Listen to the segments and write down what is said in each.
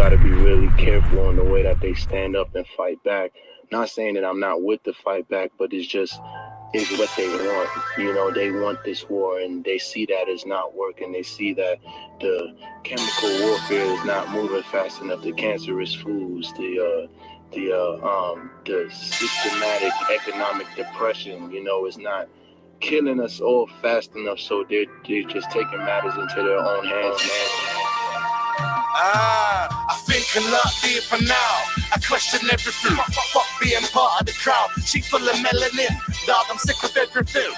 got to be really careful on the way that they stand up and fight back. Not saying that I'm not with the fight back, but it's what they want. You know, they want this war, and they see that it's not working. They see that the chemical warfare is not moving fast enough. The cancerous foods, the systematic economic depression, you know, is not killing us all fast enough. So they're just taking matters into their own hands, man. I think a lot deeper now. I question everything. Fuck being part of the crowd. She full of melanin. Dog, I'm sick of everything.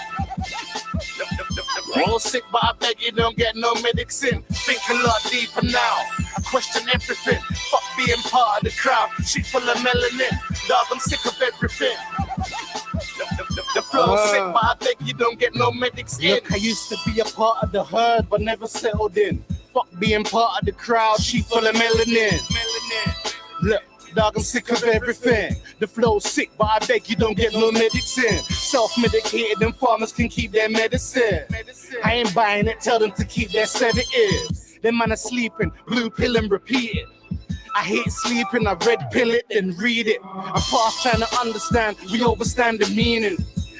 All sick, but I beg you don't get no medics in. Think a lot deeper now. I question everything. Fuck being part of the crowd. She full of melanin. Dog, I'm sick of everything. The flow sick, but I beg you don't get no medics in. Look, I used to be a part of the herd, but never settled in. Fuck being part of the crowd, she full of melanin. Look, dog, I'm sick of everything. The flow's sick, but I beg you don't get no medics in. Self-medicated and farmers can keep their medicine. I ain't buying it, tell them to keep their sedatives. Them man are sleeping, blue pill and repeat it. I hate sleeping, I red pill it and read it. I'm past trying to understand, we overstand the meaning.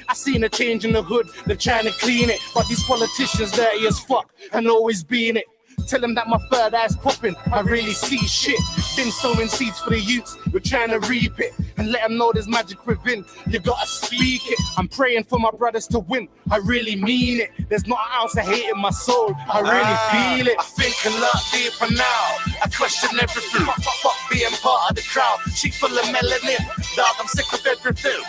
I seen a change in the hood, they're trying to clean it. But these politicians dirty as fuck and always been it. Tell them that my third eye's popping, I really see shit. Been sowing seeds for the youths, we're trying to reap it. And let them know there's magic within, you gotta speak it. I'm praying for my brothers to win, I really mean it. There's not an ounce of hate in my soul, I really feel it. I think a lot deeper now, I question everything. Fuck being part of the crowd, she full of melanin. Dog, I'm sick of everything.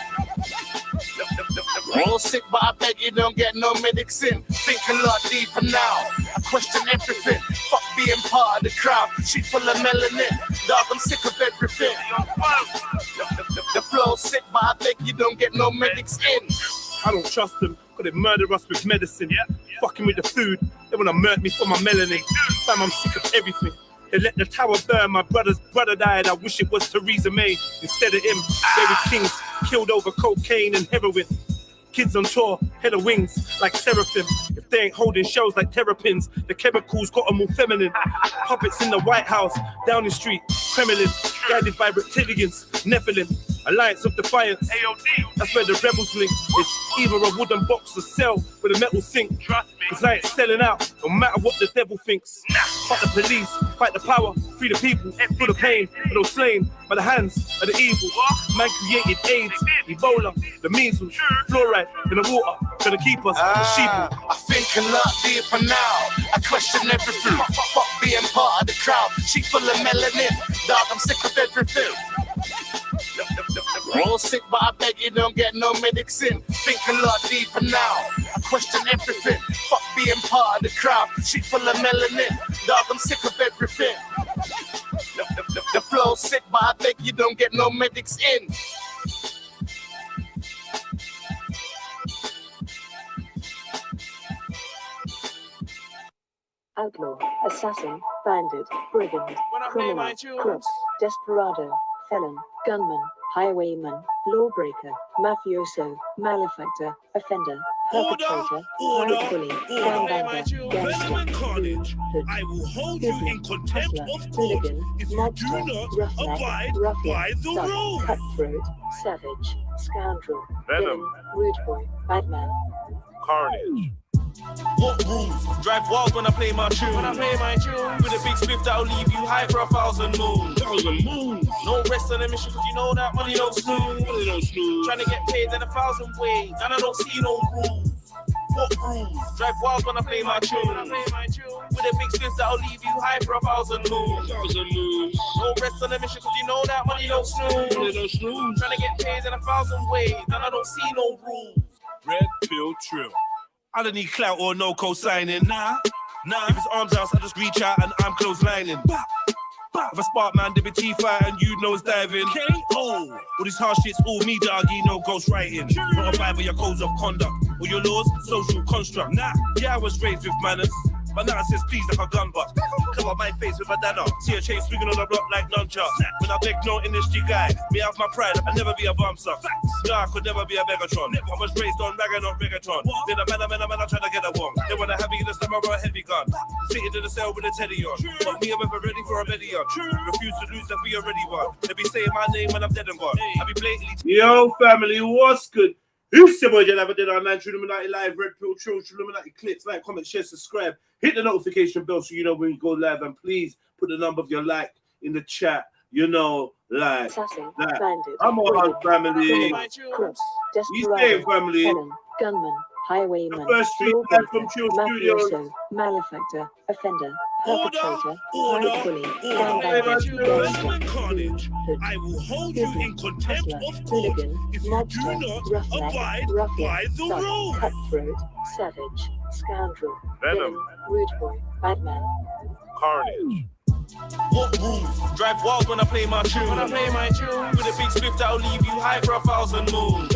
All sick, but I beg you don't get no medics in. Think a lot deeper now. I question everything. Fuck being part of the crowd. She full of melanin. Dog, I'm sick of everything. The flow's sick, but I beg you don't get no medics in. I don't trust them, cause they murder us with medicine. Fucking with the food, they wanna murder me for my melanin. Fam, I'm sick of everything. They let the tower burn, my brother's brother died. I wish it was Theresa May instead of him. David King's killed over cocaine and heroin. Kids on tour, head of wings like seraphim. If they ain't holding shells like terrapins, the chemicals got them all feminine. Puppets in the White House, Downing Street, Kremlin, guided by reptilians, Nephilim, Alliance of Defiance. That's where the rebels link. It's either a wooden box or cell with a metal sink. Cause I ain't selling out, no matter what the devil thinks. Fight the police, fight the power, free the people, feel the pain, but those slain by the hands of the evil. Man created AIDS, Ebola, the measles, fluoride in the water, trying to keep us sheep. I think a lot deeper now. I question everything. Fuck being part of the crowd. She full of melanin. Dog, I'm sick of everything. All sick, but I beg you don't get no medics in. Think a lot deeper now. I question everything. Fuck being part of the crowd. She full of melanin. Dog, I'm sick of everything. The flow's sick, but I beg you don't get no medics in. Outlaw, assassin, bandit, brigand, criminal, crook, desperado, felon, gunman, highwayman, lawbreaker, mafioso, malefactor, offender, perpetrator, pirate bully, gangbanger, gangster, carnage. I will hold you in contempt of court if you do not abide by the rules. Cutthroat, savage, scoundrel, Venom, villain, rude boy, badman, Carnage. What rules? Drive wild when I play my tune. With a big spliff that'll leave you high for 1,000 moons. No rest on the mission, cause you know that money don't snooze. Trying to get paid in 1,000 ways, and I don't see no rules. What rules? Drive wild when I play my tune. With a big spliff that'll leave you high for 1,000 moons. No rest on the mission, cause you know that money don't snooze. Trying to get paid in 1,000 ways, and I don't see no rules. Red pill trill. I don't need clout or no co-signing. Nah. If it's arms house, I just reach out and I'm close lining. If I spark man, dip a T5 and you know it's diving. All these harsh shit's all me, doggy, no ghost writing. Not abide by your codes of conduct or your laws, social construct. Yeah, I was raised with manners. But now it says please like a gun butt. Cover my face with a dana. See a chain swinging on the block like nunchucks. When I beg no industry guy, me have my pride, I'll never be a bumster. Nah, I could never be a Megatron. I was raised on rag and not reggaeton. Been a man, I'm trying to get a wong. They wanna have me in the summer or a heavy gun. Sitting in the cell with a teddy on. But me, I'm ever ready for a medium. Refuse to lose that we already won. They be saying my name when I'm dead and gone. I be blatantly. Yo, family, what's good? It's your boy JEDI did our 9 Trilluminati live, Red Pill, Trill, Trilluminati clips, like, comment, share, subscribe, hit the notification bell so you know when we go live, and please put the number of your like in the chat, you know, like Assassin, that. bandit, I'm on, family. crook, We stay, family. felon, gunman, highwayman, The first street live from Chill Studios. mafioso, malefactor, offender, Order, perpetrator, order, high bully, order. gangbanger, Carnage. hood, I will hold you in contempt hustler, of court hooligan, if you mobster, do not roughneck, abide ruffian, by the thug, rules. cutthroat, savage, scoundrel, Venom. villain, rude boy, bad man. Carnage. What rules? Drive wild when I play my tune. With a big spliff that'll leave you high for 1,000 moons.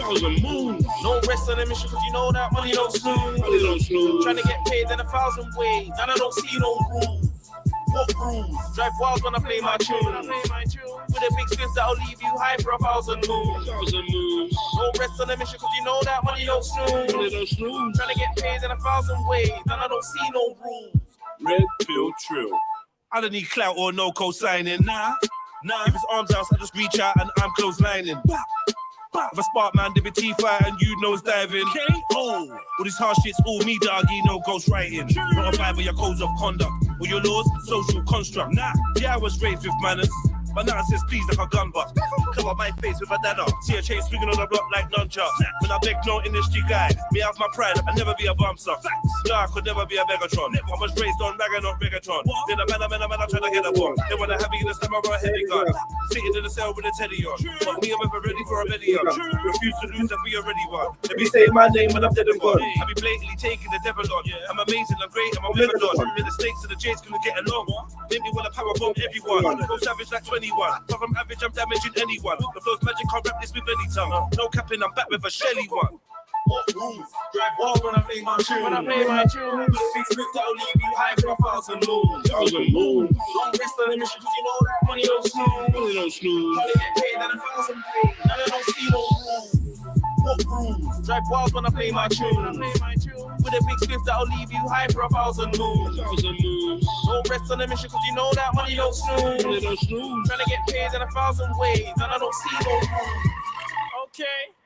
No rest on the mission, cause you know that money don't snooze. Trying to get paid in 1,000 ways, and I don't see no rules. What rules? Drive wild when I play my tune. With a big spliff that'll leave you high for 1,000 moons. No rest on the mission, cause you know that money don't snooze. Trying to get paid in 1,000 ways, and I don't see no rules. Red Pill Trill. I don't need clout or no co-signing. Nah. If it's arms house, I just reach out and I'm close lining. If I spark man, dip a T5 and you nose diving. All these harsh shits, all me doggy, no ghost writing. Not abide by your codes of conduct or your laws, social construct. Yeah, I was raised with manners. But now it says please like a gun butt. Cover my face with a dana. See a chain swinging on the block like nunchucks. When I beg no industry guy, me have my pride, I'll never be a bumster. Nah, I could never be a Megatron. I was raised on rag and not reggaeton. Been a man, I'm trying to get a wong. They wanna have me in the summer or a heavy gun. Sitting in the cell with a teddy on. But me, I'm ever ready for a medium. Refuse to lose that we already won. They be saying my name when I'm dead and gone. I be blatantly taking the devil on. I'm amazing, I'm great, I'm a megalon. In the stakes and the J's gonna get along. Make me wanna power bomb everyone. Go savage like 21. But I'm average, I'm damaging anyone. The flow's magic, can't rap this with any tongue. No capping, I'm back with a Shelly one. What rules? Drive wild when I play my tune. With a big spliff that'll leave you high for 1,000 moons. Don't rest on the mission, cause you know that money don't snooze. Trying to get paid in 1,000 ways, and I don't see no rules. What rules? Drive wild when I play my tune. With a big spliff that'll leave you high for 1,000 moons. Don't rest on the mission, cause you know that money don't snooze. Trying to get paid in 1,000 ways, and I don't see no rules. Okay.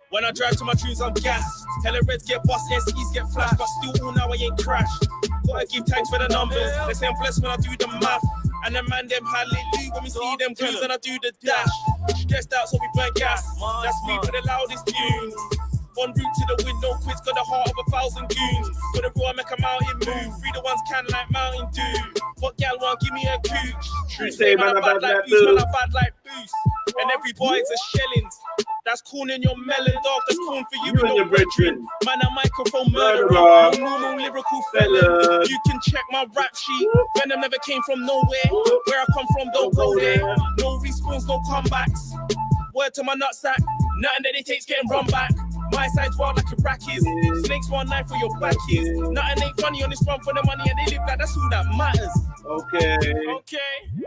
When I drive to my tunes, I'm gassed. Hella reds get bust, skis get flashed, but still all now I ain't crashed. Gotta give thanks for the numbers. They say I'm blessed when I do the math. And the man them hallelujah when we see them twos and I do the dash. Stressed out so we burn gas. That's me for the loudest tunes. En route to the wind, no quits, got the heart of 1,000 goons. For the raw, make a mountain move. Free the ones can like Mountain Dew. What gal want, give me a cooch. True say, man, I bad like boost, man, I bad like boost. And every boy's a shellings. That's corn in your melon, dog. That's corn for you and your brethren. Man, a microphone murderer. No normal lyrical felon. You can check my rap sheet. Venom never came from nowhere. Where I come from, don't go there. No respawns, no comebacks. Word to my nutsack. Nothing that they take's getting run back. My side's wild like Iraqis. Snakes 1-9 for your backies. Nothing ain't funny on this run for the money and they live like that's all that matters. Okay.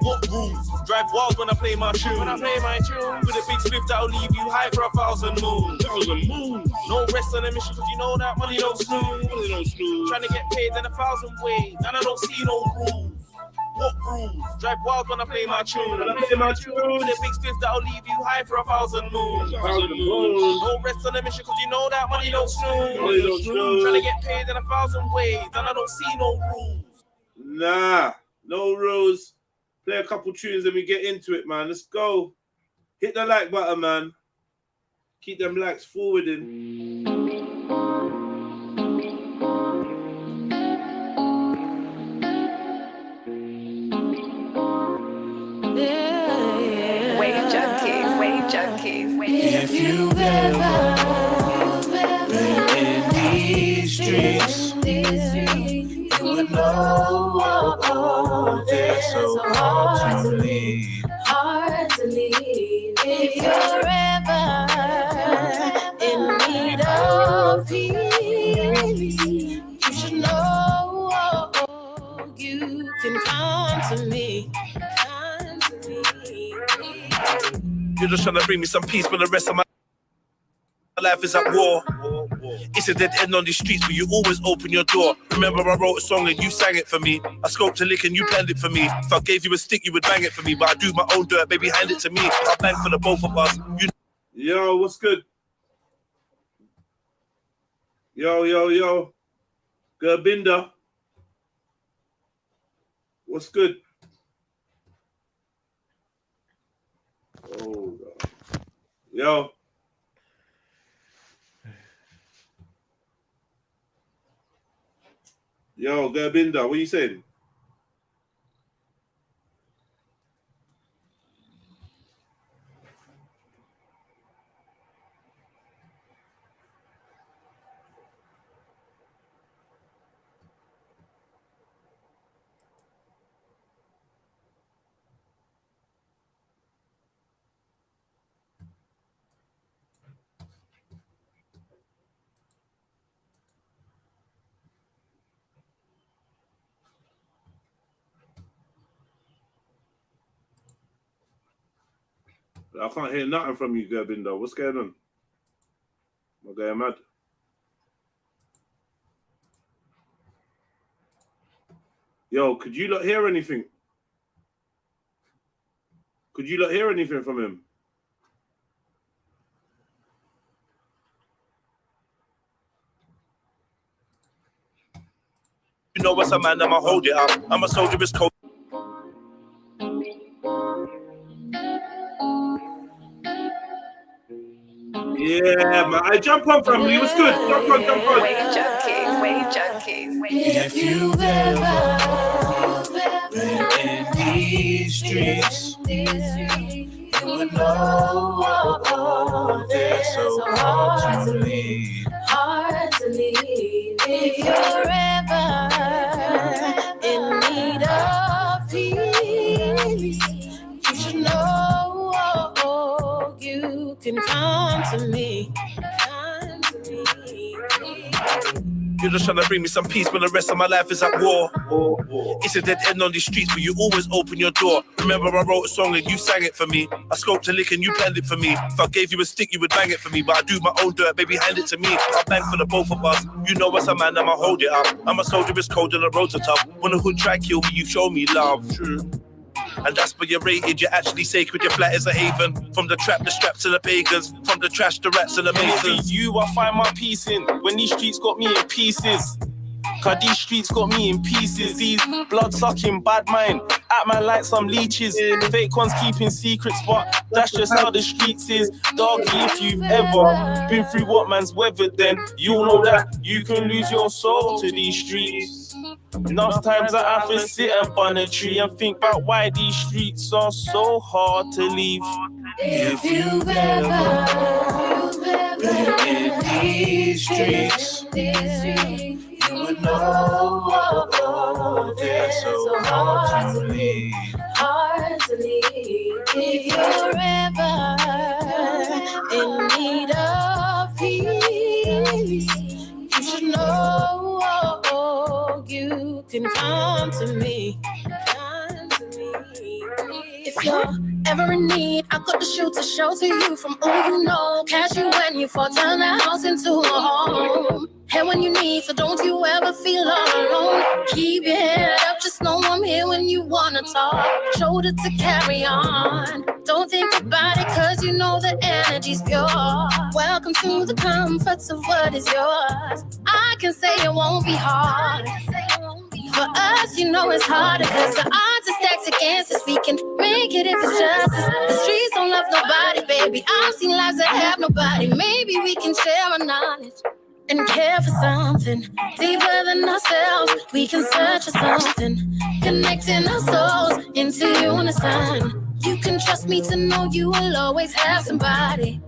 What rules? Drive wild when I play my tune. With a big spliff that'll leave you high for 1,000 moons. No rest on the mission cause you know that money don't snooze. Trying to get paid in 1,000 ways and I don't see no rules. What rules? Drive wild when I play my tune. With a big spliff that'll leave you high for 1,000 moons. No rest on the mission cause you know that money don't snooze. Trying to get paid in 1,000 ways and I don't see no rules. Nah, no rules. Play a couple tunes and we get into it, man. Let's go. Hit the like button, man. Keep them likes forwarding. Wave junkies. If you've ever been in these streets, you would know they're so hard to leave. If you're ever in need of peace, you should know You're just trying to bring me some peace, but the rest of my life is at war. It's a dead end on these streets, but you always open your door. Remember I wrote a song and you sang it for me. I scoped a lick and you planned it for me. If I gave you a stick, you would bang it for me. But I do my own dirt, baby, hand it to me. I'll bang for the both of us. Yo, what's good? Yo. Gerbinda. What's good? Oh, God. Yo. Yo, Gerbinda, what are you saying? I can't hear nothing from you, Gerbinda. What's going on? Am I going mad? Yo, could you not hear anything? Could you not hear anything from him? You know what's a man, I'ma hold it up. I'm a soldier, it's cold. Yeah, man. I jump on from me. What's good? Jump on. Way junkies. If you've ever been in these streets, you would know they're so hard to leave. If you're ever in need of peace, you should know you can come to me. You're just trying to bring me some peace, but the rest of my life is at war. It's a dead end on these streets, but you always open your door. Remember I wrote a song and you sang it for me. I scoped a lick and you planned it for me. If I gave you a stick, you would bang it for me. But I do my own dirt, baby, hand it to me. I'll bang for the both of us. You know what's a man, I'ma hold it up. I'm a soldier, it's cold and the roads are tough. When the hood try kill me, you show me love. True. And that's where you're rated, you're actually sacred, your flat is a haven. From the trap, the straps to the pagans. From the trash, the rats and the masons. You, I find my peace in when these streets got me in pieces. Cause these streets got me in pieces. These blood-sucking bad mind at man like some leeches. Fake ones keeping secrets, but that's just how the streets is. Doggy, if you've ever been through what man's weathered, then you'll know that you can lose your soul to these streets. Enough times I have to sit and bun a tree and think about why these streets are so hard to leave. If you've ever been in these streets, you would know they're so hard to leave. If you're ever in need of peace, you should know you can come to me. If you're ever in need, I got the shoe to show to you from all you know. Catch you when you fall, turn the house into a home. And when you need, so don't you ever feel all alone. Keep your head up, just know I'm here when you wanna talk. Shoulder to carry on. Don't think about it, cause you know the energy's pure. Welcome to the comforts of what is yours. I can say it won't be hard. For us, you know it's harder, cause the odds are stacked against us. We can make it if it's justice. The streets don't love nobody, baby. I've seen lives that have nobody. Maybe we can share our knowledge and care for something deeper than ourselves. We can search for something, connecting our souls into unison. You can trust me to know you will always have somebody.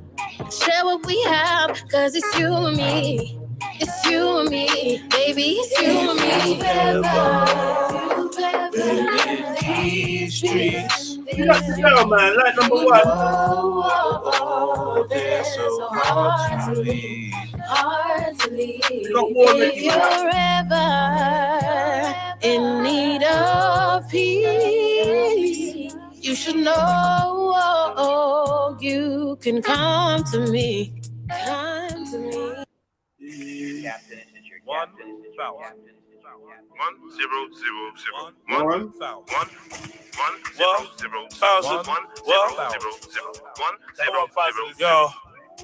Share what we have, cause it's you and me. It's you and me, baby, it's you and me. Been in these streets. You got to know, man. Like number one. They're so hard to leave. If you're ever in need of peace, you should know can come to me. Come to me. 1 foul. 1 0 0 0 1 foul. 1 0 0 1 Yo,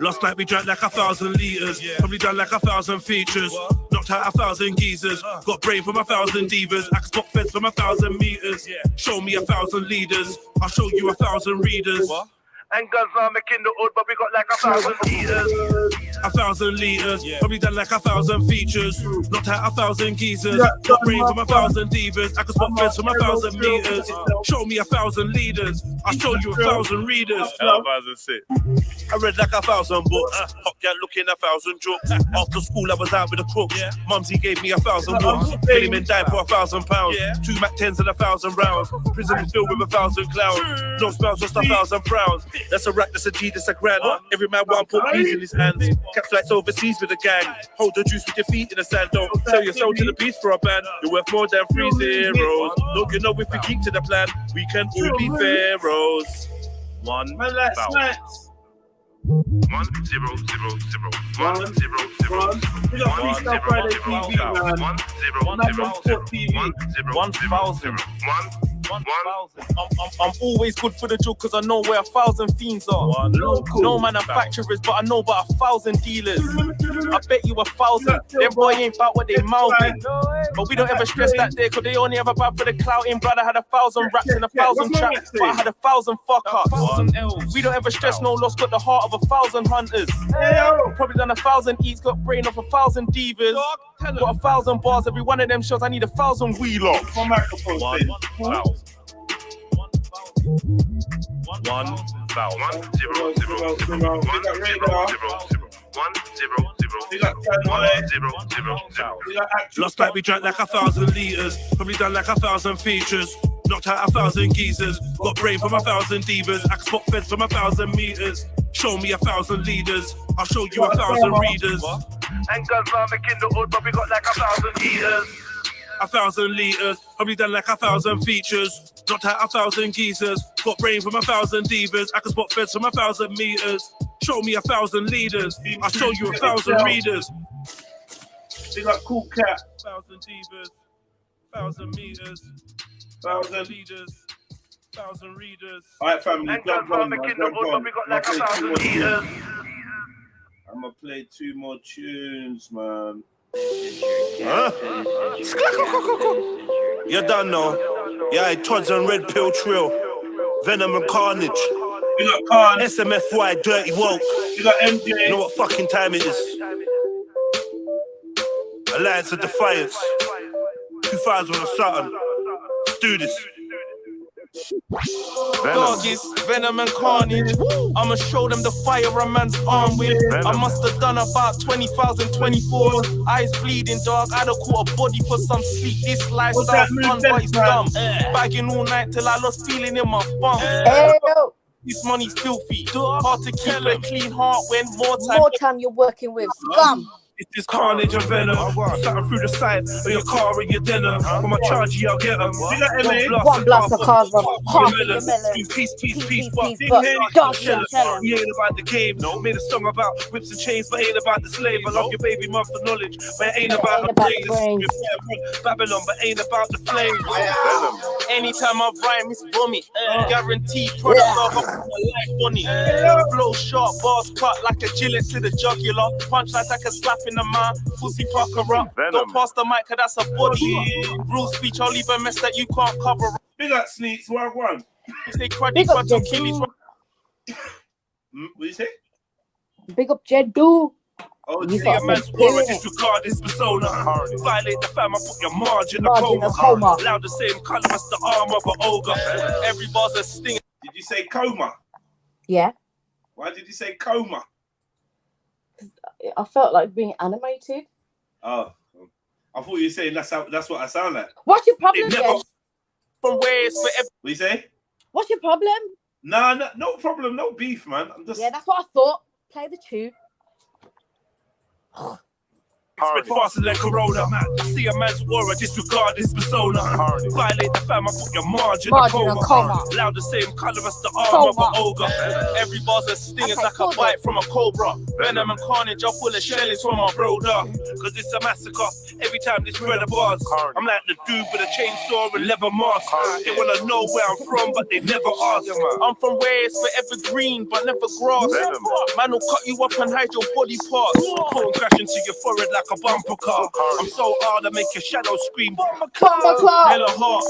lost like we drank like 1,000 liters. Probably done like 1,000 features. Knocked out 1,000 geezers. Got brain from 1,000 divas. I can spot feds from 1,000 meters. Show me 1,000 leaders. I'll show you 1,000 readers. And guns are making the hood, but we got like 1,000 liters. 1,000 liters, probably done like 1,000 features. Knocked out 1,000 geezers. Got brain from 1,000 divas. I can spot feds from 1,000 meters. Show me 1,000 leaders. I'll show you 1,000 readers. 1,006. I read like 1,000 books. Hot girl looking 1,000 jokes. After school, I was out with the crooks. Mumsy gave me 1,000 books. Billy men died for £1,000. 2 Mac 10s and 1,000 rounds. Prison is filled with 1,000 clowns. No smells, just 1,000 frowns. That's a rack, that's a G, that's a grand. Every man want put peas in his hands. Cap flights overseas with a gang. Hold the juice with your feet in the sand. Don't sell your soul to the beast for a band. You're worth more than 3 zeros. Look, you know if we keep to the plan, we can all be pharaohs. 1 foul. 1 0 0 0 1 0 0 1 0 1,000. I'm always good for the joke because I know where 1,000 fiends are. No manufacturers, but I know about 1,000 dealers. I bet you 1,000. Them boy ain't about what they mouthing. But we don't ever stress that there because they only ever bad for the clouting. Brother had 1,000 raps and 1,000 traps, but I had 1,000 fuck ups. We don't ever stress no loss, got the heart of 1,000 hunters. Probably done 1,000 eats, got brain of 1,000 divas. Got 1,000 bars, every one of them shows I need 1,000 wheeler. 1 foul. 1 foul. 1 0 0 1 0 0 1 0 0 Lost like we drank like 1,000 liters. Probably done like 1,000 features. Knocked out 1,000 geezers. Got brain from 1,000 divas. I can spot feds from 1,000 meters. Show me 1,000 leaders. I'll show you 1,000 readers. And guns are making the hood, but we got like 1,000 liters. 1,000 liters, probably done like 1,000 features. Knocked out 1,000 geezers. Got brain from 1,000 divas. I can spot feds from 1,000 meters. Show me 1,000 leaders. I'll show you 1,000 readers. They got cool cat. 1,000 divas. 1,000 meters. 1,000 leaders. 1,000 readers. Alright, family. And guns are making the hood, but we got like 1,000 leaders. I'm gonna play 2 more tunes, man. Huh? You done know. Yeah, Tods and Red Pill Trill. Venom and Carnage. You got Khan. SMFY, Dirty Woke. You got MJ. You know what fucking time it is. Alliance of Defiance. 2000 or something. Let's do this. Dog is Venom and Carnage. I'ma show them the fire a man's armed with. I must have done about 20,000 24s. Eyes bleeding, dog. I done caught a body for some sleep. This lifestyle fun, but it's dumb. Bagging all night till I lost feeling in my bum. This money's filthy. Hard to keep a clean heart when more time you're working with scum. It is Carnage and Venom. Starting through the side of your car and your denim. From my charge, I'll get them. One blast for cars of half a melon. Peace, but don't tell him. You ain't about the game. Made a song about whips and chains, but ain't about the slave. I love your baby mum for knowledge, but it ain't about the brains. Babylon, but ain't about the flame. anytime I rhyme, it's bummy. Guaranteed product of my life funny. Flow sharp, bars cut like a gillet to the jugular. Punchlines like a slap in the mouth. Pussy pucker up. Don't pass the mic, cause that's a body. Rule speech, I'll leave a mess that you can't cover up. Big up Sneaks, one. Say cruddy, but to kill it. What you say? Big up JEDI. Oh, you see a man's aura, disregard his persona. Violate the fam, I put your margin in a coma. Loud the same colour as the arm of an ogre. Every bar's a sting. Did you say coma? Yeah. Why did you say coma? I felt like being animated. Oh, I thought you were saying that's what I sound like. What's your problem, Jed? From where it's for what you say? What's your problem? No problem, no beef, man. I'm just... Yeah, that's what I thought. Play the tune. Spread faster than Corona. I see a man's aura, disregard his persona. Violate the fam, I put your margin in coma. Loud the same colour as the arm of an ogre. Every bar's a sting, it's like a bite from a cobra. Venom and carnage, I'll pull a shellings from my brother. Cause it's a massacre every time this spread a bars. I'm like the dude with a chainsaw and leather mask. They wanna know where I'm from, but they never ask. I'm from where it's forever green, but never grass. Man will cut you up and hide your body parts. Pull and crash into your forehead like a bumper car. I'm so hard I make your shadow scream. Hella hard.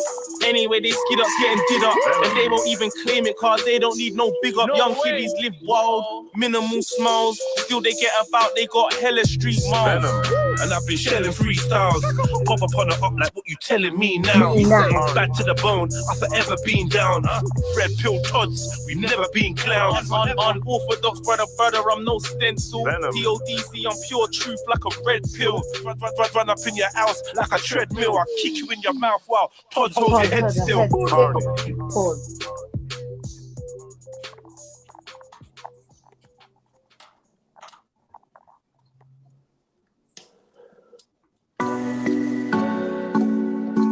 Anyway, they skid up getting did up, and they won't even claim it cause they don't need no big up. Young kiddies live wild, minimal smiles. Still they get about, they got hella street miles. And I've been shelling freestyles. Pop up on the up like what you telling me now. Back to the bone, I forever been down. Red pill tods, we never been clowns. Unorthodox brother, I'm no stencil. DODC, I'm pure truth like a red pill. Run up in your house like a treadmill. I kick you in your mouth while tods hold your head still.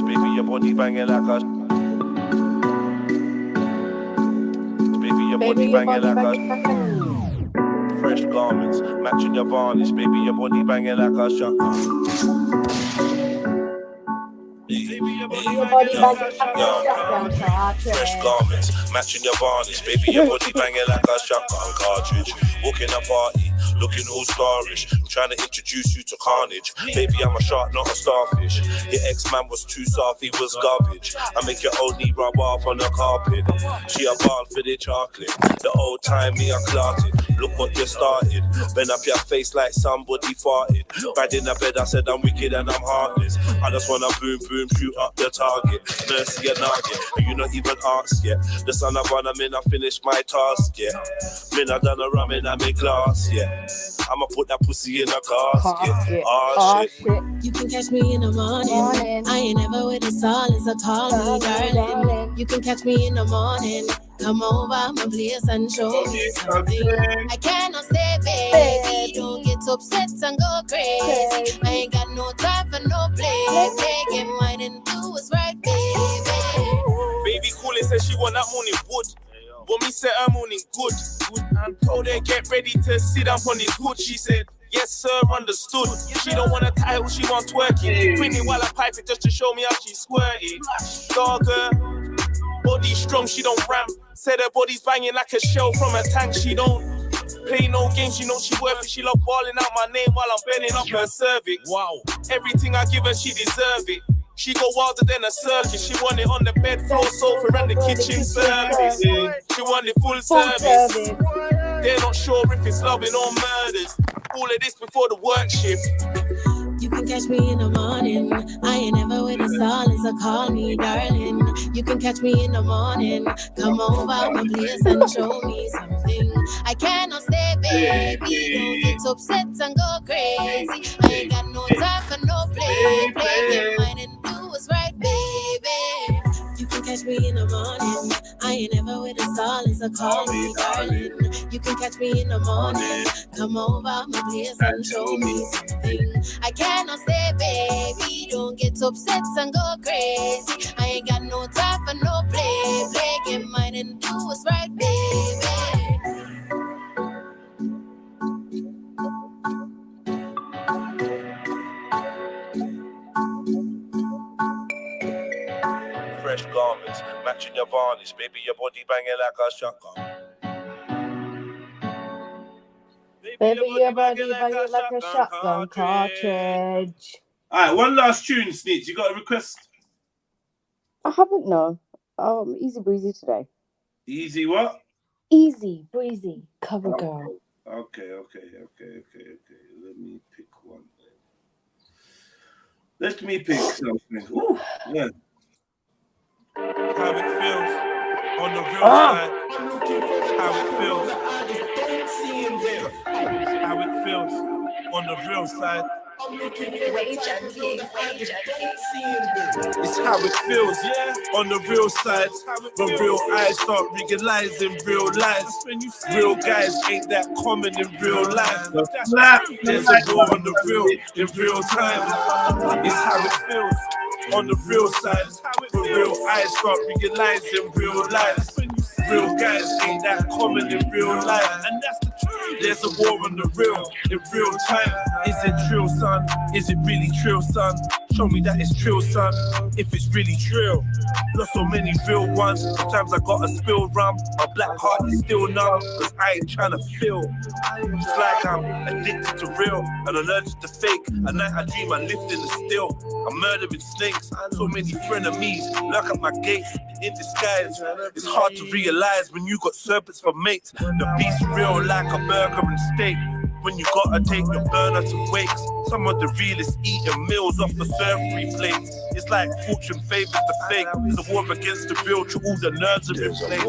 Baby, your body banging like a. Baby, your body banging like a. Fresh garments, matching your varnish. Baby, your body banging like a shotgun. Fresh garments, matching your varnish. Baby, your body banging like a shotgun cartridge. Walking a party, looking all starish. I'm trying to introduce you to carnage. Baby, I'm a shark, not a starfish. Your ex-man was too soft, he was garbage. I make your old knee rub off on the carpet. She a ball for the chocolate. The old time me, I clotted. Look what you started. Bend up your face like somebody farted. Bad in the bed, I said I'm wicked and I'm heartless. I just wanna boom, boom, shoot up the target. Nurse your nugget, and you not even asked yet. The son of one, I'm in, I finished my task, yeah. Min, I done a rum in my glass, yeah. I'ma put that pussy in a casket. Oh, shit. You can catch me in the morning. I ain't never with a solace, so call me darling. You can catch me in the morning. Come over my place and show me something. I cannot stay, baby. Don't get upset and go crazy. I ain't got no time for no play. Get mine and do what's right, baby. Baby Coolin said she want that morning wood. Want me set her morning good. And told her get ready to sit up on his hood. She said, yes sir, understood. She don't want a title, she want twerking. Queen it while I pipe it just to show me how she squirted. Dogger, body strong, she don't ramp. Said her body's banging like a shell from a tank. She don't play no games, she know she worth it. She love balling out my name while I'm bending up her cervix. Wow, everything I give her, she deserve it. She go wilder than a circus. She want it on the bed, floor, sofa, and the kitchen service. She want it full service. They're not sure if it's loving or murders. All of this before the work shift. You can catch me in the morning. I ain't never with a solace, so call me darling. You can catch me in the morning. Come over my place and show me something. I cannot stay, baby. Don't get upset and go crazy. I ain't got no time for no play. Get mine and do what's right, baby. You can catch me in the morning. I ain't never with a solace, so call me darling. You can catch me in the morning. Come over my place and show me something. I cannot stay, baby. Don't get upset and go crazy. I ain't got no time for no play. Get mine and do what's right, baby. Fresh garments, matching your varnish. Baby, your body banging like a shotgun. Baby, your body banging like a shotgun cartridge. Alright, one last tune, Sneaks. You got a request? I haven't, no. Easy breezy today. Easy what? Easy breezy, cover girl. Okay. Let me pick one. Let me pick something. Ooh, yeah. How it feels on the real side. How it feels. How it feels on the real side. It's how it feels, yeah. On the real side, when real eyes start realizing real lies. Real guys ain't that common in real life. There's a war on the real in real time. It's how it feels. On the real side, when real eyes start realizing real lies. Real guys ain't that common in real life, and that's the truth. There's a war on the real in real time. Is it trill, son? Is it really trill, son? Show me that it's trill, son. If it's really trill. Lost so many real ones. Sometimes I gotta spill rum. My black heart is still numb, cause I ain't trying to feel. It's like I'm addicted to real and allergic to fake. At night I dream I'm lifting the still. I'm murdering snakes. So many frenemies lurk at my gates in disguise. It's hard to realize when you got serpents for mates. The beast real like a burger and steak. When you gotta take your burner to wakes. Some of the realest eating meals off the surgery plates. It's like fortune favors the fake. There's a war against the real to all the nerds are in place.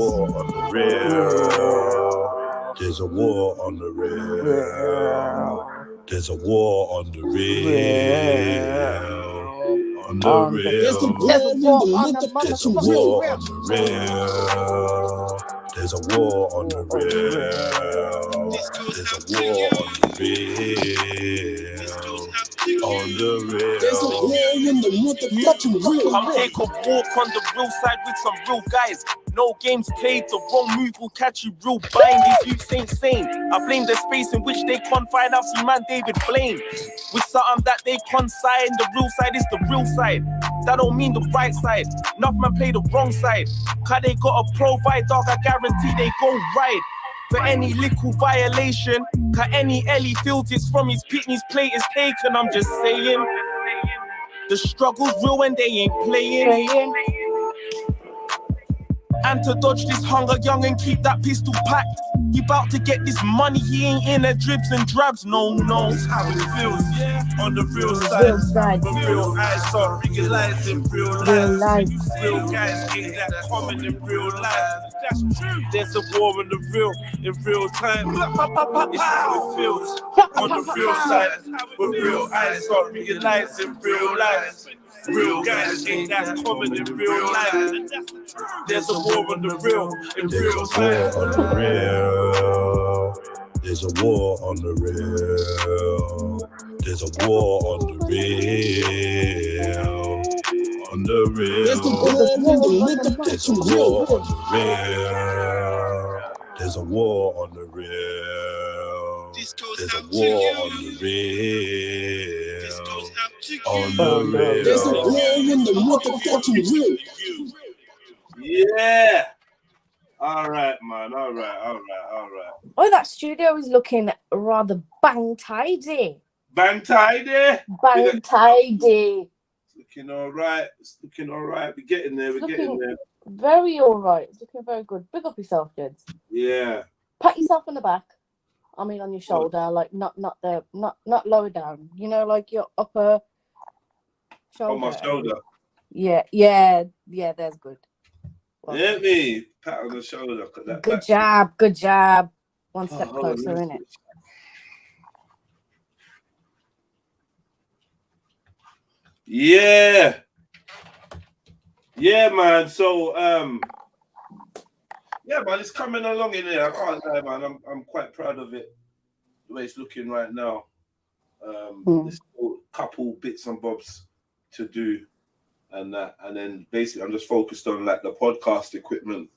There's a war on the real. There's a war on the real. There's a war on the real. On the real. There's a war on the There's a war on the real. There's a war on the real. There's a war on the real. On the real. There's a war in the motherfucking real. Come take a walk on the real side with some real guys. No games played, the wrong move will catch you real blind. These youths ain't sane. I blame the space in which they confine. I've seen man David Blaine with something that they consign. The real side is the real side. That don't mean the right side. Enough man play the wrong side. Cause they gotta provide, dog, I guarantee they go right. For any little violation, cause any Ellie feels it's from his pitney's plate is taken. I'm just saying, the struggle's real when they ain't playing. And to dodge this hunger, young and keep that pistol packed. He bout to get this money, he ain't in a dribs and drabs, no. It's how it feels, yeah. On the real side, when real eyes start realizing real life. Real guys ain't that common in real life. That's true. There's a war on the real in real time. It's how it feels. On the real side, when real eyes start realizing real life. Real guys ain't that common in real life. There's a war on the real in real time. There's a war on the real. There's a war on the real. On the real. There's a war on the There's a war on the real. There's a war on the real. There's a war on the real. On the real. There's a war in the motherfucking real. Yeah. All right, man. All right. Oh, that studio is looking rather bang tidy. Bang tidy. Bang tidy. It's looking all right. We're getting there. We're getting there. Very all right. It's looking very good. Big up yourself, kids. Yeah. Pat yourself on the back. I mean, on your shoulder, like not lower down. You know, like your upper shoulder. On my shoulder. Yeah. There's good. Well, Hit me. Pat on the shoulder. Good job. One step closer, innit? Yeah. Yeah, man. So, yeah, man, it's coming along in there. I can't lie, man. I'm quite proud of it. The way it's looking right now. There's still a couple bits and bobs to do, and then basically I'm just focused on like the podcast equipment,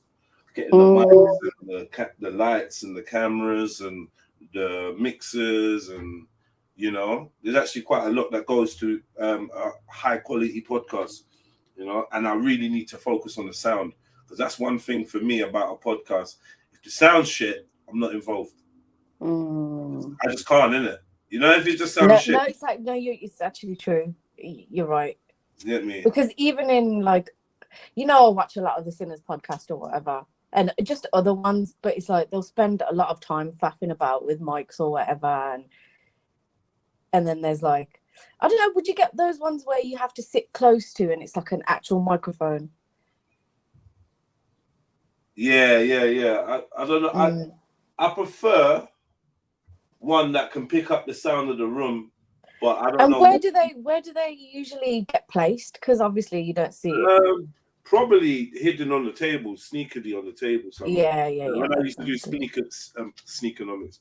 getting the mics and the lights and the cameras and the mixers, and you know, there's actually quite a lot that goes to a high quality podcast, you know, and I really need to focus on the sound, because that's one thing for me about a podcast. If the sound shit, I'm not involved. I just can't, innit? You know, if it just sounds shit. No, it's like it's actually true. You're right. Get me? Because even in like, you know, I watch a lot of the Sinners podcast or whatever, and just other ones, but it's like they'll spend a lot of time faffing about with mics or whatever, and then there's like, I don't know, would you get those ones where you have to sit close to and it's like an actual microphone? Yeah. I don't know. I prefer one that can pick up the sound of the room But I don't And know. where do they usually get placed? Because obviously you don't see it. Probably hidden on the table, sneakily on the table somewhere. Yeah. When I used to do speakonomics,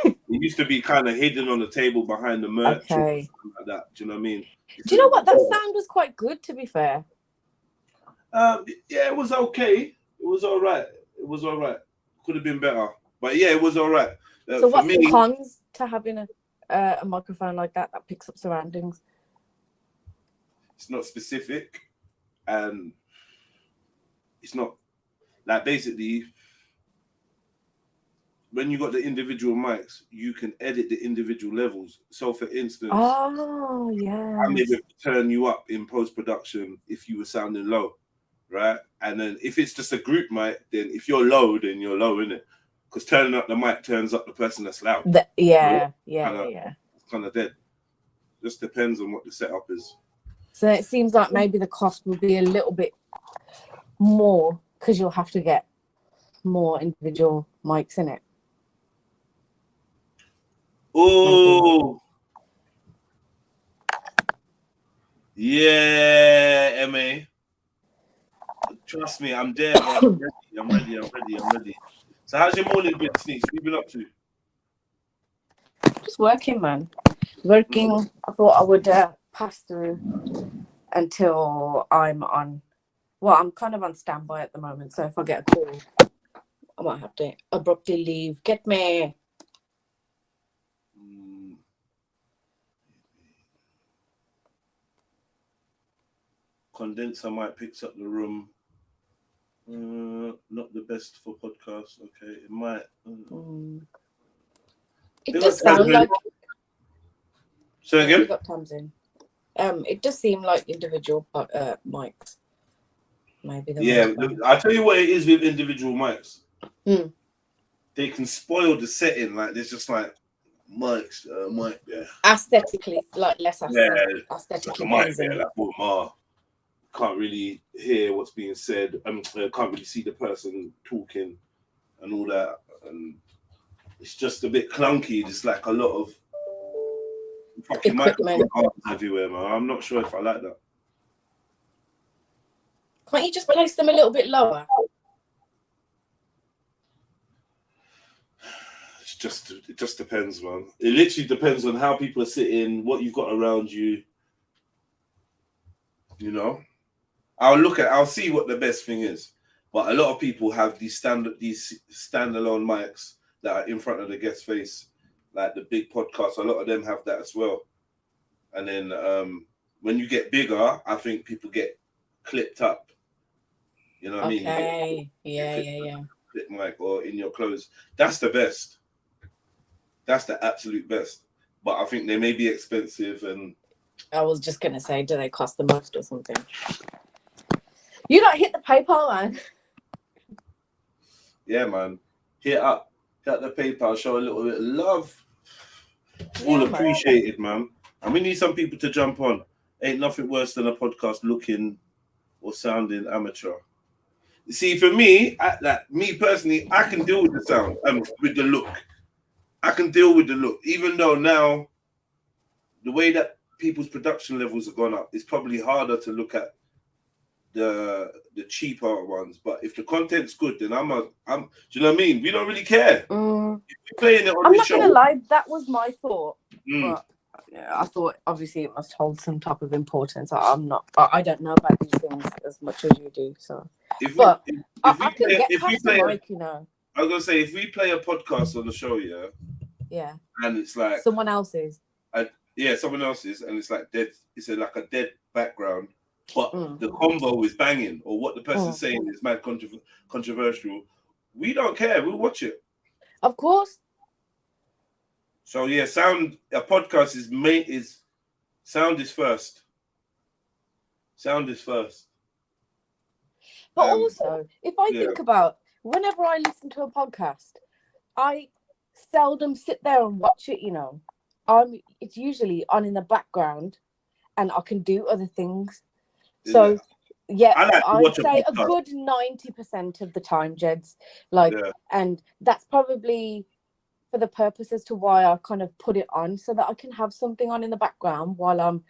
it used to be kind of hidden on the table behind the merch or Okay. something like that. Do you know what I mean? Do you know what? That sound was quite good, to be fair. Yeah, it was okay. It was all right. It was all right. Could have been better, but yeah, it was all right. So what's the cons to having a microphone like that picks up surroundings? It's not specific, and it's not like basically when you got the individual mics, you can edit the individual levels. So, for instance, oh yeah, I maybe turn you up in post production if you were sounding low, right? And then if it's just a group mic, then if you're low, then you're low, innit? Because turning up the mic turns up the person that's loud. Yeah. It's kind of dead. Just depends on what the setup is. So it seems like maybe the cost will be a little bit more because you'll have to get more individual mics in it. Oh, yeah, MA. Trust me, I'm there. Man. I'm ready. So how's your morning been, Sneaks? What have you been up to? Just working, man. Working. I thought I would pass through until I'm on. Well, I'm kind of on standby at the moment, so if I get a call, I might have to abruptly leave. Get me. Condenser mic picks up the room. Not the best for podcasts. Okay, it might. It does sound like. So again, we got Tom's in. It does seem like individual mics. Maybe. Yeah, I'll tell you what it is with individual mics. They can spoil the setting. Like there's just like mics, mic there. Aesthetically, like less aesthetically. Yeah, aesthetically like a mic there, like can't really hear what's being said. Can't really see the person talking and all that. And it's just a bit clunky. It's like a lot of fucking equipment everywhere, man. I'm not sure if I like that. Can't you just place them a little bit lower? It just depends, man. It literally depends on how people are sitting, what you've got around you. You know, I'll see what the best thing is. But a lot of people have these standalone mics that are in front of the guest face, like the big podcasts. A lot of them have that as well. And then when you get bigger, I think people get clipped up. You know what I mean? Okay. Yeah. Clip mic or in your clothes. That's the best. That's the absolute best. But I think they may be expensive and. I was just gonna say, do they cost the most or something? You don't hit the PayPal, man. Yeah, man. Hit up the PayPal. Show a little bit of love. All appreciated, man. And we need some people to jump on. Ain't nothing worse than a podcast looking or sounding amateur. You see, for me, me personally, I can deal with the sound with the look. I can deal with the look, even though now the way that people's production levels have gone up, it's probably harder to look at the cheaper ones. But if the content's good, then I'm do you know what I mean? We don't really care. If you're playing it on I'm the not show, gonna lie, that was my thought. But I thought obviously it must hold some type of importance. I don't know about these things as much as you do. So I can get past the mic, you know. I was gonna say, if we play a podcast on the show, yeah, and it's like someone else's, someone else's, and it's like dead. It's like a dead background, but the convo is banging, or what the person's saying is mad controversial. We don't care. We'll watch it. Of course. So a podcast is sound is first. Sound is first. But also, if I think about whenever I listen to a podcast, I seldom sit there and watch it, you know. It's usually on in the background and I can do other things. So I'd say a good 90% of the time, Jeds. And that's probably for the purpose as to why I kind of put it on, so that I can have something on in the background while I'm,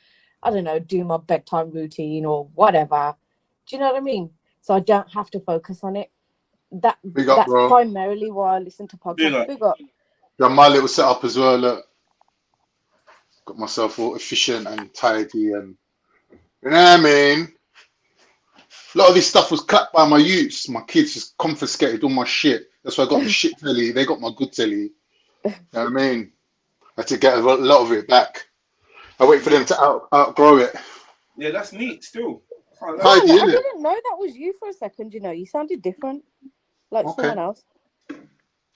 I don't know, doing my bedtime routine or whatever. Do you know what I mean? So I don't have to focus on it. That's bro. primarily why I listen to podcasts. Big up. Got my little setup as well. Look, got myself all efficient and tidy, and you know what I mean. A lot of this stuff was cut by my youths. My kids just confiscated all my shit. That's why I got the shit telly. They got my good telly. You know what I mean? I had to get a lot of it back. I wait for them to outgrow it. Yeah, that's neat still. No, I didn't know that was you for a second. You know, you sounded different, like someone else.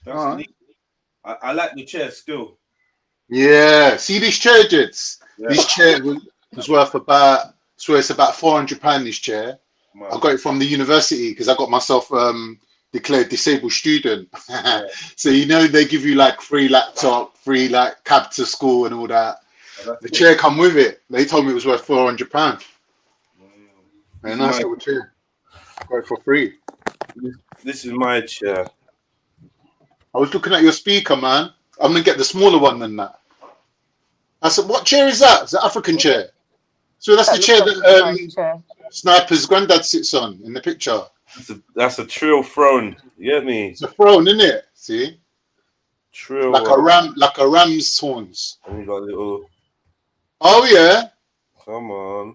That's neat. I like the chair still. Yeah, see this chair, Jits? Yeah. This chair was worth about, it's about £400, this chair. Wow. I got it from the university because I got myself declared disabled student. Yeah. So, you know, they give you like free laptop, free like cab to school and all that. Oh, the chair come with it. They told me it was worth £400. A nice little chair. Got it for free. This is my chair. I was looking at your speaker, man. I'm gonna get the smaller one than that. I said, what chair is that? It's an African chair. So that's the chair that Sniper's granddad sits on in the picture. That's a trill throne. You get me? It's a throne, isn't it? See? Trill. Like a ram's horns. And you got a little. Oh yeah. Come on.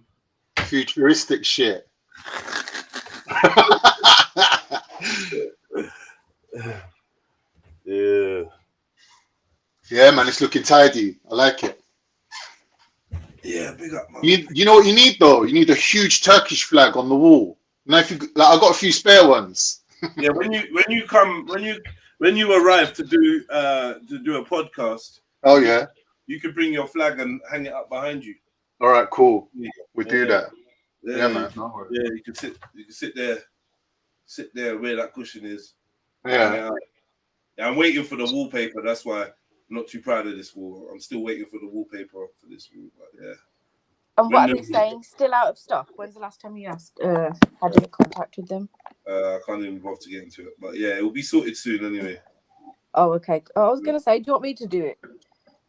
Futuristic shit. Yeah. Yeah, man, it's looking tidy. I like it. Yeah, big up, man. You know what you need though? You need a huge Turkish flag on the wall. Now, if you like, I got a few spare ones. Yeah, when you arrive to do a podcast. Oh yeah. You could bring your flag and hang it up behind you. All right, cool. We do that. Yeah, man. No yeah, you can sit there where that cushion is. Yeah. Yeah, I'm waiting for the wallpaper. That's why I'm not too proud of this wall. I'm still waiting for the wallpaper for this wall. But yeah. And what are they saying? Still out of stock? When's the last time you asked? Had any contact with them? I can't even bother to get into it. But yeah, it will be sorted soon anyway. Oh, okay. I was gonna say, do you want me to do it?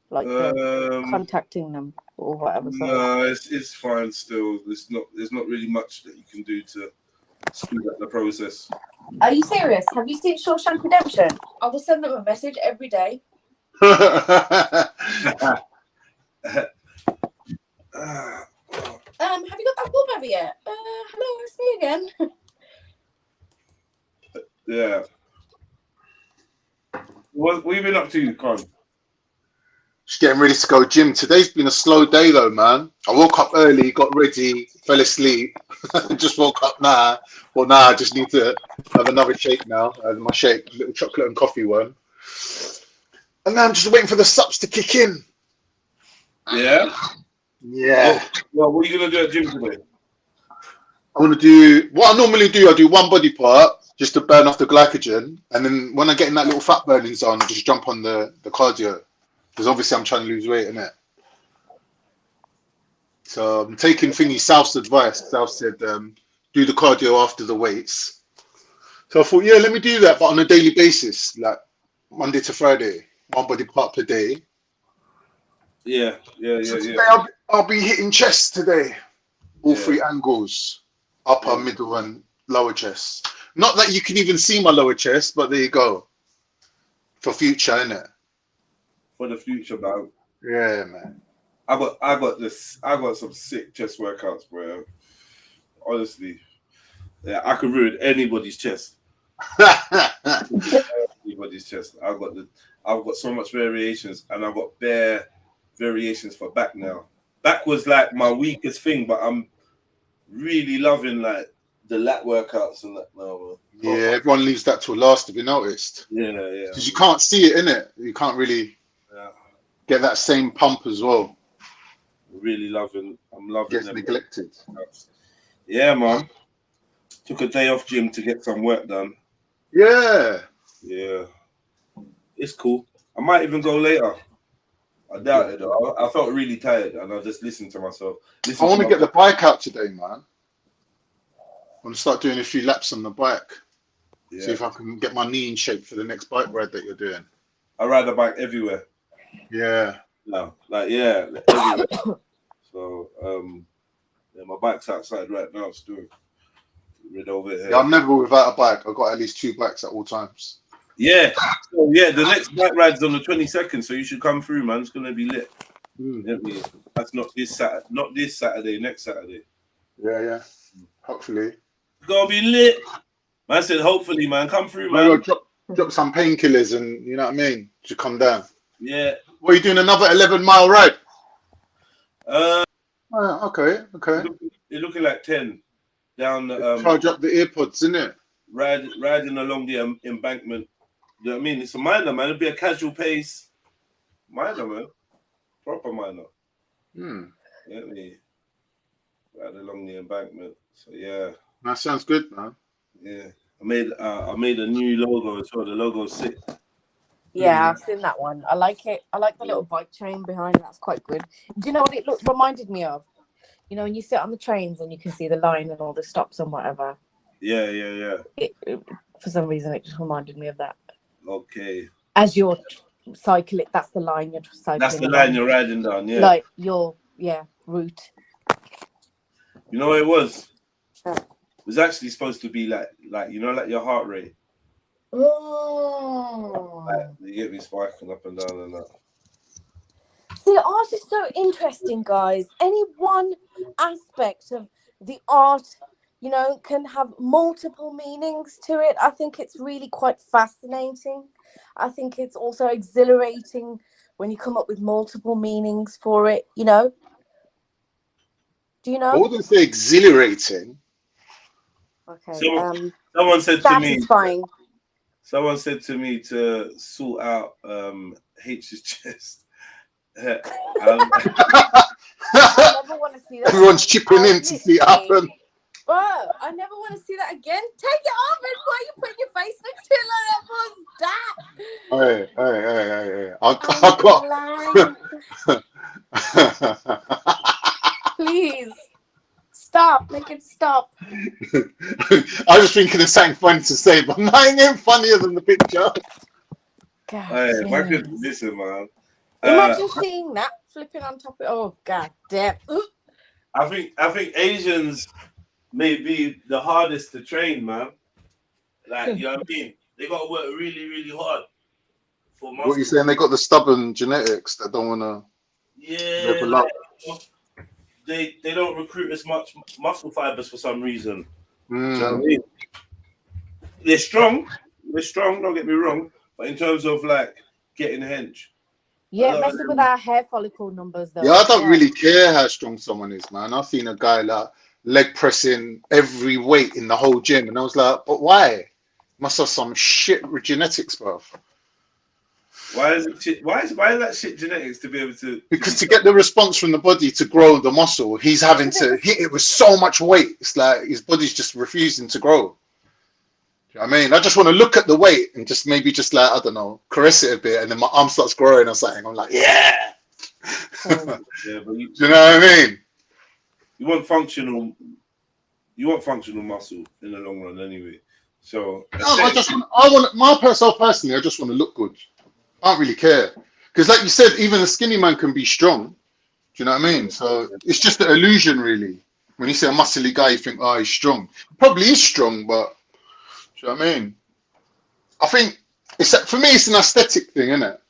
Like contacting them or whatever. No, it's fine still. There's not really much that you can do to speed up the process. Are you serious? Have you seen Shawshank Redemption? I will send them a message every day. Have you got that wallpaper yet? Hello, it's me again. Yeah. What have you been up to, Con? Just getting ready to go gym. Today's been a slow day though, man. I woke up early, got ready, fell asleep. Just woke up now. Well, now I just need to have another shake now. My shake, little chocolate and coffee one. And now I'm just waiting for the subs to kick in. Yeah? Yeah. Well, what are you going to do at gym today? I want to do, what I normally do, I do one body part just to burn off the glycogen. And then when I get in that little fat burning zone, I just jump on the cardio. Because obviously I'm trying to lose weight, innit? So I'm taking South's advice. South said, do the cardio after the weights. So I thought, yeah, let me do that, but on a daily basis, like Monday to Friday, one body part per day. Yeah. So today I'll be hitting chest today. All three angles, upper, middle, and lower chest. Not that you can even see my lower chest, but there you go. For future, innit? For the future, man. Yeah, man. I got some sick chest workouts, bro. Honestly, yeah, I could ruin anybody's chest. Anybody's chest. I've got so much variations, and I've got bare variations for back now. Back was like my weakest thing, but I'm really loving like the lat workouts and that now. Bro. Yeah, everyone leaves that till last. Have you noticed? Yeah. Because you can't see it, innit? You can't really get that same pump as well. I'm loving Gets them. neglected. Yeah, man. Took a day off gym to get some work done. Yeah. It's cool. I might even go later. I doubt it though. I felt really tired and I just listened to myself. I want to get the bike out today, man. I want to start doing a few laps on the bike. See if I can get my knee in shape for the next bike ride that you're doing. I ride a bike everywhere. Yeah. No, like everywhere. So yeah, my bike's outside right now still. Rid over here. Yeah, I'm never without a bike. I've got at least 2 bikes at all times. Yeah. So yeah, the next bike ride's on the 22nd, so you should come through, man. It's gonna be lit. That's not this Saturday, next Saturday. Yeah. Hopefully. It's gonna be lit. Man said hopefully, man. Come through, man. Drop some painkillers and you know what I mean? To come down. Yeah. What are you doing? Another 11-mile ride? Okay. You're looking like 10 down the charge up the earpods, isn't it? Riding along the embankment. You know what I mean? It's a minor, man. It'll be a casual pace. Minor, man. Proper minor. You know what I mean? Ride along the embankment. So yeah. That sounds good, man. Yeah. I made a new logo as well. The logo's sick. Yeah, I've seen that one. I like it. I like the little bike chain behind. That's quite good. Do you know what it reminded me of? You know, when you sit on the trains and you can see the line and all the stops and whatever. Yeah. For some reason, it just reminded me of that. Okay. As you're cycling, that's the line you're cycling. That's the line you're riding down, yeah. Like your route. You know what it was? It was actually supposed to be like you know, like your heart rate. Oh. Like, you get me spiking up and down and that. See, art is so interesting, guys. Any one aspect of the art, you know, can have multiple meanings to it. I think it's really quite fascinating. I think it's also exhilarating when you come up with multiple meanings for it, you know. Do you know? I wouldn't say exhilarating. Okay. Someone said satisfying. to me. Someone said to me to sort out H's chest. I never want to see that. Everyone's chipping in to see it happen. Bro, I never want to see that again. Take it off, and why you putting your face next to it like that? Hey. Please. Stop. Make it stop. I was thinking of something funny to say, but mine ain't funnier than the picture. God, listen, man. Imagine seeing that flipping on top of it. Oh, god damn. I think Asians may be the hardest to train, man. Like, you know what I mean? They got to work really, really hard. For muscle. What are you saying? They got the stubborn genetics that don't want to. Yeah. They don't recruit as much muscle fibers for some reason. Do you know what I mean? They're strong. Don't get me wrong. But in terms of like getting hench. Yeah, messing with our hair follicle numbers though. Yeah, I don't really care how strong someone is, man. I've seen a guy like leg pressing every weight in the whole gym, and I was like, but why? Must have some shit genetics, bro. Why is that shit genetics to be able to? Because to get the response from the body to grow the muscle, he's having to hit it with so much weight. It's like his body's just refusing to grow. You know what I mean? I just want to look at the weight and just maybe just like, I don't know, caress it a bit, and then my arm starts growing or something. I'm like, yeah. Yeah, but Do you know what I mean? You want functional muscle in the long run anyway. So no, I personally, I just want to look good. I don't really care. Because like you said, even a skinny man can be strong. Do you know what I mean? So it's just an illusion, really. When you see a muscly guy, you think, oh, he's strong. He probably is strong, but do you know what I mean? I think for me, it's an aesthetic thing, isn't it?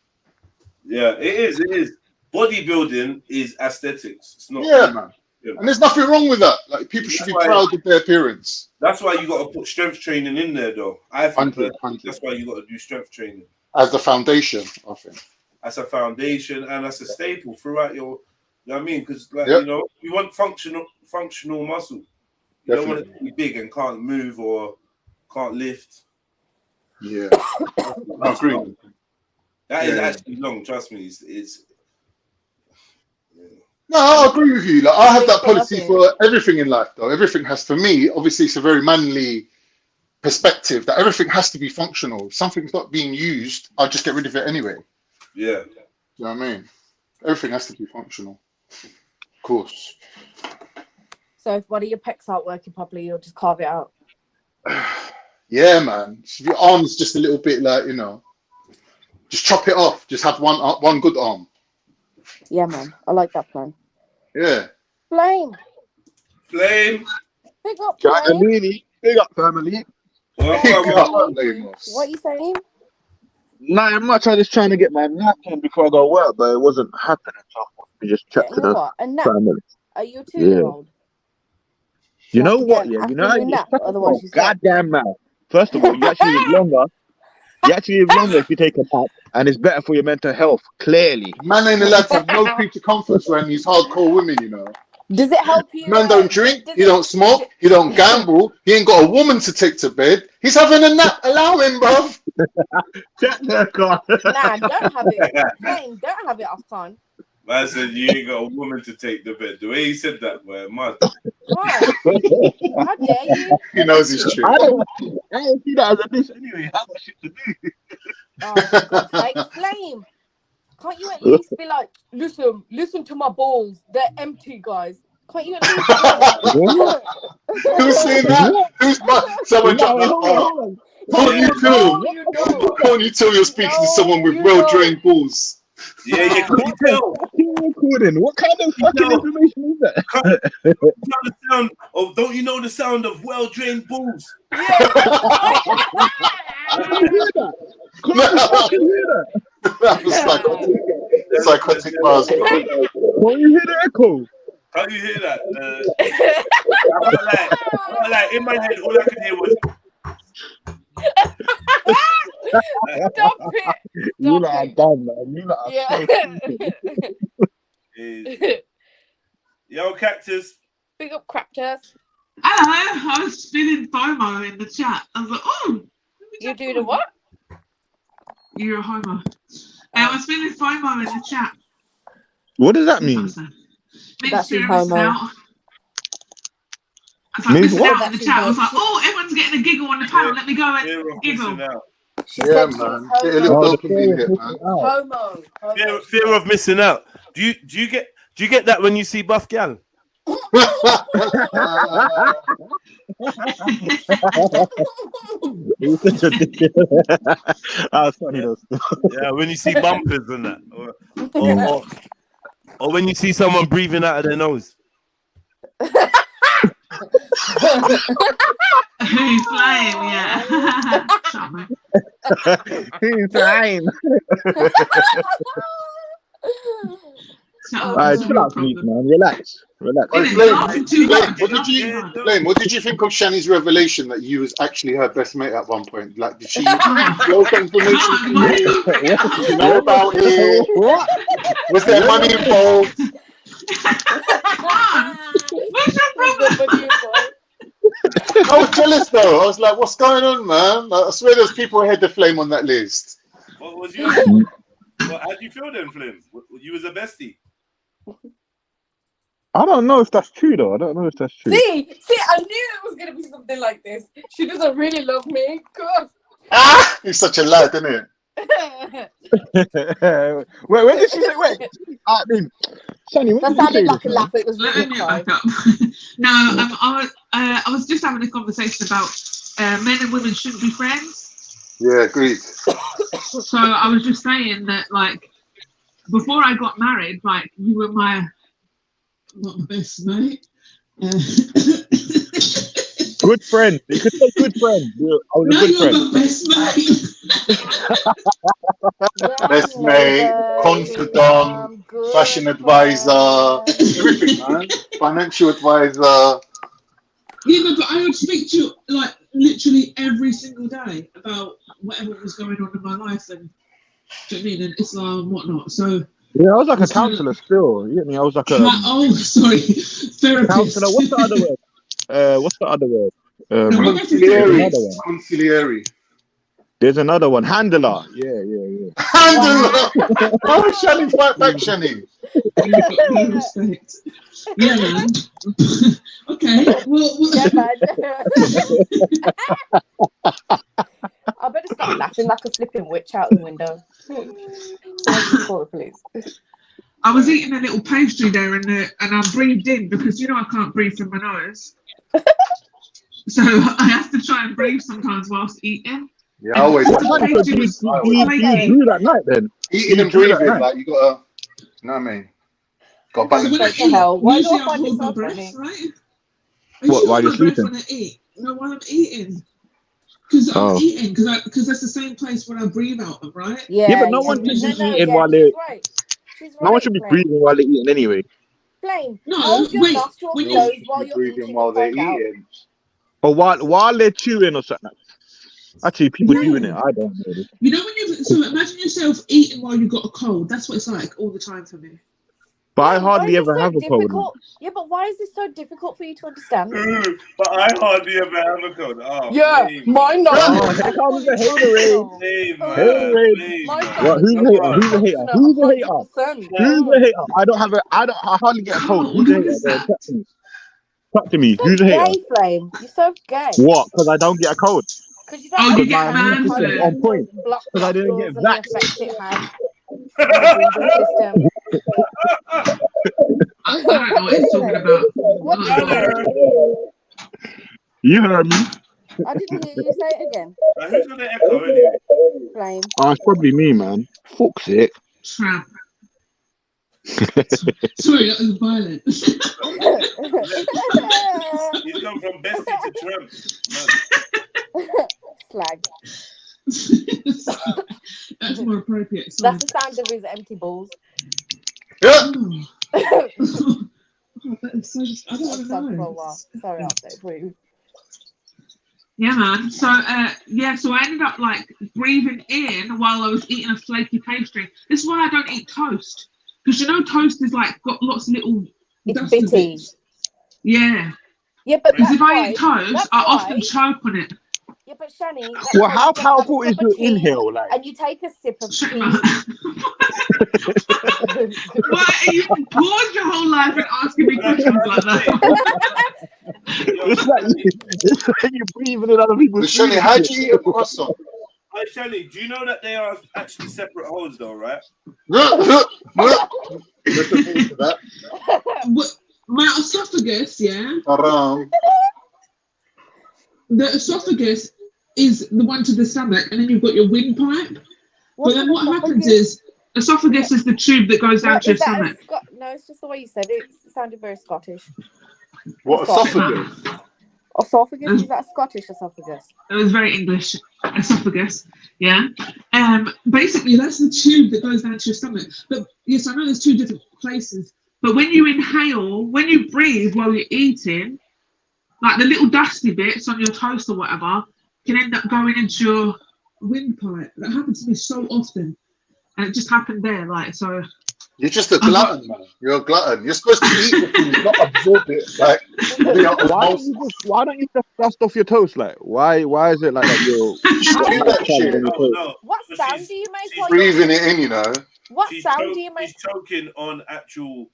Yeah, it is. It is. Bodybuilding is aesthetics. It's not. Yeah, man. Yeah. And there's nothing wrong with that. Like people should be proud of their appearance. That's why you got to put strength training in there, though. I think 100. That's why you got to do strength training as the foundation. I think as a foundation and as a staple throughout your. You know what I mean? Because you know, you want functional muscle. You don't want it to be big and can't move or can't lift. Yeah, I agree. That is actually long. Trust me, it's No, I agree with you. Like I have that policy for everything in life, though. Everything has, for me, obviously, it's a very manly perspective that everything has to be functional. If something's not being used, I'll just get rid of it anyway. Yeah. You know what I mean? Everything has to be functional. Of course. So if one of your pecs aren't working properly, you'll just carve it out. Yeah, man. So your arm's just a little bit like, you know, Just chop it off. Just have one good arm. Yeah, man. I like that plan. Yeah. Flame. Flame. Big up, China Flame. Meanie. Big up, family. What What you saying? Nothing much. I was just trying to get my nap in before I go work, but it wasn't happening. So we just checked Getting to a the what? A nap? family. Are you a 2-year-old? You know have to what? get Yeah, an you know, afternoon you nap, shut otherwise your you start. goddamn mouth. First of all, you actually live longer. You actually live longer if you take a nap, and it's better for your mental health. Clearly, Man ain't allowed to have no creature comforts when he's hardcore women, you know. Does it help you? Man don't drink, he don't smoke, he don't gamble, he ain't got a woman to take to bed. He's having a nap. Allow him, bruv. Nah, don't have it. Flame, don't have it off con. Man said you ain't got a woman to take the bed. The way he said that, man. What? How dare you? He knows his trick. I don't see that as a dish anyway. I got shit to do. Oh, for God's sake, Flame. Can't you at least be like, listen to my balls. They're empty, guys. Can't you at least be like... Who's saying that? Who's someone dropped that? Can't you tell you're speaking to someone with well-drained balls? Yeah, can you tell? Recording. What kind of fucking information is that? Don't you know the sound of well-drained balls? Yeah. That was psychotic bars, bro. Can you hear the echo? How do you hear that? I can't lie. In my head, all I could hear was. Stop it. You lot are done, man. You lot are so Yo, Cactus. Big up, Cactus. Hello. I was feeling FOMO in the chat. I was like, oh. You do the what? You're a homo. I was feeling FOMO in the chat. What does that mean? That's his homo. I was like, missing out in the chat. I was like, oh, everyone's getting a giggle on the panel. Let me go and giggle. Yeah, man. Get a little dopamine hit, man. Homo. Fear of missing out. Do you get that when you see buff gal? He's such a dickhead. That's funny though. Yeah, when you see bumpers and that, or when you see someone breathing out of their nose. Who's flying? Yeah. He's flying. Alright, chill out, please, man. Relax. Flame, what did you think of Shani's revelation that you was actually her best mate at one point? Like, did she know information? Did you know about it? What? Was there money involved? What's your problem? I was jealous though. I was like, what's going on, man? I swear there's people ahead of Flame on that list. What was you? How do you feel then, Flame? You was a bestie. I don't know if that's true though. I don't know if that's true. See, I knew it was gonna be something like this. She doesn't really love me. God. Ah, he's such a lad, isn't it? Wait, when did she say? Wait, I mean, Shani, that sounded like a laugh. It was really back up. No, I was just having a conversation about men and women shouldn't be friends. Yeah, agreed. So I was just saying that, like, before I got married, like, you were my not the best mate. Good friend. You could say good friend. I was a good friend. Best mate, confidant, fashion advisor, everything, man. Financial advisor. Yeah, but I would speak to you like literally every single day about whatever was going on in my life and do you know what I mean, and Islam and whatnot. So yeah, I was like a counsellor still. You get me? I was like a therapist. Counsellor. What's the other word? What's the other word? Conciliary. There's another one. Handler. Yeah. Handler. Oh, Shani, fight back, Shani. Yeah, man. Okay. I better stop laughing like a flipping witch out the window. Please. I was eating a little pastry there and I breathed in because you know I can't breathe through my nose. So I have to try and breathe sometimes whilst eating. Yeah, I always What time do you breathe at night then? eating and breathing, like you gotta, you know what I mean? Got So when I balance. eat, Why usually do I I find it hold my so breath, funny? right? What, while you're hold my breath sleeping? when I eat. No, while I'm eating. Because I'm eating, because that's the same place where I breathe out of, right? Yeah, but no one should be eating while she's they. right. She's right. No one should be breathing while they're eating anyway. Flame, No, hold your wait. nostrils When closed you while you're breathing eating while and they're find out. eating. Or while they're chewing or something. Actually, people doing it. I don't know this. You know when you so imagine yourself eating while you've got a cold. That's what it's like all the time for me. But I Why hardly is ever this so have a cold. difficult? Yeah, but why is this so difficult for you to understand? But I hardly ever have a cold. Oh, Yeah, mine not. Oh, here comes the haterade. Haterade. What? Who's a hater? Who's a hater? Who's a hater? Who's a hater? I hardly get a cold. Who's a hater? Go on, talk to me. Talk to me. Who's a hater? Gay, Flame. You're so gay. What? Because I don't get a cold. Because you don't you my get immune system's on point. Because I didn't get vaxxed. I don't know what he's talking about. You heard me. I didn't hear you say it again. Who's gonna echo anyway? Flame. Oh, it's probably me, man. Fuck's sake. Tramp. Sorry, that was violent. He's gone from bestie to Trump. Slag. That's more appropriate. That's the sound of his empty balls. That is so I don't want to know. For a while. Sorry, I'll say rude. Yeah, man. So, so I ended up like breathing in while I was eating a flaky pastry. This is why I don't eat toast. Because you know, toast is like got lots of little. It's bitty. Yeah. Yeah, but because if I eat toast, I often choke on it. Yeah, but Shani. Well, how powerful is your inhale? Like, and you take a sip of tea. Why are you bored your whole life and asking me questions like that? It's like you're breathing in other people's food. Shani, how do you eat a croissant? Hey, Shelly, do you know that they are actually separate holes, though, right? My esophagus, yeah. The esophagus is the one to the stomach, and then you've got your windpipe. But then what happens is, esophagus is the tube that goes down to your stomach. No, it's just the way you said it. It sounded very Scottish. What esophagus? Esophagus? Is that a Scottish esophagus? It was very English. Esophagus, yeah. Basically, that's the tube that goes down to your stomach. But yes, I know there's two different places. But when you inhale, when you breathe while you're eating, like the little dusty bits on your toast or whatever can end up going into your windpipe. That happens to me so often. And it just happened there, like, so. You're just a glutton, man. You're a glutton. You're supposed to eat the food, not absorb it. Like, why don't you just dust off your toast? Like, why is it like that? What sound do you make while breathing it in? You know. What sound do you make? She's choking on actual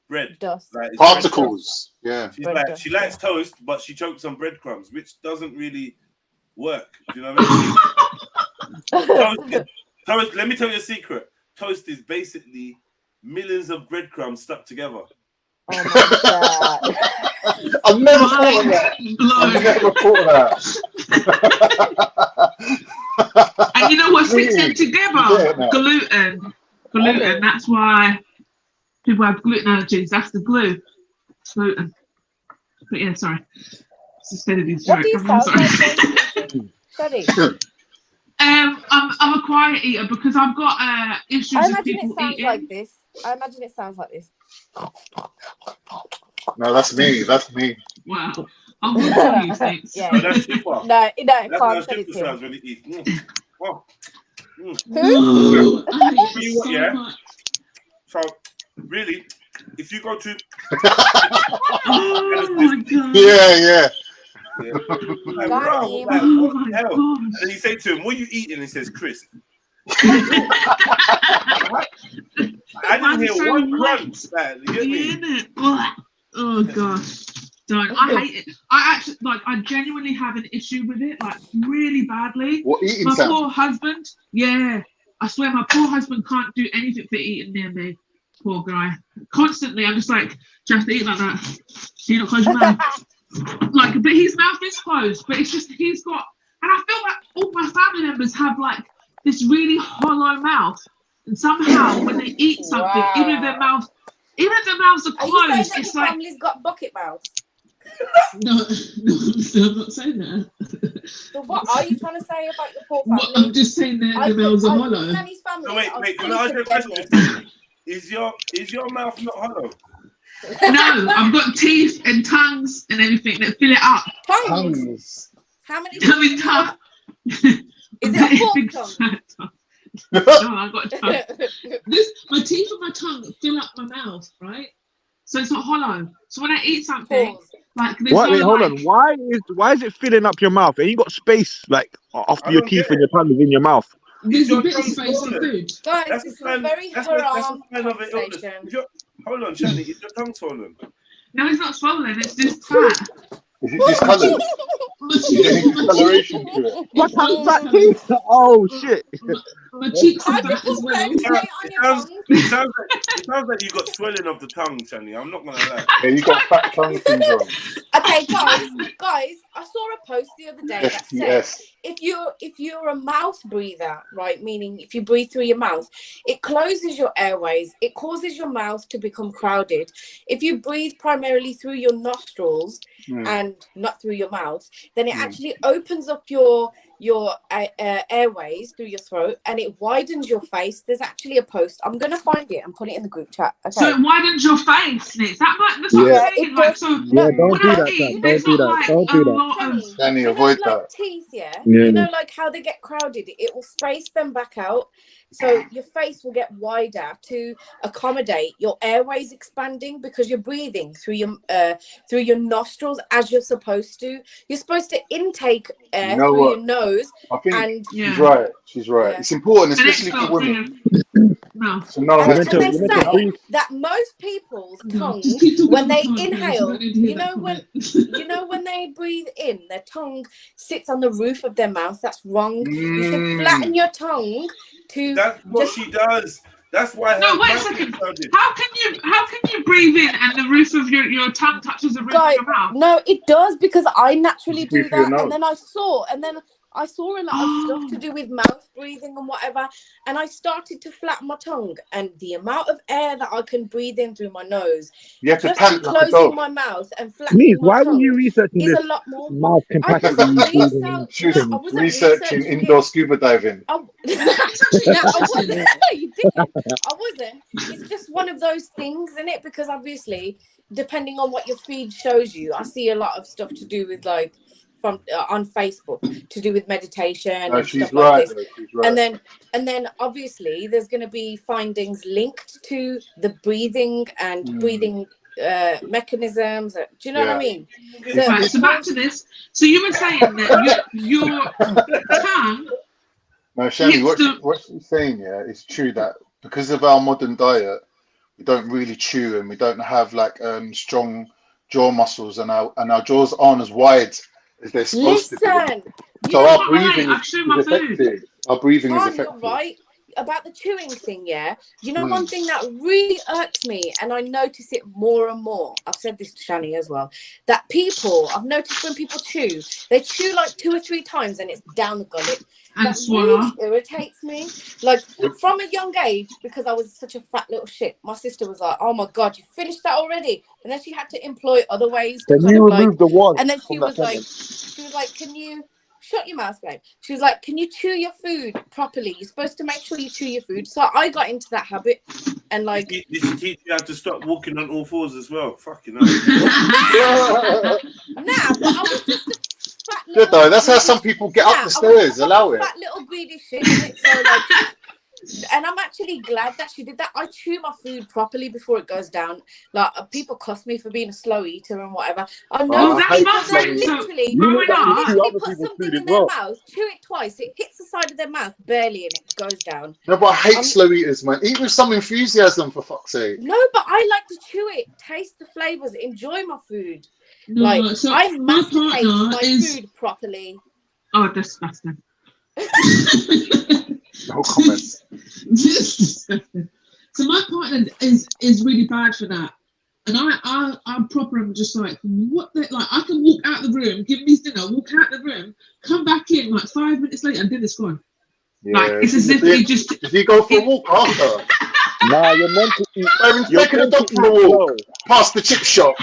bread. Dust. Like, particles. Yeah. She's like, she likes toast, but she chokes on breadcrumbs, which doesn't really work. Do you know what I mean? Toast, let me tell you a secret. Toast is basically millions of breadcrumbs stuck together. Oh my God. I've never thought of that. I've never thought of that. And you know what sticks them together? Gluten. Gluten. That's why people have gluten allergies. That's the glue. Gluten. But yeah, sorry. Suspended What do you sound like? Sorry. I'm a quiet eater because I've got issues with people eating. Like this. I imagine it sounds like this. No, that's me. That's me. Wow. I'm going to tell you things. Yeah. No, that's super. No, it That's can't how say it sounds when it eats. Oh. Who? Yeah. So, really, if you go to... Oh my God. Yeah. Like, Got bro, him. like, what the hell? And then you say to him, what are you eating? And he says, crisp. I didn't hear one crunch. Like, you get me? Oh gosh. Don't. I hate it. I genuinely have an issue with it, like really badly. What, eating my sound? poor husband, yeah. I swear my poor husband can't do anything for eating near me. Poor guy. Constantly, I'm just like, do you have to eat like that? Do you not close your mouth? Like, but his mouth is closed, but it's just, he's got, and I feel like all my family members have like this really hollow mouth, and somehow when they eat something, even if their mouths are closed, Are you saying that it's your like family's got bucket mouths? no, I'm not saying that. So what are you trying to say about your poor What, family? I'm just saying that the mouths are hollow. Shani's family. No, wait, can I ask you a question? Is your mouth not hollow? No, I've got teeth and tongues and everything that fill it up. Tongues? How many tongues? Tongue? Is it a fork tongue? No, I've got a tongue. My teeth and my tongue fill up my mouth, right? So it's not hollow. So when I eat something, like there's What? no, Wait, hold like, on. Why is it filling up your mouth? And you got space like after your teeth and your tongue is in your mouth. there's a bit of space in food. Guys, That's this is a sign- a very that's haram a sign of it illness. conversation. Hold on, Shani, is your tongue swollen? No, it's not swollen. It's just fat. Is it discoloured? Is there any discoloration to it? My tongue's fat teeth. Oh shit. My cheeks are fat as well. It sounds like you got swelling of the tongue, Shani. I'm not gonna lie. Yeah, you got fat tongue syndrome. Okay, guys, I saw a post the other day that said if you're a mouth breather, right, meaning if you breathe through your mouth, it closes your airways, it causes your mouth to become crowded. If you breathe primarily through your nostrils and not through your mouth, then it actually opens up your airways through your throat and it widens your face. There's actually a post. I'm gonna find it and put it in the group chat. Okay. So it widens your face. That's what I'm saying. Like, so don't do that. Don't do that. Don't do that. Danny, avoid that. Teeth, you know, like how they get crowded, it will space them back out, so your face will get wider to accommodate your airways expanding because you're breathing through your nostrils as you're supposed to. You're supposed to intake air through your nose. I think she's right. She's right. Yeah. It's important, especially for women. So and they say that most people's tongues, when they inhale, you know when they breathe in, their tongue sits on the roof of their mouth. That's wrong. You should flatten your tongue to. That's what she does. That's why. No, wait a second. How can you breathe in and the roof of your tongue touches the roof of your mouth? No, it does, because I naturally do that, and then I saw a lot of stuff to do with mouth breathing and whatever, and I started to flatten my tongue, and the amount of air that I can breathe in through my nose, you have to just pant like a closing dog. my mouth and flattening my why tongue were you researching is this? a lot more. Mouth capacity. She was researching indoor scuba diving. I wasn't. You didn't. I wasn't. It's just one of those things, isn't it? Because obviously, depending on what your feed shows you, I see a lot of stuff to do with like from on Facebook to do with meditation and stuff like this. She's right. And then obviously there's going to be findings linked to the breathing and breathing mechanisms. Do you know what I mean? So back to this. So you were saying that your tongue. No, Shani, what she's saying, is true that because of our modern diet, we don't really chew and we don't have like strong jaw muscles, and our jaws aren't as wide as they're supposed to be. So our breathing is effective. Our breathing is effective. You're right about the chewing thing, You know, one thing that really irks me, and I notice it more and more, I've said this to Shani as well, that I've noticed when people chew, they chew like 2 or 3 times and it's down the gullet. And that really irritates me. Like from a young age, because I was such a fat little shit, my sister was like, "Oh my god, you finished that already?" And then she had to employ other ways to Can you remove the one? And then she was like, "Can you shut your mouth, babe?" She was like, "Can you chew your food properly? You're supposed to make sure you chew your food." So I got into that habit, and like, did she teach you how to stop walking on all fours as well? Fucking hell. Nah, but I was just a fat little. Good though. That's how some people get up the stairs. Allow it. Fat little greedy shit. So like, and I'm actually glad that she did that. I chew my food properly before it goes down. Like people cuss me for being a slow eater and whatever. I know that literally put something in their mouth, chew it twice, it hits the side of their mouth barely, and it goes down. No, but I hate slow eaters, man. Eat with some enthusiasm, for fuck's sake. No, but I like to chew it, taste the flavors, enjoy my food. No, like so I masticate my food properly. Oh, disgusting. No comments. So my partner is really bad for that. And I'm proper. I'm just like, what? Like, I can walk out the room, give me dinner, walk out the room, come back in like 5 minutes later, and dinner's gone. Yeah. Like, it's as if he just. Did he go for a walk after? Nah, you're meant to eat. You're taking a dog for a walk. Past the chip shop.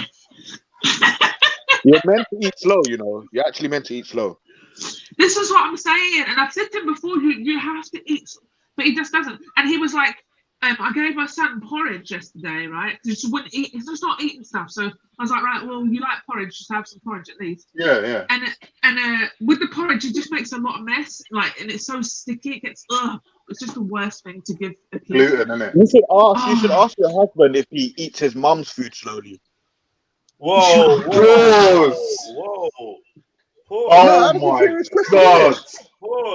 You're meant to eat slow, you know. You're actually meant to eat slow. This is what I'm saying, and I've said to him before, you have to eat, but he just doesn't. And he was like, I gave my son porridge yesterday, right? Because he just wouldn't eat. He's just not eating stuff. So I was like, right, well, you like porridge, just have some porridge at least. Yeah. And with the porridge, it just makes a lot of mess, like, and it's so sticky. It gets it's just the worst thing to give a kid. Gluten, isn't it? You should ask your husband if he eats his mum's food slowly. Whoa. Oh my God.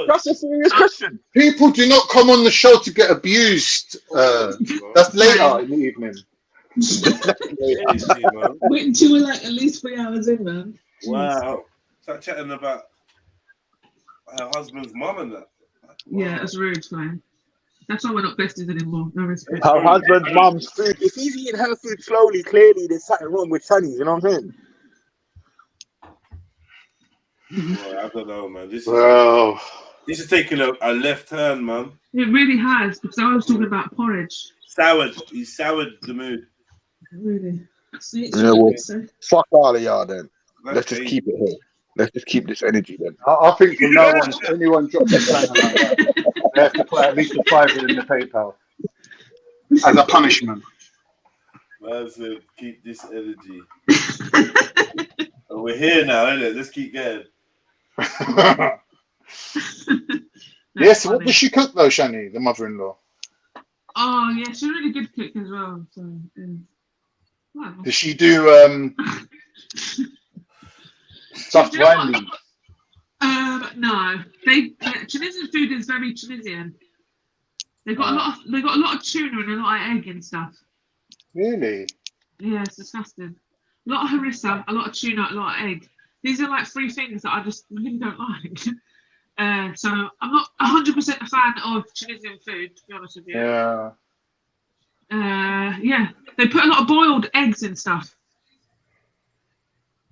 That's a serious question. People do not come on the show to get abused. That's later in the evening. Wait until we're like at least 3 hours in, man. Wow. Start chatting about her husband's mum and that. Wow. Yeah, that's rude, man. That's why we're not besties anymore. No respect. Her husband's mum's food. If he's eating her food slowly, clearly there's something wrong with Sunny. You know what I'm saying? Well, I don't know, man. This is taking a left turn, man. It really has, because I was talking about porridge. He soured the mood. Really? See, yeah, well, fuck all of y'all then. Let's just keep it here. Let's just keep this energy then. I think from now on, if anyone drops a plan like that, they have to put at least a $5 in the PayPal as a punishment. Man said, keep this energy. We're here now, isn't it? Let's keep going. Yes, what does she cook though, Shani, the mother-in-law? Oh yeah, she's a really good cook as well. So yeah. Wow. Does she do stuffed wine leaves? No. Tunisian food is very Tunisian. They got a lot of tuna and a lot of egg and stuff. Really? Yeah, it's disgusting. A lot of harissa, a lot of tuna, a lot of egg. These are like 3 things that I just really don't like. So I'm not 100% a fan of Tunisian food, to be honest with you. Yeah. Yeah, they put a lot of boiled eggs in stuff.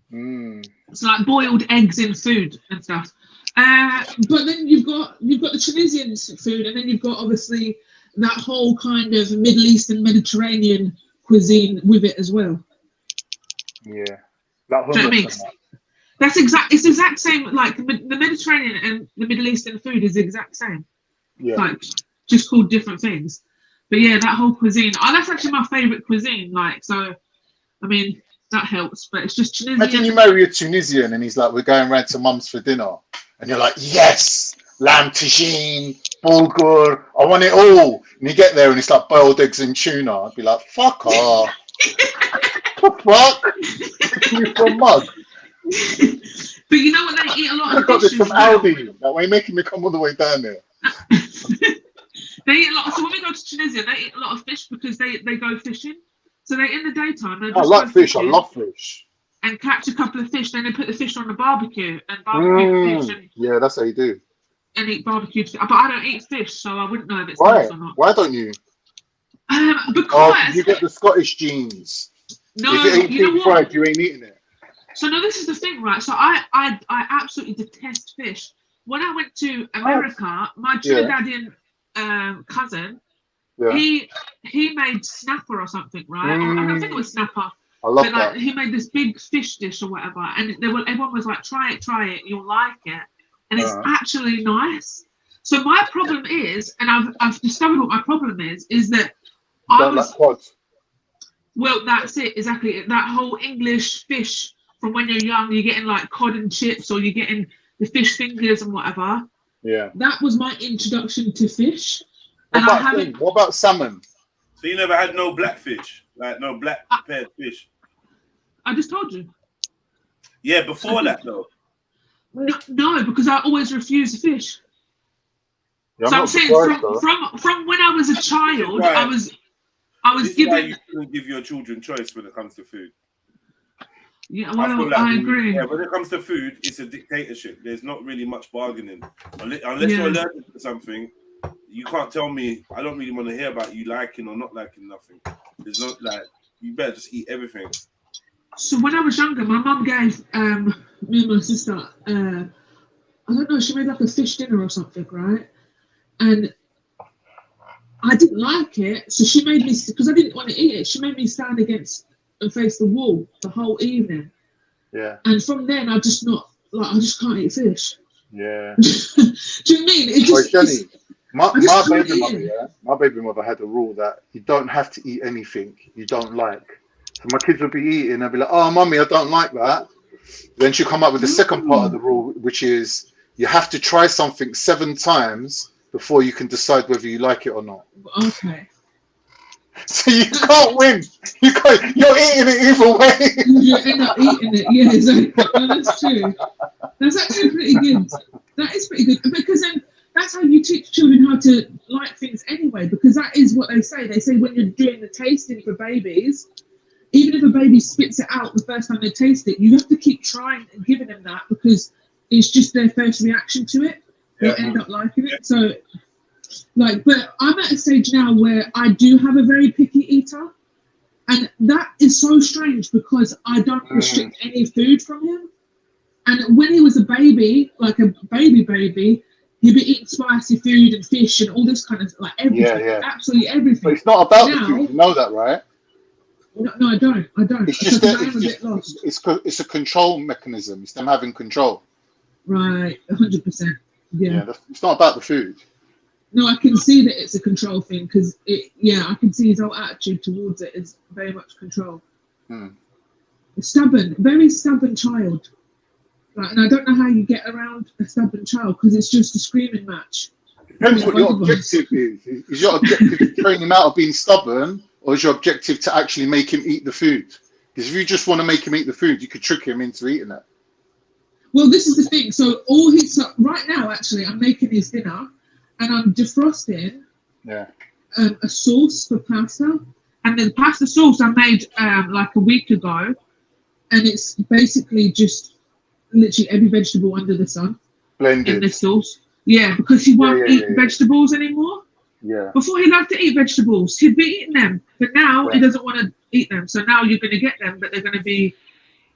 It's like boiled eggs in food and stuff. But then you've got the Tunisian food, and then you've got obviously that whole kind of Middle Eastern Mediterranean cuisine with it as well. Yeah, that hummus. It's the exact same. Like the Mediterranean and the Middle Eastern food is the exact same. Yeah. Like just called different things. But yeah, that whole cuisine. That's actually my favorite cuisine. Like, so, I mean, that helps. But it's just Tunisian. Imagine you marry a Tunisian and he's like, "We're going round to mum's for dinner," and you're like, "Yes, lamb tagine, bulgur, I want it all." And you get there and it's like boiled eggs and tuna. I'd be like, "Fuck off." What the fuck? Taking you for a mug. But you know what? They eat a lot of I got this fish from as well. Aldi. That way, making me come all the way down there. They eat a lot. So when we go to Tunisia, they eat a lot of fish because they go fishing. So they in the daytime. They just I like fish. I fishing love fish. And catch a couple of fish. Then they put the fish on the barbecue and barbecue fish. And, yeah, that's how you do. And eat barbecued fish. But I don't eat fish, so I wouldn't know if it's Why? nice or not. Why don't you? Because you get the Scottish genes. No, if it ain't deep fried, you ain't eating it. So no, this is the thing, right? So I absolutely detest fish. When I went to America, my Trinidadian cousin, he made snapper or something, right? I don't think it was snapper. I love but that. He made this big fish dish or whatever, and everyone was like, "Try it, you'll like it," and it's actually nice. So my problem is, and I've discovered what my problem is that I was. Like well, that's it exactly. That whole English fish from when you're young, you're getting like cod and chips, or you're getting the fish fingers and whatever. Yeah. That was my introduction to fish. What about salmon? So you never had no blackfish, like no black prepared fish? I just told you. Yeah, before that though. No, because I always refused fish. Yeah, so I'm saying from when I was a child, I was given. Why you shouldn't give your children choice when it comes to food. Yeah, well, I agree. Yeah, when it comes to food, it's a dictatorship. There's not really much bargaining. Unless you're allergic to something, you can't tell me, I don't really want to hear about you liking or not liking nothing. There's not like, you better just eat everything. So when I was younger, my mum gave me and my sister, I don't know, she made like a fish dinner or something, right? And I didn't like it, so she made me, because I didn't want to eat it, she made me stand against and face the wall the whole evening. Yeah. And from then, I just can't eat fish. Yeah. Do you know what I mean? It just, Jenny, my baby mother, eat. my baby mother had a rule that you don't have to eat anything you don't like. So my kids would be eating, I'd be like, "Oh, mummy, I don't like that." Then she'll come up with the second part of the rule, which is you have to try something 7 times before you can decide whether you like it or not. Okay. So you can't win. You're eating it either way. You end up eating it. Yeah, exactly. No, that's true. That's actually pretty good. That is pretty good, because then that's how you teach children how to like things anyway. Because that is what they say. They say when you're doing the tasting for babies, even if a baby spits it out the first time they taste it, you have to keep trying and giving them that, because it's just their first reaction to it. They end up liking it. So, like, but I'm at a stage now where I do have a very picky eater, and that is so strange because I don't restrict any food from him. And when he was a baby, like a baby, he'd be eating spicy food and fish and all this kind of, like, everything, absolutely everything. But it's not about the food, you know that, right? No, I don't. It's just that it's a control mechanism. It's them having control. Right, 100%. Yeah, it's not about the food. No, I can see that it's a control thing, because I can see his whole attitude towards it is very much control. Stubborn, very stubborn child. Like, and I don't know how you get around a stubborn child, because it's just a screaming match. Depends what your objective is. Is your objective to train him out of being stubborn, or is your objective to actually make him eat the food? Because if you just want to make him eat the food, you could trick him into eating it. Well, this is the thing. So right now, actually, I'm making his dinner, and I'm defrosting a sauce for pasta. And the pasta sauce I made like a week ago, and it's basically just literally every vegetable under the sun blended in the sauce. Yeah, because he won't eat vegetables anymore. Yeah. Before he loved to eat vegetables, he'd be eating them, but now he doesn't want to eat them. So now you're going to get them, but they're going to be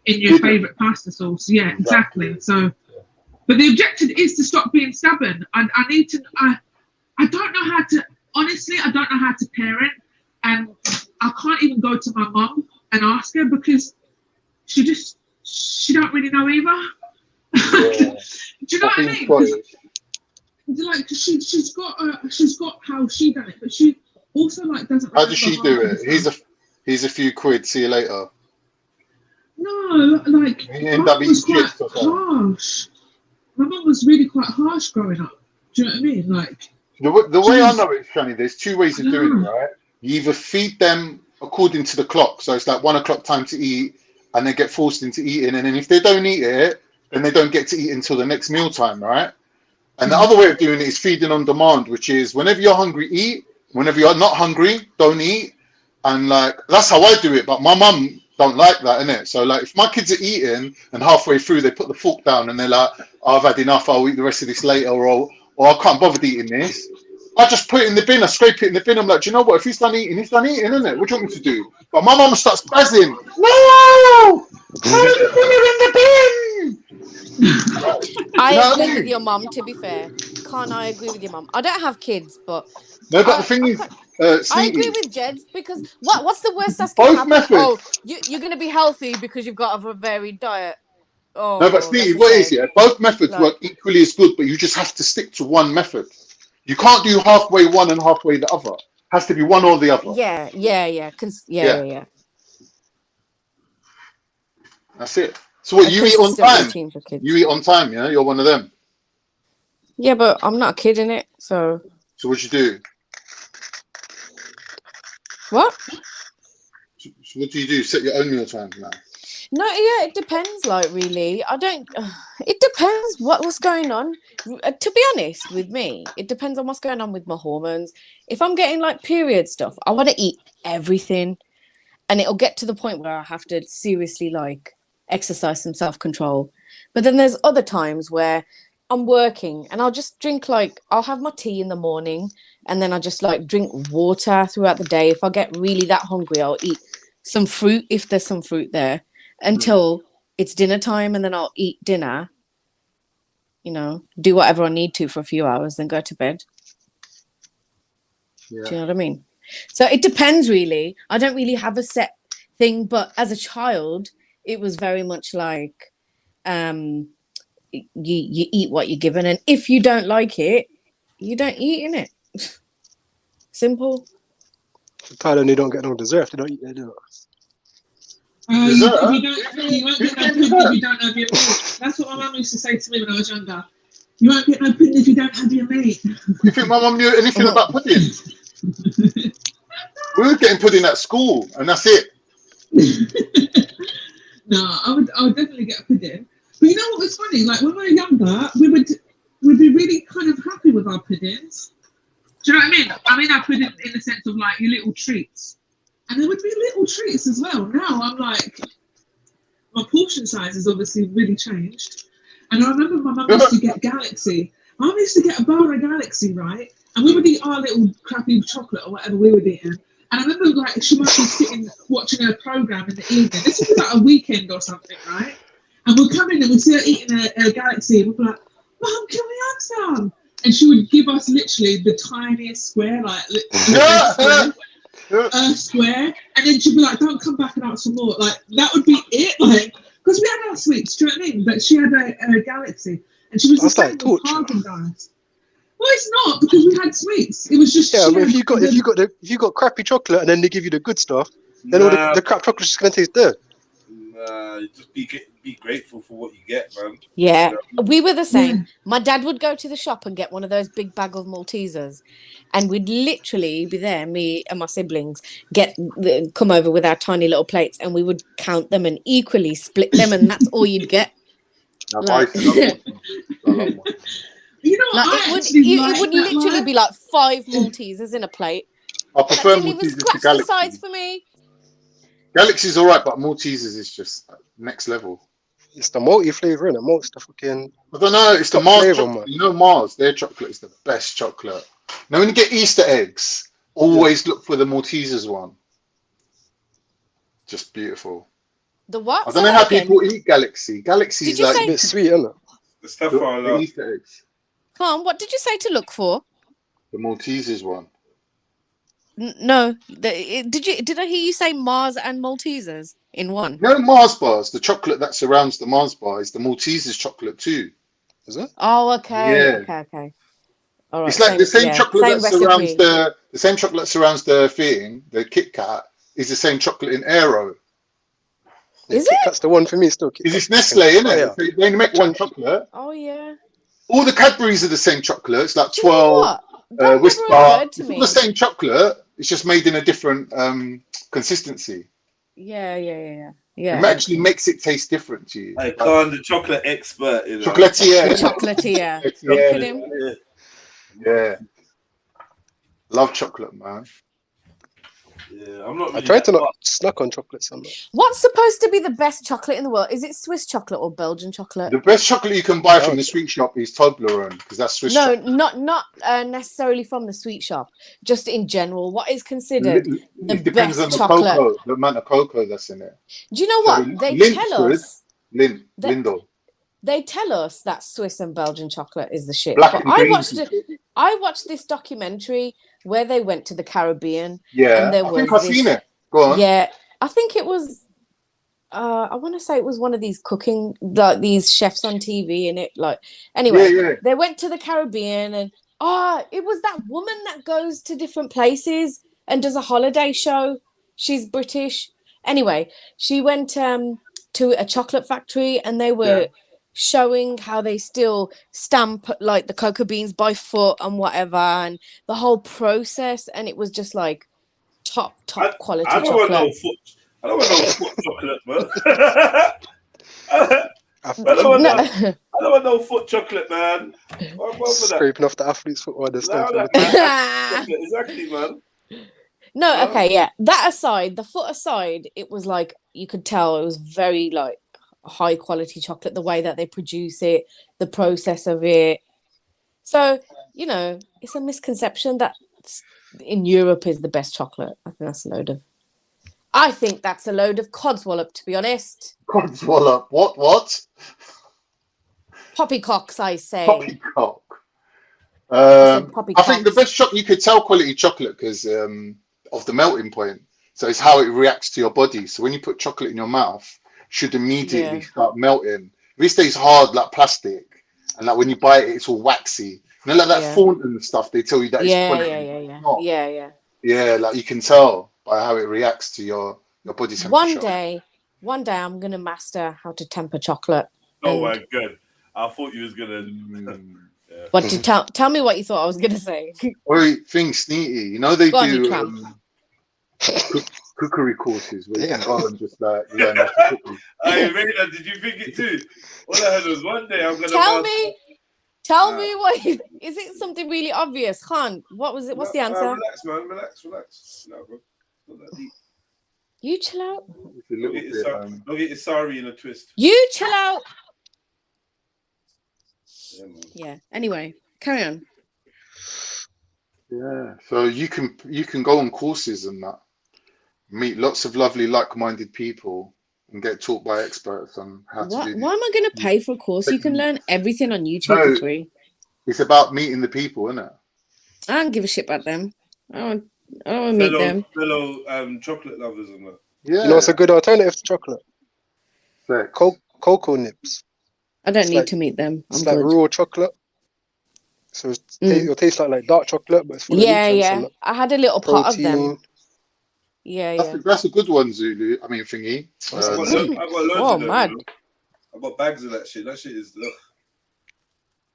in your favorite pasta sauce. Yeah, exactly. So, but the objective is to stop being stubborn. I need to. I don't know how to. Honestly, I don't know how to parent, and I can't even go to my mum and ask her, because she don't really know either. Do you know what I mean? Like, she's got how she done it, but she also, like, doesn't. How does she do it? Here's a few quid. See you later. No, like, my mum was quite harsh. My mum was really quite harsh growing up. Do you know what I mean? Like, the way I know it, Shani, there's 2 ways of doing it, right? You either feed them according to the clock, so it's like 1 o'clock time to eat, and they get forced into eating, and then if they don't eat it, then they don't get to eat until the next meal time, right? And the other way of doing it is feeding on demand, which is whenever you're hungry, eat. Whenever you're not hungry, don't eat. And like, that's how I do it. But my mum don't like that, innit? So like, if my kids are eating and halfway through they put the fork down and they're like, oh, I've had enough, I'll eat the rest of this later, or I can't bother eating this, I just put it in the bin, I scrape it in the bin. I'm like, do you know what? If he's done eating, innit? What do you want me to do? But my mum starts buzzing. No! Put it in the bin! I agree with your mum, to be fair. Can't I agree with your mum? I don't have kids, but no, but the thing is, I agree with Jeds, because what's the worst that's going to happen? Methods. Oh, you're going to be healthy because you've got a varied diet. Oh, no, but Steve, what is it? Both methods work equally as good, but you just have to stick to one method. You can't do halfway one and halfway the other. It has to be one or the other. Yeah. Yeah. That's it. So what, you eat on time? You eat on time, yeah? You're one of them. Yeah, but I'm not a kid in it, so. So what you do? What? So what do you do? Set your own meal times now? No, yeah, it depends, like, really. It depends what's going on. To be honest with me, it depends on what's going on with my hormones. If I'm getting, like, period stuff, I want to eat everything. And it'll get to the point where I have to seriously, like, exercise some self-control. But then there's other times where I'm working and I'll just drink, like, I'll have my tea in the morning and then I just, like, drink water throughout the day. If I get really that hungry, I'll eat some fruit if there's some fruit there until it's dinner time, and then I'll eat dinner, you know, do whatever I need to for a few hours, then go to bed. Yeah. Do you know what I mean? So it depends, really. I don't really have a set thing, but as a child, it was very much like you eat what you're given, and if you don't like it, you don't eat in it. Simple. Thailand, they don't get no dessert if they don't eat their dinner. You won't get no pudding if you don't have your meat. That's what my mum used to say to me when I was younger. You won't get no pudding if you don't have your meat. You think my mum knew anything about pudding? We were getting pudding at school, and that's it. No, I would definitely get a pudding. But you know what was funny? Like when we were younger, we'd be really kind of happy with our puddings. Do you know what I mean? I mean our pudding in the sense of like your little treats. And there would be little treats as well. Now I'm like, my portion size has obviously really changed. And I remember my mum used to get Galaxy. Mum used to get a bar of Galaxy, right? And we would eat our little crappy chocolate or whatever we were eating. And I remember like she might be sitting watching her program in the evening. This would be like a weekend or something, right? And we'd come in and we'd see her eating a Galaxy, and we'd be like, Mum, can we have some? And she would give us literally the tiniest square, like square, and then she'd be like, "Don't come back and ask for more." Like that would be it, like because we had our sweets, do you know what I mean? But she had a Galaxy, and she was the same with Haagen-Dazs. Well, it's not because we had sweets. It was just but if you got crappy chocolate and then they give you the good stuff, then all the crap chocolate's just gonna taste good. Just be grateful for what you get, man. Yeah, we were the same. My dad would go to the shop and get one of those big bag of Maltesers, and we'd literally be there, me and my siblings, come over with our tiny little plates, and we would count them and equally split them, and that's all you'd get. Like, you know, like it would literally be like 5 Maltesers in a plate. I prefer that didn't even Maltesers to scratch the Galaxy. sides for me. Galaxy's alright, but Maltesers is just next level. It's the multi flavor, and the Malt's the fucking. I don't know. It's the Mars flavor, chocolate. You know, Mars. Their chocolate is the best chocolate. Now, when you get Easter eggs, always look for the Maltesers one. Just beautiful. The what? I don't know how people eat Galaxy. Galaxy's like a bit sweet, isn't it? The stuff I love. Easter eggs. Come on, what did you say to look for? The Maltesers one. No, did I hear you say Mars and Maltesers in one? No, Mars bars. The chocolate that surrounds the Mars bar is the Maltesers chocolate too. Is it? Oh, okay. Yeah. Okay. All right. It's like the same chocolate same that recipe. surrounds the same chocolate that surrounds the thing, the Kit Kat, is the same chocolate in Aero. Is it? That's the one for me still. Is it's Nestle, isn't it? Yeah. They only make one chocolate. Oh yeah. All the Cadbury's are the same chocolate. It's like Do you know 12 what? That Whisper. never occurred It's to all me. the same chocolate. It's just made in a different consistency. Yeah. It actually makes it taste different to you. I can't, the chocolate expert. You know? Chocolatier. The chocolatier. Look at him. Yeah. Love chocolate, man. Yeah, I'm not. Really I tried to not snack on chocolate so much. What's supposed to be the best chocolate in the world? Is it Swiss chocolate or Belgian chocolate? The best chocolate you can buy from the sweet shop is Toblerone, because that's Swiss No, chocolate. not necessarily from the sweet shop. Just in general, what is considered the It depends best on the chocolate? cocoa, the amount of cocoa that's in it. Do you know what So they Lind's tell good. us? Lindor. They tell us that Swiss and Belgian chocolate is the shit. Black But and green. I watched this documentary where they went to the Caribbean. Yeah, and there I think was I've seen it. Go on. Yeah, I think it was. I want to say it was one of these cooking, like these chefs on TV, and it like anyway. Yeah. They went to the Caribbean, and it was that woman that goes to different places and does a holiday show. She's British. Anyway, she went to a chocolate factory, and they were showing how they still stamp like the cocoa beans by foot and whatever, and the whole process, and it was just like top quality I don't chocolate. I don't want no foot chocolate, man. I don't want no foot chocolate, man. Scraping off the athlete's foot while they're Exactly, man. No, okay, yeah. That aside, the foot aside, it was like you could tell it was very like high quality chocolate, the way that they produce it, the process of it. So, you know, it's a misconception that in Europe is the best chocolate. I think that's a load of I think that's a load of codswallop, to be honest. Codswallop. What? Poppycocks, I say. Poppycock. I said I poppycocks. think the best chocolate, you could tell quality chocolate because of the melting point. So it's how it reacts to your body. So when you put chocolate in your mouth, it should immediately start melting. If it stays hard like plastic, and like when you bite it, it's all waxy. You know, like that Thornton stuff, they tell you that it's quality. Yeah, like you can tell by how it reacts to your body temperature. One day I'm gonna master how to temper chocolate. Oh my god. I thought you was gonna But tell me what you thought I was gonna say. Wait, thing Sneaky. You know they do cookery courses where you can go and just like learn how to cook. Hey, Rena, did you think it too? All I heard was one day I'm gonna Tell me what is it something really obvious? Khan, what was it? What's the answer? Relax, man, relax. No, bro. Not that deep. You chill out. Don't get your sorry in a twist. You chill out. Yeah. Anyway, carry on. Yeah. So you can go on courses and that, meet lots of lovely like-minded people and get taught by experts on how to do. Why am I going to pay for a course? You can learn everything on YouTube for free. It's about meeting the people, isn't it? I don't give a shit about them. I don't want to meet them. Fellow chocolate lovers and that. Yeah. You know what's a good alternative to chocolate? Cocoa nips. I don't need to meet them. It's like raw chocolate. So it'll taste like dark chocolate, but it's full of nutrients. I had a little pot of them. That's a good one, Zulu. I mean, thingy. I got loads of them. I got bags of that shit. That shit is.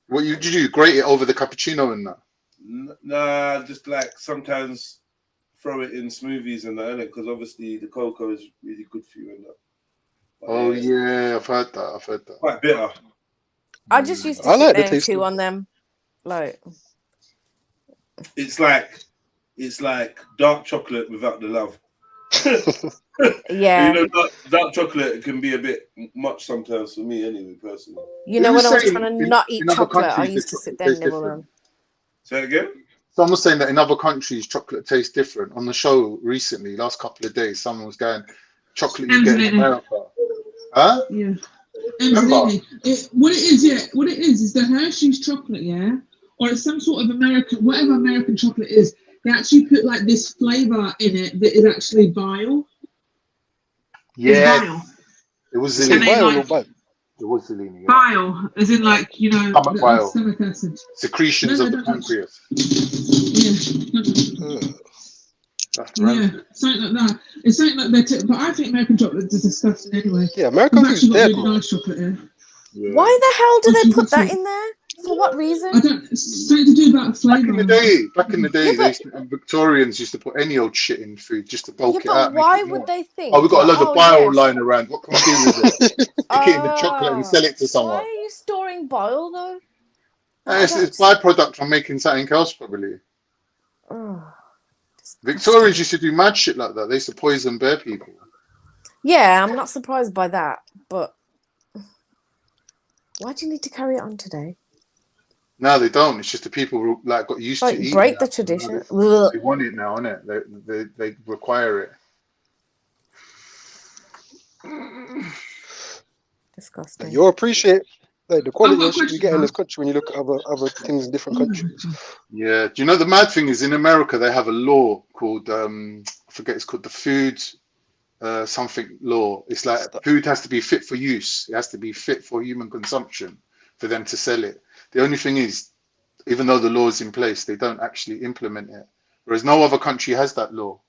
What did you do? Grate it over the cappuccino and that? Nah, just like sometimes throw it in smoothies and that, because obviously the cocoa is really good for you and that. But yeah, I've heard that. Quite bitter. I just used to sit there and chew on them. Like it's like dark chocolate without the love. Yeah. You know, dark chocolate can be a bit much sometimes for me anyway, personally. You know, when I was trying to not eat chocolate, I used to sit there and nibble them. Say it again? Someone was saying that in other countries chocolate tastes different. On the show recently, last couple of days, someone was going, chocolate you get in America. Huh? Yeah. Absolutely. What it is the Hershey's chocolate, or it's some sort of whatever American chocolate is. They actually put like this flavor in it that is actually bile. Yeah. Bile. It was Zelina. It was Zelina. Yeah. Bile, as in like, you know, bile. stomach acid. Secretions of the pancreas. Yeah, something like that. It's something like that. But I think American chocolate is disgusting anyway. Yeah, American chocolate is really nice chocolate here. Yeah. Why the hell do they put that in there? For what reason? I don't. It's something to do about flavour. Back in the day, Victorians used to put any old shit in food just to bulk it out. Why would they think? Oh, we've got a load of bile lying around. What can we do with it? Stick it in the chocolate and sell it to someone. Why are you storing bile though? It's byproduct from making something else, probably. Victorians used to do mad shit like that. They used to poison bare people. Yeah, I'm not surprised by that, but why do you need to carry it on today? No, they don't. It's just the people who like got used to eating. Break the tradition. They want it now, innit? They require it. Disgusting. You'll appreciate the quality of shit you get in this country when you look at other things in different countries. Yeah. Do you know the mad thing is in America they have a law called I forget, it's called the food something law. It's like food has to be fit for use. It has to be fit for human consumption for them to sell it. The only thing is, even though the law is in place, they don't actually implement it. Whereas no other country has that law.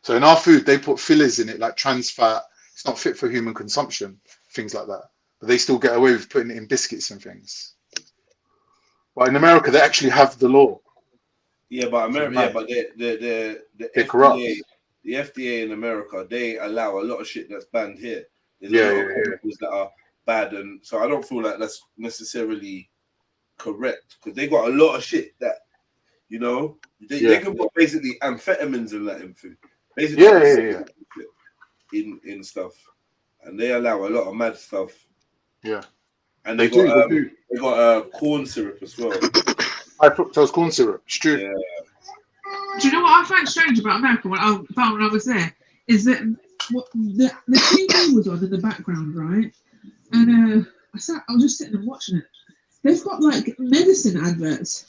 So in our food, they put fillers in it like trans fat. It's not fit for human consumption, things like that. But they still get away with putting it in biscuits and things. But in America, they actually have the law. Yeah, but the FDA in America, they allow a lot of shit that's banned here. There's a lot of chemicals that are bad, and so I don't feel like that's necessarily correct because they got a lot of shit that, you know, they can put basically amphetamines in that in food. Basically, in stuff, and they allow a lot of mad stuff. Yeah, and they got corn syrup as well. High fructose corn syrup. It's true. Yeah. Do you know what I find strange about America when I was there? Is that the TV was on in the background, right? And I was just sitting and watching it. They've got like medicine adverts.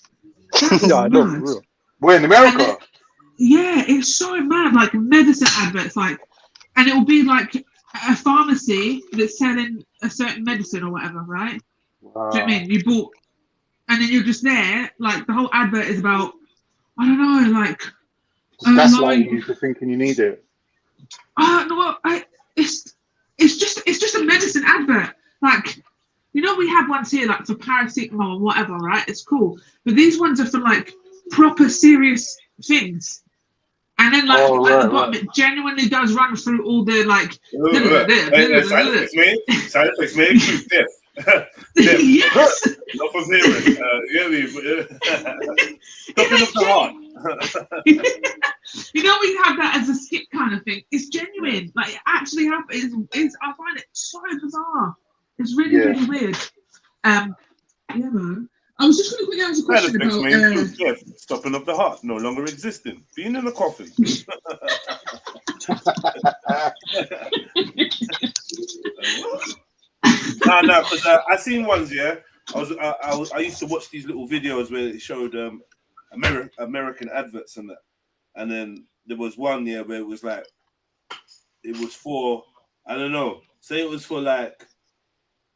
That is mad. We're in America. Yeah, it's so mad. Like medicine adverts, like, and it will be like a pharmacy that's selling a certain medicine or whatever, right? Wow. Do you know what I mean? You bought, and then you're just there. Like the whole advert is about, I don't know, like. Gaslighting you for thinking you need it. No, it's just a medicine advert. Like, you know, we have ones here like for paracetamol or whatever, right? It's cool, but these ones are for like proper serious things. And then like at the bottom, it genuinely does run through all the like. Side effects may include death. Yes. Not from hearing. Stopping of the heart. You know, we have that as a skit kind of thing. It's genuine. Like it actually happens. I find it so bizarre. It's really, really weird. Yeah, man. I was just going to quickly ask a question about death, stopping of the heart, no longer existing, being in a coffin. No, because I seen ones. Yeah, I used to watch these little videos where it showed American adverts and that, and then there was one where it was like, it was for, I don't know, say it was for like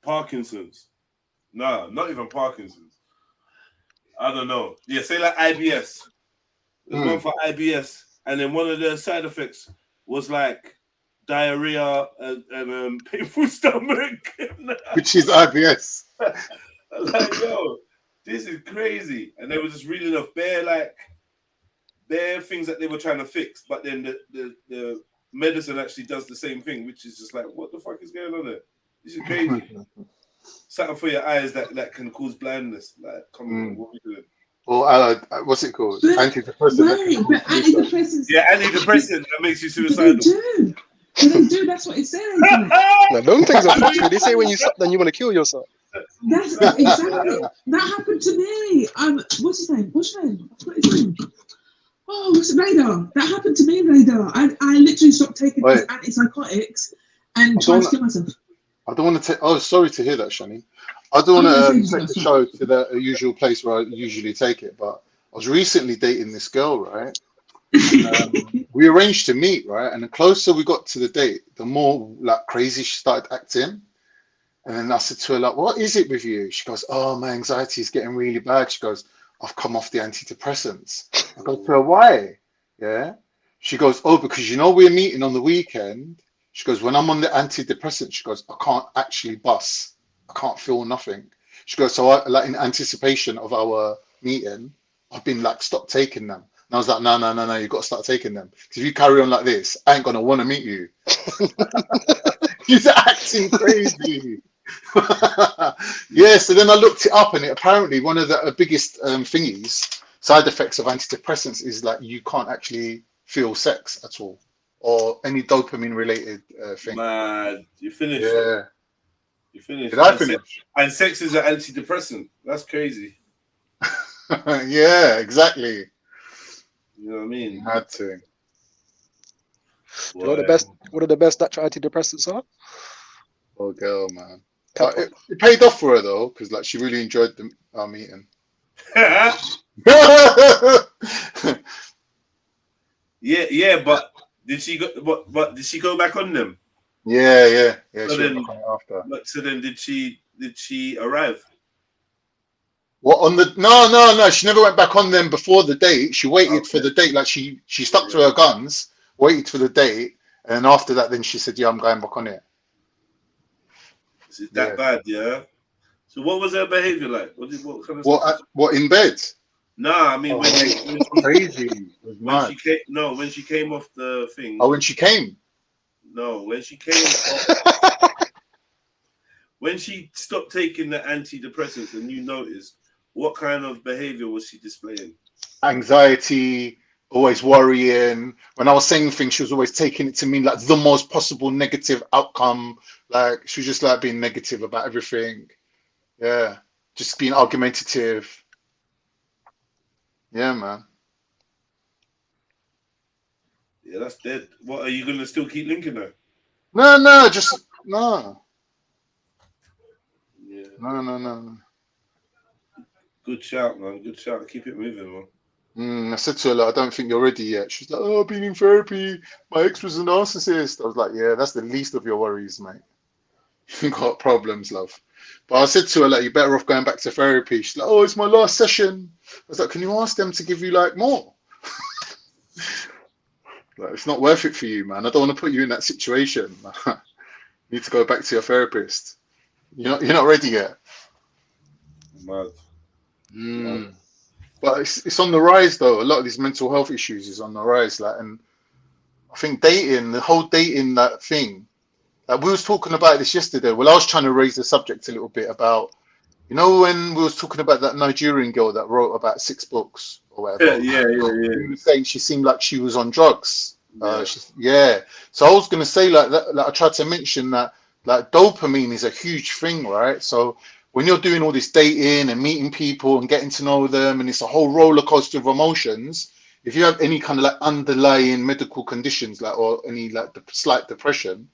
Parkinson's. No, not even Parkinson's. I don't know. Yeah, say like IBS. There's one for IBS, and then one of the side effects was like diarrhea and painful stomach. Which is IBS. Like, yo, this is crazy. And they were just reading off bare things that they were trying to fix, but then the medicine actually does the same thing, which is just like, what the fuck is going on there? This is crazy. Something for your eyes that can cause blindness. Like, come on, what are we doing? Or what's it called? Antidepressant. Right, but antidepressants. Yeah, antidepressant that makes you suicidal. They do. That's what it says. No, them things are funny. They say when you stop, then you want to kill yourself. That's exactly. That happened to me. What's his name? What's his name? Oh, what's it, Radar? That happened to me, Radar. I literally stopped taking these antipsychotics and tried to kill myself. I don't want to take. Oh, sorry to hear that, Shani. I don't want to take the show to the usual place where I usually take it, but I was recently dating this girl, right? And, we arranged to meet, right? And the closer we got to the date, the more like crazy she started acting. And then I said to her, like, "What is it with you?" She goes, "Oh, my anxiety is getting really bad." She goes, "I've come off the antidepressants." I go to her, "Why?" Yeah. She goes, "Oh, because you know we're meeting on the weekend." She goes, "When I'm on the antidepressant," she goes, "I can't actually bust. I can't feel nothing." She goes, "So like in anticipation of our meeting, I've been like, stop taking them." And I was like, no, you got to start taking them. Because if you carry on like this, I ain't going to want to meet you. She's acting crazy. Yeah, so then I looked it up, and apparently one of the biggest side effects of antidepressants is like you can't actually feel sex at all, or any dopamine related thing. Man, you finished. Yeah. You finished. Did I finish? And sex is an antidepressant. That's crazy. Yeah, exactly. You know what I mean? You had to. You know one of the best natural antidepressants are? Oh, girl, man. It paid off for her though, because like she really enjoyed our meeting. Yeah, but did she go? But did she go back on them? Yeah. So she then, went back on it after. So then, did she arrive? What on the? No. She never went back on them before the date. She waited for the date. Like she stuck to her guns, waited for the date, and after that, then she said, "Yeah, I'm going back on it." Is it that bad? Yeah. So what was her behavior like? What kind of stuff? What in bed? Nah, I mean when crazy. When she came off the thing. Oh, when she came. No, when she came off, when she stopped taking the antidepressants, and you noticed, what kind of behavior was she displaying? Anxiety, always worrying. When I was saying things, she was always taking it to mean like the most possible negative outcome. Like she was just like being negative about everything. Yeah, just being argumentative. Yeah, man. Yeah, that's dead. What are you gonna still keep linking her? No, just no. Yeah. No. Good shout, man. Good shout. Keep it moving, man. I said to her, like, I don't think you're ready yet. She's like, oh, I've been in therapy. My ex was a narcissist. I was like, yeah, that's the least of your worries, mate. You've got problems, love. But I said to her, like, you're better off going back to therapy. She's like, oh, it's my last session. I was like, can you ask them to give you like more? Like, it's not worth it for you, man. I don't want to put you in that situation. You need to go back to your therapist. You're not ready yet. Mad. But it's on the rise though. A lot of these mental health issues is on the rise. Like, and I think dating, the whole dating that thing. Like, we was talking about this yesterday. Well, I was trying to raise the subject a little bit about, you know, when we was talking about that Nigerian girl that wrote about 6 books or whatever. Yeah. We were saying she seemed like she was on drugs. So I was gonna say like that. Like, I tried to mention that like dopamine is a huge thing, right? So when you're doing all this dating and meeting people and getting to know them, and it's a whole roller coaster of emotions. If you have any kind of like underlying medical conditions, like or any like slight depression,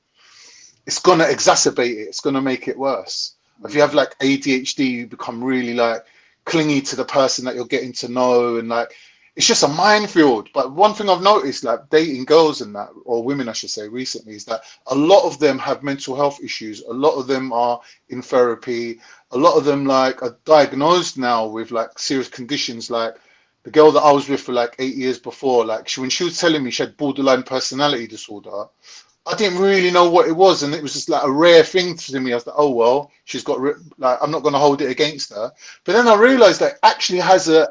it's gonna exacerbate it. It's gonna make it worse. If you have like ADHD, you become really like clingy to the person that you're getting to know, and like it's just a minefield. But one thing I've noticed, like dating girls and that, or women, I should say, recently, is that a lot of them have mental health issues. A lot of them are in therapy. A lot of them like are diagnosed now with like serious conditions. Like the girl that I was with for like 8 years before, like when she was telling me she had borderline personality disorder, I didn't really know what it was, and it was just like a rare thing to me. I was like, oh well, she's got like, I'm not going to hold it against her. But then I realized that it actually has a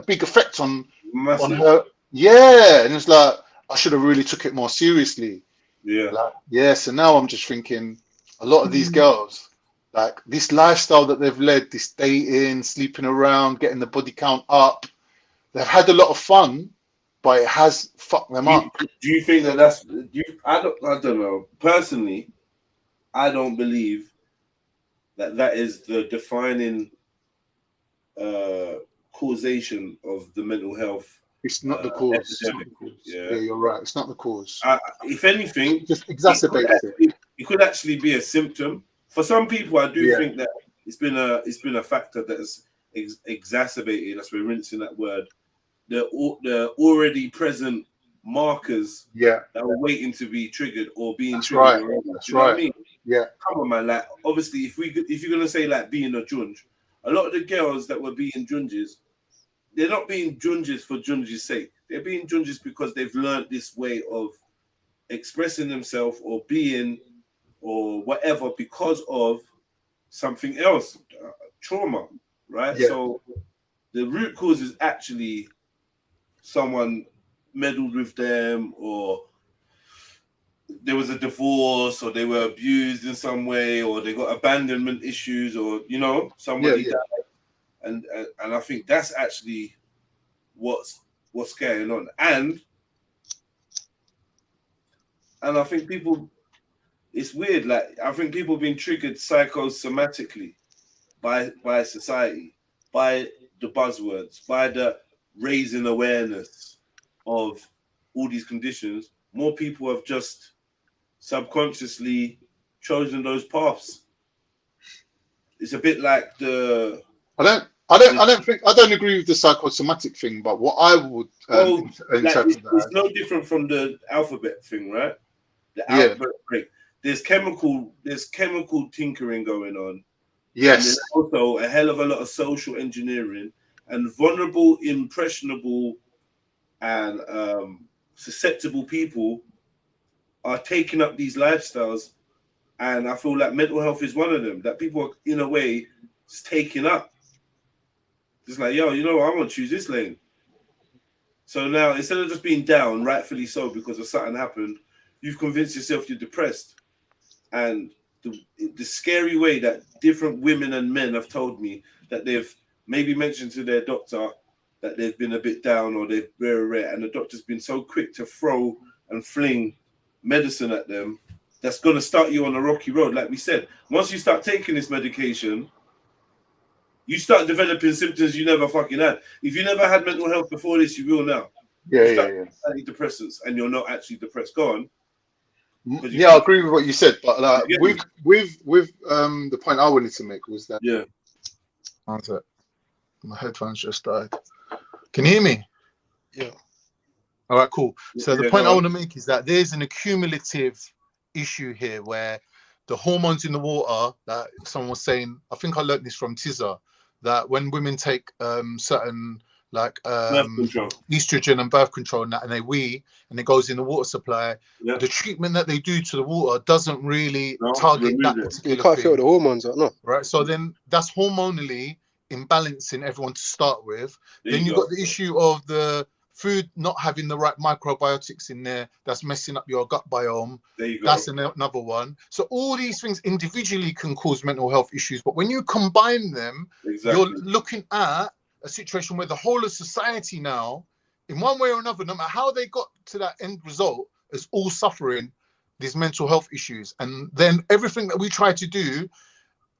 big effect on her. Yeah, and it's like I should have really took it more seriously. Yeah. So now I'm just thinking, a lot of these girls, like this lifestyle that they've led, this dating, sleeping around, getting the body count up, they've had a lot of fun, but it has fucked them up. Do you think that that's? I don't know. Personally, I don't believe that is the defining causation of the mental health. It's not the cause. It's not the cause. Yeah, you're right. It's not the cause. If anything, it just exacerbates it. It could actually be a symptom. For some people, I do think that it's been a factor that has exacerbated. That's we're rinsing that word. The already present markers that are waiting to be triggered or being triggered. Right. That's you know what I mean? Yeah. Come on, man. Like, obviously, if you're gonna say like being a junge, a lot of the girls that were being junges, they're not being junges for junges' sake. They're being junges because they've learned this way of expressing themselves or being or whatever because of something else, trauma, right? Yeah. So the root cause is actually someone meddled with them, or there was a divorce, or they were abused in some way, or they got abandonment issues, or somebody died. And I think that's actually what's going on. And I think people, it's weird, like I think people have been triggered psychosomatically by society, by the buzzwords, by the raising awareness of all these conditions. More people have just subconsciously chosen those paths. It's a bit like the I don't agree with the psychosomatic thing, but what I would interpret it's no different from the alphabet thing, right? The alphabet break. There's chemical tinkering going on. Yes. And there's also a hell of a lot of social engineering, and vulnerable, impressionable, and susceptible people are taking up these lifestyles, and I feel like mental health is one of them that people are in a way just taking up. It's like, yo, I want to choose this lane. So now, instead of just being down, rightfully so, because of something happened, you've convinced yourself you're depressed. And the scary way that different women and men have told me that they've maybe mentioned to their doctor that they've been a bit down or they've rare, and the doctor's been so quick to throw and fling medicine at them, that's going to start you on a rocky road. Like we said, once you start taking this medication, you start developing symptoms you never fucking had. If you never had mental health before this, you will now. Yeah. Antidepressants, and you're not actually depressed. Go on. Yeah, I agree with what you said, but like with the point I wanted to make was that how's that? My headphones just died. Can you hear me? Yeah. All right, cool. So the point I want to make is that there's an accumulative issue here where the hormones in the water, that someone was saying, I think I learned this from Tizza, that when women take certain like estrogen and birth control and that, and they wee and it goes in the water supply, the treatment that they do to the water doesn't really target that particular You can't thing. feel the hormones out, no. Right, so then that's hormonally imbalancing everyone to start with. Then you've got the issue of the food not having the right microbiotics in there, that's messing up your gut biome. There you go. That's another one. So all these things individually can cause mental health issues, but when you combine them, you're looking at a situation where the whole of society now, in one way or another, no matter how they got to that end result, is all suffering these mental health issues. And then everything that we try to do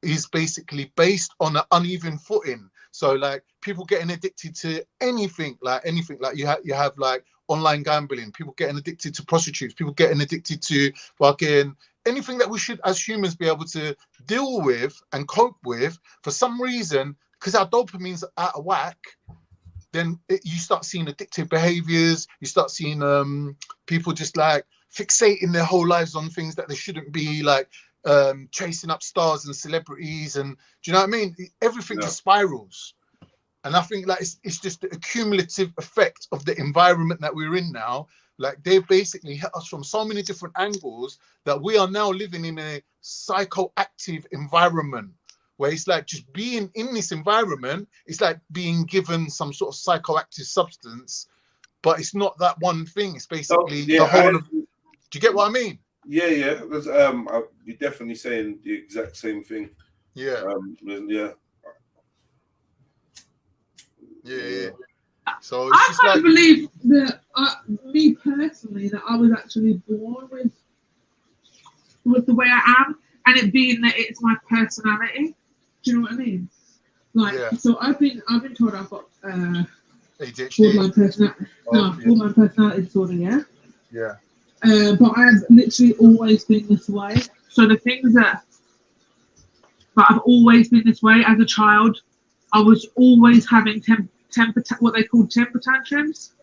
is basically based on an uneven footing. So like people getting addicted to anything like you have like online gambling, people getting addicted to prostitutes, people getting addicted to fucking anything that we should as humans be able to deal with and cope with. For some reason, because our dopamine's out of whack, then you start seeing addictive behaviors. You start seeing people just like fixating their whole lives on things that they shouldn't be, like chasing up stars and celebrities, and do you know what I mean? Everything just spirals. And I think like it's just the accumulative effect of the environment that we're in now. Like they've basically hit us from so many different angles that we are now living in a psychoactive environment where it's like just being in this environment, it's like being given some sort of psychoactive substance, but it's not that one thing. It's basically the whole of, do you get what I mean? Yeah. You're definitely saying the exact same thing. Yeah. So it's I can't believe that me personally, that I was actually born with the way I am, and it being that it's my personality. Do you know what I mean? Like, so I've been told I've got borderline personality. Borderline personality disorder. Yeah. But I've literally always been this way. So the things that I've always been this way as a child, I was always having what they call temper tantrums.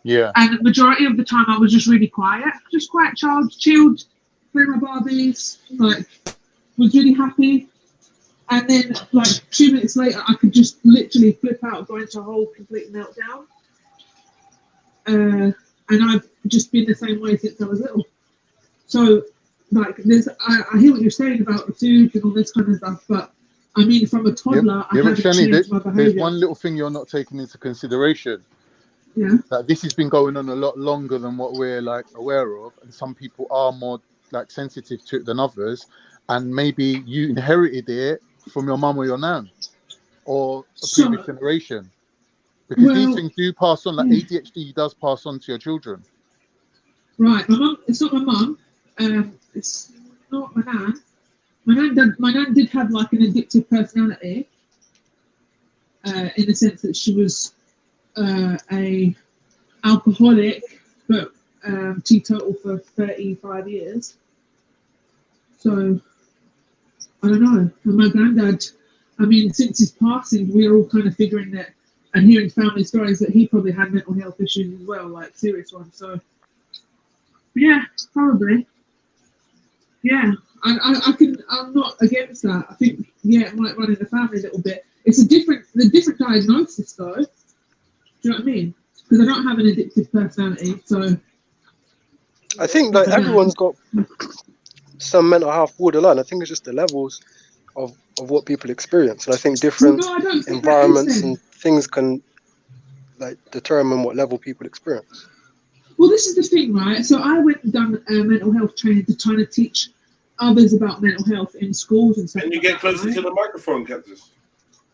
Yeah. And the majority of the time I was just really quiet child, chilled, playing my Barbies, like was really happy. And then like 2 minutes later I could just literally flip out, go into a whole complete meltdown. And I've just been the same way since I was little. So like I hear what you're saying about the food and all this kind of stuff, but I mean, from a toddler, I haven't changed my behaviour. There's one little thing you're not taking into consideration. Yeah. That this has been going on a lot longer than what we're like aware of, and some people are more like sensitive to it than others, and maybe you inherited it from your mum or your nan, or a previous generation, because these things do pass on. Like ADHD does pass on to your children. Right. My mum. It's not my mum. It's not my nan. My nan did have like an addictive personality, in the sense that she was a alcoholic, but teetotal for 35 years. So I don't know. And my granddad, I mean, since his passing, we're all kind of figuring that and hearing family stories that he probably had mental health issues as well, like serious ones. So yeah, probably. Yeah. I'm not against that. I think, it might run in the family a little bit. It's the different diagnosis though. Do you know what I mean? Because I don't have an addictive personality, so. I think like everyone's got some mental health borderline. I think it's just the levels of what people experience. And I think different environments and things can like determine what level people experience. Well, this is the thing, right? So I went and done mental health training to try to teach others about mental health in schools and stuff. Can you get closer to the microphone, Cactus?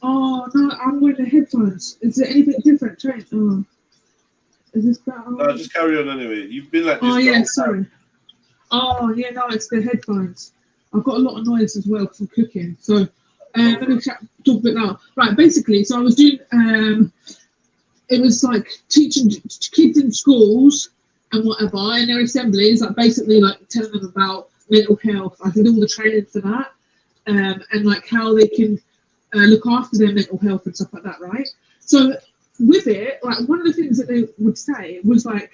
Oh no, I'm wearing the headphones. Is there anything different, Trent? Oh, is this better? No, just carry on anyway. You've been like this. Oh yeah, sorry. Oh yeah, no, it's the headphones. I've got a lot of noise as well because I'm cooking. So let me talk a bit now. Right, basically, so I was doing it was like teaching kids in schools and whatever in their assemblies, like basically like telling them about mental health. I did all the training for that, and like how they can look after their mental health and stuff like that, right? So with it, like one of the things that they would say was like,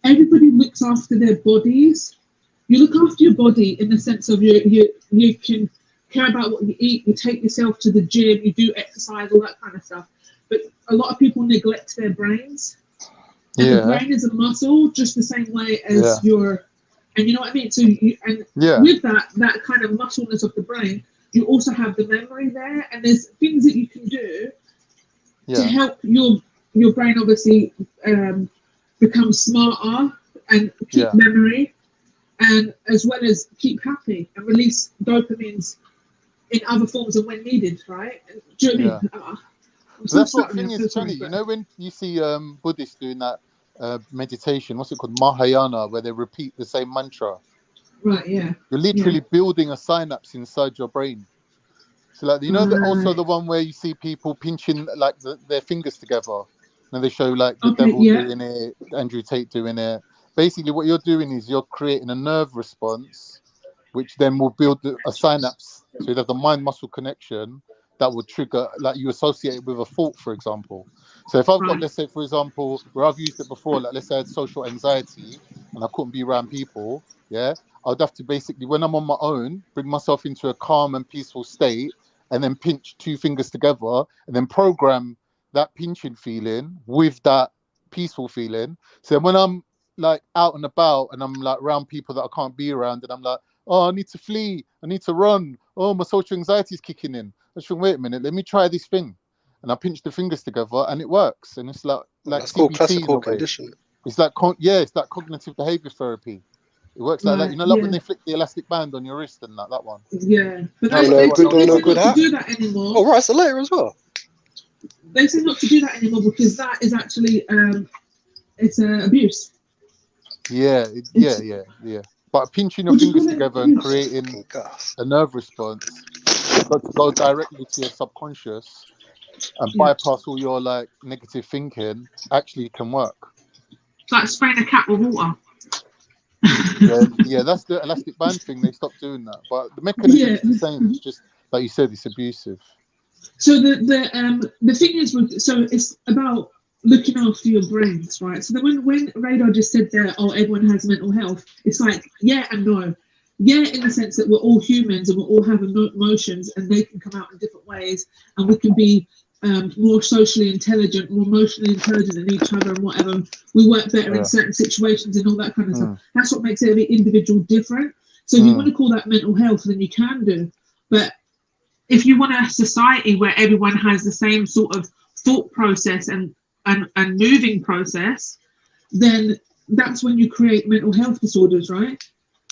everybody looks after their bodies. You look after your body in the sense of you can care about what you eat, you take yourself to the gym, you do exercise, all that kind of stuff. But a lot of people neglect their brains. And the brain is a muscle just the same way as your, and you know what I mean? So with that kind of muscleness of the brain, you also have the memory there, and there's things that you can do to help your brain obviously become smarter and keep memory, and as well as keep happy and release dopamines in other forms and when needed, right? Do you know what I mean? That's what thing is funny. You know when you see Buddhists doing that meditation, what's it called, Mahayana, where they repeat the same mantra. Right. Yeah. You're literally building a synapse inside your brain. So like, you know, also the one where you see people pinching like their fingers together, and they show like the devil doing it, Andrew Tate doing it. Basically, what you're doing is you're creating a nerve response, which then will build a synapse. So you have the mind-muscle connection that will trigger, like you associate it with a thought, for example. So if I've got, let's say, for example, where I've used it before, like let's say I had social anxiety and I couldn't be around people, I'd have to basically, when I'm on my own, bring myself into a calm and peaceful state, and then pinch two fingers together, and then program that pinching feeling with that peaceful feeling. So when I'm like out and about and I'm like around people that I can't be around, and I'm like, oh, I need to flee, I need to run, oh, my social anxiety is kicking in. I just think, wait a minute, let me try this thing. And I pinch the fingers together and it works. And it's like that's CBT called classical conditioning. It's like, it's like cognitive behavior therapy. It works like that. You know, like when they flick the elastic band on your wrist and that one. Yeah. But they say not to do that anymore. Oh, right, so later as well. They say not to do that anymore because that is actually, it's abuse. Yeah. But pinching your fingers together and creating a nerve response, got to go directly to your subconscious and bypass all your like negative thinking, actually can work. It's like spraying a cat with water. That's the elastic band thing. They stopped doing that, but the mechanism is the same. It's just like you said, it's abusive. So the thing is, so it's about looking after your brains, right? So then when Radar just said that, oh, everyone has mental health, it's like yeah and no. Yeah, in the sense that we're all humans and we all have emotions, and they can come out in different ways, and we can be more socially intelligent, more emotionally intelligent than each other, and whatever. We work better in certain situations and all that kind of stuff. That's what makes every individual different. So if you want to call that mental health, then you can do. But if you want a society where everyone has the same sort of thought process and moving process, then that's when you create mental health disorders, right?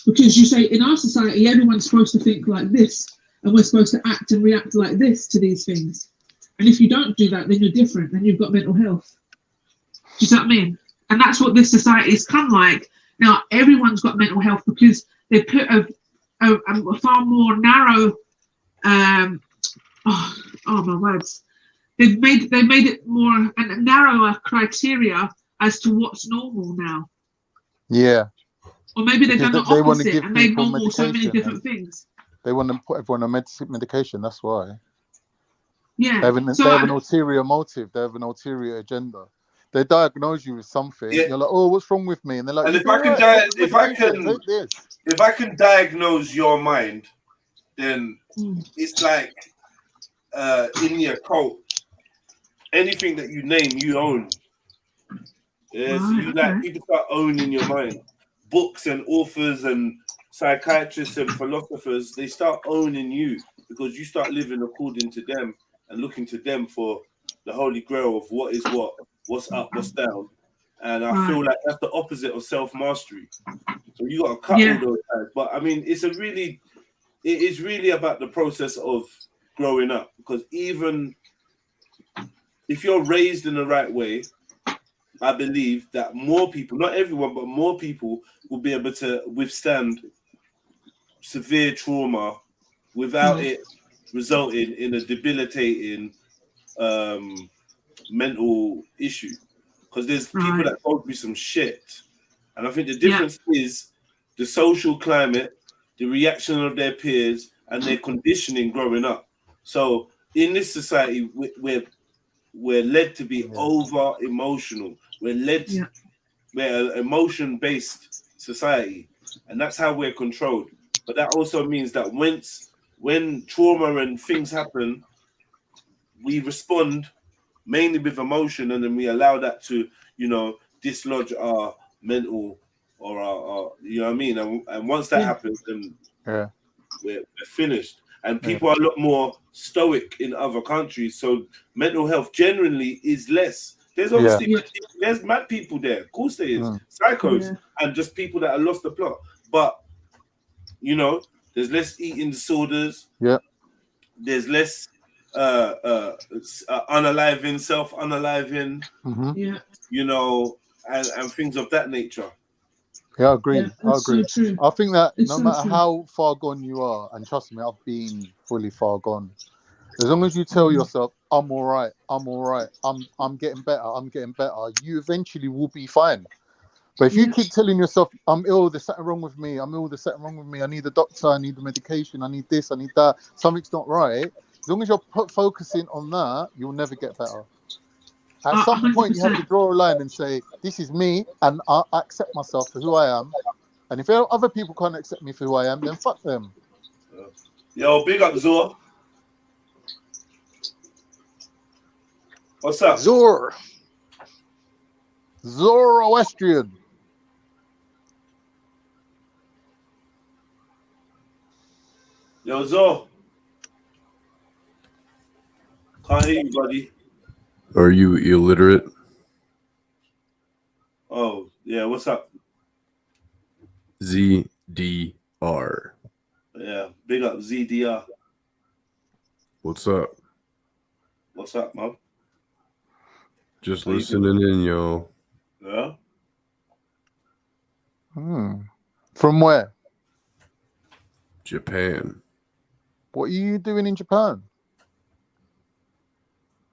Because you say in our society, everyone's supposed to think like this, and we're supposed to act and react like this to these things. And if you don't do that, then you're different, then you've got mental health. Do you see what I mean? And that's what this society has come like. Now, everyone's got mental health because they put a far more narrow, oh my words. They've made it more a narrower criteria as to what's normal now. Yeah. Or maybe they've done the opposite and made normal so many different things. They want to put everyone on medication, that's why. Yeah. They have an ulterior motive, they have an ulterior agenda. They diagnose you with something, you're like, oh, what's wrong with me? And they're like, and if I can diagnose your mind, then it's like in the occult, anything that you name, you own. Yeah, so you like people start owning your mind. Books and authors and psychiatrists and philosophers, they start owning you because you start living according to them and looking to them for the holy grail of what is what, what's up, what's down. And I feel like that's the opposite of self-mastery. So you got to cut all those ties. But I mean, it is really about the process of growing up, because even if you're raised in the right way, I believe that more people, not everyone, but more people will be able to withstand severe trauma without it resulting in a debilitating mental issue. because there's people that go through some shit. And I think the difference is the social climate, the reaction of their peers, and their conditioning growing up. So in this society, we're led to be over emotional. We're an emotion based society, and that's how we're controlled. But that also means that when trauma and things happen, we respond mainly with emotion, and then we allow that to, dislodge our mental or our you know what I mean. And once that happens, then we're finished. And people are a lot more stoic in other countries, so mental health generally is less. There's obviously there's mad people there, of course there is, psychos, and just people that are lost the plot. But there's less eating disorders. There's less unaliving, self-unaliving. And things of that nature. Yeah, I agree. I So agree. true. I think that It's no so matter true. how far gone you are, and trust me, I've been fully far gone. As long as you tell yourself, "I'm all right. I'm all right. I'm getting better. I'm getting better," you eventually will be fine. But if you keep telling yourself, "I'm ill. There's something wrong with me. I'm ill. There's something wrong with me. I need a doctor. I need the medication. I need this. I need that. Something's not right." As long as you're focusing on that, you'll never get better. At some point, you have to 100%. draw a line and say, "This is me, and I accept myself for who I am. And if other people can't accept me for who I am, then fuck them." Yo, big up Zor. What's up? Zoroastrian. Yo, Zor. Can't hear you, buddy. Are you illiterate? Oh, yeah, what's up? ZDR. Yeah, big up ZDR. What's up? What's up, man? Just How you listening in, yo. Yeah. From where? Japan. What are you doing in Japan?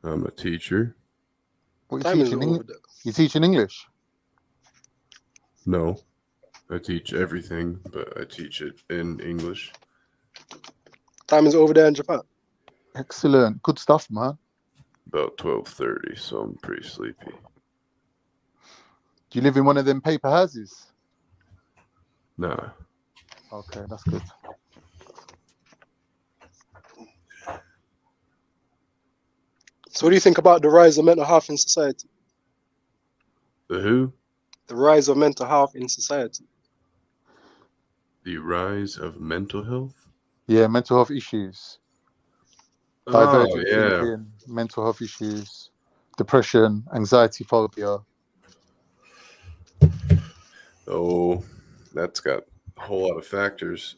I'm a teacher. What are you teaching? You teaching English? No. I teach everything, but I teach it in English. Time is over there in Japan. Excellent. Good stuff, man. About 12:30, so I'm pretty sleepy. Do you live in one of them paper houses? Nah. Okay, that's good. So what do you think about the rise of mental health in society? The who? The rise of mental health in society. The rise of mental health? Yeah, mental health issues. Oh, Divergent yeah. thinking, mental health issues, depression, anxiety, phobia. Oh, that's got a whole lot of factors.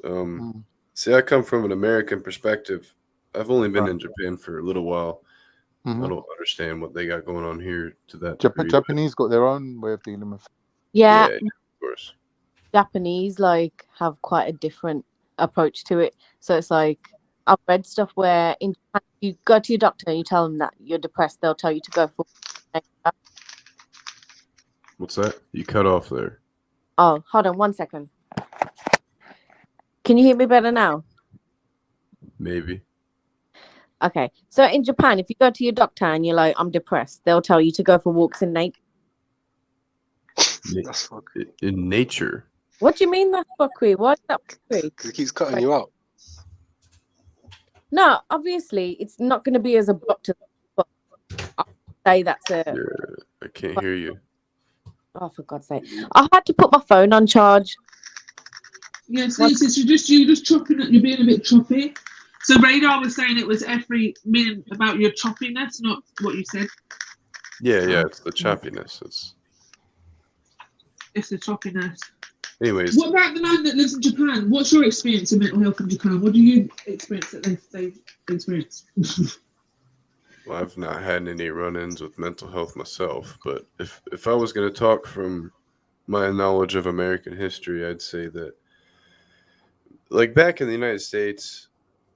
See, I come from an American perspective. I've only been in Japan for a little while. I don't understand what they got going on here to that degree. Japanese got their own way of dealing with. Yeah, of course. Japanese have quite a different approach to it. So it's I've read stuff where in Japan, you go to your doctor and you tell them that you're depressed, they'll tell you to go for. What's that? You cut off there. Oh, hold on 1 second. Can you hear me better now? Maybe. Okay. So in Japan, if you go to your doctor and you're like, "I'm depressed," they'll tell you to go for walks in nature. In nature. What do you mean that's fuckery? What's that fuckery? Because it keeps cutting you out. No, obviously it's not going to be as abrupt as, but I'll say that's a. Yeah, I can't hear you. Oh, for God's sake! I had to put my phone on charge. Yeah, so you're just chopping it. You're being a bit choppy. So Radar was saying it was every minute about your choppiness, not what you said. Yeah, it's the choppiness. It's the choppiness. Anyways. What about the man that lives in Japan? What's your experience of mental health in Japan? What do you experience that they've experienced? Well, I've not had any run-ins with mental health myself, but if I was going to talk from my knowledge of American history, I'd say that, back in the United States,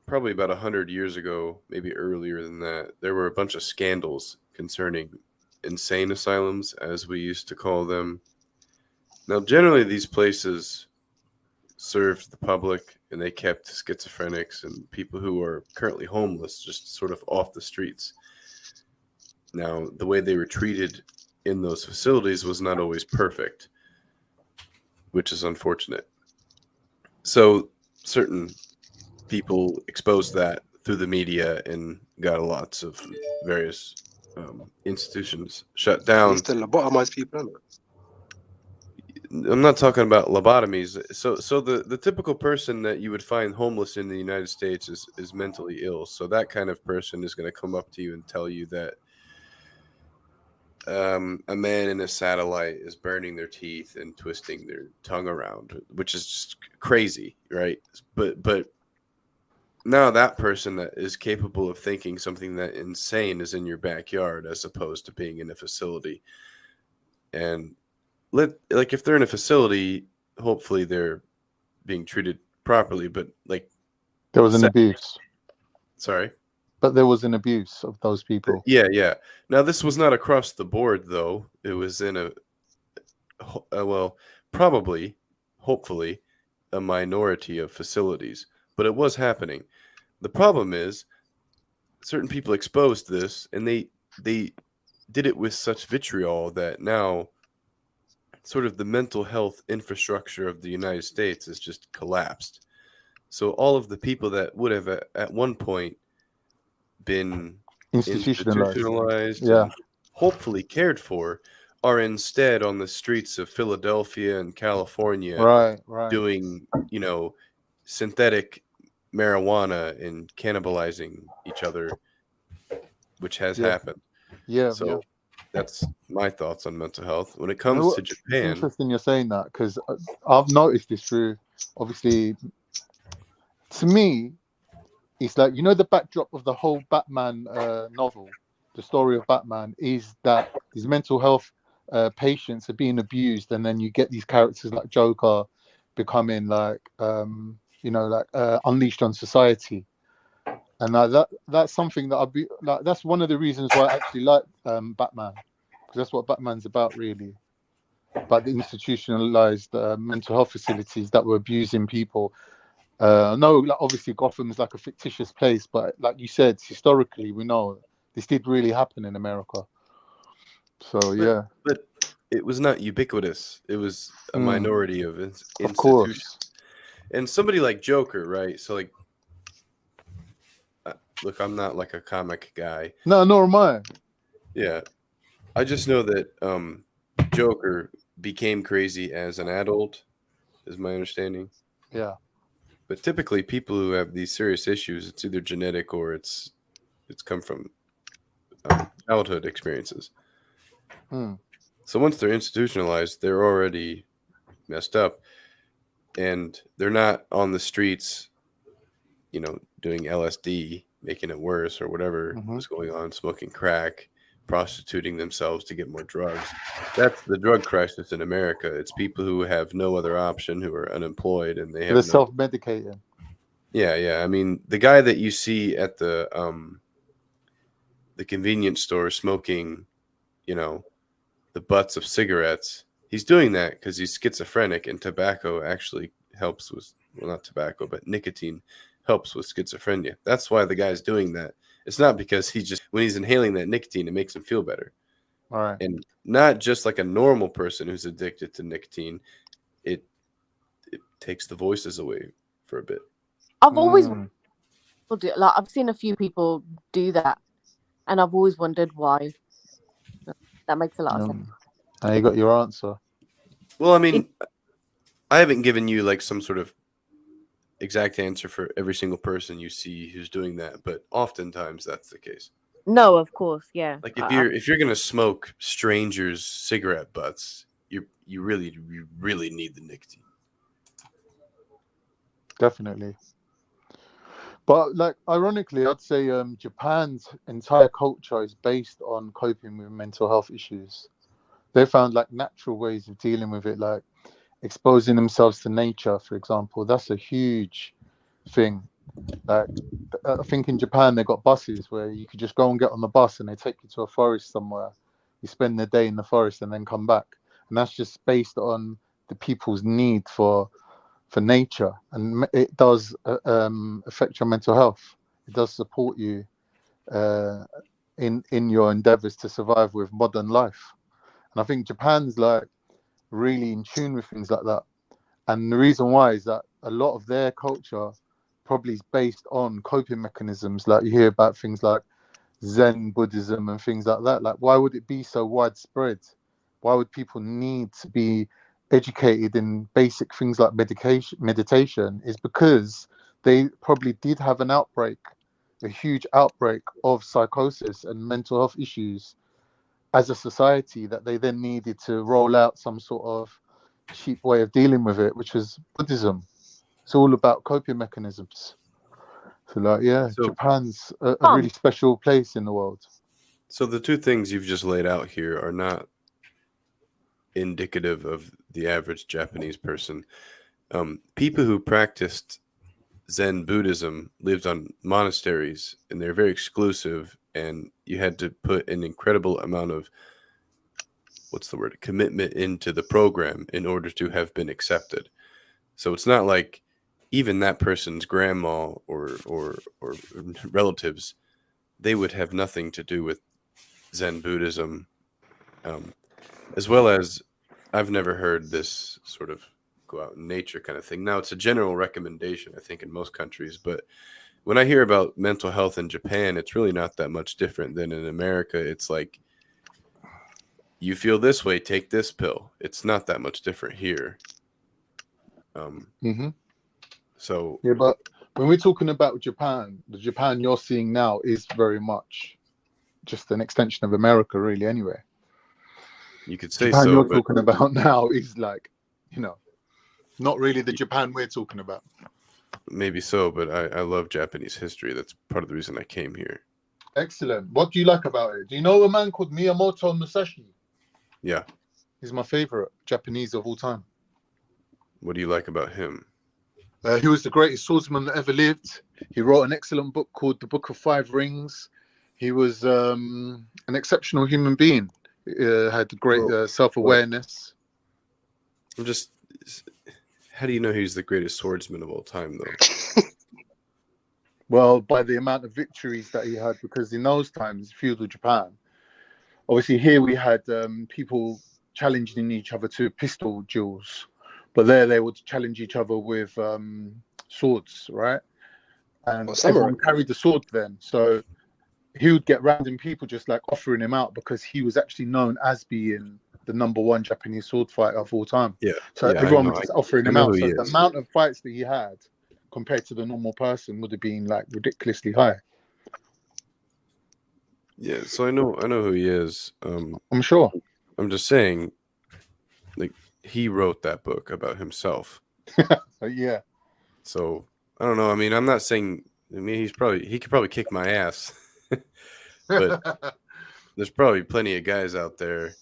probably about 100 years ago, maybe earlier than that, there were a bunch of scandals concerning insane asylums, as we used to call them. Now, generally, these places served the public, and they kept schizophrenics and people who are currently homeless just sort of off the streets. Now, the way they were treated in those facilities was not always perfect, which is unfortunate. So certain people exposed that through the media and got lots of various institutions shut down. Used to lobotomize people, isn't it? I'm not talking about lobotomies. So the typical person that you would find homeless in the United States is mentally ill. So that kind of person is going to come up to you and tell you that a man in a satellite is burning their teeth and twisting their tongue around, which is just crazy, right? But now that person that is capable of thinking something that insane is in your backyard, as opposed to being in a facility. And like if they're in a facility, hopefully they're being treated properly. But like there was an abuse. Sorry. But there was an abuse of those people. Yeah. Now, this was not across the board, though. It was in hopefully, a minority of facilities. But it was happening. The problem is, certain people exposed this, and they did it with such vitriol that now sort of the mental health infrastructure of the United States has just collapsed. So all of the people that would have at one point been institutionalized and hopefully cared for are instead on the streets of Philadelphia and California, right, doing synthetic marijuana and cannibalizing each other, which has happened. So that's my thoughts on mental health when it comes to Japan. It's interesting you're saying that, because I've noticed this through, obviously, to me, it's like, the backdrop of the whole Batman novel, the story of Batman, is that these mental health patients are being abused, and then you get these characters like Joker becoming unleashed on society. And that's something that that's one of the reasons why I actually like Batman, because that's what Batman's about, really. About the institutionalized mental health facilities that were abusing people. No, obviously Gotham's like a fictitious place, but like you said, historically we know this did really happen in America. So but it was not ubiquitous. It was a minority of institutions. Of course. And somebody like Joker, right? So like, look, I'm not like a comic guy. No, nor am I. Yeah, I just know that Joker became crazy as an adult, is my understanding. Yeah. But typically, people who have these serious issues, it's either genetic or it's come from childhood experiences. So once they're institutionalized, they're already messed up, and they're not on the streets, doing LSD, making it worse, or whatever was going on, smoking crack, prostituting themselves to get more drugs. That's the drug crisis in America. It's people who have no other option, who are unemployed, and they're self-medicating. Yeah. I mean, the guy that you see at the convenience store smoking, the butts of cigarettes, he's doing that because he's schizophrenic, and tobacco actually helps with, well, not tobacco, but nicotine helps with schizophrenia. That's why the guy's doing that. It's not because when he's inhaling that nicotine, it makes him feel better. All right. And not just like a normal person who's addicted to nicotine. It takes the voices away for a bit. I've always I've seen a few people do that, and I've always wondered why. That makes a lot of sense. And you got your answer. Well, I mean, I haven't given you like some sort of exact answer for every single person you see who's doing that, but oftentimes that's the case. No, of course, yeah. Like if you're gonna smoke strangers' cigarette butts, you really need the nicotine. Definitely. But like, ironically, I'd say Japan's entire culture is based on coping with mental health issues. They found like natural ways of dealing with it, like exposing themselves to nature, for example. That's a huge thing. Like, I think in Japan they got buses where you could just go and get on the bus and they take you to a forest somewhere you spend the day in the forest and then come back. And that's just based on the people's need for nature, and it does affect your mental health. It does support you in your endeavors to survive with modern life. And I think Japan's like really in tune with things like that. And the reason why is that a lot of their culture probably is based on coping mechanisms. Like you hear about things like Zen Buddhism and things like that. Like, why would it be so widespread? Why would people need to be educated in basic things like meditation? Is because they probably did have an outbreak, a huge outbreak of psychosis and mental health issues as a society, that they then needed to roll out some sort of cheap way of dealing with it, which was Buddhism. It's all about coping mechanisms. So like, yeah, So- Japan's a really special place in the world. So the two things you've just laid out here are not indicative of the average Japanese person. People who practiced Zen Buddhism lived on monasteries, and they're very exclusive, and you had to put an incredible amount of commitment into the program in order to have been accepted. So it's not like even that person's grandma or relatives, they would have nothing to do with Zen Buddhism, as well as I've never heard this sort of go out in nature kind of thing. Now, it's a general recommendation, I think, in most countries, but when I hear about mental health in Japan, it's really not that much different than in America. It's like, you feel this way, take this pill. It's not that much different here. So yeah, but when we're talking about Japan, the Japan you're seeing now is very much just an extension of America, really. Anyway, you could say Japan so, you're but talking about now is like, not really the Japan we're talking about. maybe so. But I love Japanese history. That's part of the reason I came here. Excellent. What do you like about it? Do you know a man called Miyamoto Musashi? Yeah. He's my favorite Japanese of all time. What do you like about him? He was the greatest swordsman that ever lived. He wrote an excellent book called The Book of Five Rings. He was an exceptional human being. Had great self-awareness. I'm just... How do you know he's the greatest swordsman of all time, though? Well, by the amount of victories that he had, because in those times, feudal Japan, obviously here we had people challenging each other to pistol duels, but there they would challenge each other with swords, right? And everyone carried the sword then. So he would get random people just like offering him out because he was actually known as being the #1 Japanese sword fighter of all time. Yeah. So yeah, everyone was just offering him out. So the is. amount of fights that he had compared to the normal person would have been like ridiculously high. Yeah, so I know who he is. I'm sure. I'm just saying, like, he wrote that book about himself. Yeah. So I don't know. I mean, I'm not saying. I mean, he could probably kick my ass, but there's probably plenty of guys out there.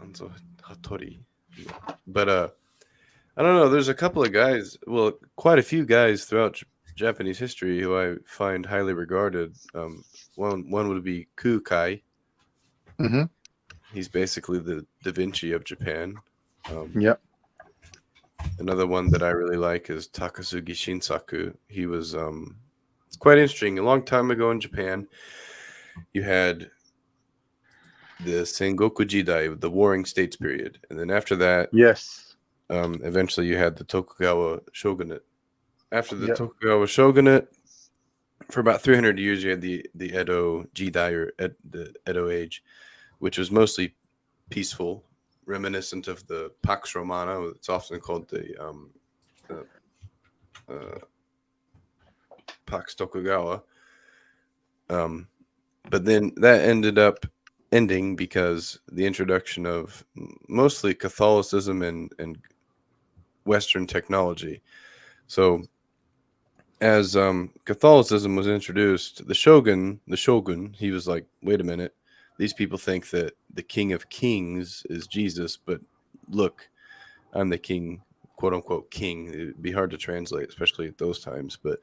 Hanzo Hattori. But I don't know. There's a couple of guys. Well, quite a few guys throughout Japanese history who I find highly regarded. One would be Kukai. Mm-hmm. He's basically the Da Vinci of Japan. Yep. Another one that I really like is Takasugi Shinsaku. He was it's quite interesting. A long time ago in Japan, you had the Sengoku Jidai, the Warring States period, and then after that, yes, eventually you had the Tokugawa Shogunate. After the Tokugawa Shogunate, for about 300 years, you had the Edo Jidai, or the Edo Age, which was mostly peaceful, reminiscent of the Pax Romana. It's often called the Pax Tokugawa. But then that ended up ending because the introduction of mostly Catholicism and Western technology. So as Catholicism was introduced, the shogun, he was like, wait a minute, these people think that the King of Kings is Jesus, but look, I'm the king, quote unquote king. It'd be hard to translate, especially at those times, but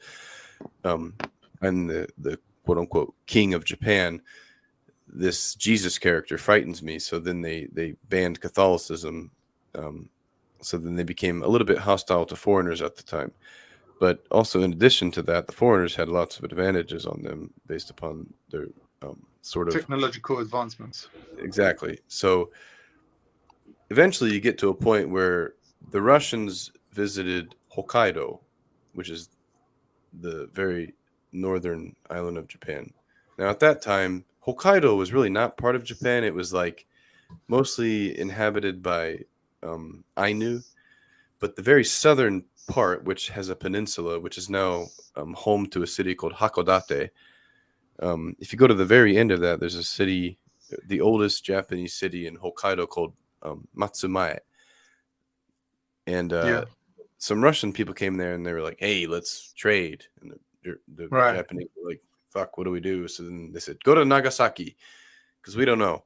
I'm the quote unquote king of Japan. this Jesus character frightens me. So then they banned Catholicism. So then they became a little bit hostile to foreigners at the time. But also, in addition to that, the foreigners had lots of advantages on them based upon their sort of technological advancements. Exactly. So eventually you get to a point where the Russians visited Hokkaido, which is the very northern island of Japan. Now, at that time, Hokkaido was really not part of Japan. It was like mostly inhabited by Ainu, but the very southern part, which has a peninsula, which is now home to a city called Hakodate. If you go to the very end of that, there's a city, the oldest Japanese city in Hokkaido, called Matsumae. And some Russian people came there and they were like, hey, let's trade. And the Japanese were like, fuck, what do we do? So then they said, go to Nagasaki, because we don't know.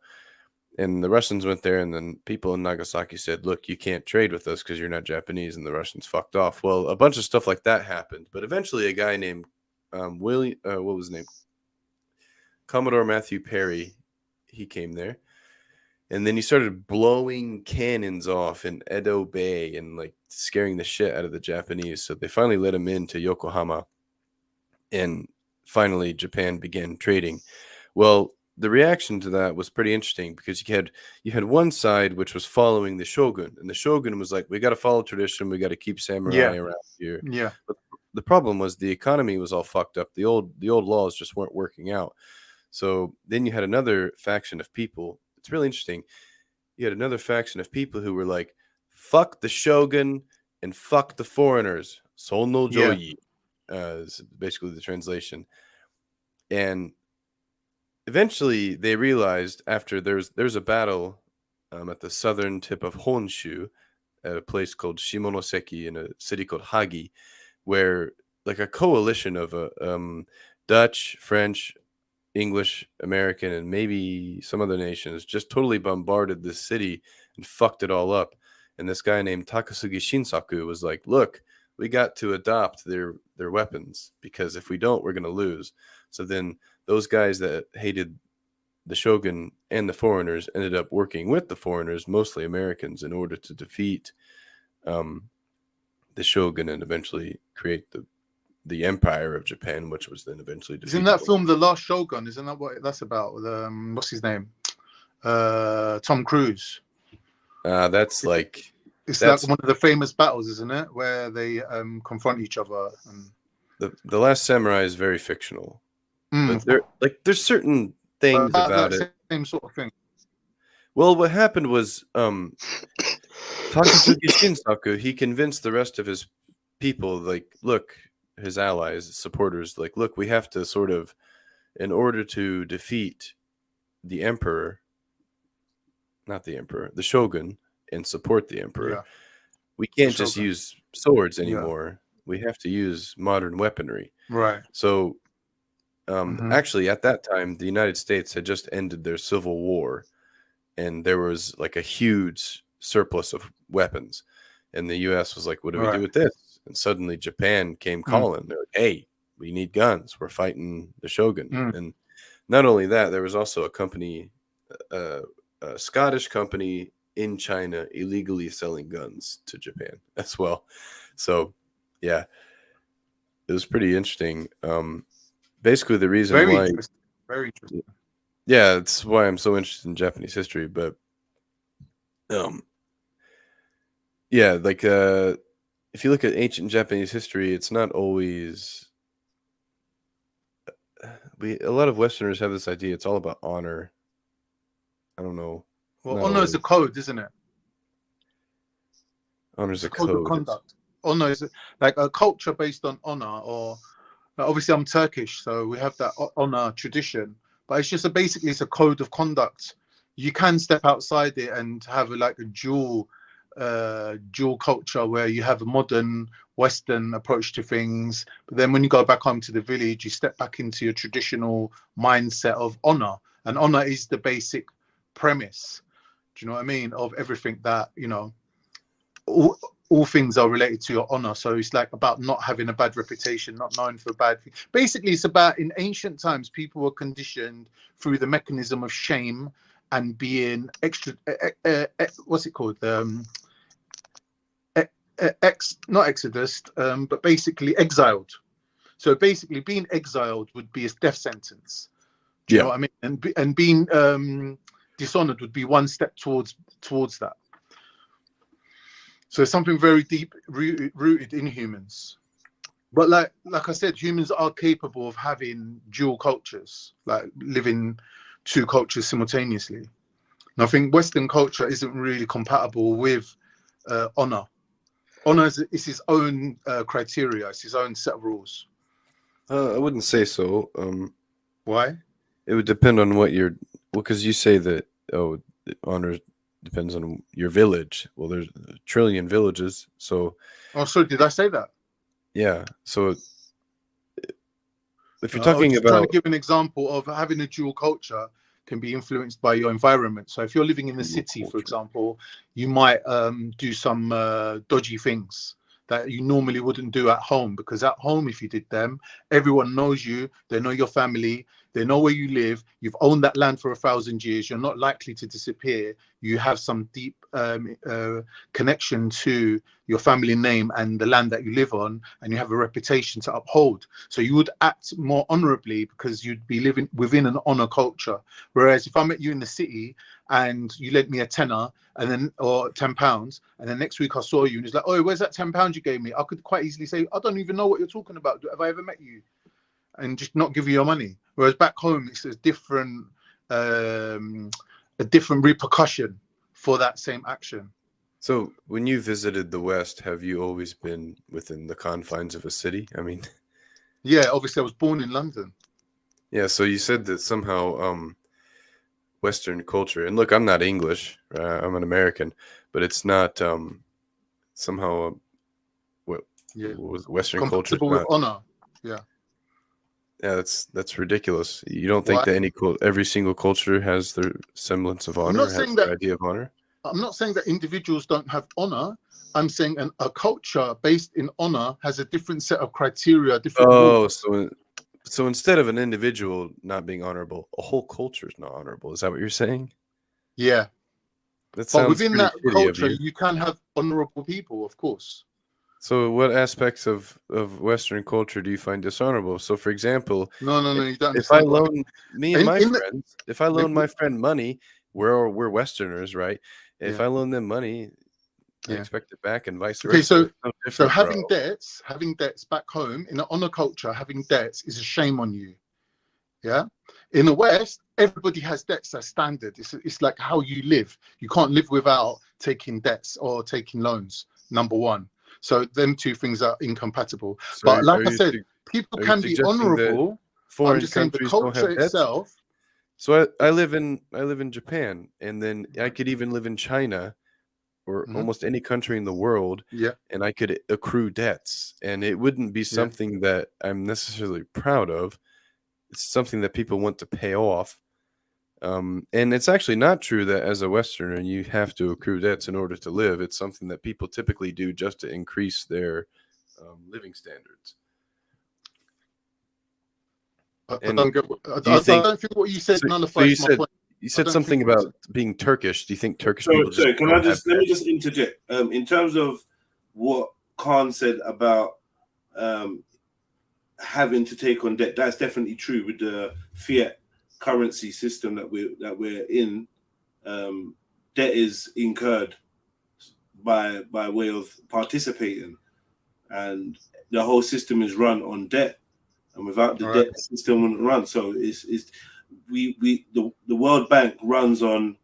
And the Russians went there, and then people in Nagasaki said, look, you can't trade with us because you're not Japanese, and the Russians fucked off. Well, a bunch of stuff like that happened. But eventually a guy named what was his name? Commodore Matthew Perry, he came there. And then he started blowing cannons off in Edo Bay and like scaring the shit out of the Japanese. So they finally let him into Yokohama. And finally Japan began trading. Well, the reaction to that was pretty interesting, because you had one side which was following the shogun, and the shogun was like, we got to follow tradition, we got to keep samurai around here. But the problem was the economy was all fucked up. The old laws just weren't working out. So then you had another faction of people. It's really interesting. You had another faction of people who were like, fuck the shogun and fuck the foreigners. Sono joyi is basically the translation. And eventually they realized, after there's a battle at the southern tip of Honshu at a place called Shimonoseki in a city called Hagi, where like a coalition of Dutch, French, English, American, and maybe some other nations just totally bombarded this city and fucked it all up. And this guy named Takasugi Shinsaku was like, look, we got to adopt their weapons, because if we don't, we're going to lose. So then those guys that hated the shogun and the foreigners ended up working with the foreigners, mostly Americans, in order to defeat the shogun and eventually create the empire of Japan, which was then eventually defeated. Isn't that film The Last Shogun? Isn't that what that's about? With, what's his name? Tom Cruise. That's like... It's like one of the famous battles, isn't it? Where they confront each other. And... The Last Samurai is very fictional. But there's certain things about it. Same sort of thing. Well, what happened was Takasugi Shinsaku, he convinced the rest of his people, like, look, his allies, supporters, like, look, we have to sort of, in order to defeat the emperor, not the emperor, the shogun, and support the emperor, we can't just use swords anymore. We have to use modern weaponry. Right. So actually, at that time, the United States had just ended their civil war, and there was like a huge surplus of weapons. And the U.S. was like, what do we do with this? And suddenly Japan came calling. They're like, hey, we need guns. We're fighting the shogun. And not only that, there was also a company, a Scottish company in China, illegally selling guns to Japan as well. So, yeah, it was pretty interesting. Basically, the reason why... Very interesting. Yeah, it's why I'm so interested in Japanese history. But, yeah, like... if you look at ancient Japanese history, it's not always... a lot of Westerners have this idea it's all about honor. I don't know. Well, honor is a code, isn't it? Honor is a code of conduct. Honor is like a culture based on honor, or obviously I'm Turkish, so we have that honor tradition. But it's just basically it's a code of conduct. You can step outside it and have like a dual culture where you have a modern Western approach to things, but then when you go back home to the village, you step back into your traditional mindset of honor, and honor is the basic premise. Do you know what I mean? Of everything that, you know, all things are related to your honor. So it's like about not having a bad reputation, not known for bad things. Basically, it's about, in ancient times, people were conditioned through the mechanism of shame and being what's it called? Not exodus, but basically exiled. So basically, being exiled would be a death sentence. Do you know what I mean? And being dishonored would be one step towards that. So it's something very deep rooted in humans. But like I said, humans are capable of having dual cultures, like living two cultures simultaneously. And I think Western culture isn't really compatible with honor. Honor is its own criteria, it's its own set of rules. I wouldn't say so. Why? It would depend on what you're. Well, because you say that honor depends on your village. Well, there's a trillion villages, so. Oh, sorry, did I say that? Yeah. So, if you're talking about, trying to give an example of having a dual culture can be influenced by your environment. So, if you're living in the city, for example, you might do some dodgy things that you normally wouldn't do at home, because at home, if you did them, everyone knows you, they know your family, they know where you live, you've owned that land for 1,000 years, you're not likely to disappear, you have some deep connection to your family name and the land that you live on, and you have a reputation to uphold. So you would act more honorably because you'd be living within an honor culture. Whereas if I met you in the city and you lent me a tenner and then, or £10, and then next week I saw you and it's like, oh, where's that £10 you gave me? I could quite easily say, I don't even know what you're talking about. Have I ever met you? And just not give you your money. Whereas back home, it's a different repercussion for that same action. So when you visited the West, have you always been within the confines of a city? I mean, yeah, obviously I was born in London. Yeah, so you said that somehow Western culture, and look, I'm not English, I'm an American, but it's not somehow Western culture with honor. Yeah. Yeah, that's ridiculous. You don't think that every single culture has their semblance of honor? I'm not saying that idea of honor. I'm not saying that individuals don't have honor. I'm saying a culture based in honor has a different set of criteria. Different rules. So instead of an individual not being honorable, a whole culture is not honorable. Is that what you're saying? Yeah. That but within that culture, you can have honorable people, of course. So what aspects of Western culture do you find dishonorable? So for example, no, you don't. If I loan if I loan my friend money, we're Westerners, right? If I loan them money, I expect it back, and vice versa. So having debts back home in the honor culture, having debts is a shame on you. Yeah. In the West, everybody has debts. That's standard. It's like how you live. You can't live without taking debts or taking loans. Number one. So them two things are incompatible. So but like I said, people can be honorable. I'm just saying the culture itself. So I live in Japan, and then I could even live in China or almost any country in the world. Yeah. And I could accrue debts, and it wouldn't be something that I'm necessarily proud of. It's something that people want to pay off. And it's actually not true that as a Westerner you have to accrue debts in order to live. It's something that people typically do just to increase their living standards. I don't think what you said nullifies my point. You said something about being Turkish. Do you think Turkish people just let me just interject. In terms of what Khan said about having to take on debt, that's definitely true with the fiat currency system that we're in. Debt is incurred by way of participating, and the whole system is run on debt, and without the debt, the system wouldn't run. So the World Bank runs on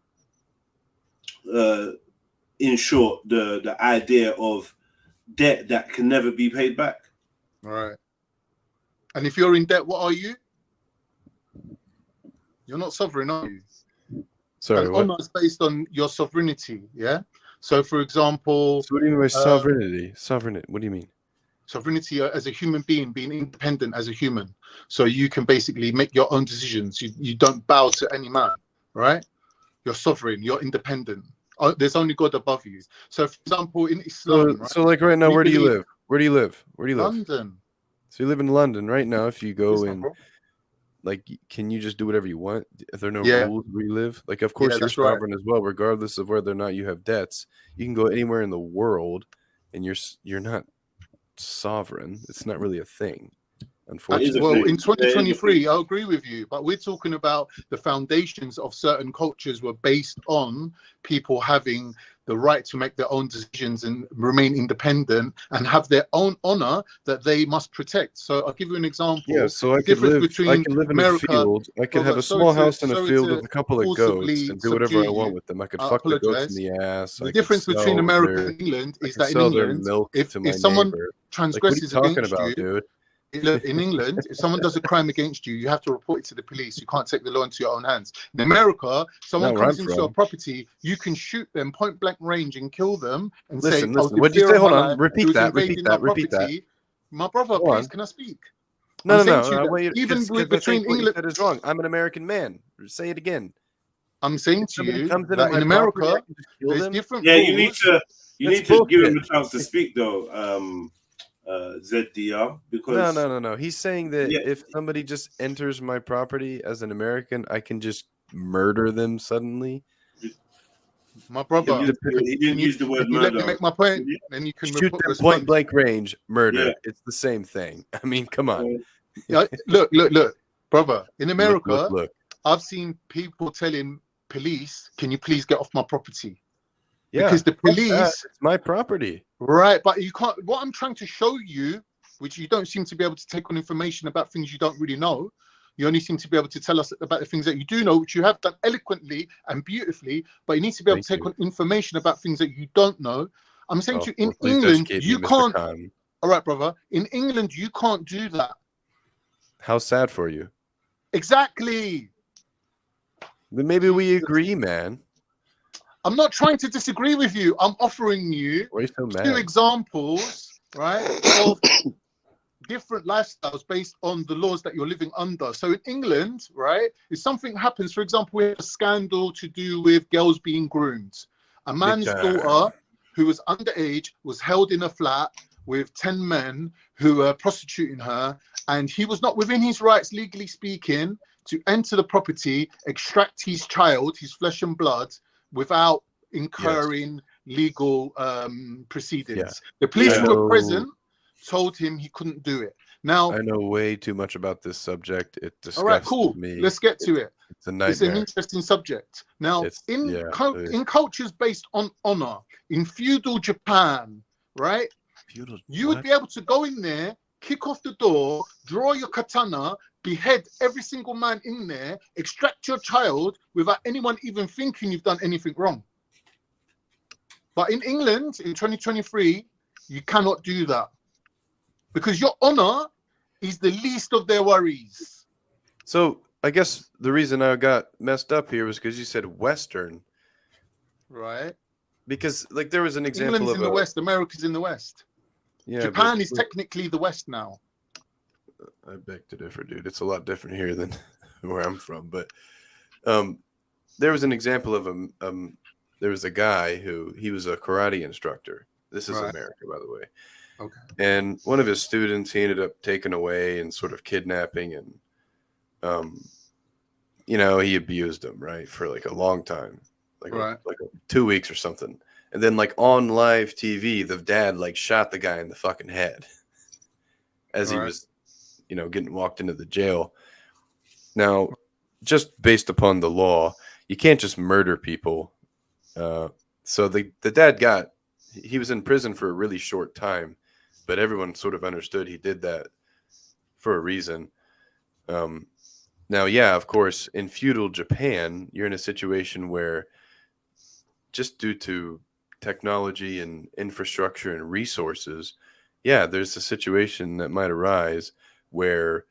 in short the idea of debt that can never be paid back. Right. And if you're in debt, what are you? You're not sovereign, are you? Sorry, and honor is based on your sovereignty, yeah? So, for example... So what do you mean by sovereignty? Sovereignty, what do you mean? Sovereignty as a human being independent as a human. So you can basically make your own decisions. You don't bow to any man, right? You're sovereign, you're independent. there's only God above you. So, for example, in Islam, right, So like right now, we where do you believe live? Where do you live? Where do you live? London. So you live in London right now. If you go Yes, in, bro. like, can you just do whatever you want? If there are no Yeah. rules where you live, like, of Yeah, course you're that's right. sovereign as well, regardless of whether or not you have debts. You can go anywhere in the world, and you're not sovereign. It's not really a thing, unfortunately. Well, in 2023, I agree with you, but we're talking about the foundations of certain cultures were based on people having the right to make their own decisions and remain independent and have their own honor that they must protect. So I'll give you an example. Yeah, so The difference between I live in America, a field. I could have a small house in a field with a couple of goats and do whatever I want with them. I could fuck the goats in the ass. The difference between America and England is that in England, if someone transgresses against you, dude? Look, in England, if someone does a crime against you, you have to report it to the police. You can't take the law into your own hands. In America, someone comes into your property, you can shoot them point blank range and kill them and listen, say, what'd you say? Hold on, repeat that. My brother, please, can I speak? No. Even between England, that is wrong. I'm an American man. Say it again. I'm saying to you that in America, there's different rules. You need to give him a chance to speak, though. ZDR, because no. He's saying that if somebody just enters my property as an American, I can just murder them suddenly. My brother, he didn't use the word murder. Let me make my point, then you can shoot them point blank range, murder. Yeah. It's the same thing. I mean, come on. Look, brother. In America, look. I've seen people telling police, "Can you please get off my property?" Yeah, because the police, it's my property. Right, but you can't. What I'm trying to show you, which you don't seem to be able to take on information about things you don't really know. You only seem to be able to tell us about the things that you do know, which you have done eloquently and beautifully. But you need to be able to take on information about things that you don't know. I'm saying to you, in England, you can't. All right, brother. In England, you can't do that. How sad for you. Exactly. Then maybe we agree, man. I'm not trying to disagree with you. I'm offering you two examples, right, of different lifestyles based on the laws that you're living under. So in England, right, if something happens, for example, we have a scandal to do with girls being groomed. A man's daughter who was underage was held in a flat with 10 men who were prostituting her, and he was not within his rights, legally speaking, to enter the property, extract his child, his flesh and blood, without incurring legal proceedings. The police who were present told him he couldn't do it. Now, I know way too much about this subject. It disgusts all right, cool. me. Let's get to it. It's a nightmare. It's an interesting subject. Now, in cultures based on honor, in feudal Japan, right? You would be able to go in there, kick off the door, draw your katana, behead every single man in there, extract your child without anyone even thinking you've done anything wrong. But in England, in 2023, you cannot do that because your honor is the least of their worries. So I guess the reason I got messed up here was because you said Western. Right. Because like there was an example England's in the West, America's in the West. Yeah, Japan is technically the West now. I beg to differ, dude. It's a lot different here than where I'm from. But there was an example of there was a guy who he was a karate instructor. This is America, by the way. Okay. And one of his students he ended up taking away and sort of kidnapping, and he abused him, right, for like a long time, like 2 weeks or something. And then like on live TV, the dad like shot the guy in the fucking head as he was getting walked into the jail. Now, just based upon the law, you can't just murder people. So the dad he was in prison for a really short time, but everyone sort of understood he did that for a reason. Now, yeah, of course, in feudal Japan, you're in a situation where just due to technology and infrastructure and resources, there's a situation that might arise where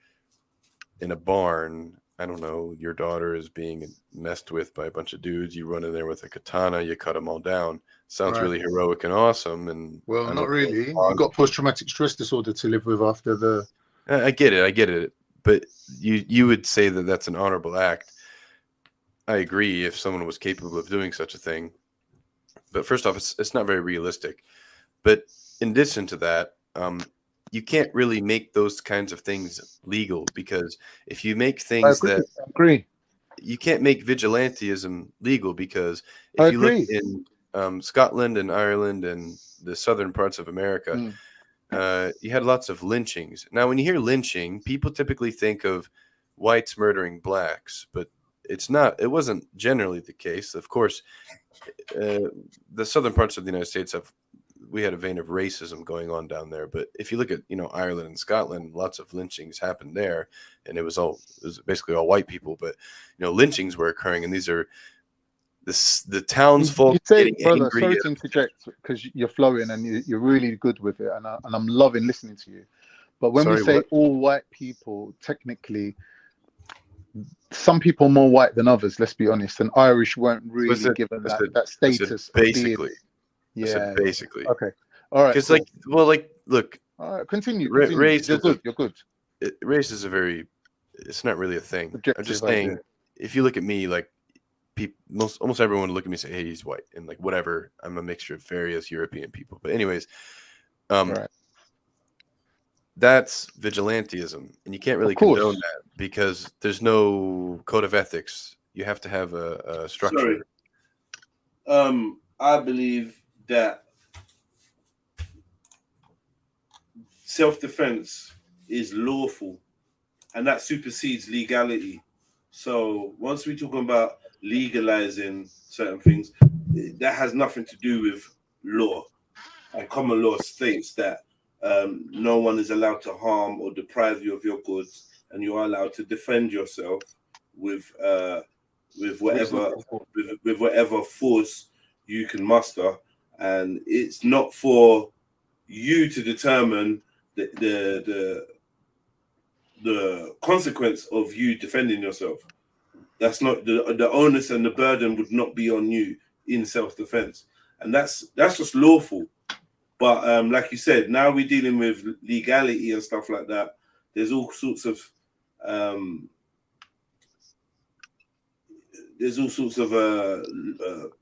in a barn, I don't know, your daughter is being messed with by a bunch of dudes. You run in there with a katana, you cut them all down. Sounds really heroic and awesome. And well, not really. You've got post-traumatic stress disorder to live with after the. I get it. But you would say that that's an honorable act. I agree if someone was capable of doing such a thing. But first off, it's not very realistic. But in addition to that, you can't really make those kinds of things legal, because if you make things that you can't make vigilantism legal, because if you look in Scotland and Ireland and the southern parts of America, you had lots of lynchings. Now, when you hear lynching, people typically think of whites murdering blacks, but it's not. It wasn't generally the case. Of course, the southern parts of the United States we had a vein of racism going on down there. But if you look at, Ireland and Scotland, lots of lynchings happened there, and it was basically all white people. But lynchings were occurring, and these are the townsfolk getting brother, angry. sorry to interject, because you're flowing and you're really good with it, and I'm loving listening to you. But when we say all white people, technically, some people more white than others. Let's be honest, and Irish weren't really given that status. Basically, basically. Okay, all right. Because look. All right, continue. Race. You're good. Race is it's not really a thing. Objective I'm just saying, idea. If you look at me, like almost everyone would look at me and say, "Hey, he's white," and like whatever. I'm a mixture of various European people. But anyways, right. That's vigilantism, and you can't really condone that because there's no code of ethics. You have to have a structure. Sorry. I believe that self-defense is lawful, and that supersedes legality. So once we're talking about legalizing certain things, that has nothing to do with law. And common law states that no one is allowed to harm or deprive you of your goods, and you are allowed to defend yourself with whatever force you can muster. And it's not for you to determine the consequence of you defending yourself. That's not the onus, and the burden would not be on you in self-defense, and that's just lawful. But like you said, now we're dealing with legality and stuff like that. There's all sorts of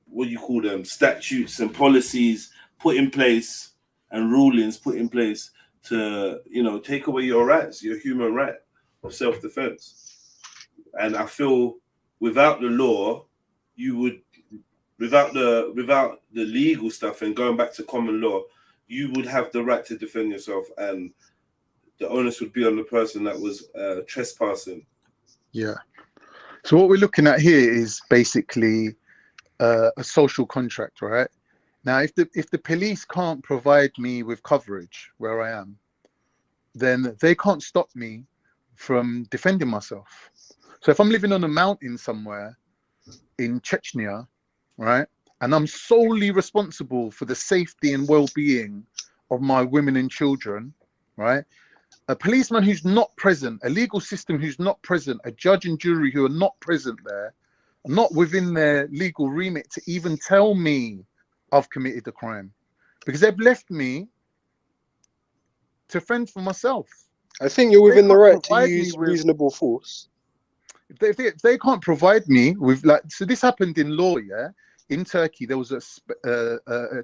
what do you call them, statutes and policies put in place and rulings put in place to take away your rights, your human right of self-defense. And I feel without the law, without the legal stuff and going back to common law, you would have the right to defend yourself, and the onus would be on the person that was trespassing. Yeah. So what we're looking at here is basically a social contract, right? Now, if the police can't provide me with coverage where I am, then they can't stop me from defending myself. So if I'm living on a mountain somewhere in Chechnya, right, and I'm solely responsible for the safety and well-being of my women and children, right? A policeman who's not present, a legal system who's not present, a judge and jury who are not present there, are not within their legal remit to even tell me I've committed a crime, because they've left me to fend for myself. I think you're within the right to use reasonable force. If they can't provide me with, like, so this happened in law, yeah? In Turkey, there was a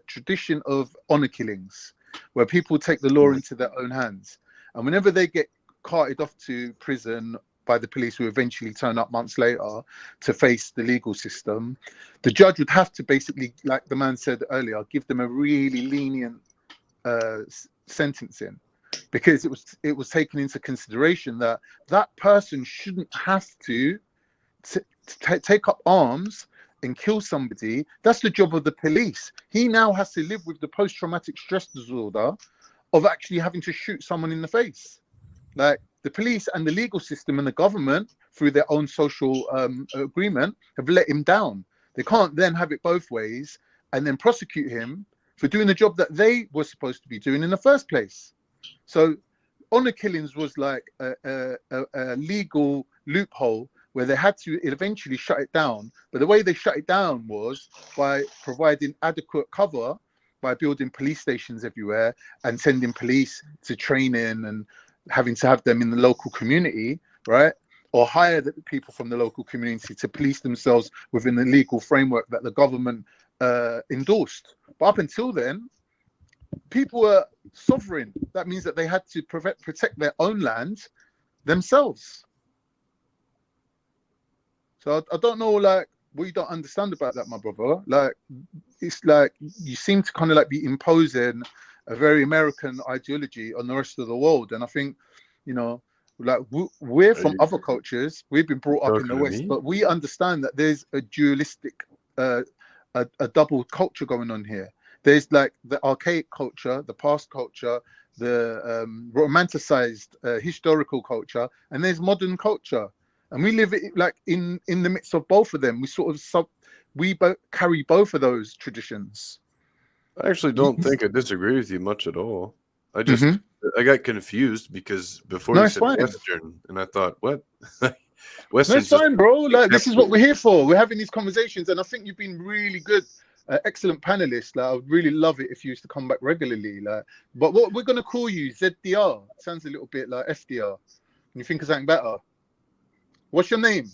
tradition of honor killings where people take the law into their own hands. And whenever they get carted off to prison by the police, who eventually turn up months later to face the legal system, the judge would have to basically, like the man said earlier, give them a really lenient sentencing, because it was taken into consideration that that person shouldn't have to take up arms and kill somebody. That's the job of the police. He now has to live with the post-traumatic stress disorder of actually having to shoot someone in the face. Like, the police and the legal system and the government, through their own social agreement, have let him down. They can't then have it both ways and then prosecute him for doing the job that they were supposed to be doing in the first place. So honor killings was like a legal loophole where they had to eventually shut it down. But the way they shut it down was by providing adequate cover, by building police stations everywhere and sending police to training and having to have them in the local community, right? Or hire the people from the local community to police themselves within the legal framework that the government endorsed. But up until then, people were sovereign. That means that they had to protect their own land themselves. So I don't know, like, what you don't understand about that, my brother. Like, it's like you seem to kind of like be imposing a very American ideology on the rest of the world. And I think, you know, like we're from other cultures. We've been brought up in the West, but we understand that there's a dualistic, a double culture going on here. There's like the archaic culture, the past culture, the romanticized historical culture, and there's modern culture. And we live like in the midst of both of them. We sort of carry both of those traditions. I actually don't think I disagree with you much at all. I just I got confused because before you said Western, and I thought, what? Western? No, it's fine, bro. Like, this is what we're here for. We're having these conversations, and I think you've been really good, excellent panelist. Like, I would really love it if you used to come back regularly. Like, but what we're gonna call you, ZDR. Sounds a little bit like FDR. Can you think of something better? What's your name?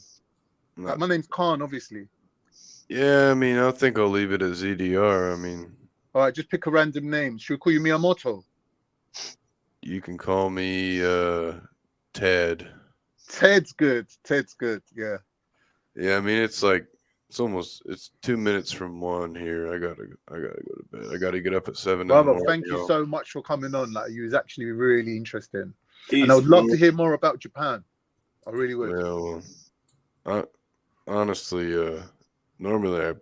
Like, my name's Khan, obviously. Yeah, I mean, I think I'll leave it as ZDR. I mean, all right, just pick a random name. Should we call you Miyamoto? You can call me Ted. Ted's good. Ted's good. Yeah. Yeah, I mean, it's 2 minutes from 1 here. I gotta go to bed. I gotta get up at 7. Brother, thank you so much for coming on. Like, you was actually really interesting, and I would love to hear more about Japan. I really would. Well, honestly, normally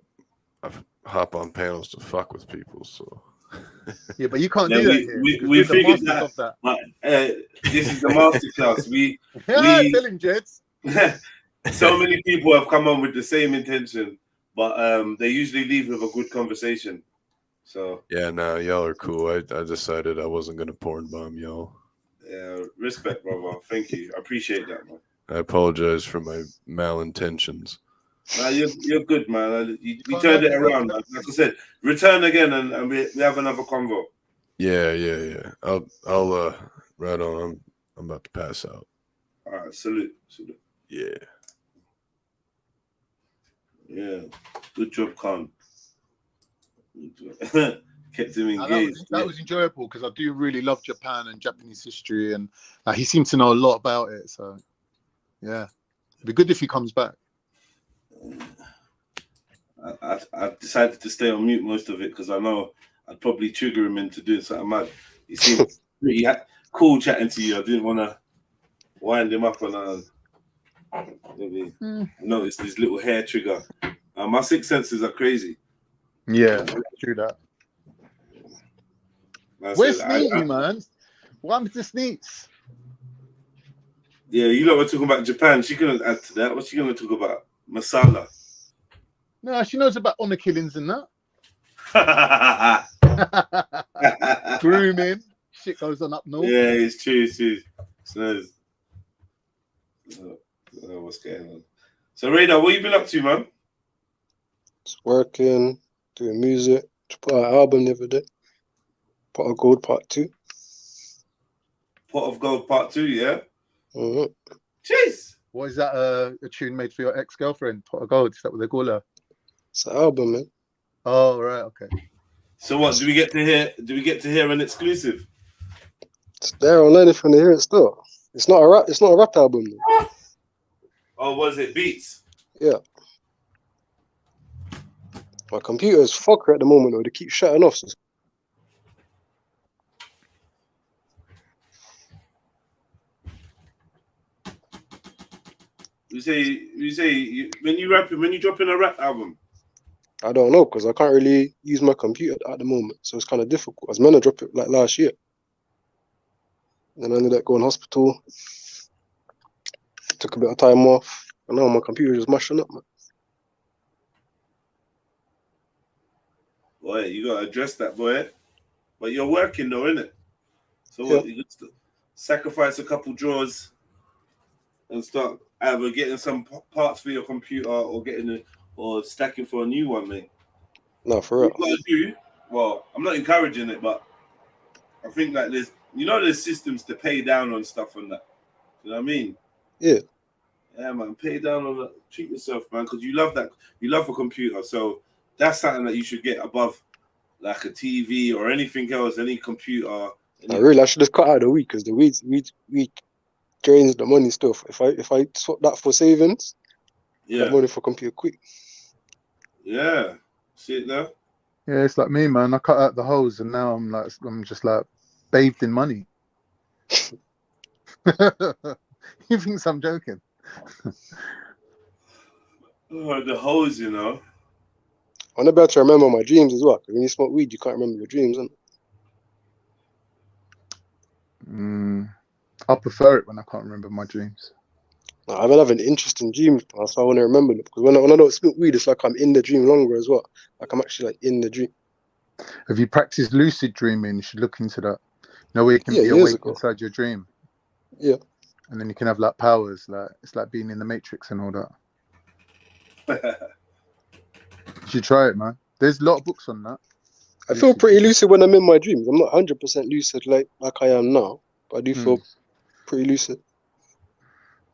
I hop on panels to fuck with people, so. Yeah, but you can't do that here. We figured that. This is the masterclass. Tell him, Jeds. So many people have come on with the same intention, but they usually leave with a good conversation. So yeah, no, y'all are cool. I decided I wasn't gonna porn bomb y'all. Yeah, respect, brother. Thank you. I appreciate that, man. I apologize for my malintentions. No, you're good, man. We turned it around. Like I said, return again, and we have another convo. Yeah. I'll right on. I'm about to pass out. All right, salute. Yeah. Good job, Khan. Kept him engaged. That was enjoyable because I do really love Japan and Japanese history, and he seems to know a lot about it. So, yeah, it'd be good if he comes back. I decided to stay on mute most of it because I know I'd probably trigger him into doing something mad. He seemed pretty cool chatting to you. I didn't want to wind him up on maybe notice his little hair trigger. My sixth senses are crazy. Yeah, true that. Where's Sneaky, man? What happened to Sneaks? Yeah, you know we're talking about Japan. She couldn't add to that. What's she going to talk about? Masala. No, she knows about honor killings and that. Grooming. Shit goes on up north. Yeah, it's true. She knows. What's going on? So, Radar, what you been up to, man? Just working, doing music. Just put out an album the other day. Pot of Gold Part 2. Pot of Gold Part 2, yeah? Jeez! What is that, a tune made for your ex-girlfriend? Pot of Gold? Is that what they call her? It's an album, man. Oh, right, okay. So what, do we get to hear an exclusive? It's there online if you want to hear it still. It's not a rap album, man. Oh, was it beats? Yeah. My computer is fucker at the moment, though. They keep shutting off. So You say when you drop in a rap album. I don't know because I can't really use my computer at the moment, so it's kind of difficult. I was meant to drop it like last year, then I ended up going hospital. Took a bit of time off, and now my computer is mashing up, man. Boy, you gotta address that, boy. But you're working though, innit? So what? You got to sacrifice a couple drawers and start either getting some parts for your computer or stacking for a new one, mate. No, for real. What you gotta do, well, I'm not encouraging it, but I think like there's systems to pay down on stuff and that. You know what I mean? Yeah. Yeah, man. Pay down on that. Treat yourself, man, because you love that. You love a computer. So that's something that you should get above like a TV or anything else, any computer. I should just cut out the weed because the weed drains the money stuff. If I swap that for savings, get money for computer quick. Yeah, see it there. Yeah, it's like me, man. I cut out the holes, and now I'm just like bathed in money. You think I'm joking? Oh, the holes, you know. I'm not able to remember my dreams as well. Because when you smoke weed, you can't remember your dreams, isn't it? I prefer it when I can't remember my dreams. I've been having interesting dreams, that's why I want to remember them. Because when I don't smoke weed, it's like I'm in the dream longer as well. Like I'm actually like in the dream. Have you practiced lucid dreaming? You should look into that. You know, where you can be awake inside your dream. Yeah. And then you can have like powers, like it's like being in the Matrix and all that. You should try it, man. There's a lot of books on that. I feel pretty lucid when I'm in my dreams. I'm not 100% lucid like I am now, but I do feel pretty lucid.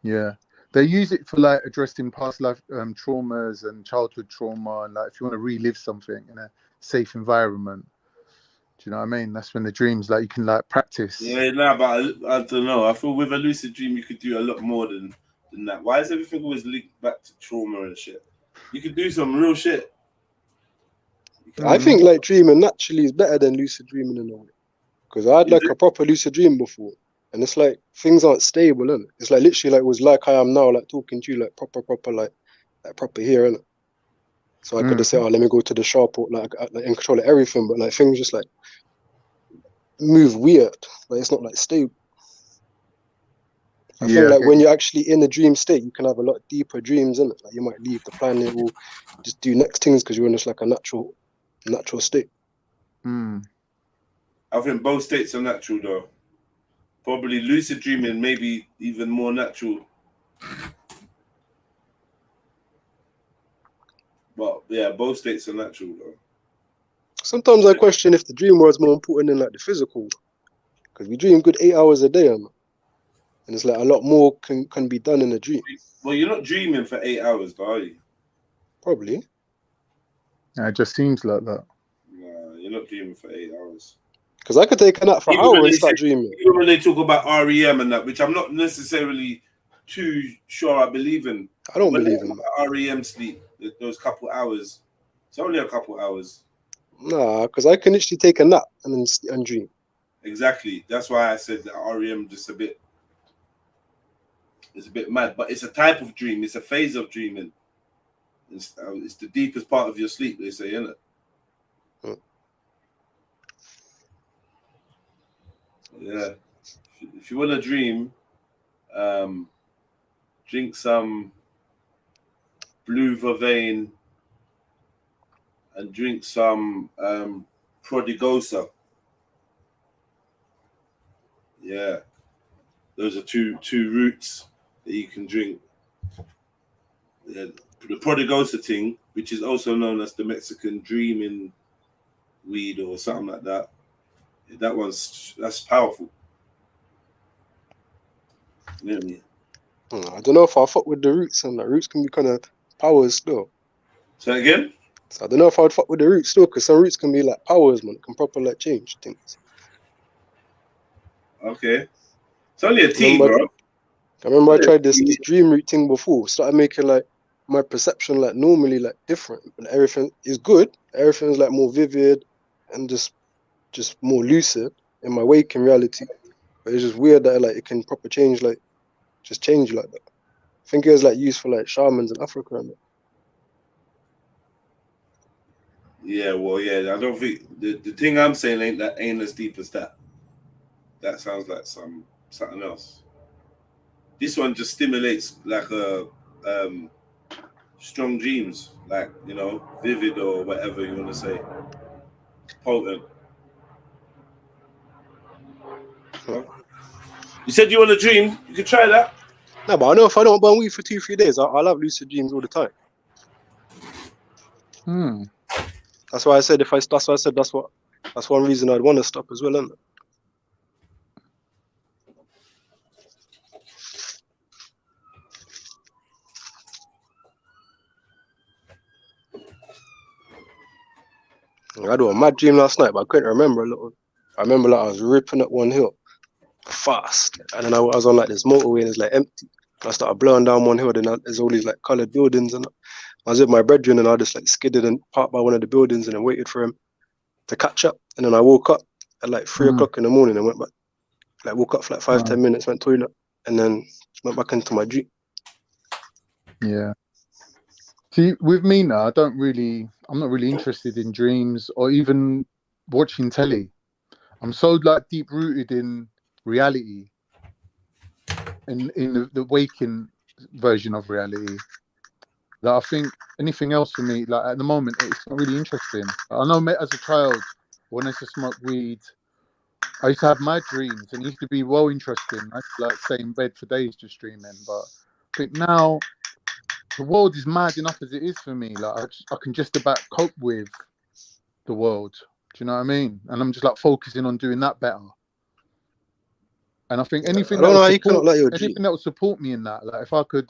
Yeah. They use it for like addressing past life traumas and childhood trauma, and like if you want to relive something in a safe environment. Do you know what I mean? That's when the dreams, like you can like practice. Yeah, nah, but I don't know. I feel with a lucid dream you could do a lot more than that. Why is everything always linked back to trauma and shit? You could do some real shit. I think like dreaming naturally is better than lucid dreaming in a way. Because I had like a proper lucid dream before. And it's like things aren't stable, innit? It's like literally like it was like I am now, like talking to you, like proper like proper here, innit? So I could just say, oh, let me go to the shop or like in control of everything, but like things just like move weird. Like it's not like stable. I think like when you're actually in a dream state, you can have a lot deeper dreams, innit? Like you might leave the planet or just do next things because you're in just like a natural state. I think both states are natural though. Probably lucid dreaming maybe even more natural. But yeah, both states are natural though. Sometimes I question if the dream world is more important than like the physical. Because we dream good 8 hours a day, and it's like a lot more can be done in a dream. Well, you're not dreaming for 8 hours, though, are you? Probably. Yeah, it just seems like that. Nah, you're not dreaming for 8 hours. Because I could take a nap for hours and start dreaming. Even when they talk about REM and that, which I'm not necessarily too sure I believe in. I don't believe in that. REM sleep, those couple hours. It's only a couple hours. Nah, because I can literally take a nap and dream. Exactly. That's why I said that REM just it's a bit mad. But it's a type of dream. It's a phase of dreaming. It's the deepest part of your sleep, they say, isn't it? Yeah. If you want to dream, drink some blue vervain and drink some prodigosa. Yeah. Those are two roots that you can drink. Yeah. The prodigosa thing, which is also known as the Mexican dreaming weed or something like that. That's powerful. You know what I mean? I don't know if I fuck with the roots, and the roots can be kind of powers still. Say again? So I don't know if I would fuck with the roots still, because some roots can be like powers, man. It can proper like change things. Okay. It's only a tea, bro. I remember I tried this dream root thing before. Started making like my perception like normally like different, but everything is good. Everything's like more vivid and just more lucid in my waking reality. But it's just weird that like it can proper change, like just change like that. I think it was like used for like shamans in Africa and that. Yeah, well, yeah. I don't think the thing I'm saying ain't as deep as that. That sounds like something else. This one just stimulates like a strong dreams, like, you know, vivid or whatever you want to say, potent. Huh? You said you want to dream. You could try that. No, but I know if I don't burn weed for 2-3 days, I'll have lucid dreams all the time. That's why I said that's one reason I'd want to stop as well, isn't it? I had a mad dream last night, but I couldn't remember a little. I remember like I was ripping up one hill fast, and then I was on like this motorway and it's like empty. I started blowing down one hill, then there's all these like coloured buildings, and I was with my brethren and I just like skidded and parked by one of the buildings and then waited for him to catch up. And then I woke up at like 3 o'clock in the morning and went back. Like woke up for like 5-10 minutes, went toilet, and then went back into my dream. Yeah. See, with me now, I'm not really interested in dreams or even watching telly. I'm so like deep rooted in reality, in the waking version of reality, that I think anything else for me, like at the moment, it's not really interesting. I know as a child, when I used to smoke weed, I used to have mad dreams and it used to be well interesting. I used to like stay in bed for days just dreaming. But I think now the world is mad enough as it is for me. Like I can just about cope with the world. Do you know what I mean? And I'm just like focusing on doing that better. And I think anything that will support me in that, like if I could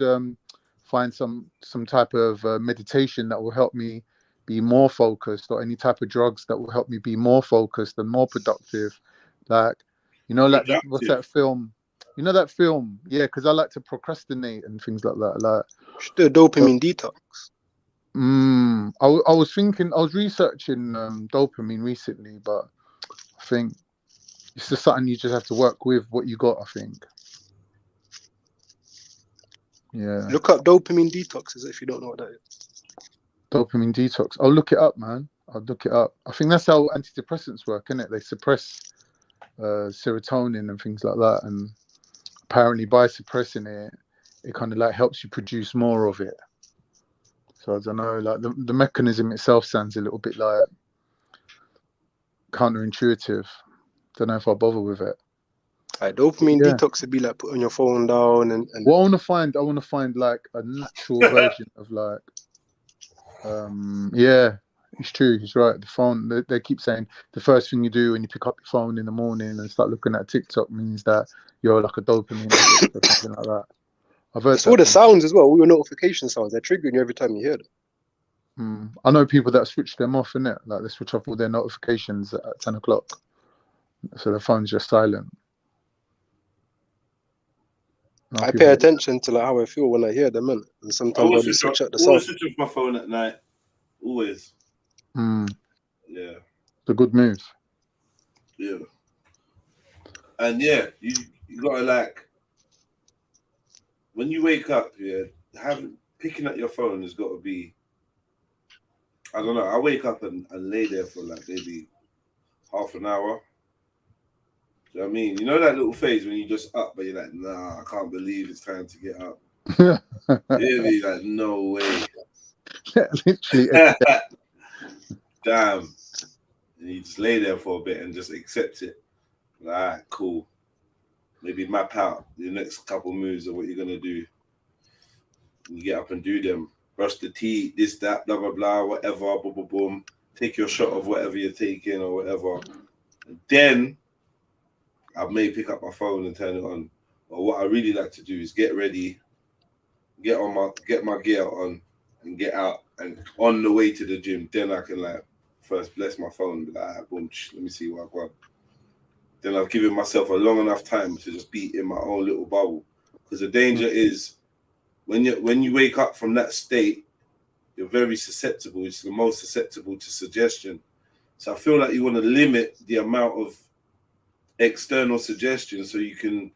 find some type of meditation that will help me be more focused, or any type of drugs that will help me be more focused and more productive, like like what's that film? You know that film? Yeah, because I like to procrastinate and things like that. Like the dopamine detox. I was researching dopamine recently, but I think it's just something you just have to work with what you got, I think. Yeah. Look up dopamine detox if you don't know what that is. Dopamine detox. I'll look it up, man. I'll look it up. I think that's how antidepressants work, isn't it? They suppress serotonin and things like that. And apparently by suppressing it, it kind of like helps you produce more of it. So I don't know, like the mechanism itself sounds a little bit like counterintuitive. Don't know if I'll bother with it. Like dopamine detox would be like putting your phone down and Well, I want to find like a natural version of like yeah, it's true, he's right. The phone, they keep saying the first thing you do when you pick up your phone in the morning and start looking at TikTok means that you're like a dopamine addict or something like that. I've heard it's all the sounds as well, all your notification sounds, they're triggering you every time you hear them. I know people that switch them off, innit? Like they switch off all their notifications at 10 o'clock. So the phone's just silent. I pay attention to like how I feel when I hear them, and sometimes I'll just switch out the sound. I always switch off my phone at night. Always. Yeah. It's a good move. Yeah. And yeah, you gotta like when you wake up, picking up your phone has got to be. I don't know. I wake up and lay there for like maybe half an hour. Do you know what I mean? You know that little phase when you just up, but you're like, nah, I can't believe it's time to get up. Really, like, no way. Literally. Damn. And you just lay there for a bit and just accept it. Like, all right, cool. Maybe map out the next couple moves of what you're gonna do. And you get up and do them. Brush the teeth, this, that, blah, blah, blah, whatever, boom, boom, boom. Take your shot of whatever you're taking or whatever. And then I may pick up my phone and turn it on. But what I really like to do is get ready, get my gear on, and get out. And on the way to the gym, then I can like first bless my phone, be like, boom, let me see what I got. Then I've given myself a long enough time to just be in my own little bubble. Because the danger is when you wake up from that state, you're very susceptible. It's the most susceptible to suggestion. So I feel like you want to limit the amount of external suggestions so you can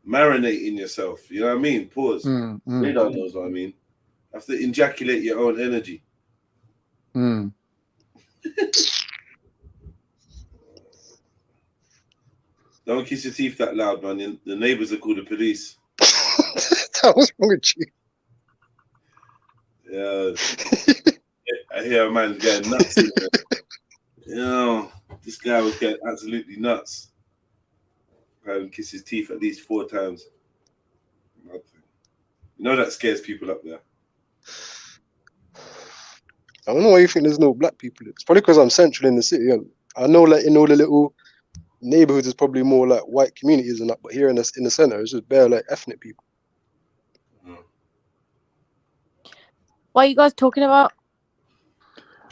marinate in yourself. You know what I mean? Pause. Radar knows what I mean. You have to ejaculate your own energy. Don't kiss your teeth that loud, man. The neighbors are called the police. What's wrong with you? Yeah. I hear a man getting nuts. You know, this guy was getting absolutely nuts. Probably kiss his teeth at least 4 times. You know that scares people up there. I don't know why you think there's no black people. It's probably because I'm central in the city. I know like in all the little neighborhoods there's probably more like white communities and that, but here in the center it's just bare like ethnic people. What are you guys talking about?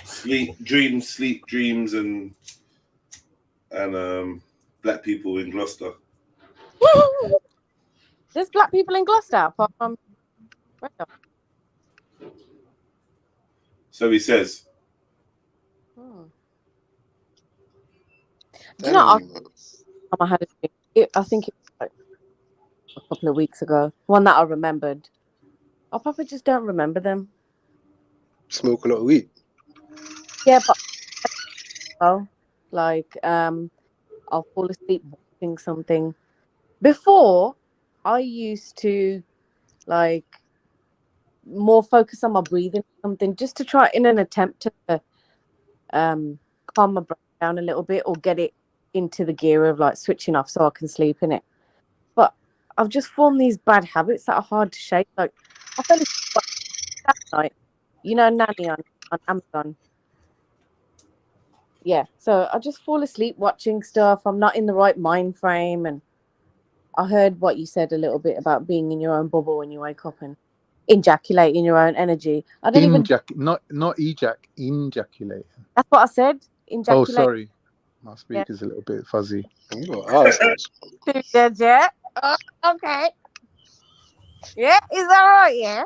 sleep dreams, and black people in Gloucester. There's black people in Gloucester apart from. So he says. Do you know? I had I think it was like a couple of weeks ago. One that I remembered. I probably just don't remember them. Smoke a lot of weed. Yeah, but I'll fall asleep watching something. Before, I used to like more focus on my breathing, something just to try in an attempt to calm my brain down a little bit or get it into the gear of like switching off so I can sleep in it. But I've just formed these bad habits that are hard to shake. Like I fell asleep that night, you know, Nanny on Amazon. Yeah, so I just fall asleep watching stuff. I'm not in the right mind frame, and I heard what you said a little bit about being in your own bubble when you wake up and ejaculating your own energy. I don't even not ejaculate. That's what I said. Oh, sorry, my speaker's a little bit fuzzy. Yeah. Okay. Yeah, is that right? Yeah.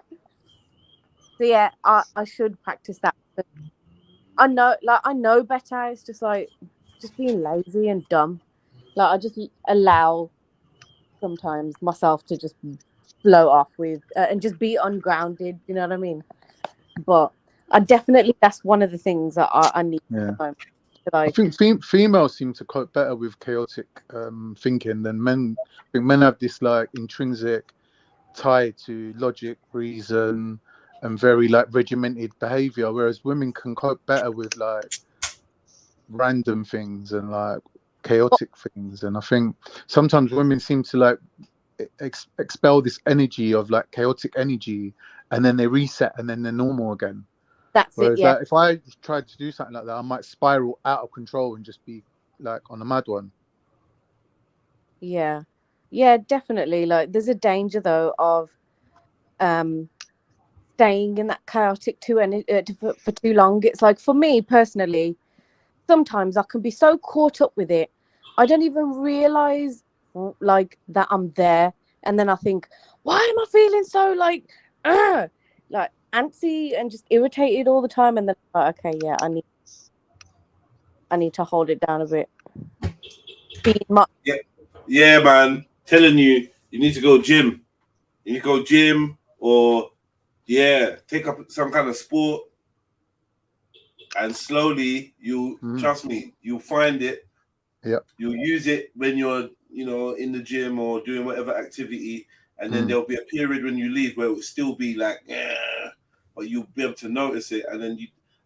So yeah, I should practice that. But I know better. It's just being lazy and dumb. Like I just allow sometimes myself to just flow off with and just be ungrounded. You know what I mean? But I definitely that's one of the things that I need. Yeah. I think females seem to cope better with chaotic thinking than men. I think men have this like intrinsic tie to logic, reason, and very like regimented behavior, whereas women can cope better with like random things and like chaotic things. And I think sometimes women seem to like expel this energy of like chaotic energy, and then they reset and then they're normal again. Whereas, like, if I tried to do something like that, I might spiral out of control and just be like on a mad one. Yeah, definitely. Like, there's a danger though of staying in that chaotic for too long. It's like for me personally, sometimes I can be so caught up with it, I don't even realize like that I'm there, and then I think, why am I feeling so like antsy and just irritated all the time? And then like, okay, yeah, I need to hold it down a bit. Yeah, man. Telling you, you need to go gym. You need to go gym or take up some kind of sport, and slowly trust me, you'll find it. Yeah. You'll use it when you're, in the gym or doing whatever activity, and then there'll be a period when you leave where it will still be like, but you'll be able to notice it, and then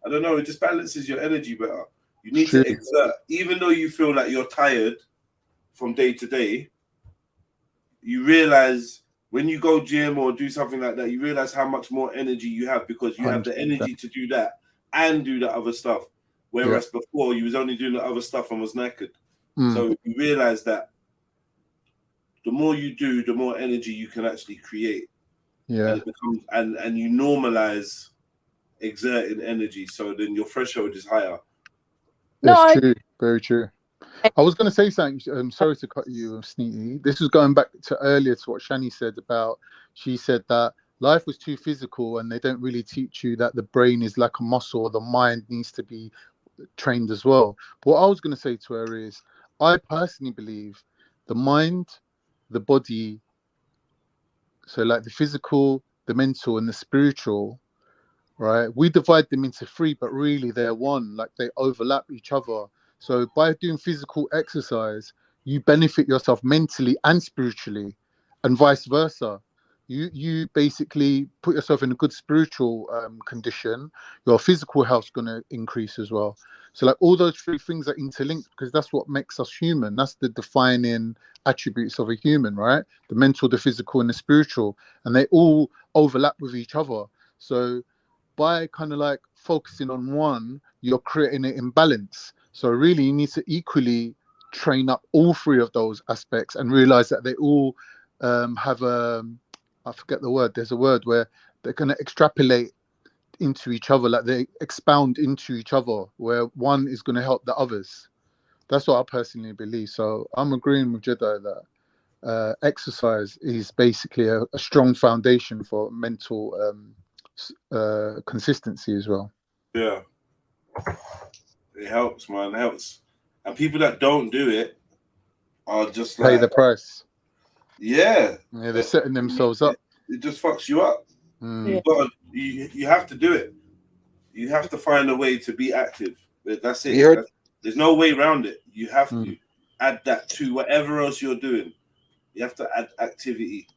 I don't know, it just balances your energy better. You need to exert, even though you feel like you're tired from day to day. You realize when you go gym or do something like that, you realize how much more energy you have because you have the energy to do that and do the other stuff. Whereas before you was only doing the other stuff and was knackered. So you realize that the more you do, the more energy you can actually create. Yeah. And it becomes, and you normalize exerting energy, so then your threshold is higher. That's true. Very true. I was going to say something. Sorry to cut you, Sneaky. This was going back to earlier to what Shani said about. She said that life was too physical, and they don't really teach you that the brain is like a muscle. Or the mind needs to be trained as well. But what I was going to say to her is, I personally believe the mind, the body, so like the physical, the mental, and the spiritual, right? We divide them into three, but really they're one. Like they overlap each other. So by doing physical exercise, you benefit yourself mentally and spiritually, and vice versa. You basically put yourself in a good spiritual condition. Your physical health's going to increase as well. So like all those three things are interlinked because that's what makes us human. That's the defining attributes of a human, right? The mental, the physical, and the spiritual, and they all overlap with each other. So by kind of like focusing on one, you're creating an imbalance. So really you need to equally train up all three of those aspects and realize that they all have I forget the word. There's a word where they're going to extrapolate into each other, like they expound into each other, where one is going to help the others. That's what I personally believe. So I'm agreeing with Jedi that exercise is basically a strong foundation for mental consistency as well. Yeah, it helps, man. It helps. And people that don't do it are just Pay like the price. Yeah, they're setting themselves up. It just fucks you up. Mm. You have to do it. You have to find a way to be active. That's it. There's no way around it. You have to add that to whatever else you're doing. You have to add activity,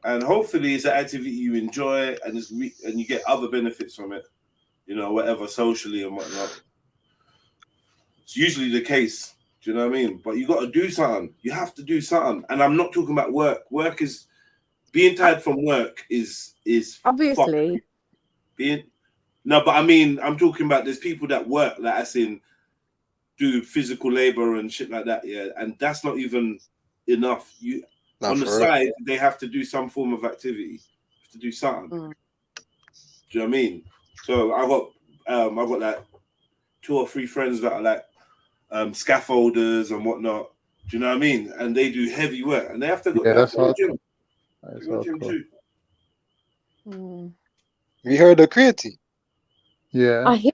and hopefully it's an activity you enjoy, and and you get other benefits from it. You know, whatever socially and whatnot. It's usually the case. Do you know what I mean? But you got to do something. You have to do something. And I'm not talking about work. Work is being tired from work is obviously no, but I mean, I'm talking about there's people that work, like as in do physical labor and shit like that, yeah. And that's not even enough. On the side, they have to do some form of activity. Have to do something. Do you know what I mean? So I got like 2 or 3 friends that are like scaffolders and whatnot. Do you know what I mean? And they do heavy work, and they have to go. Yeah, that's hard. Gym. Gym too. You heard of creatine? Yeah. I hear.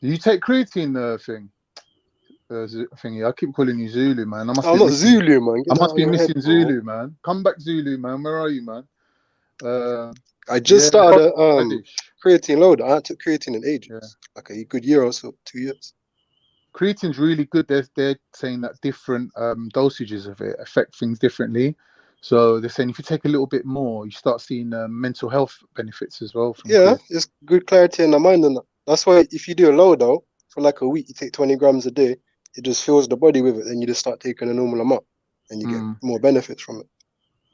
You take creatine thing. Thingy. I keep calling you Zulu, man. I'm not Zulu, man. I must be missing Zulu, man. Come back, Zulu, man. Where are you, man? I just started creatine load. I took creatine in ages, like a good year or so, 2 years. Creatine's really good. They're saying that different dosages of it affect things differently. So they're saying if you take a little bit more, you start seeing mental health benefits as well. It's good clarity in the mind, and that's why if you do a load though for like a week, you take 20 grams a day. It just fills the body with it, then you just start taking a normal amount, and you get more benefits from it.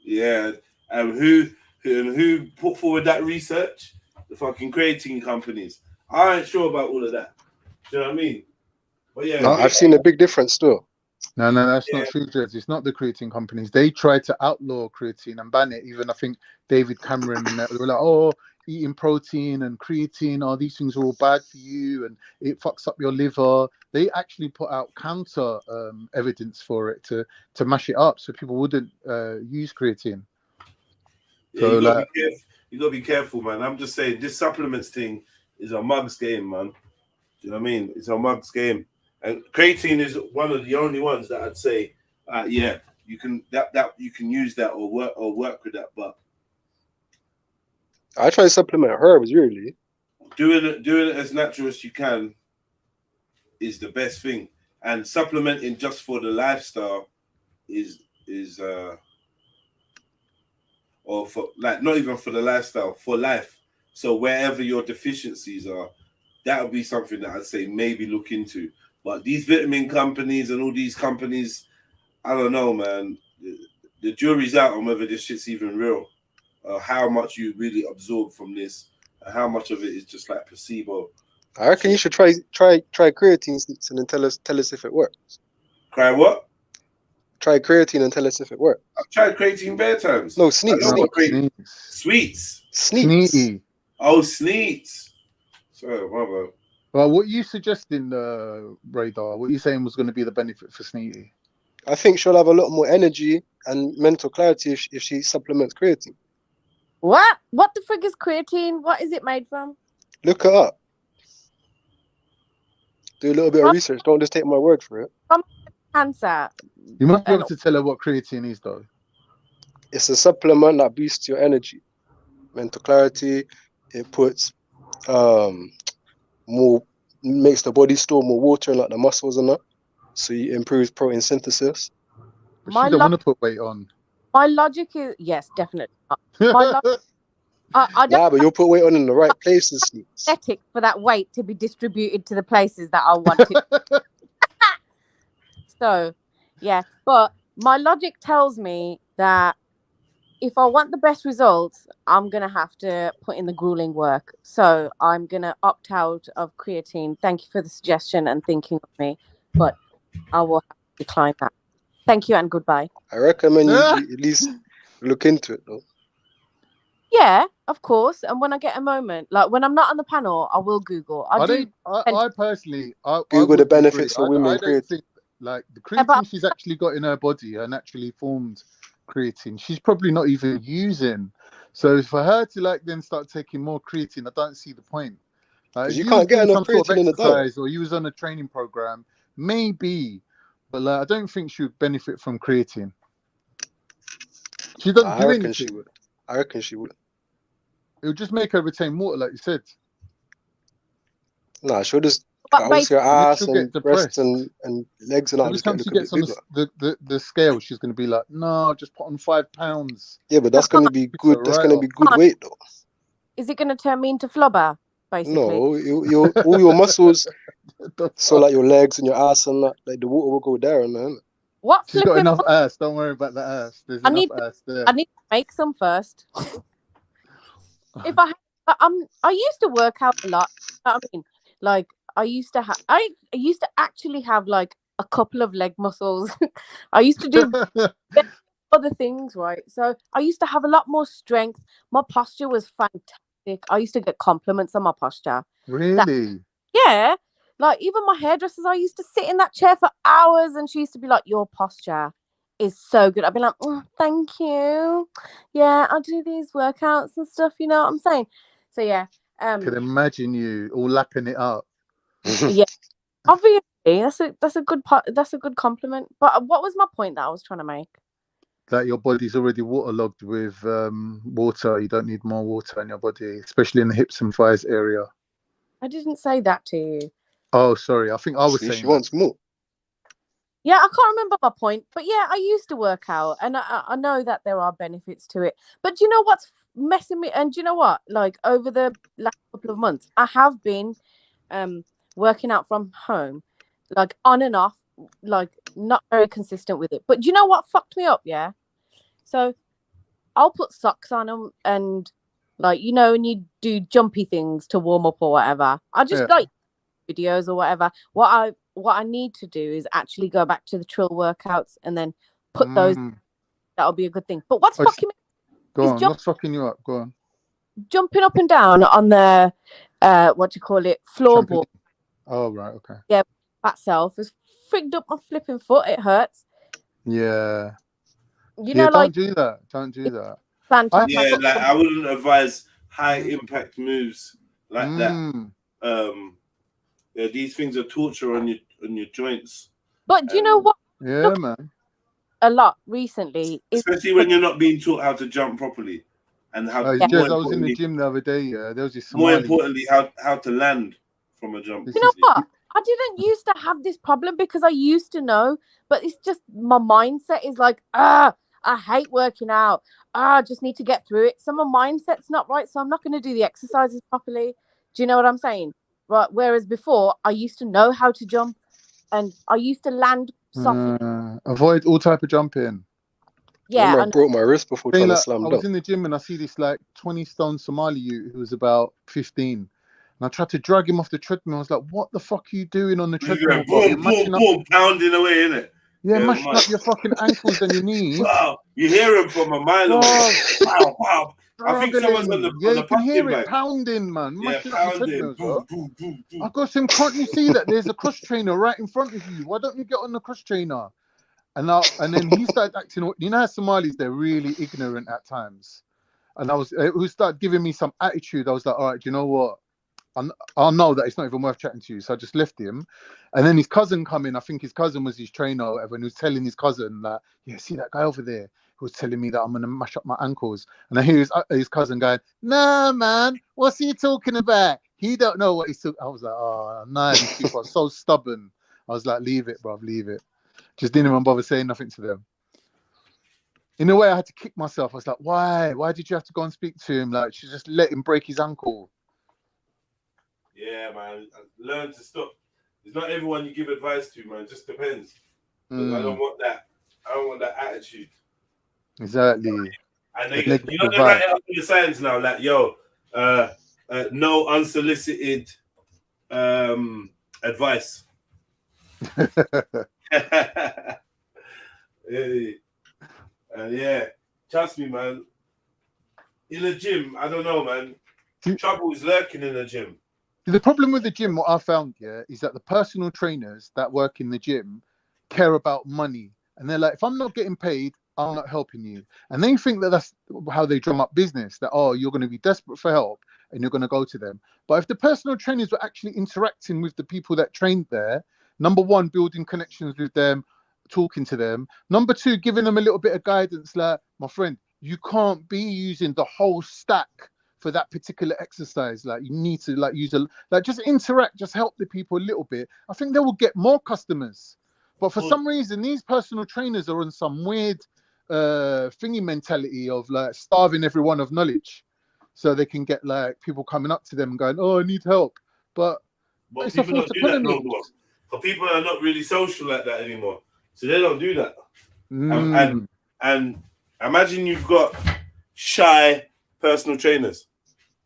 Yeah, and who put forward that research? The fucking creatine companies. I ain't sure about all of that. Do you know what I mean? But yeah, I've seen a big difference still. No, that's not true, Jez. It's not the creatine companies. They tried to outlaw creatine and ban it. Even I think David Cameron, they were like, oh, eating protein and creatine, these things are all bad for you and it fucks up your liver. They actually put out counter evidence for it to mash it up so people wouldn't use creatine. Yeah, so you gotta be careful, man. I'm just saying this supplements thing is a mug's game, man. Do you know what I mean? It's a mug's game. And creatine is one of the only ones that I'd say, you can you can use that or work with that. But I try to supplement herbs, really. Doing it as natural as you can is the best thing. And supplementing just for the lifestyle is or for like not even for the lifestyle, for life. So wherever your deficiencies are, that would be something that I'd say maybe look into. But these vitamin companies and all these companies, I don't know, man. The jury's out on whether this shit's even real. How much you really absorb from this, and how much of it is just like placebo. I reckon you should try creatine sneaks and then tell us if it works. Try what? Try creatine and tell us if it works. I've tried creatine bare times. No, sneaks. Sweets. Sneaks. Oh, sneaks. Sorry, my bad. Well, what are you suggesting, Radar? What are you saying was going to be the benefit for Sneaky? I think she'll have a lot more energy and mental clarity if she supplements creatine. What? What the frig is creatine? What is it made from? Look it up. Do a little bit of research. Don't just take my word for it. Cancer. You must be able to tell her what creatine is, though. It's a supplement that boosts your energy, mental clarity. It puts makes the body store more water in like the muscles and that, so it improves protein synthesis. But she don't want to put weight on. My logic is yes, definitely. I don't but you'll put weight on in the right places. Aesthetic for that weight to be distributed to the places that I want it. So, yeah, but my logic tells me that if I want the best results, I'm going to have to put in the grueling work. So I'm going to opt out of creatine. Thank you for the suggestion and thinking of me, but I will have to decline that. Thank you and goodbye. I recommend you at least look into it, though. Yeah, of course. And when I get a moment, like when I'm not on the panel, I will Google. I personally, I Google the would agree. benefits for women I don't creating. think like the Yeah, but creatine she's actually got in her body, her naturally formed creatine, she's probably not even using. So for her to like then start taking more creatine, I don't see the point. Like Because if you you was can't get doing enough some sort of creatine in the diet. exercise or you was on a training program, maybe, but like I don't think she would benefit from creatine. She doesn't I do reckon she anything. would. I reckon she would. It would just make her retain water, like you said. Nah, she'll just but obviously her And then ass she'll get and breasts depressed. and legs and all Every just get time look she a bit gets on bigger. the scale, she's going to be like, no, just put on 5 pounds. Yeah, but that's gonna be good. That's gonna be good weight though. is it going to turn me into flubber, basically? No, all your muscles, so like your legs and your ass and that, like the water will go there and then. What She's got flipping? enough ass. Don't worry about the ass. There's I enough need. ass there. I need to make some first. If I used to work out a lot. You know what I mean, like I used to have. I used to actually have like a couple of leg muscles. I used to do other things, right? So I used to have a lot more strength. My posture was fantastic. I used to get compliments on my posture. Really? Yeah. Like even my hairdressers, I used to sit in that chair for hours and she used to be like, your posture is so good. I'd be like, oh, thank you. Yeah, I'll do these workouts and stuff, you know what I'm saying? So yeah. Can imagine you all lapping it up. Yeah. Obviously, that's a good part, that's a good compliment. But what was my point that I was trying to make? That your body's already waterlogged with water. You don't need more water in your body, especially in the hips and thighs area. I didn't say that to you. Oh, sorry. I think I was saying she wants more. Yeah, I can't remember my point, but yeah, I used to work out, and I know that there are benefits to it. But do you know what's messing me? And do you know what? Like over the last couple of months, I have been working out from home, like on and off, like not very consistent with it. But do you know what fucked me up? Yeah, so I'll put socks on them, and like you know, when you do jumpy things to warm up or whatever, I just like videos or whatever. What I need to do is actually go back to the trill workouts and then put those. That'll be a good thing. But what's fucking me? Go on. What's fucking you up? Go on. Jumping up and down on the what do you call it, floorboard. Oh right, okay. Yeah, that self has frigged up my flipping foot. It hurts. Yeah. You know, like don't do that. Don't do that. Yeah, like I wouldn't advise high impact moves like that. Yeah, these things are torture on your joints. But do you know what? Yeah, man. A lot recently, especially when you're not being taught how to jump properly, and how. I was in the gym the other day. Yeah, there was this. More importantly, how to land from a jump. You know what? I didn't used to have this problem because I used to know, but it's just my mindset is like, I hate working out. I just need to get through it. So my mindset's not right, so I'm not going to do the exercises properly. Do you know what I'm saying? Right. Whereas before, I used to know how to jump, and I used to land softly. Avoid all type of jumping. Yeah, I broke my wrist before trying to slam dunk. I was in the gym and I see this like 20-stone Somali youth who was about 15. And I tried to drag him off the treadmill. I was like, what the fuck are you doing on the treadmill? Boom, pounding away, innit? Yeah, mashing up your fucking ankles and your knees. Wow, you hear him from a mile away. Wow, wow. I think someone's on the you can hear it pounding, man. Yeah, pounding. Boom. I go to him, can't you see that there's a cross trainer right in front of you? Why don't you get on the cross trainer? And then he started acting. You know how Somalis, they're really ignorant at times. And he started giving me some attitude. I was like, all right, do you know what? I'll know that it's not even worth chatting to you. So I just left him. And then his cousin come in. I think his cousin was his trainer or whatever. And he was telling his cousin that, yeah, see that guy over there who was telling me that I'm going to mash up my ankles. And I hear his cousin going, nah, man, what's he talking about? He don't know what he's talking. I was like, oh, no, these people are so stubborn. I was like, leave it, bruv, leave it. Just didn't even bother saying nothing to them. In a way, I had to kick myself. I was like, why? Why did you have to go and speak to him? Like, you just let him break his ankle. Yeah, man. Learn to stop. It's not everyone you give advice to, man. It just depends. I don't want that. I don't want that attitude. Exactly. And they get, you know, they're writing up in the science now, like, yo, no unsolicited advice. Yeah, trust me, man. in the gym, I don't know, man. Trouble is lurking in the gym. The problem with the gym, what I found, yeah, is that the personal trainers that work in the gym care about money. And they're like, if I'm not getting paid, I'm not helping you. And they think that that's how they drum up business, that, oh, you're going to be desperate for help and you're going to go to them. But if the personal trainers were actually interacting with the people that trained there, number one, building connections with them, talking to them. Number two, giving them a little bit of guidance, like, my friend, you can't be using the whole stack for that particular exercise. Like, you need to like use just interact, just help the people a little bit. I think they will get more customers. But for some reason, these personal trainers are on some weird thingy mentality of like starving everyone of knowledge, so they can get like people coming up to them and going, "Oh, I need help." But it's people a false don't do that economy. no more. But people are not really social like that anymore, so they don't do that. And imagine you've got shy personal trainers.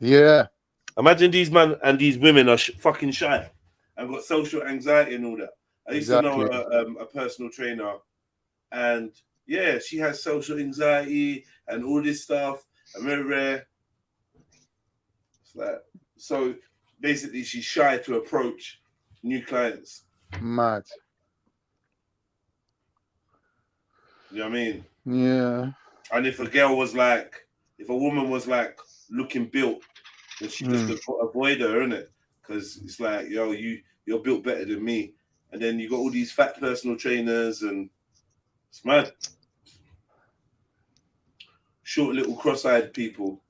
Yeah. Imagine these men and these women are fucking shy and got social anxiety and all that. I used to know a personal trainer, and yeah, she has social anxiety and all this stuff. And very rare. It's like, so basically, she's shy to approach new clients. Mad. You know what I mean? Yeah. And if a woman was like looking built, then she just avoid her, innit? Because it's like, yo, you're built better than me. And then you got all these fat personal trainers, and it's mad. Short little cross-eyed people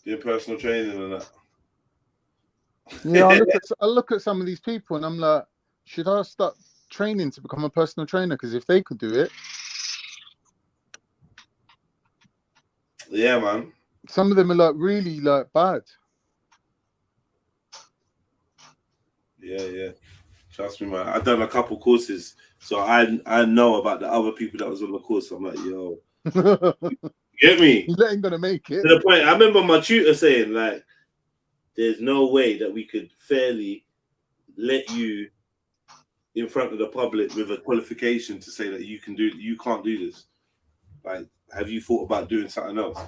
doing personal training and that. Yeah, I look at some of these people and I'm like, should I start training to become a personal trainer? Because if they could do it. Yeah, man. Some of them are like really like bad. Yeah. Trust me, man. I've done a couple courses, so I know about the other people that was on the course. I'm like, yo, get me? You ain't gonna make it. To the point, I remember my tutor saying, like, there's no way that we could fairly let you in front of the public with a qualification to say that you can't do this. Like, have you thought about doing something else?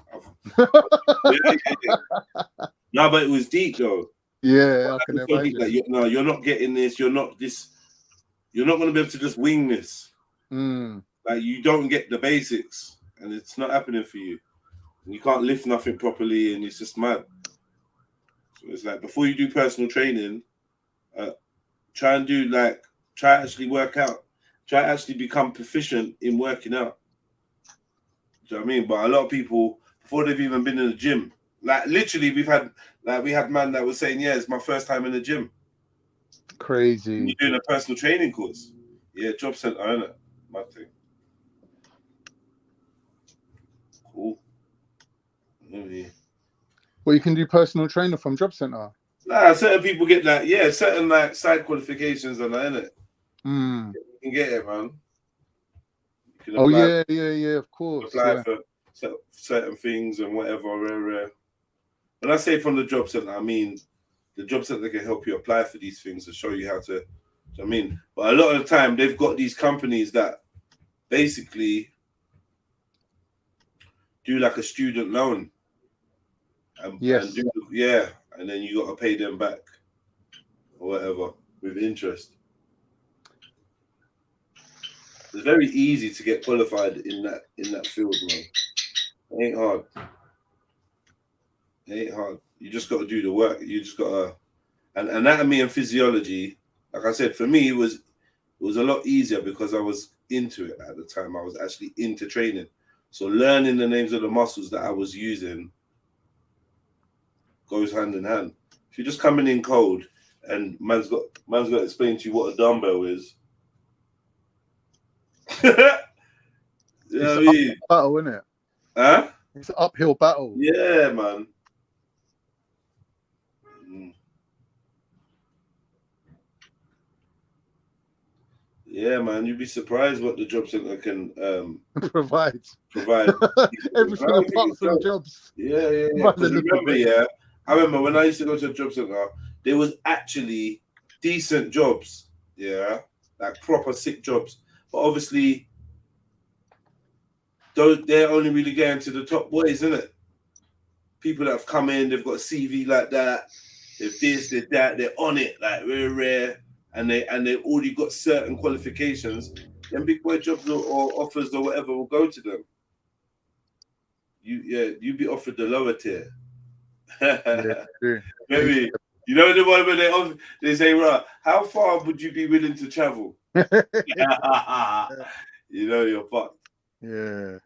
No, but it was deep though. Yeah, I can imagine. Like, you're not getting this. You're not going to be able to just wing this. Like, you don't get the basics, and it's not happening for you. And you can't lift nothing properly, and it's just mad. So it's like, before you do personal training, try actually work out. Try actually become proficient in working out. Do you know what I mean? But a lot of people, before they've even been in the gym, like literally we had man that was saying, yeah, it's my first time in the gym. Crazy. And you're doing a personal training course. Yeah, job center, innit? My thing. Cool. Well, you can do personal trainer from job center. Nah, certain people get that. Yeah, certain like side qualifications and that, innit? You can get it, man. Oh yeah, of course. Apply for certain things and whatever. When I say from the job center, I mean the job center can help you apply for these things to show you how to. I mean, but a lot of the time they've got these companies that basically do like a student loan. And then you got to pay them back or whatever with interest. It's very easy to get qualified in that field, man. It ain't hard. It ain't hard. You just got to do the work. You just got to. And anatomy and physiology, like I said, for me it was a lot easier because I was into it at the time. I was actually into training, so learning the names of the muscles that I was using goes hand in hand. If you're just coming in cold and man's got to explain to you what a dumbbell is. You know what I mean? Battle, isn't it? Huh? It's an uphill battle. Yeah, man. Yeah, man. You'd be surprised what the job center can provide. Everything apart from jobs. Yeah. I remember when I used to go to a job center, there was actually decent jobs. Yeah, like proper sick jobs. But obviously, they're only really getting to the top boys, isn't it? people that have come in, they've got a CV like that, they've this, they're that, they're on it, like rare, and they've already got certain qualifications. Then big boy jobs or offers or whatever will go to them. You be offered the lower tier. Maybe you know the one where they say, right, how far would you be willing to travel? You know you're fucked. Yeah.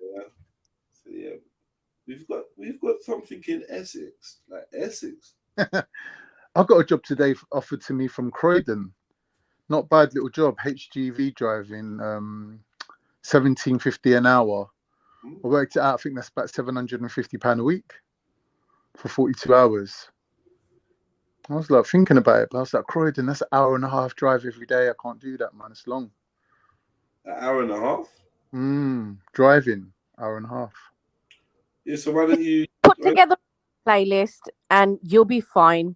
So yeah, we've got something in Essex, like Essex. I got a job today offered to me from Croydon. Not bad little job, HGV driving, £17.50 an hour. I worked it out. I think that's about £750 a week for 42 hours. I was like thinking about it, but I was like, Croydon, that's an hour and a half drive every day. I can't do that, man. It's long. An hour and a half? Driving, hour and a half. Yeah, so why don't you put together a playlist and you'll be fine.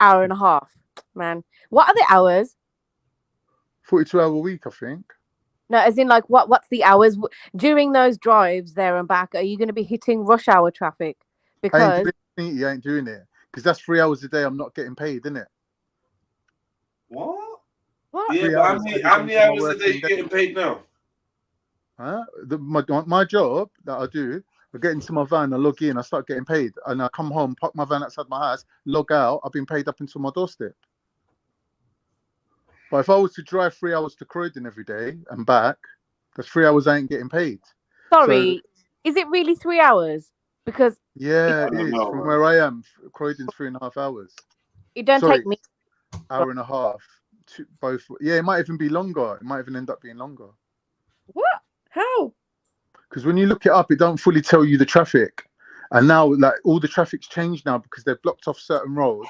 Hour and a half, man. What are the hours? 42 hour a week, I think. No, as in like what's the hours during those drives there and back? Are you going to be hitting rush hour traffic? Because I ain't doing it because that's 3 hours a day. I'm not getting paid, isn't it? What? What? Yeah, but how many hours a day you getting paid now? Huh? My job that I do, I get into my van, I log in, I start getting paid, and I come home, park my van outside my house, log out. I've been paid up until my doorstep. But if I was to drive 3 hours to Croydon every day and back, that's 3 hours I ain't getting paid. Sorry, is it really 3 hours? Because yeah, it is. From where I am, Croydon's 3.5 hours. It don't take me hour and a half. Both. Yeah, it might even be longer. It might even end up being longer. What? How? Because when you look it up, it don't fully tell you the traffic. And now, like, all the traffic's changed now because they've blocked off certain roads.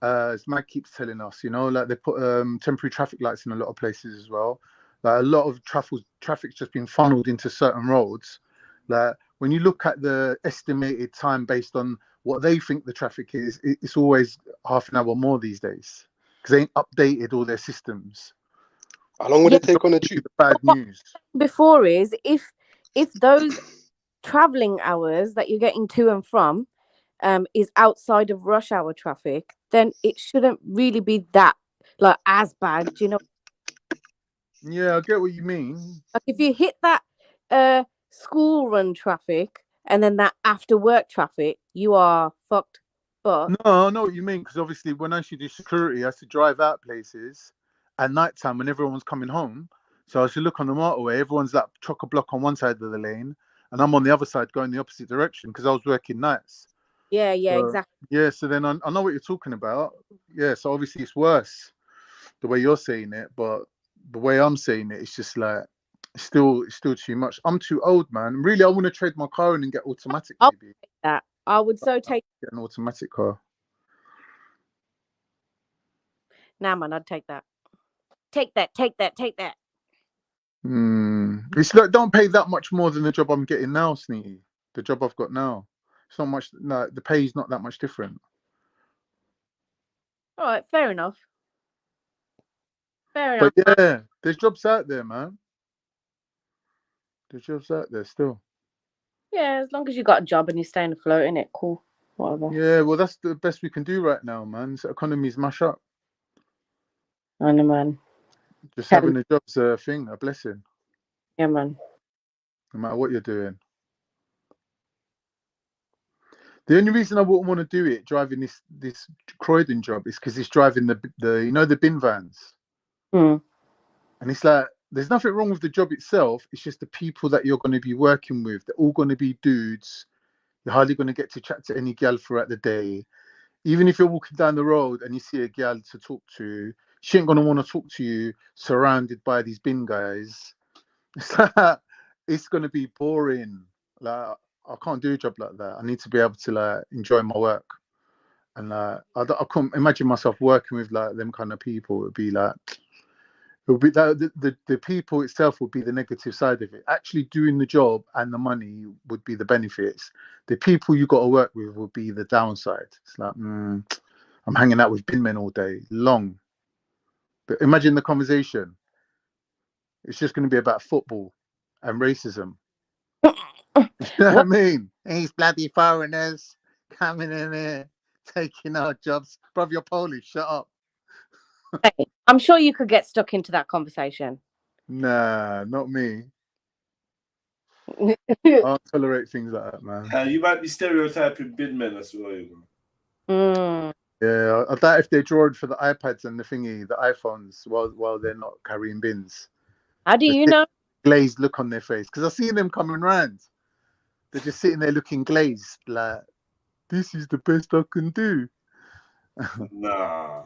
As Mag keeps telling us, you know, like they put temporary traffic lights in a lot of places as well. Like a lot of traffic's just been funneled into certain roads. Like when you look at the estimated time based on what they think the traffic is, it's always half an hour more these days because they ain't updated all their systems. How long would it take on a tube? Bad news. Before is if those traveling hours that you're getting to and from is outside of rush hour traffic, then it shouldn't really be that like as bad. Do you know? Yeah, I get what you mean. Like if you hit that school run traffic and then that after work traffic, you are fucked. But no, I know what you mean because obviously when I used to do security, I used to drive out places at night time when everyone's coming home. So I used to look on the motorway, everyone's like chock-a-block on one side of the lane, and I'm on the other side going the opposite direction because I was working nights. Yeah, exactly. Yeah, so then I know what you're talking about. Yeah, so obviously it's worse the way you're saying it, but the way I'm saying it, it's just like it's still too much. I'm too old, man. Really, I want to trade my car in and get automatic. I'll take that. I would so take get an automatic car. Nah, man, I'd take that. Take that. It's like don't pay that much more than the job I'm getting now, Sneaky. The job I've got now. It's not much. No, the pay is not that much different. All right, fair enough. But yeah, there's jobs out there, man. There's jobs out there still. Yeah, as long as you got a job and you're staying afloat, innit? Cool. Whatever. Yeah, well, that's the best we can do right now, man. The economy's mash up. I know, man. Just having a job's a thing, a blessing. Yeah, man. No matter what you're doing. The only reason I wouldn't want to do it, driving this Croydon job, is because it's driving the you know the bin vans. And it's like there's nothing wrong with the job itself. It's just the people that you're going to be working with. They're all going to be dudes. You're hardly going to get to chat to any gal throughout the day. Even if you're walking down the road and you see a gal to talk to, she ain't going to want to talk to you surrounded by these bin guys. It's going to be boring. Like I can't do a job like that. I need to be able to like enjoy my work. And I couldn't imagine myself working with like them kind of people. It would be like the people itself would be the negative side of it. Actually doing the job and the money would be the benefits. The people you got to work with would be the downside. It's like I'm hanging out with bin men all day long. But imagine the conversation. It's just going to be about football and racism. You know what I mean? These bloody foreigners. coming in here, taking our jobs. Bruv, you're Polish. Shut up. Hey, I'm sure you could get stuck into that conversation. Nah, not me. I don't tolerate things like that, man. You might be stereotyping bin men as well. You know. Yeah, I doubt if they're drawing for the iPads and the iPhones, while they're not carrying bins. How do you know? Glazed look on their face, because I've seen them coming round. They're just sitting there looking glazed, like, this is the best I can do. Nah.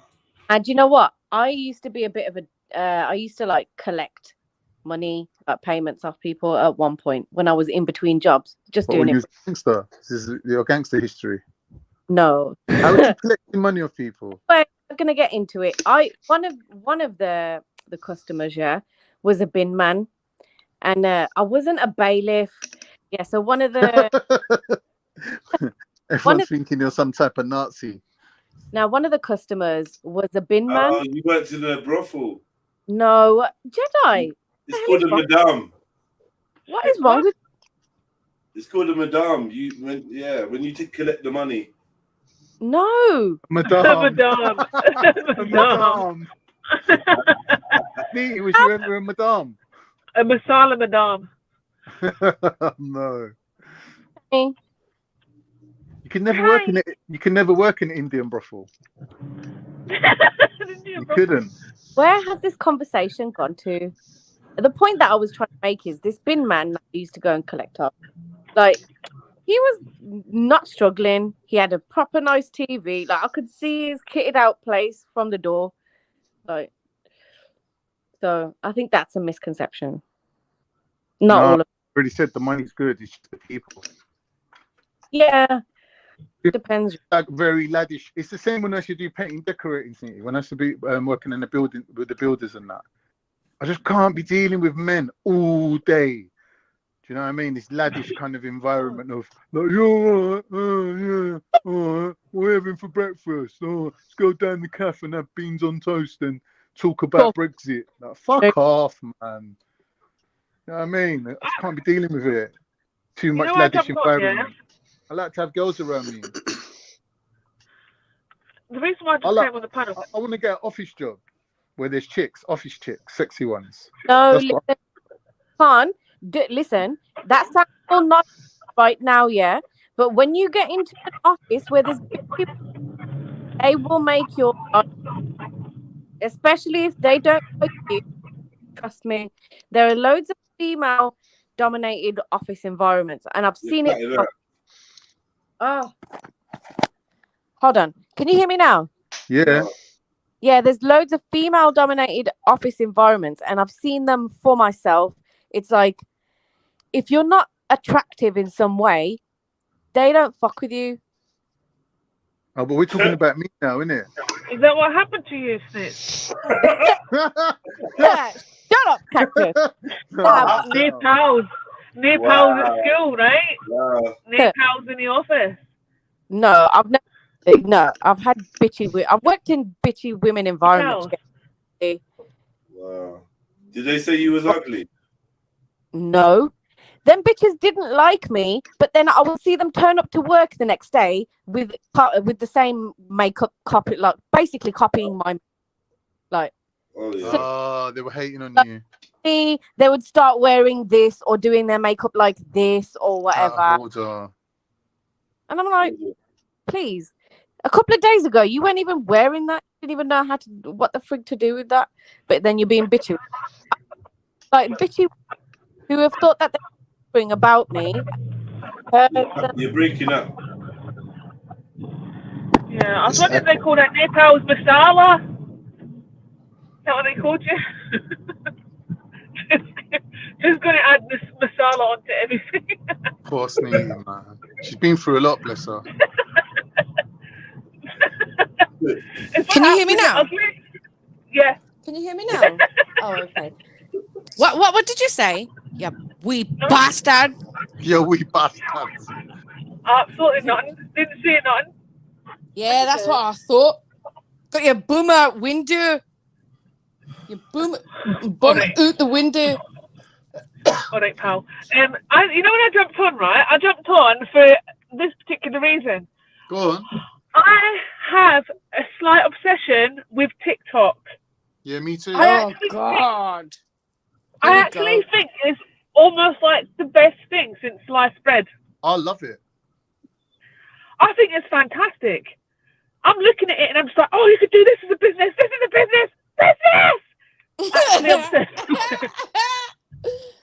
And you know what? I used to be a bit of a. I used to like collect money, payments off people at one point when I was in between jobs, just doing it. Gangster. This is your gangster history. No. How are you collecting money off people? We're gonna get into it. One of the customers, was a bin man, and I wasn't a bailiff. Yeah, so one of the everyone's thinking you're some type of Nazi. Now, one of the customers was a bin man. Oh, you worked in a brothel? No, JEDI. It's called a madame. What is wrong with? It's called a madame. When you collect the money. No. Madame. Madame. Madame. Me, was you ever a madame? A masala madame. No. You can never work in it. You can never work in an Indian brothel. You couldn't. Where has this conversation gone to? The point that I was trying to make is this bin man that I used to go and collect up. Like, he was not struggling. He had a proper nice TV. Like, I could see his kitted out place from the door. Like, so I think that's a misconception. Not all of I already said the money's good. It's just the people. Yeah. Depends. Like very laddish. It's the same when I used to do painting, decorating thing. When I used to be working in the building with the builders and that. I just can't be dealing with men all day. Do you know what I mean? This laddish kind of environment of like, you're all right, what are we having for breakfast? Oh, let's go down the cafe and have beans on toast and talk about Brexit. Like, fuck off, man. You know what I mean? I just can't be dealing with it. Too much laddish environment. I like to have girls around me. The reason why I just came on the panel. I want to get an office job where there's office chicks, sexy ones. No, listen, that sounds all not right now, yeah. But when you get into an office where there's people, they will make your, especially if they don't know you. Trust me, there are loads of female-dominated office environments, and I've seen it. Oh, hold on. Can you hear me now? Yeah. Yeah, there's loads of female-dominated office environments, and I've seen them for myself. It's like, if you're not attractive in some way, they don't fuck with you. Oh, but we're talking about me now, isn't it? Is that what happened to you, Snitch? Yeah, shut up, Cactus. Near pals. Near pals at school, right? Near pals in the office. No, I've never. No, I've had bitchy. I've worked in bitchy women environments. Wow. Did they say you was ugly? No. Them bitches didn't like me, but then I will see them turn up to work the next day with the same makeup copy, like basically copying my, like. Oh yeah. So, they were hating on you. They would start wearing this or doing their makeup like this or whatever. And I'm like, please. A couple of days ago, you weren't even wearing that. You didn't even know what the frig to do with that. But then you're being bitchy. Like bitchy who have thought that they're doing about me. You're breaking up. Yeah, I was wondering if they call that near pals masala. Is that what they called you? Just going to add this masala onto everything. Poor Sneaky, man. She's been through a lot, bless her. Can you hear me now? Yeah. Can you hear me now? Oh, okay. What did you say? Yeah, we bastard. Yeah, we bastard. Absolutely nothing. Didn't see nothing. Yeah, that's what I thought. Got your boom out window. You boom out the window. All right, pal. You know when I jumped on, right? I jumped on for this particular reason. Go on. I have a slight obsession with TikTok. Yeah, me too. Oh God! I actually think it's almost like the best thing since sliced bread. I love it. I think it's fantastic. I'm looking at it and I'm just like, oh, you could do this as a business. This is a business. Actually obsessed.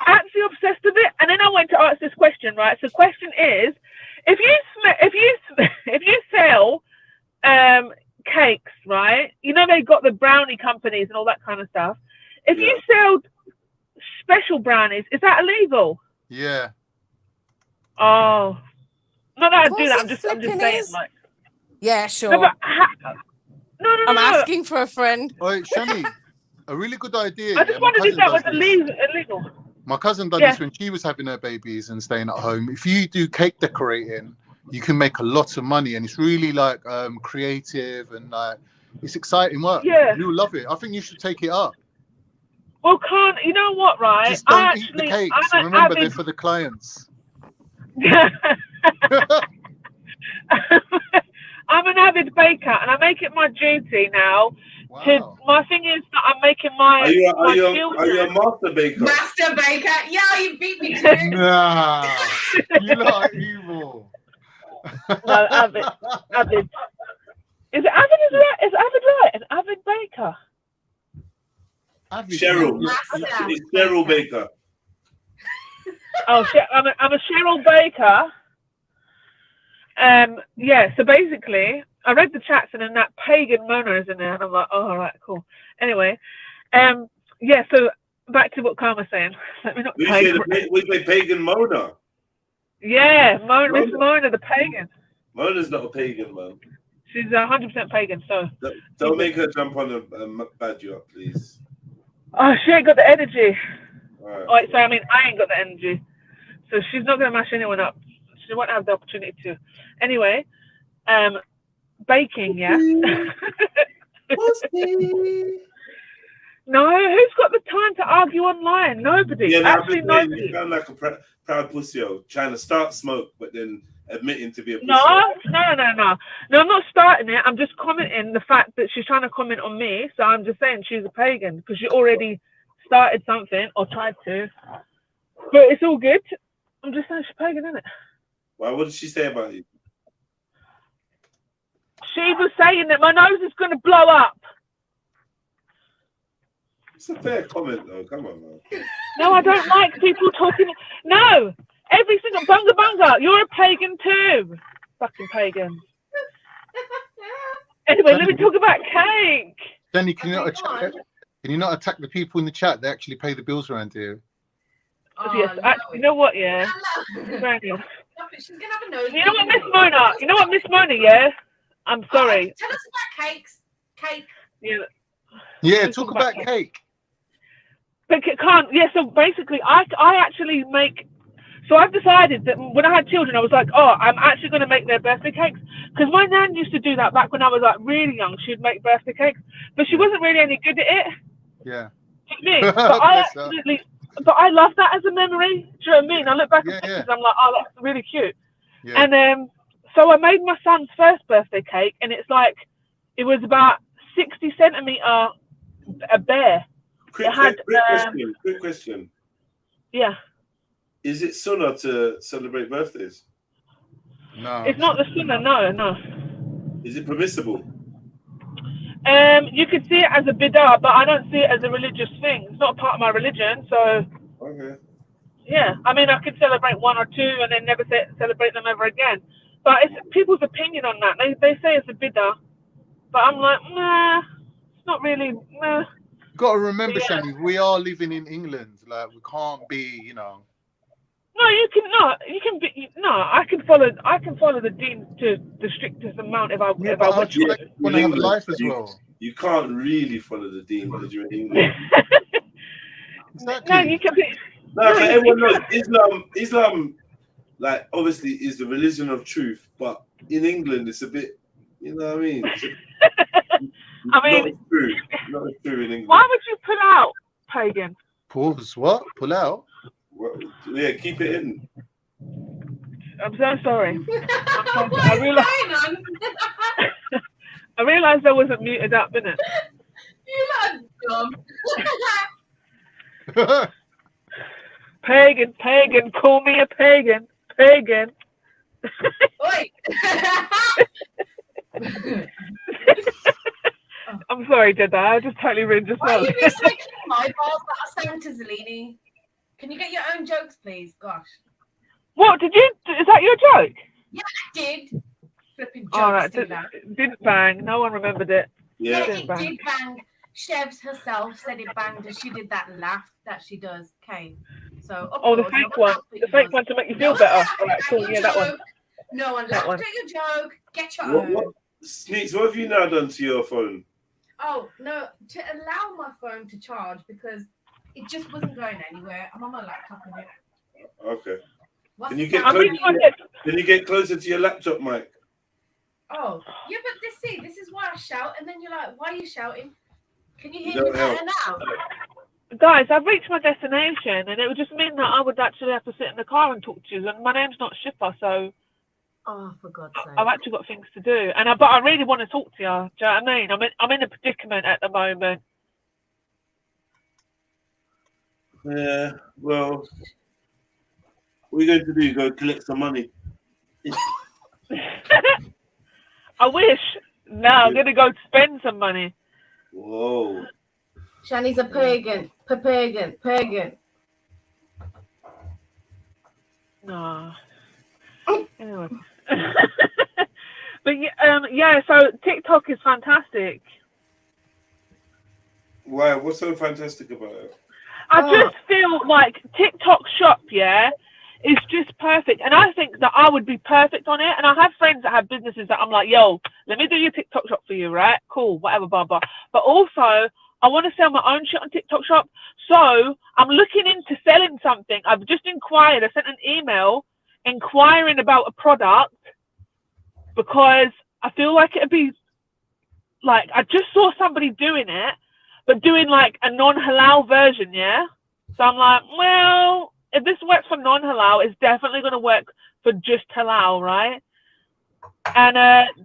Actually obsessed with it. And then I went to ask this question, right? So the question is, if you sell cakes, right? You know they've got the brownie companies and all that kind of stuff. If you sell special brownies, is that illegal? Yeah. Oh, not that I do that. I'm just flipping saying, is. like. Yeah, sure. No, but no. I'm asking for a friend. All right, Shani, a really good idea. I just wondered if that was illegal. My cousin done this when she was having her babies and staying at home. If you do cake decorating, you can make a lot of money, and it's really like creative and like it's exciting work. Yeah, you'll love it. I think you should take it up. Well, you know what, right? Just don't eat the cakes. Remember, they're for the clients. I'm an avid baker, and I make it my duty now. Wow. My thing is that I'm making my. Are you a master baker? Master baker? Yeah, you beat me to it. Nah, you lot are evil. No, avid. Is it avid? Is avid right? An avid baker. Cheryl. It's Cheryl Baker. Oh, I'm a Cheryl Baker. Yeah, so basically, I read the chats and then that pagan Mona is in there, and I'm like, oh, all right, cool. Anyway, yeah, so back to what Karma's saying. Let me not we say pagan Mona. Yeah, Miss Mona, the pagan. Mona's not a pagan, man. She's 100% pagan, so. Don't make her jump on and bad you up, please. Oh, she ain't got the energy. Right. Oh, so I mean, I ain't got the energy. So she's not going to mash anyone up. She won't have the opportunity to. Anyway, baking, yeah. No, who's got the time to argue online? Nobody. Yeah, actually, nobody. You sound like a proud pussy, trying to start smoke, but then admitting to be a pussy. No, I'm not starting it. I'm just commenting the fact that she's trying to comment on me. So I'm just saying she's a pagan because she already started something or tried to. But it's all good. I'm just saying she's pagan, isn't it? Well, what did she say about you? She was saying that my nose is going to blow up. It's a fair comment, though. Come on, man. No, I don't like people talking. No, every single bunga. You're a pagan too. Fucking pagan. Anyway, let me talk about cake. Danny, can you not attack the people in the chat? They actually pay the bills around here. Oh, yes, actually, you know what? Yeah. She's gonna have a nose. You know what, Miss Mona? You know what, Miss Mona? Yeah. I'm sorry. Tell us about cakes. Cake. Yeah. Yeah, talk about cake. But it can't. Yeah. So basically, I actually make. So I've decided that when I had children, I was like, oh, I'm actually going to make their birthday cakes because my nan used to do that back when I was like really young. She'd make birthday cakes, but she wasn't really any good at it. Yeah. Do you know what I mean? But I love that as a memory. Do you know what I mean? I look back at pictures, I'm like, oh, that's really cute. Yeah. And so I made my son's first birthday cake, and it's like, it was about 60 centimeter a bear. Quick question. Yeah. Is it sunnah to celebrate birthdays? No. It's not the sunnah, no. Is it permissible? You could see it as a bid'ah, but I don't see it as a religious thing. It's not part of my religion, so. Okay. Yeah, I mean, I could celebrate one or two and then never celebrate them ever again. But it's people's opinion on that. They say it's a bid'ah, but I'm like, nah, it's not really. Nah. You got to remember, Shani, we are living in England. Like, we can't be, you know. No, you can be. No, I can follow the deen to the strictest amount if I want to have a life as well. You can't really follow the deen because you're in England. Exactly. No, you can be. No, but everyone knows Islam, like obviously is the religion of truth, but in England it's a bit, you know what I mean? Not true in England. Why would you pull out, pagan? Pause. What? Pull out? Well, yeah, keep it in. I'm so sorry. What is going on? I realised I wasn't muted up, innit? You lot dumb. Pagan, call me a pagan. Oi. I'm sorry, Jedi. I just totally ruined your Why are song. you recycling my balls that are sent to Zellini? Can you get your own jokes, please? Gosh. What did you? Is that your joke? Yeah, I did. Flipping jokes. All right, do that. didn't bang. No one remembered it. Yeah, Didn't it bang. did bang. Chevs herself said it banged, and she did that laugh that she does, Kane. So Oh, the fake one. The fake one to make you feel better. All right, cool. Yeah, that one. No one That laughed one. at your joke. Get your own. What? Sneaks, what have you now done to your phone? Oh no, to allow my phone to charge because it just wasn't going anywhere. I'm on my laptop in it. Okay. What's Can you the get sound? can you get closer to your laptop mic? Oh, yeah, but this is why I shout, and then you're like, why are you shouting? Can you hear Don't me better help. now? Guys, I've reached my destination, and it would just mean that I would actually have to sit in the car and talk to you. And my name's not Shipper, so Oh, for God's sake. I've actually got things to do. But I really want to talk to you. Do you know what I mean? I'm in a predicament at the moment. Yeah. Well, what are you going to do? Go collect some money? I wish. No, I'm going to go spend some money. Whoa. Shani's a pagan. Pagan. No. Anyway. But yeah, so TikTok is fantastic. Why? What's so fantastic about it? I just feel like TikTok shop, is just perfect. And I think that I would be perfect on it. And I have friends that have businesses that I'm like, yo, let me do your TikTok shop for you, right? Cool, whatever, blah, blah. But also, I want to sell my own shit on TikTok shop. So I'm looking into selling something. I've just inquired. I sent an email inquiring about a product because I feel like it'd be like, I just saw somebody doing it, but doing like a non-halal version, So I'm like, well, if this works for non-halal, it's definitely going to work for just halal, right? And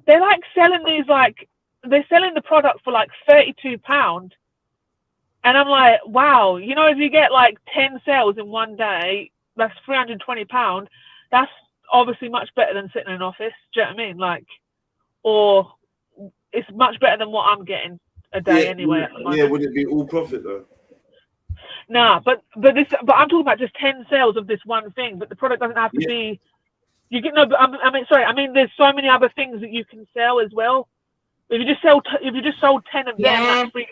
they're like selling these, like, they're selling the product for like £32. And I'm like, wow, you know, if you get like 10 sales in one day, that's £320. That's obviously much better than sitting in an office. Do you know what I mean? Like, or it's much better than what I'm getting a day anyway. At the moment. Yeah, would it be all profit though? Nah, but I'm talking about just 10 sales of this one thing. But the product doesn't have to be. You get no. But I mean, there's so many other things that you can sell as well. If you just sold 10 of them, that's free.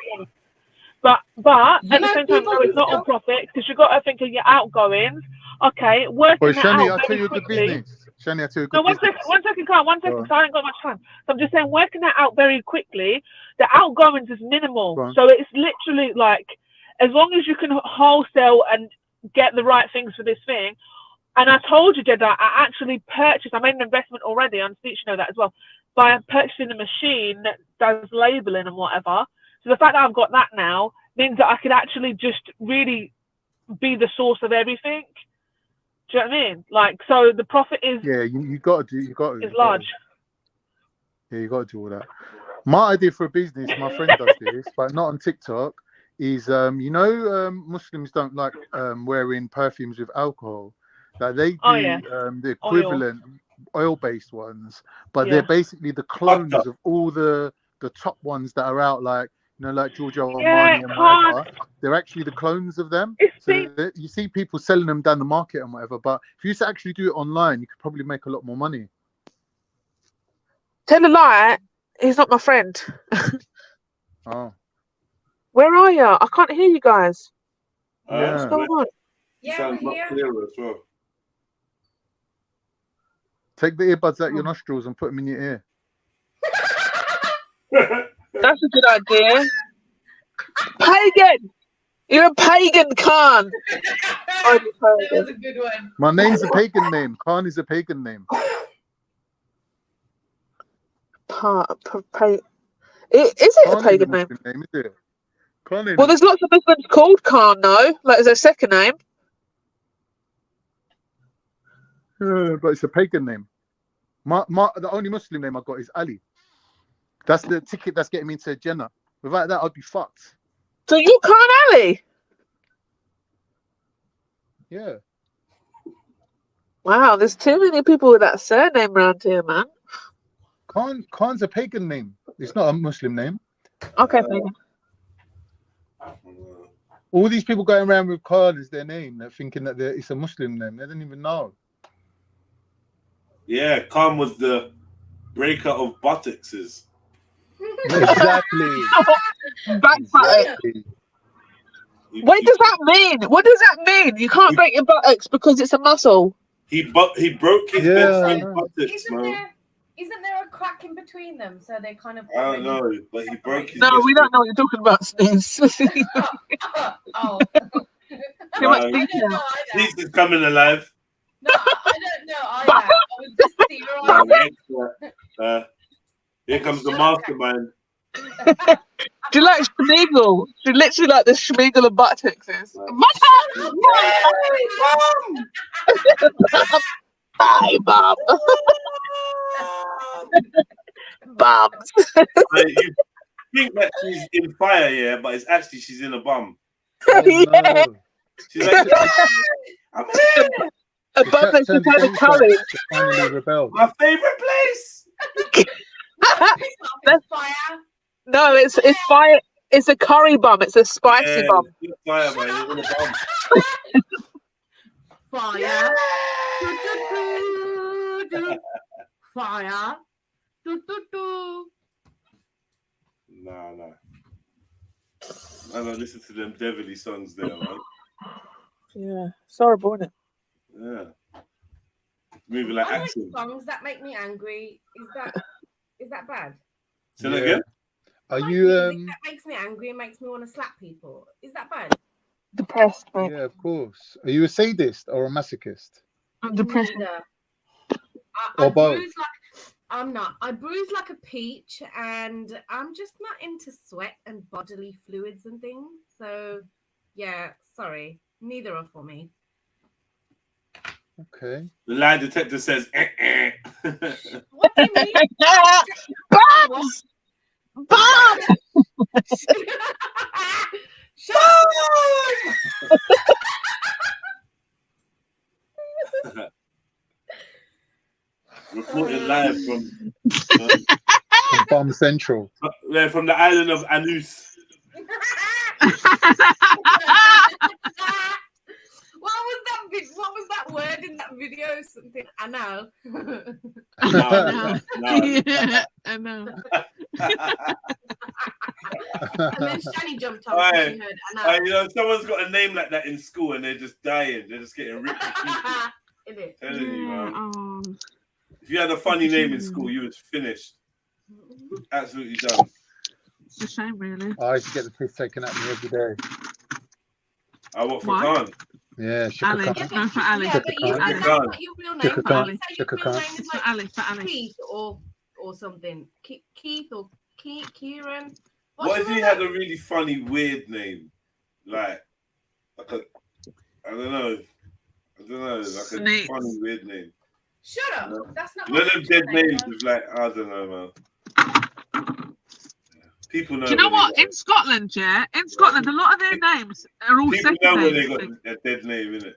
But at the same time, no, it's not on profit because you've got to think of your outgoings. Okay, working Well, that Shani, out I'll tell very you a good quickly. business. Shani, I'll tell you a good No, one business. second, Carl, one second, so I ain't got much time. So I'm just saying, working that out very quickly, the outgoings is minimal. So it's literally like, as long as you can wholesale and get the right things for this thing. And I told you, Jedi, I actually purchased, I made an investment already, on Steve, you know that as well, by purchasing a machine that does labeling and whatever. So the fact that I've got that now means that I could actually just really be the source of everything. Do you know what I mean? Like, so the profit is you got to is large. Yeah, you got to do all that. My idea for a business, my friend does this, but not on TikTok, is Muslims don't like wearing perfumes with alcohol. Like they do the equivalent oil-based ones, but they're basically the clones of all the top ones that are out, like like Giorgio Armani and whatever. They're actually the clones of them. So you see people selling them down the market and whatever. But if you used to actually do it online, you could probably make a lot more money. Tell a lie. He's not my friend. Oh. Where are you? I can't hear you guys. What's going on? Sounds much clearer as well. Take the earbuds out your nostrils and put them in your ear. That's a good idea. Pagan! You're a pagan, Khan. That was a good one. My name's a pagan name. Khan is a pagan name. Is it a pagan name? Is it? Khan Well, there's lots of Muslims called Khan, though. Like, is there a second name? But it's a pagan name. The only Muslim name I got is Ali. That's the ticket that's getting me into Jannah. Without that, I'd be fucked. So you can't Ali? Yeah. Wow, there's too many people with that surname around here, man. Khan's a pagan name. It's not a Muslim name. Okay, pagan. All these people going around with Khan as their name, they're thinking that it's a Muslim name. They don't even know. Yeah, Khan was the breaker of buttocks. Exactly. Exactly. What does that mean? What does that mean? You can't break your buttocks because it's a muscle. He broke his best friend's buttocks, man. Isn't there a crack in between them? So they kind of. I don't know, but he broke his. No, we don't know what you're talking about, Sneeze. Oh. Too much detail. Sneeze is coming alive. No, I don't know either. I was just theorizing. Here comes the mastermind. Do you like Schmeagol? Do you literally like the Schmeagol of buttocks? Bye, Bob. Bobs. You think that she's in fire, yeah, but it's actually she's in a bum. Yeah. She's like, I'm here. A bum that she's had a curry. My favorite place. That's fire. No, it's fire. It's a curry bum. It's a spicy bum. It's fire, man. You're in a bum. Fire. Fire. Nah. I don't listen to them devilly songs there, man. Yeah. Sorry, born it. Yeah. Moving like I like action. songs that make me angry. Is that bad? Say that again? Are you That makes me angry and makes me want to slap people. Is that bad? Depressed, mate. Yeah, of course. Are you a sadist or a masochist? I'm depressed. Or both? I'm not. I bruise like a peach, and I'm just not into sweat and bodily fluids and things. So, yeah, sorry. Neither are for me. Okay. The lie detector says, What do you mean? Bombs! Bombs! Shut up! Reported live from Bomb Central. From the island of Anus. What was that word in that video? Something anal. No. Yeah, I know. And then Shani jumped up and she heard anal. You know, someone's got a name like that in school and they're just dying. They're just getting ripped to pieces. Is it? Telling you, man. If you had a funny name in school, you was finished. Absolutely done. It's a shame, really. I used to get the piss taken at me every day. I what for Khan? Yeah, Ali. No, for Ali. Yeah, but you said that's not your real name. You said your real name is like Ali, for Ali. Keith or something. Keith or Kieran. What if you had a really funny, weird name? Like a, I don't know, like Snakes. a funny, weird name. Shut up. No. That's not You know what them dead names with like, I don't know, man. People know. Do you know what? In Scotland, yeah, in Scotland, a lot of their names are all People second know where names. they got a dead name, innit?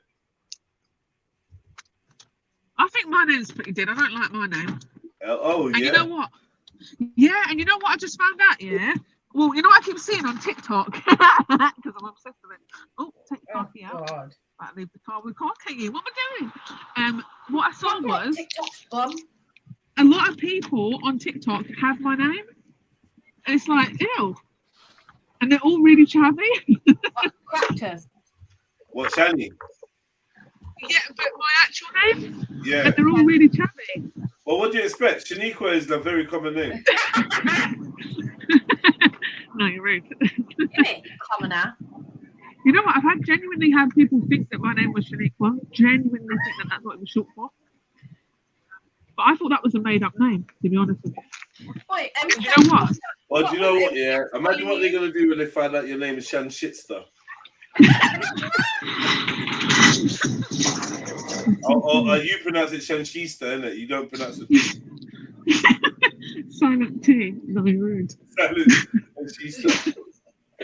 I think my name's pretty dead. I don't like my name. Oh, And yeah. you know what? Yeah, and you know what I just found out, yeah? Well, you know what I keep seeing on TikTok? Because I'm obsessed with it. Oh, take the car key out. God. Right, leave the car with car key. What am I doing? What I saw was a lot of people on TikTok have my name. And it's like, ew. And they're all really chubby. Crackers. What, Shani? Yeah, but my actual name? Yeah. And they're all really chubby. Well, what do you expect? Shaniqua is a very common name. No, you're rude. Commoner. You know what? I've genuinely had people think that my name was Shaniqua. Genuinely think that that's what it was short for. But I thought that was a made-up name, to be honest with you. Wait, you know what? Well, do you know what? Yeah, imagine what they're gonna do when they find out your name is Shan Shitster. You pronounce it Shanshista, innit? You don't pronounce it. Silent T. No, rude. Silent Shanshista.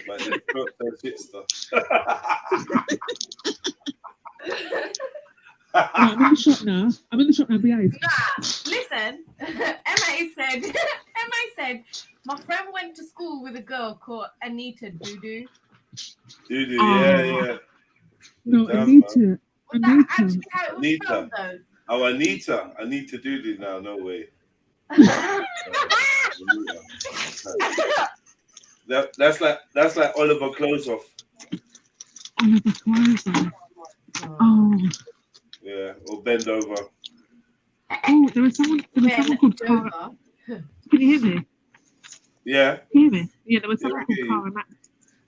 Like the shit stuff. Right, I'm in the shop now. Behave. Nah, listen. Emma said, my friend went to school with a girl called Anita Doodoo. Doodoo, yeah. No, Anita. Anita. Oh, Anita. Anita Doodoo now, no way. That's like Oliver Closeoff. Oliver Closeoff. Oh. Yeah, or Bend Over. Oh, there was someone called Cara. Can you hear me? Yeah. Can you hear me? Yeah, there was someone called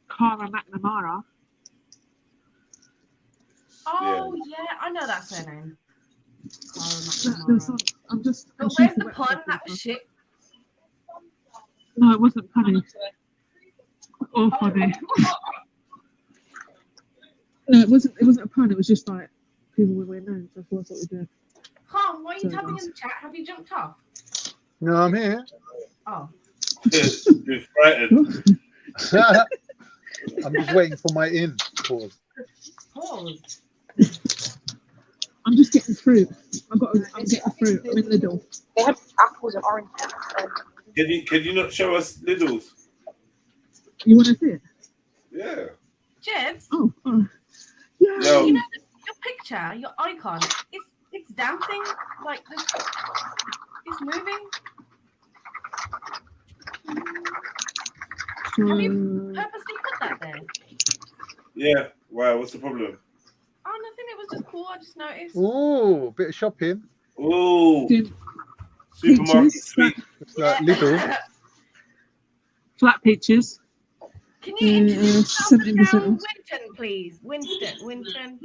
Cara McNamara. Oh yeah, I know that surname. I'm just. But where's the pun? That was shit. No, it wasn't funny. Or funny. No, it wasn't a pun. It was just like people with weird names. That's what we did. Tom, why are you tapping in the chat? Have you jumped off? No, I'm here. Oh. You're frightened. I'm just waiting for my in. Pause. Pause. I'm just getting fruit. I'm getting fruit. I'm in Lidl. They had apples and oranges. Can you not show us Lidl's? You want to see it? Yeah. Jebs? Oh. Yeah. No. You know your picture, your icon, it's dancing like this. It's moving. Have you purposely put that there? Yeah. Wow. What's the problem? Oh, nothing. It was just cool. I just noticed. Ooh, bit of shopping. Ooh. Supermarket sweet. It's like Lidl. Flat pictures. Can you introduce yourself now, 70%. Winton, please? Winston.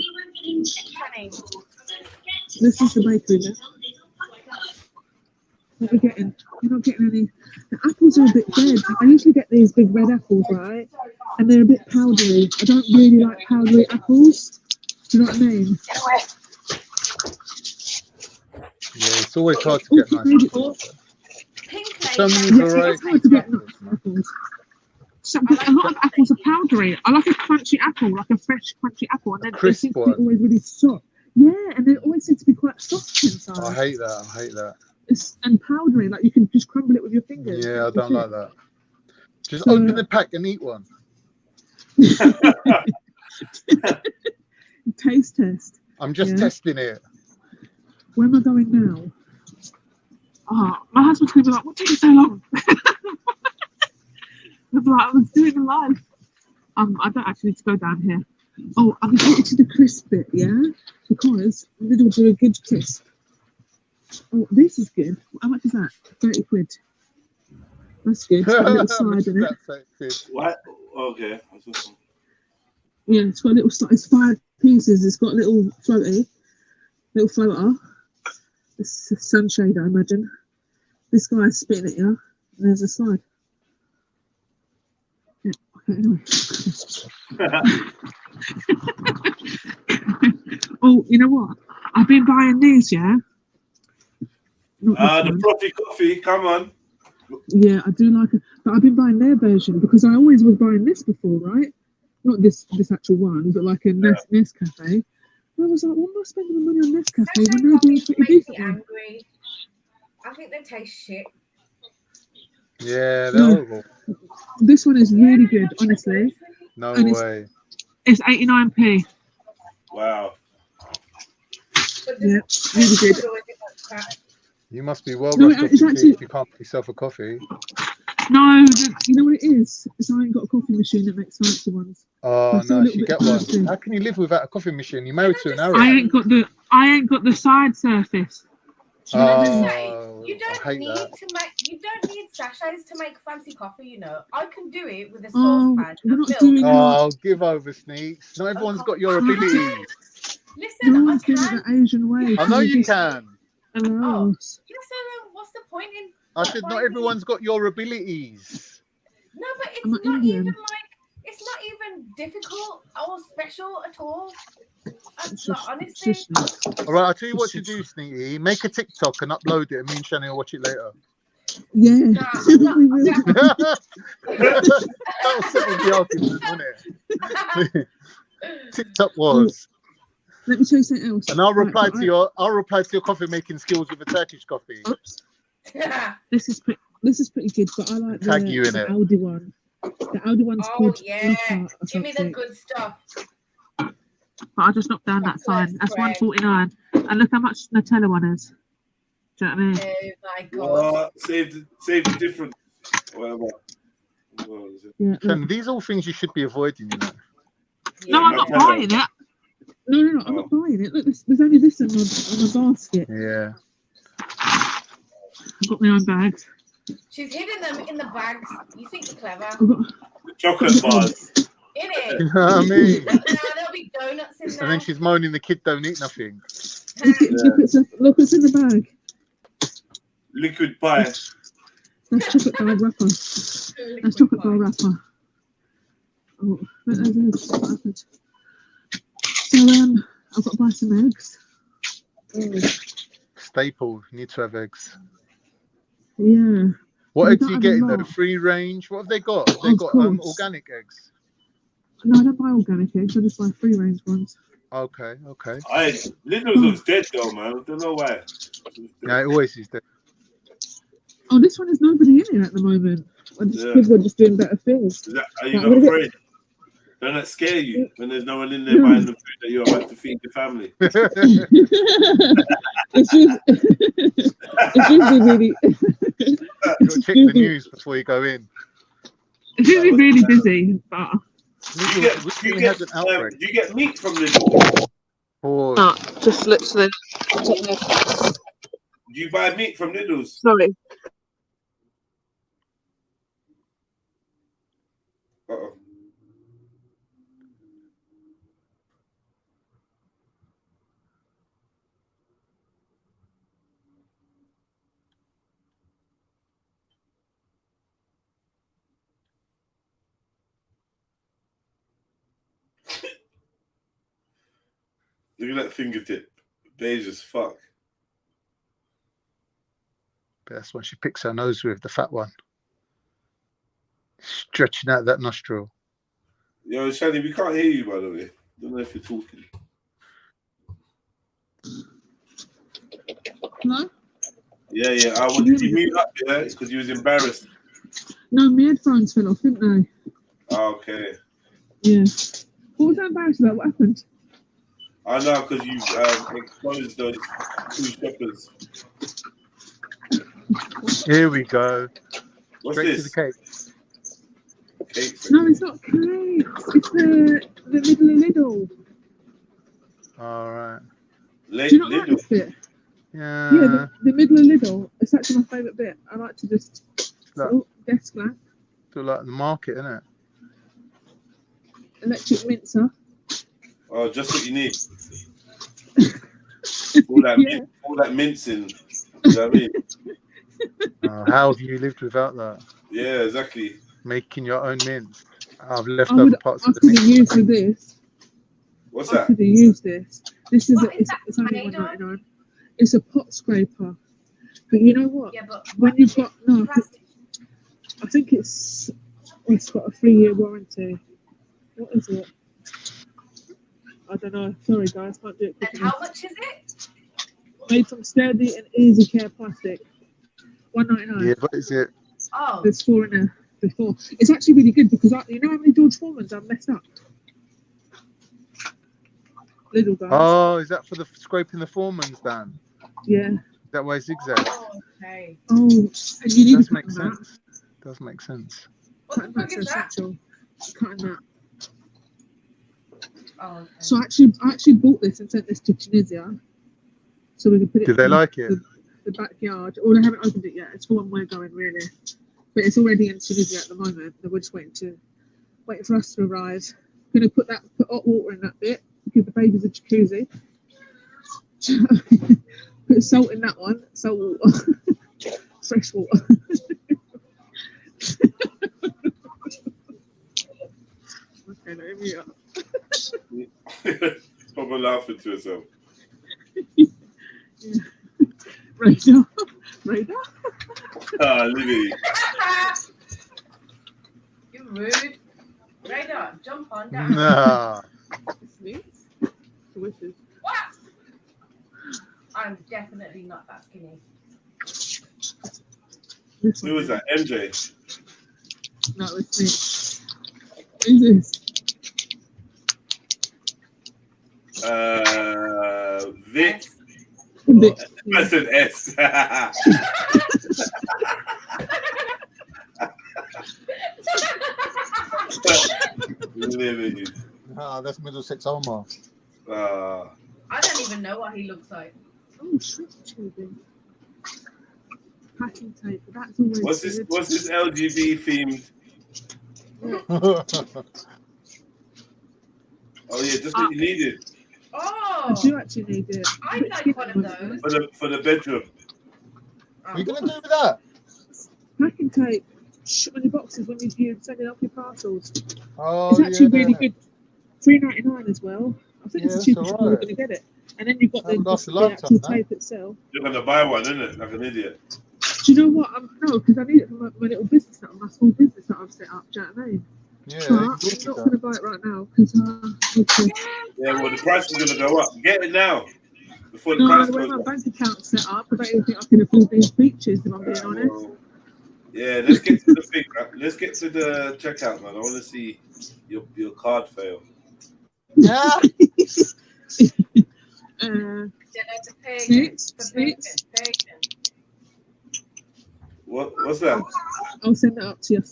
Honey. This is the bakery there. What are we getting? We're not getting any. The apples are a bit dead. I usually get these big red apples, right? And they're a bit powdery. I don't really like powdery apples. Do you know what I mean? Yeah, it's always hard to get nice apples. So many varieties. It's hard to get nice apples. A lot of apples are powdery. I like a crunchy apple, like a fresh crunchy apple, and then they seem to be always really soft. Yeah, and they always seem to be quite soft inside. I hate that. And powdery, like you can just crumble it with your fingers. Yeah, I don't like that. Just open the pack and eat one. Taste test. I'm just testing it. Where am I going now? Oh, my husband's gonna be like, "What took you so long?" I was doing a live. I don't actually need to go down here. Oh, I'm getting to the crisp bit, yeah? Because Lidl do a good crisp. Oh, this is good. How much is that? 30 quid. That's good. It's got a little slide in it. What? Okay. Yeah, it's got a little slide. It's 5 pieces. It's got a little floater. It's a sunshade, I imagine. This guy's spitting at you. And there's a slide. Yeah, okay, anyway. Oh, you know what? I've been buying these, yeah? The Profi coffee, come on. Yeah, I do like it. But I've been buying their version because I always was buying this before, right? Not this actual one, but like a Nescafe. And I was like, why am I spending the money on Nescafe when they're doing pretty decent one? Angry. I think they taste shit. Yeah, they're horrible. This one is really good, honestly. No And way. It's 89p. Wow. Yeah, really good. You must be well No, rushed off it's to actually- if you can't make yourself a coffee. No, you know what it is? It's I ain't got a coffee machine that makes fancy ones. Oh So no, a you little get bit one. thirsty. How can you live without a coffee machine? You're married to an Arab. I ain't got the side surface. Oh, You don't I hate need that. to make. You don't need sachets to make fancy coffee. You know, I can do it with a Oh, saucepan. we're and not milk. doing Oh, give over, Sneaks. Not everyone's got your abilities. Listen, No I one's doing can. it the Asian way. I know you can. Hello. Yeah, so then what's the point in? I said not everyone's got your abilities. No, but it's I'm not not Indian. even like it's not even difficult or special at all. Honestly, All right, I'll tell you what to do, Sneaky. Make a TikTok and upload it, and me and Shani will watch it later. Yeah. That'll settle the argument, won't it? TikTok was. Let me show you something else. And I'll reply to your coffee making skills with a Turkish coffee. Oops. This is pretty good, but I like Tag you in the it. Aldi one. The Aldi one's called Luca or give me the something. good stuff. But I just knocked down that sign. That's $1.49. And look how much Nutella one is. Do you know what I mean? Oh my god. Save the difference. Whatever. Yeah, Shani, these are all things you should be avoiding, you know. No, I'm not buying it. No, I'm not buying it. Look, there's only this in my basket. Yeah. I've got my own bags. She's hidden them in the bags. You think you're clever? Chocolate bars. In it. You know what I mean? No, there'll be donuts in there. And then she's moaning the kid don't eat nothing. Look what's in the bag. Liquid pie. That's chocolate bar wrapper. That's chocolate bar wrapper. Oh, what happened? So I've got to buy some eggs. Staple. Need to have eggs. Yeah. What eggs are you getting though? Free range? What have they got? Have they got organic eggs? No, I don't buy organic eggs. I just buy free range ones. Okay. Lidl looks dead though, man. I don't know why. Yeah, it always is dead. Oh, this one has nobody in it at the moment. People are just doing better things. Are you not afraid? Don't that scare you when there's no one in there buying the food that you're about to feed the family? It's usually really. You've got to check the news before you go in. It's usually really busy, but. Do you get meat from Lidl? No, just literally. Do you buy meat from Lidl's? Sorry. Uh-oh. Look at that fingertip. Beige as fuck. But that's what she picks her nose with, the fat one. Stretching out that nostril. Yo, Shani, we can't hear you, by the way. Don't know if you're talking. Hello? Yeah. I wanted you mute up, yeah? Because you was embarrassed. No, my headphones fell off, didn't they? Okay. Yeah. What was I embarrassed about? What happened? I know, because you exposed those two shoppers. Here we go. What's Straight this? to the cake. Cakes. No, it's not cakes. It's the middle of Lidl. All right. Do you not like this bit? Yeah. Yeah, the middle of Lidl. It's actually my favourite bit. I like to just desk lamp. Feel like the market, isn't it? Electric mincer. Oh, just what you need. all that mincing. You know what I mean? How have you lived without that? Yeah, exactly. Making your own mince. I've left other parts of the mince. I could have used this. What's I that? could have used this. This is it's only $1.99. It's a pot scraper. But you know what? Yeah, but when you've got I think it's got a 3-year warranty. What is it? I don't know. Sorry, guys, can't do it. And how much is it? Made from sturdy and easy care plastic. $1.99. Yeah, what is it? Oh. There's 4 in there before. It's actually really good because you know how many George Foremans I've messed up? Little guys. Oh, is that for the scraping the foreman's down? Yeah. Is that why zigzag? Oh, okay. Oh, and you need does to make sense. Does make sense. What the fuck is that? Cutting that. Oh, okay. So I actually bought this and sent this to Tunisia, so we can put it. Did they like it? The backyard. Well, they haven't opened it yet. It's for when we're going, really, but it's already in Tunisia at the moment. And we're just waiting for us to arrive. Going to put hot water in that bit. Give the babies a jacuzzi. Put salt in that one. Salt water. Fresh water. Okay, let me up. Probably proper laughing to herself. Radar. Radar. Ah, Lily. You rude. Radar, jump on down. Nah. Wishes. What? I'm definitely not that skinny. Who was that? MJ. No, it's me. Who's this? Vic. Vic. I said S. Living. Ah, that's Middlesex Omar. I don't even know what he looks like. Oh, shit, children. Packing tape. That's always What's this LGB themed? Oh yeah, just what you needed. Oh, I do actually need it. I like one of those. For the bedroom. What are you gonna do with that? Packing tape. On your boxes when you're sending off your parcels. Oh, it's actually really yeah. good. $3.99 as well. I think it's the cheapest you're going to get it. And then you've got the actual tape itself. You're gonna buy one, isn't it? Like an idiot. Do you know what? No, because I need it for my little business, my small business that I've set up. Do you know what I mean? Yeah. But I'm not going to buy it right now because Yeah, well, the price is gonna go up. Get it now before the no, price the way goes my up. bank account's set up, I don't even think I can afford these features. If I'm being honest. Yeah, let's get to the thing. Let's get to the checkout, man. I want to see your card fail. Yeah. What's that? I'll send it up to you.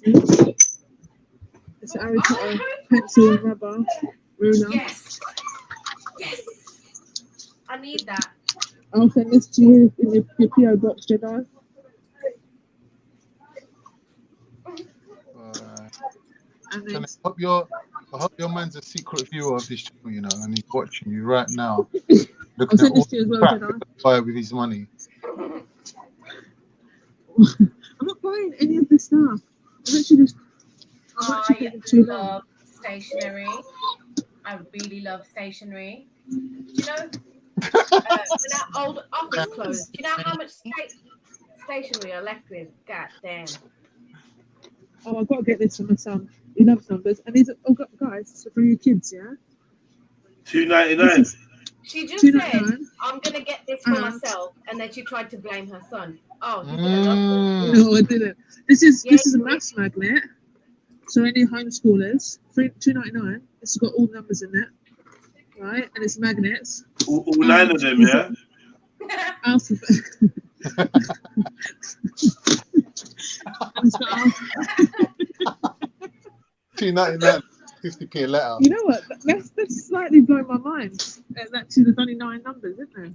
It's a Harry Potter pencil and rubber ruler. Yes. Yes. I need that. I'll send this to you in your PO box, Jedi. And I hope your man's a secret viewer of this channel, you know, and he's watching you right now. Looking at all the crap he buy with his money. I'm not buying any of this stuff. I'm actually just. I love stationery. I really love stationery. Do you know? That old office clothes. Do you know how much stationery I left with? God damn. Oh, I've got to get this for my son. He loves numbers. And these are, guys, so for your kids, yeah? $2.99. She just said, I'm going to get this for myself. And then she tried to blame her son. Oh, no, I didn't. This is a maths magnet. So any homeschoolers, $2.99. It's got all numbers in it. Right? And it's magnets. All 9 of them, yeah? Alphabet. And it's got $2.99, 50p a letter. You know what? That's slightly blown my mind. Actually, there's only 9 numbers, isn't there?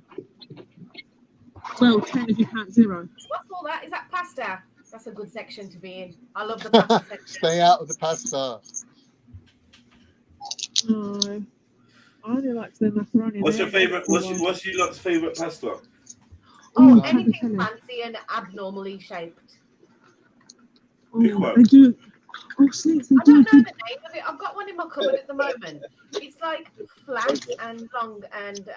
Well, 10 if you count 0. What's all that? Is that pasta? That's a good section to be in. I love the pasta section. Stay out of the pasta. No. I only like the macaroni. What's your favourite? What's your lot's favourite pasta? Oh, anything fancy and abnormally shaped. Pick one. They do. Oh, snakes, I don't know the name of it. I've got one in my cupboard at the moment. It's like flat and long and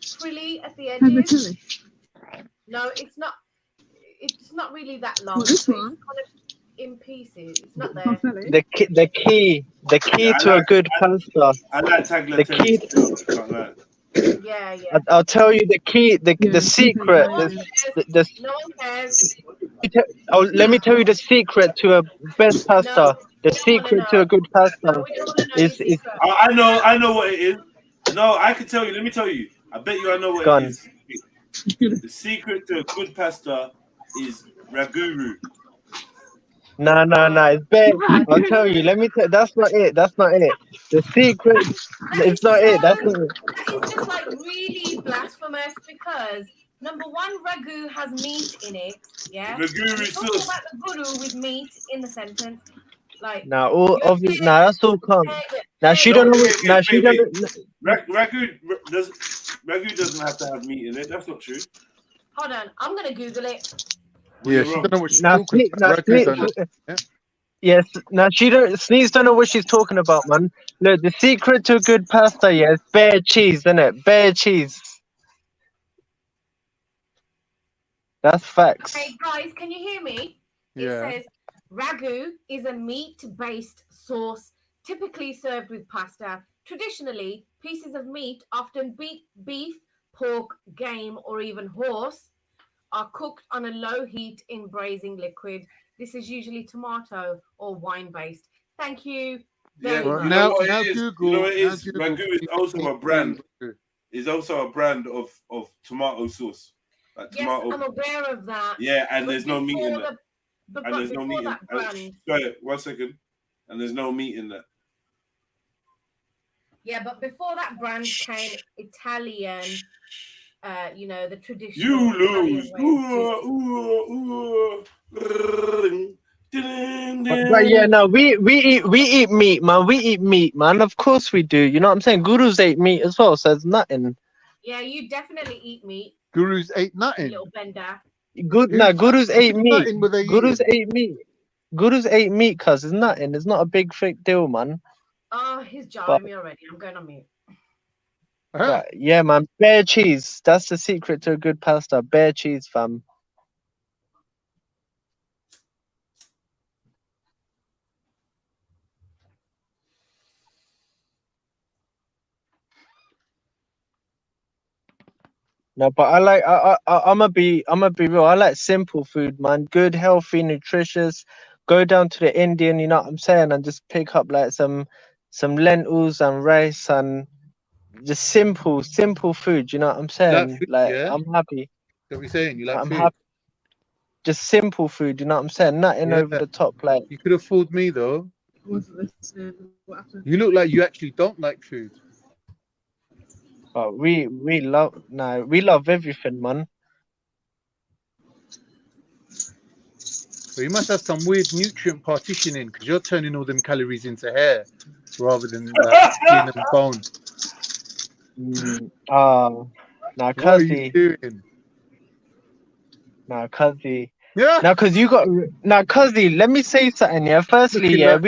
frilly at the edges. No, it's not. It's not really that long. What, this It's one? kind of in pieces. It's not there. The key to a good pasta. I like the key. Yeah. I'll tell you the key, the secret. No one cares. Let me tell you the secret to a best pasta. The secret to a good pasta is. I know what it is. No, I can tell you. Let me tell you. I bet you I know what it is. The secret to a good pasta is raguru. No, it's bad. I'll tell you. Let me tell. That's not it. The secret. It's not it. That's not it. That is just like really blasphemous because number one, ragu has meat in it. Yeah. Ragu is Talk about the guru with meat in the sentence. Like. Now, all obvious. Now that's all calm. Now she don't know. Now she don't. Ragu doesn't have to have meat in it. That's not true. Hold on, I'm gonna Google it. Yeah, she don't know what she's now, talking about. now, Yes, now she don't. Sneeze don't know what she's talking about, man. Look, the secret to good pasta, yeah, is bare cheese, isn't it? Bare cheese. That's facts. Hey guys, can you hear me? It says ragu is a meat-based sauce typically served with pasta. Traditionally, pieces of meat, often beef, pork, game, or even horse, are cooked on a low heat in braising liquid. This is usually tomato or wine-based. Thank you very much. You know what it is? Ragu is also a brand. It's also a brand of tomato sauce. Like Yes, tomato. I'm aware of that. Yeah, and But there's no meat in before that. the- And there's no before meat in that brand. Sorry, 1 second. And there's no meat in that. Yeah, but before that brand came Italian, you know, the traditional. You lose. But yeah, no, we eat meat, man. We eat meat, man. Of course we do. You know what I'm saying? Gurus ate meat as well, so it's nothing. Yeah, you definitely eat meat. Gurus ate nothing. Little bender. Gurus ate meat. Nothing were they Gurus eating? ate meat. Gurus ate meat, cuz it's nothing. It's not a big thick deal, man. Oh, he's jarring me already. I'm going on mute. But yeah, man, bare cheese. That's the secret to a good pasta. Bare cheese, fam. No, but I'ma be real. I like simple food, man. Good, healthy, nutritious. Go down to the Indian, you know what I'm saying, and just pick up like some lentils and rice and just simple food. You know what I'm saying? food, Like yeah? I'm happy. What we saying? You like I'm food? happy. Just simple food. You know what I'm saying? Nothing over the top. Like You could have fooled me though. You look like you actually don't like food. but we love everything, man. So you must have some weird nutrient partitioning because you're turning all them calories into hair rather than like skin and bone. Now What are you Cuzzy. doing? Now Cuzzy. Yeah. Now, Cuzzy, let me say something. Yeah. Firstly, Looking yeah, like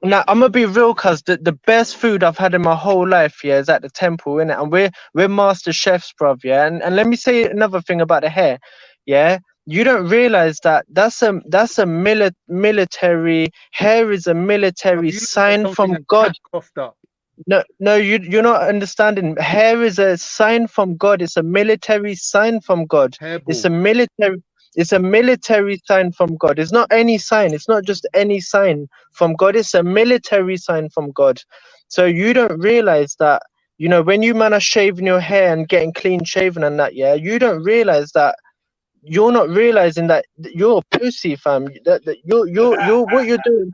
now I'm gonna be real, cuz the best food I've had in my whole life, yeah, is at the temple, innit? And we're master chefs, bruv, yeah. And let me say another thing about the hair, yeah. You don't realize that's a military hair is a military sign from God. No, you're not understanding. Hair is a sign from God. It's a military sign from God. It's a military sign from God. It's not any sign. It's not just any sign from God. It's a military sign from God. So you don't realize that, you know, when you man are shaving your hair and getting clean shaven and that, yeah, you don't realize that you're not realizing that you're a pussy, fam. That you're what you're doing.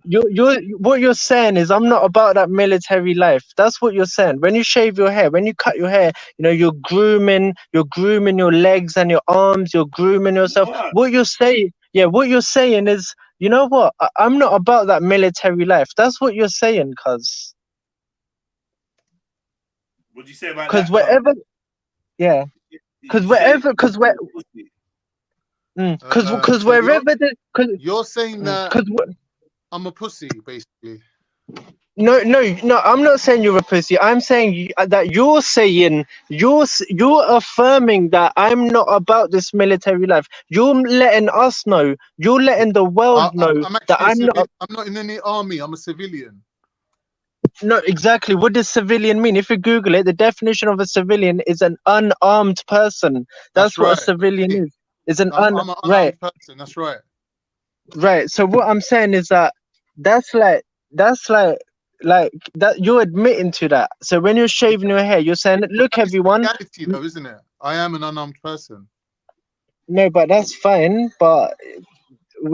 You're what you're saying is I'm not about that military life. That's what you're saying. When you shave your hair, when you cut your hair, you know, you're grooming your legs and your arms, you're grooming yourself. What you're saying is, you know what? I'm not about that military life. That's what you're saying, cuz. What do you say about that? Because wherever, yeah. Because wherever, because wherever you're saying that I'm a pussy, basically. No, I'm not saying you're a pussy. I'm saying that you're affirming that I'm not about this military life. You're letting us know. You're letting the world know that I'm not. I'm not in any army. I'm a civilian. No, exactly. What does civilian mean? If you Google it, the definition of a civilian is an unarmed person. That's what a civilian is. It's an I'm an unarmed person. That's right. Right. So what I'm saying is that that's like that you're admitting to that. So when you're shaving your hair, you're saying, look, everyone. Reality, though, isn't it? I am an unarmed person. No, but that's fine. But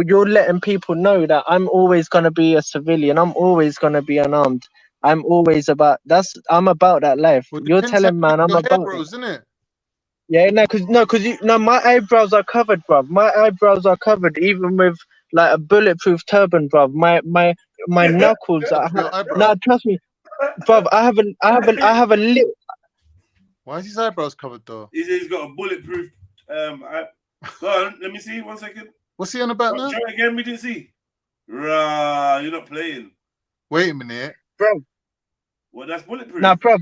you're letting people know that I'm always gonna be a civilian. I'm always gonna be unarmed. I'm always about I'm about that life. You're telling man I'm about bros, isn't it? Yeah, no, my eyebrows are covered, bruv. My eyebrows are covered, even with like a bulletproof turban, bruv. My knuckles are. No, trust me, bruv. I have a little. Why is his eyebrows covered though? He's got a bulletproof. Go on, let me see. 1 second. What's he on about now? Try again, we didn't see. Rah, you're not playing. Wait a minute. Bro. Well, that's bulletproof. Nah, bro.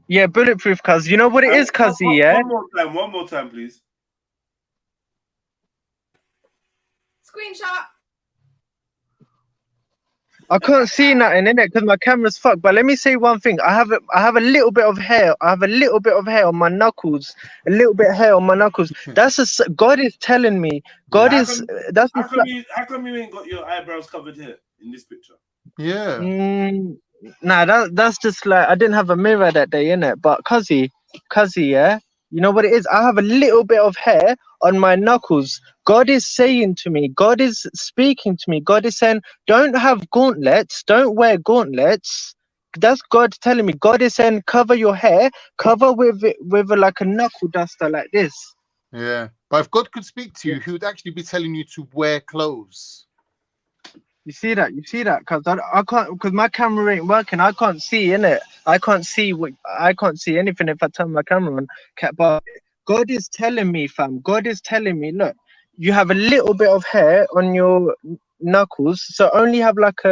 Yeah, bulletproof, cuz. You know what it is, cuzzy, yeah? One more time, please. Screenshot. I can't see nothing in it because my camera's fucked. But let me say one thing. I have a little bit of hair. I have a little bit of hair on my knuckles. A little bit of hair on my knuckles. That's God is telling me. God is. That's. How come you ain't got your eyebrows covered here in this picture? Yeah. Nah, that's just like I didn't have a mirror that day, innit? But cuzzy, yeah. You know what it is? I have a little bit of hair on my knuckles. God is saying to me, God is speaking to me. God is saying, don't have gauntlets, don't wear gauntlets. That's God telling me. God is saying, cover your hair, cover with like a knuckle duster like this. Yeah. But if God could speak to you, he would actually be telling you to wear clothes. You see that? Because I can't, because my camera ain't working. I can't see, innit? I can't see anything if I turn my camera on. But God is telling me, fam. God is telling me, look, you have a little bit of hair on your knuckles, so only have like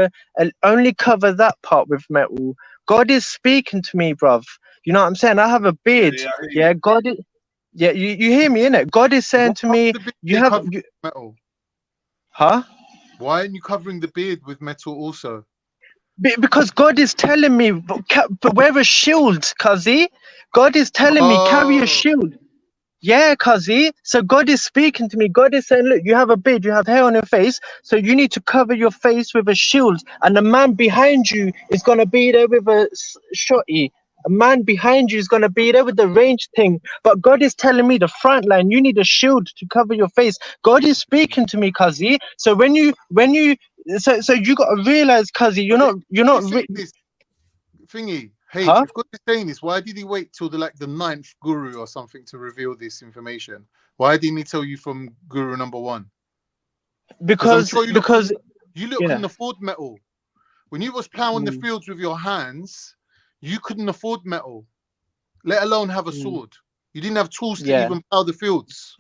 only cover that part with metal. God is speaking to me, bruv. You know what I'm saying? I have a beard. Yeah, God is. Yeah, you hear me, innit? God is saying to me, you have metal. Huh? Why aren't you covering the beard with metal also? Because God is telling me, but wear a shield, cuzzy. God is telling me, carry a shield. Yeah, cuzzy. So God is speaking to me. God is saying, look, you have a beard, you have hair on your face, so you need to cover your face with a shield. And the man behind you is going to be there with a shotty. A man behind you is going to be there with the range thing. But God is telling me the front line, you need a shield to cover your face. God is speaking to me, cuzzy. So when you so you got to realize, cuzzy, you're not this thingy. Hey, huh? if God is saying this, why did he wait till the 9th guru or something to reveal this information? Why didn't he tell you from guru number 1? Because you couldn't afford metal. When you was plowing the fields with your hands, you couldn't afford metal, let alone have a sword. You didn't have tools to even plow the fields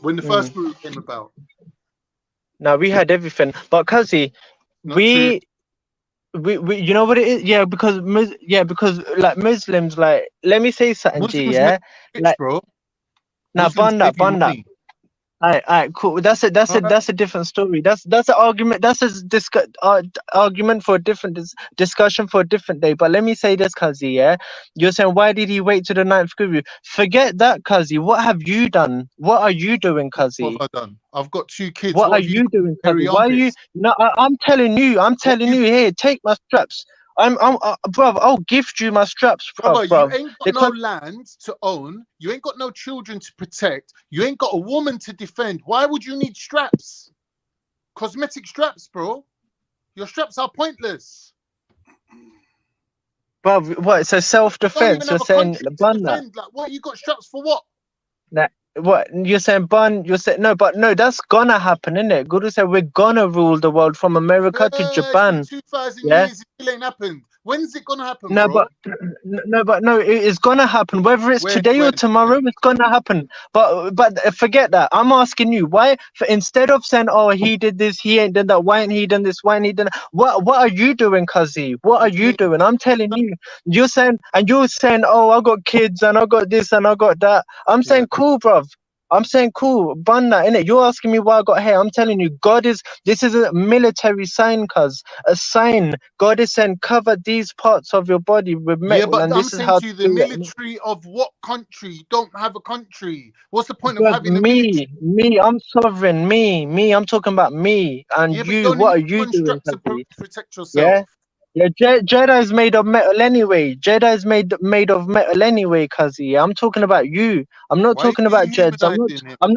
when the first guru came about. Now we had everything, but cuzzy, we you know what it is? Yeah, because like Muslims, like, let me say something, G, yeah, like, bro. now bun that. Alright, cool. That's a different story. That's an argument. That's a argument for a different discussion for a different day. But let me say this, Kazi. Yeah, you're saying why did he wait to the 9th guru? Forget that, Kazi. What have you done? What are you doing, Kazi? What have I done? I've got 2 kids. What are you doing, Kazi? Why are you? No, I'm telling you. Here, take my straps. Bruv, I'll gift you my straps, bruv. You ain't got no land to own. You ain't got no children to protect. You ain't got a woman to defend. Why would you need straps? Cosmetic straps, bro. Your straps are pointless. Bruv, what? It's a self-defense. You're saying, bun that. Like, what? You got straps for what? What you're saying, bun? You're saying no, but no, that's gonna happen, isn't it? Guru said we're gonna rule the world from America to Japan. 2,000 years, it still ain't happened. When's it gonna happen, no, bro? No, it's gonna happen. Whether it's today or tomorrow, it's gonna happen. But forget that. I'm asking you, why? Instead of saying, oh, he did this, he ain't done that. Why ain't he done this? Why ain't he done that? What are you doing, Kazi? What are you doing? I'm telling you. You're saying, oh, I got kids and I got this and I got that. I'm saying, cool, bruv. I'm saying, cool, bun that, innit? You're asking me why I got hair. I'm telling you, this is a military sign, cuz. A sign. God is saying, cover these parts of your body with metal. Yeah, but and I'm this saying is how to you, the military of what country? You don't have a country. What's the point of having a military? Me, I'm sovereign. Me, I'm talking about me. And you, what are you doing, to protect yourself? Yeah, Jedi is made of metal anyway. Jedi is made of metal anyway, Kazi. I'm talking about you. I'm not talking about Jeds. I'm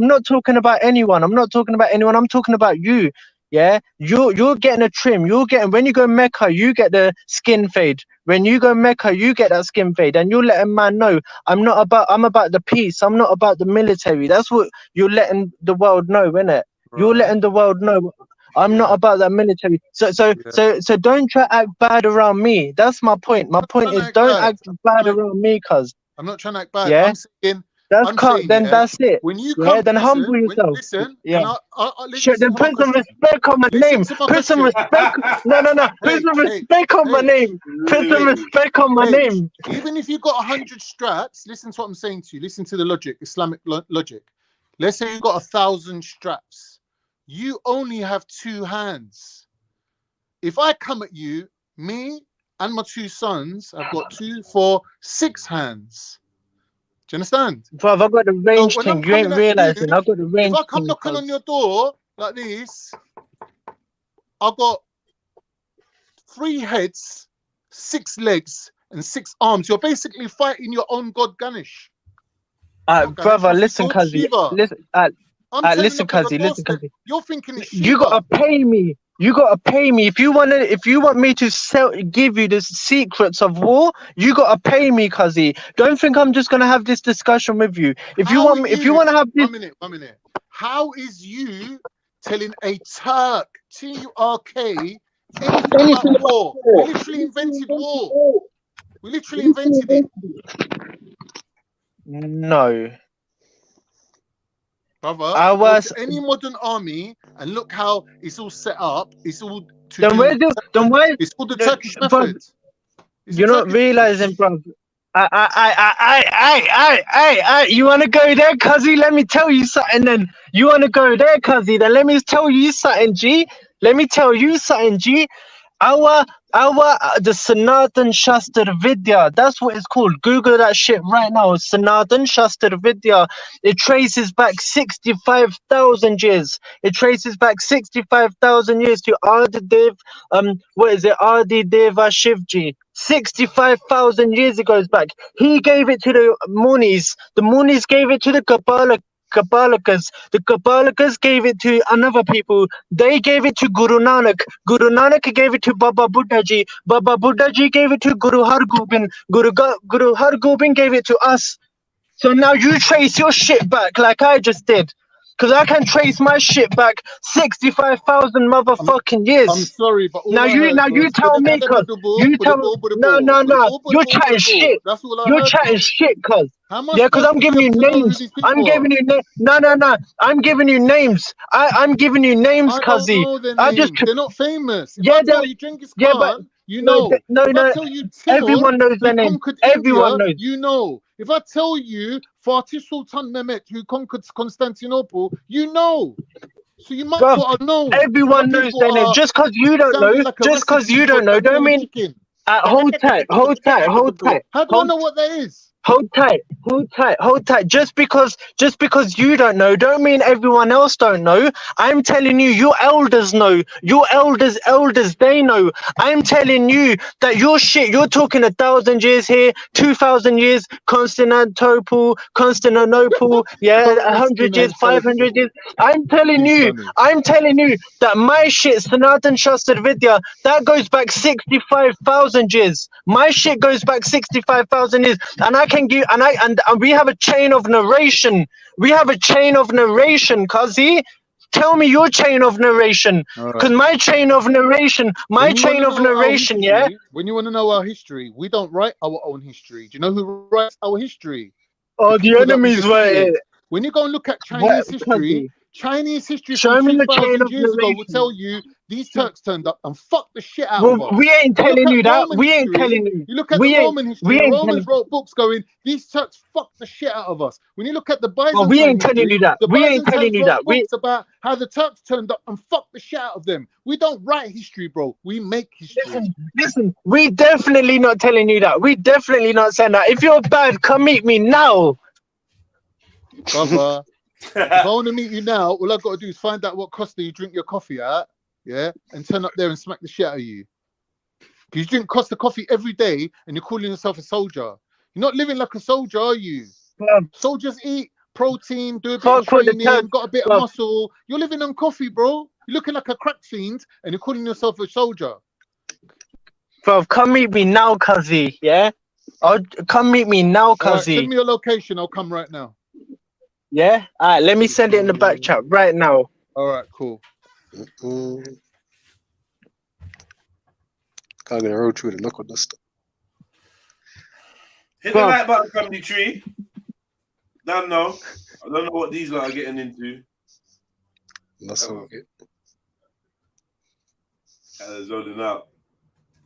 not talking about anyone. I'm talking about you. Yeah, you're getting a trim. When you go Mecca, you get the skin fade. When you go Mecca, you get that skin fade, and you let a man know I'm about the peace. I'm not about the military. That's what you're letting the world know, innit? Right. You're letting the world know. I'm not about that military. So don't try to act bad around me. That's my point. My point is don't act bad around me, cuz. I'm not trying to act bad. Yeah? I'm saying That's I'm cut. saying, Then yeah, that's it. when you Yeah. come, Then humble listen, yourself. listen, Yeah. and I Shit. listen Then to my put some question. respect on my Listen name. to my Put some question. respect. No. Put some respect on my name. Put some respect on my name. Even if you got 100 straps, listen to what I'm saying to you. Listen to the logic, Islamic logic. Let's say you got 1,000 straps. You only have 2 hands. If I come at you, me and my 2 sons, I've got 2, 4, 6 hands. Do you understand? Bruv, I got the range when thing. I'm You ain't coming at realizing. you, I got the range if I come thing. knocking on your door like this, I've got 3 heads, 6 legs, and 6 arms. You're basically fighting your own god Ganesh. Not Ganesh, Brother, what's it listen, called? Kazi. Shiva. Listen, I'm turning listen, up at your Kazi. Listen, doorstep. Kazi. You're thinking it's You Shiva. gotta pay me. You gotta pay me. If you want me to give you the secrets of war, you gotta pay me, Kazi. Don't think I'm just gonna have this discussion with you. If you want to have this, 1 minute. How is you telling a Turk, Turk, anything about war? We literally invented war. We literally invented it. No. Brother, go to any modern army and look how it's all set up. It's all to then do. It's called the Turkish method. You're not realizing, bro. You wanna go there, Kazi? Let me tell you something. Then you wanna go there, Kazi? Then let me tell you something, G. Let me tell you something, G. The Sanatan Shastra Vidya. That's what it's called. Google that shit right now. Sanatan Shastra Vidya. It traces back 65,000 years. It traces back 65,000 years to Adidev. What is it? Adideva Shivji. 65,000 years it goes back. He gave it to the Munis. The Munis gave it to the Kabbalikas. The Kabbalikas gave it to another people. They gave it to Guru Nanak. Guru Nanak gave it to Baba Buddhaji. Baba Buddhaji gave it to Guru Hargobind. Guru Hargobind gave it to us. So now you trace your shit back like I just did. Because I can trace my shit back 65,000 motherfucking years. I'm sorry, but all Now I heard you was tell me, cuz. You tell me. No. You're chatting shit. That's all I You're heard, chatting bro. shit, cuz. How much Yeah, because I'm stress do you giving you have to know who names. these I'm people giving are? you names. No. I'm giving you names. I'm giving you names, I don't cuzzy. know their I just. names. They're not famous. If Yeah, I tell you Genghis but Khan, you know. If I tell you Timur, Everyone knows who their names. conquered Everyone India, knows. you know. If I tell you Fatih Sultan Mehmet, who conquered Constantinople, you know. So you might Bruv, well know. everyone knows People their name. are Just because you don't sounding know, like a just because recipe you for don't know, don't tandoori mean. chicken. Hold tight. How do I know what that is? Hold tight. Just because you don't know, don't mean everyone else don't know. I'm telling you, your elders know. Your elders, they know. I'm telling you that your shit, you're talking 1,000 years here, 2,000 years, Constantinople, yeah, 100 years, 500 years. I'm telling you that my shit, Sanatan Shastra Vidya, that goes back 65,000 years. My shit goes back 65,000 years, and I can give, and we have a chain of narration. Kazi. Tell me your chain of narration, All because right. my chain of narration, yeah. When you want to know our history, we don't write our own history. Do you know who writes our history? Oh, the people that we enemies were defeated. it. When you go and look at Chinese history, Show from me the chain 2,000 of years ago will narration. tell you these Turks turned up and fucked the shit out Well, of us. we ain't You look telling at you that. Roman We ain't history, telling you. You look at the Roman history. We The ain't Romans telling. wrote books going, these Turks fucked the shit out of us. When you look at the Well, we Byzantine ain't telling you history, that. the We ain't telling Byzantines you wrote that. books about how the Turks turned up and fucked the shit out of them. We don't write history, bro. We make history. Listen. We definitely not telling you that. We definitely not saying that. If you're bad, come meet me now. Brother, if I want to meet you now, all I've got to do is find out what Costa you drink your coffee at, yeah, and turn up there and smack the shit out of you. Because you drink Costa coffee every day and you're calling yourself a soldier. You're not living like a soldier, are you? Soldiers eat protein, do a bit of training, got a bit of muscle. You're living on coffee, bro. You're looking like a crack fiend and you're calling yourself a soldier. Bro, come meet me now, Kazi, yeah? Come meet me now, Kazi. All right, send me your location. I'll come right now. Yeah? All right, let me send it in the back chat right now. All right, cool. Can't get a road through the look on this stuff. Hit the like button, family tree. Don't know. I don't know what these lot are getting into. That's all good. It's rolling out.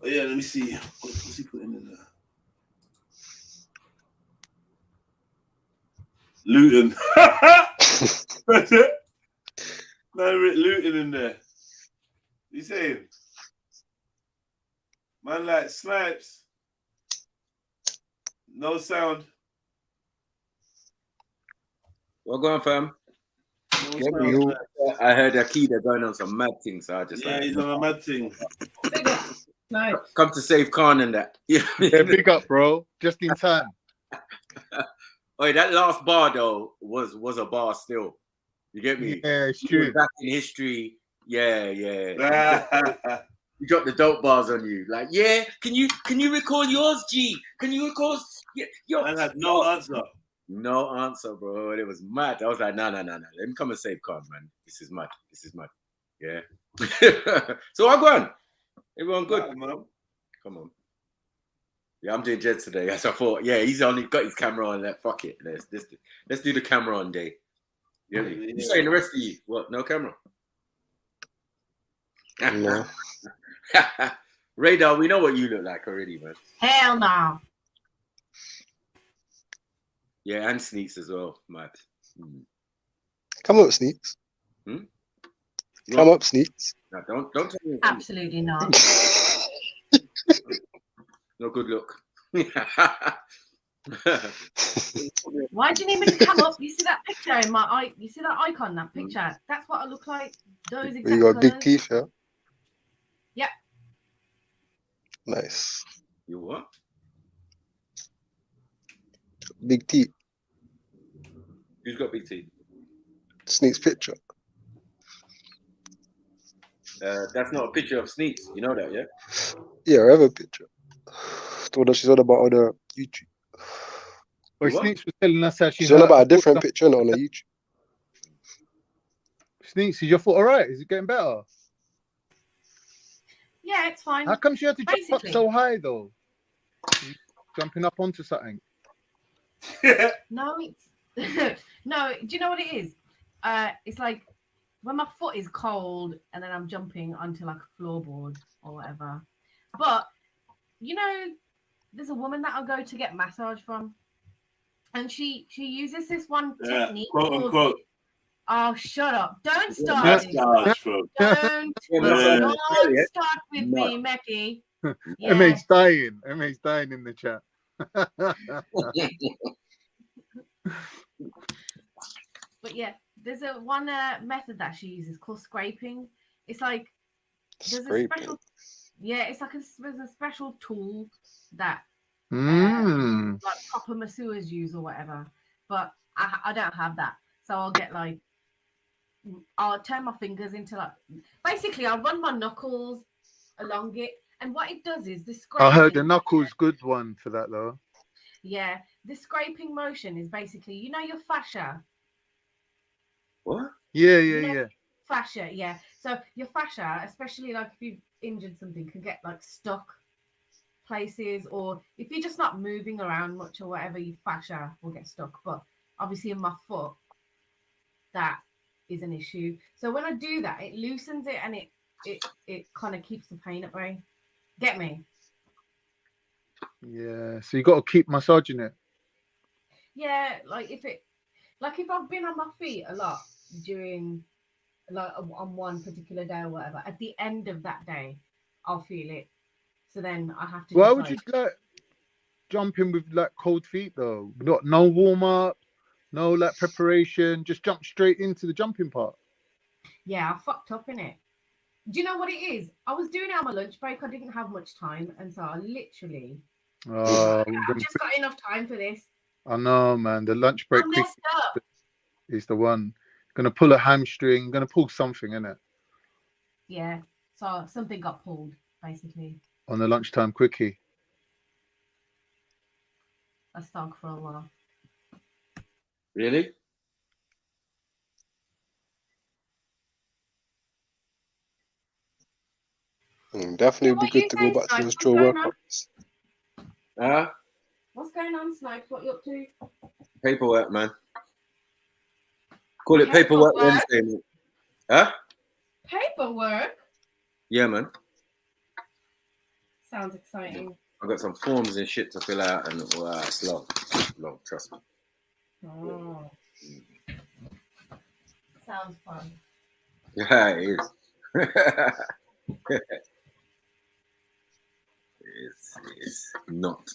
Oh, yeah, let me see. What's he putting in there? Luton. That's it. No, Luton in there. You saying? Man, like Snipes. No sound. What going, fam? No Yeah, sound. I heard Akida going on some mad things, so I just Yeah, he's on a mad thing. Come to save Khan and that. Yeah, big up, bro. Just in time. Wait, that last bar though was a bar still. You get me? Yeah, it's true. Back in history, yeah. You got the dope bars on you. Like, yeah, can you recall yours, G? Can you recall your I had no answer. No answer, bro. It was mad. I was like, no. Let me come and save Khan, man. This is mad. Yeah. So I go on. Everyone good? Man. Come on. Yeah, I'm doing Jed today. As I thought. Yeah, he's only got his camera on. That fuck it. Let's do the camera on day. Yeah. You saying the rest of you? What? No camera? No. Radar, we know what you look like already, man. Hell no. Yeah, and Sneaks as well, mad. Come up, Sneaks. Come up, Sneaks. No, don't tell me. Absolutely not. No good look. Why do you need me to come up? You see that picture in my eye? You see that icon, that picture? That's what I look like. Those exact You got big colours. teeth, yeah? Yep. Nice. You what? Big teeth. Who's got big teeth? Sneaks picture. That's not a picture of Sneaks. You know that, yeah? Yeah, I have a picture. The one that she's on about on her YouTube. Well, Sneaks was telling us how She's on about a different picture, not on her YouTube. Sneaks, is your foot all right? Is it getting better? Yeah, it's fine. How come she had to jump up Basically. so high, though? Jumping up onto something. No, it's no. Do you know what it is? It's like when my foot is cold and then I'm jumping onto like a floorboard or whatever. But you know, there's a woman that I'll go to get massage from, and she uses this one technique. Quote called, unquote. oh, shut up! Don't start. Massage, bro. Don't start with me, Mecky. Yeah. MH's dying. MH's dying in the chat. But yeah, there's a one method that she uses called scraping. It's like there's a special, it's like there's a special tool that like proper masseurs use or whatever. But I don't have that, so I'll get like I'll turn my fingers into like basically I'll run my knuckles along it, and what it does is the scraping. I heard the knuckles good one for that though. Yeah, the scraping motion is basically, you know, your fascia. What? Yeah. Fascia, yeah. So your fascia, especially like if you've injured something, can get like stuck places, or if you're just not moving around much or whatever, your fascia will get stuck. But obviously in my foot, that is an issue. So when I do that, it loosens it and it kind of keeps the pain at bay. Get me? Yeah, so you got to keep massaging it. Yeah, like if I've been on my feet a lot during like on one particular day or whatever, at the end of that day, I'll feel it. So then I have to. Why would you like jump in with like cold feet though? No warm up, no like preparation, just jump straight into the jumping part. Yeah, I fucked up in it. Do you know what it is? I was doing it on my lunch break. I didn't have much time, and so I literally. I've just got enough time for this. I know, man. The lunch break I'm messed up. is the one. Gonna pull a hamstring. Gonna pull something, innit? Yeah. So something got pulled, basically. On the lunchtime quickie. I stunk for a while. Really? Definitely would be good to go back to those drill workouts. What's going on, Snipes? What you up to? Paperwork, man. Call it Paperwork Wednesday, mate. Huh? Paperwork? Yeah, man. Sounds exciting. I got some forms and shit to fill out, and wow, it's long, trust me. Oh. Sounds fun. Yeah, it is. It's not.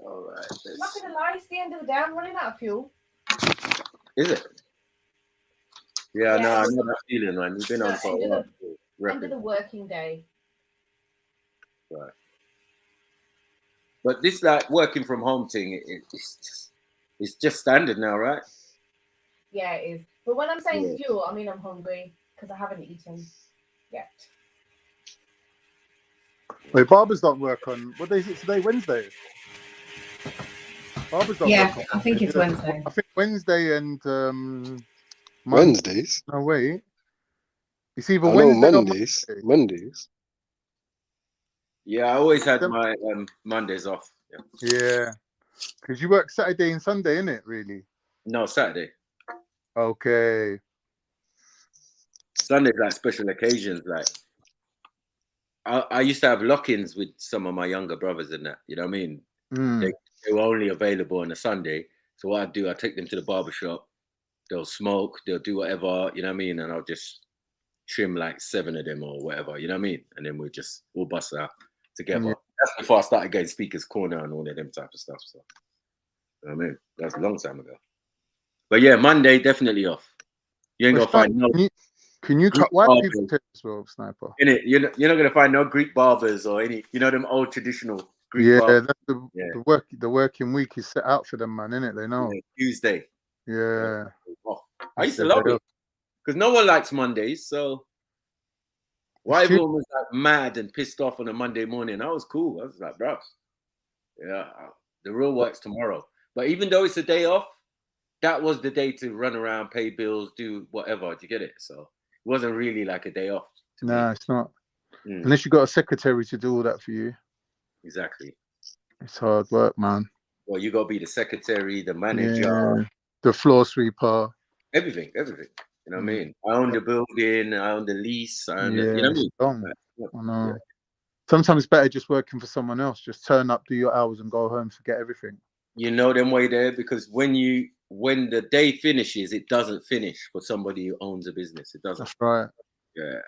All right. I'm not gonna lie, it's the end of the day. I'm running out of fuel. Is it? Yeah, no, I know that feeling, man. You've been on for a while. End of the working day. Right. But this like working from home thing, it's just standard now, right? Yeah, it is. But when I'm saying fuel, I mean I'm hungry because I haven't eaten yet. Wait, barbers don't work on what day is it today? Wednesday. Barbers don't work on I think it's Wednesday. I think Wednesday and Wednesdays. No wait. It's either I know Wednesday Mondays. or Monday. Mondays. Yeah, I always had my Mondays off. Yeah. Because you work Saturday and Sunday, innit, really? No, Saturday. Okay. Sunday's like special occasions. Like I used to have lock-ins with some of my younger brothers and that. You know what I mean? They were only available on a Sunday. So what I do, I take them to the barber shop. They'll smoke. They'll do whatever. You know what I mean? And I'll just trim like 7 of them or whatever. You know what I mean? And then we'll bust out together. Yeah. That's before I started getting Speaker's Corner and all of them type of stuff. So you know what I mean? That's a long time ago. But yeah, Monday definitely off. You ain't gonna find no. Can you cut white people too as well, Sniper? In it, you're not gonna find no Greek barbers or any, them old traditional Greek barbers. That's the working week is set out for them, man, innit? They know. Yeah, Tuesday. Yeah. I used to love it because no one likes Mondays. So why everyone was like mad and pissed off on a Monday morning? I was cool. I was like, bro, yeah, the real work's tomorrow. But even though it's a day off, that was the day to run around, pay bills, do whatever. Do you get it? So it wasn't really like a day off. No, it's not. Unless you got a secretary to do all that for you. Exactly. It's hard work, man. Well, you got to be the secretary, the manager, the floor sweeper, everything. You know what I mean? I own the building, I own the lease, I own the, you know what I mean? I know. Sometimes it's better just working for someone else. Just turn up, do your hours, and go home. Forget everything. You know them way there because when the day finishes, it doesn't finish for somebody who owns a business. It doesn't. That's right. Yeah.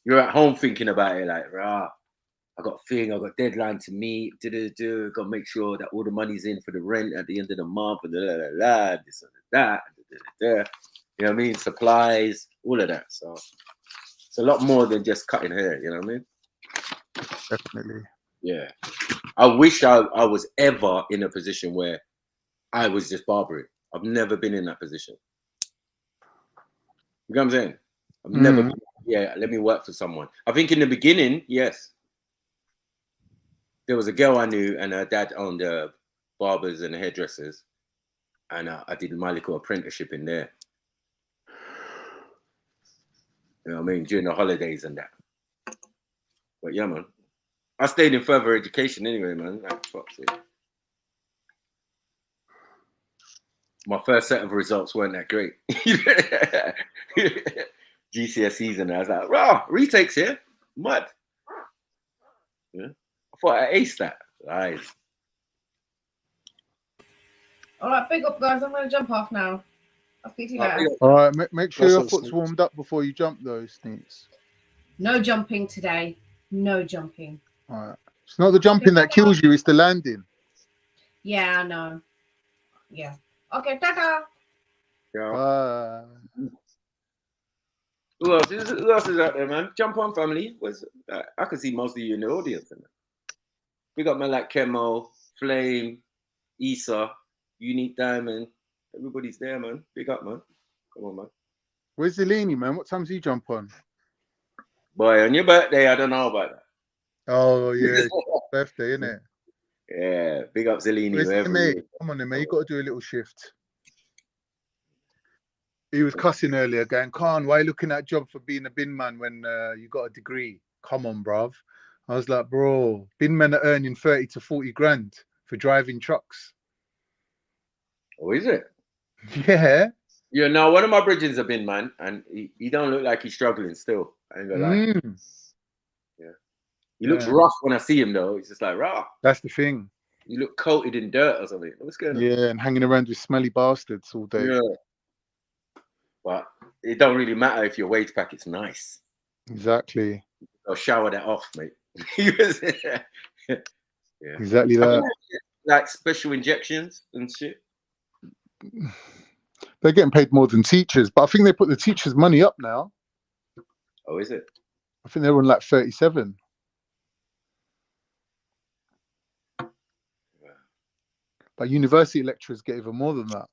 You're at home thinking about it like, I got a thing, I got deadline to meet, got to make sure that all the money's in for the rent at the end of the month, and this and that, you know what I mean? Supplies, all of that. So it's a lot more than just cutting hair, you know what I mean? Definitely. Yeah. I wish I was ever in a position where I was just barbering. I've never been in that position. You know what I'm saying? I've never been, let me work for someone. I think in the beginning, yes. There was a girl I knew and her dad owned barbers and hairdressers. And I did my little apprenticeship in there. You know what I mean? During the holidays and that. But yeah, man. I stayed in further education anyway, man. Like, fuck's it. My first set of results weren't that great. GCSEs and I was like, retakes here. Mud. Yeah. I thought I aced that. Nice. All right, big up, guys. I'm going to jump off now. I'll speak to you later. All right, make sure your foot's warmed up before you jump, though, Sneaks. No jumping today. No jumping. All right. It's not the jumping that kills you, it's the landing. Yeah, I know. Yeah. Okay, ta-ta. Yeah. Who else is out there, man? Jump on, family. I can see most of you in the audience. We got man like Kemo, Flame, Issa, Unique Diamond. Everybody's there, man. Big up, man. Come on, man. Where's Zelini, man? What time does he jump on? Boy, on your birthday, I don't know about that. Oh, yeah. Birthday, innit? Yeah. Big up Zelini. Mate? Come on, then, mate. You got to do a little shift. He was cussing earlier, going, Khan, why are you looking at job for being a bin man when you got a degree? Come on, bruv. I was like, bro, bin men are earning 30 to 40 grand for driving trucks. Oh, is it? Yeah. Yeah, no, one of my bridges have been, man, and he don't look like he's struggling still. I ain't gonna lie. Yeah. He looks rough when I see him though. He's just like raw. That's the thing. You look coated in dirt or something. What's going on? Yeah, and hanging around with smelly bastards all day. Yeah. But it don't really matter if your wage packet's nice. Exactly. I'll shower that off, mate. Yeah. Exactly that. Like special injections and shit. They're getting paid more than teachers, but I think they put the teachers' money up now. Oh, is it? I think they're on like 37. But university lecturers get even more than that.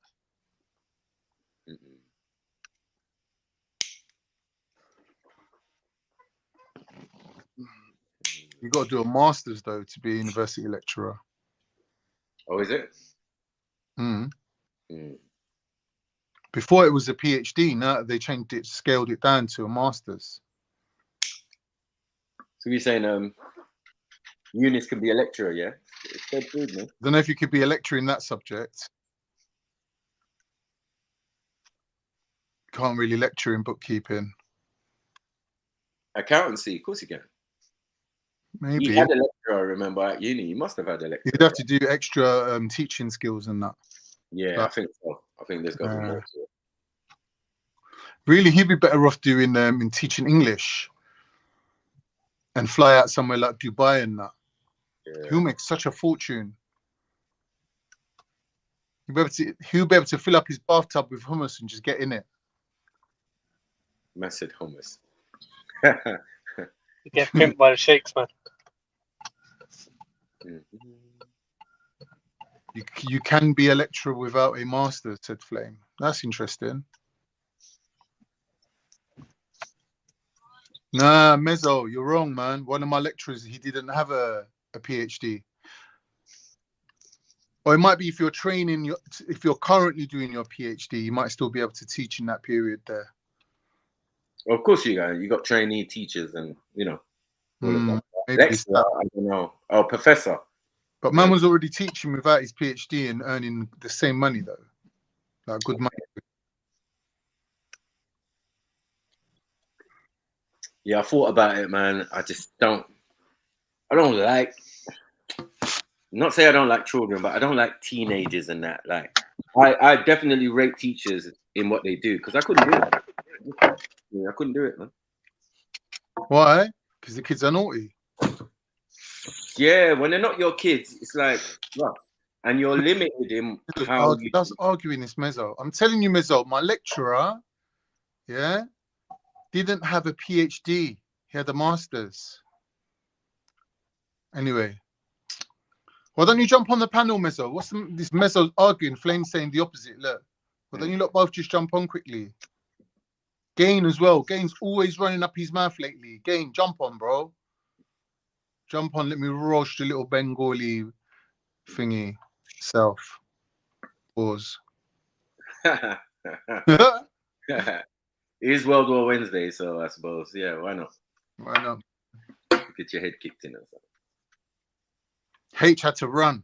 You got to do a master's though to be a university lecturer. Oh, is it? Before it was a PhD. Now they changed it, scaled it down to a master's. So you're saying Eunice can be a lecturer, yeah? It's dead good, man. I don't know if you could be a lecturer in that subject. Can't really lecture in bookkeeping. Accountancy, of course you can. Maybe. You had a lecturer, I remember, at uni. You must have had a lecturer. You'd have to do extra teaching skills and that. Yeah, I think so. I think there's got to be more to it. Really, he'd be better off doing in teaching English and fly out somewhere like Dubai and that. Yeah. He'll make such a fortune. He'll be able to fill up his bathtub with hummus and just get in it. Massive hummus. You get pimped by the sheikhs, man. You can be a lecturer without a master's, said Flame. That's interesting. Nah, Mezzo, you're wrong, man. One of my lecturers, he didn't have a PhD. Or it might be if you're training, if you're currently doing your PhD, you might still be able to teach in that period there. Well, of course you got. You got trainee teachers and, you know, all of that. Lecturer, I don't know. Oh, professor. But man was already teaching without his PhD and earning the same money, though. Like good money. Yeah, I thought about it, man. I don't like, not say I don't like children, but I don't like teenagers and that. Like, I definitely rate teachers in what they do because I couldn't do it. Yeah, I couldn't do it, man. Why? Because the kids are naughty. Yeah, when they're not your kids, it's like, rough. And you're limited in how you... That's arguing this, Mezzo. I'm telling you, Mezzo, my lecturer, didn't have a PhD. He had a master's. Anyway. Why don't you jump on the panel, Mezzo? What's this Mezzo's arguing? Flame saying the opposite. Look. Why don't you lot both just jump on quickly? Gain as well. Gain's always running up his mouth lately. Gain, jump on, bro. Jump on. Let me roast the little Bengali thingy. Self. Pause. It is World War Wednesday, so I suppose, yeah, why not? Why not? Get your head kicked in or something. H had to run.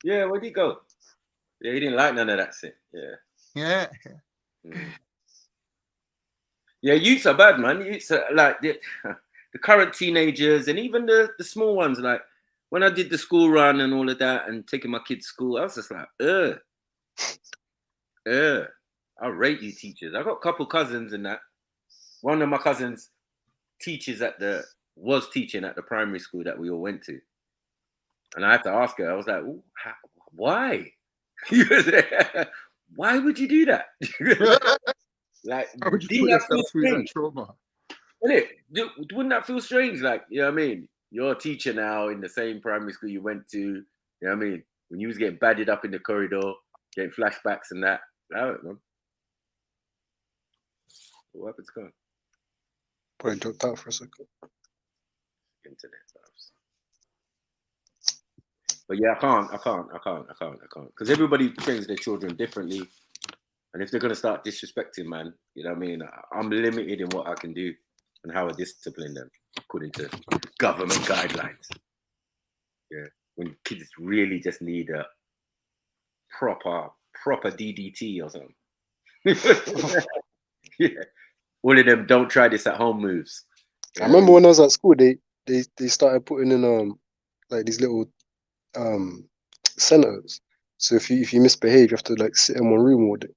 Yeah, where'd he go? Yeah, he didn't like none of that shit. Yeah. Yeah, youths are bad, man. Youths are like the current teenagers and even the small ones. Like when I did the school run and all of that and taking my kids to school, I was just like, I rate you teachers. I got a couple cousins and that. One of my cousins was teaching at the primary school that we all went to. And I had to ask her, I was like, why? Why would you do that? Like, how would you didn't put that feel yourself through that strange? trauma? Wouldn't that feel strange? Like, you know what I mean? You're a teacher now in the same primary school you went to. You know what I mean? When you was getting badded up in the corridor, getting flashbacks and that. I don't know. What happened to God? Probably dropped out for a second. Internet stuff. But yeah, I can't. Because everybody trains their children differently. And if they're going to start disrespecting, man, you know what I mean? I'm limited in what I can do and how I discipline them according to government guidelines. Yeah. When kids really just need a proper proper DDT or something. Yeah. All of them don't try this at home moves. I remember when I was at school, they started putting in like these little centers. So if you misbehave, you have to like sit in one room all day.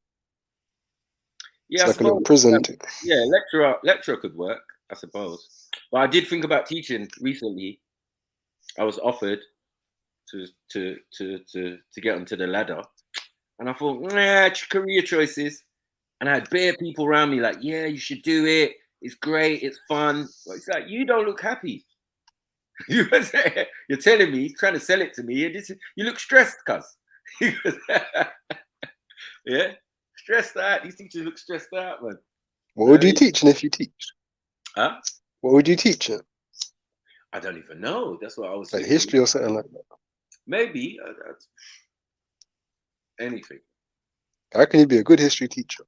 Yeah, It's like a little prison thing. Yeah, lecturer could work, I suppose. But I did think about teaching recently. I was offered to get onto the ladder, and I thought, nah, career choices. And I had bare people around me like, yeah, you should do it. It's great. It's fun. But it's like, you don't look happy. You're telling me, trying to sell it to me. And you look stressed, cuz. Yeah, stressed out. These teachers look stressed out, man. What would you teach? And if you teach? Huh? What would you teach it? I don't even know. That's what I was like thinking. history or something like that. Maybe. Anything. How can you be a good history teacher?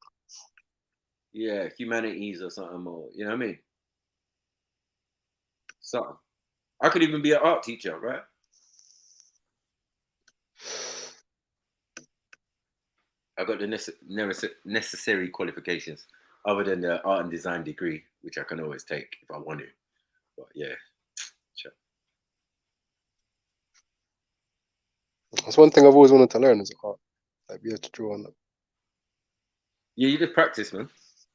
Yeah, humanities or something more. You know what I mean? Something. I could even be an art teacher, right? I got the necessary qualifications, other than the art and design degree, which I can always take if I want to. But yeah, sure. That's one thing I've always wanted to learn is art. Like be able to draw on that. Yeah, you did practice, man.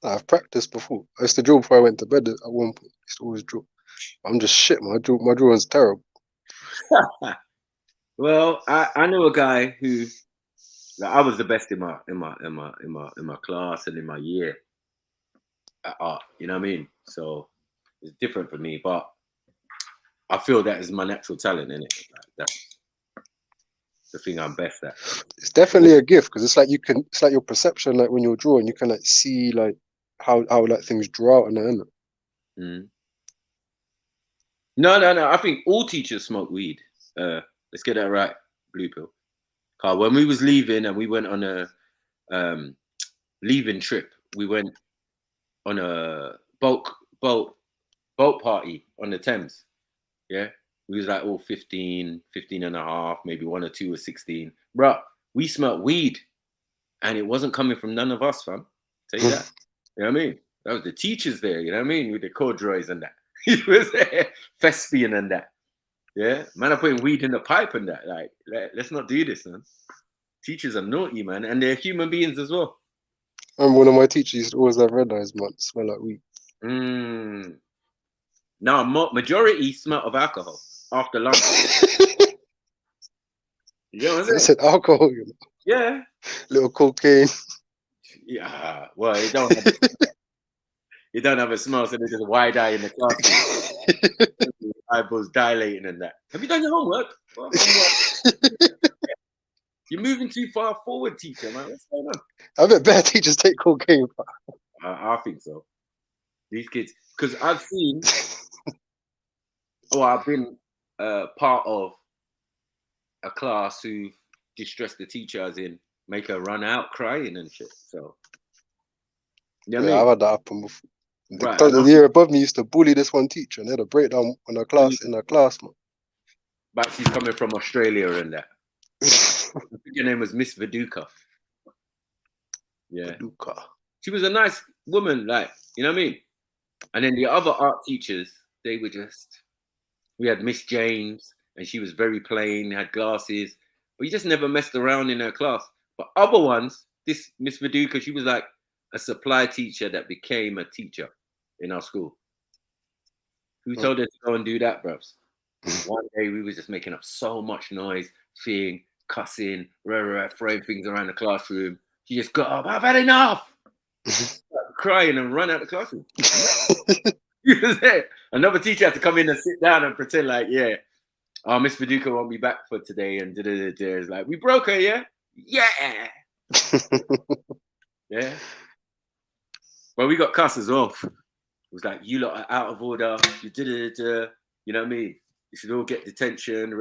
I've practiced before. I used to draw before I went to bed at one point. I used to always draw. I'm just shit, man. My drawing's terrible. Well, I know a guy who, like, I was the best in my class and in my year at art. You know what I mean? So it's different for me, but I feel that is my natural talent, innit? Like, that's the thing I'm best at. It's definitely a gift because it's like it's like your perception, like when you're drawing, you can like see like how like things draw out and that, innit? Mm. No. I think all teachers smoke weed. Let's get that right, Blue Pill. Carl, when we was leaving and we went on a leaving trip, we went on a boat party on the Thames. Yeah, we was like all 15 and a half, maybe one or two were 16. Bruh, we smoked weed, and it wasn't coming from none of us, fam. Tell you that. You know what I mean? That was the teachers there. You know what I mean? With the corduroys and that. He was there, thespian and that. Yeah, man, I'm putting weed in the pipe and that. Like, let's not do this, man. Teachers are naughty, man, and they're human beings as well. I remember one of my teachers used to always have red eyes, man. Smell like weed. Now, majority smell of alcohol after lunch. You know what I'm saying? They said alcohol, you know? Yeah. Little cocaine. Yeah. Well, you don't have a smell, so there's just a wide eye in the class. Eyeballs dilating and that. Have you done your homework? Well, You're moving too far forward, teacher, man. What's going on? I bet better teachers take cocaine. I think so. These kids, because I've seen, I've been part of a class who distressed the teacher, as in make her run out crying and shit. So, you know what I mean? I've had that happen before. Right, The year above me used to bully this one teacher, and they had a breakdown in her class, man. But she's coming from Australia and that. I think her name was Miss Viduka. Yeah. Viduka. She was a nice woman, like, you know what I mean? And then the other art teachers, they were just, we had Miss James, and she was very plain, had glasses, but you just never messed around in her class. But other ones, this Miss Viduka, she was like a supply teacher that became a teacher in our school. Who told her to go and do that, bruv? One day we was just making up so much noise, seeing, cussing, throwing things around the classroom. She just got up, I've had enough. Crying and run out the classroom. Another teacher had to come in and sit down and pretend like, yeah, Miss Viduka won't be back for today. And it's like, we broke her, yeah? Yeah. Yeah. Well, we got cuss as well. It was like, you lot are out of order. You you know what I mean? You should all get detention.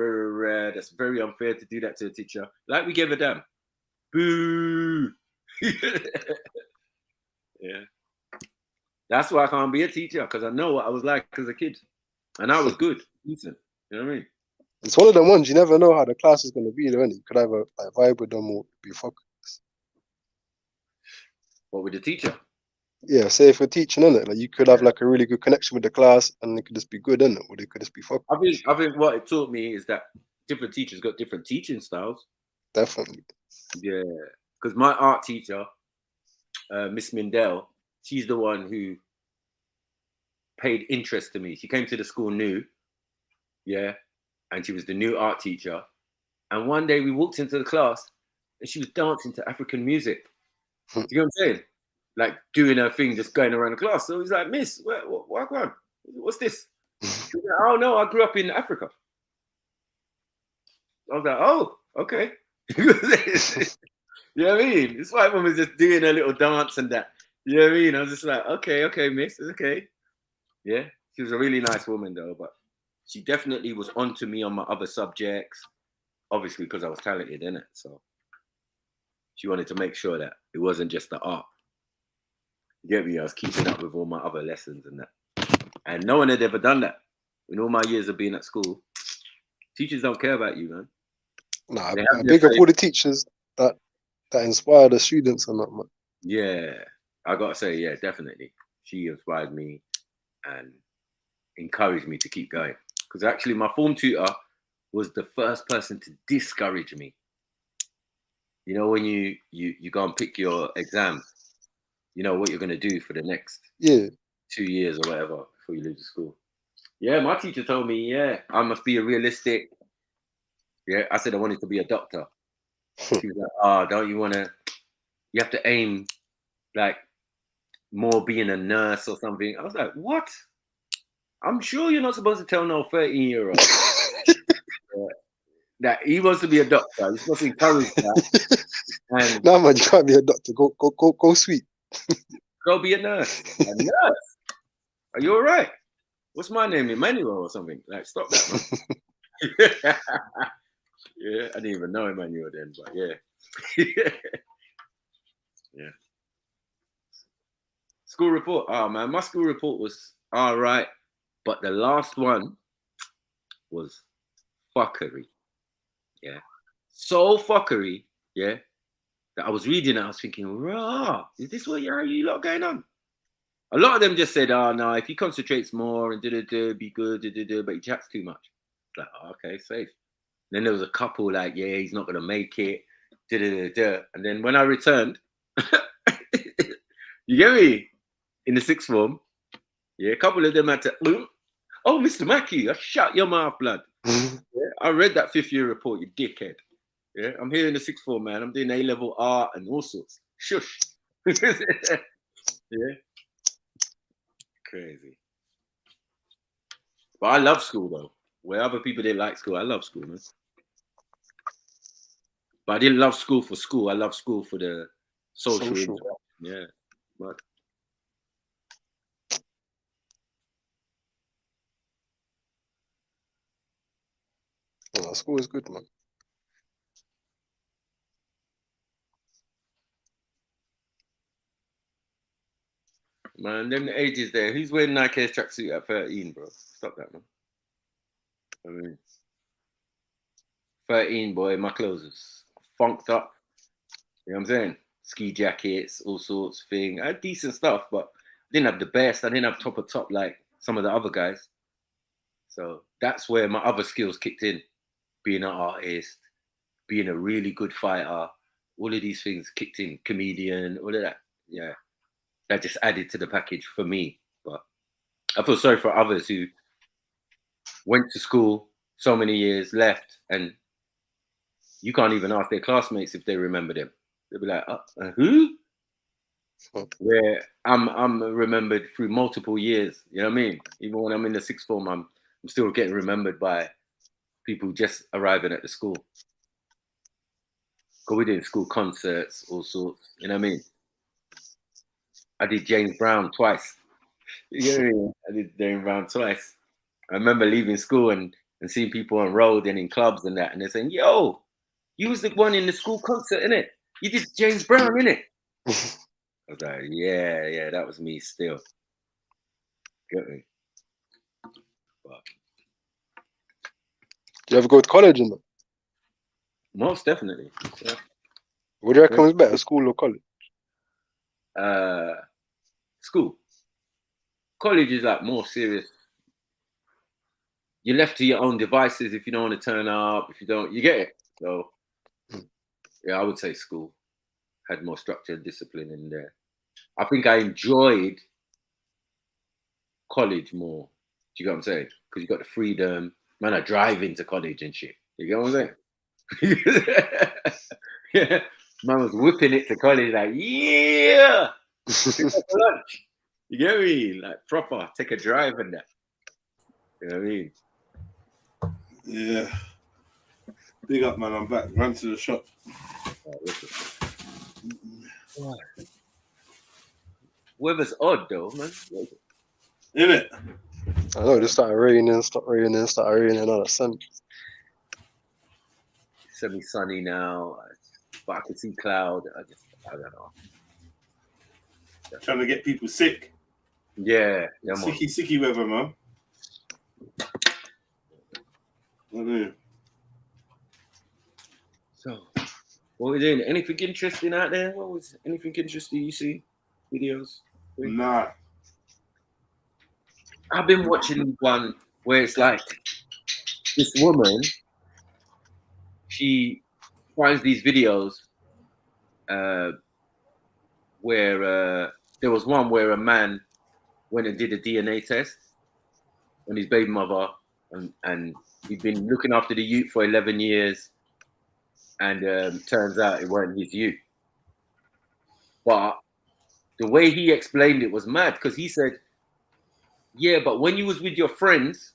That's very unfair to do that to a teacher. Like we gave a damn. Boo. Yeah. That's why I can't be a teacher, because I know what I was like as a kid. And I was good. Decent. You know what I mean? It's one of them ones you never know how the class is going to be, though, innit? You could either like, vibe with them or be focused. What with the teacher? Yeah, say if you're teaching, innit? Like you could have like a really good connection with the class and it could just be good, innit? Or they could just be fucking. I think what it taught me is that different teachers got different teaching styles. Definitely. Yeah, because my art teacher, Miss Mindell, she's the one who paid interest to me. She came to the school new, yeah, and she was the new art teacher. And one day we walked into the class and she was dancing to African music. Do you know what I'm saying? Like doing her thing, just going around the class. So he's like, Miss, what's this? She was like, oh no, I grew up in Africa. I was like, oh, okay. You know what I mean? This white woman was just doing a little dance and that. You know what I mean? I was just like, okay, miss, okay. Yeah, she was a really nice woman though, but she definitely was onto me on my other subjects, obviously because I was talented in it. So she wanted to make sure that it wasn't just the art. You get me? I was keeping up with all my other lessons and that. And no one had ever done that. In all my years of being at school, teachers don't care about you, man. Nah, big up all the teachers that inspire the students and that, man. Yeah, I gotta say, yeah, definitely. She inspired me and encouraged me to keep going. Because actually my form tutor was the first person to discourage me. You know, when you go and pick your exams, you know what you're gonna do for the next 2 years or whatever before you leave the school. Yeah, my teacher told me, yeah, I must be a realistic. Yeah, I said I wanted to be a doctor. She was like, oh, don't you want to, you have to aim like more being a nurse or something. I was like, what? I'm sure you're not supposed to tell no 13-year-old that he wants to be a doctor. You're supposed to encourage that. And nah, man, you can't be a doctor. Go sweet. Go be a nurse. A nurse? Are you all right? What's my name, Emmanuel or something? Like, stop that, man. Yeah, I didn't even know Emmanuel then, but yeah. Yeah. School report. Oh man, my school report was all right, but the last one was fuckery. Yeah. So fuckery, yeah, that I was reading it, I was thinking, rah, is this what you lot going on? A lot of them just said, oh no, if he concentrates more and be good, but he chats too much. Like, oh, okay, safe. Then there was a couple like, yeah, he's not gonna make it, and then when I returned, you get me? In the sixth form, yeah, a couple of them had to, oh, Mr. Mackey, I shut your mouth, blood. Yeah, I read that 5th year report, you dickhead. Yeah, I'm here in the sixth form, man. I'm doing A-level art and all sorts. Shush. Yeah. Crazy. But I love school though. Where other people didn't like school, I love school, man. But I didn't love school for school. I love school for the social interaction. Yeah. But oh, school is good, man. man, them the ages there. Who's wearing Nike's tracksuit at 13, bro? Stop that, man. I mean, 13, boy, my clothes was funked up. You know what I'm saying? Ski jackets, all sorts of things. I had decent stuff, but I didn't have the best. I didn't have top of top like some of the other guys. So that's where my other skills kicked in. Being an artist, being a really good fighter, all of these things kicked in. Comedian, all of that. Yeah. That just added to the package for me. But I feel sorry for others who went to school so many years, left, and you can't even ask their classmates if they remember them. They'll be like, who? Where I'm remembered through multiple years. You know what I mean? Even when I'm in the sixth form, I'm still getting remembered by people just arriving at the school. Because we did school concerts, all sorts. You know what I mean? I did James Brown twice. You know what I mean? I did James Brown twice. I remember leaving school and seeing people on road and in clubs and that, and they're saying, yo, you was the one in the school concert, innit? You did James Brown, innit? I was like, yeah, that was me still. Get me? But do you ever go to college in that? Most definitely. Yeah. What do you reckon was better, school or college? School. College is like more serious. You're left to your own devices if you don't want to turn up. If you don't, you get it. So, yeah, I would say school had more structure and discipline in there. I think I enjoyed college more. Do you get what I'm saying? Because you got the freedom. Man, I drive into college and shit. You get what I'm saying? Yeah. Man was whipping it to college like, yeah. Lunch. You get me? Like proper, take a drive and that. You know what I mean? Yeah. Big up, man. I'm back. Ran to the shop. Weather's odd though, man. Isn't it? I know, it just started raining, started raining, all that sun. Semi-sunny now, but I can see cloud. I don't know. Trying to get people sick. Yeah. Sicky weather, man. So, what are we doing? Anything interesting out there? What was anything interesting you see? Videos? Nah. I've been watching one where it's like this woman, she finds these videos where there was one where a man went and did a DNA test on his baby mother, and he'd been looking after the youth for 11 years, and turns out it weren't his youth. But the way he explained it was mad, because he said, yeah, but when you was with your friends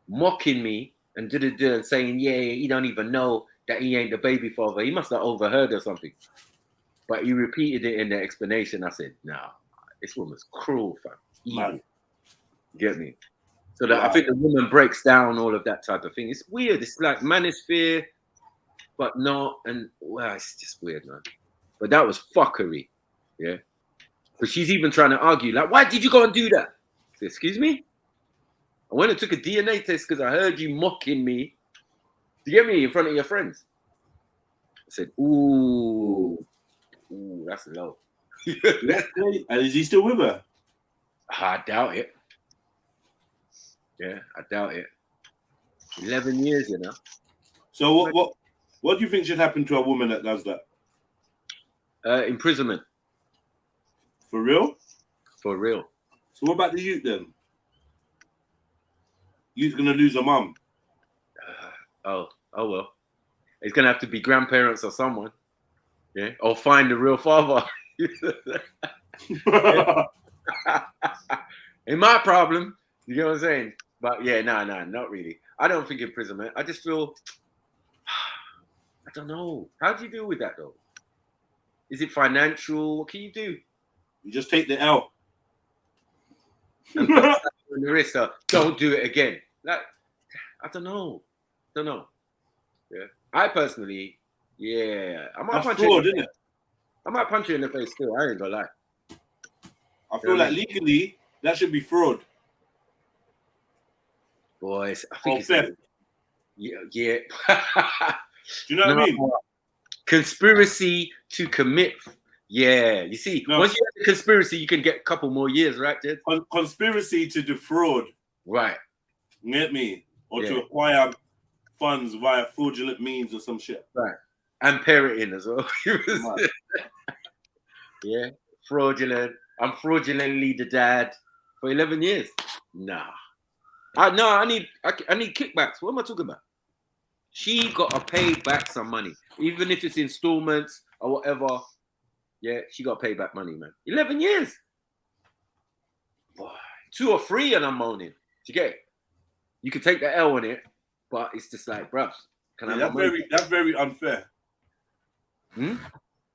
mocking me and and saying, yeah, he don't even know that he ain't the baby father, he must have overheard or something. But he repeated it in the explanation. I said, nah, this woman's cruel, fam. Evil. Get me? So that I think the woman breaks down all of that type of thing. It's weird. It's like manosphere, but not. And well, it's just weird, man. But that was fuckery. Yeah. But she's even trying to argue, like, why did you go and do that? I said, excuse me? I went and took a DNA test because I heard you mocking me. Do you get me? In front of your friends. I said, ooh, that's low. And is he still with her? I doubt it. Yeah, I doubt it. 11 years, you know. So what do you think should happen to a woman that does that? Imprisonment. For real? For real. So what about the youth then? Youth's gonna lose a mum. Oh well. It's gonna have to be grandparents or someone. Yeah. Or find the real father. Ain't my problem. You know what I'm saying? But yeah, no, not really. I don't think imprisonment. I just feel, I don't know. How do you deal with that though? Is it financial? What can you do? You just take the L. And put that on the wrist, don't do it again. Like, I don't know. Yeah. I personally, yeah. I might punch you in the face. I might punch you in the face too. I ain't gonna lie. I feel like legally that should be fraud. Boys, I think it's theft. Yeah. Do you know what I mean? Conspiracy to commit. Yeah, you see, once you have a conspiracy, you can get a couple more years, right, Jed? Conspiracy to defraud. Right. You get me? Or to acquire funds via fraudulent means or some shit. Right. And parenting as well. Yeah, fraudulent. I'm fraudulently the dad for 11 years. Nah. I need kickbacks. What am I talking about? She got to pay back some money, even if it's installments or whatever. Yeah, she got to pay back money, man. 11 years. Boy, 2 or 3 and I'm moaning. You get it? You can take the L on it, but it's just like, bruv, that's very unfair. Hmm?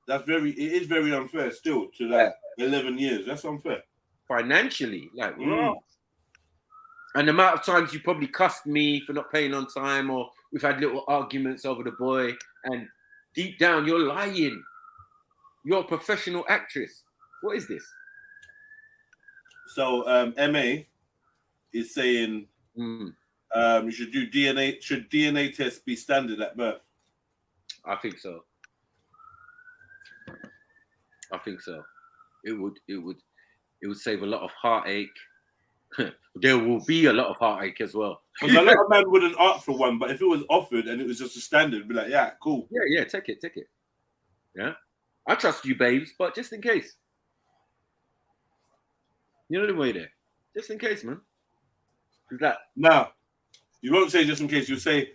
It is very unfair still to like 11 years. That's unfair. Financially, like, and the amount of times you probably cussed me for not paying on time, or we've had little arguments over the boy, and deep down you're lying. You're a professional actress. What is this? So MA is saying you should do DNA. Should DNA tests be standard at birth? I think so. it would save a lot of heartache. There will be a lot of heartache as well. Because a lot of men wouldn't ask for one, but if it was offered and it was just a standard, it'd be like, yeah, cool. Yeah, take it. Yeah, I trust you, babes, but just in case. You know the way there. Just in case, man. Is that now? You won't say just in case. You say,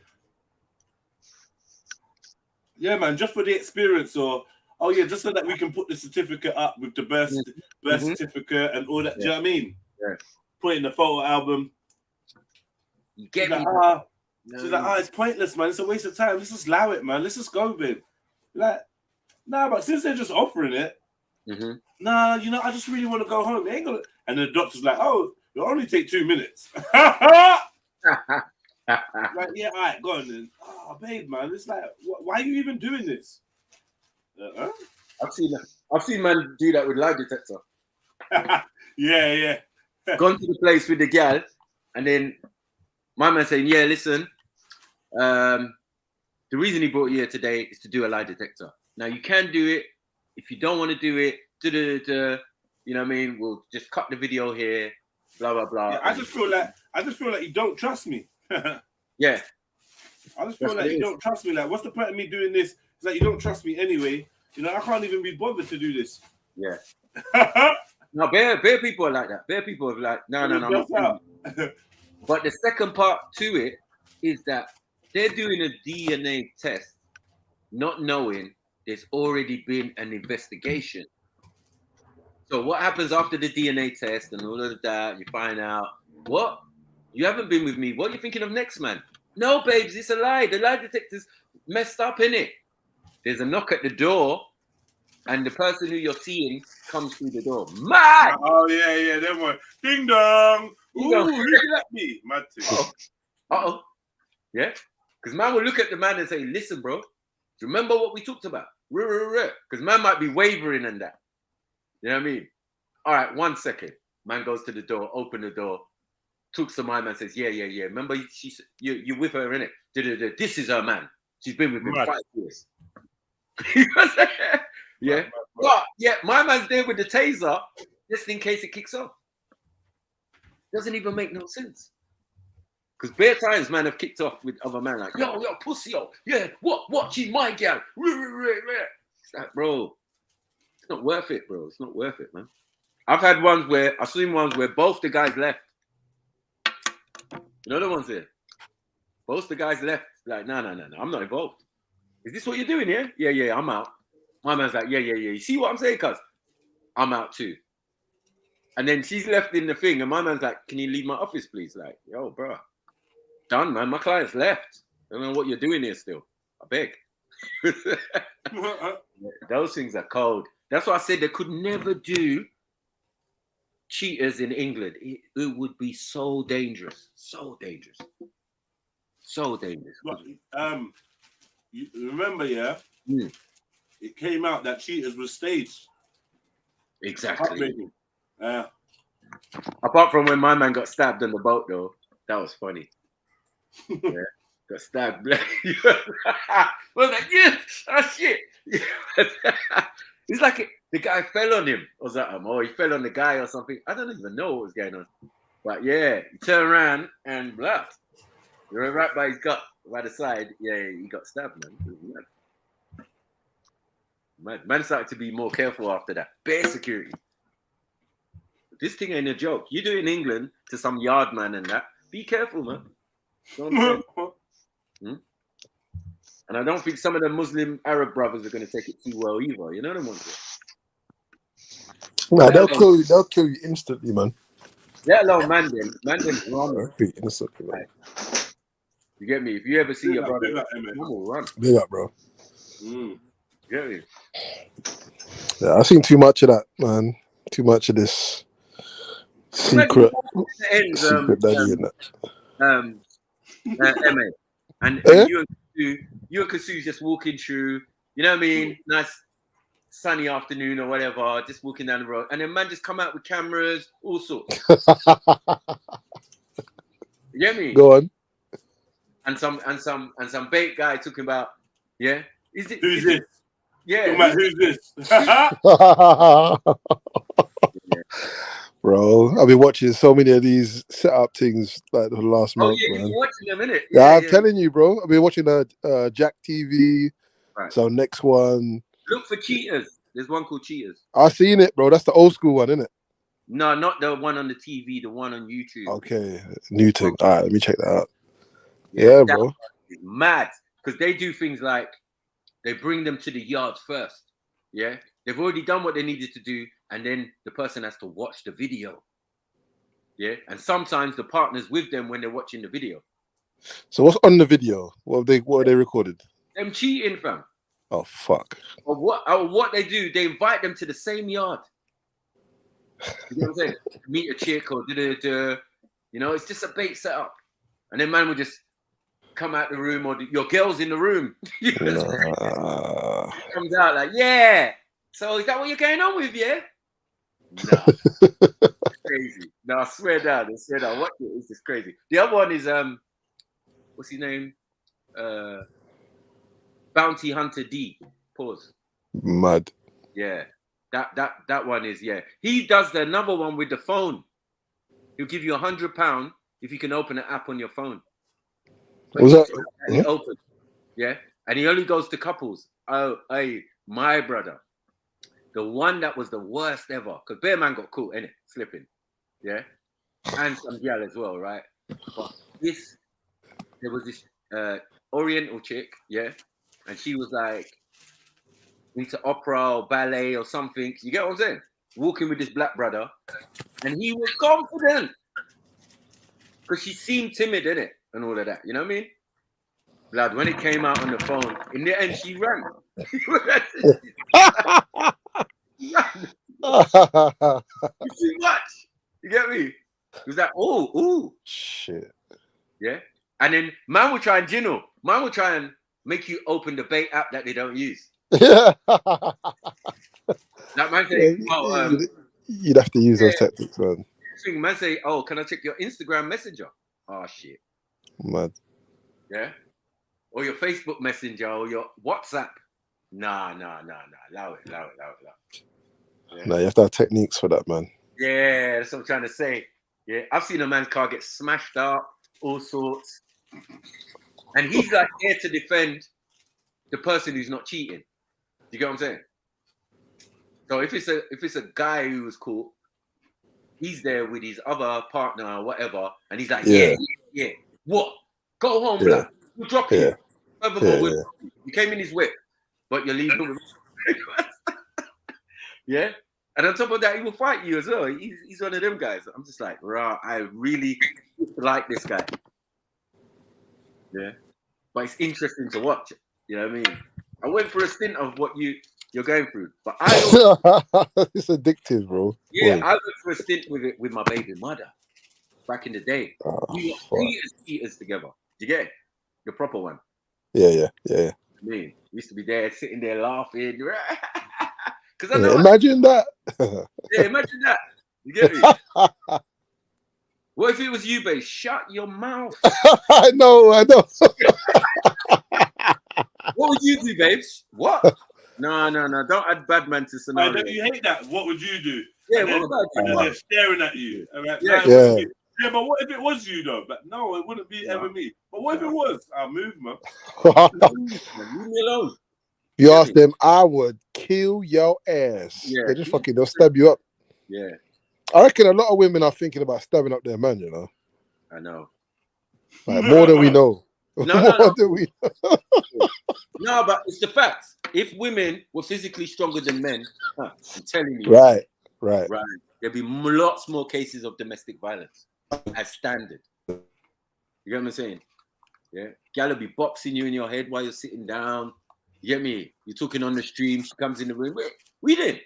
yeah, man, just for the experience, or oh yeah, just so that we can put the certificate up with the birth certificate and all that. Do you know what I mean? Yeah. Put it in the photo album. You get me? She's like, it's pointless, man. It's a waste of time. Let's just allow it, man. Let's just go, babe. Like, nah, but since they're just offering it, nah, you know, I just really want to go home. They ain't gonna. And the doctor's like, oh, it'll only take 2 minutes. Like, yeah, all right, go on then. Oh, babe, man, it's like, why are you even doing this? I've seen man do that with lie detector. Yeah. Gone to the place with the gal, and then my man saying, yeah, listen, the reason he brought you here today is to do a lie detector. Now you can do it. If you don't want to do it, you know what I mean? We'll just cut the video here, blah blah blah. Yeah, I just feel like you don't trust me. Yeah. I just feel like you don't trust me. Like, what's the point of me doing this? It's like you don't trust me anyway. You know, I can't even be bothered to do this. Yeah. No, bare people are like that. Bare people are like, no, I'm not. But the second part to it is that they're doing a DNA test, not knowing there's already been an investigation. So what happens after the DNA test and all of that? You find out, what? You haven't been with me. What are you thinking of next, man? No, babes, it's a lie. The lie detector's messed up, innit? There's a knock at the door, and the person who you're seeing comes through the door. Mad! Oh, yeah, that one. Ding dong. Ooh, look at me. Mad thing. Uh-oh. Yeah? Because man will look at the man and say, listen, bro, do you remember what we talked about? Because man might be wavering in that. You know what I mean? All right, 1 second. Man goes to the door, open the door, talks to my man, says, yeah. Remember, you're with her, innit? This is her man. She's been with him 5 years. Yeah. But yeah, my man's there with the taser just in case it kicks off. Doesn't even make no sense. Because bare times man have kicked off with other man like, yo, pussy, yo, yeah, watching my gal. It's like, bro, it's not worth it, bro. It's not worth it, man. I've seen ones where both the guys left. You know the ones here? Both the guys left. Like, no, I'm not involved. Is this what you're doing here? Yeah, I'm out. My man's like, yeah. You see what I'm saying, cuz? I'm out too. And then she's left in the thing, and my man's like, can you leave my office, please? Like, yo, bro. Done, man. My client's left. I don't know what you're doing here still. I beg. Those things are cold. That's why I said they could never do cheaters in England. It would be so dangerous. So dangerous. So dangerous. But, you remember, yeah? It came out that cheaters were staged. Exactly. Yeah. Apart from when my man got stabbed on the boat, though, that was funny. Yeah, got stabbed. I was like, yeah, shit. It's like the guy fell on him, or something, or he fell on the guy or something. I don't even know what was going on. But yeah, he turned around and blah. You're right by his gut, by the side. Yeah, he got stabbed, man. Man started to be more careful after that. Bare security. This thing ain't a joke. You do it in England to some yard man and that. Be careful, man. And I don't think some of the Muslim Arab brothers are going to take it too well either. You know what I'm saying? Nah, they'll kill you instantly, man. Let alone Mandem. Mandem's run. Instantly, man. You get me? If you ever see your brother, will run. Big up, bro. You get me? Yeah, I've seen too much of that, man. Too much of this secret daddy and that. MA. And you and Kasu just walking through, you know what I mean? Nice sunny afternoon or whatever, just walking down the road. And then man just come out with cameras, all sorts. You get me? Go on. And some bait guy talking about, yeah. Who's this? Yeah. Who's this? Bro, I've been watching so many of these setup things like the last Oh month, yeah, man. you're watching them, innit? Yeah, I'm telling you, bro. I've been watching Jack TV. Right. So next one, Look for Cheaters. There's one called Cheaters. I seen it, bro. That's the old school one, isn't it? No, not the one on the TV. The one on YouTube. Okay, new thing. All right, let me check that out. Yeah, Yeah, that bro. one is mad because they do things like they bring them to the yard first. Yeah, they've already done what they needed to do, and then the person has to watch the video. Yeah, and sometimes the partner's with them when they're watching the video. So what's on the video? What are they recorded? Them cheating, fam. Oh fuck. Or what they do, they invite them to the same yard. You know what I'm saying? Meet a chick or you know, it's just a bait setup. And then man will just come out the room or your girl's in the room. You know what I'm saying? It comes out like, yeah. So is that what you're going on with, yeah? Nah. It's crazy. No, I swear down. Watch it. It's just crazy. The other one is what's his name? Bounty Hunter D. Pause. Mad. Yeah. That one is, yeah. He does the another one with the phone. He'll give you £100 if you can open an app on your phone. Was that? And he opens. Yeah. And he only goes to couples. Oh, hey, my brother. The one that was the worst ever. Because Bear Man got caught, innit? Slipping. Yeah. And some gal as well, right? But there was this Oriental chick, yeah. And she was like into opera or ballet or something. You get what I'm saying? Walking with this black brother. And he was confident. Because she seemed timid, innit? And all of that. You know what I mean? Blood, when it came out on the phone, in the end, she ran. She ran. Too much. You get me? It was like, oh. Shit. Yeah? And then man will try and Gino. Man will try and make you open the bait app that they don't use. Yeah. That man say, you'd have to use those tactics, man. Man say, oh, can I check your Instagram Messenger? Oh shit. Mad. Yeah. Or your Facebook Messenger or your WhatsApp. Nah. Allow it. Yeah. No, you have to have techniques for that, man. Yeah, that's what I'm trying to say. Yeah, I've seen a man's car get smashed up, all sorts. And he's like here to defend the person who's not cheating. You get what I'm saying? So if it's a guy who was caught, he's there with his other partner or whatever, and he's like, yeah. What? Go home, blood. We'll drop you. Furthermore, you came in his whip, but you're leaving with yeah. And on top of that, he will fight you as well. He's one of them guys. I'm just like, rah, I really like this guy. Yeah. But it's interesting to watch. You know what I mean? I went for a stint of what you're going through. But it's addictive, bro. Yeah, I went for a stint with it with my baby mother back in the day. We were eaters together. You get it? The proper one. Yeah. I mean, we used to be there sitting there laughing. Because imagine that. Yeah, imagine that. You get me? What if it was you, babe? Shut your mouth. I know. What would you do, babes? What? No. Don't add bad man to scenario. Don't you hate that? What would you do? Yeah, and what about you? And they're staring at you. Right? Yeah, but what if it was you, though? But no, it wouldn't be ever me. But what if it was? I'll move, man. Leave me alone. You ask them, I would kill your ass. Yeah. They'll stab you up. Yeah. I reckon a lot of women are thinking about stabbing up their man, you know. I know. Like, more than we know. No. Than we know. No, but it's the facts. If women were physically stronger than men, I'm telling you. Right. There'd be lots more cases of domestic violence as standard. You get what I'm saying? Yeah. Gal will be boxing you in your head while you're sitting down. You get me? You're talking on the stream. She comes in the room. Wait, we did.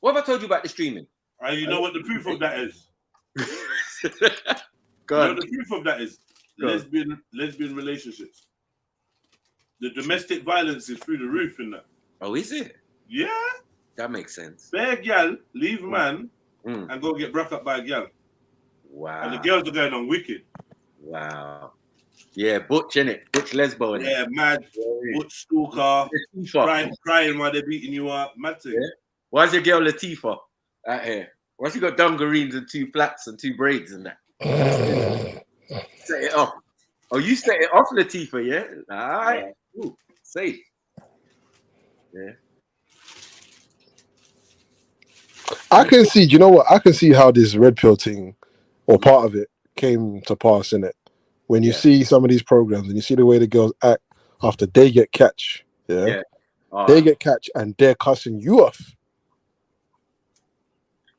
What have I told you about the streaming? You know what the proof of that is? Go on. You know what the proof of that is? Lesbian relationships. The domestic violence is through the roof in that. Oh, is it? Yeah. That makes sense. Bare gal leave man and go get broke up by a gal. Wow. And the girls are going on wicked. Wow. Yeah, Butch, innit? Butch lesbo, innit? Yeah, mad. Butch stalker. Crying while they're beating you up. Mad thing. Yeah. Why's your girl Latifah? Out here. Once you got dungarees and 2 flats and 2 braids and that. Set it off. Oh, you set it off, Latifah, yeah? All right. Ooh, safe. Yeah. I can see, you know what? I can see how this red pill thing, or part of it, came to pass in it. When you see some of these programs and you see the way the girls act after they get catch, they get catch and they're cussing you off.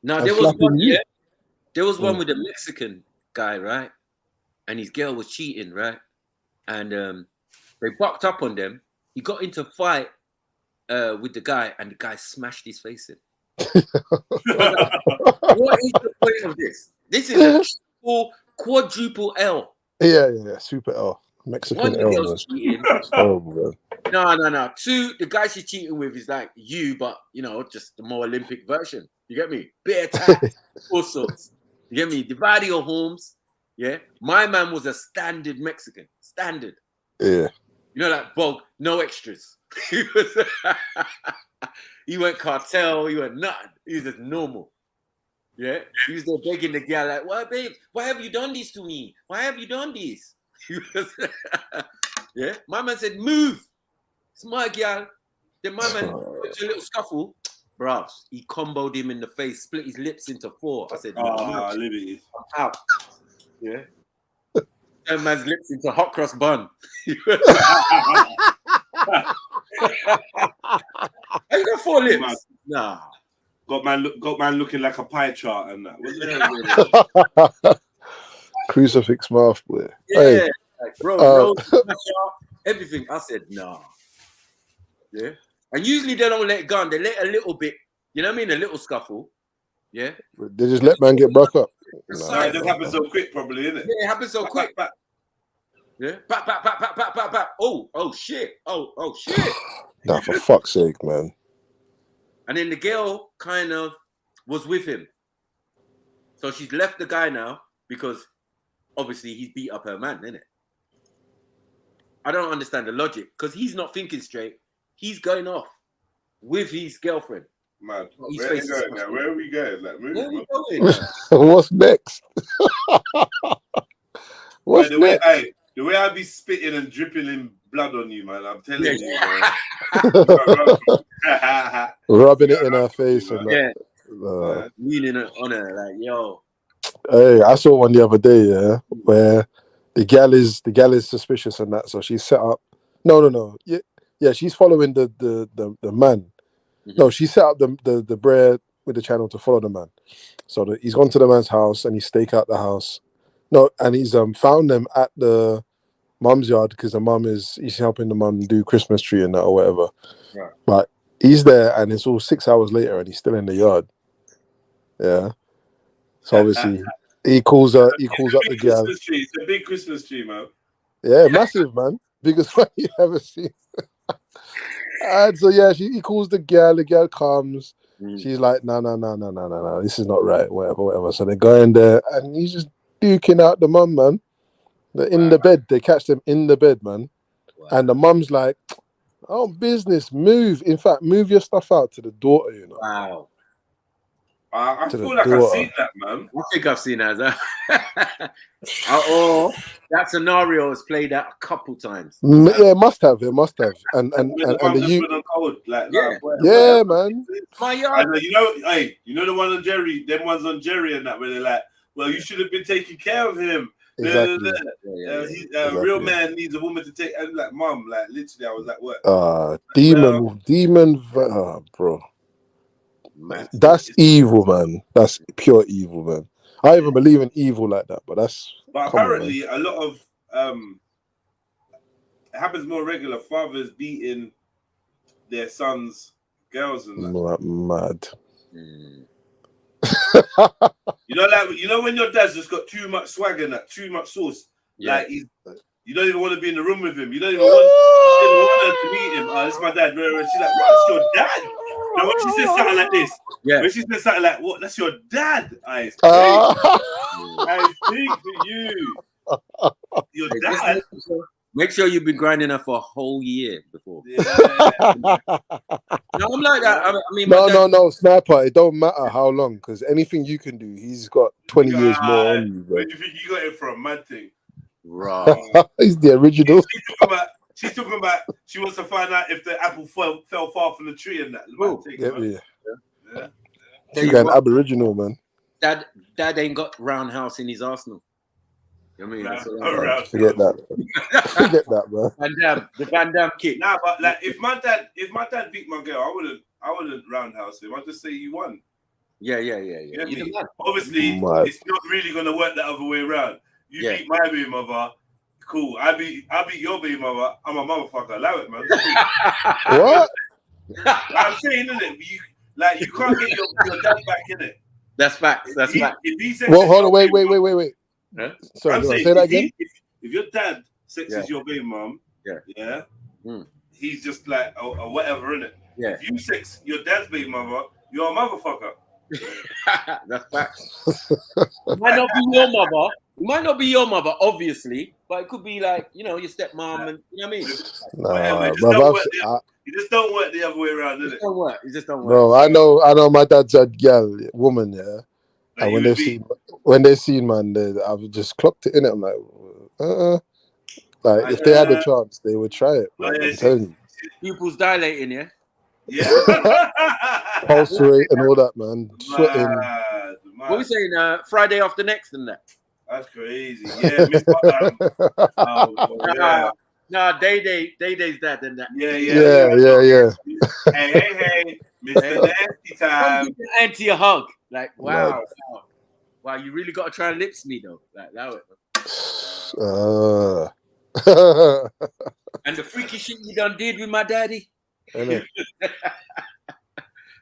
Now and there was slapping one, you. there was one with a Mexican guy, right? And his girl was cheating, right? And they bucked up on them. He got into a fight with the guy, and the guy smashed his face in. What is the point of this? This is a quadruple L. Yeah, super L. Mexican One, the L. girl's Man. cheating. It's horrible, man. No. 2, the guy she's cheating with is like you, but you know, just the more Olympic version. You get me? Bare tats, all sorts. You get me? Divide your homes. Yeah. My man was a standard Mexican. Standard. Yeah. You know, like Bog, no extras. He went cartel, he went nothing. He was just normal. Yeah. He was there begging the girl, like, why, babe? Why have you done this to me? Why have you done this? Yeah. My man said, move. It's my girl. Then my man went to a little scuffle. Bruv, he comboed him in the face, split his lips into 4. I said, Liberty. I'm out. Yeah. Turned man's lips into hot cross bun. You got 4 lips? Nah. Got man looking like a pie chart and that. Crucifix mouth, boy. Yeah, Hey, like, bro, everything. I said, nah. Yeah. And usually they don't let it go. They let a little bit, you know what I mean? A little scuffle. Yeah. they just let man get broke up. Nah, it just happens so quick, probably, innit? Yeah, it happens so quick. Yeah. Pap. Oh, shit. Oh, shit. Nah, for fuck's sake, man. And then the girl kind of was with him. So she's left the guy now because obviously he's beat up her man, innit? I don't understand the logic because he's not thinking straight. He's going off with his girlfriend. Man, where are we going now? Where are we going? Like, where are we going? What's next? What's next? The way I be spitting and dripping in blood on you, man, I'm telling you, man. Rubbing it in her face and that. Leaning on her, like, yo. Hey, I saw one the other day, yeah, where the gal is suspicious and that, so she set up. No. Yeah, she's following the man. No, she set up the bread with the channel to follow the man. So he's gone to the man's house and he stake out the house. No, and he's found them at the mum's yard because he's helping the mum do Christmas tree and that or whatever. Right. But he's there and it's all 6 hours later and he's still in the yard. Yeah. So obviously he calls up the girl. It's a big Christmas tree, man. Yeah, massive, man. Biggest one you ever seen. And so yeah, he calls the girl comes. She's like, no, this is not right, whatever. So they go in there and he's just duking out the mum, man. They're in the bed. They catch them in the bed, man. And the mum's like, oh, business, move. In fact, move your stuff out to the daughter, you know. Wow. I feel like I've seen that, man. I think I've seen that. That scenario has played out a couple times. Yeah, it must have. And the youth. Yeah, man. My yard. You know the one on Jerry, them ones on Jerry and that where they're like, well, you should have been taking care of him. Exactly. Real man needs a woman to take. And like, mum, like literally, I was like, what? Demon, bro. That's evil, man. That's pure evil, man. I don't even believe in evil like that, but that's. But apparently, a lot of it happens more regular. Fathers beating their sons, girls, and that. Mad. You know when your dad's just got too much swag and that, too much sauce. Yeah. Like you don't even want to be in the room with him. You don't even want her to meet him. Oh, this is my dad. She's like, what's your dad? Now when she says something like this, when she says something like, "What? That's your dad." I speak for you. Your dad. Make sure you've been grinding her for a whole year before. Yeah. No, I'm like that. I mean, my dad, No, Sniper. It don't matter how long, because anything you can do, he's got 20 years more on you, bro. Where do you think you got it from, mad thing? Right. He's the original. She's talking about she wants to find out if the apple fell far from the tree and that. Mad thing, man. Yeah. She's an aboriginal, man. Dad ain't got roundhouse in his arsenal. You know what I mean? That's all Roundhouse. Forget that. Forget that, bro. The Van Damme kick. Nah, but like if my dad beat my girl, I wouldn't roundhouse him. I'd just say you won. Yeah. You know what I mean? Obviously, it's not really gonna work the other way around. You beat my baby mother, cool. I beat your baby mother. I'm a motherfucker. Allow it, man. What? I'm saying, isn't it? You can't get your dad back in it. That's facts. That's facts. Well, hold on, wait. Huh? Sorry, I'm saying, say that again. If your dad sexes your baby mom, he's just like a whatever, innit? Yeah. If you sex your dad's baby mother, you're a motherfucker. That's facts. It might not be your mother. It might not be your mother, obviously, but it could be like, you know, your stepmom, and you know what I mean. You just don't work the other way around, does it? It just don't work. Bro, I know my dad's a woman, yeah. And when they seen man, I've just clocked it in it. I'm like, like if they had a chance, they would try it. Like, I'm telling you. Pupils dilating, yeah. Yeah. Pulse rate and all that, man. Sweating. What we saying? Friday after next and that. That's crazy. Yeah. Nah, Day-Day's that and that. Yeah. Hey, Mr. Nasty Time. Auntie a hug. Like, wow, you really got to try and lips me though. Like, allow it. And the freaky shit you done did with my daddy. I know.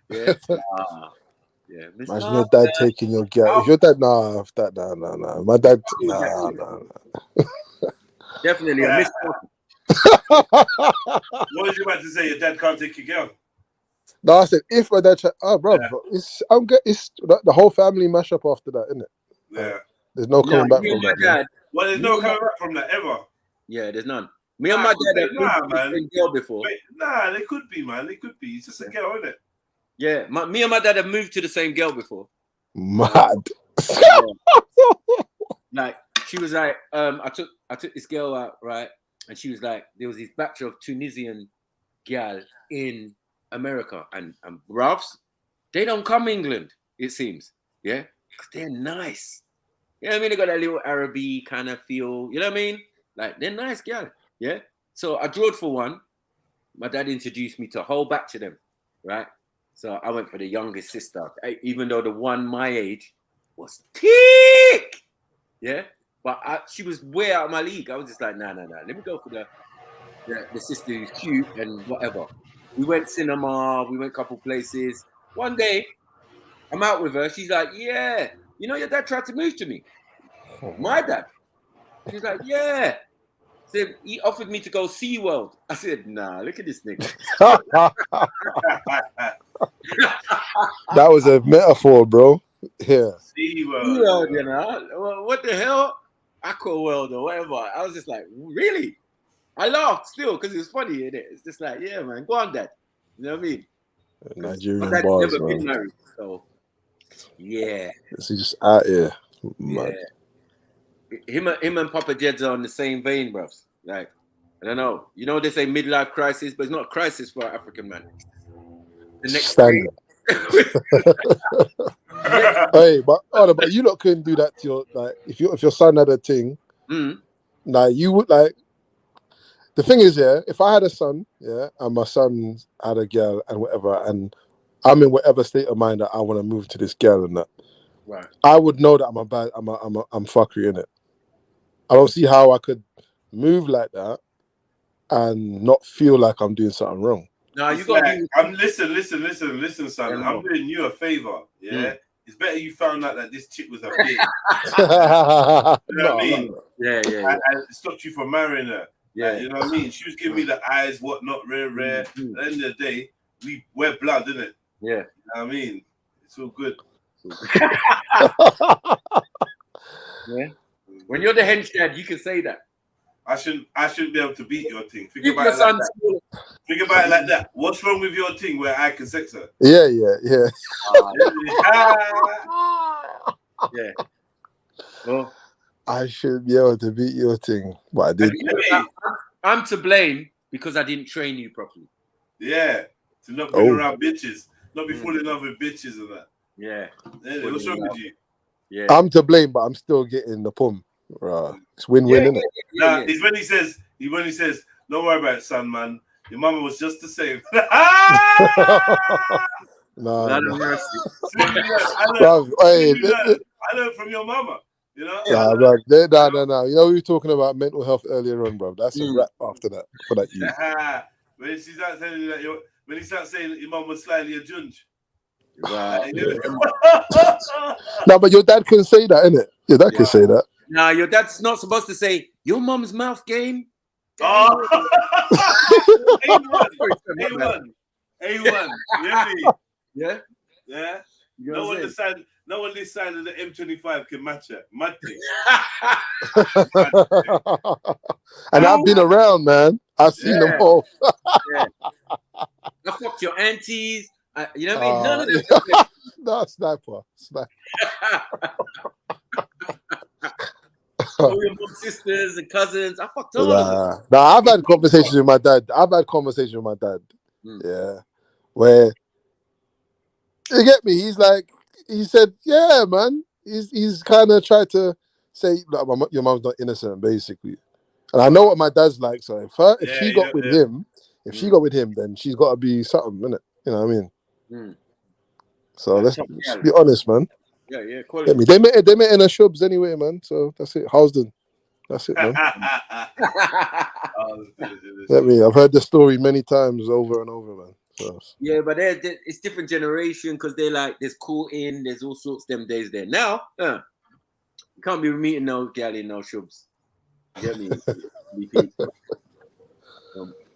Yeah. Imagine your dad taking your girl. If your dad, nah. My dad, nah. Definitely a miss. What was you about to say? Your dad can't take your girl? No, I said if my dad, bro, it's the whole family mash up after that, isn't it? Yeah. There's no coming back from that. Dad, well, there's no coming back from that ever. Yeah, there's none. Me and my dad have moved to girl before. Nah, they could be, man. They could be. It's just a girl, isn't it? Yeah, me and my dad have moved to the same girl before. Mad. Like she was like, I took this girl out, right? And she was like, there was this batch of Tunisian girl in America, and bruvs, they don't come England, it seems, yeah, because they're nice. You know what I mean? They got that little Araby kind of feel. You know what I mean? Like they're nice girl, yeah. So I drawed for one. My dad introduced me to a whole batch of them, right? So I went for the youngest sister, even though the one my age was thick, yeah. But she was way out of my league. I was just like, nah. Let me go for the sister who's cute and whatever. We went cinema. We went a couple places. One day, I'm out with her. She's like, yeah, you know your dad tried to move to me. My dad. She's like, yeah. Said he offered me to go SeaWorld. I said, nah, look at this nigga. That was a metaphor, bro. Yeah. SeaWorld, you know? What the hell? Aqua World or whatever. I was just like, really? I laughed still because it's funny, isn't it? It's just like, yeah, man, go on, dad. You know what I mean? Nigerian bars, never man. been married, so yeah. Is he just out here? Yeah. Him and Papa Jed's are on the same vein, bruv. Like, I don't know. You know they say midlife crisis, but it's not a crisis for an African man. The next standard. Hey, but you lot couldn't do that to your, like, if your son had a thing, like you would, like, the thing is, yeah, if I had a son, yeah, and my son had a girl and whatever, and I'm in whatever state of mind that I want to move to this girl and that, right, I would know that I'm fuckery in it. I don't see how I could move like that and not feel like I'm doing something wrong. No, you got to listen, son. I'm doing you a favor. Yeah, it's better you found out that this chick was a bitch. You know what I mean? Yeah. I stopped you from marrying her. Yeah, you know what I mean. She was giving me the eyes, whatnot, rare. At the end of the day, we're blood, isn't it? Yeah. You know what I mean? It's all good. Yeah. When you're the hench dad, you can say that. I shouldn't be able to beat your thing. Think Keep about your it like son that. small. Think about it like that. What's wrong with your thing where I can sex her? Yeah, yeah, yeah. Yeah. Well, I should be able to beat your thing, but I did. I'm to blame because I didn't train you properly. Yeah, to not be around bitches, not be falling in love with bitches and that. Yeah. What's wrong with you? Yeah. I'm to blame, but I'm still getting the pum. It's win-win, isn't it? Nah, it's when he says, don't worry about it, son, man. Your mama was just the same. Nah, I learned from your mama. You know? Nah, bro. Nah. You know, we were talking about mental health earlier on, bro. That's a wrap after that for that you. When she starts telling you that when he starts saying that your mum was slightly a junge. No, but your dad can say that, innit? Your dad can say that. Nah, your dad's not supposed to say your mum's mouth game. Oh. A1. Yeah. Yeah. No one this side of the M25 can match it. Matty. And I've been around, man. I've seen them all. Yeah. I fucked your aunties. You know what I mean? None of them. No, sniper. All your mom sisters and cousins. I fucked all of them. Nah, I've had conversations with my dad. Yeah. Where you get me? He said, yeah, man. He's kind of tried to say like, your mom's not innocent, basically. And I know what my dad's like. So if she got with him, then she's got to be something, innit? You know what I mean? So let's be honest, man. Yeah. Get me? They met in a shubs anyway, man. So that's it. Housden. That's it, man. Get me? I've heard the story many times over and over, man. So. Yeah, but it's different generation because they're like there's courting, there's all sorts them days there. Now, you can't be meeting no gal in no shubs. You get me?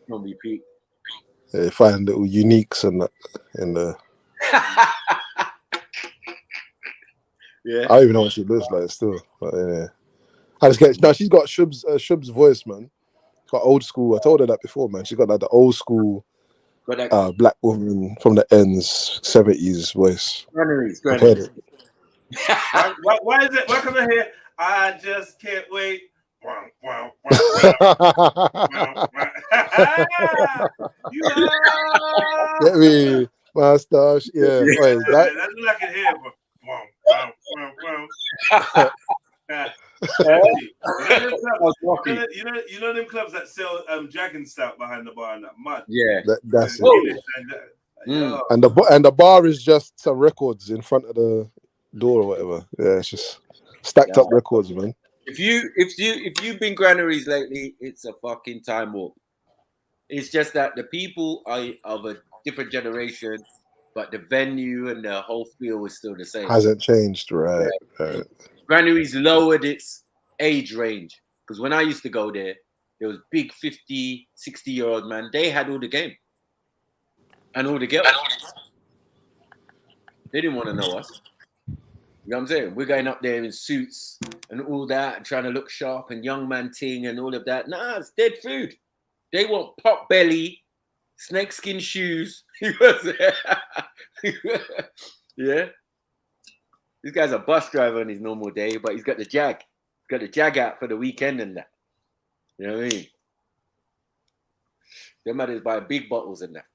Don't be peak. Yeah, find little uniques and that in the. Yeah. I don't even know what she looks like still. But yeah. I just get now she's got Shub's voice, man. She's got old school. I told her that before, man. She got like the old school black woman from the ends 70s voice. I've heard it. Why is it? Why can I hear? I just can't wait. Get me, my stash. Yeah. Wait, that's what I can hear. You know them clubs that sell dragon stout behind the bar and that mud. Yeah, that's it. And the bar is just some records in front of the door or whatever. Yeah, it's just stacked up records, man. If you've been granaries lately, it's a fucking time warp. It's just that the people are of a different generation, but the venue and the whole feel is still the same. Hasn't changed, right? Granaries lowered its age range because when I used to go there was big 50, 60-year-old man. They had all the game and all the girls. They didn't want to know us. You know what I'm saying? We're going up there in suits and all that and trying to look sharp and young man ting and all of that. Nah, it's dead food. They want pot belly, snakeskin shoes. Yeah. This guy's a bus driver on his normal day, but he's got the Jag. He's got the Jag out for the weekend and that. You know what I mean? Them others buy big bottles and that.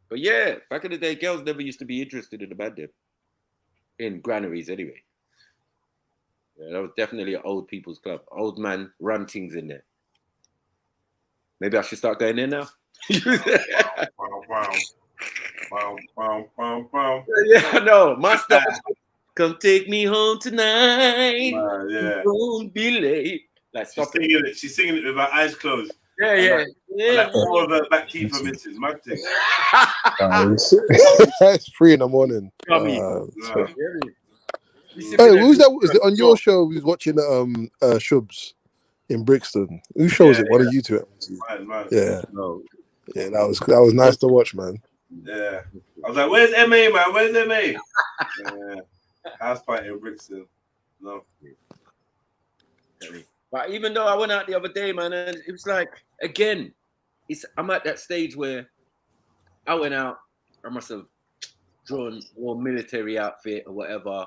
But yeah, back in the day, girls never used to be interested in the bad dip. In granaries, anyway. Yeah, that was definitely an old people's club. Old man runtings in there. Maybe I should start going in now. Yeah, no, master. Come take me home tonight. Yeah. Don't be late. Like, she's singing it with her eyes closed. Yeah. Like all of her back teeth are missing. My thing. It's 3 in the morning. Hey, who's that? Was it on your show? We was watching Shubs in Brixton. Whose show was it? One of you two. Mine. Yeah. Yeah, that was nice to watch, man. Yeah. I was like, where's MA, man? Where's MA? House party in Brixton. No. But even though I went out the other day, man, and it was like, again, I'm at that stage where I went out, I must have drawn a military outfit or whatever.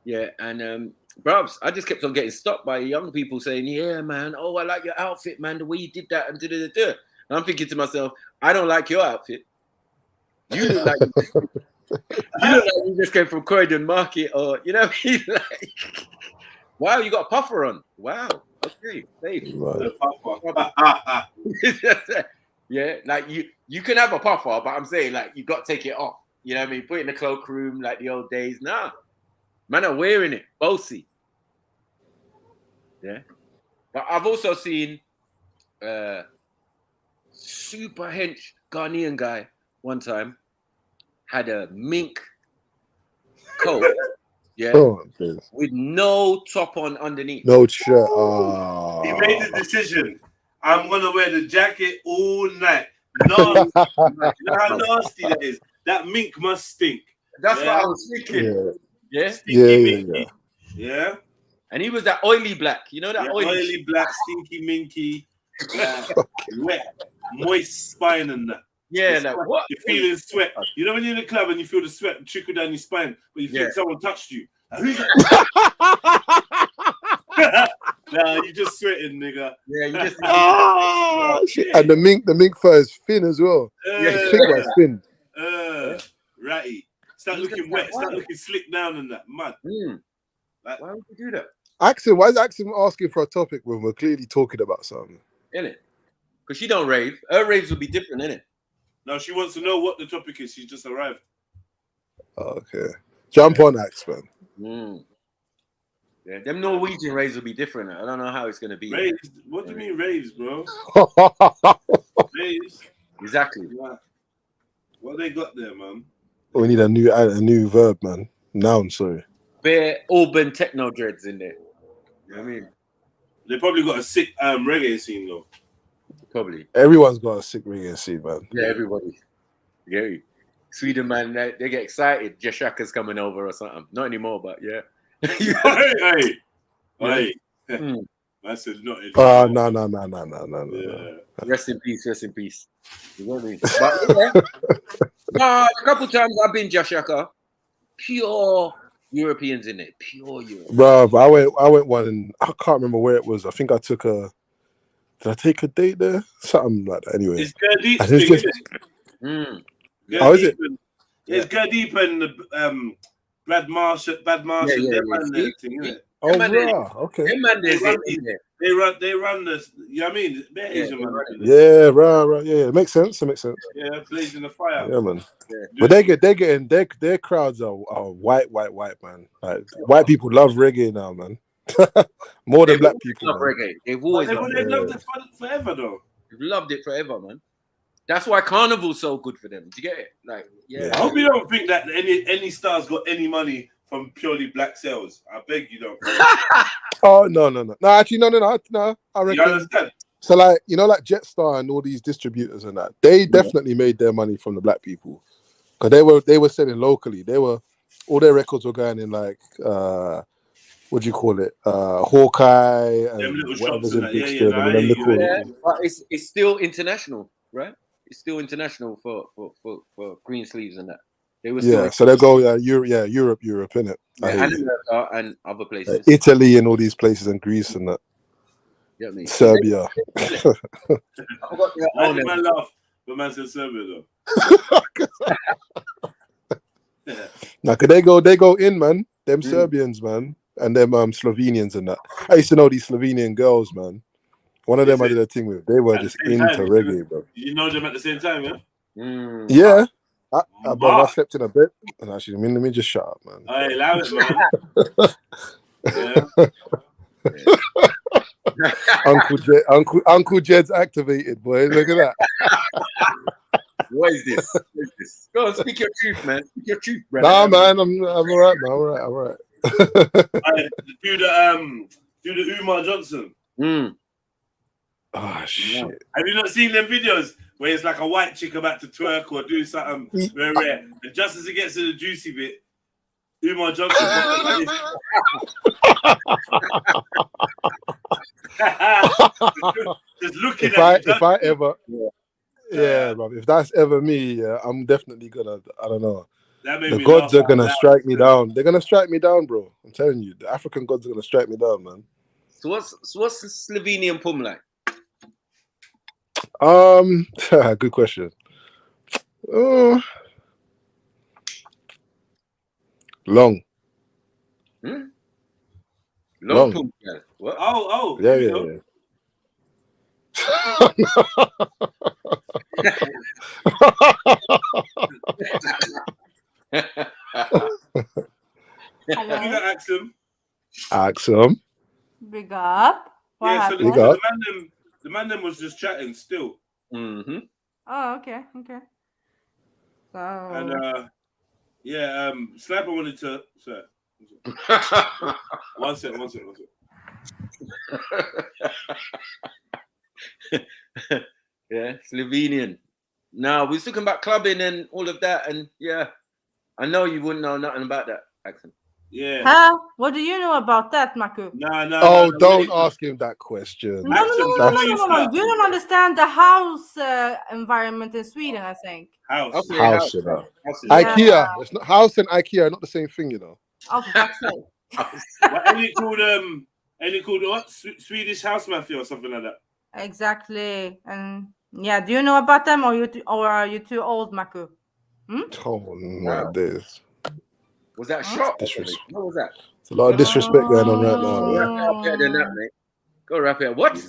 Yeah, and bruvs, I just kept on getting stopped by young people saying, yeah, man, oh, I like your outfit, man, the way you did that and da-da-da-da. And I'm thinking to myself, I don't like your outfit. You look like you just came from Croydon Market, or you know what I mean? Like, wow, you got a puffer on. Wow. Okay. Hey. Yeah, like you can have a puffer, but I'm saying like you got to take it off. You know what I mean? Put it in the cloakroom like the old days. Nah. Man are wearing it. Bossy. Yeah. But I've also seen super hench Ghanaian guy one time had a mink coat, yeah, with no top on underneath. No shirt. He made the decision. I'm gonna wear the jacket all night. Nasty. You know how nasty that is. That mink must stink. That's what I was thinking. Yeah. Stinky minky. Yeah. And he was that oily black. You know that oily black, stinky minky, wet, moist spine and that. Yeah, like what? You're feeling sweat. You know when you're in the club and you feel the sweat trickle down your spine, but you think someone touched you. Like, who's that? Nah, you just sweating, nigga. Yeah, you just. And the mink fur is thin as well. It's thick, but it's thin. Ratty. Start looking wet. Start looking slick down and that. Mad. Like, why would you do that? Axel, why is Axel asking for a topic when we're clearly talking about something? Innit? Because she don't rave. Her raves would be different, innit? No, she wants to know what the topic is. She's just arrived. Okay. Jump on, Ax, man. Yeah, them Norwegian raves will be different. I don't know how it's going to be. Raves? What do you mean raves, bro? Raves? Exactly. Yeah. What they got there, man? We need a new verb, man. Noun, sorry. Bare urban techno dreads in there. You know what I mean? They probably got a sick reggae scene, though. Probably. Everyone's got a sick reggae scene, man. Yeah, everybody. Yeah. Sweden, man, they get excited. Jashaka's coming over or something. Not anymore, but yeah. Hey. I said not anymore. No. Rest in peace, rest in peace. You know what I mean? But yeah, a couple times I've been Jashaka. Pure Europeans in it. Pure Europe. Bruv, I went one and I can't remember where it was. I think I took did I take a date there? Something like that. Anyway. It's Gurdeep's thing, isn't it? Oh, is it? It's Gurdeep and Brad Marshall. Thing, isn't it? Oh, right. Okay. They run this. You know what I mean? They're Asian, man. Yeah, right. Yeah, it makes sense. Yeah, blazing the fire. Yeah, man. Yeah. But they're getting their crowds are white, man. Like white people love reggae now, man. More than black people. Love reggae. They've always loved it forever, though. They've loved it forever, man. That's why Carnival's so good for them. Do you get it? Like, yeah. I hope you don't think that any stars got any money from purely black sales. I beg you don't. Oh no. No, actually, no. I reckon. You understand? So like, you know, like Jetstar and all these distributors and that, they definitely made their money from the black people. Because they were selling locally. All their records were going in like what do you call it? Hawkeye and whatever's in Big but it's still international, right? It's still international for green sleeves and that. They were still so they go Europe, innit? And America and other places. Italy and all these places and Greece and that. You know what I mean? Serbia. I did man laugh, but man said Serbia though. Now, cause they go in, man. Them Serbians, man, and them Slovenians and that. I used to know these Slovenian girls, man. One of them I did a thing with. They were just into reggae, bro. You know them at the same time, yeah? Yeah. I slept in a bit, and actually, let me just shut up, man. Hey, allow it, man. Uncle Jed's activated, boy. Look at that. What is this? Go on, speak your truth, man. Speak your truth, bro. Nah, man, I'm all right, man. All right. Do the Umar Johnson. Oh shit! Have you not seen them videos where it's like a white chick about to twerk or do something very rare, and just as it gets to the juicy bit, Umar Johnson. Just looking if at I ever, yeah, bro, if that's ever me, yeah, I'm definitely gonna. I don't know. That made The me gods laugh are gonna out strike me down. They're gonna strike me down, bro. I'm telling you, the African gods are gonna strike me down, man. So what's the Slovenian pum like? Good question. Oh, long. Hmm? Long. Pum, yeah. What? Oh, Yeah, here we yeah, go. yeah. Hello. You got Axum. Axum. Big up. What Yeah, so happened? the man them was just chatting still. Mm-hmm. Oh, okay, okay. So. And Slapper wanted to. Sorry. One sec. Yeah, Slovenian. Now we're talking about clubbing and all of that, and yeah, I know you wouldn't know nothing about that, accent. Yeah. Huh? What do you know about that, Maku? Oh, don't ask him that question. No. You don't understand the house environment in Sweden, I think. House, you know. IKEA. It's not house and IKEA are not the same thing, you know. Oh, for fuck's sake. What, any called what? Swedish house mafia or something like that. Exactly. And yeah, do you know about them, or are you too old, Maku? Hmm? Oh my days. Was that a shot? Disrespect. What was that? There's a lot of disrespect going on right now, Go man. wrap it up better than that, mate. Go wrap it up. What?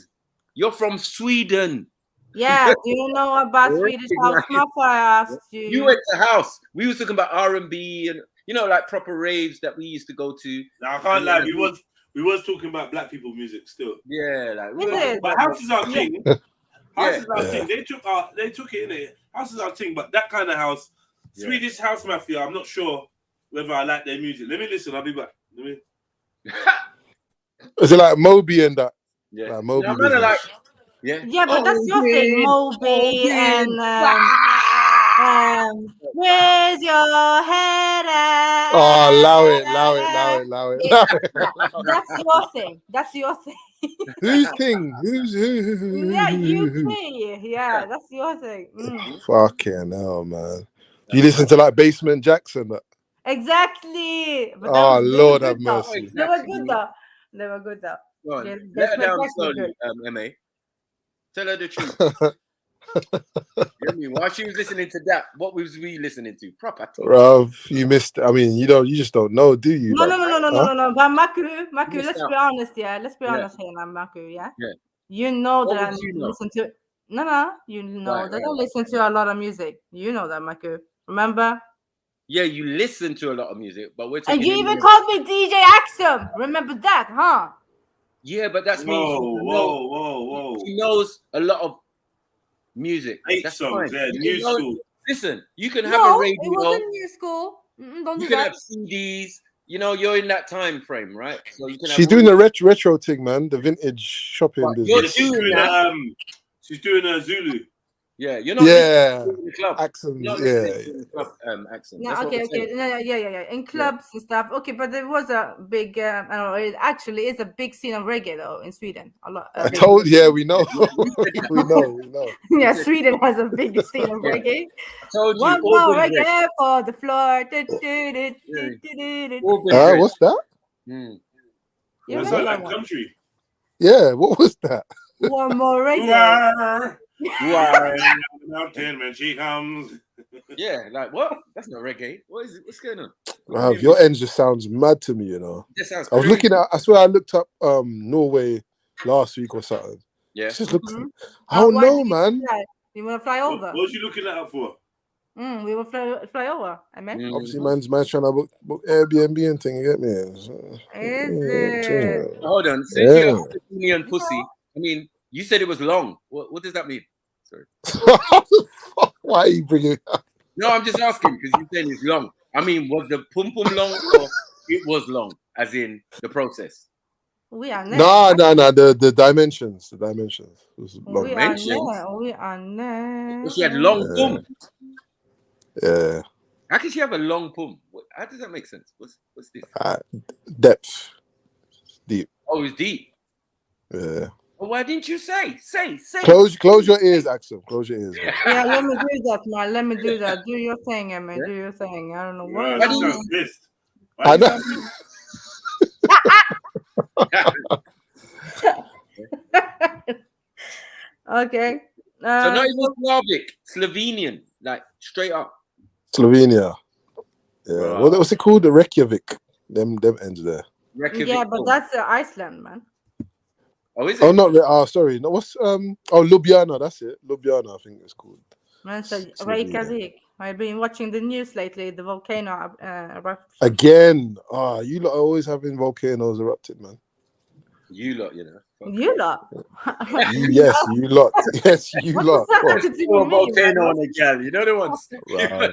You're from Sweden. Yeah, do you know about Swedish house mafia? I asked you. You went to house. We was talking about R&B and like proper raves that we used to go to. Now I can't lie. We was talking about black people music still. Yeah, like but house is our thing. House is our thing. They took it in it. House is our thing, but that kind of house, Swedish house mafia. I'm not sure whether I like their music. Let me listen. I'll be back. Is it like Moby and that? Yeah. Like Moby. Yeah, but that's your thing, Moby and where's your head at? Oh, allow it. That's your thing. That's your thing. Whose thing? Who? Yeah, UK. Yeah, that's your thing. Fucking hell, man. Do you listen to like Basement Jackson? Exactly. But Oh, Lord have mercy. They were good though. Go on. Yeah, Let her down that's slowly, MA. Tell her the truth. While she was listening to that, what was we listening to? Proper talk. Rob, you missed. I mean, you just don't know, do you? No. But Maku, let's be honest, yeah. Let's be honest here, now, Maku, yeah. Yeah. You know What that I would you know? listen to. No. You know that I listen to a lot of music. You know that, Maku. Remember? Yeah, you listen to a lot of music, but we're talking. And you even called me DJ Axum. Remember that, huh? Yeah, but that's me. Whoa. He knows a lot of music. 8 That's songs, fine. yeah, new school. Listen, you can have a radio. It wasn't new school. Don't You do can that. have CDs. You're in that time frame, right? So you can. She's doing the retro thing, man. The vintage shopping business. She's doing a Zulu. Yeah, you're not. Yeah, in the club. accent. You're not Yeah. in the club, accent. No, That's what okay. we're saying. Yeah. In clubs and stuff. Okay, but there was a big. I don't know. It actually is a big scene of reggae though in Sweden. A lot. I told. Yeah, we know. we know. Yeah, Sweden has a big scene of reggae. I told you. One more reggae for the floor. What's that? What's that country? Yeah, what was that? One more reggae. Mountain when she comes. Yeah, like what? That's not reggae. What is it? What's going on? Your end just sounds mad to me, That sounds I was crazy. looking at. I swear I looked up Norway last week or something. Yeah. Just looked. I don't know, man. You want to fly over? What was you looking at for? We will fly over. I mean. Obviously, man's trying to book Airbnb and thing. You get me? Is it? Hold on. So if you're Union pussy, I mean, you said it was long. What does that mean? Sorry. Why are you bringing it up? No, I'm just asking because you said it's long. I mean, was the pum pum long or it was long, as in the process? We are next. No. The dimensions. The dimensions. Was long. We are next. She had long pum. Yeah. How can she have a long pum? How does that make sense? What's this? Depth. Deep. Oh, it's deep. Yeah. Well, why didn't you say? Say. Close your ears, Axel. Close your ears. Man. Yeah, let me do that, man. Let me do that. Do your thing, Emma. Do your thing. I don't know what. Why do you pissed? I know. Okay. So not even Slavic, Slovenian, like straight up. Slovenia. Yeah. What's it called? The Reykjavik. Them ends there. Reykjavik. Yeah, but that's Iceland, man. Oh, is it? Oh, not sorry. No, what's Ljubljana. That's it. Ljubljana, I think it's called. Man, so Reykjavik. I've been watching the news lately. The volcano erupted. Again. You lot are always having volcanoes erupted, man. You lot, you know. You lot. Yes, you lot. Yes, you lot. A volcano on a gal. You know the ones. Right.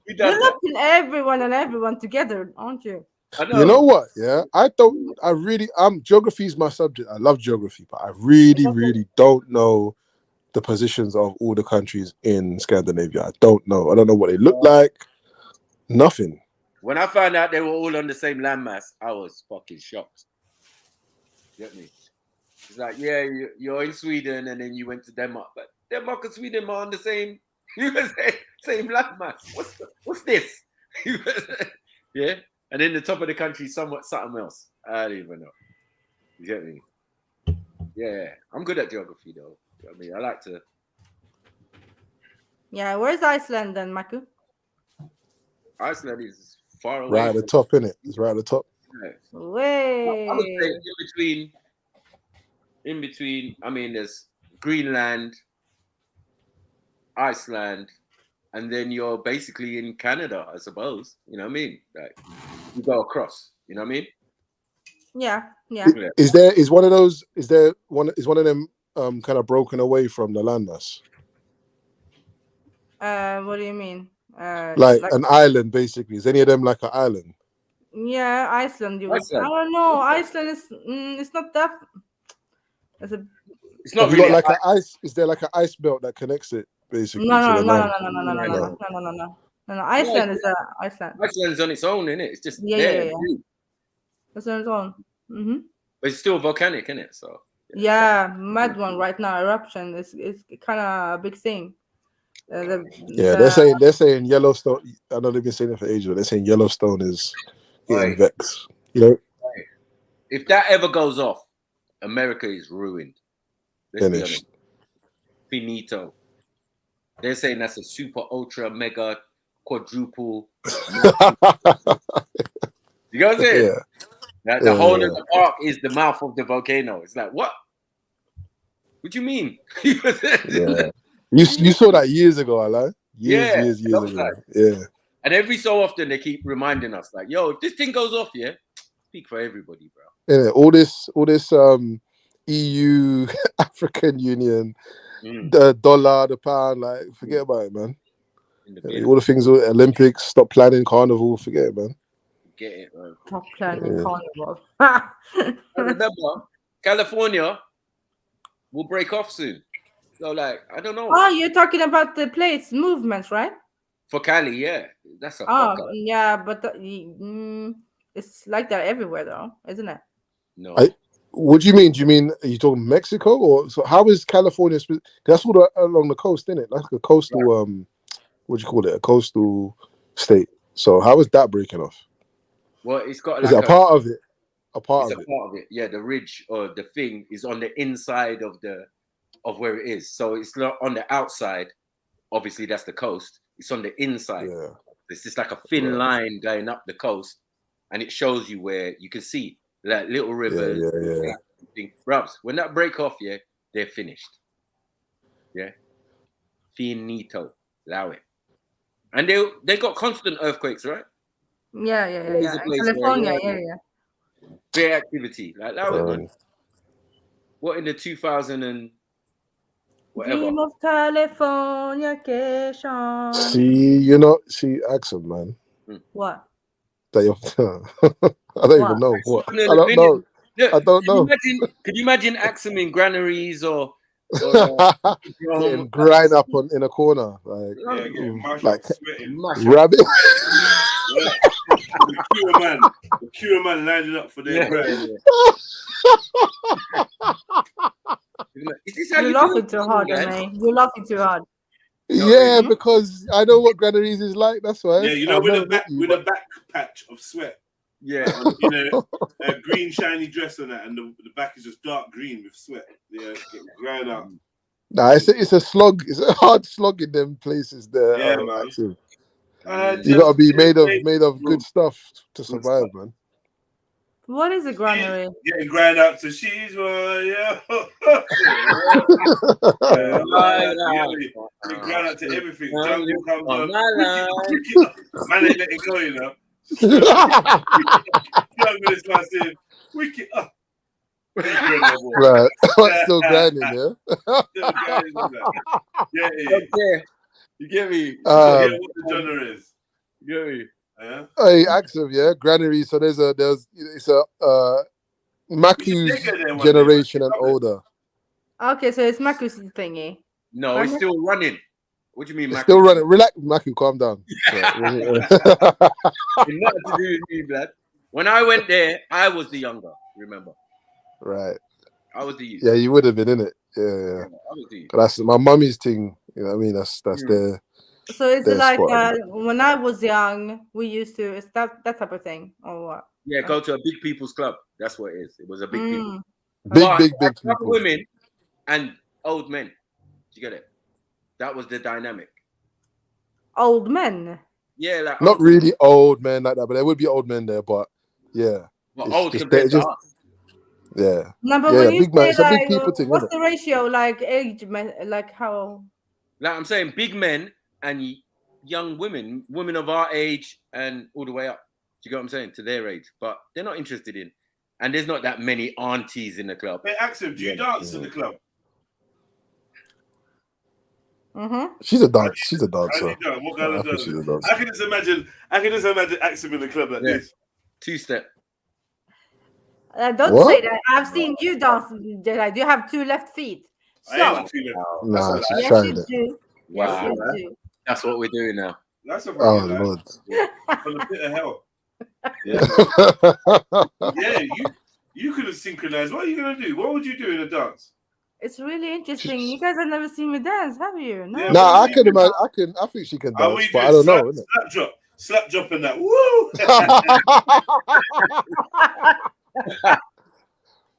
You're looking everyone together, aren't you? You know what? Yeah, geography is my subject. I love geography, but I really don't know the positions of all the countries in Scandinavia. I don't know. I don't know what they look like. Nothing. When I found out they were all on the same landmass, I was fucking shocked. Get me? It's like, yeah, you're in Sweden and then you went to Denmark, but Denmark and Sweden are on the same landmass. What's this? Yeah, and then the top of the country is something else. I don't even know. You get me? Yeah, I'm good at geography though. I mean, I like to. Yeah, where's Iceland then, Maku? Iceland is far away. Right at the top, innit? It's right at the top. Yeah. Way. I would say in between. I mean, there's Greenland, Iceland, and then you're basically in Canada, I suppose. You know what I mean? Like you go across. You know what I mean? Yeah. Is one of them kind of broken away from the landmass? What do you mean? Like an island, basically. Is any of them like an island? Yeah, Iceland. I don't know. Iceland is. It's not that. It's not really got like an ice. Is there like an ice belt that connects it, basically? No. Iceland is Iceland. Iceland's on its own, isn't it? It's just yeah. It's on its own. But it's still volcanic, isn't it? So. Yeah, mad one right now. Eruption. It's kind of a big thing. They're saying Yellowstone. I know they've been saying it for ages, but they're saying Yellowstone is getting vexed. You know, if that ever goes off, America is ruined. Let's be honest. Finito. They're saying that's a super, ultra, mega, quadruple. You guys see it? That the whole of the park is the mouth of the volcano. It's like, what? What do you mean? Yeah. You saw that years ago, Alan. Years ago. Yeah. And every so often they keep reminding us, like, yo, if this thing goes off, speak for everybody, bro. Yeah, all this EU, African Union, the dollar, the pound, like, forget about it, man. All the things, Olympics, stop planning carnival, forget it, man. Get it, man. Stop planning carnival. Remember, California will break off soon. So, like, I don't know. Oh, you're talking about the place movements, right? For Cali, yeah. That's a yeah, but it's like that everywhere, though, isn't it? No. What do you mean? Are you talking Mexico? Or so how is California? That's all along the coast, isn't it? Like a coastal, what do you call it? A coastal state. So how is that breaking off? Well, it's got is it a part of it? A part of it. Yeah, the ridge or the thing is on the inside of where it is. So it's not on the outside. Obviously, that's the coast. It's on the inside. Yeah. It's just like a thin line going up the coast, and it shows you where you can see like little rivers. Yeah. Rubs. When that break off, they're finished. Yeah. Finito. Allow it. And they got constant earthquakes, right? Yeah. California, yeah. Big activity. Like that one. What in the 2000 and whatever. Dream of California. See, accent, man. What? That you're, I don't even know what. I don't know. Look, I don't know. Could you imagine Axum in granaries or getting grind up in a corner like rabbit? The Cure man lining up for their grind. You're laughing too hard, mate. You're laughing too hard. Yeah, because I know what granaries is like. That's why. Yeah, you know, I've with never a met back you, with but- a back patch of sweat. Yeah, you know, a green shiny dress on that, and the back is just dark green with sweat. Yeah, getting ground out. Nah, it's a slog. It's a hard slog in them places there. Yeah, man. Axel. You You gotta be made of good stuff to survive, man. What is a granary? Getting ground out to she's yeah. Getting ground out to everything. Jungle comes on. Man ain't letting go, you know. Jungle is like saying, wicked up. Right. Still grinding, yeah? Still grinding on that. Yeah, yeah. Okay. You get me? Yeah, what the genre is. You get me? Yeah. Hey, Axel, yeah, granary. So it's a Maku's generation and older. Okay, so it's Maku's thingy. No, it's still running. What do you mean, It's Mac? still running. Relax, Maku, calm down. It's nothing to do with me, blood. When I went there, I was the younger. Remember? Right. I was the youth. Yeah, you would have been in it. Yeah. I was the youth. That's my mummy's thing. You know what I mean? That's their. So it's their like spot. when I was young, we used to it's that type of thing, or what? Yeah, go to a big people's club. That's what it is. It was a big people. Big people. Women and old men. Do you get it? That was the dynamic. Old men. Yeah, like Not really old men like that, but there would be old men there. But yeah, Well, old compared to us. yeah. No, but Yeah, when you big man. say It's a big like, people thing. what's Isn't the ratio? Like age, like how? Like I'm saying, big men and young women, women of our age and all the way up. Do you get what I'm saying? To their age, but they're not interested in. And there's not that many aunties in the club. Hey, Axel, do you dance in the club? She's a dancer. She's a dancer. What kind I of think dance? she's a dancer. I can just imagine Axel in the club like this. Two-step. Don't What? say that. I've seen you dance, Jedi. Do you have 2 left feet? So, I ain't feeling Nah, she's yes, trying you it. do. Yes, Wow. you do. That's what we're doing now. That's a Oh fucking Lord. from the pit of hell. Yeah. Yeah, you could have synchronized. What are you gonna do? What would you do in a dance? It's really interesting. You guys have never seen me dance, have you? No. Yeah, Nah, I can imagine. I think she can How dance, we but do I don't know. Innit? slap drop and that. Woo!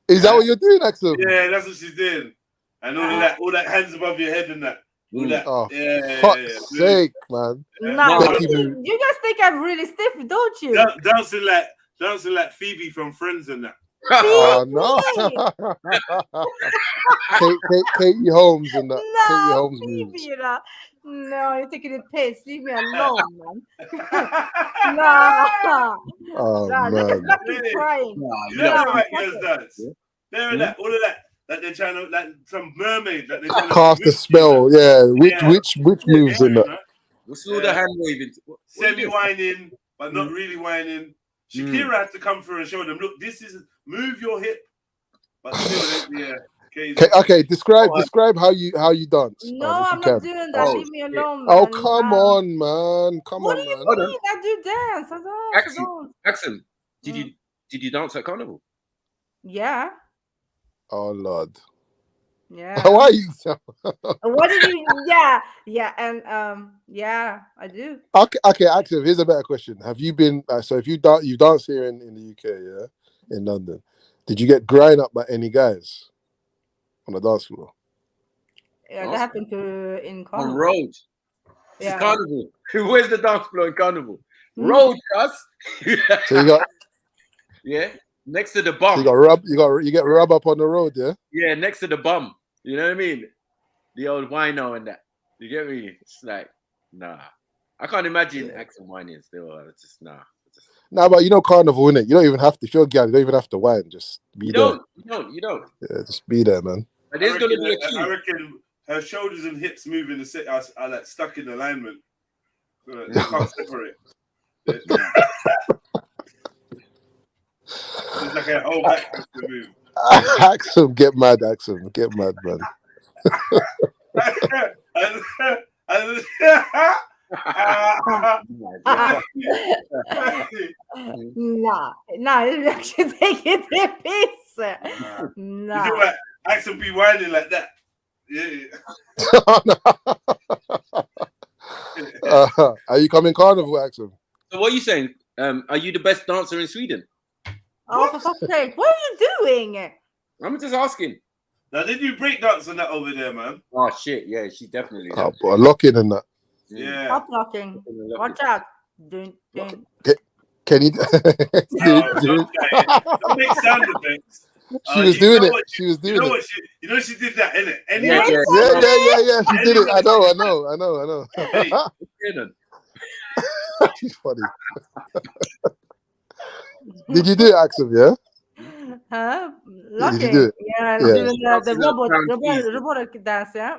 Is that what you're doing, Axel? Yeah, that's what she's doing. And all that hands above your head and that. All that. Oh, yeah, fuck's sake, man. No, Becky you Boo. guys think I'm really stiff, don't you? Dancing like Phoebe from Friends and that. Oh no. Katie Holmes and that. Katie Holmes moves. Phoebe, you know. No, you're taking the piss. Leave me alone, man. No. Oh Look man. at Lucky crying. You know how white girls dance? They're that, all of that. Like they're trying to, like some mermaid. Like they're trying to Cast a spell, yeah. Which moves in that? What's all the hand waving? Semi-whining, but not really whining. Shakira had to come through and show them, look, this is move your hip. But still, yeah. Okay, describe how you dance. No, if I'm you not can. doing that. Leave me alone, man. Oh come on, man. Come What on, do you man. mean? I do dance. I don't. Axel, did you dance at carnival? Yeah. Oh Lord. Yeah. Why are you? What did you? Yeah, and yeah, I do. Okay, Axel. Here's a better question. Have you been? So if you dance here in the UK, yeah, in London, did you get grind up by any guys on the dance floor? Yeah, that happened in carnival. On road. Yeah. Carnival. Where's the dance floor in carnival? Road, cuz. So you got yeah, next to the bum. So you get rub up on the road, yeah. Yeah, next to the bum. You know what I mean? The old wino and that. You get me? It's like, nah. I can't imagine Axel whining still. It's just nah. Nah, but you know carnival, innit? You don't even have to. If you're a guy, you don't even have to whine. Just be You there. don't. Yeah, just be there, man. But there's gonna be a I reckon her shoulders and hips moving the set are like stuck in alignment. So they can't separate. It's like a whole back has to move. Axel, get mad, Axel. Get mad, man. Nah, it's actually taking the piss. Nah. You feel like Axel be whining like that. Are you coming carnival, Axel? So what are you saying? Are you the best dancer in Sweden? Oh, for fuck's sake! What are you doing? I'm just asking. Now, they do breakdance on that over there, man. Oh shit! Yeah, she's definitely. Oh, boy, locking and that. Yeah. Stop locking. Watch out. Dun, dun. Can you? Don't make sound effects. She was doing it. She was doing it. She did that, innit? Yeah. She did it. I know. She's funny. Did you do it, Axel? Yeah. Huh? Did you do it? Yeah, doing the robotic dance. Yeah.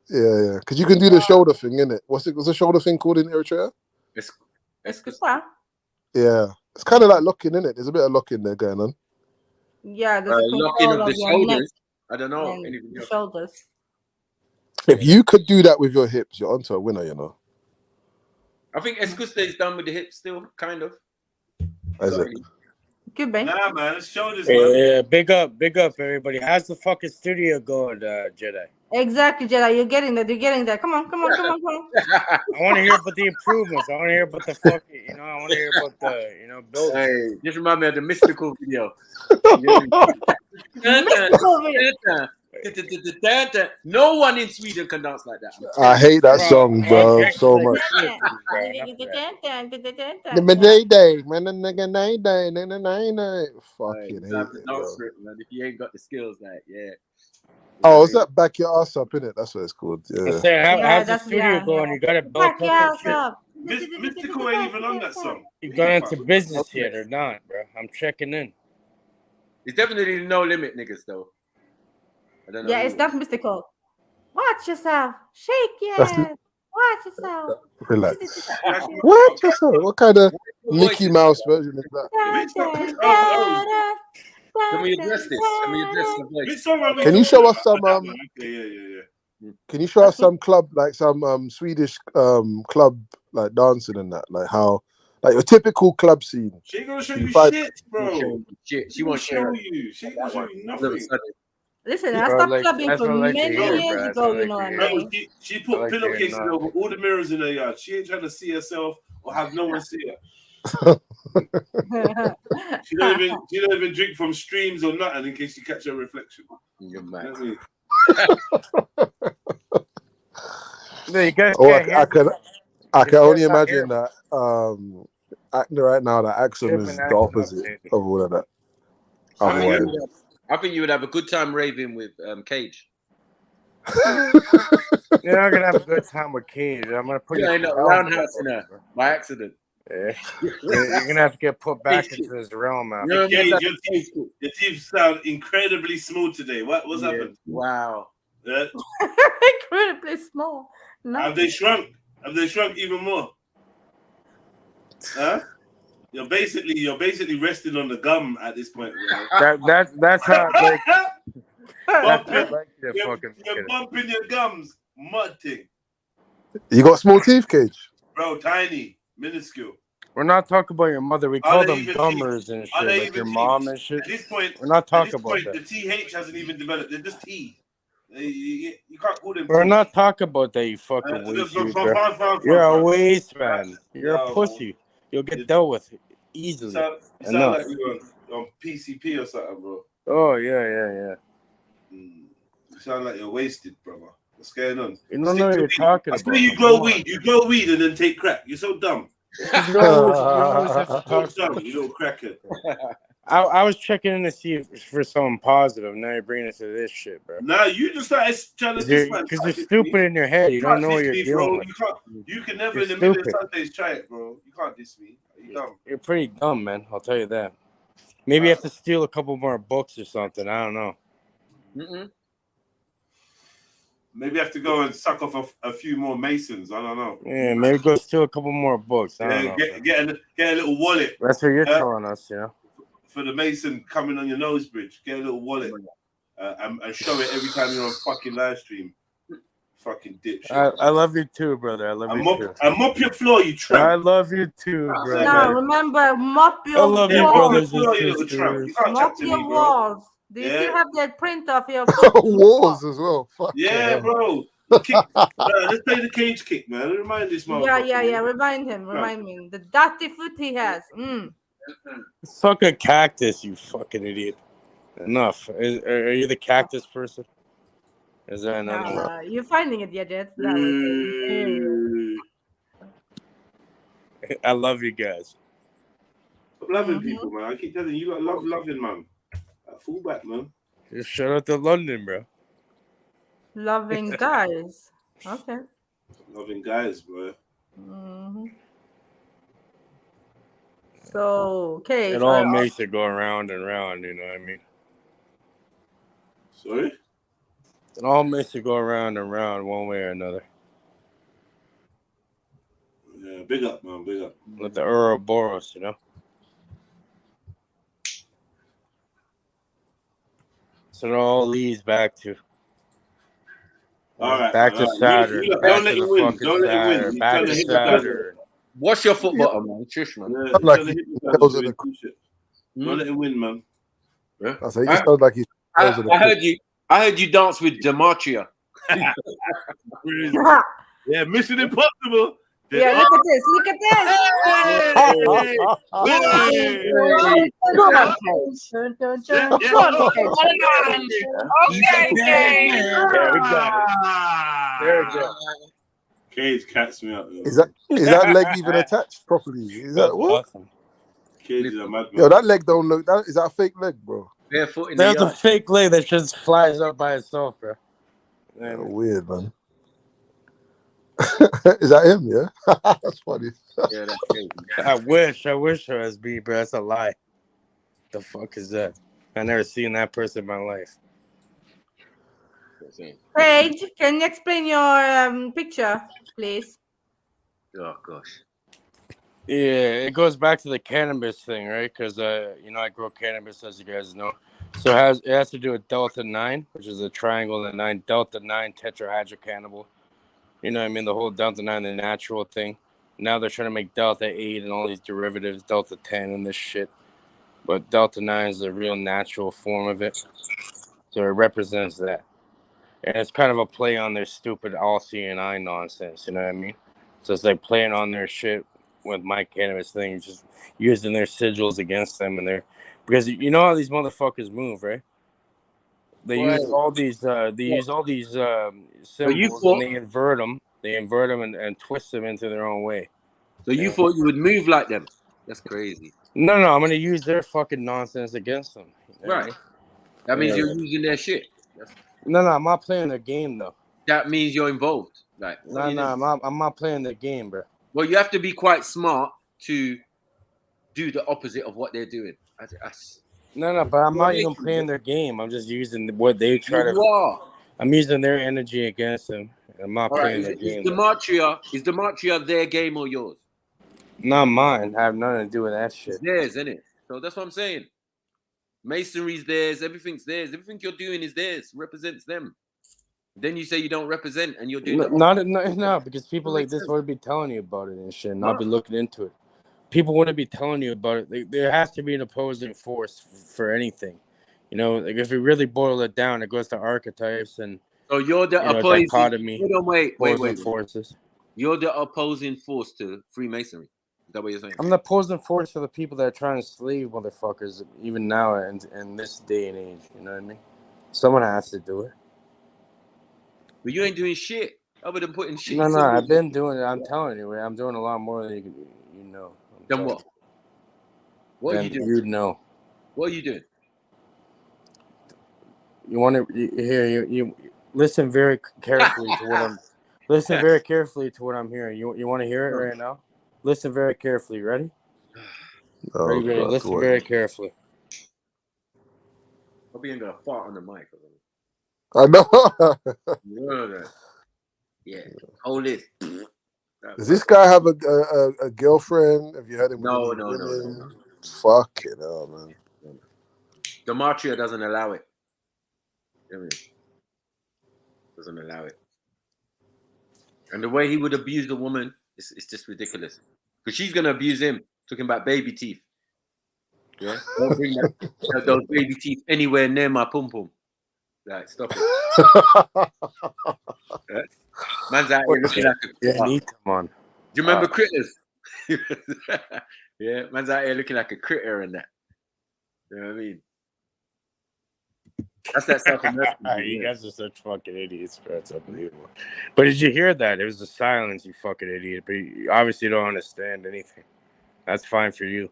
Yeah. Because you can do the shoulder thing, innit? What's the shoulder thing called in Eritrea? Escucha. Yeah. It's kind of like locking, innit? There's a bit of locking there going on. Yeah, there's a locking control of the your shoulders. neck I don't know. and Anything the else? shoulders. If you could do that with your hips, you're onto a winner, you know. I think Escusta is done with the hips still, kind of. Is it? Good, man. Nah, man, it's shoulders, man. Yeah, big up, everybody. How's the fucking studio going, Jedi? Exactly, Jedi. You're getting there. You're getting there. Come on. I want to hear about the improvements. I want to hear about the fucking, I want to hear about the, building. Hey, just remind me of the mystical video. No one in Sweden can dance like that. I hate that song, bro, so much. Fucking hate it, bro. If you ain't got the skills, yeah. Oh, is that back your ass up, innit? That's what it's called. Yeah. I said, how's the studio going? You got it built up and shit. Mystical ain't even on that song. You got into business yet or not, bro? I'm checking in. It's definitely no limit, niggas, though. I don't know. Yeah, it's not mystical. Watch yourself. Shake your ass. Watch yourself. Relax. What? What kind of Mickey Mouse version is that? Can we address this? Can you show us some? Can you show us some club, like some Swedish club, like dancing and that, like how, like your typical club scene? She ain't gonna show you find- shit, bro. She won't show you. She ain't gonna show you nothing. Listen, I stopped clubbing for many years ago, you know what I mean? She put pillowcases over all the mirrors in her yard. She ain't trying to see herself or have no one see her. She don't even drink from streams or nothing in case she catch her reflection. You're mad. I can only imagine that acting right now that Axel is the opposite of all of that. I think you would have a good time raving with Cage. You're not gonna have a good time with Cage. I'm gonna put you in a roundhouse in her by accident. Yeah. You're gonna have to get put back into this realm, man. Cage, your teeth sound incredibly smooth today. What's happened? Wow. Yeah. Incredibly small. No. Have they shrunk? Have they shrunk even more? Huh? You're basically resting on the gum at this point. That's how. Like, you're bumping your gums, mud thing. You got small teeth, Cage? Bro, tiny, minuscule. We're not talking about your mother. We call them gummers and shit, like your mom and shit. At this point, we're not talking about that. The TH hasn't even developed. They're just T. You can't call them. We're not talking about that, you fucking waste. You're a waste, man. You're a pussy. You'll get dealt with easily. You sound like you're on PCP or something, bro. Oh, yeah. You sound like you're wasted, brother. What's going on? You don't know what you're talking about. You grow weed. You grow weed and then take crack. You're so dumb. You always have to talk dumb, you little crackhead. I was checking in to see for something positive. Now you're bringing us to this shit, bro. Nah, you just started trying to diss because you're stupid in your head. You don't know what you're doing. You can never in a million Sundays try it, bro. You can't diss me. You're dumb. You're pretty dumb, man. I'll tell you that. Maybe you have to steal a couple more books or something. I don't know. Maybe I have to go and suck off a few more Masons. I don't know. Yeah, maybe go steal a couple more books. I don't know. Get a little wallet. That's what you're telling us, you know. For the Mason coming on your nose bridge, get a little wallet and show it every time you're on fucking live stream. Fucking dipshit. I love you too, brother. I love you too. I mop your floor, you tramp. I love you too, brother. No, remember, mop your walls. I love you, brothers and sisters. Mop your walls. Do you still have that print of your walls as well? Fuck yeah, bro. Kick. Let's play the cage kick, man. Remind this motherfucker. Yeah. Remind him. Remind me. The dirty foot he has. It's fucking cactus, you fucking idiot. Enough. Are you the cactus person? Is that another? You're finding it, yeah, Jet. I love you guys. Stop loving people, man. I keep telling you, got loving, man. Fall back, man. Just shout out to London, bro. Loving guys. Okay. Loving guys, bro. So, okay. It all makes it go around and round, you know what I mean? Sorry? It all makes it go around and round one way or another. Yeah, big up, man. Big up. With the Ouroboros, you know? So it all leads back to. All right. Back to Saturn. Don't let him win. Don't let him win. Back to Saturn. What's your foot bottom, man? Shush, man. Yeah, Like don't let him win, man. Yeah. I say he just sounds like he's. I heard you dance with Demetria. Yeah, Mission Impossible. Yeah, look at this. Look at Cage cats me up. Is that leg even attached properly? Is that what? Awesome. Cage is a madman. Yo, that leg don't look. Is that a fake leg, bro? Barefoot in There's the a fake leg that just flies up by itself, bro. Yeah, weird, man. Is that him? Yeah, that's funny. Yeah, that's crazy. I wish it was me, bro. That's a lie. The fuck is that? I never seen that person in my life. Paige, can you explain your picture, please? Oh gosh. Yeah, it goes back to the cannabis thing, right? Because I grow cannabis, as you guys know. So it has to do with Delta 9, which is a triangle and 9, Delta 9 tetrahydrocannabinol. You know what I mean? The whole Delta 9, the natural thing. Now they're trying to make Delta 8 and all these derivatives, Delta 10 and this shit. But Delta 9 is the real natural form of it. So it represents that. And it's kind of a play on their stupid all-seeing eye nonsense, you know what I mean? So it's like playing on their shit with my cannabis thing, just using their sigils against them. Because you know how these motherfuckers move, right? They use all these symbols and they invert them. They invert them and twist them into their own way. So you thought you would move like them? That's crazy. No, I'm gonna use their fucking nonsense against them. You know? Right. That means you're using their shit. No, I'm not playing their game though. That means you're involved. Like I'm not playing their game, bro. Well, you have to be quite smart to do the opposite of what they're doing. No, but I'm not even playing their game. I'm just using what they try to. I'm using their energy against them. I'm not playing their game. Is Demetria their game or yours? Not mine. I have nothing to do with that shit. It's theirs, isn't it? So that's what I'm saying. Masonry's theirs. Everything's theirs. Everything you're doing is theirs. Represents them. Then you say you don't represent, and you're doing no, because people like this would be telling you about it and shit, and I'll be looking into it. People wouldn't be telling you about it. There has to be an opposing force for anything. You know, like if we really boil it down, it goes to archetypes and so you're the opposing dichotomy. Wait. Forces. You're the opposing force to Freemasonry. Is that what you're saying? I'm the opposing force for the people that are trying to slave motherfuckers, even now in this day and age. You know what I mean? Someone has to do it. But you ain't doing shit other than putting shit. No, I've been doing it. I'm telling you, I'm doing a lot more than you know. Then what? What are you doing? You know. What are you doing? You want to hear? You listen very carefully to what I'm. Listen very carefully to what I'm hearing. You want to hear it right now? Listen very carefully. Ready? Ready? Listen very carefully. I'll be gonna fart on the mic. I know. Yeah. Hold it. Does this guy have a girlfriend? Have you had him? No. Fucking hell, man. Demetria doesn't allow it. Doesn't allow it. And the way he would abuse the woman is just ridiculous. Because she's gonna abuse him, talking about baby teeth. Yeah, don't bring those baby teeth anywhere near my pum pum. Like, stop it. Yeah? Man's out here looking like a critter. Come on. Do you remember Critters? Yeah, man's out here looking like a critter and that. You know what I mean? That's that South American. You guys are such fucking idiots, bro. It's unbelievable. But did you hear that? It was the silence, you fucking idiot. But you obviously don't understand anything. That's fine for you.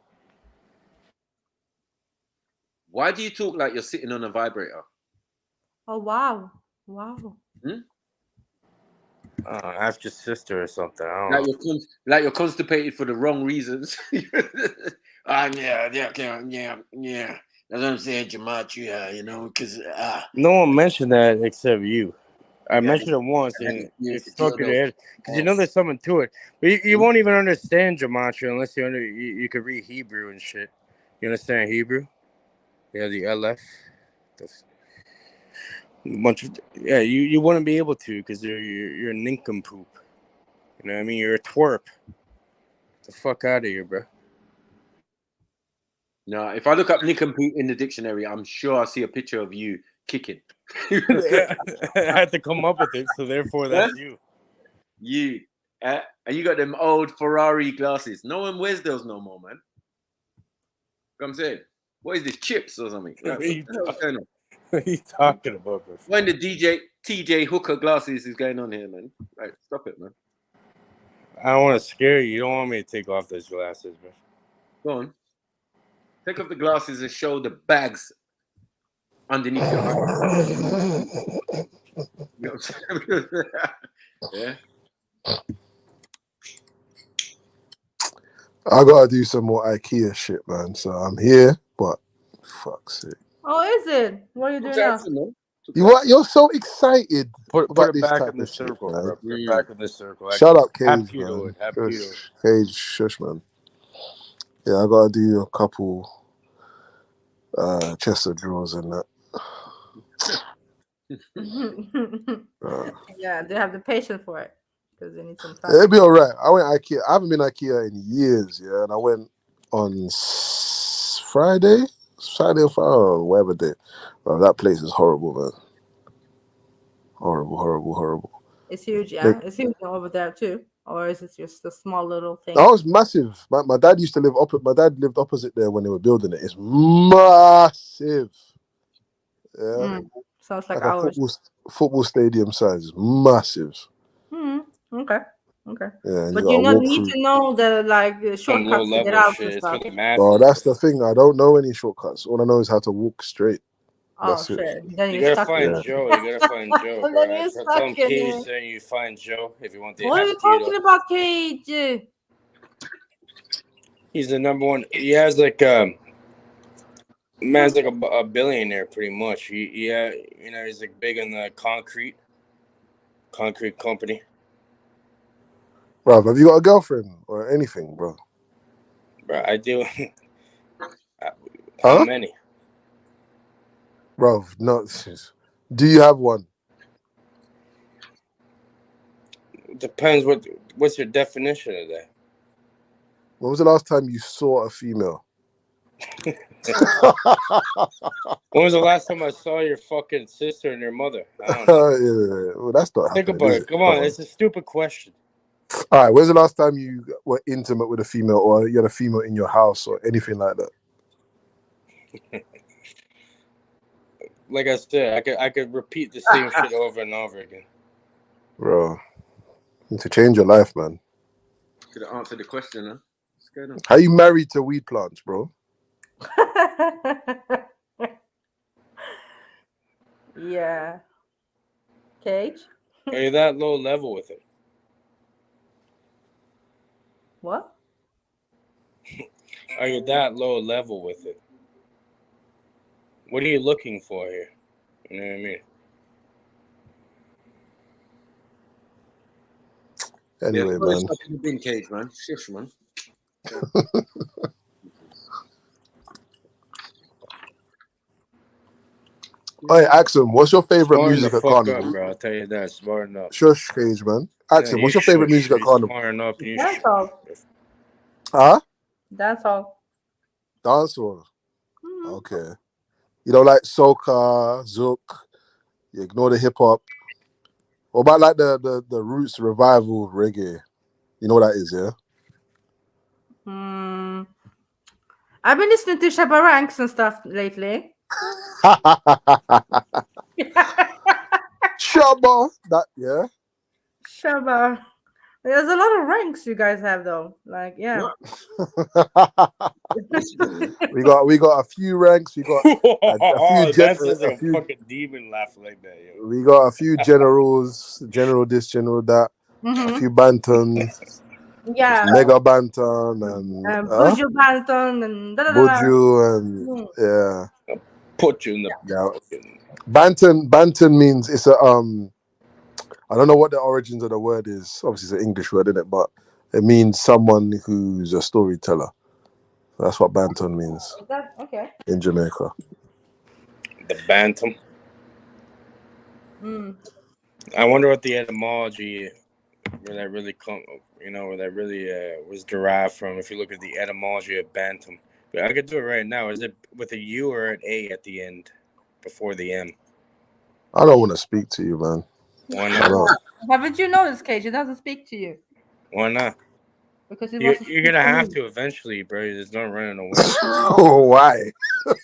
Why do you talk like you're sitting on a vibrator? Oh wow, wow. Ask your sister or something. I don't know. Like you're constipated for the wrong reasons. Yeah. That's what I'm saying, Jamachu, you know, because No one mentioned that except you. I mentioned it once, and it stuck in your head because you know there's something to it. But you won't even understand Gematria unless you could read Hebrew and shit. You understand Hebrew? Yeah, the LF. You wouldn't be able to because you're a nincompoop. You know what I mean? You're a twerp. Get the fuck out of here, bro. No, if I look up nincompoop in the dictionary, I'm sure I'll see a picture of you kicking. I had to come up with it, so therefore that's you. You. And you got them old Ferrari glasses. No one wears those no more, man. What I'm saying? What is this, chips or something? What are you talking about, bro? When the TJ Hooker glasses is going on here, man. Right, stop it, man. I don't want to scare you. You don't want me to take off those glasses, bro. Go on. Take off the glasses and show the bags underneath your eyes. You know what I'm saying? Yeah. I gotta do some more IKEA shit, man. So I'm here, but fuck's sake. Oh, is it? What are you doing now? You're so excited put about it this back type in the of shit, circle, man. bro. Put it back in the circle. Shut up, Cage, Happy to man. it. Happy to it. Cage, shush, man. Yeah, I gotta do a couple chest of drawers and that. Yeah, they have the patience for it because they need some time. It'll be all right. I went IKEA. I haven't been IKEA in years, yeah, and I went on Friday or whatever day. Bro, that place is horrible, man. Horrible. It's huge, yeah. It's huge over there too, or is it just a small little thing? That was massive. My dad used to live My dad lived opposite there when they were building it. It's massive. Yeah, sounds like a ours. football stadium size. It's massive. Okay. Yeah, But you don't need to know the shortcuts to get out and stuff. Well, that's the thing. I don't know any shortcuts. All I know is how to walk straight. Oh shit! Then You gotta find Joe. You gotta find Joe, bro. Then you're stuck Tell him in Cage it. saying you find Joe if you want the. What are you talking about, Cage? He's the number one. He has like man's like a billionaire pretty much. He's like big in the concrete company. Bro, have you got a girlfriend or anything, bro? Bro, I do. Huh? How many? Bro, no. Do you have one? Depends. What's your definition of that? When was the last time you saw a female? When was the last time I saw your fucking sister and your mother? I don't know. Yeah. Well, that's not Think happening, about is it. Come on, it's a stupid question. All right, when's the last time you were intimate with a female, or you had a female in your house, or anything like that? Like I said, I could repeat the same shit over and over again. Bro, you need to change your life, man. Could have answered the question, huh? What's going on? How you married to weed plants, bro? Yeah. Cage? Are you that low level with it? What? Are you that low level with it? What are you looking for here? You know what I mean? Anyway, put man. this in the bin cage, man. Shush, man. Hey, Axum, what's your favorite Smarten music the at fuck Carnival? up, bro. I'll tell you that. Smarten up. Shush, Cage, man. Axum, what's your favorite music at Carnival? Smarten up. You That's all. Huh? That's all. Dancehall. Okay. You don't like soca, zouk. You ignore the hip hop. What about like the roots revival reggae? You know what that is, yeah? I've been listening to Shabba Ranks and stuff lately. Shabba, that yeah. Shabba. There's a lot of ranks you guys have though. Like, yeah. we got a few ranks. We got That's just like a fucking demon laughing like that, yo. We got a few generals, general this, general that. A few bantons. Yeah. Mega banton and Buju Banton and Buju and yeah. Put you in the Banton means it's a I don't know what the origins of the word is. Obviously, it's an English word, isn't it? But it means someone who's a storyteller. That's what Banton means. Okay. In Jamaica. The bantam. I wonder what the etymology, where that really where that really was derived from. If you look at the etymology of bantam, but I could do it right now. Is it with a U or an A at the end, before the M? I don't want to speak to you, man. Why not? Haven't you noticed, Cage? It doesn't speak to you. Why not? Because you're gonna have to eventually, bro. There's no running away. Oh, why?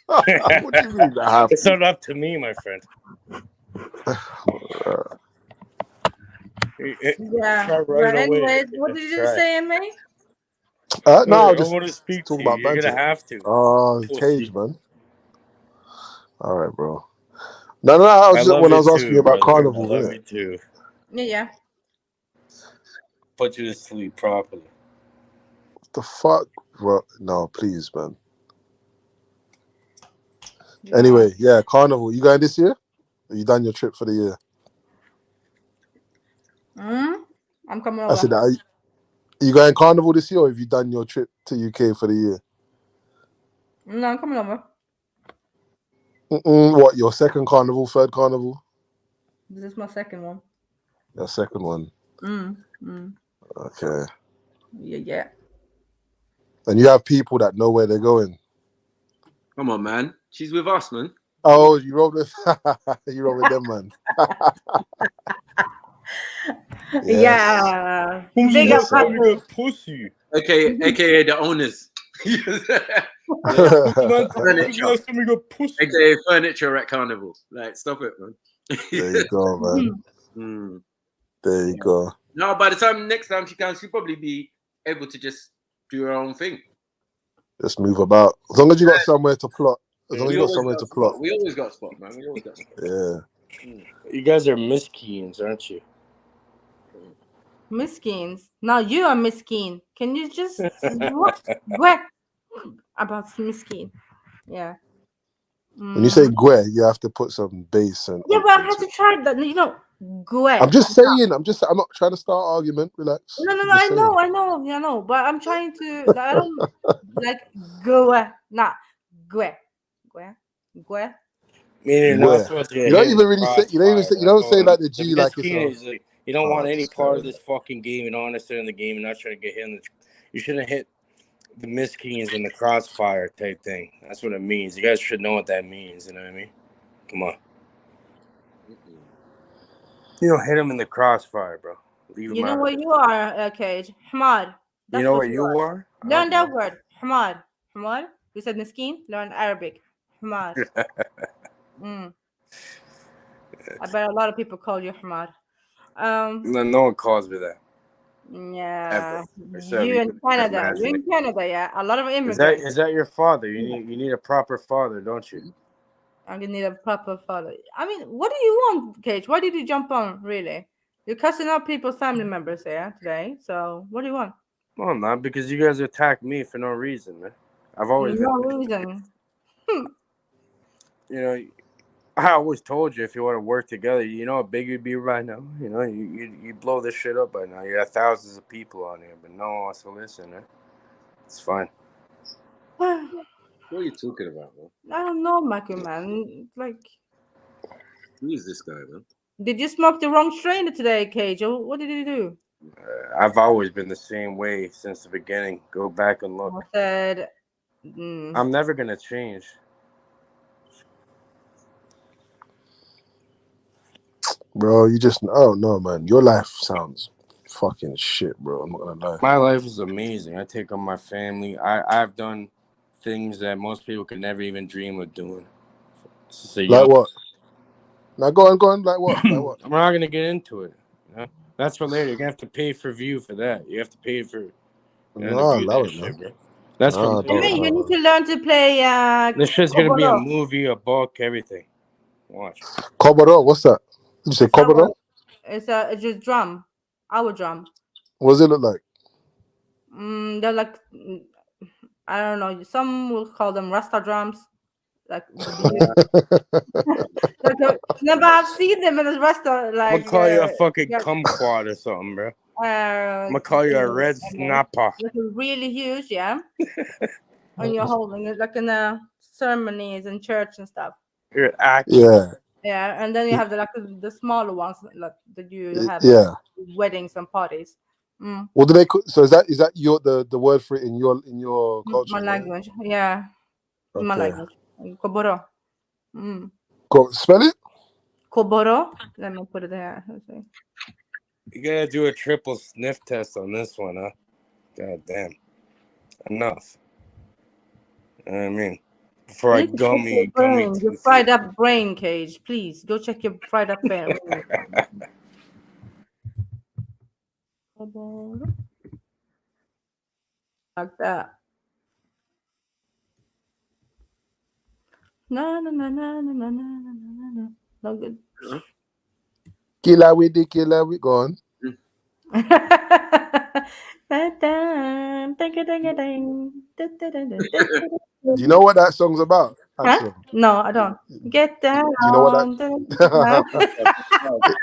What do you mean I have It's to? not up to me, my friend. Yeah. Try But running away. anyways, what did you just say, May? No, I just want to speak to talk you. about You're banter. gonna have to. Cage, man. All right, bro. No, I was love when I you was asking too, you about brother. carnival. I love innit? you too. Yeah. Put you to sleep properly. What the fuck, bro? No, please, man. Yeah. Anyway, yeah, carnival. You going this year? Are you done your trip for the year? I'm coming over. I said, are you going carnival this year, or have you done your trip to UK for the year? No, I'm coming over. What, your second carnival, third carnival? This is my second one. Your second one. Okay. Yeah. And you have people that know where they're going. Come on, man. She's with us, man. Oh, you roll with them, man. Yeah. Big up pussy. AKA the owners. AKA furniture at carnival. Like, stop it, man. There you go, man. There you go. No, by the next time she comes, she'll probably be able to just do her own thing. Just move about. As long as you got somewhere to plot. As long as you got somewhere to plot. We always got a spot, man. We always got a spot. Yeah. You guys are miskeens, aren't you? Miskeens. Now you are miskeen. Can you just what about miskeen? Yeah. When you say gue, you have to put some bass and. Yeah, but I had to try that. You know, gue. I'm just saying. I'm not trying to start an argument. Relax. No. I know. But I'm trying to. Like, I don't like gue. Not gue. Meaning not supposed to you don't even really say. You don't even say. You don't say like the G like it's. You don't want any part of this fucking game. You don't understand the game. You're not trying to get hit. You shouldn't hit the miskeens in the crossfire type thing. That's what it means. You guys should know what that means. You know what I mean? Come on. You don't hit them in the crossfire, bro. Leave you know what you are, Cage? Hamad. You know what you are? Learn that word. Hamad. Hamad. You said miskeen. Learn Arabic. Hamad. I bet a lot of people call you Hamad. No one calls me that. Yeah. You in Canada. You're in Canada, yeah. A lot of immigrants. Is that your father? You need a proper father, don't you? I'm gonna need a proper father. I mean, what do you want, Cage? Why did you jump on, really? You're cussing out people's family members here today. So what do you want? Well, not because you guys attack me for no reason, man. I've always no reason. You know, I always told you if you want to work together, you know how big you'd be right now. You know, you blow this shit up by now. You got thousands of people on here, but no one wants to listen. It's fine. What are you talking about, man? I don't know, Michael, man. Like, who is this guy, man? Did you smoke the wrong strain today, Cage? What did you do? I've always been the same way since the beginning. Go back and look. I said, I'm never gonna change. Bro, you just, I don't know, man. Your life sounds fucking shit, bro. I'm not gonna lie. My life is amazing. I take on my family. I've done things that most people could never even dream of doing. Like what? Now go on. Like what? Like what? I'm not gonna get into it. You know? That's for later. You're gonna have to pay for view for that. You have to pay for No, to view allow that it, man. shit, bro. That's for Nah, later. You mean you need to learn to play This shit's gonna be a koboro? movie, a book, everything. Watch. Koboro, what's that? Did you say Koboro? It's just drum, our drum. What does it look like? They're like, I don't know. Some will call them Rasta drums, like no, but I've seen them in the Rasta, I'm like. gonna call you a fucking kumquat or something, bro. I'm gonna call you a red snapper. Like really huge, yeah. And you're holding it like in the ceremonies and church and stuff. You're acting. Yeah. Yeah, and then you have the smaller ones like that you have Yeah. weddings and parties. What do they? So is that your the word for it in your culture? My language, yeah. My Okay. language. Koboro. Go spell it. Koboro. Let me put it there. Okay. You gotta do a triple sniff test on this one, huh? God damn. Enough. You know what I mean? Before I gummy. Your fried up brain, Cage. Please go check your fried up brain. Like that. No. No good. Killer with go on. Do you know what that song's about? Huh? No, I don't. Get down. Do you know what that?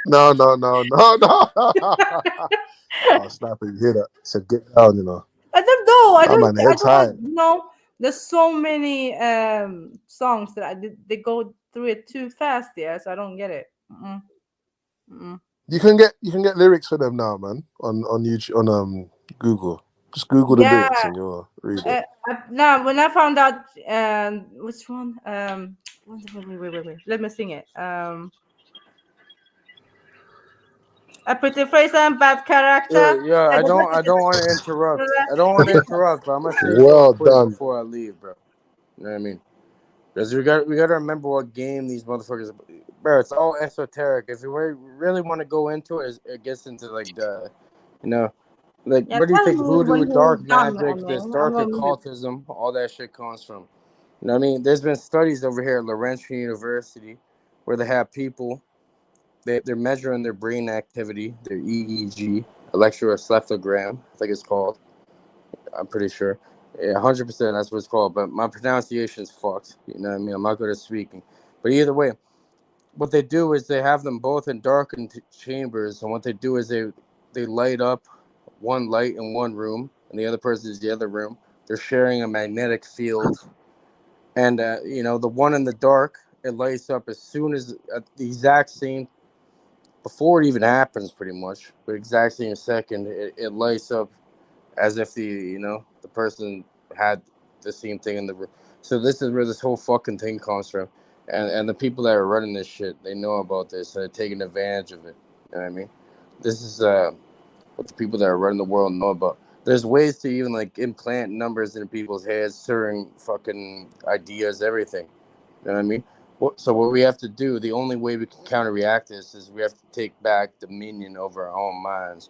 No. Oh, snapper, you hear that? It said get down, you know. I don't know. I That man, don't head's high. know. There's so many songs that they go through it too fast, yeah, so I don't get it. You can get lyrics for them now, man. On YouTube, on Google. Just Google the lyrics and you'll read it. Now, when I found out, which one? Wait. Let me sing it. A pretty face and bad character. Yeah. I don't want to interrupt. But I'm gonna say well real quick done before I leave, bro. You know what I mean? Because we got to remember what game these motherfuckers. Bro, it's all esoteric. If you really want to go into it, it gets into like the, you know, like Yeah, where do you tell think me voodoo, when dark you're done, magic, this I'm dark gonna mute. occultism, all that shit comes from. You know what I mean? There's been studies over here at Laurentian University where they have people. They're measuring their brain activity, their EEG, electroencephalogram, I think it's called. I'm pretty sure. Yeah, 100%. That's what it's called. But my pronunciation is fucked. You know what I mean? I'm not good at speaking. But either way, what they do is they have them both in darkened chambers, and what they do is they light up one light in one room, and the other person is the other room. They're sharing a magnetic field, and you know, the one in the dark, it lights up as soon as at the exact same, before it even happens, pretty much, but exact same second, it lights up as if the person had the same thing in the room. So this is where this whole fucking thing comes from, and the people that are running this shit, they know about this and they're taking advantage of it. You know what I mean? This is what the people that are running the world know about. There's ways to even like implant numbers in people's heads, certain fucking ideas, everything. You know what I mean? So what we have to do, the only way we can counteract this is we have to take back dominion over our own minds,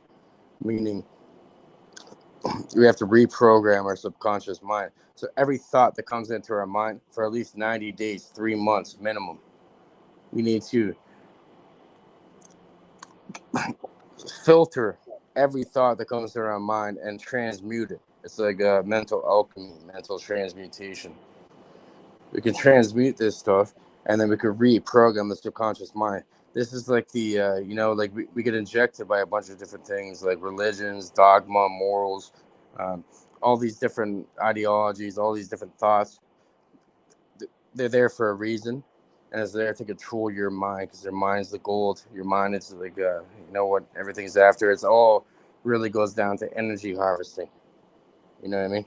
meaning we have to reprogram our subconscious mind. So every thought that comes into our mind for at least 90 days, 3 months minimum, we need to filter every thought that comes to our mind and transmute it. It's like a mental alchemy, mental transmutation. We can transmute this stuff, and then we could reprogram the subconscious mind. This is like the, like we get injected by a bunch of different things, like religions, dogma, morals, all these different ideologies, all these different thoughts. They're there for a reason, and it's there to control your mind, because your mind's the gold. Your mind is like, what everything's after. It's all really goes down to energy harvesting. You know what I mean?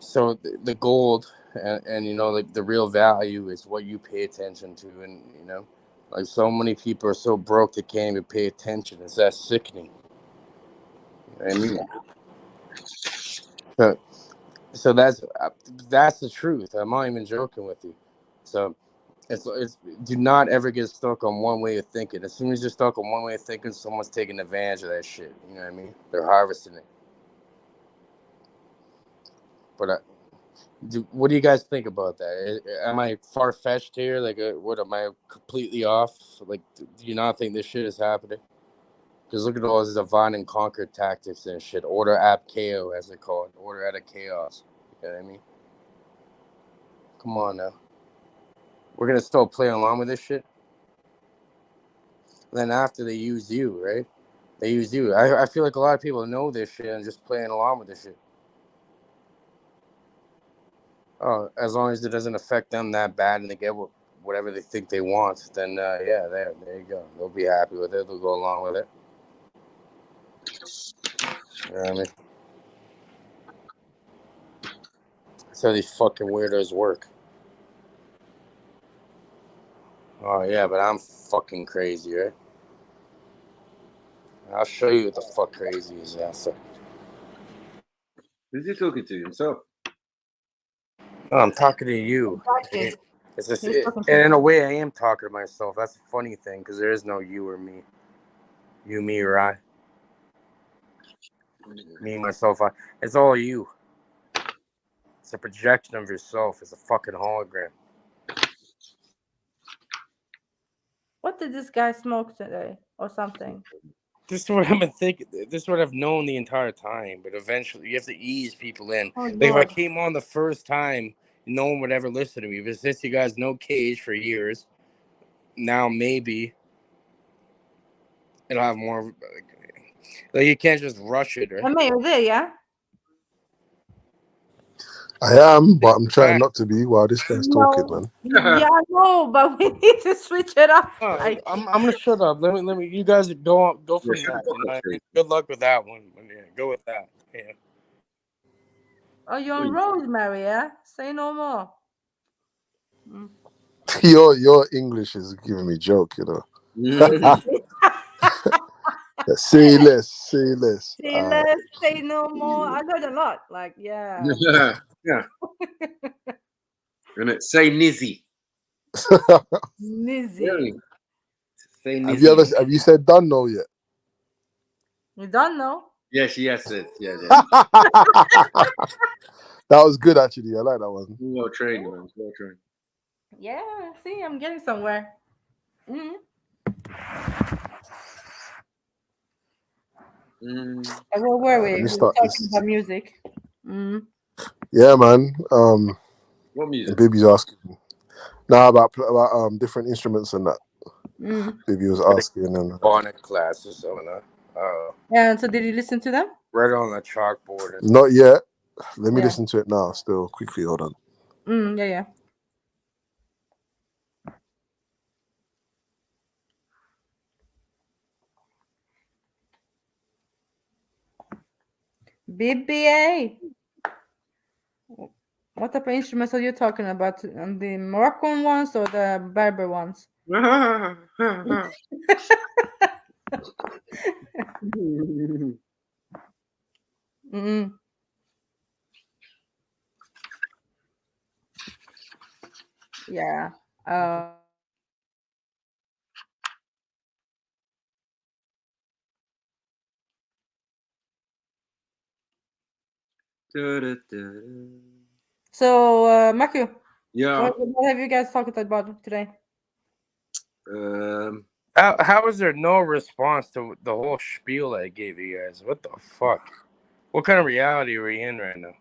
So the gold and you know, like the real value is what you pay attention to, and you know, like so many people are so broke they can't even pay attention. It's that sickening. You know what I mean? So that's the truth. I'm not even joking with you. So it's do not ever get stuck on one way of thinking. As soon as you're stuck on one way of thinking, someone's taking advantage of that shit. You know what I mean? They're harvesting it. But what do you guys think about that? Am I far-fetched here? Like, what, am I completely off? Like, do you not think this shit is happening? Because look at all these divine and conquer tactics and shit. Order ab chaos, as they call it. Order out of chaos. You know what I mean? Come on now. We're going to still play along with this shit? Then after they use you, right? They use you. I feel like a lot of people know this shit and just playing along with this shit. Oh, as long as it doesn't affect them that bad and they get whatever they think they want, then yeah, there you go. They'll be happy with it. They'll go along with it. You know what I mean? That's how these fucking weirdos work. Oh yeah, but I'm fucking crazy, right? I'll show you what the fuck crazy is after. Who's he talking to? Himself? No, I'm talking to you. Exactly. It's just, and in a way, I am talking to myself. That's the funny thing, because there is no you or me. You, me, or I. Me, myself, I. It's all you. It's a projection of yourself. It's a fucking hologram. What did this guy smoke today or something? This is what I've been thinking. This is what I've known the entire time. But eventually, you have to ease people in. Oh, like, if I Lord. came on the first time, no one would ever listen to me. But since you guys know Cage for years, now maybe it'll have more. Like, you can't just rush it, right? I mean, you're there, yeah? I am, but I'm trying not to be while this guy's talking, man. Yeah, I know, but we need to switch it up. Like, I'm gonna shut up. Let me. You guys go from that. You know, good luck with that one. Yeah, go with that. Yeah. oh, you're on Rosemary, yeah? Say no more. Mm. Your English is giving me joke, you know. Say less, say less. Say less, say no more. I learned a lot. Like, yeah. Yeah. And say Nizzy. Nizzy. Say Nizzy. Have you said done no yet? You don't know? Yeah, she has said. Yeah. That was good, actually. I like that one. Well trained, man. Well trained. Yeah, see, I'm getting somewhere. Mm-hmm. And where were we? We were talking about music. Mm. Yeah, man. What music? Baby's asking. Now about different instruments and that. Mm. Baby was asking and Bonnet class or something. Yeah. So did you listen to them? Right on the chalkboard. not yet. Let me listen to it now. Still, quickly. Hold on. Yeah. BBA. What type of instruments are you talking about? The Moroccan ones or the Berber ones? Yeah. So, Matthew. Yeah. What have you guys talked about today? How is there no response to the whole spiel I gave you guys? What the fuck? What kind of reality are we in right now?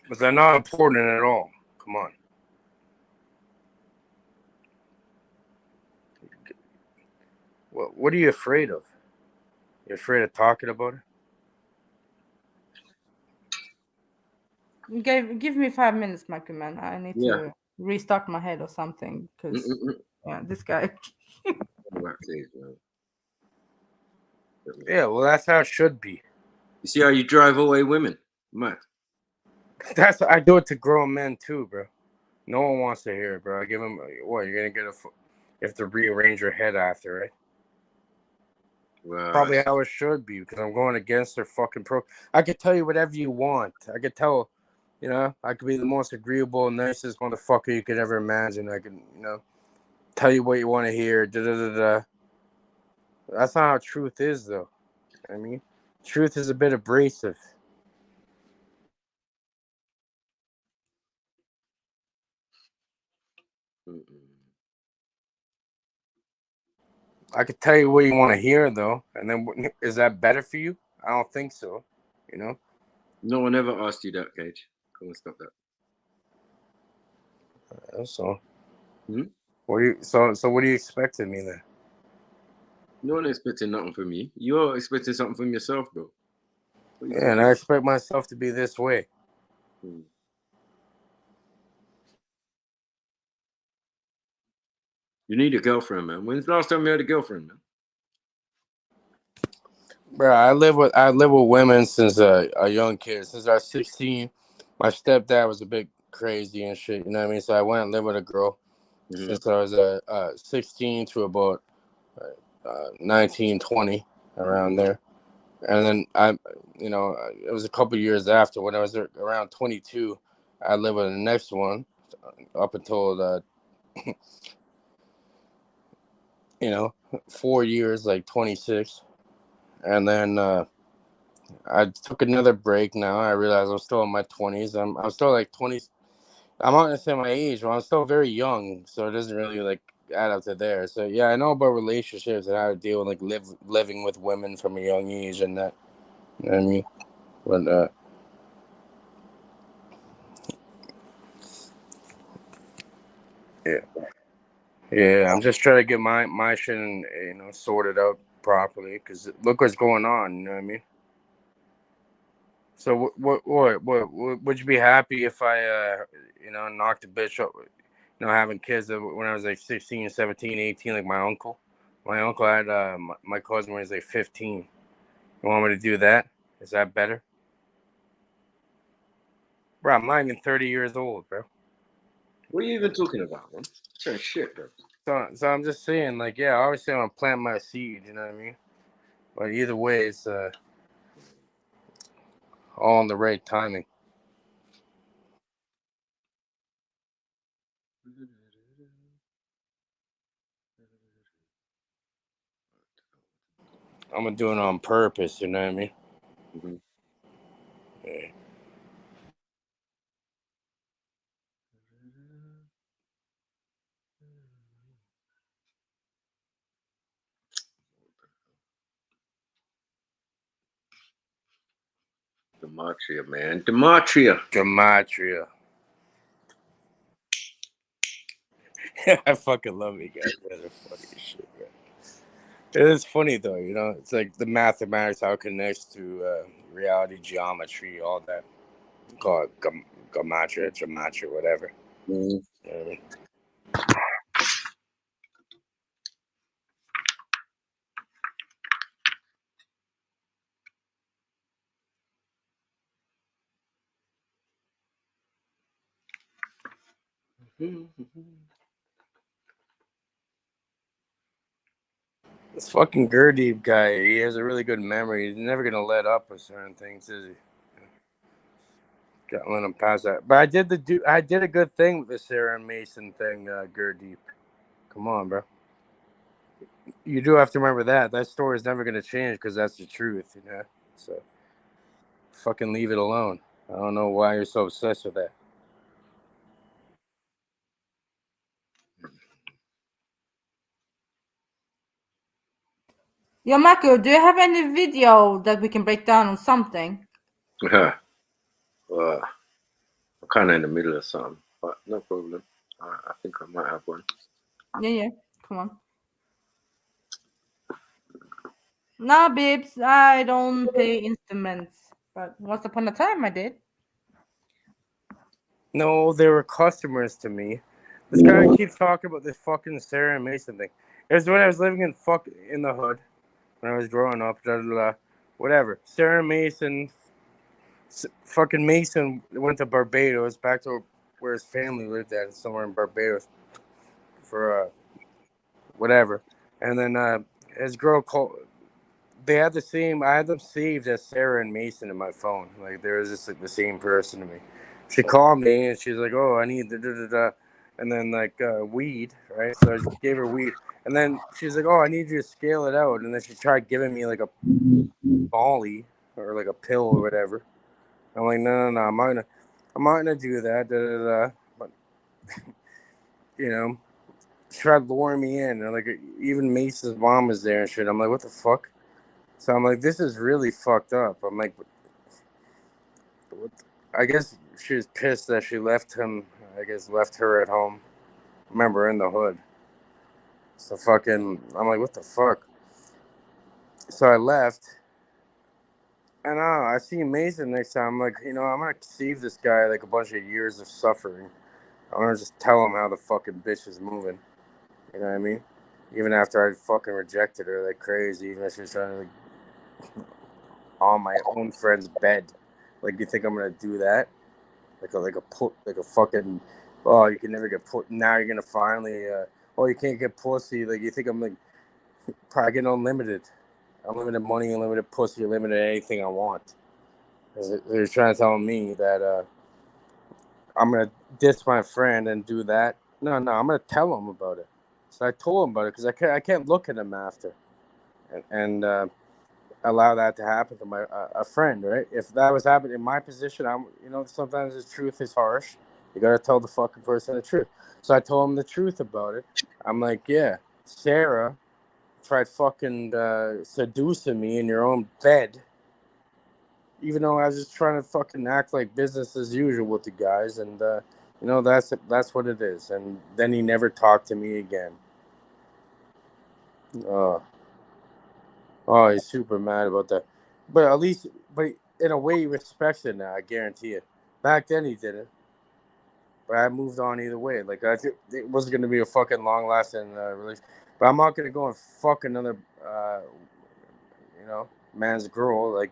But they're not important at all. Come on. What are you afraid of? You're afraid of talking about it? Give me 5 minutes, Michael, man. I need to restock my head or something because this guy. Yeah, well, that's how it should be. You see how you drive away women? Mad. I do it to grown men too, bro. No one wants to hear it, bro. I give them what you're gonna get you have to rearrange your head after, right? Right. Probably how it should be because I'm going against their fucking I could tell you whatever you want. I could tell, you know, I could be the most agreeable, nicest motherfucker you could ever imagine. I could, you know, tell you what you want to hear. Da da da da. That's not how truth is, though. I mean, truth is a bit abrasive. I could tell you what you want to hear, though, and then is that better for you? I don't think so. You know. No one ever asked you that, Cage. Come on, stop that. That's all. What do you? So what do you expect of me then? No one expecting nothing from me. You're expecting something from yourself, bro. Yeah, and I expect myself to be this way. You need a girlfriend, man. When's the last time you had a girlfriend, man? Bro, I live with women since a young kid. Since I was 16, my stepdad was a bit crazy and shit. You know what I mean? So I went and lived with a girl since I was 16 to about 19, 20, around there. And then it was a couple years after when I was around 22, I lived with the next one up until 4 years, like 26. And then I took another break. Now I realize I'm still in my 20s. I'm still like 20. I'm not gonna say my age, but I'm still very young, so it doesn't really like add up to there. So yeah, I know about relationships and how to deal with like living with women from a young age and that. You know what I mean? But yeah, I'm just trying to get my shit and sorted out properly because look what's going on. You know what I mean? So what would you be happy if I knocked a bitch up, having kids when I was like 16, 17, 18, like my uncle? My uncle had my cousin when he was like 15. You want me to do that? Is that better? Bro, I'm not even 30 years old, bro. What are you even talking about, man? That's shit, bro. So I'm just saying, like, yeah, obviously I'm gonna plant my seed, you know what I mean? But either way, it's all in the right timing. I'm gonna do it on purpose, you know what I mean? Yeah. Gematria, man. Gematria. I fucking love you guys. You guys are funny as shit, man. It is funny though, it's like the mathematics, how it connects to reality, geometry, all that. Call it gematria, whatever. You know what I mean? This fucking Gurdeep guy, he has a really good memory. He's never gonna let up with certain things, is he? Gotta let him pass that. But I did a good thing with the Sarah Mason thing, Gurdeep. Come on, bro. You do have to remember that story is never gonna change because that's the truth, So fucking leave it alone. I don't know why you're so obsessed with that. Yo, Marco, do you have any video that we can break down on something? I'm kind of in the middle of something, but no problem. I think I might have one. Yeah. Come on. Nah, babes, I don't play instruments. But once upon a time, I did. No, they were customers to me. This guy keeps talking about this fucking Sarah and Mason thing. It was when I was living in the hood, when I was growing up. whatever. Sarah Mason, fucking Mason went to Barbados, back to where his family lived at, somewhere in Barbados, for whatever. And then his girl called. They had the same. I had them saved as Sarah and Mason in my phone. Like there was just like the same person to me. She called me and she's like, "Oh, I need the da da da," and then like weed, right? So I just gave her weed, and then she's like, "Oh, I need you to scale it out," and then she tried giving me like a Molly or like a pill or whatever. I'm like, no, I'm not gonna do that, da da da. But you know, she tried luring me in, and like even Mason's mom was there and shit. I'm like, what the fuck? So I'm like, this is really fucked up. I'm like, I guess she was pissed that she left him. I guess left her at home. Remember, in the hood. So fucking, I'm like, what the fuck? So I left. And I see Mason next time. I'm like, I'm gonna save this guy like a bunch of years of suffering. I'm gonna just tell him how the fucking bitch is moving. You know what I mean? Even after I fucking rejected her like crazy, even if she was trying to like on my own friend's bed. Like, you think I'm gonna do that? Like a fucking, oh, you can never get put. Now you're gonna finally, oh, you can't get pussy. Like, you think I'm like probably getting unlimited money, unlimited pussy, unlimited anything I want. They're trying to tell me that I'm gonna diss my friend and do that. No, I'm gonna tell him about it. So I told him about it because I can't look at him after, and allow that to happen to my a friend, right? If that was happening in my position, sometimes the truth is harsh. You gotta tell the fucking person the truth. So I told him the truth about it. I'm like, yeah, Sarah tried fucking seducing me in your own bed, even though I was just trying to fucking act like business as usual with the guys, and that's what it is. And then he never talked to me again. Oh, he's super mad about that. But at least, in a way, he respects it now. I guarantee it. Back then, he didn't. But I moved on either way. Like, it wasn't going to be a fucking long-lasting relationship. But I'm not going to go and fuck another, man's girl, like,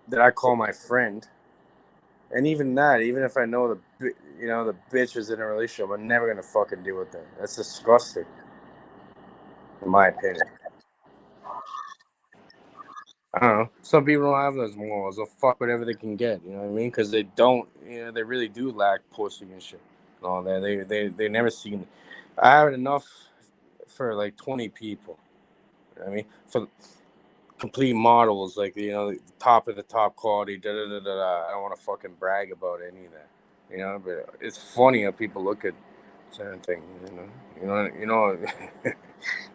that I call my friend. And even that, even if I know the bitch is in a relationship, I'm never going to fucking deal with that. That's disgusting, in my opinion. I don't know. Some people don't have those morals. They'll fuck whatever they can get. You know what I mean? Because they don't. They really do lack pussy and shit. And all that. They never seen. I have enough for like 20 people. You know what I mean? For complete models, like top of the top quality. Da da da da. I don't want to fucking brag about any of that. But it's funny how people look at certain things. It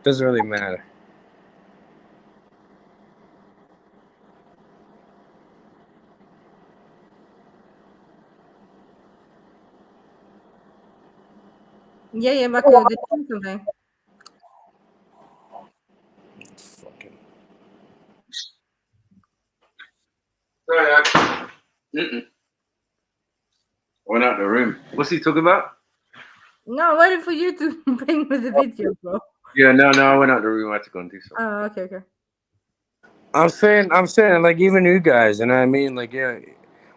doesn't really matter. Yeah, Marco, did you say something? Sorry, went out the room. What's he talking about? No, waiting for you to bring with the video, bro. Yeah, no, I went out the room. I had to go and do something. Oh, okay. I'm saying, like, even you guys, you know what I mean? Like, yeah,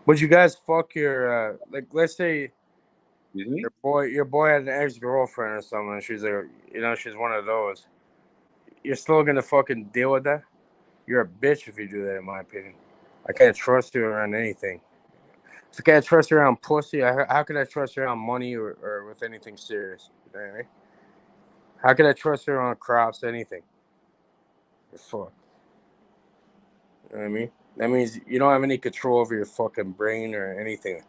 would you guys fuck your, like, let's say your boy had an ex-girlfriend or something, and she's like, she's one of those. You're still gonna fucking deal with that? You're a bitch if you do that, in my opinion. I can't trust you around anything. If I can't trust you around pussy, how can I trust you around money or with anything serious? You know what I mean? How can I trust you around crops, anything? You're fucked. You know what I mean? That means you don't have any control over your fucking brain or anything.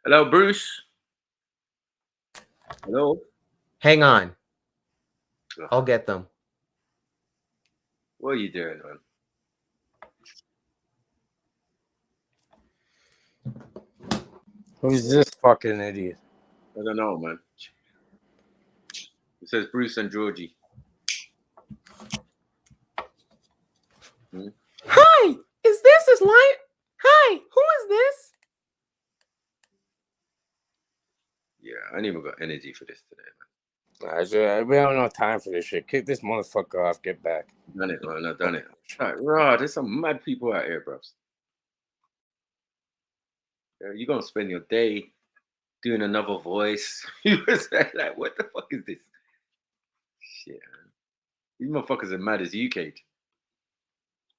Hello, Bruce. Hello. Hang on. I'll get them. What are you doing, man? Who's this fucking idiot? I don't know, man. It says Bruce and Georgie. Hi, is this Lion? Hi, who is this? Yeah. I ain't even got energy for this today, We don't have time for this shit. Kick this motherfucker off. Get back. Done it, man. I've done it. Like, raw, there's some mad people out here, bros. You're gonna spend your day doing another voice. You was like, what the fuck is this? Shit, man. These motherfuckers are mad as you, Cage.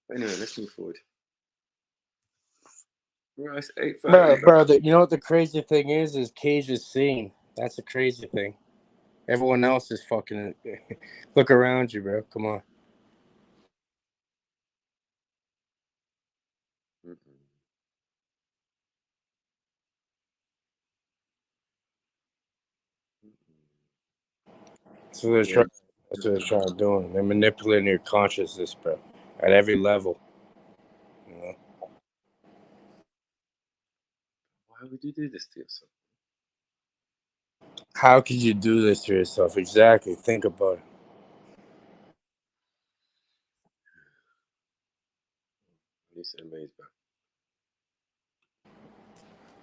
But anyway, let's move forward. Bro, it's 8:30. Bro, you know what the crazy thing is Cage is seeing. That's the crazy thing. Everyone else is fucking. Look around you, bro. Come on. So that's what they're trying to do. They're manipulating your consciousness, bro, at every level. You know? Why would you do this to yourself? How could you do this to yourself? Exactly. Think about it. This is amazing, bro.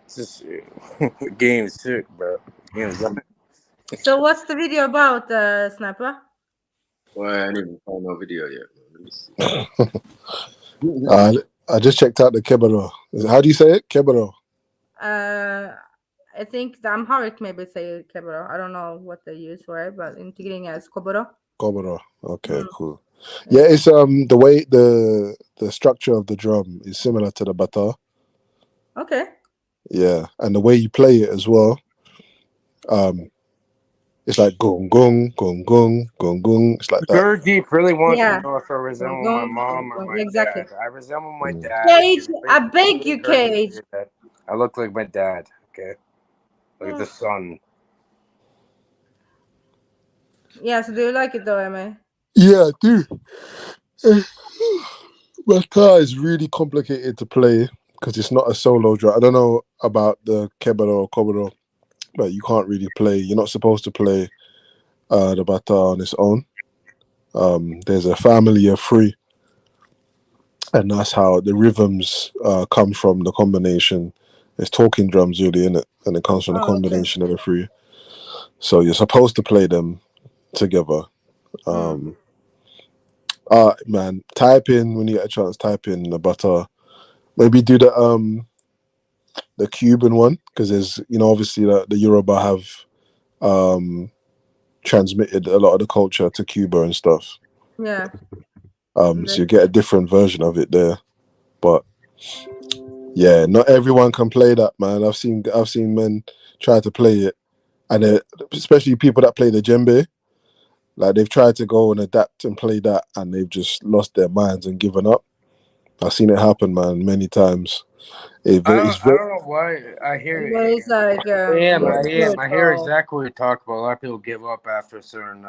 It's just the game's sick, bro. So what's the video about, Snapper? Well, I didn't even find no video yet. Let me see. I just checked out the kebaro. How do you say it? Kebaro. I think the Amharic maybe say kebaro. I don't know what they use for it, but in Tigrinya it's koboro. Koboro. Okay, cool. Yeah, it's the way the structure of the drum is similar to the bata. Okay. Yeah, and the way you play it as well. It's like gong gong gong gong gong gong. It's like that. Deep really wants to know if I resemble my mom or my exactly. dad. I resemble my dad. Cage, I beg you, Cage. I look like my dad. Okay, look at the sun. Yeah. So do you like it though, Emma? Yeah, I do. Bata is really complicated to play because it's not a solo drum. I don't know about the kebaro or koboro, but you can't really play. You're not supposed to play the bata on its own. There's a family of three, and that's how the rhythms come from. The combination. It's talking drums really, in it, and it comes from the combination of the three. So you're supposed to play them together. Man, type in when you get a chance. Type in the bata. Maybe do the Cuban one, because there's, obviously the Yoruba have transmitted a lot of the culture to Cuba and stuff. Yeah. So you get a different version of it there, but yeah, not everyone can play that, man. I've seen men try to play it, and especially people that play the djembe, like they've tried to go and adapt and play that, and they've just lost their minds and given up. I've seen it happen, man, many times. I don't know why I hear it. But it's like, I hear exactly what you're talking about. A lot of people give up after a certain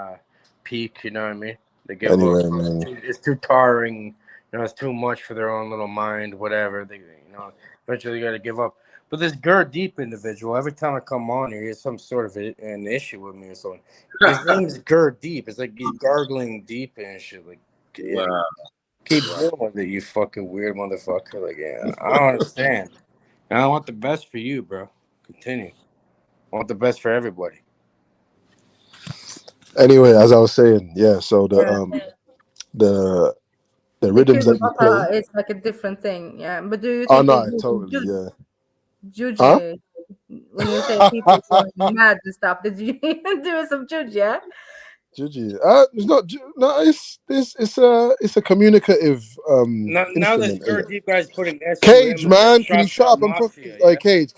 peak. You know what I mean? They give Anyway, up. man. It's too tiring. It's too much for their own little mind. Whatever. Eventually you got to give up. But this Deep individual, every time I come on here, he has some sort of an issue with me or something. His name is Deep. It's like he's gargling deep and shit. Like, wow. Keep dealing with it, you fucking weird motherfucker. Like, yeah, I don't understand. And I want the best for you, bro. Continue. I want the best for everybody. Anyway, as I was saying, yeah. So the rhythms that you play. It's like a different thing, yeah. But do you Oh think no, they do totally, yeah. juji? Huh? When you say people going mad and stuff, did you do some juji? Yeah. Juji. It's not. No, it's a communicative Now this instrument. Deep guy's putting Cage, man, can you shut up? Mafia, Cage.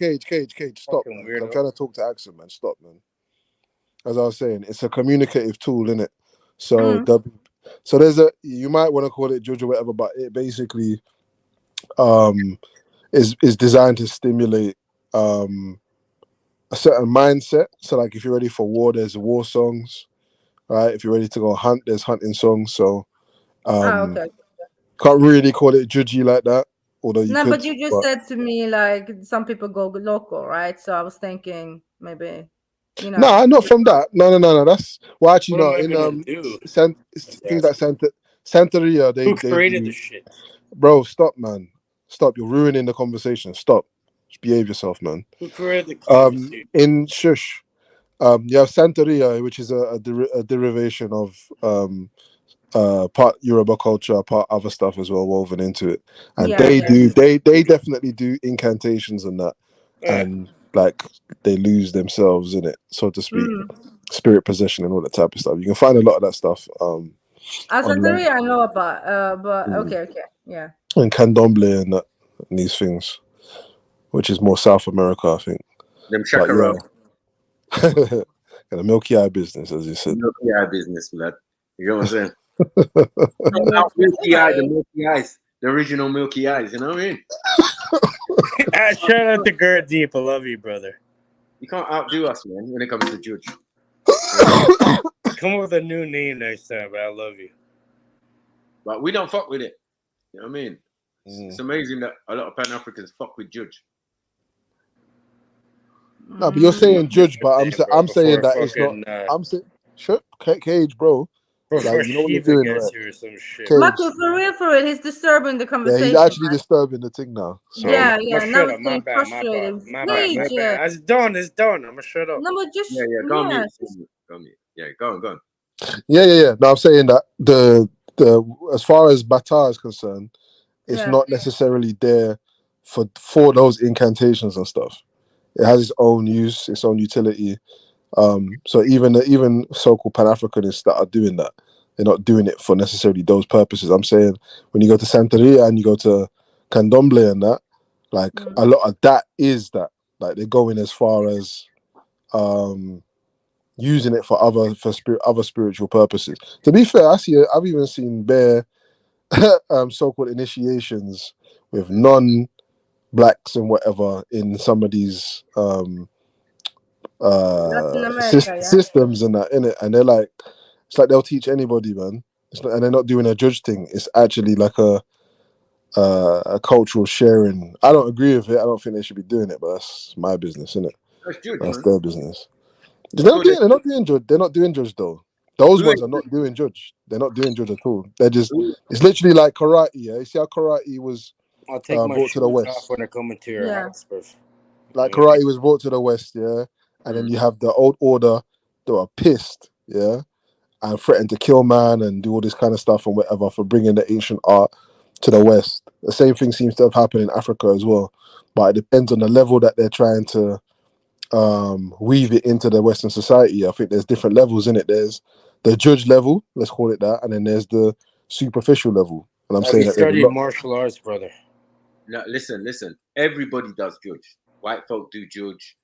Stop, man. I'm trying to talk to Axel, man. Stop, man. As I was saying, it's a communicative tool, innit? So so there's you might want to call it juju, whatever, but it basically is designed to stimulate a certain mindset. So like if you're ready for war, there's war songs. Right, if you're ready to go hunt, there's hunting songs. So Okay. can't really call it juji like that. Although you could, but you just said to me like some people go local, right? So I was thinking maybe, No, not from that. No. That's actually what no. am I gonna do? Things like Santeria, Who created the shit? Bro, stop, man. Stop. You're ruining the conversation. Stop. Just behave yourself, man. Who created the In Shush, You have Santeria, which is a derivation of part Yoruba culture, part other stuff as well woven into it, and they definitely do incantations and that, and like they lose themselves in it, so to speak, spirit possession and all that type of stuff. You can find a lot of that stuff. Santeria I know about, but okay, yeah. And candomblé and that, and these things, which is more South America, I think. Them chakra. And the milky eye business, as you said. Milky eye business, blood. You know what I'm saying? Milky eye, the milky eyes, the original milky eyes. You know what I mean? Shout out to Gert Deep. I love you, brother. You can't outdo us, man, when it comes to judge. Come up with a new name next time, but I love you. But we don't fuck with it. You know what I mean? It's amazing that a lot of Pan-Africans fuck with judge. No, but you're saying judge, but I'm saying that it's not. I'm saying, shut Cage, bro. Like, you know what you're doing, right? Marco, for real, he's disturbing the conversation. Yeah, he's actually disturbing the thing now. So. Yeah. Now it's getting frustrated. My bad. It's done. I'm gonna shut up. No, but just go on mute. Yeah, go on. Yeah. No, I'm saying that the as far as Bata is concerned, it's not necessarily there for those incantations and stuff. It has its own use, its own utility. So even so-called Pan-Africanists that are doing that, they're not doing it for necessarily those purposes. I'm saying when you go to Santeria and you go to Candomblé and that, like a lot of that is that. Like they're going as far as using it for other spiritual purposes. To be fair, I've even seen bare so-called initiations with non-blacks and whatever in some of these systems and that in it, and they're like, it's like they'll teach anybody, man. It's not, and they're not doing a judge thing. It's actually like a cultural sharing. I don't agree with it. I don't think they should be doing it, but that's my business, isn't it? That's their business. They're not doing judge. They're not doing judge though. Those ones are not doing judge. They're not doing judge at all. They're just. It's literally like karate. Yeah, you see how karate was brought to the West off when I come into your house, bro. Like karate was brought to the West, yeah, and then you have the old order that are pissed, yeah, and threaten to kill man and do all this kind of stuff and whatever for bringing the ancient art to the West. The same thing seems to have happened in Africa as well, but it depends on the level that they're trying to weave it into the Western society. I think there's different levels in it. There's the judge level, let's call it that, and then there's the superficial level. And I'm saying that studied martial arts, brother. No, listen. Everybody does judge. White folk do judge.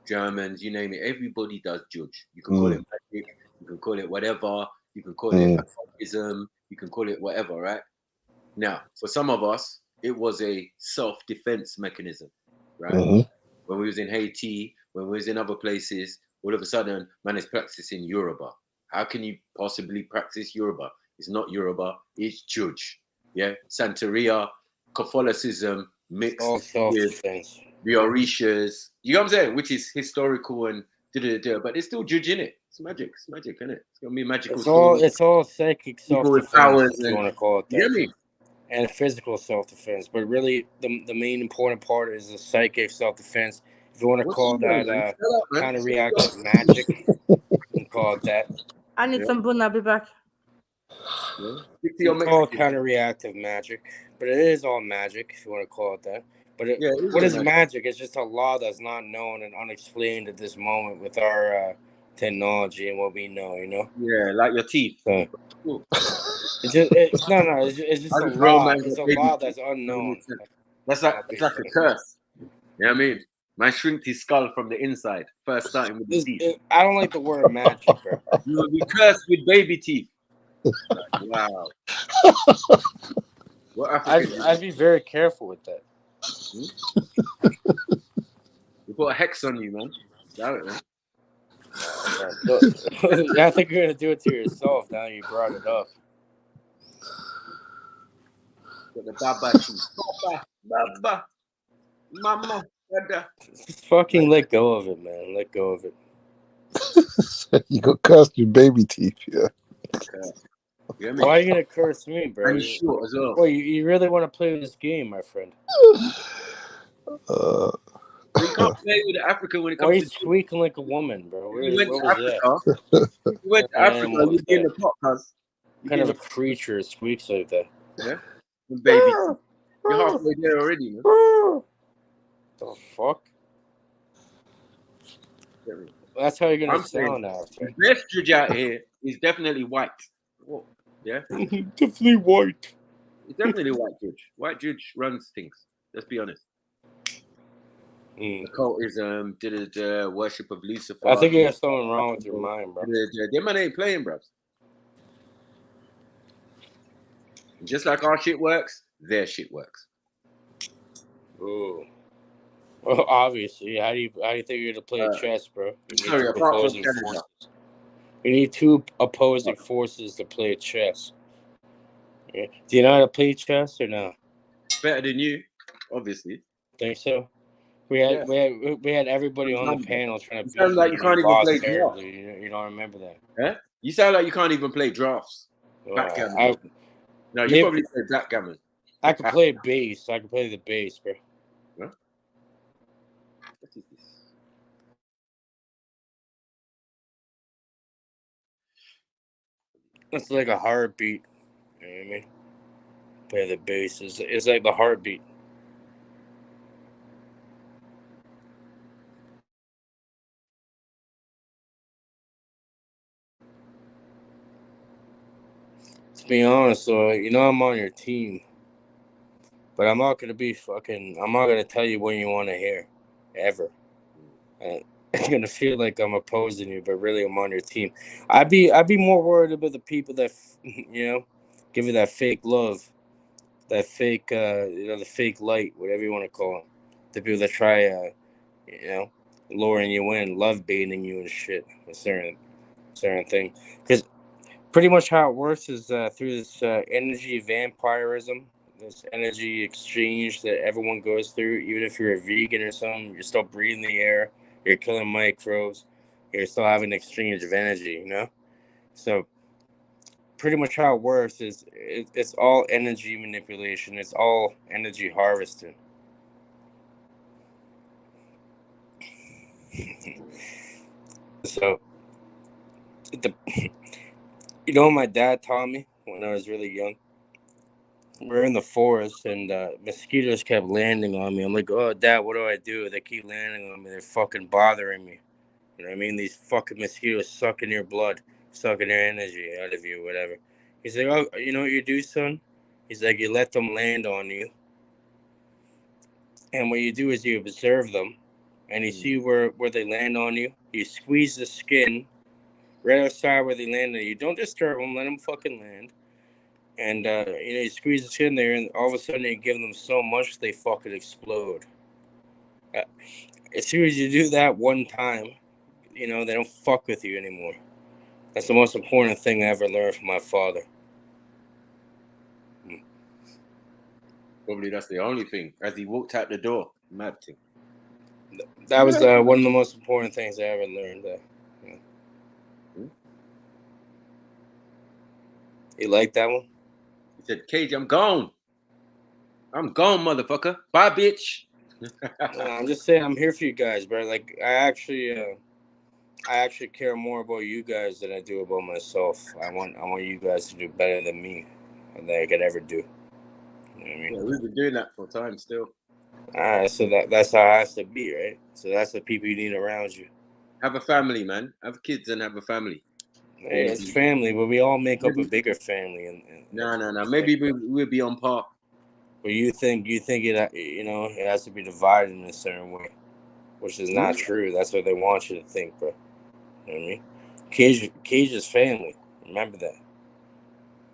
Germans, you name it. Everybody does judge. You can call it magic. You can call it whatever. You can call it occultism. You can call it whatever, right? Now, for some of us, it was a self-defense mechanism, right? When we was in Haiti, when we was in other places, all of a sudden, man is practicing Yoruba. How can you possibly practice Yoruba? It's not Yoruba, it's judge. Yeah, Santeria, Catholicism mixed with the Orishas. You know what I'm saying? Which is historical and but it's still judge in it. It's magic, isn't it? It's gonna be magical. It's all psychic self-defense, if you want to call it that. You know what I mean? And physical self-defense, but really the main important part is the psychic self-defense. If you want to call that kind of reactive magic, you can call it that. I need some bun. I'll be back. It's all kind of reactive magic, but it is all magic if you want to call it that. But what is magic? It's just a law that's not known and unexplained at this moment with our technology and what we know, you know? Yeah, like your teeth. So, it's just a law. It's a law that's unknown. It's like a curse. You know what I mean? Man shrinked his skull from the inside, first starting with the teeth. I don't like the word magic, bro. You will be cursed with baby teeth. Wow. I'd be very careful with that. You put a hex on you, man. Doubt it, man. I think you're gonna do it to yourself now you brought it up. Got the baba teeth. Baba. Mama. Dada. Just fucking let go of it, man. Let go of it. You got cursed with baby teeth, yeah. Why are you gonna curse me, bro? And short as well. Well, you really want to play this game, my friend? So you can't play with Africa when it Why are comes you to. squeaking like a woman, bro? You went What to was that? Africa. You went to An Africa. animal You is be in that? the pot, cuz. What kind of a creature squeaks like that? Yeah, baby. You're halfway there already, man. The fuck? That's how you're gonna I'm saying sound after. the best judge out here is definitely white. Whoa. Yeah, Definitely white. it's definitely white judge. White judge runs things. Let's be honest. Occultism, worship of Lucifer. I think you got something wrong with your mind, bro. Them man ain't playing, bro. Just like our shit works, their shit works. Ooh. Well, obviously, how do you think you're gonna play chess, bro? You need Sorry, two apart from opposing Canada. forces. You need two opposing forces to play chess. Yeah. Do you know how to play chess or no? Better than you, obviously. Think so? We had everybody on the panel trying to You sound beat like you. you can't You even lost play draft. terribly. You don't remember that? Huh? You sound like you can't even play drafts. Backgammon. No, you probably play backgammon. I could play bass. I could play the bass, bro. Huh? What is this? It's like a heartbeat. You know what I mean? Play the bass. It's like the heartbeat. To be honest, you know I'm on your team, but I'm not gonna tell you what you want to hear, ever. It's gonna feel like I'm opposing you, but really I'm on your team. I'd be more worried about the people that give you that fake love, that fake the fake light, whatever you want to call it. The people that try luring you in, love baiting you and shit, a certain thing. Because pretty much how it works is through this energy vampirism, this energy exchange that everyone goes through. Even if you're a vegan or something, you're still breathing the air, you're killing microbes, you're still having an exchange of energy, So pretty much how it works is it's all energy manipulation. It's all energy harvesting. So, my dad taught me when I was really young. We're in the forest and mosquitoes kept landing on me. I'm like, oh, Dad, what do I do? They keep landing on me. They're fucking bothering me. You know what I mean? These fucking mosquitoes sucking your blood, sucking their energy out of you, whatever. He's like, oh, you know what you do, son? He's like, you let them land on you. And what you do is you observe them and you see where they land on you. You squeeze the skin right outside where they land on you. Don't disturb them. Let them fucking land. And, you squeeze the skin there, and all of a sudden you give them so much they fucking explode. As soon as you do that one time, they don't fuck with you anymore. That's the most important thing I ever learned from my father. Probably that's the only thing. As he walked out the door, mad thing. That was one of the most important things I ever learned. You like that one? He said, Cage, I'm gone. I'm gone, motherfucker. Bye, bitch. I'm just saying, I'm here for you guys, bro. Like, I actually care more about you guys than I do about myself. I want you guys to do better than me, than I could ever do. You know what I mean? Yeah, we've been doing that for time still. All right, so that's how it has to be, right? So that's the people you need around you. Have a family, man. Have kids and have a family. Yeah, it's family, but we all make up a bigger family. No. Maybe we'll be on par. But you think it has to be divided in a certain way, which is not true. That's what they want you to think, bro. You know what I mean? Cage is family. Remember that.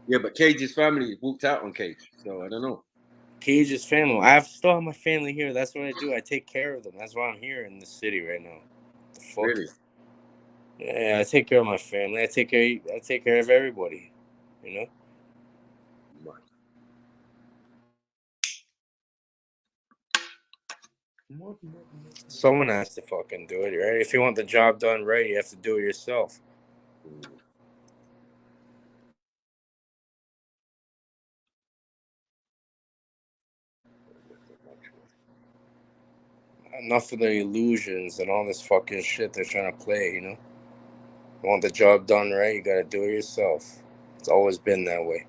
Yeah, but Cage's family walked out on Cage, so I don't know. Cage is family. I still have my family here. That's what I do. I take care of them. That's why I'm here in the city right now. The fuck? Really? Yeah, I take care of my family. I take care of everybody. Someone has to fucking do it, right? If you want the job done right, you have to do it yourself. enough of the illusions and all this fucking shit they're trying to play, you know? You want the job done right, you gotta do it yourself. It's always been that way.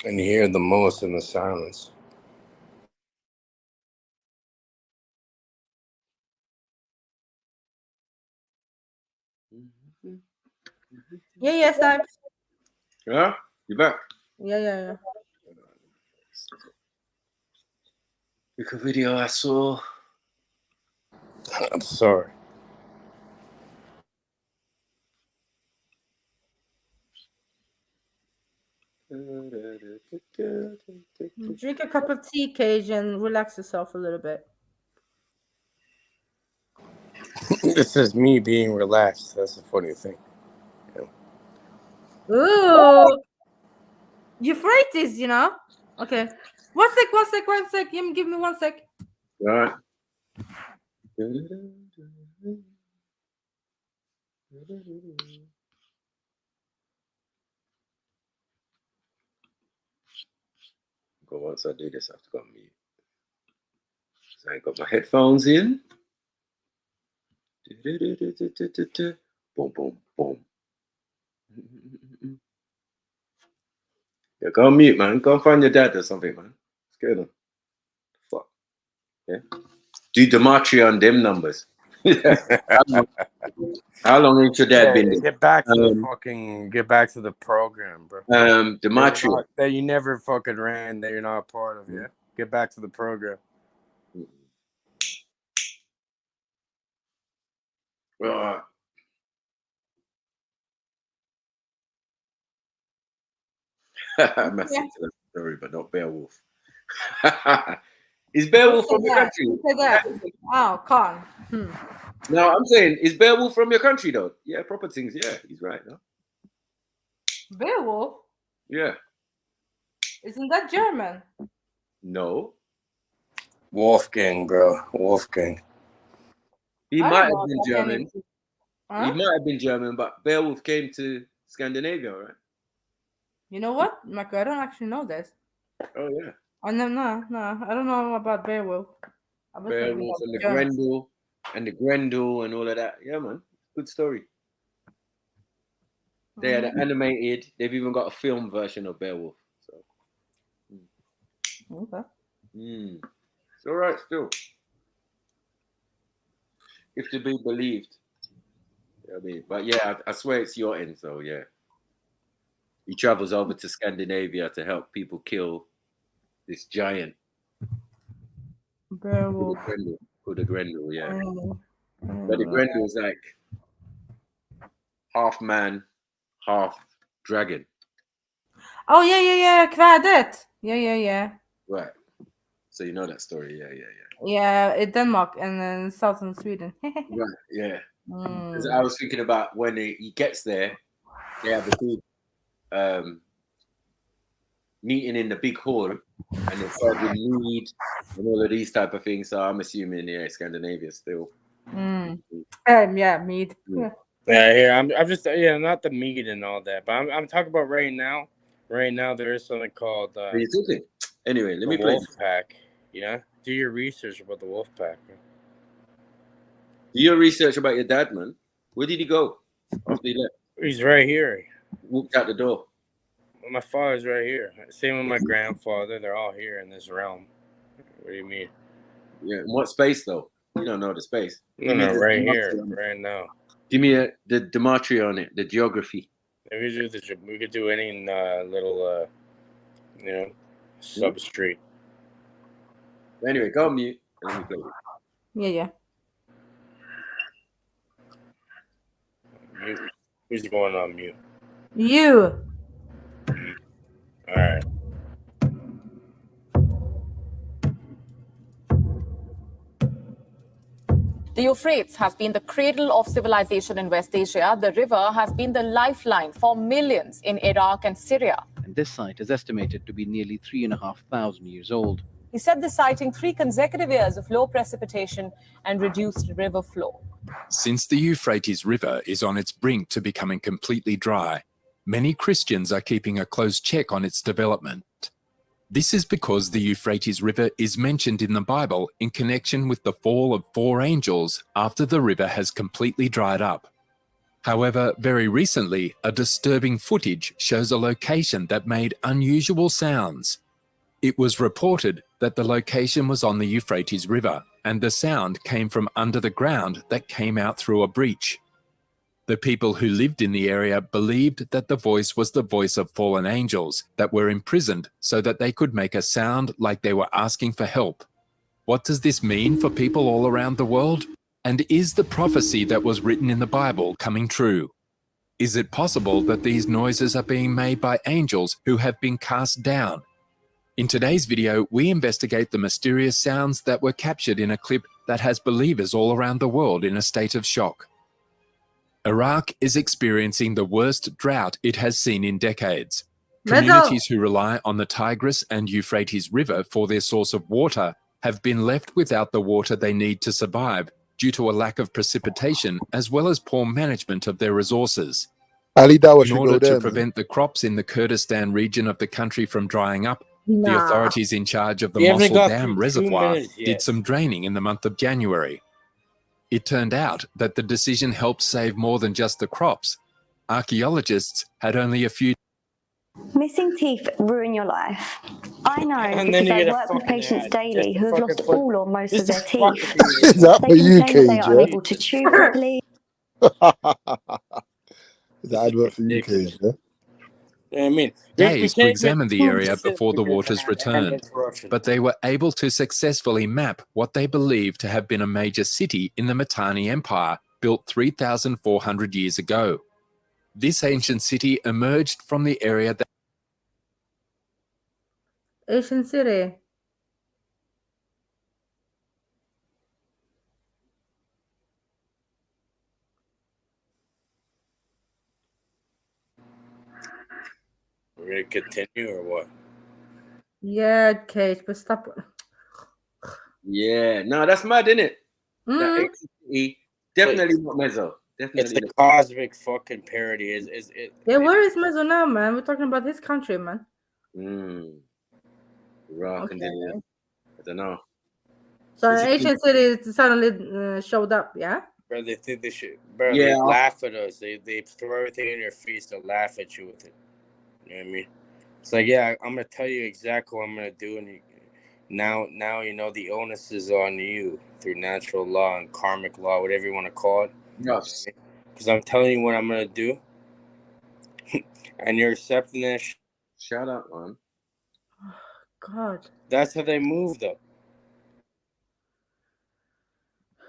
And you hear the most in the silence. Yeah, Snipes. Yeah, you back? Yeah. Look a video I saw. I'm sorry. Drink a cup of tea, Cage, and relax yourself a little bit. This is me being relaxed. That's the funny thing. Yeah. Ooh. Euphrates, you know? Okay. One sec. Give me 1 sec. All right. But once I do this, I have to go on mute. So I got my headphones in. Boom, boom, boom. Yeah, go on mute, man. Go and find your dad or something, man. What's going on? Fuck. Yeah. Do Demetri on them numbers. How long ain't your dad been? Get back to the fucking. Get back to the program, bro. Demetri. That you never fucking ran. That you're not a part of. Yeah. Get back to the program. I'm messing to the story, but not Beowulf. Is Beowulf from your country? Oh, Con. No, I'm saying, is Beowulf from your country though? Yeah, proper things. Yeah, he's right. No? Beowulf? Yeah. Isn't that German? No. Wolfgang, bro. Wolfgang. He might have been German. Huh? He might have been German, but Beowulf came to Scandinavia, right? You know what, Michael? I don't actually know this. Oh yeah. Oh no, I don't know about Beowulf. Beowulf and the Grendel and all of that. Yeah, man. Good story. They had an animated. They've even got a film version of Beowulf. So. Okay. It's all right still. If to be believed. You know what I mean? But yeah, I swear it's your end. So yeah. He travels over to Scandinavia to help people kill this giant. Beowulf. Called the Grendel, yeah. But the Grendel is like half man, half dragon. Oh yeah. Kvadet. Yeah. Right. So you know that story, yeah. Yeah, in Denmark and then southern Sweden. Right, yeah. Because I was thinking about when he gets there, they have a big meeting in the big hall, and it's serving mead and all of these type of things. So I'm assuming, Scandinavia still. Yeah, mead. Yeah. Yeah, here I'm just not the meat and all that, but I'm talking about right now. Right now, there is something called. What are you talking? Anyway, let me play. Wolf Pack. Yeah, do your research about the Wolf Pack. Man. Do your research about your dad, man. Where did he go after he left? He's right here. Walked out the door. Well, my father's right here. Same with my grandfather. They're all here in this realm. What do you mean? Yeah, in what space though? You don't know the space. No, right here, right now. Give me the Demetri on it, the geography. We could do any little, substreet. Anyway, go on mute. Let me play it. Yeah. Mute. Who's going on mute? You. All right. The Euphrates has been the cradle of civilization in West Asia. The river has been the lifeline for millions in Iraq and Syria. And this site is estimated to be nearly 3,500 years old. He said this citing 3 consecutive years of low precipitation and reduced river flow. Since the Euphrates River is on its brink to becoming completely dry, many Christians are keeping a close check on its development. This is because the Euphrates River is mentioned in the Bible in connection with the fall of 4 angels after the river has completely dried up. However, very recently, a disturbing footage shows a location that made unusual sounds. It was reported that the location was on the Euphrates River, and the sound came from under the ground that came out through a breach. The people who lived in the area believed that the voice was the voice of fallen angels that were imprisoned so that they could make a sound like they were asking for help. What does this mean for people all around the world? And is the prophecy that was written in the Bible coming true? Is it possible that these noises are being made by angels who have been cast down? In today's video, we investigate the mysterious sounds that were captured in a clip that has believers all around the world in a state of shock. Iraq is experiencing the worst drought it has seen in decades. Communities who rely on the Tigris and Euphrates River for their source of water have been left without the water they need to survive due to a lack of precipitation as well as poor management of their resources. In order to prevent the crops in the Kurdistan region of the country from drying up, the authorities in charge of the Mosul Dam reservoir did some draining in the month of January. It turned out that the decision helped save more than just the crops. Archaeologists had only a few. Missing teeth ruin your life. I know because I work with patients daily who have lost all or most of their teeth. Is that for you, They complain that they are Cage? unable to chew properly. Is that advert for you, Cage? Yeah? I mean, days to examine the area before the waters returned, but they were able to successfully map what they believed to have been a major city in the Mitanni Empire built 3,400 years ago. This ancient city emerged from the area that Asian city. We're gonna continue or what? Yeah, Cage, but stop. Yeah, no, that's mad, isn't it? That definitely not mezzo. Definitely It's the cosmic fucking parody. Yeah, where is Mezzo now, man? We're talking about his country, man. Rock and then I don't know. So Asian city suddenly showed up, yeah? Bro, they think they should. Bro, Yeah. they laugh at us. They throw everything in your face to laugh at you with it. You know what I mean? It's like, yeah, I'm gonna tell you exactly what I'm gonna do, and now you know the onus is on you through natural law and karmic law, whatever you want to call it. Yes. Because I'm telling you what I'm gonna do, and you're accepting that. Shout out, man. God. That's how they move, though.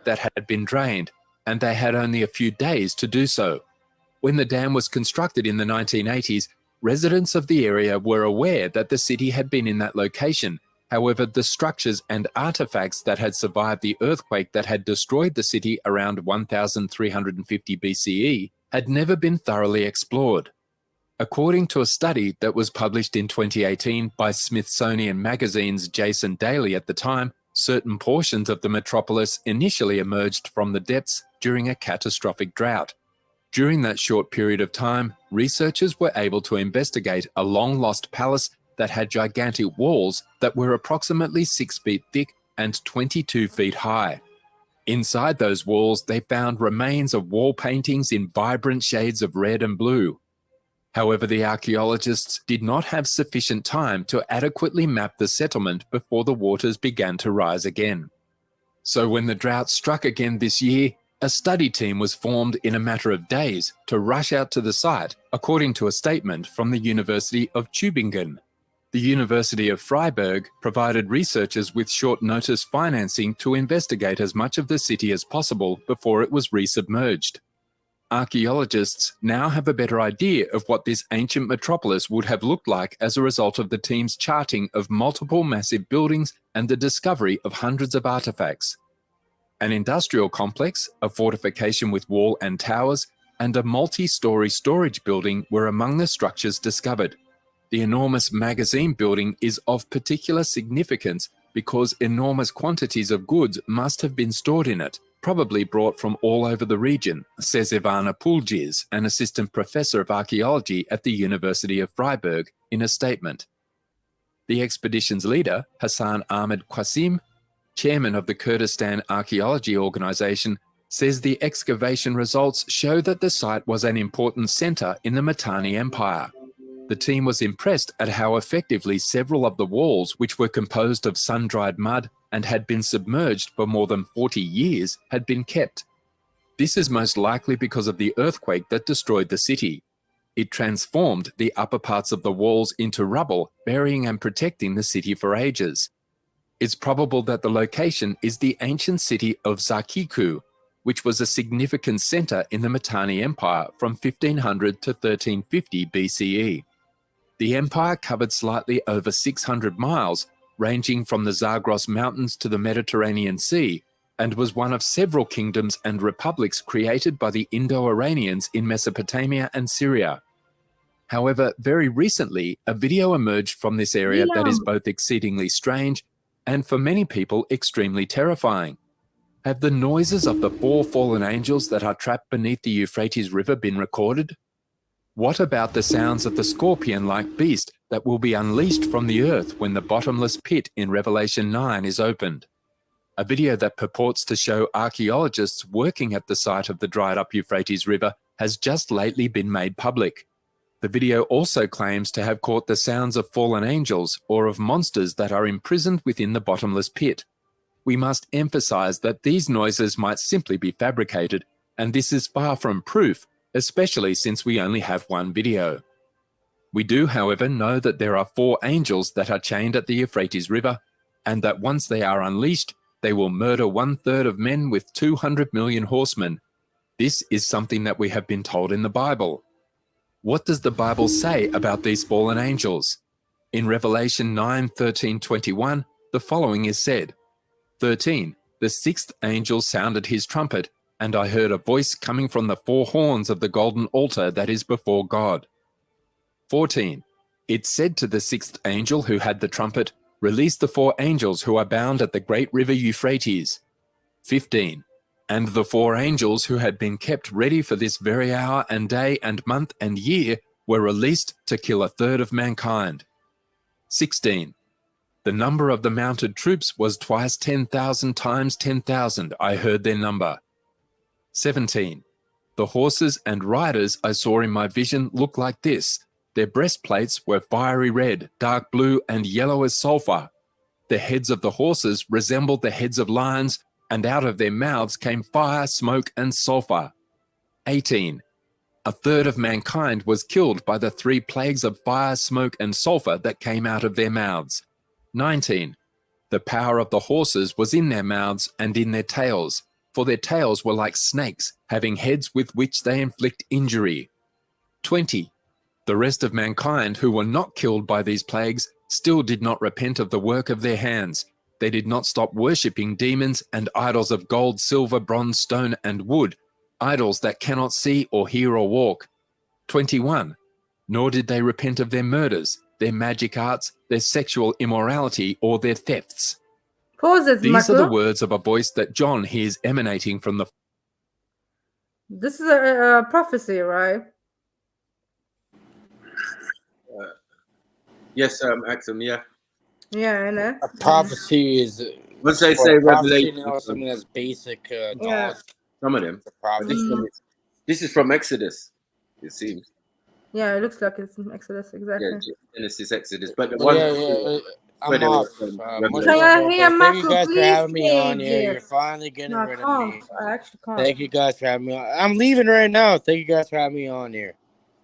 that had been drained, and they had only a few days to do so. When the dam was constructed in the 1980s, residents of the area were aware that the city had been in that location. However, the structures and artifacts that had survived the earthquake that had destroyed the city around 1350 BCE had never been thoroughly explored. According to a study that was published in 2018 by Smithsonian Magazine's Jason Daly at the time, certain portions of the metropolis initially emerged from the depths during a catastrophic drought. During that short period of time, researchers were able to investigate a long-lost palace that had gigantic walls that were approximately 6 feet thick and 22 feet high. Inside those walls, they found remains of wall paintings in vibrant shades of red and blue. However, the archaeologists did not have sufficient time to adequately map the settlement before the waters began to rise again. So when the drought struck again this year, a study team was formed in a matter of days to rush out to the site, according to a statement from the University of Tübingen. The University of Freiburg provided researchers with short notice financing to investigate as much of the city as possible before it was resubmerged. Archaeologists now have a better idea of what this ancient metropolis would have looked like as a result of the team's charting of multiple massive buildings and the discovery of hundreds of artifacts. An industrial complex, a fortification with wall and towers, and a multi-story storage building were among the structures discovered. The enormous magazine building is of particular significance because enormous quantities of goods must have been stored in it, probably brought from all over the region, says Ivana Puljiz, an assistant professor of archaeology at the University of Freiburg, in a statement. The expedition's leader, Hassan Ahmed Qasim, chairman of the Kurdistan Archaeology Organization, says the excavation results show that the site was an important center in the Mitanni Empire. The team was impressed at how effectively several of the walls, which were composed of sun-dried mud and had been submerged for more than 40 years, had been kept. This is most likely because of the earthquake that destroyed the city. It transformed the upper parts of the walls into rubble, burying and protecting the city for ages. It's probable that the location is the ancient city of Zakiku, which was a significant center in the Mitanni Empire from 1500 to 1350 BCE. The empire covered slightly over 600 miles, ranging from the Zagros Mountains to the Mediterranean Sea, and was one of several kingdoms and republics created by the Indo-Iranians in Mesopotamia and Syria. However, very recently, a video emerged from this area that is both exceedingly strange and, for many people, extremely terrifying. Have the noises of the 4 fallen angels that are trapped beneath the Euphrates River been recorded? What about the sounds of the scorpion-like beast that will be unleashed from the earth when the bottomless pit in Revelation 9 is opened? A video that purports to show archaeologists working at the site of the dried-up Euphrates River has just lately been made public. The video also claims to have caught the sounds of fallen angels or of monsters that are imprisoned within the bottomless pit. We must emphasize that these noises might simply be fabricated, and this is far from proof, especially since we only have one video. We do, however, know that there are 4 angels that are chained at the Euphrates River, and that once they are unleashed, they will murder 1/3 of men with 200 million horsemen. This is something that we have been told in the Bible. What does the Bible say about these fallen angels? In Revelation 9:13-21, the following is said. 13. The 6th angel sounded his trumpet, and I heard a voice coming from the 4 horns of the golden altar that is before God. 14. It said to the 6th angel who had the trumpet, release the 4 angels who are bound at the great river Euphrates. 15. And the 4 angels who had been kept ready for this very hour and day and month and year were released to kill 1/3 of mankind. 16. The number of the mounted troops was twice 10,000 times 10,000. I heard their number. 17. The horses and riders I saw in my vision looked like this. Their breastplates were fiery red, dark blue, and yellow as sulfur. The heads of the horses resembled the heads of lions, and out of their mouths came fire, smoke, and sulfur. 18. 1/3 of mankind was killed by the 3 plagues of fire, smoke, and sulfur that came out of their mouths. 19. The power of the horses was in their mouths and in their tails, for their tails were like snakes, having heads with which they inflict injury. 20. The rest of mankind who were not killed by these plagues still did not repent of the work of their hands. They did not stop worshipping demons and idols of gold, silver, bronze, stone, and wood, idols that cannot see or hear or walk. 21. Nor did they repent of their murders, their magic arts, their sexual immorality, or their thefts. Pauses, These are the Marco. words of a voice that John hears emanating from the... This is a prophecy, right? Yes, Axum, yeah. Yeah, I know. A prophecy is... Once they for say a prophecy, Revelation, you know, something that's basic Yeah. knowledge. some of them. It's a prophecy. This is from Exodus, it seems. Yeah, it looks like it's in Exodus, exactly. Yeah, Genesis, Exodus. But the But one I'm off. Much Can love, I bro. hear Thank you Marco, guys for please, having me on here. You're please? finally getting No, I rid of can't. me. I actually can't. Thank you guys for having me on. I'm leaving right now. Thank you guys for having me on here.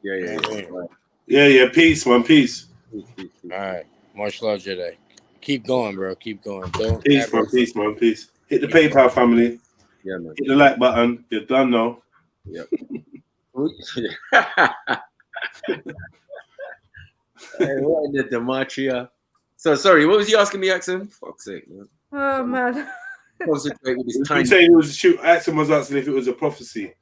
Yeah. Peace, man. Peace. All right. Much love, Jedi. Keep going, bro. Keep going. Don't Peace, ever... man. Peace, man. Peace. Hit the PayPal family. Yeah, man. Hit the like button. You're done now. Yep. Hey, what in the Dematria? So sorry, what was you asking me, Axum? Fuck's sake, man. Oh man. concentrate with this You tiny. saying it was Axel was asking if it was a prophecy.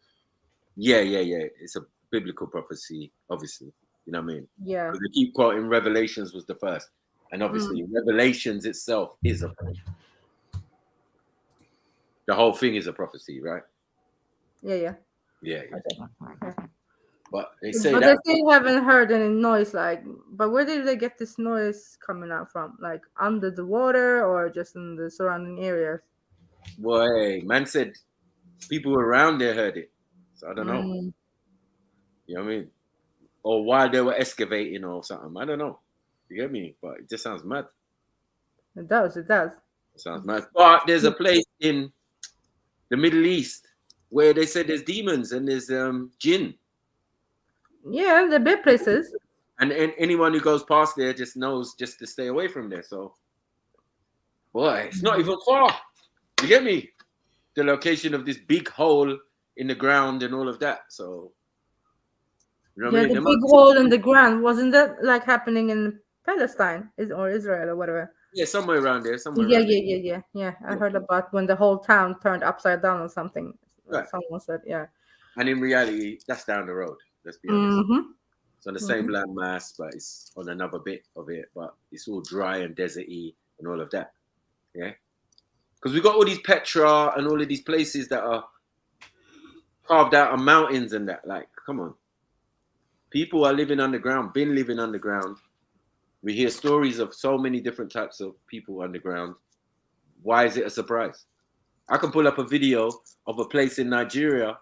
Yeah. It's a biblical prophecy, obviously. You know what I mean? Yeah. Because they keep quoting Revelations was the first, and obviously Revelations itself is a prophecy. The whole thing is a prophecy, right? Yeah. But they say but that. they still haven't heard any noise. Like, but where did they get this noise coming out from? Like under the water or just in the surrounding areas? Boy, man said people around there heard it. So I don't know. You know what I mean? Or while they were excavating or something. I don't know. You get me? But it just sounds mad. It does. It sounds mad. But there's a place in the Middle East where they said there's demons and there's jinn. Yeah, the big places. And anyone who goes past there just knows just to stay away from there. So, boy, it's not even far. You get me? The location of this big hole in the ground and all of that. So, you know what I mean? The big hole in the ground. Wasn't that like happening in Palestine or Israel or whatever? Yeah, somewhere around there. Yeah. I heard about when the whole town turned upside down or something. Right. Someone said, yeah. And in reality, that's down the road. Let's be honest. It's on the same landmass, but it's on another bit of it. But it's all dry and deserty and all of that. Yeah. Because we got all these Petra and all of these places that are carved out of mountains and that. Like, come on. People are living underground, been living underground. We hear stories of so many different types of people underground. Why is it a surprise? I can pull up a video of a place in Nigeria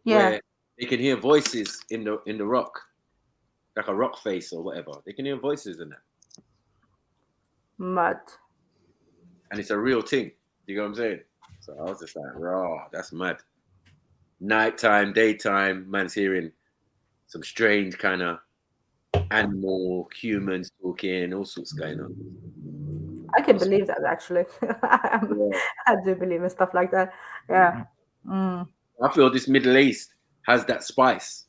where they can hear voices in the rock, like a rock face or whatever. They can hear voices in that. Mad. And it's a real thing. You know what I'm saying? So I was just like, raw, that's mad. Nighttime, daytime, man's hearing some strange kind of animal, humans talking, all sorts going on. I can believe that actually. I do believe in stuff like that. Yeah. I feel this Middle East has that spice.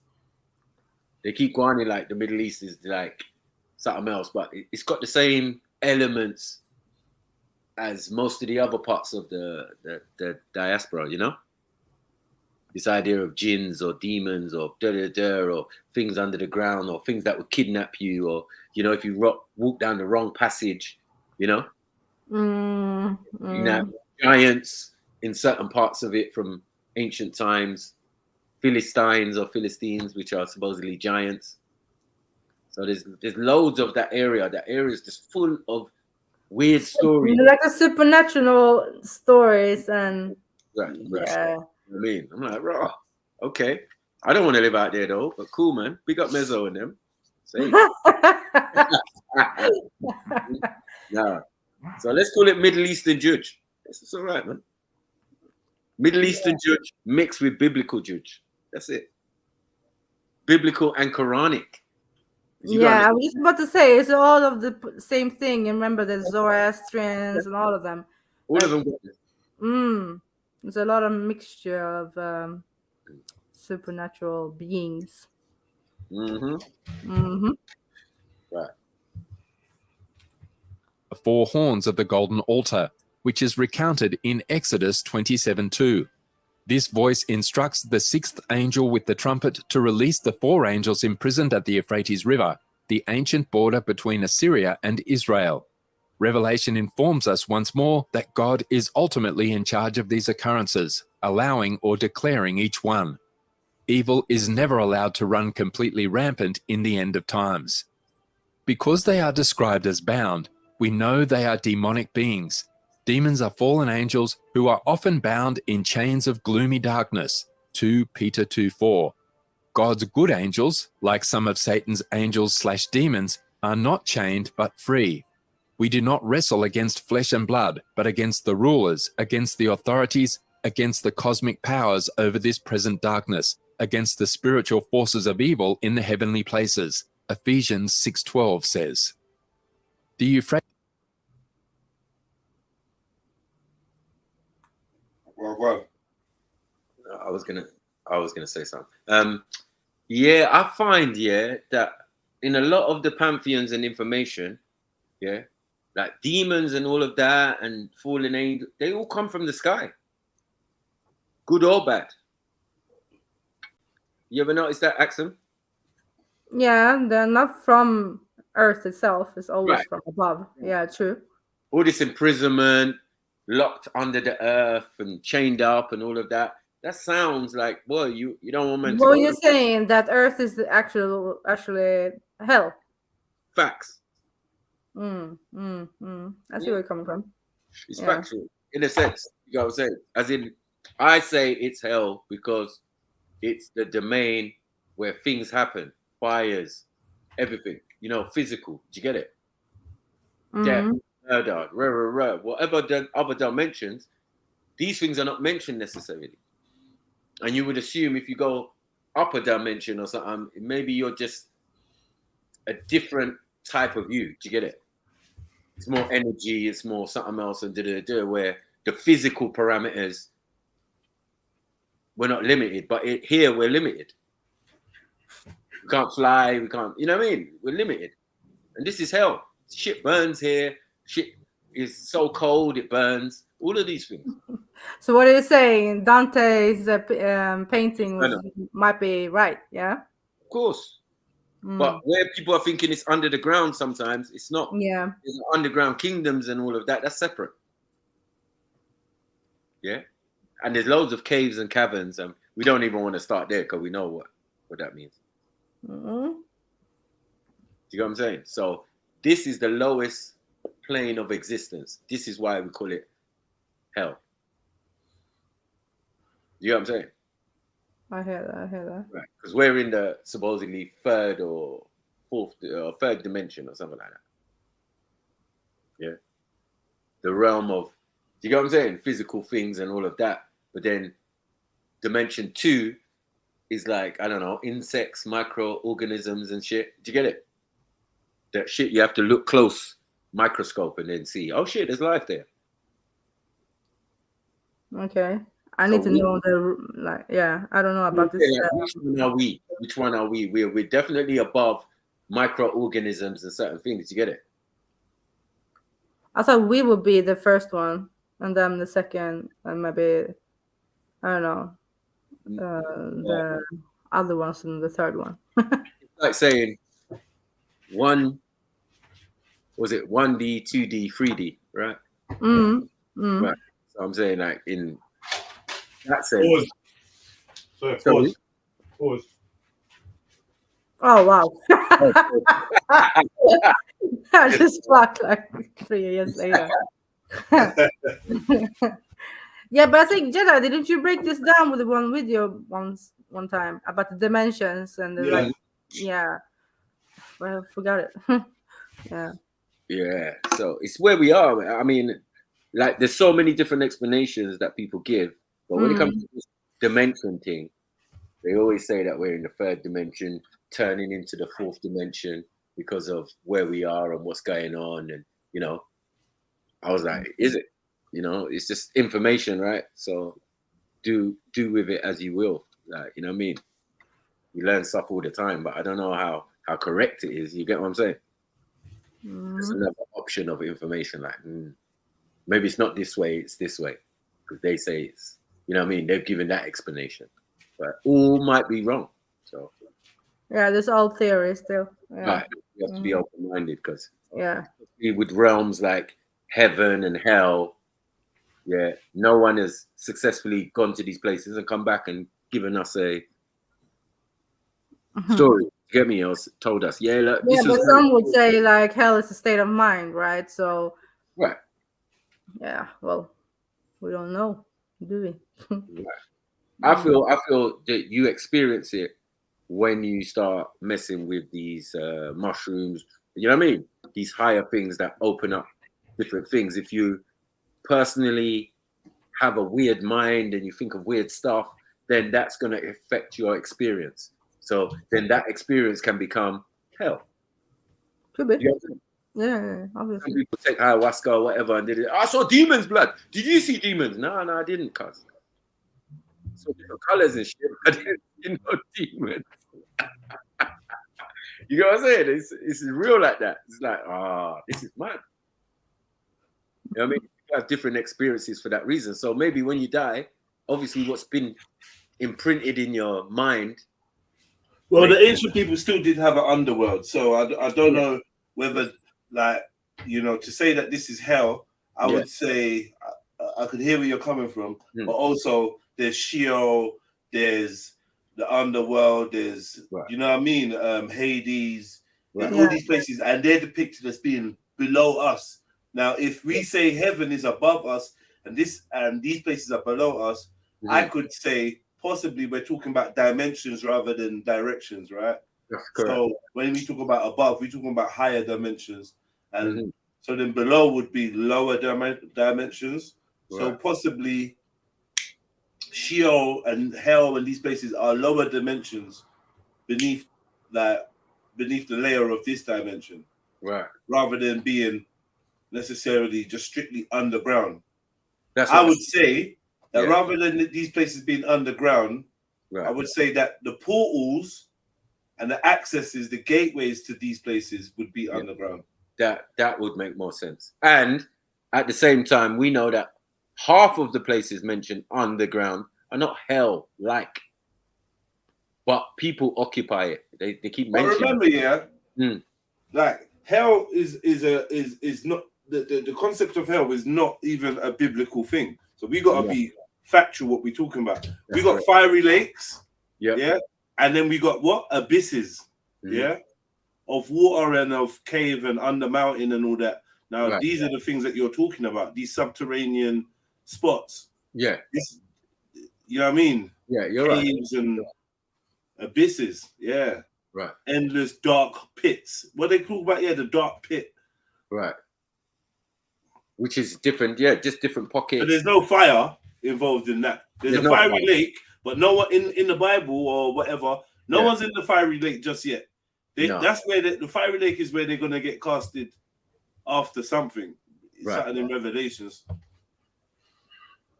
They keep going like the Middle East is like something else, but it's got the same elements as most of the other parts of the diaspora, you know? This idea of jinns or demons or or things under the ground or things that would kidnap you or, you know, if you walk down the wrong passage, you know? You know, giants in certain parts of it from ancient times, Philistines or Philistines, which are supposedly giants. So there's loads of that area. That area is just full of weird stories. Like a supernatural stories and right. Yeah. I mean, I'm like, raw. Okay. I don't want to live out there though, but cool, man. Big up Mezzo and them. Say. No. So let's call it Middle Eastern judge. It's all right, man. Middle Eastern judge mixed with biblical judge. That's it. Biblical and Quranic. I was just about to say it's all of the same thing. And remember, there's Zoroastrians and all of them. All of them. There's a lot of mixture of supernatural beings. Right. The four horns of the golden altar, which is recounted in Exodus 27:2. This voice instructs the sixth angel with the trumpet to release the four angels imprisoned at the Euphrates River, the ancient border between Assyria and Israel. Revelation informs us once more that God is ultimately in charge of these occurrences, allowing or declaring each one. Evil is never allowed to run completely rampant in the end of times. Because they are described as bound, we know they are demonic beings. Demons are fallen angels who are often bound in chains of gloomy darkness, 2 Peter 2:4. God's good angels, like some of Satan's angels/demons, are not chained but free. We do not wrestle against flesh and blood, but against the rulers, against the authorities, against the cosmic powers over this present darkness, against the spiritual forces of evil in the heavenly places. Ephesians 6:12 says. The Euphrates. Well. I was gonna say something. Yeah, I find that in a lot of the pantheons and information, Like demons and all of that, and fallen angels, they all come from the sky, good or bad. You ever notice that, Axum? Yeah, they're not from Earth itself. It's always Right. from above. Yeah, true. All this imprisonment, locked under the earth and chained up and all of that. That sounds like, boy, you don't want men to Well, go. you're saying that Earth is the actually hell. Facts. I see Yeah. where you're coming from. It's Yeah. factual in a sense. You know what I'm saying? As in, I say it's hell because it's the domain where things happen, fires, everything. You know, physical. Do you get it? Death, murder, whatever the other dimensions. These things are not mentioned necessarily. And you would assume if you go up a dimension or something, maybe you're just a different type of you. Do you get it? It's more energy, it's more something else, and where the physical parameters, we're not limited, but here we're limited. We can't fly, we can't, you know what I mean? We're limited. And this is hell. Shit burns here. Shit is so cold, it burns. All of these things. So what are you saying? Dante's painting might be right, yeah? Of course. But where people are thinking it's under the ground sometimes, it's not. Yeah. There's underground kingdoms and all of that. That's separate. Yeah. And there's loads of caves and caverns, and we don't even want to start there because we know what that means. Do you know what I'm saying? So this is the lowest plane of existence. This is why we call it hell. You know what I'm saying? I hear that. Right. Because we're in the supposedly third or fourth or third dimension or something like that. Yeah. The realm of, do you get what I'm saying? Physical things and all of that. But then dimension 2 is like, I don't know, insects, microorganisms and shit. Do you get it? That shit you have to look close, microscope, and then see, oh shit, there's life there. Okay. I need to know I don't know about this. Which one are we? We're definitely above microorganisms and certain things. You get it? I thought we would be the first one, and then the second, and maybe I don't know, the other ones and the third one. It's like saying 1D, 2D, 3D, right? Right. So I'm saying like in that sense. Pause. Pause. Oh wow! I just clocked like 3 years later. Yeah, but I think Jedi, didn't you break this down with the one video one time about the dimensions and the well, I forgot it. Yeah. So it's where we are. I mean, like there's so many different explanations that people give, but when it comes to this dimension thing, they always say that we're in the third dimension, turning into the fourth dimension because of where we are and what's going on. And, you know, I was like, is it? You know, it's just information, right? So do with it as you will. Like, you know what I mean? You learn stuff all the time, but I don't know how correct it is. You get what I'm saying? There's another option of information. Like, maybe it's not this way, it's this way. Because they say it's, you know what I mean? They've given that explanation. But all might be wrong. So yeah, there's all theory still. Yeah. Right. You have to be open-minded because with realms like heaven and hell, no one has successfully gone to these places and come back and given us a story. Get me? Or told us, look, but some would say like hell is a state of mind, right? So yeah, well, we don't know, do we? I feel that you experience it when you start messing with these mushrooms. You know what I mean? These higher things that open up different things. If you personally have a weird mind and you think of weird stuff, then that's going to affect your experience. So then that experience can become hell. Could be. You know, yeah, obviously. Some people take ayahuasca or whatever and did it. I saw demons' blood. Did you see demons? No, I didn't, cuz. So different colors and shit. I didn't see no demons. You know what I'm saying? It's real like that. It's like, this is mad. know what I mean? You have different experiences for that reason. So maybe when you die, obviously what's been imprinted in your mind. Well, the ancient people still did have an underworld, so I don't know whether, like, you know, to say that this is hell, I would say I could hear where you're coming from, but also there's Sheol, there's the underworld, there's you know what I mean, Hades, all these places, and they're depicted as being below us. Now, if we say heaven is above us and these places are below us, I could say possibly we're talking about dimensions rather than directions, right? That's correct. So when we talk about above, we're talking about higher dimensions, and so then below would be lower dimensions. So possibly Sheol and hell and these places are lower dimensions beneath the layer of this dimension, right? Rather than being necessarily just strictly underground. That's I would say that rather than these places being underground, right. I would say that the portals and the accesses, the gateways to these places would be underground. That would make more sense. And at the same time, we know that half of the places mentioned underground are not hell-like, but people occupy it. They keep mentioning. But remember, like hell is not the concept of hell is not even a biblical thing. So we got to be factual what we're talking about. We got fiery lakes, and then we got what abysses, of water and of cave and under mountain and all that. Now these are the things that you're talking about. These subterranean spots. Yeah, you know what I mean. Yeah, you're Caves and abysses. Yeah, right. Endless dark pits. What they talk about? Yeah, the dark pit. Right. Which is different, just different pockets. But there's no fire involved in that. There's a fiery lake, but no one in the Bible or whatever. No one's in the fiery lake just yet. That's where the fiery lake is where they're gonna get casted after something. Something in Revelations.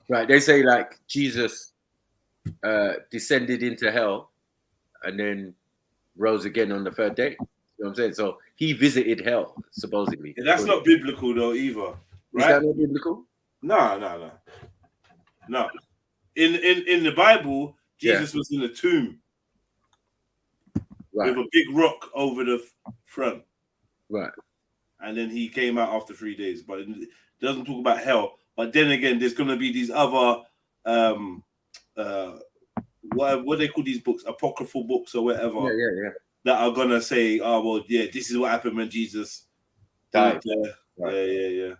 Right. They say like Jesus descended into hell and then rose again on the third day. You know what I'm saying? So he visited hell, supposedly. That's not biblical though either. Right? Is that not biblical? No. In the Bible, Jesus was in the tomb with a big rock over the front. Right. And then he came out after 3 days. But it doesn't talk about hell. But then again, there's gonna be these other what they call these books, apocryphal books or whatever. Yeah. That are gonna say, oh well, this is what happened when Jesus died. Yeah.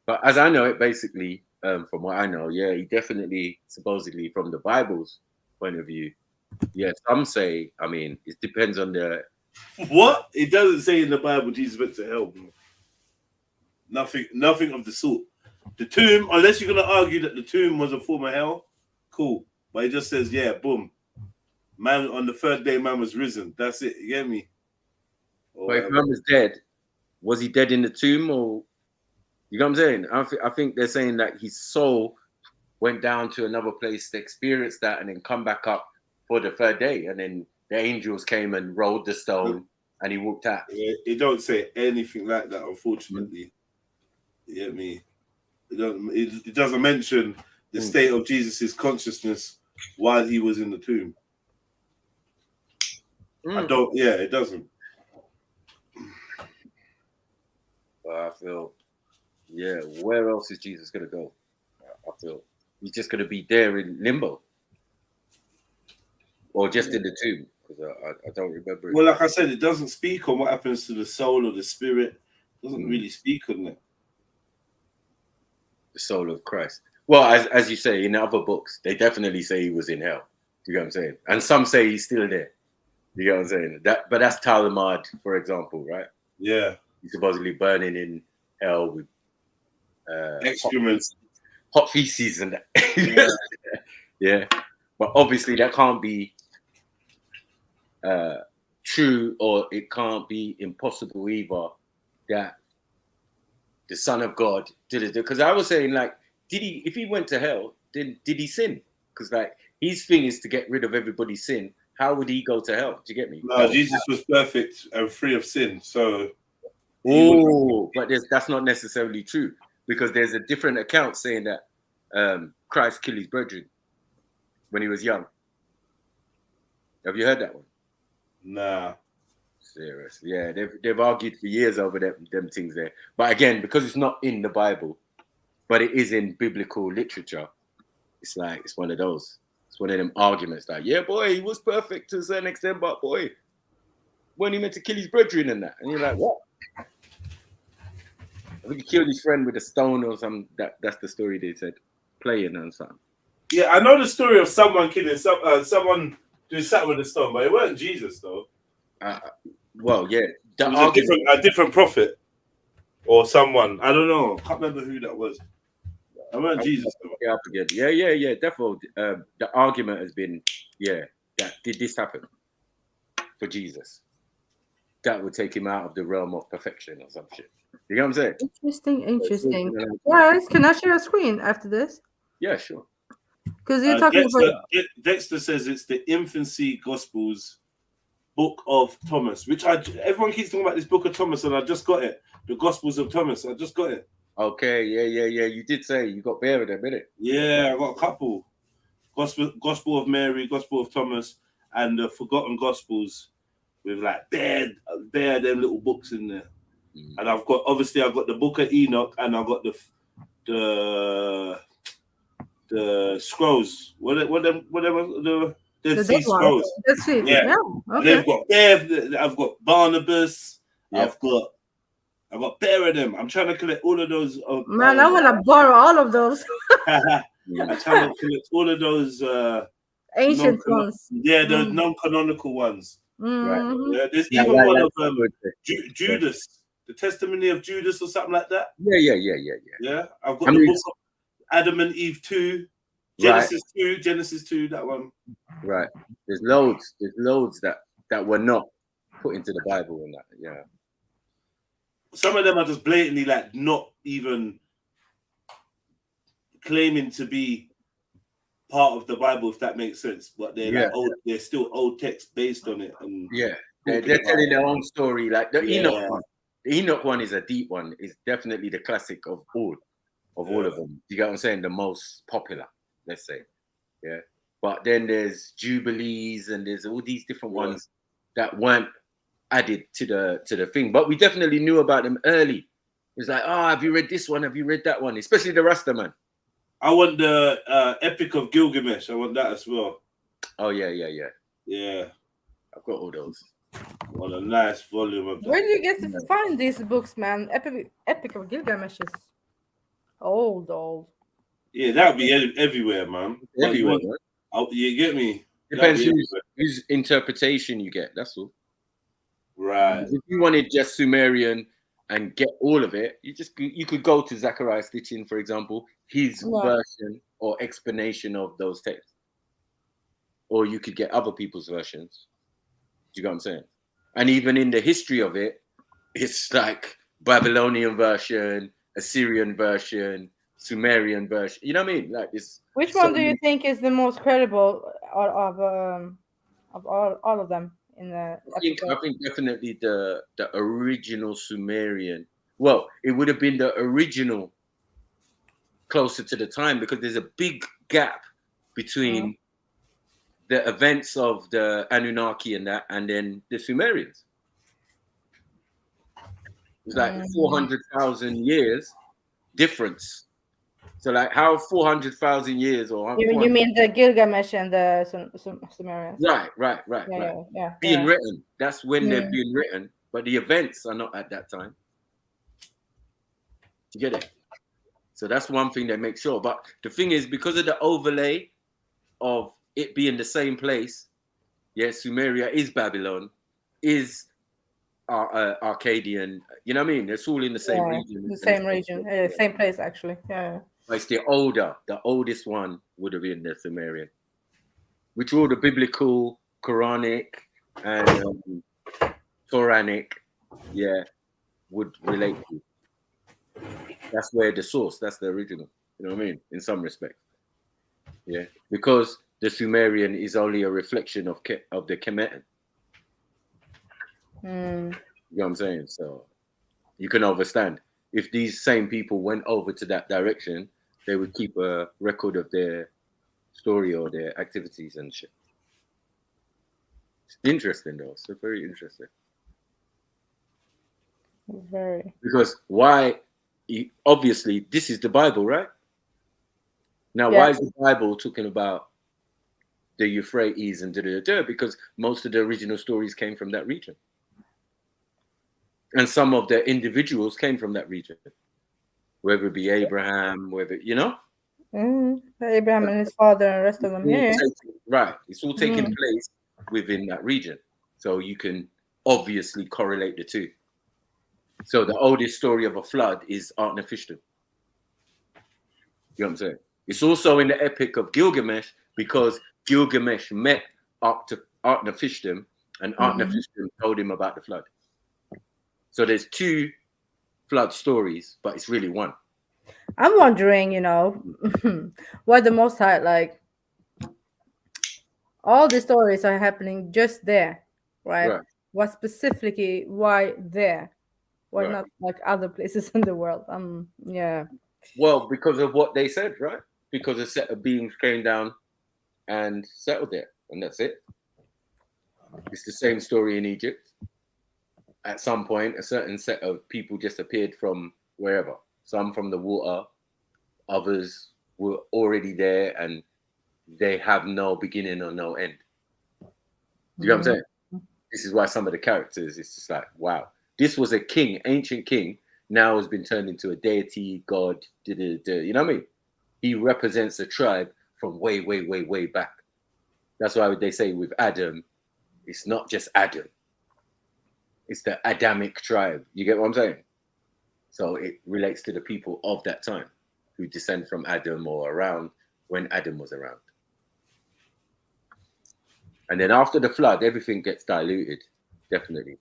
But as I know it, basically, from what I know, he definitely, supposedly, from the Bible's point of view, some say, I mean, it depends on the... What? It doesn't say in the Bible Jesus went to hell, bro. Nothing of the sort. The tomb, unless you're going to argue that the tomb was a form of hell, cool. But it just says, boom. Man, on the third day, man was risen. That's it. You get me? But if man was dead, was he dead in the tomb or... You know what I'm saying? I think they're saying that his soul went down to another place to experience that and then come back up for the third day. And then the angels came and rolled the stone and he walked out. It don't say anything like that, unfortunately. You get me? It doesn't mention the state of Jesus's consciousness while he was in the tomb. It doesn't. But I feel... where else is Jesus going to go? I feel he's just going to be there in limbo. Or just in the tomb, because I don't remember. Well, like I said, it doesn't speak on what happens to the soul or the spirit. It doesn't really speak on that. The soul of Christ. Well, as you say, in other books, they definitely say he was in hell. Do you get what I'm saying? And some say he's still there. You get what I'm saying? But that's Talmud, for example, right? Yeah. He's supposedly burning in hell with excrements, hot feces and that. Yeah. But obviously that can't be true, or it can't be impossible either that the Son of God did it. Because I was saying, like, if he went to hell, then did he sin? Because like his thing is to get rid of everybody's sin. How would he go to hell? Do you get me? No, Jesus was perfect and free of sin. So but that's not necessarily true. because there's a different account saying that Christ killed his brethren when he was young. Have you heard that one? Nah. Seriously, yeah, they've argued for years over them things there. But again, because it's not in the Bible, but it is in biblical literature, it's like it's one of those. It's one of them arguments like, yeah, boy, he was perfect to a certain extent, but boy, when he meant to kill his brethren and that, and you're like, what? I think he killed his friend with a stone or something. That's the story they said, playing and something. Yeah, I know the story of someone killing someone doing something with a stone, but it wasn't Jesus though. Well, yeah, it was a different prophet or someone. I don't know. I can't remember who that was. I weren't Jesus though. Yeah, definitely. The argument has been, that did this happen for Jesus? That would take him out of the realm of perfection or some shit. You know what I'm saying? Interesting. Guys, can I share a screen after this? Yeah, sure. Because you're talking about Dexter says it's the Infancy Gospels Book of Thomas, which everyone keeps talking about this Book of Thomas, and I just got it. The Gospels of Thomas, I just got it. Okay, yeah. You did say you got bare of them, innit? Yeah, I got a couple. Gospel of Mary, Gospel of Thomas, and the Forgotten Gospels with like bare them little books in there. And I've got the Book of Enoch, and I've got the scrolls. The Sea Scrolls. That's it. Yeah. Okay. I've got Barnabas. Yeah. I've got bare of them. I'm trying to collect all of those. Man, I want to borrow all of those. I'm trying to collect all of those ancient ones. Yeah, those non-canonical ones. Right. Yeah, there's even one of Judas, the Testimony of Judas or something like that. Yeah. I've got the book of Adam and Eve 2, Genesis 2, that one. Right. There's loads that were not put into the Bible and that. Yeah. Some of them are just blatantly like not even claiming to be part of the Bible, if that makes sense. But they're like they're still old text based on it. And they're telling their own story. Like the Enoch one. The Enoch one is a deep one. It's definitely the classic of all of them. You get what I'm saying? The most popular, let's say. Yeah. But then there's Jubilees and there's all these different ones that weren't added to the thing. But we definitely knew about them early. It's like, have you read this one? Have you read that one? Especially the Rasta man. I want the Epic of Gilgamesh. I want that as well. Oh, yeah. Yeah. I've got all those. What a nice volume of them. Where do you get to find these books, man? Epic of Gilgamesh is old. Yeah, that would be everywhere, man. Everywhere, you get me? Depends whose interpretation you get, that's all. Right. If you wanted just Sumerian and get all of it, you could go to Zachariah Stitchin, for example, his version or explanation of those texts. Or you could get other people's versions. Do you get what I'm saying? And even in the history of it, it's like Babylonian version, Assyrian version, Sumerian version. You know what I mean? Like this. Which one do you think is the most credible of all of them? I think definitely the original Sumerian. Well, it would have been the original closer to the time, because there's a big gap between the events of the Anunnaki and that, and then the Sumerians. It's like 400,000 years difference. So like how 400,000 years or you mean the Gilgamesh and the Sumerians? Right. Yeah. Being written. That's when they're being written, but the events are not at that time. You get it? So that's one thing they make sure. But the thing is, because of the overlay of it being the same place, Sumeria is Babylon, is Arcadian. You know what I mean? It's all in the same region. The same region, same place actually. Yeah. But it's the oldest one would have been the Sumerian, which all the biblical, Quranic, and Toranic, would relate to. That's where the source, that's the original. You know what I mean? In some respect. Yeah. Because the Sumerian is only a reflection of the Kemetan. You know what I'm saying? So you can understand. if these same people went over to that direction, they would keep a record of their story or their activities and shit. It's interesting though. It's very interesting. Very. Because why? Obviously, this is the Bible, right? Now, Yeah. why is the Bible talking about the Euphrates and because most of the original stories came from that region. And some of the individuals came from that region. Whether it be Abraham, whether, you know? Abraham and his father and the rest of them. Yeah. Right. It's all taking place within that region. So you can obviously correlate the two. So the oldest story of a flood is Utnapishtim. You know what I'm saying? It's also in the epic of Gilgamesh because Gilgamesh met Utnapishtim and Utnapishtim told him about the flood. So there's two flood stories, but it's really one. I'm wondering, you know, why the Most High, like, all the stories are happening just there, right? What specifically, why there? Why not like other places in the world? Yeah. Well, because of what they said, right? Because a set of beings came down and settled there, and that's it. It's the same story in Egypt. At some point, a certain set of people just appeared from wherever. Some from the water, others were already there, and they have no beginning or no end. Do you know what I'm saying? This is why some of the characters, it's just like, wow. This was a king, ancient king, now has been turned into a deity, god, you know what I mean? He represents a tribe from way, way, way, way back. That's why they say with Adam, it's not just Adam. It's the Adamic tribe. You get what I'm saying? So it relates to the people of that time who descend from Adam or around when Adam was around. And then after the flood, everything gets diluted, definitely.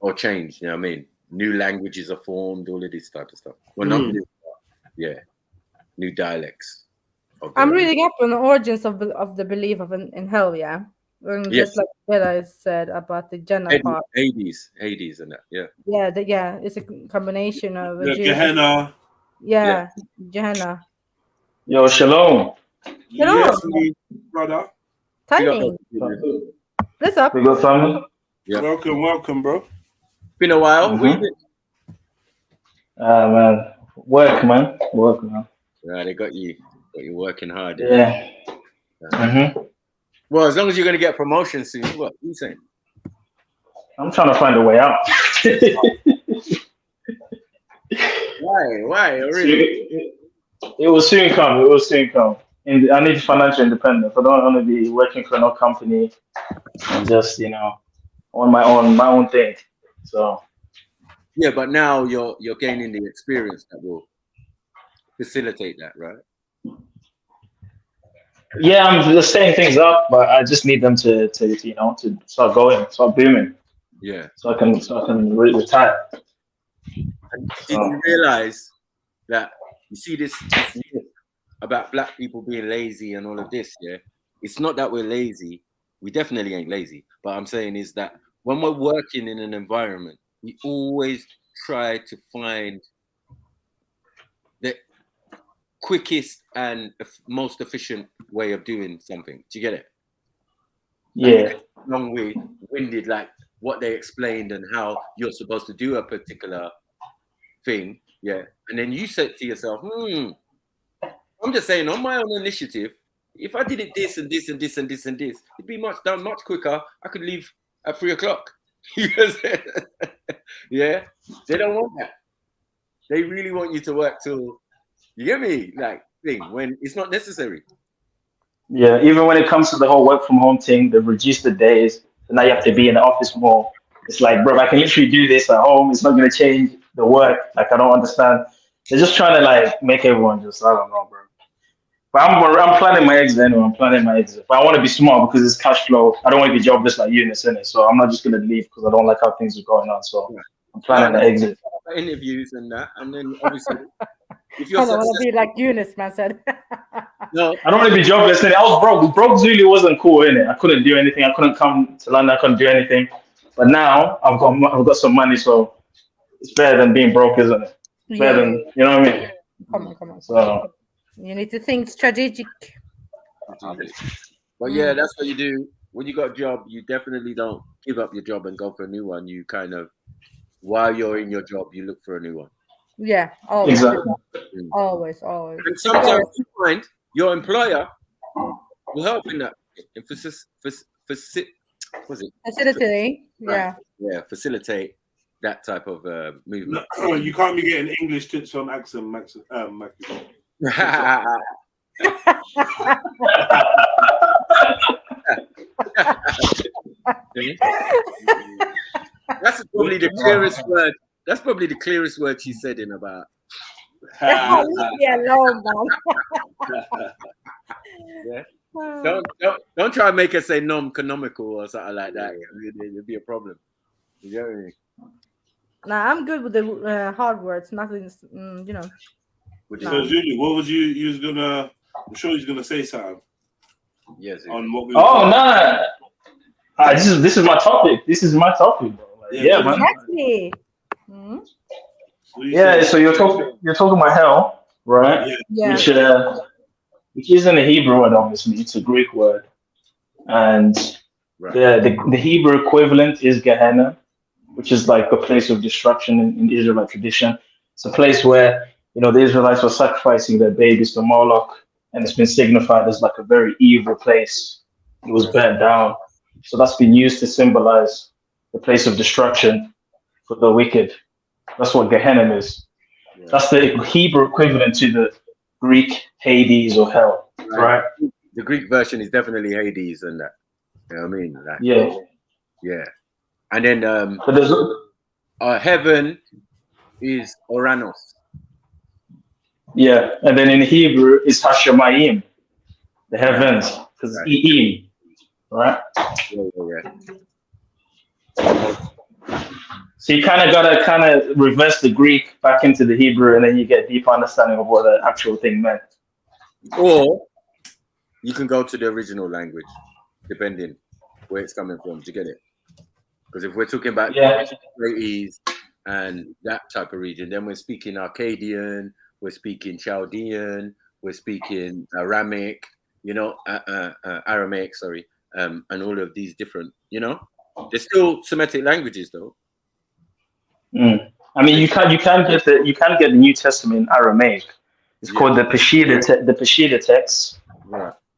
Or changed, you know what I mean? New languages are formed, all of this type of stuff. Well, not new, yeah. New dialects. I'm reading up on the origins of the belief of in hell, yeah? Just like Jedi said about the Jannah part. Hades and that, yeah. Yeah, it's a combination of Gehenna. Yeah, Gehenna. Yo, shalom. Shalom. Yes, brother. Timing. What's up? We got something? Yeah. Welcome, bro. Been a while. Where you been? Man, work, man. Right, they got you working hard. Yeah. Well, as long as you're gonna get promotion soon, what are you saying? I'm trying to find a way out. Why? Really? It will soon come. And I need financial independence. I don't want to be working for no company and just, you know, on my own thing. So yeah, but now you're gaining the experience that will facilitate that, right? Yeah, I'm just setting things up, but I just need them to you know, to start booming. Yeah. So I can retire. Did you realize that you see this about black people being lazy and all of this? Yeah, it's not that we're lazy. We definitely ain't lazy. But I'm saying is that when we're working in an environment, we always try to find the quickest and most efficient way of doing something. Do you get it? Yeah. Long-winded, like what they explained and how you're supposed to do a particular thing. Yeah. And then you said to yourself, I'm just saying on my own initiative, if I did it this and this and this and this and this, it'd be done much quicker. I could leave at 3 o'clock. Yeah. They don't want that. They really want you to work till, you get me? Like thing when it's not necessary. Yeah, even when it comes to the whole work from home thing, they've reduced the days. So now you have to be in the office more. It's like, bro, I can literally do this at home. It's not going to change the work. Like, I don't understand. They're just trying to like make everyone just, I don't know, bro. But I'm planning my exit anyway. But I want to be smart because it's cash flow. I don't want to be jobless like you, innit? So I'm not just going to leave because I don't like how things are going on. So I'm planning the exit. Interviews and that, and then obviously, if you're I don't want to be like Eunice, man said. No, I don't want to be jobless. I was broke. Broke Zulu wasn't cool, innit? I couldn't do anything. I couldn't come to London. I couldn't do anything. But now I've got some money, so it's better than being broke, isn't it? It's better Yeah. than, you know what I mean? Come on. So You need to think strategic. But yeah, that's what you do. When you got a job, you definitely don't give up your job and go for a new one. You kind of, while you're in your job, you look for a new one. Yeah, always. Exactly. Always. And sometimes you find your employer will help in that. Facilitate. Yeah. Yeah, facilitate that type of movement. No, you can't be getting English tips from accent, Max. That's probably the clearest word. That's probably the clearest word she said in about. Leave me alone, Yeah. Don't try and make her say non-canonical or something like that. It'll be a problem. You know what I mean? Nah, I'm good with the hard words. Nothing, you know. So, Julie, what was you was gonna? I'm sure he's gonna say something. Yes. On what we. Oh no! This is my topic. This is my topic, bro. Like, yeah, man. Exactly. Yeah. So you're talking about hell, right? Yeah. Which isn't a Hebrew word, obviously. It's a Greek word, and the Hebrew equivalent is Gehenna, which is like a place of destruction in Israelite tradition. It's a place where, you know, the Israelites were sacrificing their babies to Moloch, and it's been signified as like a very evil place. It was burnt down. So that's been used to symbolize the place of destruction for the wicked. That's what Gehenna is. Yeah. That's the Hebrew equivalent to the Greek Hades or hell, right? The Greek version is definitely Hades and that. You know what I mean? Like, yeah. Yeah. And then heaven is Oranos. Yeah, and then in Hebrew it's Hashemayim, the heavens, because it's E'im, right? Yeah. So you kind of gotta reverse the Greek back into the Hebrew, and then you get a deeper understanding of what the actual thing meant. Or you can go to the original language, depending where it's coming from to get it. Because if we're talking about Euphrates and that type of region, then we're speaking Akkadian, we're speaking Chaldean, we're speaking Aramaic, you know, Aramaic, sorry, and all of these different, you know, they're still Semitic languages though. I mean, you can get the New Testament in Aramaic. It's called the Peshitta text,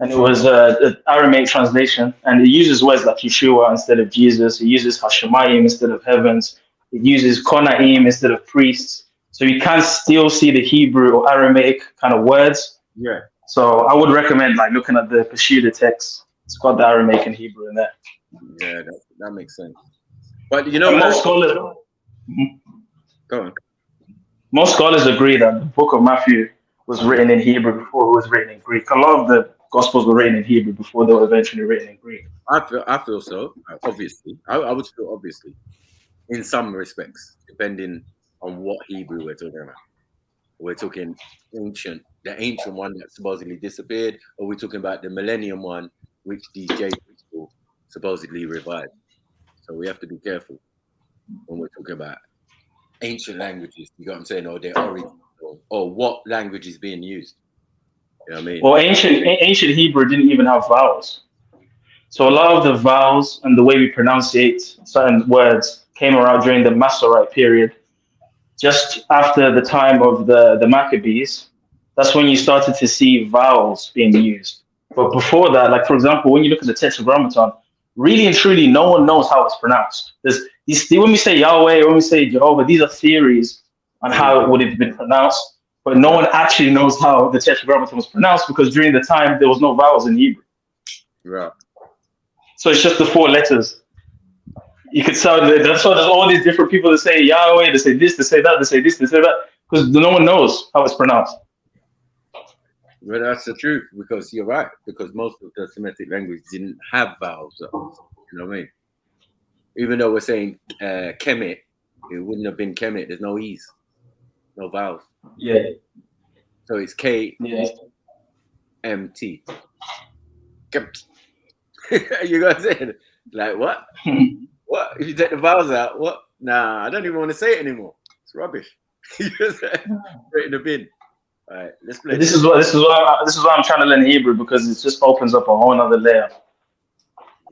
and it was the Aramaic translation, and it uses words like Yeshua instead of Jesus. It uses Hashemayim instead of heavens. It uses Konaim instead of priests. So you can still see the Hebrew or Aramaic kind of words. Yeah. So I would recommend like looking at the Peshitta text. It's got the Aramaic and Hebrew in there. Yeah, that makes sense. But you know, most scholars. Go on. Most scholars agree that the book of Matthew was written in Hebrew before it was written in Greek. A lot of the Gospels were written in Hebrew before they were eventually written in Greek. I feel so, obviously. I would feel obviously, in some respects, depending on what Hebrew we're talking about. We're talking ancient, the ancient one that supposedly disappeared, or we're talking about the millennium one, which the JEDI people supposedly revived. So we have to be careful when we're talking about ancient languages, you know what I'm saying, or their origin, or what language is being used. You know what I mean? Well, ancient Hebrew didn't even have vowels. So a lot of the vowels and the way we pronunciate certain words came around during the Masorite period. Just after the time of the Maccabees, that's when you started to see vowels being used. But before that, like for example, when you look at the Tetragrammaton, really and truly, no one knows how it's pronounced. When we say Yahweh or when we say Jehovah, these are theories on how it would have been pronounced, but no one actually knows how the Tetragrammaton was pronounced because during the time there was no vowels in Hebrew. Right. So it's just the 4 letters. You could tell that's why there's all these different people that say Yahweh, they say this, they say that, they say this, they say that, because no one knows how it's pronounced. Well, that's the truth, because you're right, because most of the Semitic language didn't have vowels. You know what I mean? Even though we're saying Kemet, it wouldn't have been Kemet. There's no E's, no vowels. Yeah. So it's K M T. You guys saying like what? What? If you take the vowels out, what? Nah, I don't even want to say it anymore. rubbish. Straight in the bin. All right, let's play. This is why I'm trying to learn Hebrew, because it just opens up a whole other layer.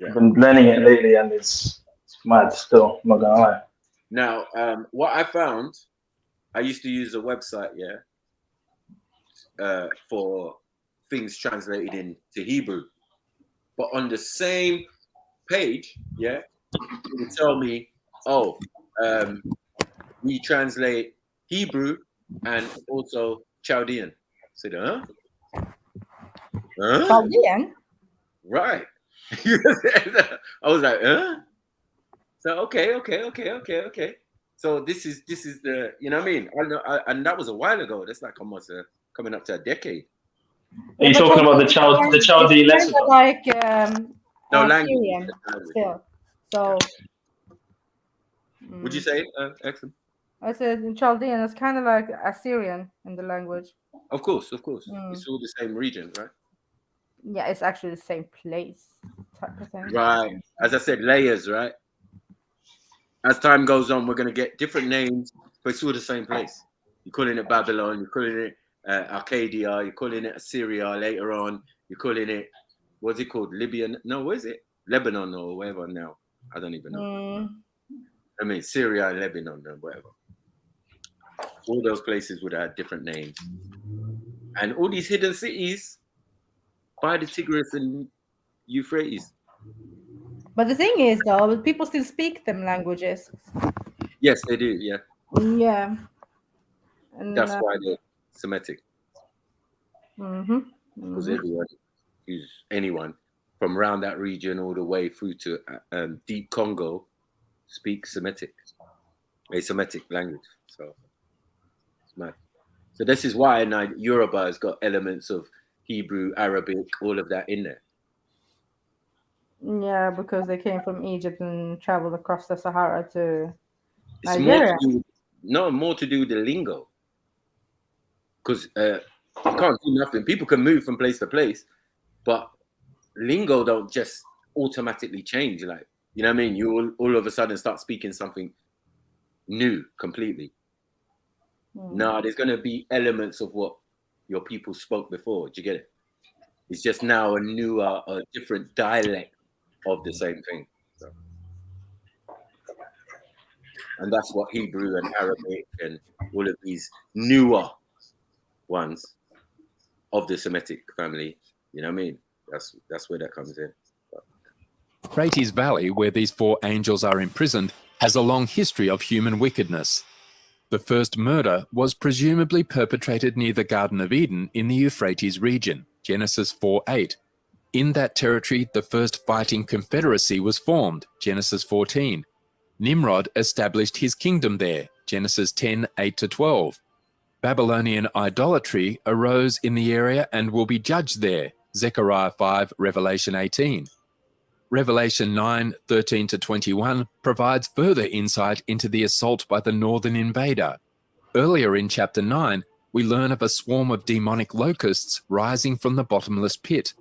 Yeah. I've been learning it lately, and it's mad still. I'm not gonna lie. Now, what I found, I used to use a website, for things translated into Hebrew, but on the same page, it would tell me, oh, we translate Hebrew and also Chaldean. I said, huh? Chaldean? Right. I was like, huh? So okay. So this is the, you know what I mean? And that was a while ago. That's like almost coming up to a decade. Are you talking about the Chaldean lexicon? Like no, language. Syrian still. So. Would you say, excellent? I said Chaldean is kind of like Assyrian in the language. Of course. It's all the same region, right? Yeah, it's actually the same place. Type of thing. Right. As I said, layers, right? As time goes on, we're going to get different names, but it's all the same place. You're calling it Babylon, you're calling it Arcadia, you're calling it Assyria later on, you're calling it, what's it called? Libya? No, what is it? Lebanon or whatever now. I don't even know. I mean, Syria and Lebanon or whatever. All those places would have different names. And all these hidden cities by the Tigris and Euphrates. But the thing is, though, people still speak them languages. Yes, they do, yeah. Yeah. And, that's why they're Semitic. Because anyone from around that region all the way through to deep Congo speaks Semitic, a Semitic language. So it's mad. So this is why Yoruba has got elements of Hebrew, Arabic, all of that in there. Yeah, because they came from Egypt and traveled across the Sahara to Nigeria. More to do with the lingo. Because you can't do nothing. People can move from place to place, but lingo don't just automatically change. Like, you know what I mean? You all of a sudden start speaking something new completely. No, there's going to be elements of what your people spoke before. Do you get it? It's just now a different dialect of the same thing. So. And that's what Hebrew and Arabic and all of these newer ones of the Semitic family, you know what I mean? That's where that comes in. Euphrates Valley, where these four angels are imprisoned, has a long history of human wickedness. The first murder was presumably perpetrated near the Garden of Eden in the Euphrates region, Genesis 4:8. In that territory, the first fighting confederacy was formed, Genesis 14. Nimrod established his kingdom there, Genesis 10:8-12. Babylonian idolatry arose in the area and will be judged there, Zechariah 5, Revelation 18. Revelation 9:13-21 provides further insight into the assault by the northern invader. Earlier in chapter 9, we learn of a swarm of demonic locusts rising from the bottomless pit.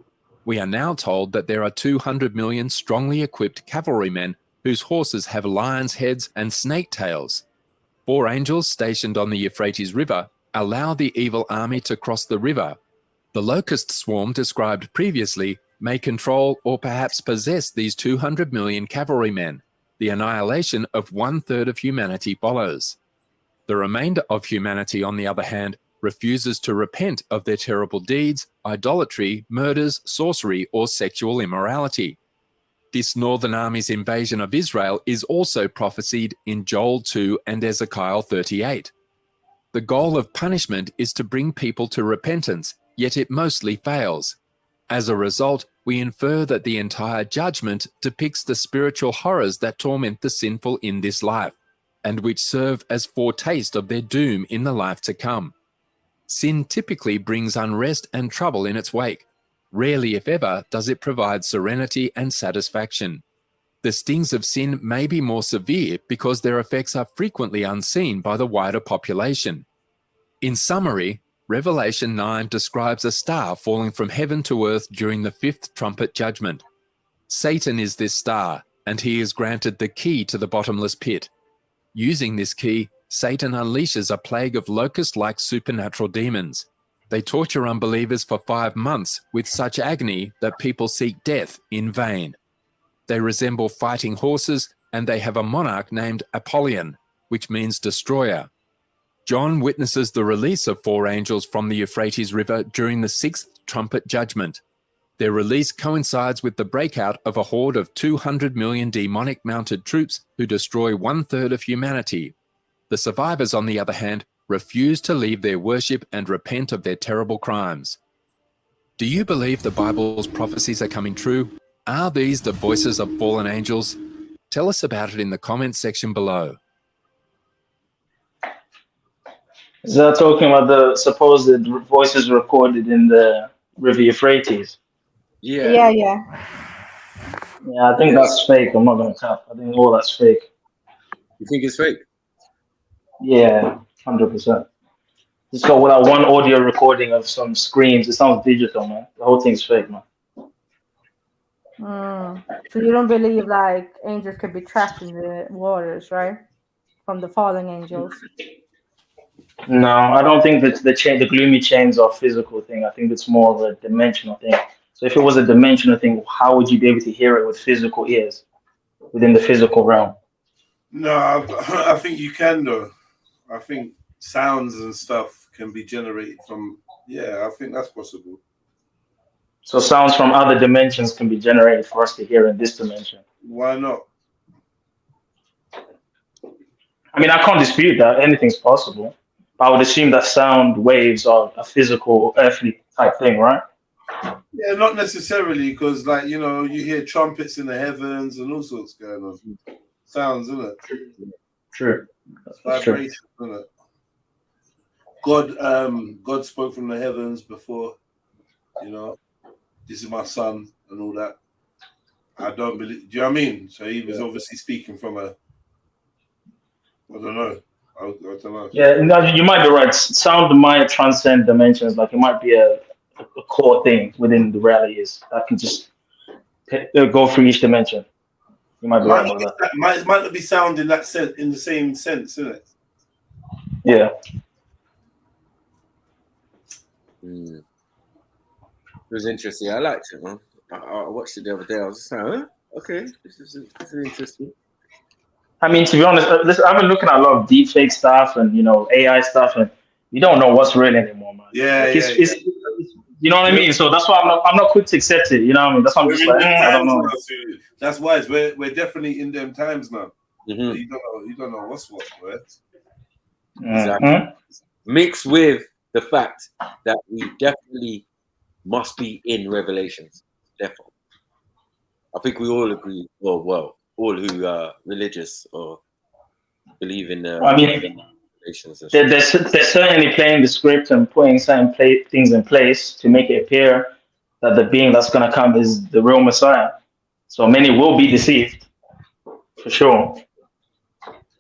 We are now told that there are 200 million strongly equipped cavalrymen whose horses have lions' heads and snake tails. 4 angels stationed on the Euphrates River allow the evil army to cross the river. The locust swarm described previously may control or perhaps possess these 200 million cavalrymen. The annihilation of 1/3 of humanity follows. The remainder of humanity, on the other hand, refuses to repent of their terrible deeds, idolatry, murders, sorcery, or sexual immorality. This northern army's invasion of Israel is also prophesied in Joel 2 and Ezekiel 38. The goal of punishment is to bring people to repentance, yet it mostly fails. As a result, we infer that the entire judgment depicts the spiritual horrors that torment the sinful in this life, and which serve as foretaste of their doom in the life to come. Sin typically brings unrest and trouble in its wake. Rarely, if ever, does it provide serenity and satisfaction. The stings of sin may be more severe because their effects are frequently unseen by the wider population. In summary, Revelation 9 describes a star falling from heaven to earth during the 5th trumpet judgment. Satan is this star, and he is granted the key to the bottomless pit. Using this key, Satan unleashes a plague of locust-like supernatural demons. They torture unbelievers for 5 months with such agony that people seek death in vain. They resemble fighting horses, and they have a monarch named Apollyon, which means destroyer. John witnesses the release of 4 angels from the Euphrates River during the 6th trumpet judgment. Their release coincides with the breakout of a horde of 200 million demonic mounted troops who destroy 1/3 of humanity. The survivors, on the other hand, refuse to leave their worship and repent of their terrible crimes. Do you believe the Bible's prophecies are coming true? Are these the voices of fallen angels? Tell us about it in the comments section below. Is that talking about the supposed voices recorded in the River Euphrates? Yeah. Yeah, I think that's fake. I'm not gonna cap. I think all that's fake. You think it's fake? Yeah, 100%. Just got that one audio recording of some screams. It sounds digital, man. The whole thing's fake, man. So you don't believe like angels could be trapped in the waters, right? From the fallen angels. No, I don't think that the gloomy chains are a physical thing. I think it's more of a dimensional thing. So if it was a dimensional thing, how would you be able to hear it with physical ears within the physical realm? No, I think you can though. I think sounds and stuff can be generated from. Yeah, I think that's possible. So sounds from other dimensions can be generated for us to hear in this dimension. Why not? I mean, I can't dispute that. Anything's possible. But I would assume that sound waves are a physical, earthly type thing, right? Yeah, not necessarily, because like you hear trumpets in the heavens and all sorts going on. Sounds, isn't it? True. Vibration, isn't it? God spoke from the heavens before. This is my son and all that. I don't believe. Do you know what I mean? So he was obviously speaking from a. I don't know. I don't know. Yeah, no, you might be right. Sound might transcend dimensions. Like it might be a core thing within the realities that can just go through each dimension. You might be right about that. Might not be sound in that sense, in the same sense, isn't it? Yeah. It was interesting. I liked it, man. I watched it the other day. I was just like, huh? Okay, this is interesting. I mean, to be honest, I've been looking at a lot of deepfake stuff and AI stuff, and you don't know what's real anymore, man. Yeah, like it's you know what I mean. So that's why I'm not quick to accept it. You know what I mean? That's why I'm just like, I don't know. That's wise. We're definitely in them times now. You don't know what's what, right? Exactly. Mixed with the fact that we definitely must be in Revelations. Definitely. I think we all agree. Well, all who are religious or believe in I mean, they're certainly playing the script and putting certain things in place to make it appear that the being that's going to come is the real Messiah. So many will be deceived, for sure.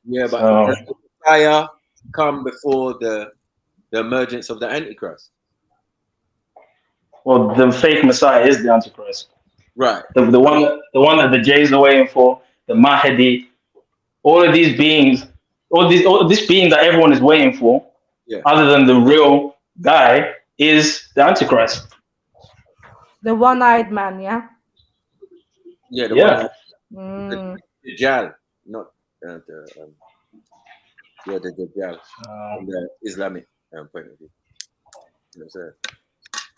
Yeah, but does the Messiah come before the emergence of the Antichrist? Well, the fake Messiah is the Antichrist. Right. The one that the Jays are waiting for, the Mahdi, all of these beings, all this being that everyone is waiting for, other than the real guy, is the Antichrist. The one-eyed man, yeah? Yeah, the one. The Dajjal, not the Dajjal from the Islamic point of view. You know what I'm saying?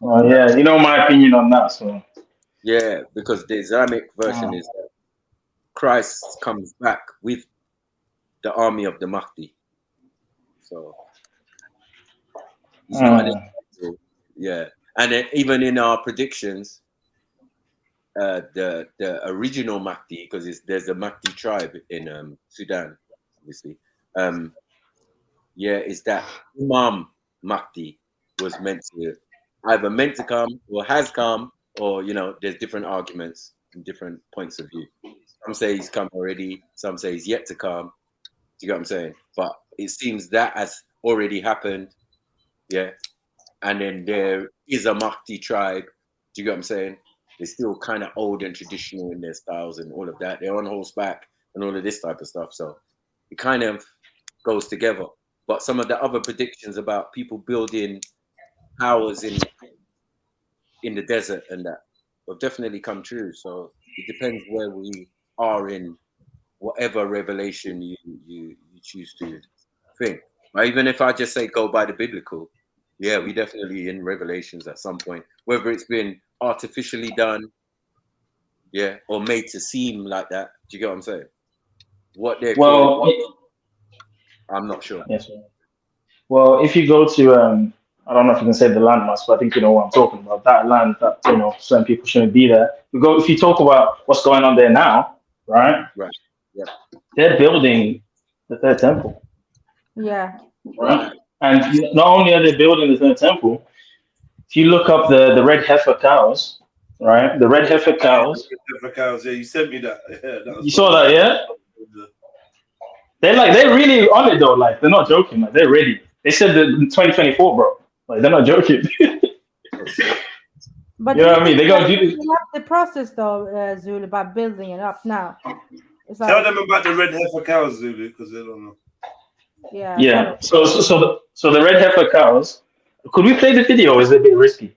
Oh yeah, you know my opinion on that. So yeah, because the Islamic version is that Christ comes back with the army of the Mahdi. So he's not an individual. Yeah, and then even in our predictions, the original Mahdi, because there's a Mahdi tribe in Sudan, obviously. Is that Imam Mahdi was meant to come or has come, or there's different arguments and different points of view. Some say he's come already, some say he's yet to come. Do you get what I'm saying? But it seems that has already happened. Yeah. And then there is a Mahdi tribe. Do you get what I'm saying? They're still kind of old and traditional in their styles and all of that. They're on horseback and all of this type of stuff. So it kind of goes together. But some of the other predictions about people building towers in the desert and that will definitely come true. So it depends where we are in whatever revelation you choose to think. But even if I just say go by the biblical, yeah, we definitely in Revelations at some point, whether it's been artificially done, yeah, or made to seem like that. Do you get what I'm saying? What they're calling, I'm not sure. Yes. Well, if you go to, I don't know if you can say the landmass, but I think you know what I'm talking about. That land that, you know, certain people shouldn't be there. If you talk about what's going on there now, right? Right. Yeah. They're building the third temple. Yeah. Right. And not only are they building the third temple, if you look up the red heifer cows, right? The red heifer cows. Yeah, you sent me that. Yeah, You saw that, yeah? They're really on it though. Like they're not joking. Like they're ready. They said that in 2024, bro. Like they're not joking. But you know what I mean? They gotta do the process though, Zulu, about building it up now. It's like, tell them about the red heifer cows, Zulu, because they don't know. Yeah. Yeah. So the red heifer cows. Could we play the video? Or is it a bit risky?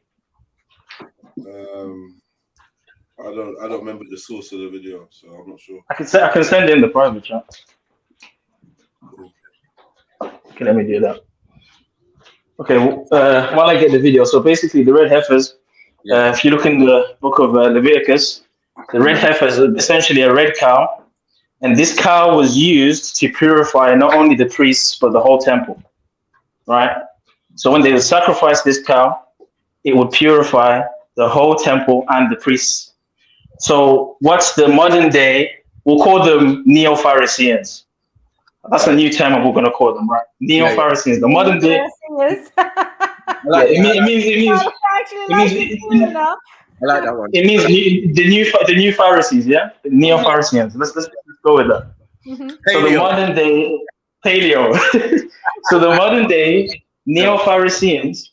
I don't remember the source of the video, so I'm not sure. I can send in the private chat. Okay, let me do that. Okay, while I get the video, so basically the red heifers, if you look in the book of Leviticus, the red heifer is essentially a red cow, and this cow was used to purify not only the priests, but the whole temple, right? So when they would sacrifice this cow, it would purify the whole temple and the priests. So what's the modern day, we'll call them Neo-Phariseans. That's a new term we're going to call them, right? Neo-Phariseans. The modern day. It means the new Pharisees, yeah? The Neo-Phariseans. Let's go with that. So the modern day paleo. So the modern day Neo-Phariseans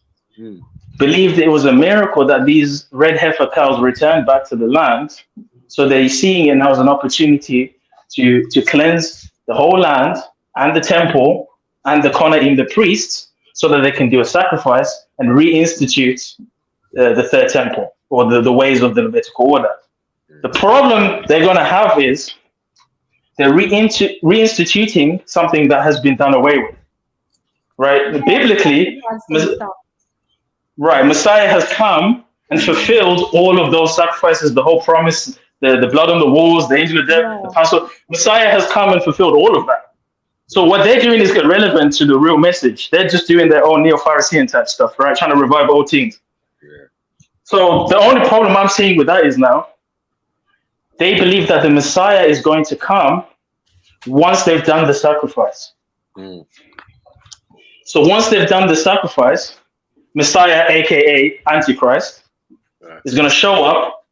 believed it was a miracle that these red heifer cows returned back to the land. So they're seeing it now as an opportunity to cleanse the whole land and the temple and the Kohanim, the priests, so that they can do a sacrifice and reinstitute the third temple or the ways of the Levitical order. The problem they're going to have is they're reinstituting something that has been done away with, right? Biblically, right, Messiah has come and fulfilled all of those sacrifices, the whole promise, the blood on the walls, the angel of death, the Passover. Messiah has come and fulfilled all of that. So what they're doing is irrelevant to the real message. They're just doing their own Neo-Pharisee type stuff, right? Trying to revive old things. So the only problem I'm seeing with that is now they believe that the Messiah is going to come once they've done the sacrifice. So once they've done the sacrifice, Messiah, aka Antichrist, is going to show up,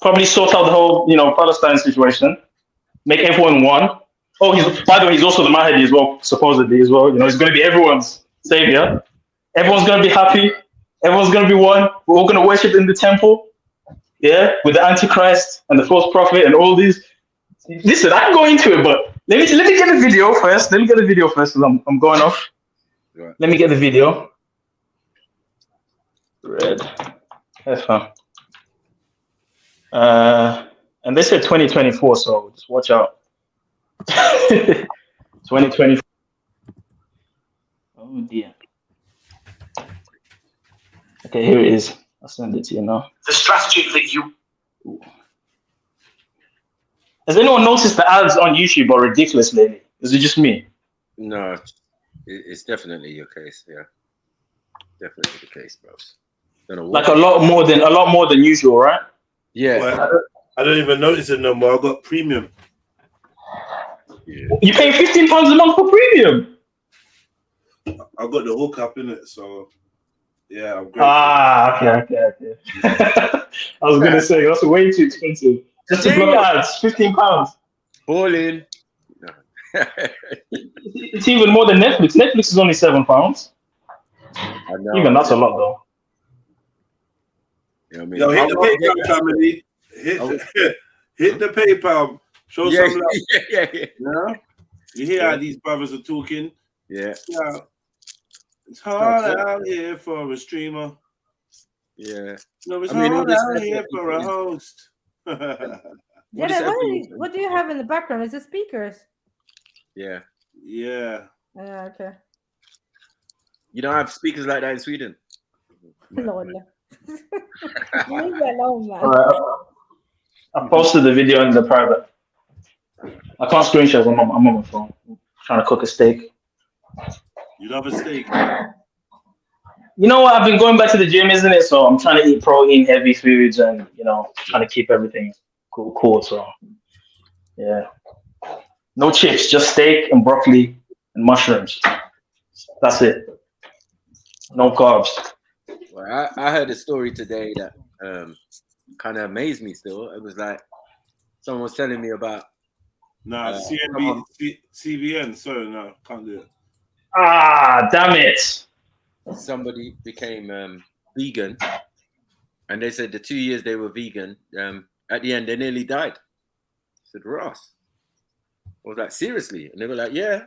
probably sort out the whole, Palestine situation, make everyone one. Oh, by the way, he's also the Mahdi as well, supposedly as well. He's going to be everyone's savior. Everyone's going to be happy. Everyone's going to be one. We're all going to worship in the temple. Yeah, with the Antichrist and the false prophet and all these. Listen, I can go into it, but let me get the video first. Let me get the video first, because I'm going off. Right. Let me get the video. Red. That's fine. And they said 2024, so just watch out. 2024. Oh dear. Okay, here it is. I'll send it to you now. The strategy that you. Has anyone noticed the ads on YouTube are ridiculous lately? Is it just me? No, it's definitely your case. Yeah, definitely the case, bros. Like a lot more than usual, right? Yeah. Well, I don't even notice it no more. I got premium. Yeah. You pay £15 a month for premium. I got the hookup in it, so yeah, I'm grateful. Okay. I was gonna say that's way too expensive. Just to block ads, £15. Balling. It's even more than Netflix. Netflix is only £7. I know. Even that's a lot though. You know what I mean? Yo, hit the PayPal, family. Hit the PayPal. Show some love. Yeah. You hear how these brothers are talking? Yeah. It's hard out here for a streamer. Yeah. No, it's I mean, all hard this out here effort for a is- host. What do you have in the background? Is it speakers? Yeah. Yeah. Yeah, okay. You don't have speakers like that in Sweden. Lol. Leave it alone, man. All right. I posted the video in the private. I can't screenshot. I'm on my phone. I'm trying to cook a steak. You love a steak? You know what? I've been going back to the gym, isn't it? So I'm trying to eat protein, heavy foods, and trying to keep everything cool. So yeah, no chips, just steak and broccoli and mushrooms. That's it. No carbs. Well, I heard a story today that kind of amazed me. Still, it was like someone was telling me about. CBN. Sorry, no, can't do it. Ah, damn it. Somebody became vegan, and they said the 2 years they were vegan, at the end they nearly died. I said, Ross. I was like, seriously? And they were like, yeah.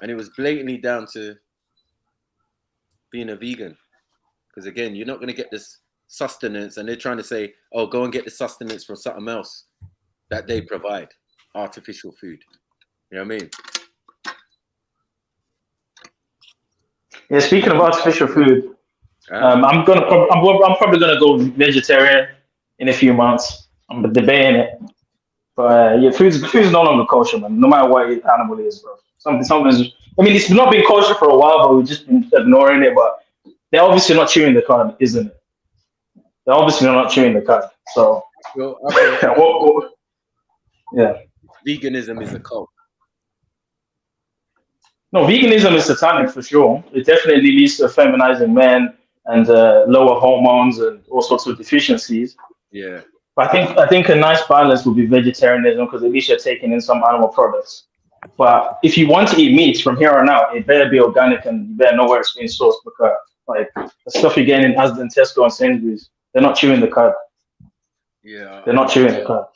And it was blatantly down to being a vegan. Because again, you're not going to get this sustenance, and they're trying to say, oh, go and get the sustenance from something else that they provide, artificial food. You know what I mean? Yeah, speaking of artificial food, I'm probably gonna go vegetarian in a few months. I'm debating it, but yeah, food's no longer kosher, man. No matter what animal it is, bro. Something's. I mean, it's not been kosher for a while, but we've just been ignoring it. But they're obviously not chewing the cud, isn't it? They're obviously not chewing the cud. So, yeah. Veganism is a cult. No, veganism is satanic for sure. It definitely leads to feminizing men and lower hormones and all sorts of deficiencies. Yeah. But I think a nice balance would be vegetarianism, because at least you're taking in some animal products. But if you want to eat meat from here on out, it better be organic, and you better know where it's being sourced, because like the stuff you're getting in Asda and Tesco and Sainsbury's, they're not chewing the cud. Yeah. They're not chewing the cud.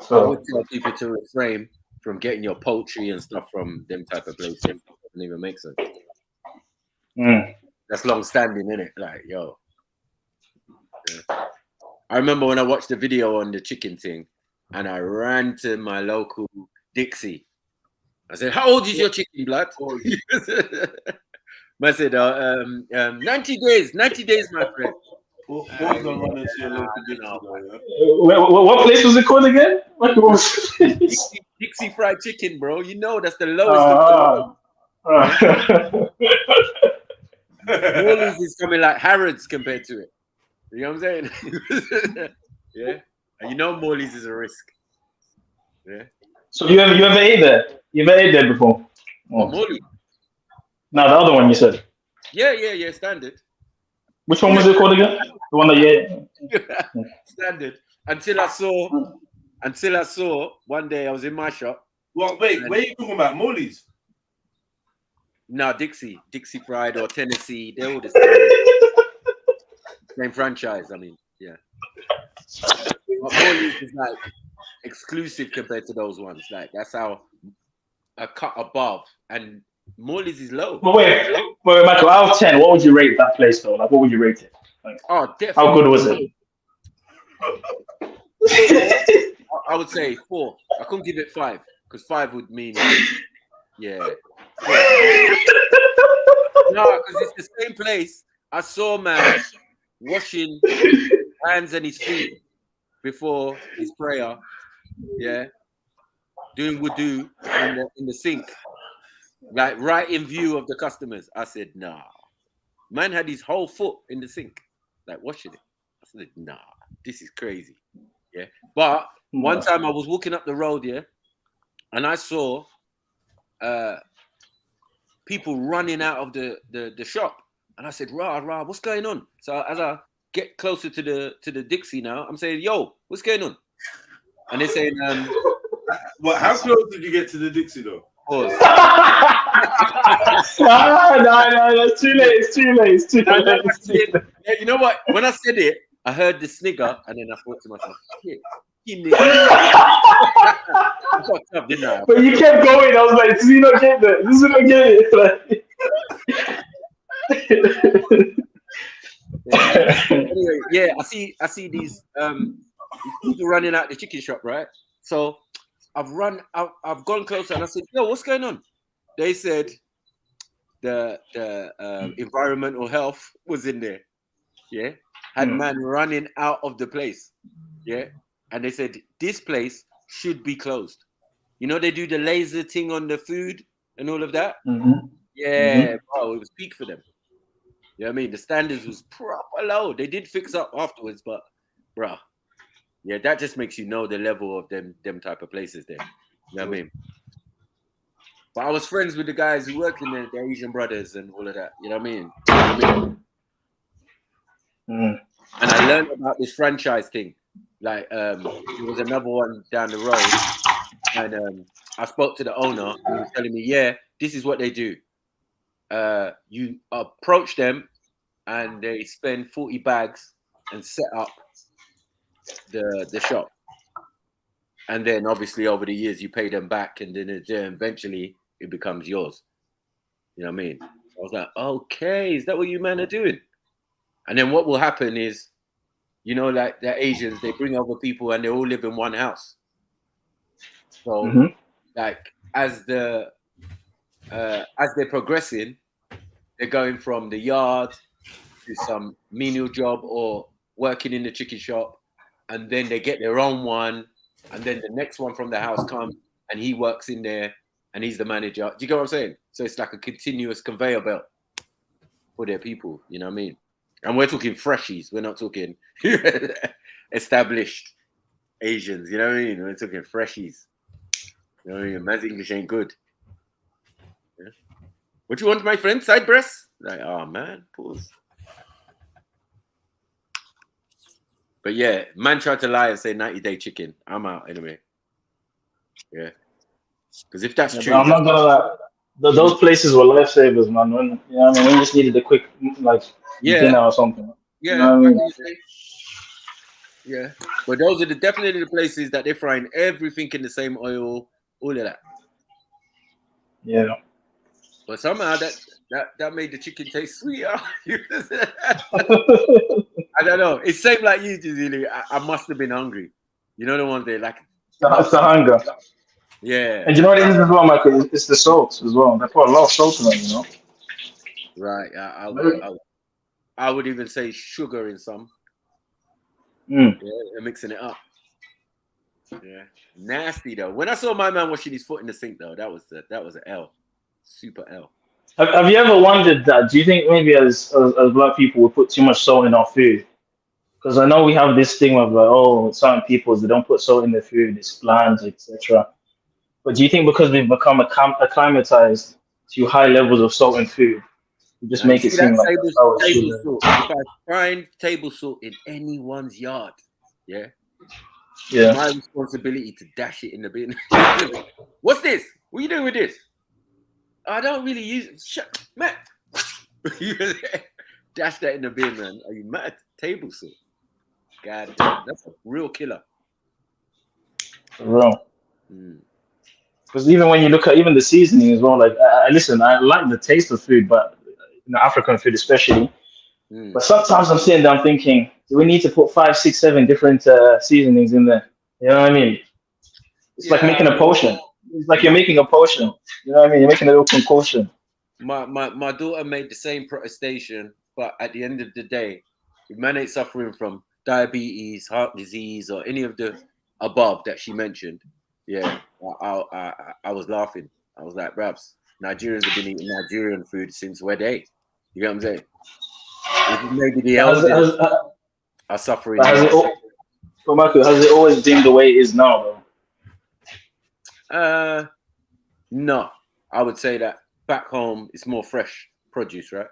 So I would tell people to refrain from getting your poultry and stuff from them type of places. It doesn't even make sense. That's long standing, innit? Like, yo. Yeah. I remember when I watched the video on the chicken thing, and I ran to my local Dixie. I said, how old is your chicken, blood? I said, 90 days, my friend. What place was it called again? Dixie fried chicken, bro. You know that's the lowest of the low. Morley's is coming like Harrods compared to it. You know what I'm saying? Yeah. And you know Morley's is a risk. Yeah. So you ever ate there? You ever ate there before? Morley. No, the other one you said. Yeah, standard. Which one was it called again? The one that you ate? Standard. Until I saw one day I was in my shop. Well, wait, where are you talking about? Morley's? No, Dixie Fried or Tennessee. They're all the same franchise. I mean, yeah. But Morley's is like exclusive compared to those ones. Like that's how a cut above, and Morley's is low. But wait, Michael, out of 10, what would you rate that place though? Like, what would you rate it? Like, definitely. How good was it? I would say 4. I couldn't give it 5 because 5 would mean, yeah. No, because it's the same place. I saw a man washing hands and his feet before his prayer. Yeah, doing wudu in the sink, like right in view of the customers. I said, nah. Man had his whole foot in the sink, like washing it. I said, nah, this is crazy. Yeah, but one time I was walking up the road, yeah, and I saw people running out of the shop, and I said, rah, what's going on? So as I get closer to the Dixie now, I'm saying, yo, what's going on? And they're saying, what? How close did you get to the Dixie though? No, it's too late. It's too late. Yeah, you know what? When I said it, I heard the snigger, and then I thought to myself, shit, you nigga. didn't I? But you kept going. I was like, does he not get that? Does he not get it? Anyway, yeah, I see these people running out the chicken shop, right? So I've gone closer and I said, yo, what's going on? They said the environmental health was in there. Yeah. Had man running out of the place. Yeah. And they said this place should be closed. You know, they do the laser thing on the food and all of that. Yeah, bro, it was peak for them. You know what I mean? The standards was proper low. They did fix up afterwards, but bro, yeah, that just makes you know the level of them type of places there. You know what I mean? But I was friends with the guys who work in there, the Asian brothers and all of that. You know what I mean? And I learned about this franchise thing. Like, there was another one down the road, and I spoke to the owner, and he was telling me, yeah, this is what they do. You approach them, and they spend 40 bags and set up the shop. And then, obviously, over the years, you pay them back, and then eventually it becomes yours. You know what I mean? I was like, okay, is that what you men are doing? And then what will happen is, you know, like the Asians, they bring over people and they all live in one house. So, like, as they're progressing, they're going from the yard to some menial job or working in the chicken shop, and then they get their own one, and then the next one from the house comes and he works in there and he's the manager. Do you get what I'm saying? So it's like a continuous conveyor belt for their people, you know what I mean? And we're talking freshies, we're not talking established Asians, you know what I mean? We're talking freshies. You know what I mean? Man's English ain't good. Yeah. What you want, my friend? Side breasts? Like, oh man, pause. But yeah, man tried to lie and say 90-day chicken. I'm out anyway. Yeah. Because if that's true, I'm not gonna lie. Those places were lifesavers, man. When you know what I mean, we just needed a quick dinner or something. Yeah. You know what I mean? Yeah. But those are definitely the places that they're frying everything in the same oil, all of that. Yeah. But somehow that made the chicken taste sweeter. I don't know. It's same like you, Jazili. I must have been hungry. You know the ones they like. It's the hunger. Yeah. And you know what it is as well, Michael? It's the salt as well. They put a lot of salt in it, you know. Right. I would even say sugar in some. Yeah, they're mixing it up. Yeah. Nasty though. When I saw my man washing his foot in the sink though, that was an L. Super L. Have you ever wondered that? Do you think maybe as black people we put too much salt in our food? Because I know we have this thing of certain peoples they don't put salt in their food, it's bland, etc. But do you think because we've become acclimatized to high levels of salt in food, we just make it seem like table salt? If I find table salt in anyone's yard, yeah, it's my responsibility to dash it in the bin. What's this? What are you doing with this? I don't really use it. Shut, man. Dash that in the bin, man. Are you mad? Table salt. God damn, that's a real killer. For real. Because even when you look at even the seasoning as well, like listen, I like the taste of food, but African food especially. But sometimes I'm sitting down thinking, do we need to put 5, 6, 7 different seasonings in there? You know what I mean? It's like making a potion. It's like you're making a potion. You know what I mean? You're making a little concoction. My daughter made the same protestation, but at the end of the day, if man ain't suffering from diabetes, heart disease, or any of the above that she mentioned, yeah, I was laughing. I was like, "Brabs, Nigerians have been eating Nigerian food since we're day." You get what I'm saying? Maybe the elders are suffering. So, Michael, has it always been the way it is now, though? No, I would say that back home it's more fresh produce, right?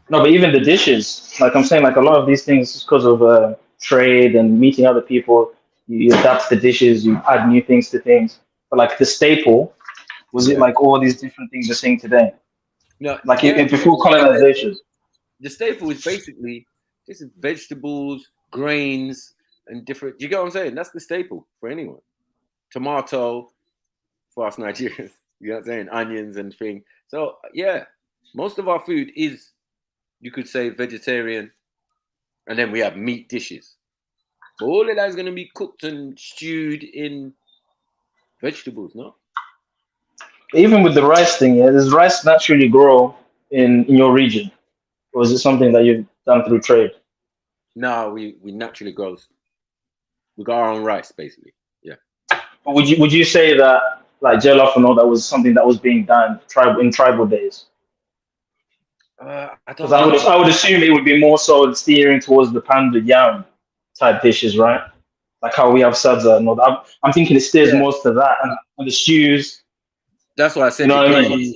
No, but even the dishes, like I'm saying, like a lot of these things, because of trade and meeting other people, you adapt the dishes, you add new things to things. But like the staple, was it like all these different things you're saying today? No, like before colonization. The staple is basically just vegetables, grains, and different. You get what I'm saying? That's the staple for anyone. Tomato, for us Nigerians. You know what I'm saying? Onions and thing. So yeah, most of our food is, you could say, vegetarian, and then we have meat dishes. But all of that is going to be cooked and stewed in vegetables, no? Even with the rice thing, yeah, does rice naturally grow in your region, or is it something that you've done through trade? No, we naturally grows. We got our own rice, basically. Yeah. But would you say that like jollof and all that was something that was being done in tribal days? Because I would assume it would be more so steering towards the pounded yam type dishes, right? Like how we have sadza and all that. I'm thinking it steers more to that, and the stews. That's why I said, you know what I mean?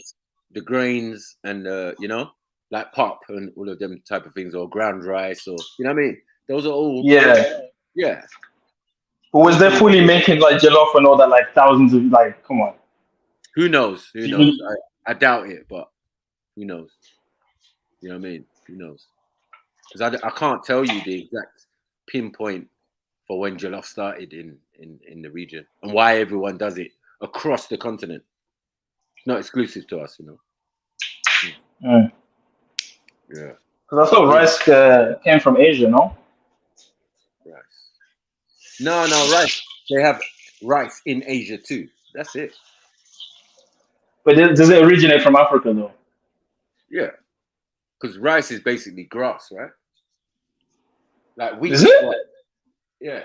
The grains and you know, like pop and all of them type of things, or ground rice, or you know what I mean. Those are all yeah. But was they fully making like jollof and all that, like thousands of like? Come on. Who knows? Who knows? I doubt it, but who knows? You know what I mean? Who knows? Because I can't tell you the exact pinpoint for when jollof started in the region and why everyone does it across the continent. It's not exclusive to us, you know. Yeah. Because I thought rice came from Asia, no? Rice. No, rice. They have rice in Asia too. That's it. But does it originate from Africa though? Yeah. Because rice is basically grass, right? Like wheat. Is it? Yeah.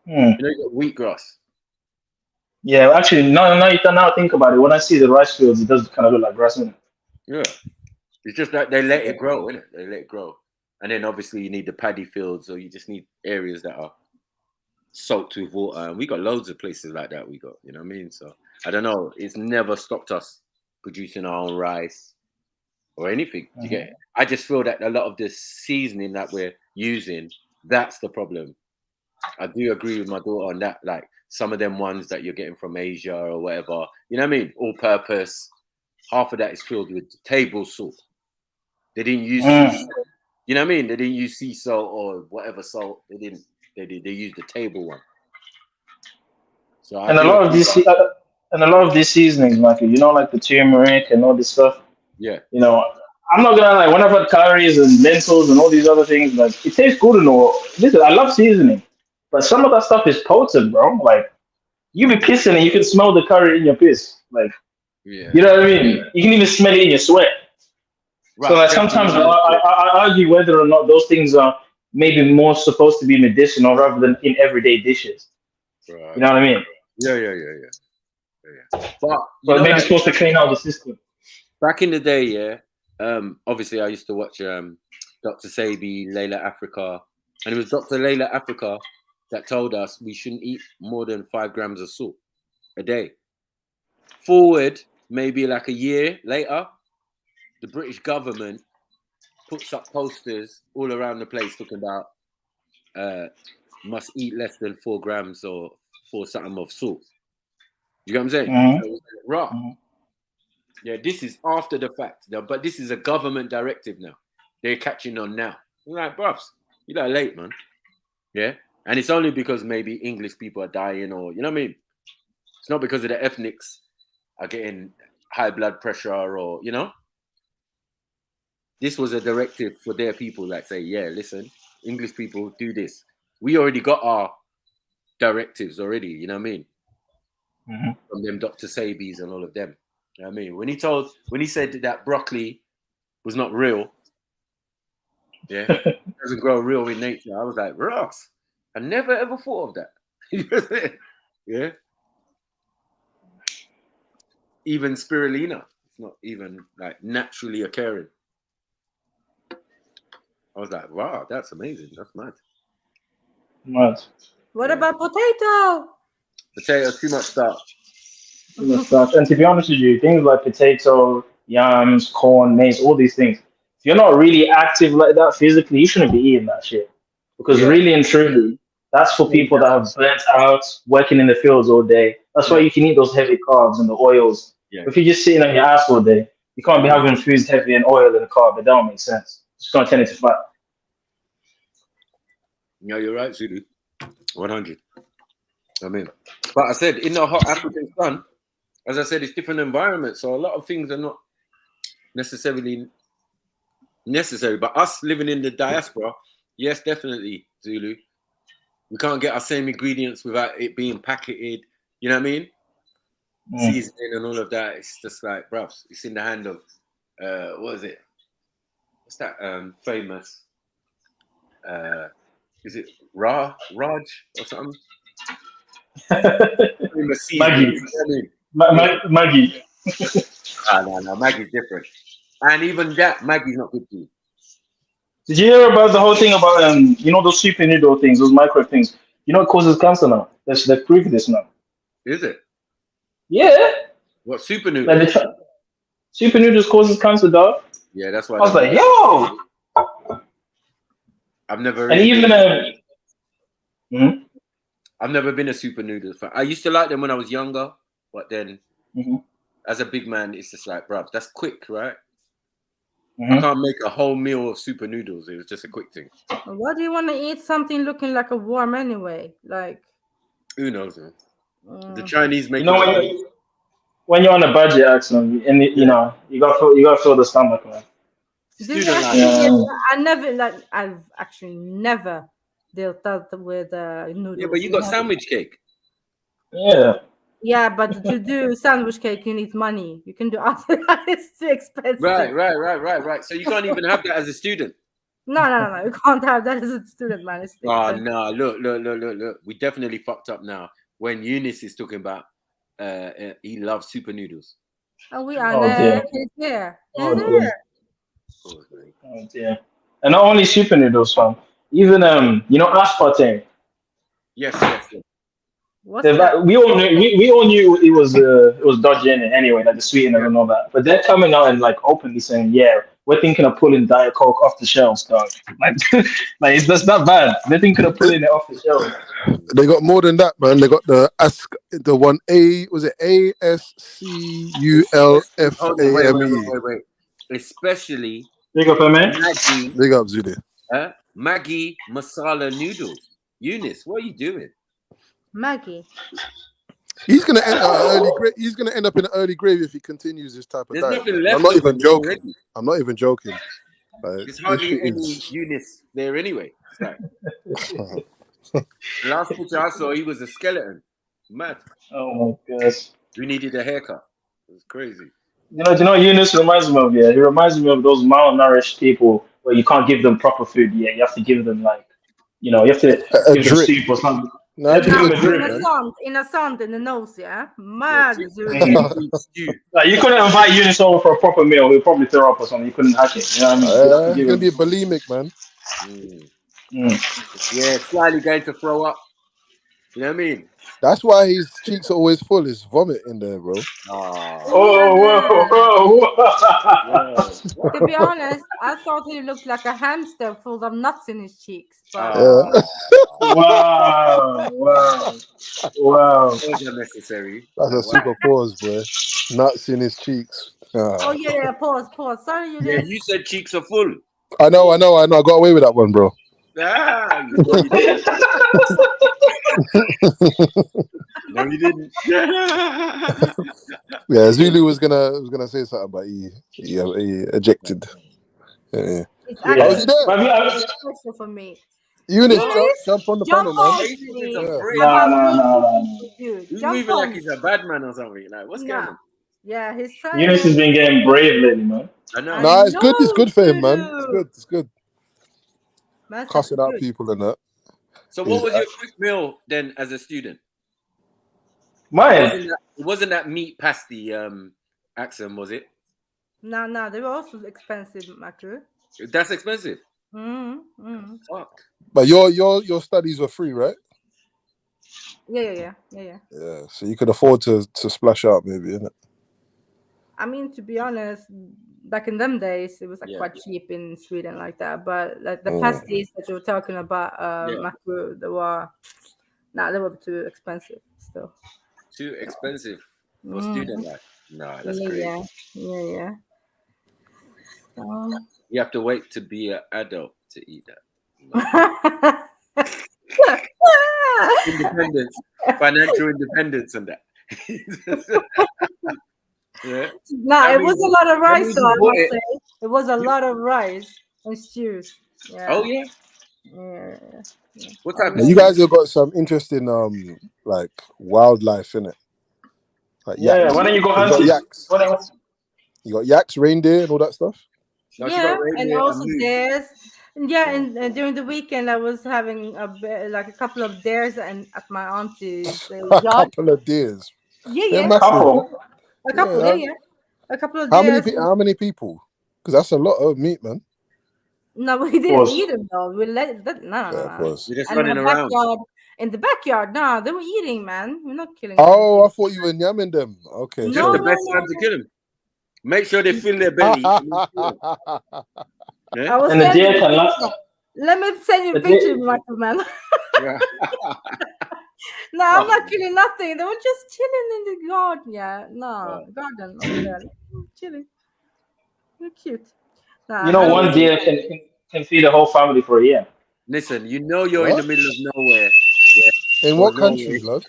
Hmm. You know, you got wheatgrass. Yeah, actually, now think about it. When I see the rice fields, it does kind of look like grass, isn't it? Yeah. It's just that they let it grow, innit? They let it grow. And then obviously you need the paddy fields, or you just need areas that are soaked with water. And we got loads of places like that. We got, you know what I mean? So I don't know. It's never stopped us producing our own rice or anything. You get it? I just feel that a lot of the seasoning that we're using, that's the problem. I do agree with my daughter on that. Like some of them ones that you're getting from Asia or whatever, you know what I mean? All purpose. Half of that is filled with table salt. They didn't use sea salt. You know what I mean? They didn't use sea salt or whatever salt. They didn't. They used the table one. So and a lot of these seasonings, Michael, you know, like the turmeric and all this stuff. Yeah. You know, I'm not gonna lie. When I've had curries and lentils and all these other things, like it tastes good and all. Listen, I love seasoning, but some of that stuff is potent, bro. Like you be pissing and you can smell the curry in your piss. Like, yeah. You know what I mean? You can even smell it in your sweat. Right. So like sometimes I argue whether or not those things are maybe more supposed to be medicinal rather than in everyday dishes. Right. You know what I mean? Yeah. But maybe it's supposed to clean out the system. Back in the day, yeah. Obviously, I used to watch Dr. Sabi, Layla Africa, and it was Dr. Layla Africa that told us we shouldn't eat more than 5 grams of salt a day. Forward, maybe like a year later, the British government puts up posters all around the place talking about must eat less than 4 grams or 4 something of salt. You know what I'm saying? So, right. Yeah, this is after the fact, but this is a government directive now. They're catching on now. I'm like, bruv, you're like late, man. Yeah, and it's only because maybe English people are dying, or you know what I mean. It's not because of the ethnics are getting high blood pressure, or you know. This was a directive for their people, like say, yeah, listen, English people do this. We already got our directives already. You know what I mean? From them Dr. Sabis and all of them. You know what I mean? When he said that broccoli was not real, yeah, it doesn't grow real in nature, I was like, Ross, I never ever thought of that. Yeah. Even spirulina, it's not even like naturally occurring. I was like, wow, that's amazing. That's mad. Mad. What about potato? Potato, too much starch. And to be honest with you, things like potato, yams, corn, maize, all these things, if you're not really active like that physically, you shouldn't be eating that shit. Because really and truly, that's for people that have burnt out, working in the fields all day. That's why you can eat those heavy carbs and the oils. If you're just sitting on your ass all day, you can't be having foods heavy in oil and carb. It don't make sense. It's going to turn into fat. Yeah, you're right, Zulu. 100. I mean, but I said in the hot African sun, as I said, it's different environments, so a lot of things are not necessarily necessary. But us living in the diaspora, yes, definitely, Zulu. We can't get our same ingredients without it being packeted. You know what I mean? Seasoning and all of that. It's just like, bruv, it's in the hand of what is it? What's that famous? Is it Raj or something? Maggie. Maggie. No, Maggie's different. And even that, Maggie's not good for you. Did you hear about the whole thing about you know, those super noodle things, those micro things? You know, it causes cancer now. They've proved this now. Is it? Yeah. What, super noodles? Like super noodles causes cancer, dog. Yeah, that's why. I was like, yo. I've never. And even I've never been a super noodles fan. I used to like them when I was younger, but then as a big man, it's just like, bruv, that's quick, right? I can't make a whole meal of super noodles. It was just a quick thing. What do you want to eat? Something looking like a worm anyway? Like, who knows, man? The Chinese make. You know, when you're on a budget, actually, and you know, you got to fill the stomach, man. I've actually never dealt with noodles. Yeah, but you got sandwich cake. Yeah. Yeah, but to do sandwich cake, you need money. You can do other. It's too expensive. Right. So you can't even have that as a student. No. You can't have that as a student, man. It's Oh no! Look. We definitely fucked up now. When Eunice is talking about, he loves super noodles. Oh, we are there. He's here. Oh dear. And not only super noodles, fam. Even you know, aspartame. Yes. We all knew it was dodgy in it anyway, like the sweetener and all that. But they're coming out and like openly saying, yeah, we're thinking of pulling Diet Coke off the shelves, dog. Like it's just not bad. They're thinking of pulling it off the shelves. They got more than that, man. They got the one was it ASCULFAME? Wait. Especially big up, man. Big up, Zulu. Maggi masala noodles. Eunice, what are you doing? Maggie. He's gonna end up in an early grave if he continues this type of There's diet. nothing left I'm not of even him joking. already. I'm not even joking. Like, There's hardly any Eunice there anyway. Like, the last picture I saw, he was a skeleton. Mad. Oh my gosh. We needed a haircut. It was crazy. You know what Eunice reminds me of? Yeah, he reminds me of those malnourished people where you can't give them proper food. Yeah, you have to give them like, you know, you have to give them soup or something. No, in a sand in the nose, yeah. Mad. Like, you couldn't invite Eunice over for a proper meal. He'll probably throw up or something. You couldn't hack it. You know what I mean? He's gonna be bulimic, man. Yeah, slightly going to throw up. You know what I mean? That's why his cheeks are always full. His vomit in there, bro. To be honest, I thought he looked like a hamster full of nuts in his cheeks. But Wow. Those are necessary. That's a super pause, boy. Nuts in his cheeks. Oh yeah, pause. Sorry, you did. You said cheeks are full. I know. I got away with that one, bro. You did. No, you didn't. Yeah, Zulu was gonna say something, but he ejected. Yeah. It's actually special for me. Eunice, jump on the panel, man. No. He's moving like he's a bad man or something. Like, what's going on? Yeah, he's trying. Eunice has been getting brave lately, man. I know. Nah, it's good. It's good for him, man. It's good. Cussing out people and that. So, what was your quick meal then as a student? Mine. It wasn't that meat pasty accent, was it? No, they were also expensive, Maku. That's expensive. Fuck. But your studies were free, right? Yeah. Yeah, so you could afford to splash out, maybe, innit? I mean, to be honest, back in them days, it was like quite cheap in Sweden, like that. But like the pasties that you were talking about, Maku, they were too expensive. Still. Too expensive for student life. No, that's crazy. Yeah. You have to wait to be an adult to eat that. independence, financial independence, and that. Yeah. Nah, it was a lot of rice, though, I must it. say. It was a lot of rice and stews. Yeah. Oh yeah. Yeah. What type Now, you guys have got some interesting like wildlife in it. Like Yeah, yaks. why don't you go You got hunting? yaks. You got yaks, reindeer, and all that stuff. Yeah, and also dares. And yeah, and during the weekend I was having like a couple of dares and at my auntie's A yacht. couple of deers. Yeah, They're yeah. massive. A couple, Yeah. yeah. A couple of How dares. many people? Because that's a lot of meat, man. No, we didn't eat them though. We let that. No. Of course. You're just And running around. in the backyard, no, they were eating, man. We're not killing Oh, I thought you were yamming them. Okay. Just No, the no, best no, time to kill them. Make sure they fill their belly. I was And the sending deer you can a last. picture. Let me send you a The deer- picture, Michael, man. No, I'm not killing nothing. They were just chilling in the garden. Yeah, no, garden over there. Chilling. You're cute. Nah, You know, I one don't- deer can feed a whole family for a year. Listen, you know you're in the middle of nowhere. In what country, blood?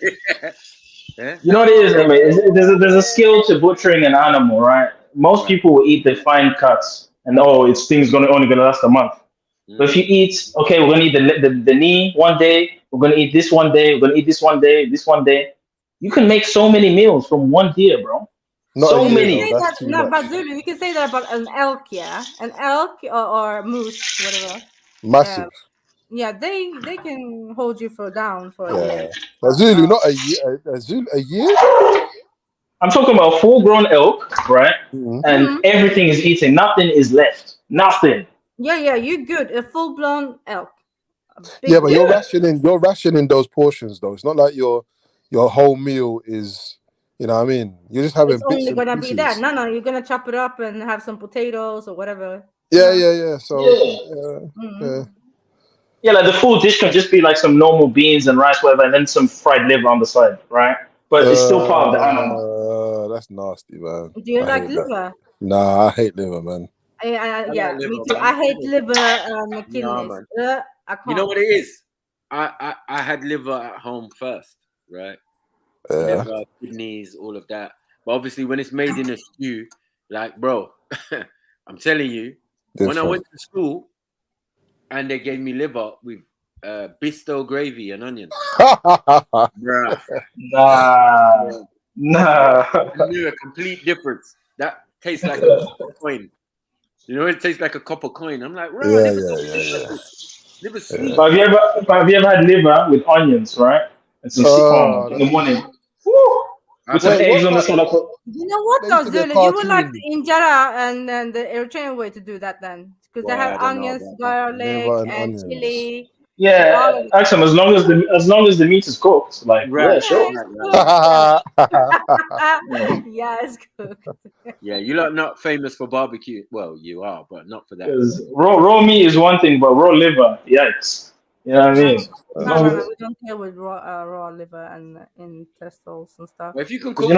Yeah. You know what it is, mate? There's a skill to butchering an animal, right? Most people will eat the fine cuts, and it's things only gonna last a month. But if you eat, okay, we're gonna eat the knee one day, we're gonna eat this one day, we're gonna eat this one day, this one day. You can make so many meals from one deer, bro. So many. No, but Zulu, you can say that about an elk, yeah, an elk or moose, whatever. Massive. Yeah, they can hold you down for a Yeah. year. A Zulu, not a year. A Zulu, a year? I'm talking about full-grown elk, right? And everything is eaten. Nothing is left. Nothing. Yeah, you're good. A full-blown elk. Yeah, but you're rationing those portions though. It's not like your whole meal is, you know what I mean? You're just having It's bits only and gonna pieces. be that. No, you're gonna chop it up and have some potatoes or whatever. Yeah. So Yeah, like the full dish can just be like some normal beans and rice, whatever, and then some fried liver on the side, right? But it's still part of the animal. That's nasty, man. Do you I like hate that. liver? Nah, I hate liver, man. Yeah, liver, me too. man. I hate liver and kidneys. man. I can't. You know what it is? I had liver at home first, right? Yeah. Liver, kidneys, all of that. But obviously, when it's made in a stew, like, bro, I'm telling you, when I went to school and they gave me liver with Bisto gravy and onions, bruh. Nah. I knew a complete difference. That tastes like a copper coin. You know, it tastes like a copper coin. I'm like, right, liver sweet. But have you ever had liver with onions, right? And some in the morning. Woo! With some eggs on the side of it. You know what though, Zulu? You would like the injera and then the Eritrean way to do that then. Because they have onions, garlic, and chili. Yeah, actually, as long as the meat is cooked, like yeah, sure. Yeah, it's good. Yeah, you're not famous for barbecue. Well, you are, but not for that. Raw meat is one thing, but raw liver, yikes. You know what I mean? No, we don't deal with raw liver and intestines and stuff. Well, if you can cook,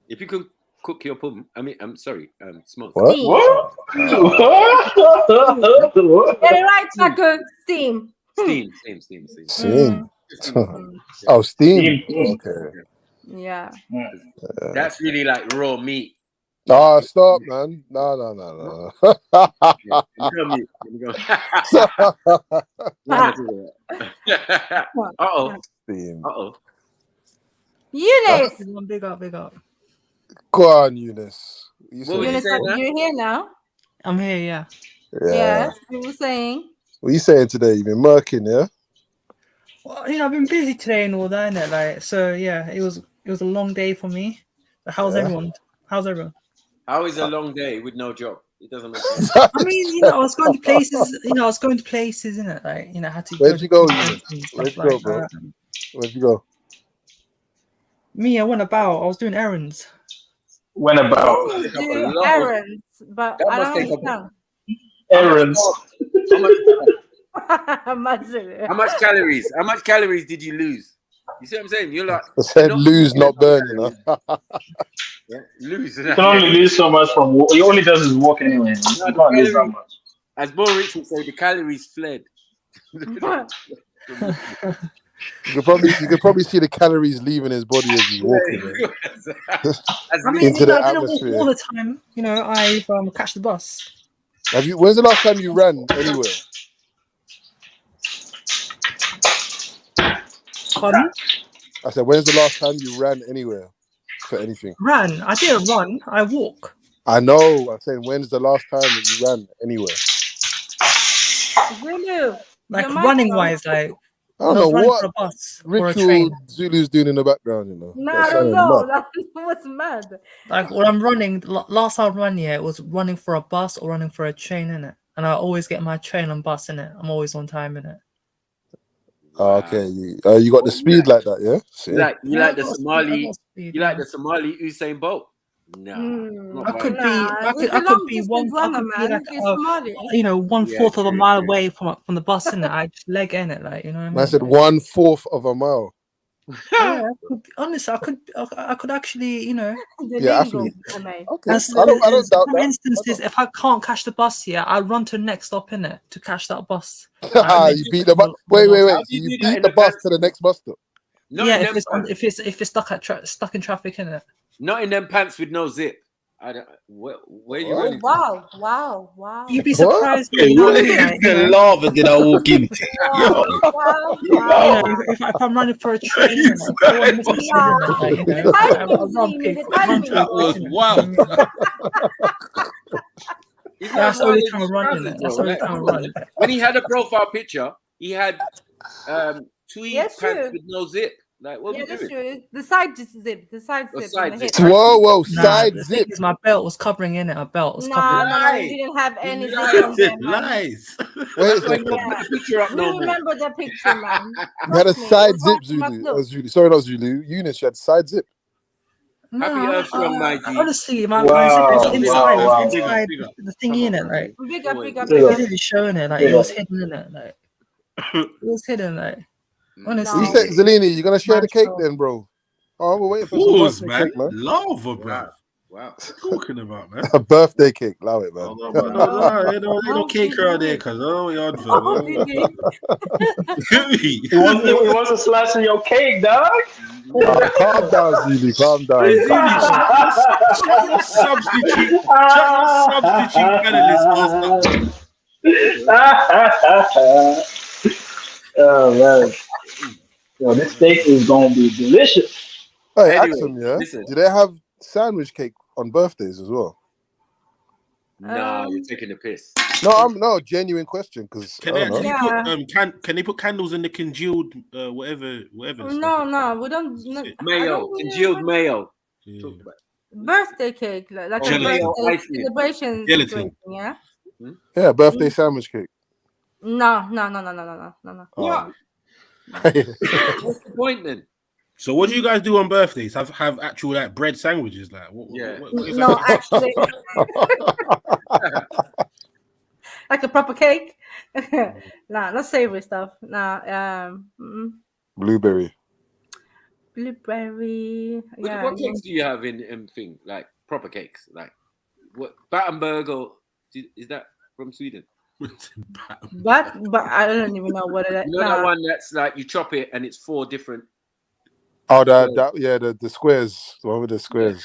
if you can cook your pum, I'm sorry, smoke. What? Get it right, Taco. Steam. Steam. Oh, steam. Okay. Yeah. That's really like raw meat. Oh, stop, man. No. Uh-oh. Eunice. Big up. Go on, Eunice. Eunice, you're here now. I'm here, yeah. Yes, you were saying. What are you saying today? You've been murking, yeah? Well, I've been busy today and all that, innit? Like, so yeah, it was a long day for me. But how's everyone? How is a long day with no job? It doesn't make sense. I mean, I was going to places. Innit? Like, I had to. Where'd you go, Eunice? Where'd you go, bro? Where'd you go? Me, I went about. I was doing errands. Went about. Do errands, but I don't understand. Errands. How much calories did you lose? You see what I'm saying? You're like, I said lose, not burn, you know. Yeah, lose. You can only lose so much from walk. He only does his walk anyway. You can't lose that much. As Bo Rich would say, the calories fled. You could probably see the calories leaving his body as he's walking I mean, into the I don't walk atmosphere. all the time. I catch the bus. When's the last time you ran anywhere? Pardon? I said, when's the last time you ran anywhere for anything? Ran? I didn't run. I walk. I know. I'm saying, when's the last time that you ran anywhere? Zulu, like your running microphone. wise, like I don't I was know running what for a bus or a ritual train. Zulu's doing in the background, No, That's I don't sounding know. mad. That's what's mad. Like when I'm running, last time I ran, it was running for a bus or running for a train, innit? And I always get my train and bus, innit? I'm always on time, innit? Oh, okay, you got the speed like that, yeah? You like Yeah, the I got Somali? speed, You like yeah. the Somali Usain Bolt? No, I could be, I He's a could be long-distance runner, man. like He's Somali. 1/4 of a mile away from the bus, innit? I just leg in it, like, you know what I mean? Man said 1/4 of a mile. Yeah, honestly, I could actually, Yeah, athlete. Okay, As, I don't as doubt for that. instances, if I can't catch the bus here, I run to the next stop innit to catch that bus. You beat the bus. Wait. So you beat the bus to the next bus stop. Yeah, if it's stuck in traffic innit. Not in them pants with no zip. I don't. Where you running? Wow. You'd be surprised. Hey, what is the lava did I walk into? If I'm running for a train, That was wild. That's the only time I run in it. That's the only time I run. When he had a profile picture, he had tweed pants with no zip. Like, what Yeah, we that's doing? true. The side zip. The side zip. side on the zip. hip. Whoa, Nah, side the zip. thing is my belt was covering in it. A belt was covering. No, you didn't have any zip on there, man. Lies. Wait a That's why you second. don't put the picture up We no more. remember the picture, man. You had a Trust me, side it was zip, hard to not Zulu. look. Zulu. Sorry, not Zulu. Eunice, you had side zip. Happy Earth Strong, my G. Honestly, my Wow, zip is wow, wow, inside wow. the thingy in it, like Big up. it didn't show in it, like it was hidden in it, like it was hidden, like honestly. You said, Zelini, you gonna share the cake show. then, bro? Oh, we're waiting for some Pause, birthday man. cake, man. Lava, bro. Wow. What you talking about, man? A birthday cake, allow it, man. No, no cake around there, cuz. Oh, you're on for He wants a slice of your cake, dog. Calm down, Zulu. Calm down. Substitute panelist. Oh man, yo, this steak is gonna be delicious. Hey, Anyway, Axum, yeah? listen. Do they have sandwich cake on birthdays as well? No, you're taking the piss. No, genuine question, because Can they actually put can they put candles in the congealed whatever? No, we don't. No, Mayo, congealed mayo. Birthday cake, like a Gelatin. birthday celebration Gelatin. situation, yeah. Yeah, birthday sandwich cake. No. Oh. What's the point then? So what do you guys do on birthdays? Have actual like bread sandwiches? Like what is No, that? actually, like a proper cake. Nah, not savory stuff. Nah, Blueberry. blueberry. Yeah. What cakes do you have in thing like proper cakes? Like what Battenberg or is that from Sweden? But I don't even know what it is. You know that one that's like you chop it and it's 4 different. Oh, the squares. The one with the squares.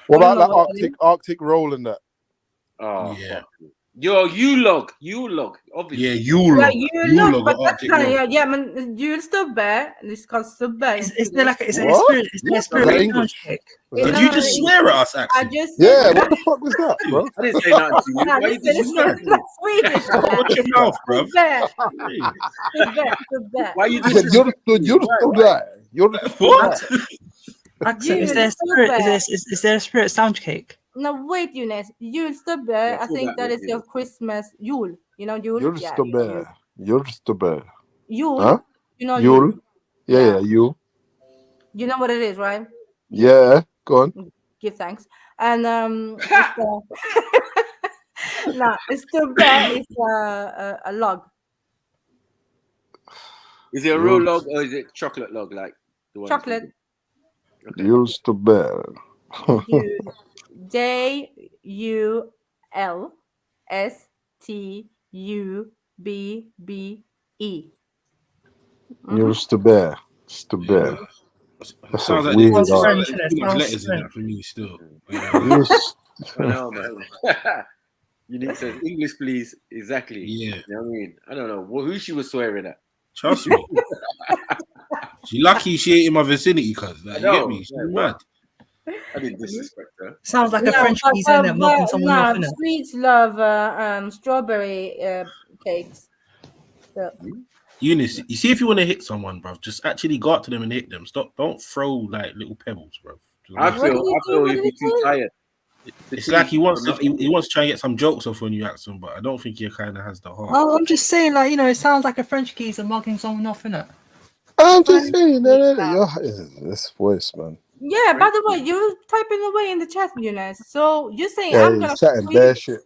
What about like Arctic roll and that? Oh, yeah. Yo, you log, obviously. Yeah, you log. But that's kind of man. You'll still bear. This can still bear. Is there like is there a spirit? Is there a spirit English? Did you just swear at us, Axel? Yeah, what the fuck was that, bro? I didn't say nothing to you. Why did you swear? Swedish. Watch your mouth, bro. Why you said you're what? Axel, is there a spirit? Is there a spirit sound cake? No, wait, Eunice. Julstubbe, I think that is your Christmas Jul. You know Jul? Julstubbe. Julstubbe. Jul? Huh? You know Jul? Yeah, Jul. You know what it is, right? Yeah, go on. Give thanks. And it's still there. It's a log. Is it a real log or is it chocolate log like the one? Chocolate. Julstubbe. JULSTUBBE. You're just a bear. Just a bear. That's Sounds a like weird there's too art. much letters in that for me still. I know, man. Unique says English, please. Exactly. Yeah. You know what I mean? I don't know who she was swearing at. Trust me. She lucky she ain't in my vicinity, cuz. Like, you get me? She's mad. I didn't disrespect her. Sounds like a French piece, isn't it? Mocking someone off, innit? Swedes love strawberry cakes. So. Eunice, you see if you want to hit someone, bruv, just actually go up to them and hit them. Don't throw like little pebbles, bruv. I feel you'd be too tired. It's like he wants to try and get some jokes off when you ask him, but I don't think he kind of has the heart. Oh, I'm just saying, like, you know, it sounds like a French geezer mugging someone off, innit? I'm just saying, this voice, man. Yeah, by the way, you're typing away in the chat, Eunice. So you're saying Yeah, I'm gonna he's chatting bare shit.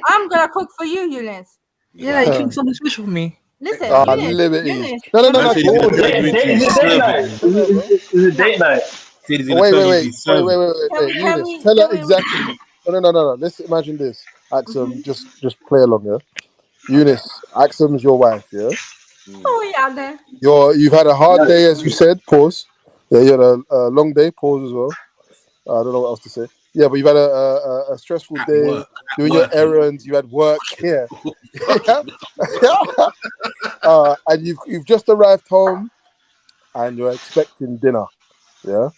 I'm gonna cook for you, Eunice. Yeah, you cook something special for me. Listen, liberty. Eunice. No. Is it date night? Wait. Eunice, tell her exactly. No. Let's imagine this. Axum, just play along, yeah? Eunice, Axum's your wife, yeah? Oh, yeah, then. You've had a hard day, as you said, pause. Yeah, you had a long day, pause as well. I don't know what else to say. Yeah, but you've had a stressful day, doing your errands, you had work, yeah. And you've just arrived home and you're expecting dinner, yeah?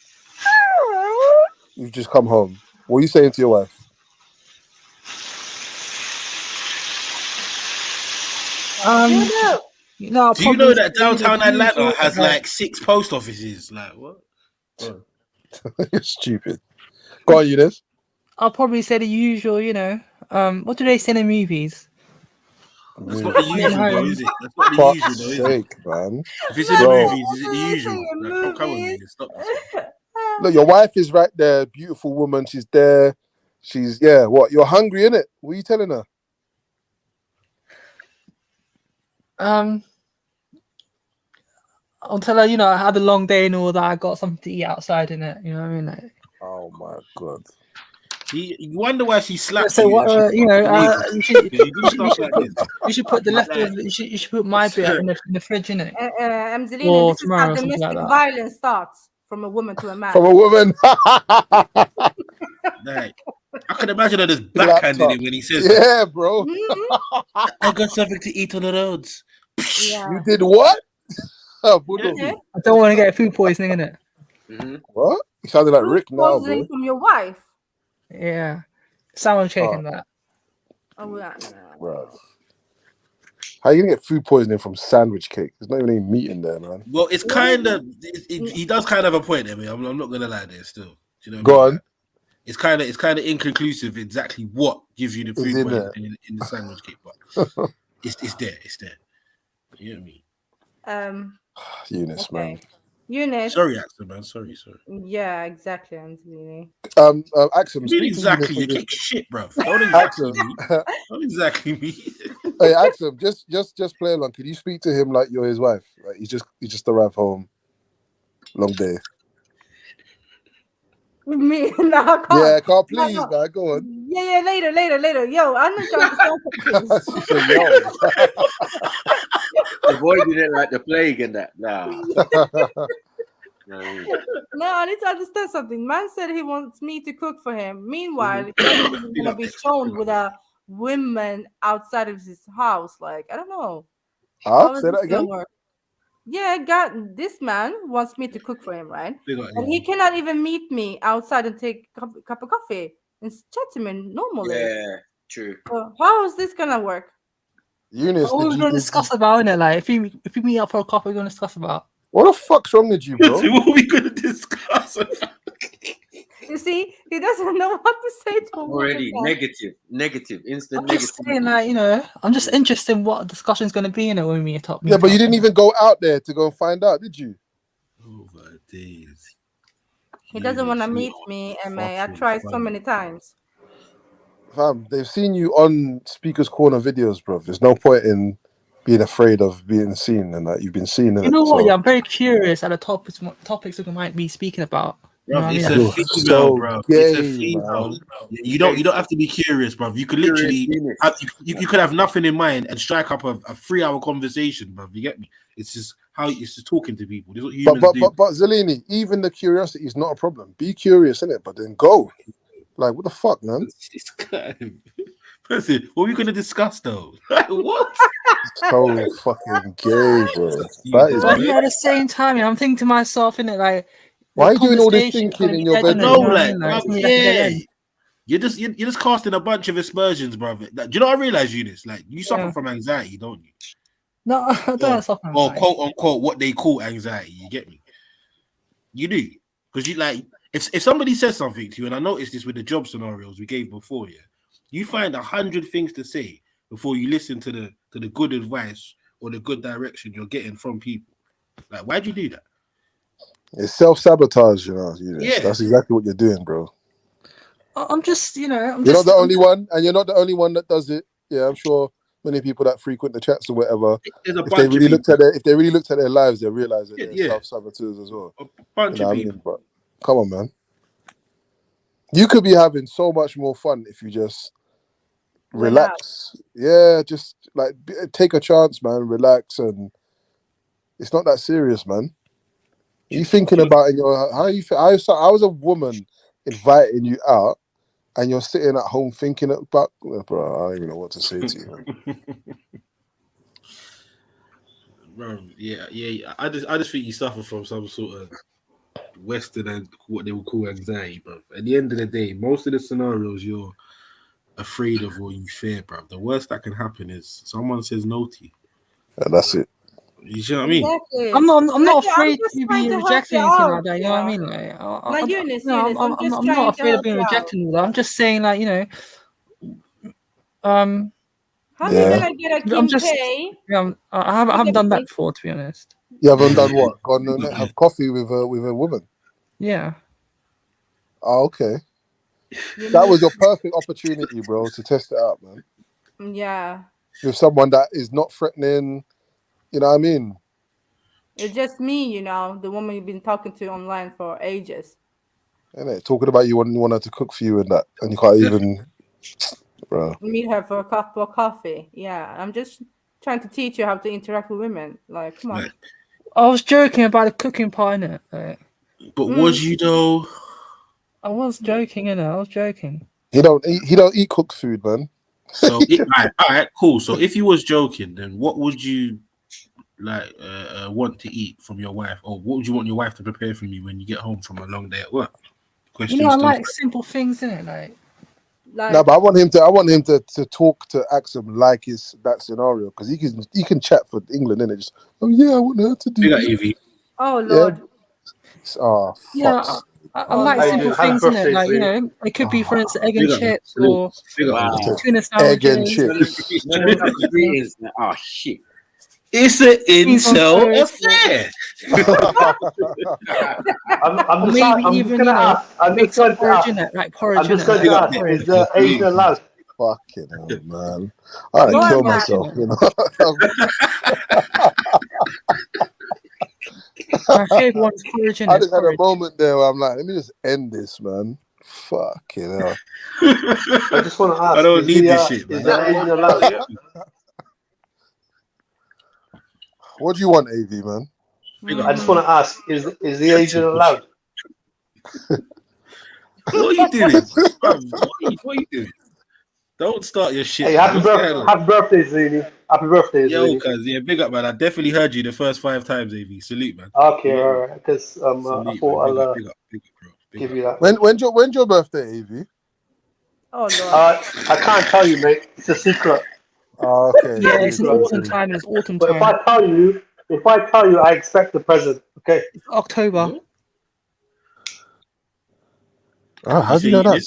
You've just come home. What are you saying to your wife? Do you know that downtown Atlanta has like 6 post offices? Like what? You're stupid. Go on, Eunice. I'll probably say the usual, you know. What do they say in movies? That's not the usual, though, is it? That's not the usual, though, is it? Man. If it's in the movies, is it the usual? Like, come on, man. Stop this. Look, your wife is right there, beautiful woman. She's there. She's what? You're hungry, innit? What are you telling her? I'll tell her, you know, I had a long day and all that. I got something to eat outside, innit? You know what I mean? Like, oh my god. You wonder why she slaps so you. What? You know, you should put the Like leftovers. You should put my bit in the fridge, innit? Zelina, this is how domestic violence starts from a woman to a man. From a woman. Like, I can imagine her just backhanding him when he says, "Yeah, bro, I got something to eat on the roads." Yeah. You did what? I don't want to get food poisoning, innit? What? You sounded like Rick now, bro. From your wife. Yeah, someone checking that. Oh, yeah. Bro. How are you gonna get food poisoning from sandwich cake? There's not even any meat in there, man. Well, it's kind of he does kind of have a point. I mean, I'm not gonna lie there. Still, do you know? Go on. It's kind of inconclusive exactly what gives you the food poisoning in the sandwich cake, but it's there. You know what I mean? Eunice, man. Eunice. Sorry, Axel, man. Sorry. Yeah, exactly, Angelini. Axel, Really exactly. You kick shit, bro. Don't exactly me. Hey, Axel, just play along. Can you speak to him like you're his wife? Like he just arrived home, long day. Me? No, I can't. Yeah, can't please, man. Go on. Yeah, later. Yo, I need to understand something. Avoiding it like the plague and that. Nah. No, I need to understand something. Man said he wants me to cook for him. Meanwhile, he's gonna be shown with a woman outside of his house. Like, I don't know. Say that again. Yeah, this man wants me to cook for him, right? And he cannot even meet me outside and take a cup of coffee and chat to me normally. Yeah, true. So how is this gonna work? Eunice, what are we going to discuss about, innit? Like, if we meet up for a coffee, we're going to discuss about. What the fuck's wrong with you, bro? What are we going to discuss? You see, he doesn't know what to say to him. Already negative, instant I'm negative. just saying, like, you know, I'm just interested in what the discussion's going to be in it when we meet up. Yeah, but you didn't even go out there to go and find out, did you? Oh my days. He doesn't want to meet me, and I tried so many times. Fam, they've seen you on Speaker's Corner videos, bro. There's no point in being afraid of being seen and that you've been seen. You know what? Yeah, I'm very curious at the topics we might be speaking about. Bro, it's a You're female, so bro. gay, It's a female. man. You don't have to be curious, bro. You could literally have, you could have nothing in mind and strike up a 3-hour conversation, bro. You get me? It's just how it's just talking to people. This is what humans do. But Zelini, even the curiosity is not a problem. Be curious, innit? But then go. Like, what the fuck, man? Person, what are we gonna discuss though? What? So fucking gay, bro. That is. But at the same time, I'm thinking to myself, innit, like, why are you doing all this thinking in your bedroom? No, like, yeah. You're just casting a bunch of aspersions, brother. Like, do you know what I realize, Eunice? Like, you suffer from anxiety, don't you? No, I don't suffer from anxiety. Or quote unquote what they call anxiety. You get me? You do, because you like if somebody says something to you, and I noticed this with the job scenarios we gave before, yeah, you find 100 things to say before you listen to the good advice or the good direction you're getting from people. Like, why'd you do that? It's self-sabotage, you know. Yeah. That's exactly what you're doing, bro. I'm just, you know, you're not the only one, and you're not the only one that does it. Yeah, I'm sure many people that frequent the chats or whatever, if they really looked at their lives, they realize that they're self-saboteurs as well. A bunch of people. But come on, man. You could be having so much more fun if you just relax. Yeah, just like take a chance, man. Relax, and it's not that serious, man. You thinking about in your how you feel? I was a woman inviting you out, and you're sitting at home thinking about, bro. I don't even know what to say to you, man. Bro, yeah. I just think you suffer from some sort of Western and what they would call anxiety, bro. At the end of the day, most of the scenarios you're afraid of or you fear, bro. The worst that can happen is someone says no to you. And that's it. You see what I mean? Exactly. I'm not afraid just to trying be to help rejected you or anything out, like that. You know what I mean? Like, Eunice, I'm not afraid of being rejected. I'm just saying, like, you know, how are you gonna get a Kim K? Yeah, I haven't done that before, to be honest. You haven't done what? Gone and have coffee with a woman? Yeah. Oh, okay. That was your perfect opportunity, bro, to test it out, man. Yeah. With someone that is not threatening, you know what I mean? It's just me, you know, the woman you've been talking to online for ages. Innit? Talking about you want her to cook for you and that, and you can't even, bro. Meet her for a cup of coffee. Yeah, I'm just trying to teach you how to interact with women. Like, come on. I was joking about the cooking part, innit? Like, but was you though? I was joking, innit? I was joking. He don't eat cooked food, man. So all right, cool. So if you was joking, then what would you like want to eat from your wife, or what would you want your wife to prepare for you when you get home from a long day at work? You know, I like simple things, innit? Like no, but I want him to talk to Axum like it's that scenario, because he can chat for England, innit? Just, oh yeah, I want her to do that. Oh Lord. Yeah. Oh, yeah, I like simple things, innit? Like, you know, it could be, for instance, egg and chips or tuna sandwiches. Egg and chips. Oh shit. It's an incel affair. I'm just going to ask. Like porridge. I'm just going to ask. Is the Asian allowed? Fucking hell, man. I'd kill myself, you know. My favorite one's porridge. I just had a moment there where I'm like, let me just end this, man. Fucking hell. I just want to ask. I don't need this shit, man. Is the Asian allowed? What do you want, AV, man? I just want to ask, is the Asian allowed? What are you doing? What are you doing? Don't start your shit. Hey, happy birthday, Zini. Happy birthday, Zini. Yo, cuz, yeah, big up, man. I definitely heard you the first 5 times, AV. Salute, man. Okay, all right. Because I thought I'll give you that. When's your birthday, AV? Oh, Lord. I can't tell you, mate. It's a secret. Oh, okay. Yeah, it's an autumn time. It's autumn time. But if I tell you, I expect the present. Okay. It's October. Oh, how do you know that?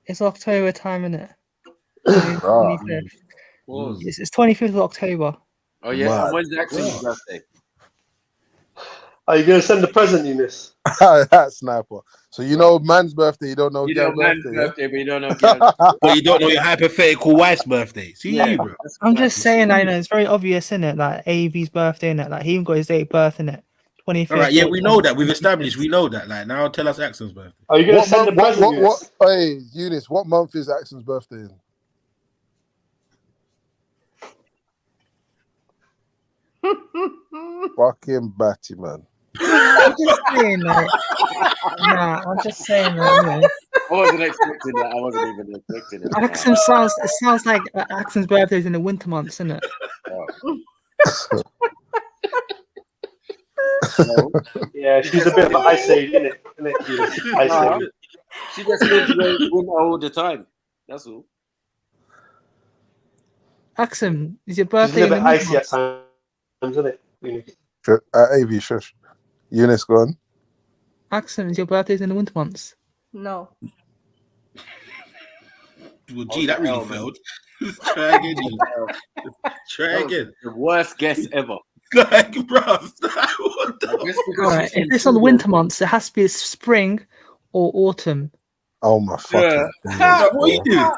It's October time, isn't it? 25th. It's 25th of October. Oh yeah. And when's Axel's birthday? Are you gonna send the present, Eunice? That sniper. So you know man's birthday, you don't know girl's birthday, but you don't know girl's. Well, you don't know your hypothetical wife's birthday. See you, bro. I'm just saying, I know it's very obvious, isn't it? Like AV's birthday, innit? Like he even got his date of birth, innit? 25th. All right, yeah, we know that. We've established. We know that. Like now, tell us Axon's birthday. Are you gonna send the present? Hey, Eunice, what month is Axon's birthday in? Fucking batty, man. I'm just saying, like, I'm just saying that. You know. I wasn't expecting that. I wasn't even expecting it. Axon sounds like Axon's birthday is in the winter months, isn't it? Yeah, she's a bit of an ice age, isn't it? Ice age. She just lives winter all the time. That's all. Axon, is your She's birthday a in the bit winter icy at months? times, isn't it? AV, shush. Eunice, go on. Axon, is your birthday in the winter months? No. Well, gee, that really failed. Try again, you. Try again. The worst guess ever. Like, bruv. Alright, if it's on the winter months, it has to be spring or autumn. Oh my fucking! What are you doing?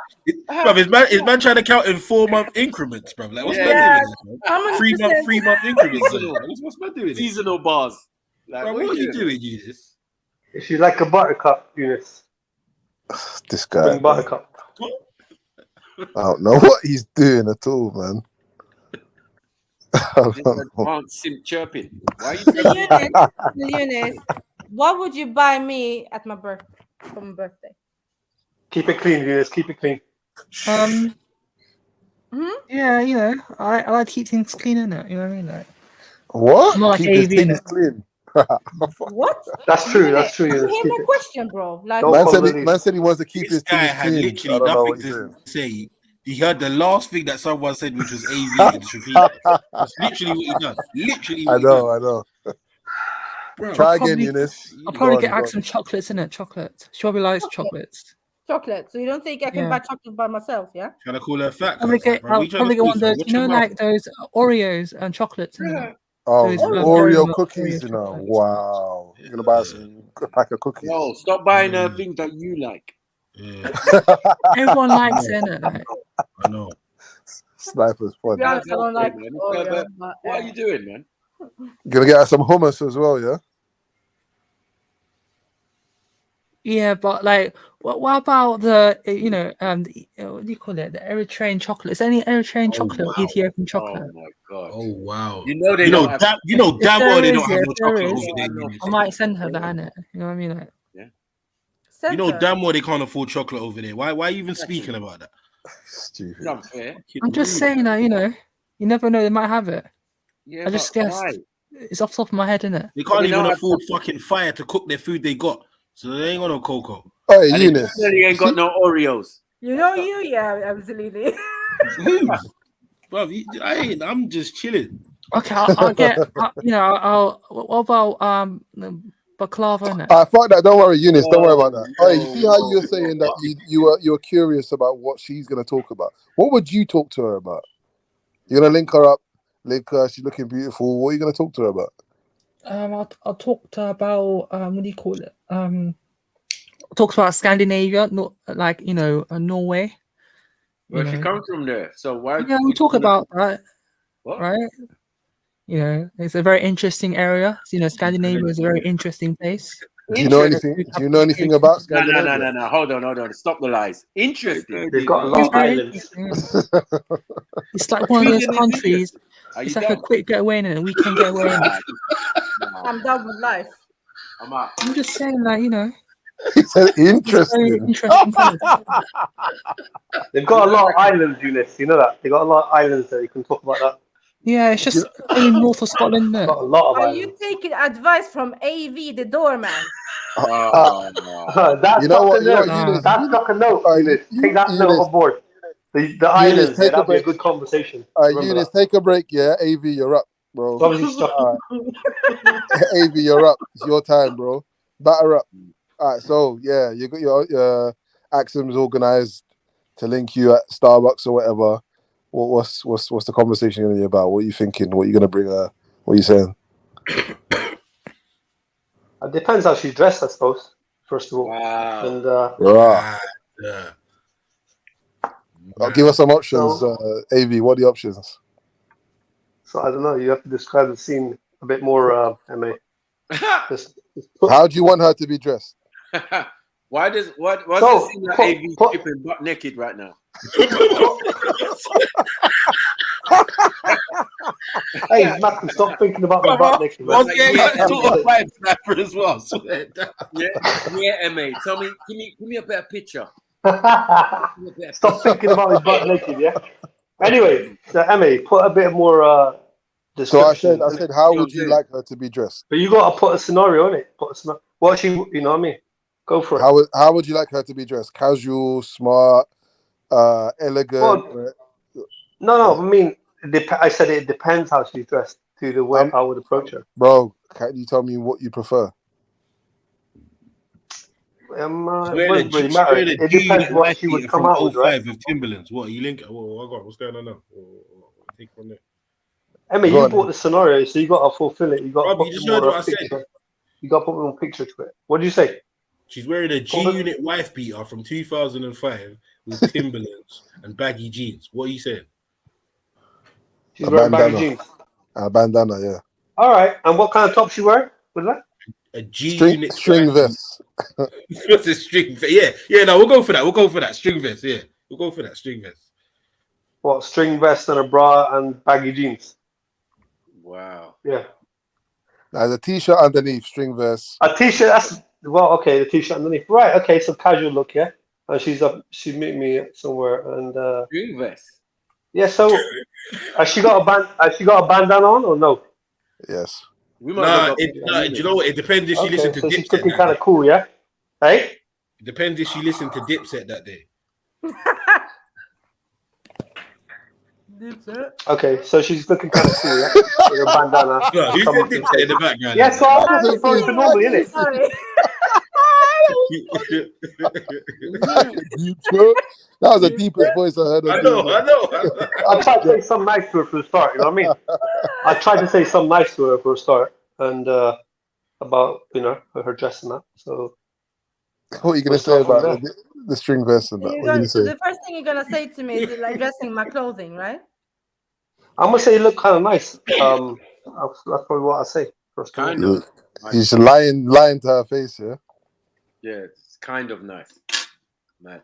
Bruv, is man trying to count in 4-month increments, bruv? Like, what's man doing? 3-month increments. What's man doing? Seasonal bars. Like, what are you doing, Eunice? She's like a buttercup, Eunice. This guy. Buttercup. I don't know what he's doing at all, man. Simp chirping. Why are you saying Eunice, what would you buy me at my birthday for my birthday? Keep it clean, Eunice. Keep it clean. Yeah, you know, I like to keep things clean, innit? You know what I mean? Like, what? Not like Keep his AV, things innit? clean. What? That's true. That's true. You Eunice. hear Keep my it. question, bro? Like, Man said he wants to keep his Guy things had clean. literally I don't know nothing what he's to doing. say. He heard the last thing that someone said, which was AV, and just repeated it. That's literally what he done. Literally what I he done. I know. Bro, Try again, Eunice. I'll probably get Axon chocolates, innit? Chocolate. She probably likes chocolates. chocolate. So you don't think I can buy chocolate by myself, yeah? Trying to call her fat. I'll probably get one of those, you know, like those Oreos and chocolates, innit? Oh, Those Oreo Oreo cookies, you know. Wow. You're going to buy a pack of cookies. No, stop buying her things that you like. Everyone likes it, innit? Like, I know. Sniper's fun. I don't like Oreo, what are you doing, man? Gonna get some hummus as well, yeah? yeah, but like, what about the, you know, what do you call it? The Eritrean chocolate. Is there any Eritrean chocolate or Ethiopian chocolate? Oh my god! Oh wow! You know they you know don't damn well they don't have no if there chocolate is, over there. Eunice. I might send her that, innit? You know what I mean? Like, You know damn well they can't afford chocolate over there. Why are you even speaking about that? Stupid. I'm just saying that, you know, you never know, they might have it. Yeah, I just but guessed. why? It's off the top of my head, innit? They can't They even don't have afford fucking fire to cook their food they got, so they ain't got no cocoa. Hey, And Eunice. they ain't got no Oreos. You know you, yeah, absolutely. Bro, I'm just chilling. Okay, I'll get. You know, what about baklava, innit? Fuck that. Don't worry, Eunice. Don't worry about that. Hey, you see how you were saying that you were curious about what she's gonna talk about? What would you talk to her about? You're gonna link her up. Link her. She's looking beautiful. What are you gonna talk to her about? I'll talk to her about what do you call it? Talks about Scandinavia, not like, you know, Norway. Where she comes from there. So why? Yeah, we talk about that, What? right? You know, it's a very interesting area. You know, Scandinavia is a very interesting place. Do you know anything? Do you know anything about Scandinavia? No. Hold on. Stop the lies. Interesting. They've got a lot of islands. It's like one of those countries. It's like a quick getaway in it, a weekend getaway in it. I'm done with life. I'm just saying, like, you know. He said interesting. Interesting place. They've got a lot of islands, Eunice. You know that? They've got a lot of islands there. You can talk about that. Yeah, it's just only north of Scotland. Got a lot of Are islands. you taking advice from AV, the doorman? That's You know what? Eunice, that's not a note. Eunice. Take that note on board. The islands, take that'd be a break. good conversation. Eunice, take a break, yeah? AV, you're up, bro. Obviously stuck. AV, you're up. It's your time, bro. Batter up. All right, so yeah, you got your Axon's organized to link you at Starbucks or whatever. What's the conversation gonna be about? What are you thinking? What are you gonna bring her? What are you saying? It depends how she's dressed, I suppose. First of all, and I'll give us some options. AV, what are the options? so I don't know. You have to describe the scene a bit more, MA. How do you want her to be dressed? Why does it seem like AV stripping butt naked right now? Hey, Malcolm, stop thinking about the butt naked, man. Snapper as well. Yeah, MA. Tell me, give me a better picture. Stop thinking about his butt naked, yeah? Anyway, so Emmy, put a bit more description. So I said, how would you like her to be dressed? But you gotta put a scenario in it. Put a scenario. What she, you know what I mean? Go for it. How would you like her to be dressed? Casual, smart, elegant? No. I mean, I said it depends how she's dressed to the way I would approach her. Bro, can you tell me what you prefer? It wouldn't really matter. It depends what she would come out with, right? With Timberlands. What are you linking? What's going on now? Take from there. Emma, you bought the scenario, so you got to fulfill it. You got to put you just heard what I said. You got to put more picture to it. What did you say? She's wearing a G-Unit wife beater from 2005 with Timberlands and baggy jeans. What are you saying? She's wearing baggy jeans. A bandana, yeah. All right. And what kind of top she wearing? What's that? A G-Unit string vest. What's a string vest? Yeah. No, we'll go for that. String vest. Yeah, we'll go for that. String vest. What, string vest and a bra and baggy jeans? Wow. Yeah. There's a t-shirt underneath, string vest. A t-shirt. Okay. The t-shirt underneath. Right. Okay. So casual look, yeah. And she meet me somewhere and. String vest. Yeah. So, has she got a bandana on or no? Yes. Do you know what? It depends if she listened to Dipset. She's looking kind of cool, yeah. Hey. It depends if she listened to Dipset that day. Okay, so she's looking kind of cool, yeah. With a bandana. No, who's the Dipset in the background? Yeah, so I'm just approaching her normally, innit? That was the deepest voice I heard. I know. I tried to say something nice to her for the start. You know what I mean? I tried to say something nice to her for a start, and about her dress and that. So, what are you gonna say about the string vest and that? So the first thing you're gonna say to me is like dressing my clothing, right? I'm gonna say you look kind of nice. That's probably what I say first. Kind of. He's lying to her face, yeah. Yeah, it's kind of nice. Mad.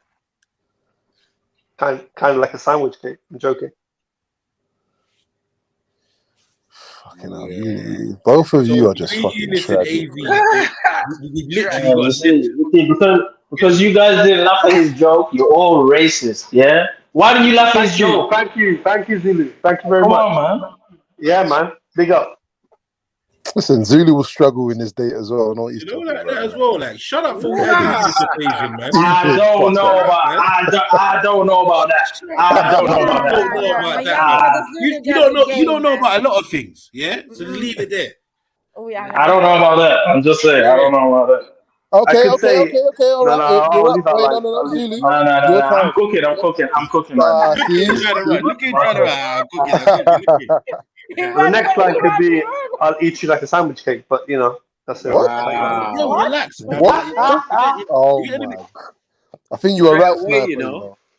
Kind of like a sandwich cake. I'm joking. Fucking hell, both of you are just fucking trash. Because you guys didn't laugh at his joke, you're all racist, yeah? Why didn't you laugh at his joke? Thank you, Zulu. Thank you very Come much. on, man. Yeah, man. Big up. Listen, Zulu will struggle in this date as well. Know what he's talking about that as well. Like, shut up for participation, man. I don't know about that. I don't know about that. You don't know about a lot of things, yeah? So just leave it there. Oh yeah. I don't know about that. I'm just saying, I don't know about that. Okay, all right. No. I'm cooking. The next line could be, "I'll eat you like a sandwich cake," but that's it. Wow. No, relax. Man. Oh my! I think you were right.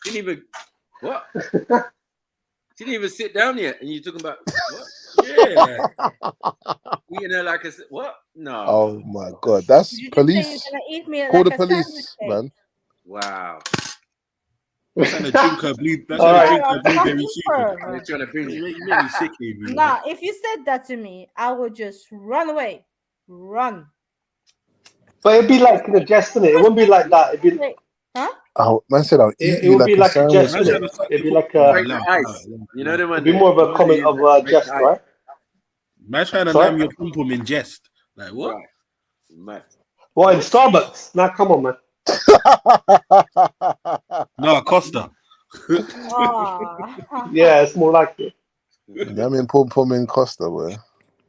Didn't even what? Didn't even sit down yet, and you're talking about what? Yeah, eating her like a what? No. Oh my God, that's police. Call the police, man. Wow. That's trying to drink her blueberry soup. Trying to bring you. You make me sick, baby. Nah, if you said that to me, I would just run away. Run. But it'd be like a jest, innit? It wouldn't be like that. It'd be. Huh? Oh, man said I'll eat it would be like a jest, innit? It'd be like a. You know the one. It'd be more of a comment of jest, right? Man trying to lam your pum in jest. Like what? Mad. What, in Starbucks? Nah, come on, man. No, Costa. Yeah, it's more like it. I mean, pum in Costa, boy.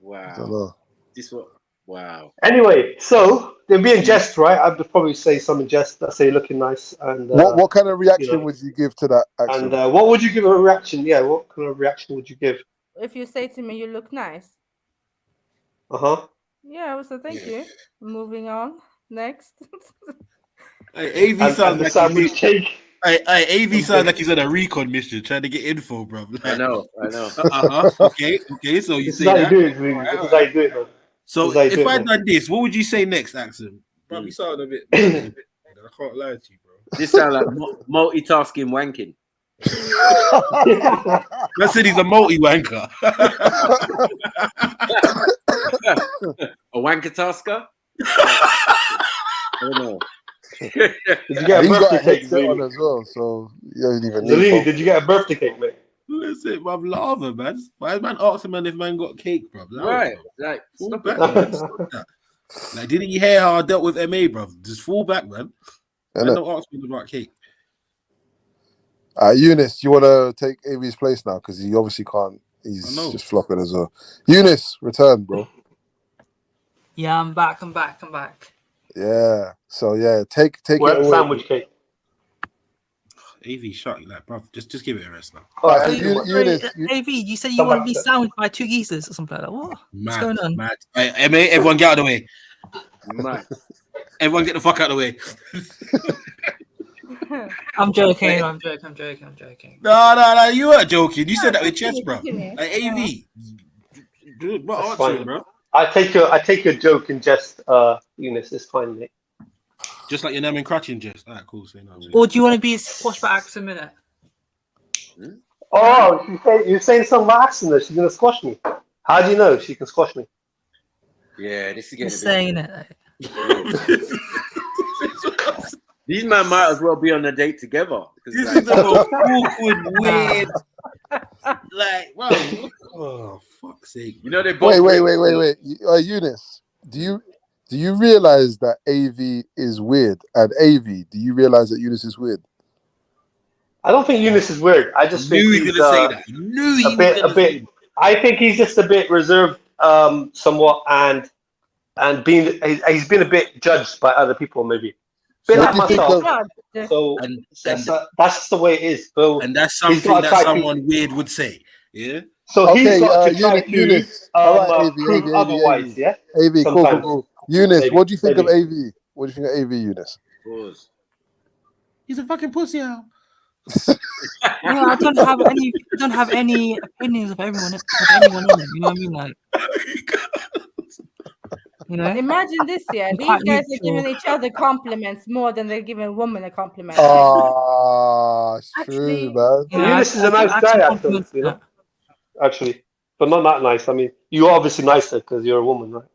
Wow. I don't know. This what? Wow. Anyway, so there'd be a jest, right? I'd probably say some jest that say looking nice. And what kind of reaction would you give to that action? And what would you give a reaction? Yeah, what kind of reaction would you give? If you say to me, "You look nice." Yeah, so thank you. Moving on. Next. Hey, AV sounds like sandwich cake. AV sounds like he's on a recon mission trying to get info, bro. Like, I know. Okay. So you say that. This is how you do it, man. So That's how you do if it, I man. done this, what would you say next, Axel? Bro, you sound a bit. I can't lie to you, bro. This sound like multitasking wanking. I said he's a multi-wanker. A wanker tasker? I don't know. Did you get a He's got birthday a cake, headset on Zalini? as well, so you don't even need Zalini, both. did you get a birthday cake, mate? Listen, I'm laughing, man. Why is man asking man if man got cake, bro? Right, Bro. like, Fall stop back, it. man. Stop that. Like, didn't you hear how I dealt with MA, bro? Just fall back, man. Man, don't ask me about cake. Eunice, you want to take AV's place now? Because he obviously can't. He's just flopping as well. Eunice, return, bro. Yeah, I'm back. Yeah. So yeah, take Where's it the away. sandwich cake? AV shot, like, bro. Just give it a rest now. Right, So, so Eunice, AV, you said you want to be sandwiched by two geezers or something like that. What's going on? Mad. Hey, MA, everyone get out of the way. Mad. Everyone get the fuck out of the way. I'm joking. No, you weren't joking. You said that with chest, bro. Like, AV. Dude, what That's answering, fine. bro? I take your joke and jest, Eunice. It's fine, mate. Just like your name and crutching jest. Alright, cool. Say no. Or do you want to be squashed by Axe a minute? Oh, you're saying some accent there. She's gonna squash me. How do you know she can squash me? Yeah, this is getting Just saying it. These men might as well be on a date together. This is the most awkward, weird. Like, wow. Oh, fuck's sake. You know they both. Wait. Eunice, do you realize that AV is weird? And AV, do you realize that Eunice is weird? I don't think Eunice is weird. I just think he's gonna say that. Knew he a bit. I think he's just a bit reserved, somewhat, and he's been a bit judged by other people, maybe. Bit like myself. So that's just the way it is. So and that's something that someone weird would say. Yeah. So Okay, he's got to try Eunice. to All right, prove otherwise. Yeah. AV, cool. Sometimes. Eunice, Maybe. what do you think of AV? What do you think of AV, Eunice? He's a fucking pussy out. Yeah, I don't have any opinions of anyone in it. You know what I mean? Like, you know. Imagine this, yeah. I'm These quite guys neutral. are giving each other compliments more than they're giving a woman a compliment. It's Actually, true, man. Yeah, Eunice is a nice guy, actually. You know? Actually, but not that nice. I mean, you're obviously nicer because you're a woman, right?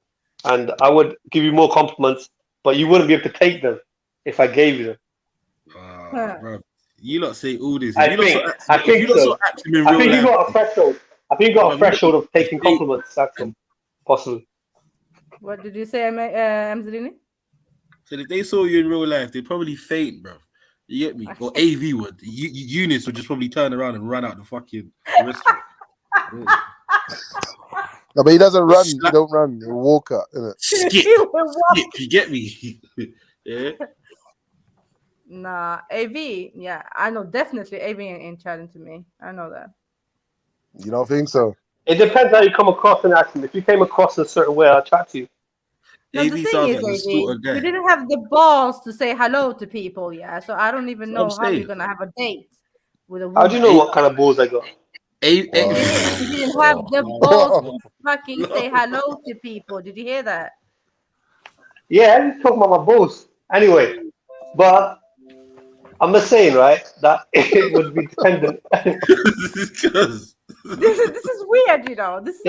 And I would give you more compliments, but you wouldn't be able to take them if I gave you them. Bro, you lot say all this. I think so. I think you got a threshold. I think you got a threshold of taking compliments. That's all. Possibly. What did you say, Amzalini? So if they saw you in real life, they'd probably faint, bro. You get me? Or AV would. Eunice would just probably turn around and run out the fucking restaurant. No, but he doesn't run. He don't run. He'll walk out. Skip. You get me? Yeah. Nah, AV. Yeah, I know definitely AV ain't chatting to me. I know that. You don't think so? It depends how you come across an accent. If you came across a certain way, I'll chat to you. No, the thing is, AV, you didn't have the balls to say hello to people, yeah. So I don't even know how you're gonna have a date with a woman. How do you know what kind of balls I got? You didn't have the balls to fucking say hello to people. Did you hear that? Yeah, you're talking about my balls. Anyway, but I'm just saying, right, that it would be dependent. This is weird, you know. This is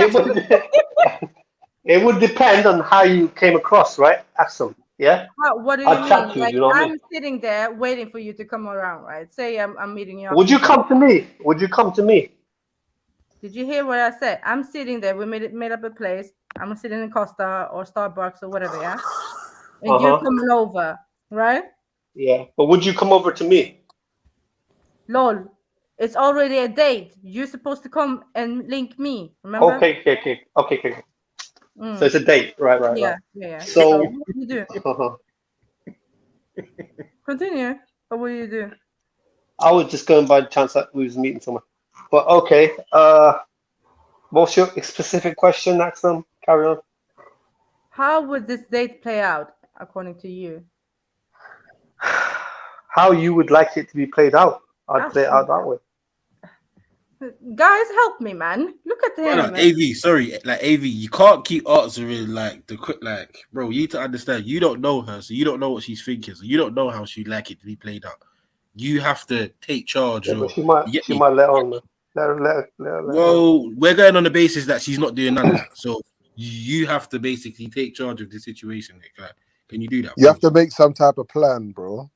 it would depend on how you came across, right? Axel, yeah? What do you I'll mean? chat to you, Like, you know what I I'm mean? sitting there waiting for you to come around, right? Say I'm meeting you up. Would you come to me? Would you come to me? Did you hear what I said? I'm sitting there. We made up a place. I'm sitting in Costa or Starbucks or whatever, yeah? And you're coming over, right? Yeah, but would you come over to me? Lol, it's already a date. You're supposed to come and link me, remember? Okay. So it's a date, right. Yeah. So what do you do? Continue. What will you do? I was just going by the chance that we was meeting somewhere. But okay. What's your specific question, Axel? Carry on. How would this date play out according to you? How you would like it to be played out? I'd play it out that way. Guys, help me, man. Look at him. No, AV, sorry, like AV, you can't keep answering like the quick, like, bro. You need to understand. You don't know her, so you don't know what she's thinking. So you don't know how she'd like it to be played out. You have to take charge. Yeah, Or, but she might let on. Let her. Well, we're going on the basis that she's not doing none of that. So you have to basically take charge of the situation. Like, can you do that? You have to make some type of plan, bro.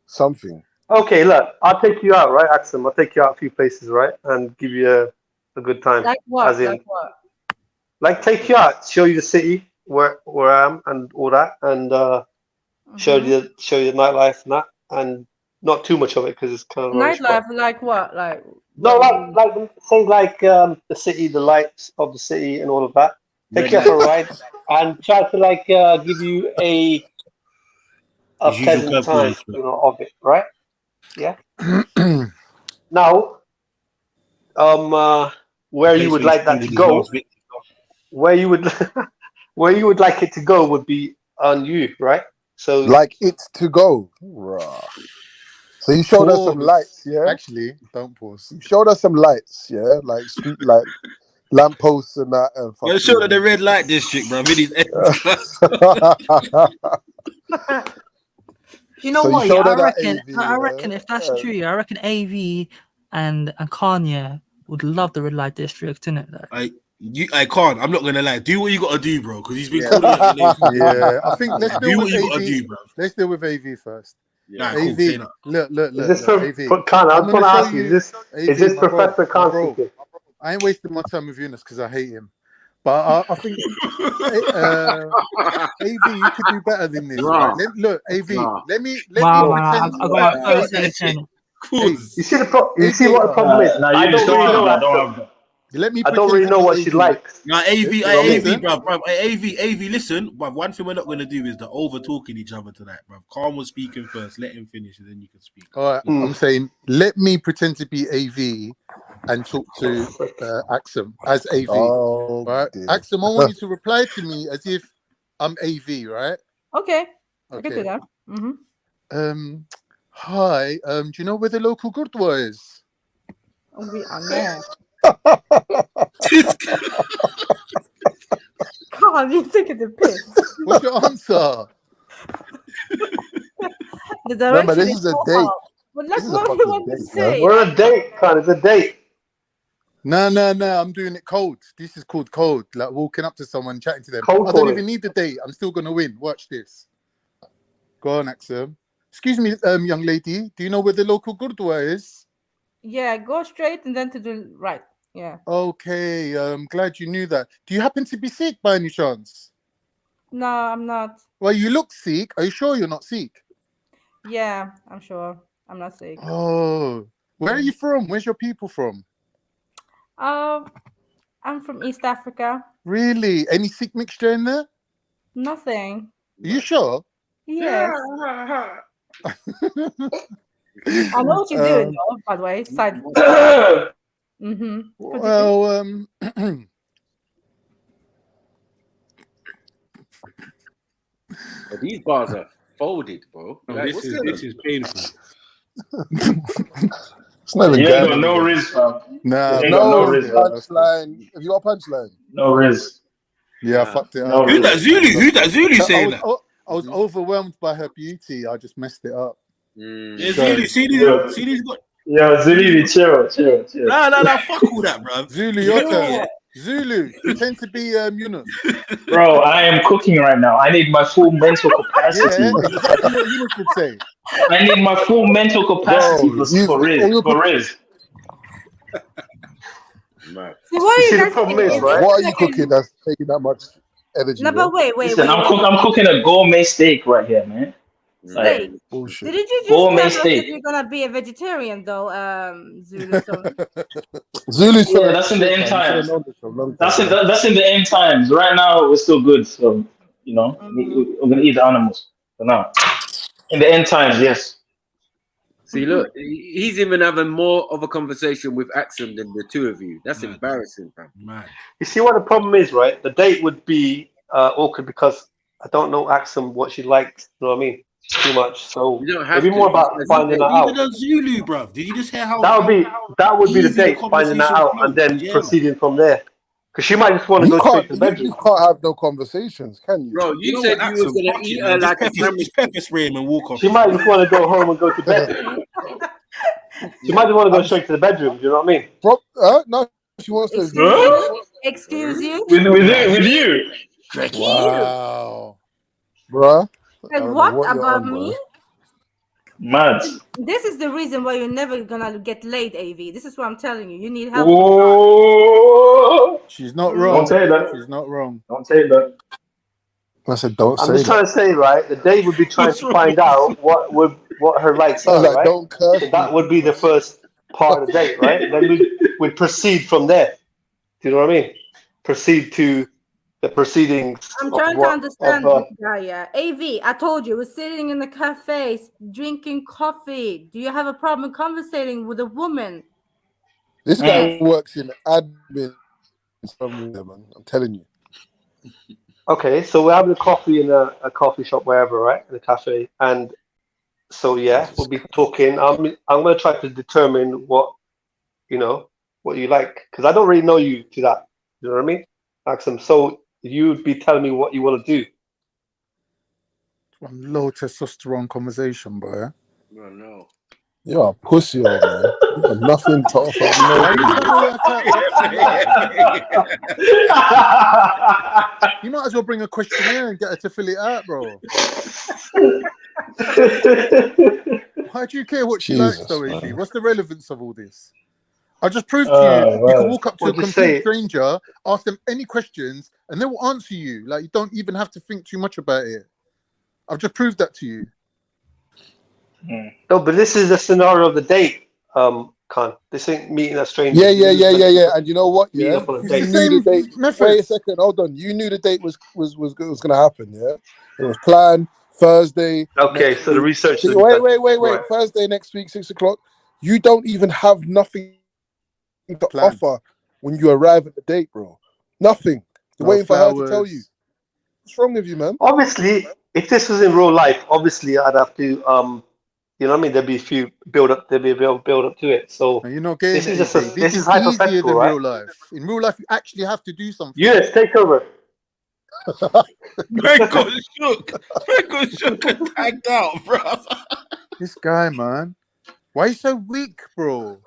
Something. Okay, look, I'll take you out, right, Axel? I'll take you out a few places, right, and give you a good time. Like what? As in, Like what? like take you out, show you the city where I am and all that, and show you the nightlife and that, and not too much of it because it's kind of rubbish, Nightlife, like what? Like no, like things like the city, the lights of the city, and all of that. Take you out for a ride and try to like give you a pleasant time, of it, right? Yeah. Now, where you would like that to go, where you would like it to go would be on you, right? So, like it's to go. Rah. So you showed us some lights, yeah. Actually, don't pause. You showed us some lights, yeah, like street light, lampposts and that. And you're sure that the red light district, bro. You know So what? you Yeah, showed her I that reckon if that's true, I reckon AV and Kanye would love the red light district, innit? Like. I can't. I'm not gonna lie. Do what you gotta do, bro. Because he's been calling out your name. Yeah, I think let's deal do with what you AV. gotta do, bro. Let's deal with AV first. Yeah, AV, cool, say that. look. is this AV. Khan? I I'm was gonna gonna show ask you, you. is this AV, Professor Khan speaking? I ain't wasting my time with Yunus because I hate him. But I think AV, you could do better than this. Right? Look, AV, let me pretend. You see you see what the problem is? No, I you just don't really know don't. Let me. I don't really know what she likes. Now, AV, Listen. AV, listen. But one thing we're not going to do is the over talking each other tonight, bro. Khan was speaking first. Let him finish, and then you can speak. All right, I'm saying let me pretend to be AV and talk to Axum as AV. Oh, right, Axum, I want you to reply to me as if I'm AV, right? Okay. I can do that. Hi. Do you know where the local Gurdwara is? We are not. God, you taking the piss. What's your answer? Remember, this is a date. But like, what do you want to say? We're on a date, Khan. It's a date. No. I'm doing it cold. This is called cold. Like walking up to someone, chatting to them. Cold I don't calling. even need the date. I'm still gonna win. Watch this. Go on, Axum. Excuse me, young lady. Do you know where the local Gurdwara is? Yeah, go straight and then to the right. Yeah. Okay. I'm glad you knew that. Do you happen to be Sikh by any chance? No, I'm not. Well, you look Sikh. Are you sure you're not Sikh? Yeah, I'm sure. I'm not sick. Oh, where are you from? Where's your people from? I'm from East Africa. Really? Any Sikh mixture in there? Nothing. Are you sure? Yes. I know what you're doing, though, by the way. Side. Well, These bars are folded, bro. No, this is painful. It's not even got no risk, fam. Nah, no risk. Punchline. Have you got a punchline? No risk. Yeah, I fucked it No up. Who's that Zulu? Who's that Zulu saying that? I was overwhelmed by her beauty. I just messed it up. Yeah, Zulu, Zulu's got. Yeah, Zulu, chill. Nah, fuck all that, bro. Zulu, your turn. Zulu, pretend to be Yunus. Bro, I am cooking right now. I need my full mental capacity. Yeah, exactly what Yunus would say. I need my full mental capacity for Riz. See, what See, the problem is, right? What are you cooking that's taking that much energy? No, but wait. Listen, I'm cooking a gourmet steak right here, man. Steak. Bullshit. Didn't you just Gourmet tell us that steak. you're gonna be a vegetarian, though, Zulu? Zulu, yeah, that's in the end times. That's in the end times. Right now, we're still good, so you know we're gonna eat the animals for now. In the end times, yes. See, look, he's even having more of a conversation with Axum than the two of you. That's embarrassing, man. You see what the problem is, right? The date would be awkward because I don't know Axum what she likes. You know what I mean? too much. So You don't have maybe to. more about finding that out. Even on Zulu, bruv. Did you just hear how That would be the easy the date, finding that conversation out, flowed? and then Yeah, man. proceeding from there. Because she might just want to You go straight can't. to the You bedroom. just can't have no conversations, can you? Bro, You you know said what, you was Axel, gonna fuck eat it, her man. like a Just pepper spray him and walk off. She might just want to go home and go to bed. She might just want to go straight to the bedroom. Do you know what I mean? No, she wants to. Excuse you. With you. Wow, bruh. I And don't know what what you're about on, me? bro. Mad. This is the reason why you're never gonna get laid, AV. This is what I'm telling you. You need help. Oh. She's not Don't wrong. say that. She's not wrong. Don't say that. I said, don't I'm say just trying that. to say, right? The date would be trying to find out what her rights I was are, like, right? don't curse So me, that would be the first part of the date, right? Then we'd proceed from there. Do you know what I mean? Proceed to the proceedings. I'm trying to understand this guy, yeah. AV, I told you, we're sitting in the cafe, drinking coffee. Do you have a problem conversating with a woman? This guy works in admin somewhere, man. I'm telling you. Okay, so we're having a coffee in a coffee shop, wherever, right? In a cafe. And so, yeah, we'll be talking. I'm going to try to determine what you like. Because I don't really know you to that. You know what I mean? Axum. So you'd be telling me what you want to do. One low testosterone conversation, bro. Bro, no. You're a pussy, old man. You got nothing to offer. Why are you trying to work out? You might as well bring a questionnaire and get her to fill it out, bro. Why do you care what she likes, though, AV? What's the relevance of all this? I just proved to you, you can walk up to a complete stranger, ask them any questions, and they will answer you. Like, you don't even have to think too much about it. I've just proved that to you. No, but this is the scenario of the date, Khan. This ain't meeting a stranger. Yeah. And you know what? Yeah, up on a you date. knew the date. Wait a second, hold on. You knew the date was gonna happen. Yeah, it was planned Thursday. Okay, so the research. Wait. Right. Thursday next week, 6 o'clock. You don't even have nothing to offer when you arrive at the date, bro. Nothing. You're waiting for her to tell you. What's wrong with you, man? Obviously, if this was in real life, obviously I'd have to, you know what I mean? There'd be a few build up to it. So and you're not getting this is just this is easier than real life. In real life, you actually have to do something. Yes, take over. Man got shook and tagged out, bro. This guy, man. Why are you so weak, bro?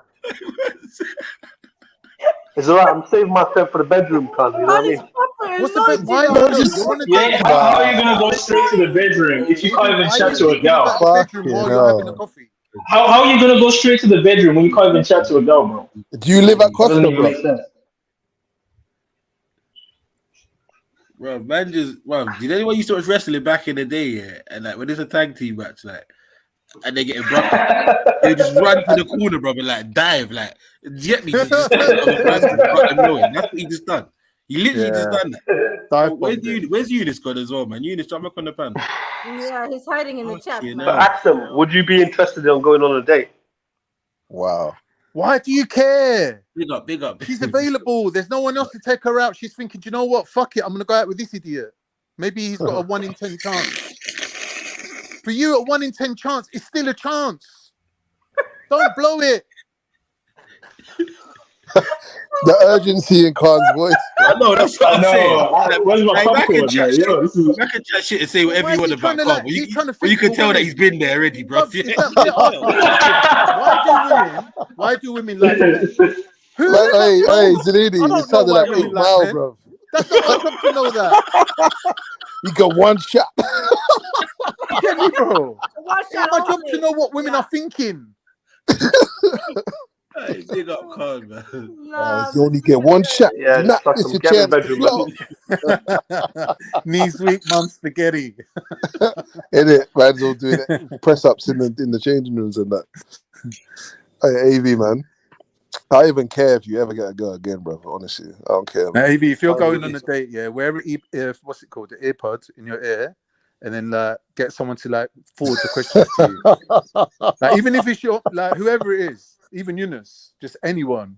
It's alright, I'm saving myself for the bedroom, Khan. You know what I mean? What's the bed? Why not? You want to how are you gonna go straight to the bedroom if you can't even chat to a girl? While you're having a coffee. How are you gonna go straight to the bedroom when you can't even chat to a girl, bro? Do you live at Costa, doesn't even bro? make sense. Bro, man, did anyone used to watch wrestling back in the day? Yeah, and like when there's a tag team match, like, and they get a bucket, they just run to the corner, brother, like dive, like get me. Just that's what he just done. He literally just done that. Where's Eunice gone as well, man? Eunice, jump back on the pan. Yeah, he's hiding in the chat. So ask them, would you be interested in going on a date? Wow. Why do you care? Big up. She's available. There's no one else to take her out. She's thinking, do you know what? Fuck it. I'm going to go out with this idiot. Maybe he's got a 1 in 10 chance. For you, a 1 in 10 chance, it's still a chance. Don't blow it. The urgency in Khan's voice. I know, that's what I'm saying. Where's my popcorn, man? I can chat shit and say whatever you want about Khan, like, but you can tell that he's been there already, bro. Why do women like that? Hey, Zanini, you sounded like 8 Mile, bro. That's not my job to know that. You got one shot. You get me, bro? It's not my job to know what women are thinking. Hey, big up Khan, man. You only get one shot. Yeah, not miss your chance to blow. Knees weak, mum spaghetti. In it, man's all doing it. Press ups in the changing rooms and that. Hey, AV, man. I don't even care if you ever get a girl again, brother. Honestly, I don't care. Now, AV, if you're going on a date, wear what's it called, the earpods in your ear, and then get someone to forward the questions to you. Even if it's your whoever it is, even Eunice, just anyone.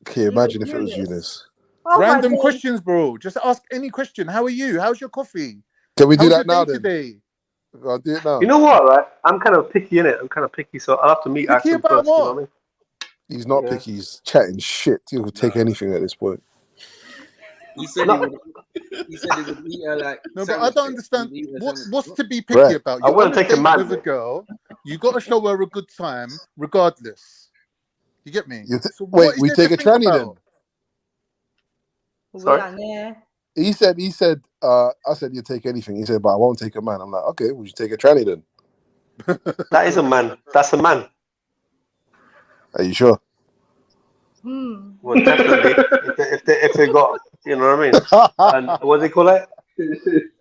Okay, imagine if it was Eunice. Random questions, bro. Just ask any question. How are you? How's your coffee? Can we do that now then? Today? I'll do it now. You know what, right? I'm kind of picky in it. I'm kind of picky, so I'll have to meet Picky Axel about first. You know what? what I mean? He's not picky. He's chatting shit. He'll take anything at this point. He said he would. He said he would eat her like. No, but I don't understand what's to be picky Right. about. I You're wouldn't on a take a date man. with a girl. You got to show her a good time, regardless. You get me? So Wait, what is we there take to a think tranny about? then. He said, I said you take anything. He said, but I won't take a man. I'm like, okay, would you take a tranny then? That is a man. That's a man. Are you sure? Well, definitely. if they got, you know what I mean? And what do they call it?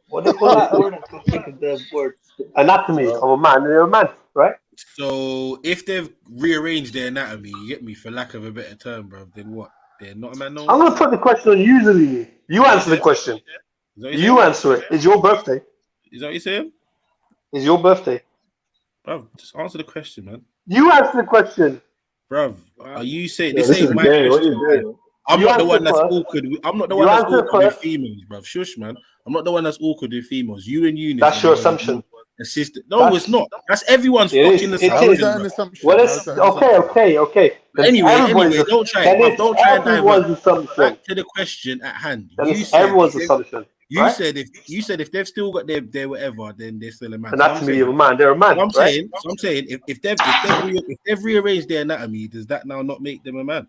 What do they call that word? I can't think of the word. Anatomy of a man. They're a man, right? So if they've rearranged their anatomy, you get me, for lack of a better term, bro, then what? They're not a man no more? I'm going to put the question on you, Zali. You answer the question. You answer it. It's your birthday. Is that what you're saying? It's your birthday. Bro, just answer the question, man. You answer the question. Bro, are you saying Yeah, this this ain't is my gay. What question? you doing? I'm You not the answer one that's first. awkward. I'm not the You one that's answer awkward with first. females, bro. Shush, man. I'm not the one that's awkward with females. You and Eunice. That's are your the one assumption. Assistant. No, it's not. That's everyone's It fucking is. It How is assumption, that bro. an assumption? Well, How it's is that an assumption? okay. But Then anyway, everybody's don't try then it, bruv. it's Don't try and divert. everyone's assumption. Back to the question at hand. Then You it's said everyone's assumption. you right? said if they've still got their whatever, then they're still a man. Anatomy of a man. They're a man, I'm right? saying, if they've rearranged their anatomy, does that now not make them a man?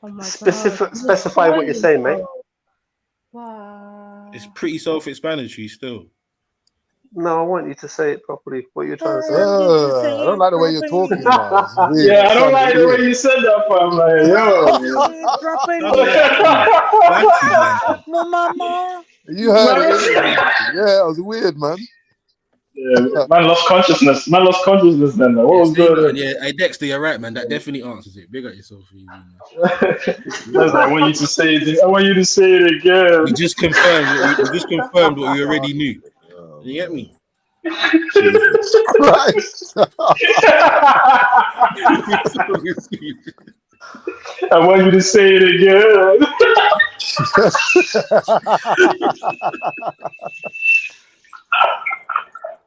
Oh my Specify what you're saying, mate. Wow. It's pretty self-explanatory still. No, I want you to say it properly. What you're trying to say. I don't like the way you're talking now. It's weird. Yeah, I don't like the way you said that, fam. Like, yo. No, mama. You heard it. Yeah, it was weird, man. Yeah, man lost consciousness. Man lost consciousness then. What was going on? Yeah, hey, Dexter, you're right, man. That definitely answers it. Big up yourself. That's like, I want you to say it. I want you to say it again. You just confirmed what we already knew. You get me? Jesus Christ. I want you to say it again.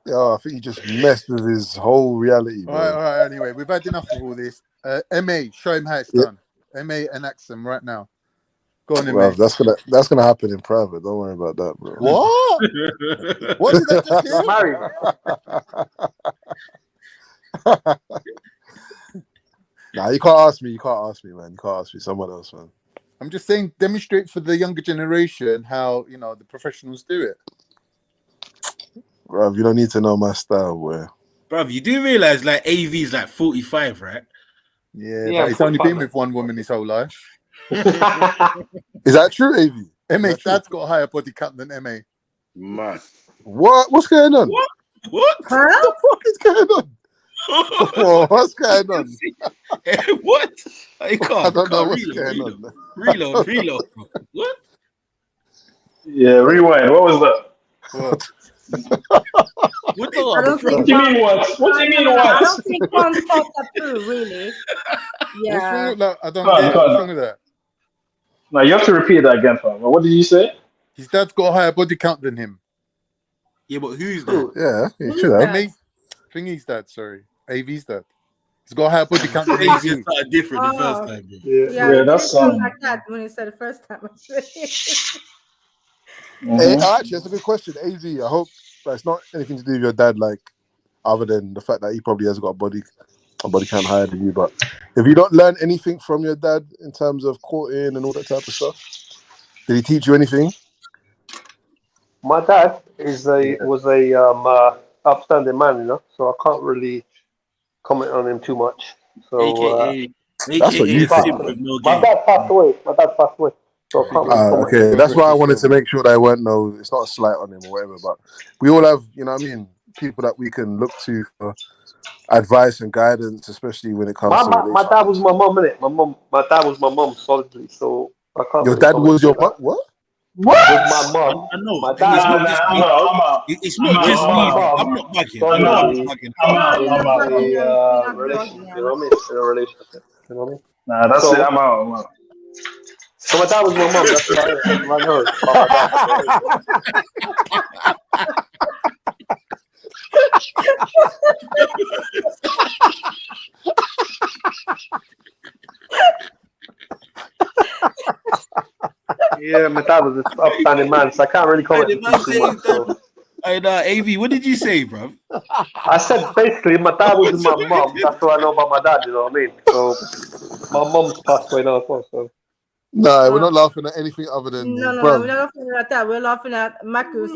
Yo, I think he just messed with his whole reality, bro. All right. Anyway, we've had enough of all this. MA, show him how it's done. MA and Axum right now. Go on, Bro, MA. that's gonna happen in private. Don't worry about that, bro. What? What did that just hear? Nah, you can't ask me. You can't ask me, man. You can't ask me. Someone else, man. I'm just saying, demonstrate for the younger generation how the professionals do it. Bro, you don't need to know my style, boy. Bro, you do realize like AV is like 45, right? Yeah, but he's only been with one woman his whole life. Is that true, AV? MA's dad's got a higher body count than MA. Man. What? What's going on? What? What the fuck is going on? Oh, what's going on? What? I don't know what's going on. Reload. What? Yeah, rewind. What was that? What? What do you mean what? What do you mean what? I don't think one thought that through, really. Yeah. What's wrong with that? I don't get it. What's wrong with that? Now you have to repeat that again, fam. What did you say? His dad's got a higher body count than him. Yeah, but who's that? Yeah, he should have. Thingy's dad, sorry. AV's dad. He's got a higher body count than AV. AV. Different the first time. Yeah, that's like that when he said the first time. Actually, that's a good question. AV, I hope it's not anything to do with your dad, like other than the fact that he probably has got a body count higher than you. But if you don't learn anything from your dad in terms of courting and all that type of stuff, did he teach you anything? My dad was a upstanding man, so I can't really comment on him too much. So that's what you think. My dad passed away. So I can't really comment. Okay, that's why I wanted to make sure that I weren't it's not a slight on him or whatever. But we all have, people that we can look to for advice and guidance, especially when it comes to my dad was my mum, innit? My dad was my mum solidly, so I can't. Your really dad was your mum? What? What? With my mum. I know. My dad. It's not just me. I'm not bugging. I know I'm bugging. In a relationship. You know what I mean? Nah, that's it. I'm out. So my dad was my mum. That's why I know Yeah, my dad was an upstanding man, so I can't really comment too much. So. Hey, AV, what did you say, bro? I said basically my dad was with my mum. That's what I know about my dad. You know what I mean? So my mum's passed away now as well. So. No, we're not laughing at anything other than No, bro. we're not laughing at that. We're laughing at Maku's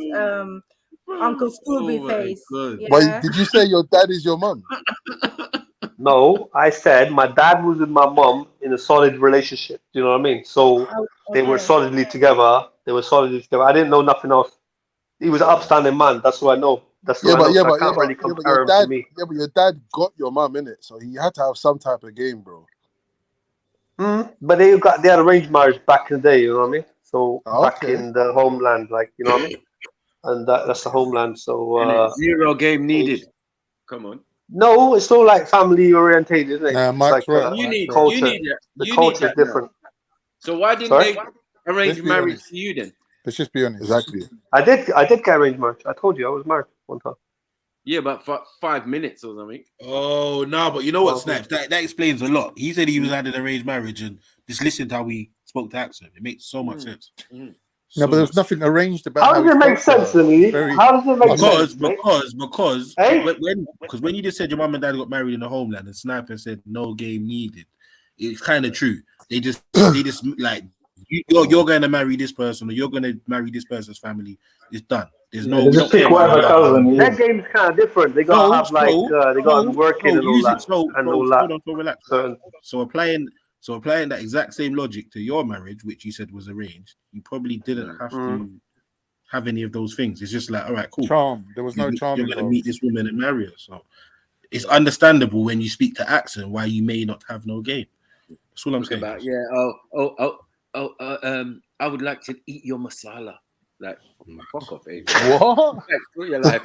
Uncle Scooby face. Yeah. Wait, did you say your dad is your mum? No, I said my dad was with my mum in a solid relationship. Do you know what I mean? So they were solidly together. They were solidly together. I didn't know nothing else. He was an upstanding man. That's what I know. That's what I know. So I can't really compare him to me. Yeah, but your dad got your mum in it, so he had to have some type of game, bro. But they had arranged marriage back in the day. You know what I mean? So back in the homeland, like you know what I mean? And that's the homeland. So zero game needed. Come on. No, it's not like family orientated, isn't it? Nah, It's Mike's like right. culture. The culture is different. So why didn't they arrange Let's be marriage honest. to you then? Let's just be honest. Exactly. I did get arranged marriage. I told you I was married one time. Yeah, but for 5 minutes or something. Oh no, but you know what, Snaps? That explains a lot. He said he was had an arranged marriage, and just listen to how we spoke to accent. It makes so much sense. No, but there's nothing arranged about How does it make sense to me? How does it make sense? Because when you just said your mum and dad got married in the homeland, and Sniper said no game needed, it's kind of true. They just like you're going to marry this person, or you're going to marry this person's family. It's done. There's no. They just pick whatever cousin. That game's kind of different. They gotta have like they gotta be working and all that. Hold on, relax. So applying that exact same logic to your marriage, which you said was arranged, you probably didn't have to have any of those things. It's just like, all right, cool. Charm. There was no charm. You're going to meet this woman and marry her. So it's understandable when you speak to accent why you may not have no game. That's all I'm saying. About, I would like to eat your masala. Like, fuck off, eh? What? Your life,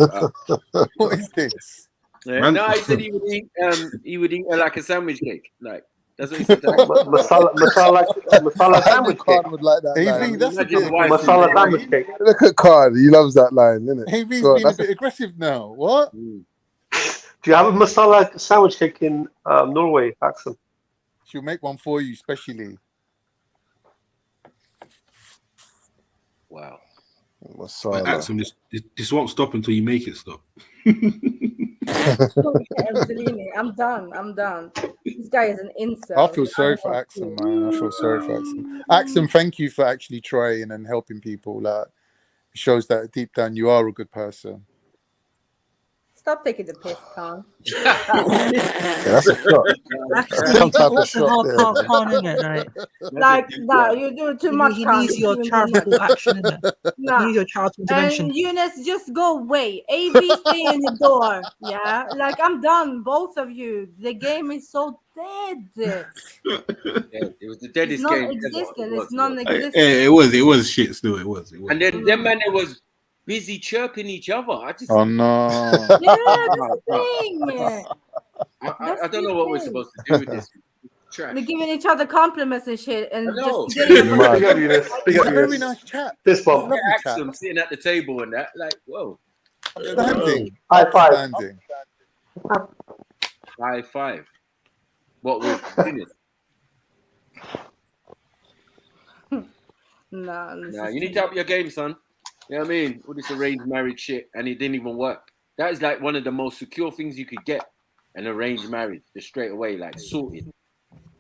what is this? Yeah. No, he said he would eat like a sandwich cake. Like, that's what he said. Masala sandwich cake. Would like that AV, that's a bit masala sandwich cake. Look at Card. He loves that line, isn't it? AV's being a bit aggressive now. What? Do you have a masala sandwich cake in Norway, Axel? She'll make one for you, specially. Wow. Axel, this won't stop until you make it stop. I'm done. This guy is an incel. I feel sorry for Axel, man. I feel sorry for Axel. Axel, thank you for actually trying and helping people. Like, it shows that deep down you are a good person. Stop taking the piss, Khan. That's a shot. Some type of shot. Khan, isn't it? Right? Like, no, you do too much. He needs your charitable action, isn't it? No. He needs your charitable intervention. And Eunice, just go away. AV, stay in the door. Yeah, like I'm done. Both of you. The game is so dead. Yeah, it was the deadest it's game. Non-existent. It's non-existent. It was shit. Still, it was. And then them man was busy chirping each other. Oh no! Yeah, that's the thing. I don't know what we're supposed to do with this. Trash. They're giving each other compliments and shit, and just very nice chat. This one, Axel sitting at the table and that, like, whoa. Standing. High five. Standing. High five. What with Guinness? Nah, you need to up your game, son. You know what I mean? All this arranged marriage shit, and it didn't even work. That is like one of the most secure things you could get. An arranged marriage, just straight away, like sorted.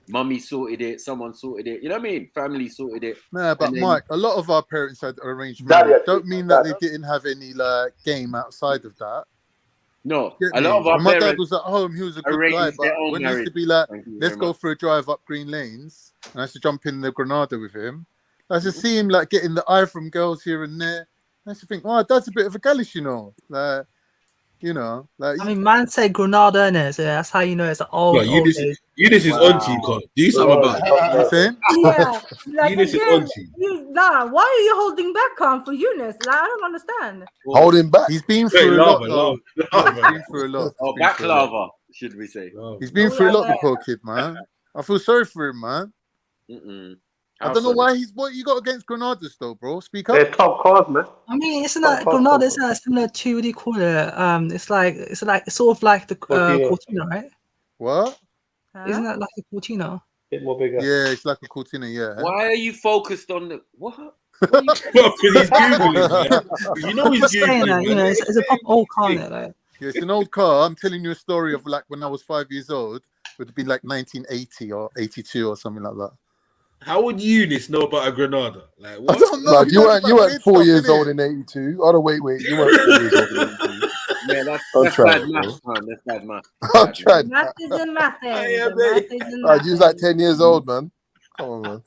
Mummy sorted it, someone sorted it. You know what I mean? Family sorted it. Nah, but Mike, a lot of our parents had arranged marriage. Don't mean that they didn't have any like game outside of that. No, a lot of our my parents dad was at home. He was a good guy, but when he used to be like, "Let's go for a drive up Green Lanes," and I used to jump in the Granada with him. I used to see him like getting the eye from girls here and there. I used to think, "Oh, Dad's a bit of a gallish, you know." Like, you know, like I mean, man say Granada, innit? So that's how you know it's an old. Eunice is auntie, God. Do something about it. Yeah, like Eunice is again, auntie. why are you holding back, Khan, for Eunice? Like, I don't understand. Holding back. He's been through a lot. He's been through a lot. Oh, baklava, should we say? He's been through a lot, the poor kid, man. I feel sorry for him, man. I don't know why what you got against Granadas though, bro. Speak up. They're top cars, man. I mean, isn't that Granada? Isn't that similar to what do you call it? It's sort of like the Cortina, right? What? Isn't that like a Cortina? Bit more bigger. Yeah, it's like a Cortina. Yeah. Why are you focused on the what? Because he's googling, man. You know he's saying that, googling. it's a proper old car, isn't it? Like. Yeah, it's an old car. I'm telling you a story of like when I was 5 years old. It would be like 1980 or 82 or something like that. How would Eunice know about a Granada? Like, what? I don't know. You weren't 4 years old in 82. Oh no, wait. You weren't 4 years old in 82. Yeah, that's bad math, man. That's bad math. I'm trying. Math isn't math. You was like 10 years old, man. Come on, man.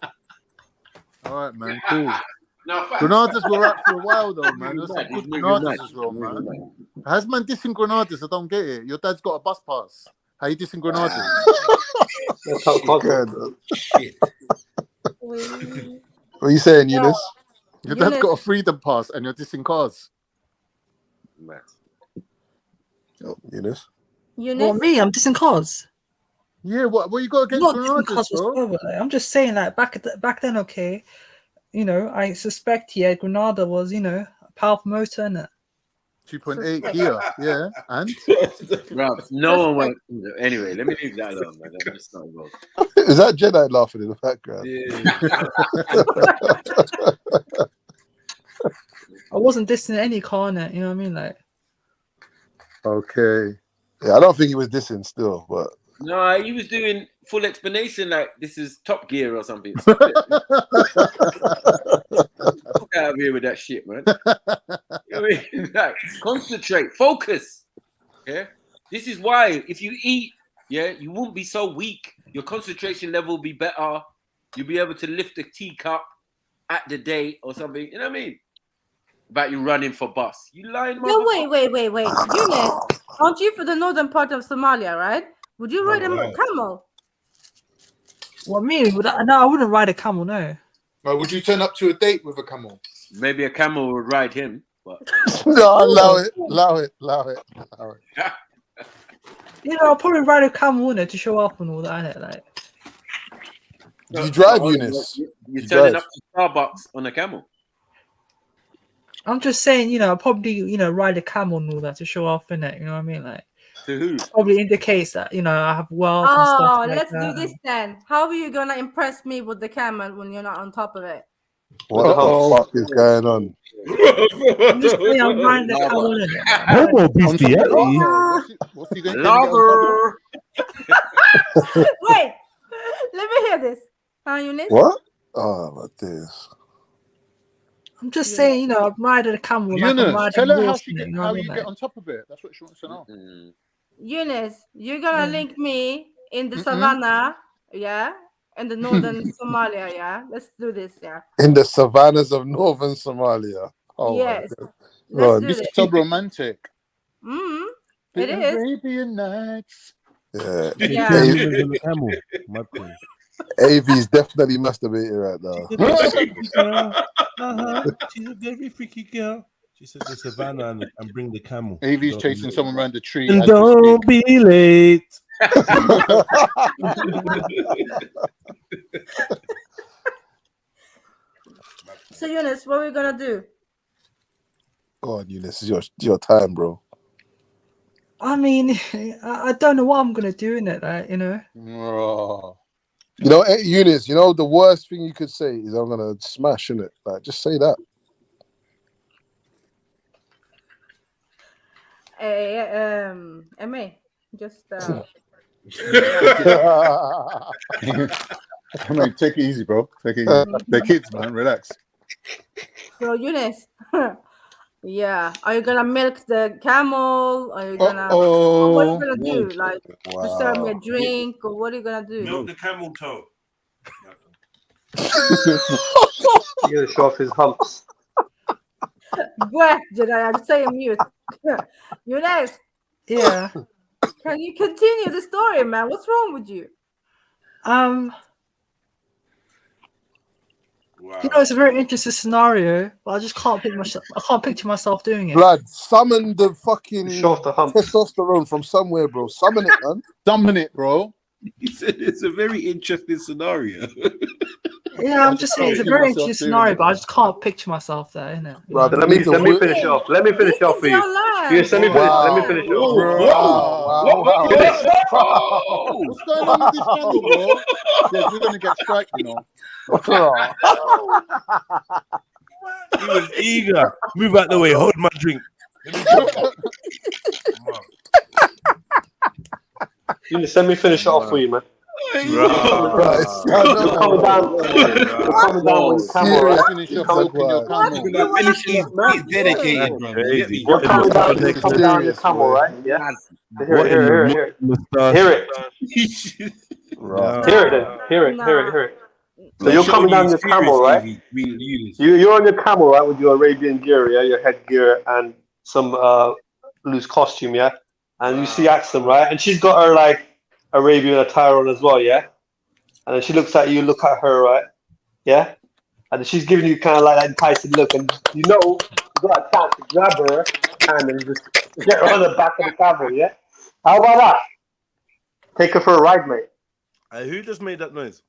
All right, man. Cool. Granadas were up for a while though, man. There's some good Granadas as well, man. How's man dissing Granadas? I don't get it. Your dad's got a bus pass. How you dissing Granadas? Shit. What are you saying, Eunice? Your dad's got a freedom pass and you're dissing cars. Oh, Eunice. Well, me, I'm dissing cars. Yeah, what you got against Granadas, bro? I'm just saying, like back then, okay. You know, I suspect Granada was, a powerful motor in it. 2.8 gear, yeah, and no one went. Anyway, let me leave that alone, man. I'm just not involved. Is that Jedi laughing in the background? Yeah. I wasn't dissing any car in it, you know what I mean? Like, okay, yeah, I don't think he was dissing still, but no, he was doing full explanation like this is Top Gear or something. Out of here with that shit, man. You know what I mean? Like, concentrate, focus. Yeah, this is why if you eat, you won't be so weak. Your concentration level will be better. You'll be able to lift a teacup at the day or something. You know what I mean? About you running for bus. You lying? No, wait. Eunice, aren't you for the northern part of Somalia, right? Would you ride a camel? What me? No, I wouldn't ride a camel. No. Would you turn up to a date with a camel? Maybe a camel would ride him. But... no, allow it. I'll probably ride a camel in it to show off and all that. Like, do you drive, Eunice? You're turning up to Starbucks on a camel. I'm just saying, I'll probably, ride a camel and all that to show off in it. You know what I mean? Like, to who? Probably indicates that, I have wealth and stuff like let's that. do this then. How are you gonna impress me with the camel when you're not on top of it? What the fuck is going on? I'm just saying, I'm riding the camel in it. What's he going Lover. Wait, let me hear this. Eunice? What? Oh, my this. I'm just saying, I'm riding a camel. Eunice, tell her how you get on top of it. That's what she wants to know. Eunice, you're gonna link me in the savannah, in the northern Somalia, Let's do this, In the savannas of northern Somalia. Oh, yes. This is so romantic. It is. Arabian Nights. Yeah. Avi's definitely masturbating right now. She's a very freaky girl. She says the savannah and bring the camel. Avi's chasing someone around the tree. And don't be late. So Eunice, what are we gonna do? Go on, Eunice, it's your time, bro. I mean, I don't know what I'm gonna do in it, Eunice, the worst thing you could say is I'm gonna smash in it. Like, just say that. MA, just take it easy, bro. Take it easy. They're kids, man. Relax. So Eunice, are you gonna milk the camel? Are you gonna what are you gonna do? Like, to serve me a drink, or what are you gonna do? Milk the camel toe. You're gonna show off his humps. What did I say? Mute. Eunice. Yeah. Can you continue the story, man? What's wrong with you? It's a very interesting scenario, but I just can't picture myself doing it. Blood, summon the fucking testosterone from somewhere, bro. Summon it, man. Summon it, bro. He said it's a very interesting scenario. Yeah, I'm just saying it's a very interesting scenario, but I just can't picture myself there, innit? Brother, let me finish off. Let me finish off for you. Yes, let me finish. Let me finish off. What's going on with this channel, bro? Yes, we're gonna get strike, you know. He was eager. Move out the way. Hold my drink. Let me finish it off for you, man. You're coming down with your camel, right? You're coming dedicated, bro. You're coming down with your camel, right? Yeah. Hear it. Hear it. Hear it. So you're coming down your camel, right? You're on your camel, right, with your Arabian gear, yeah, your headgear and some loose costume, yeah. And you see Axum, right? And she's got her like Arabian attire on as well, yeah. And then she looks at you, look at her, right? Yeah. And she's giving you kind of like that enticing look, and you know you got a chance to grab her hand and just get her on the back of the camel, yeah. How about that? Take her for a ride, mate. Who just made that noise?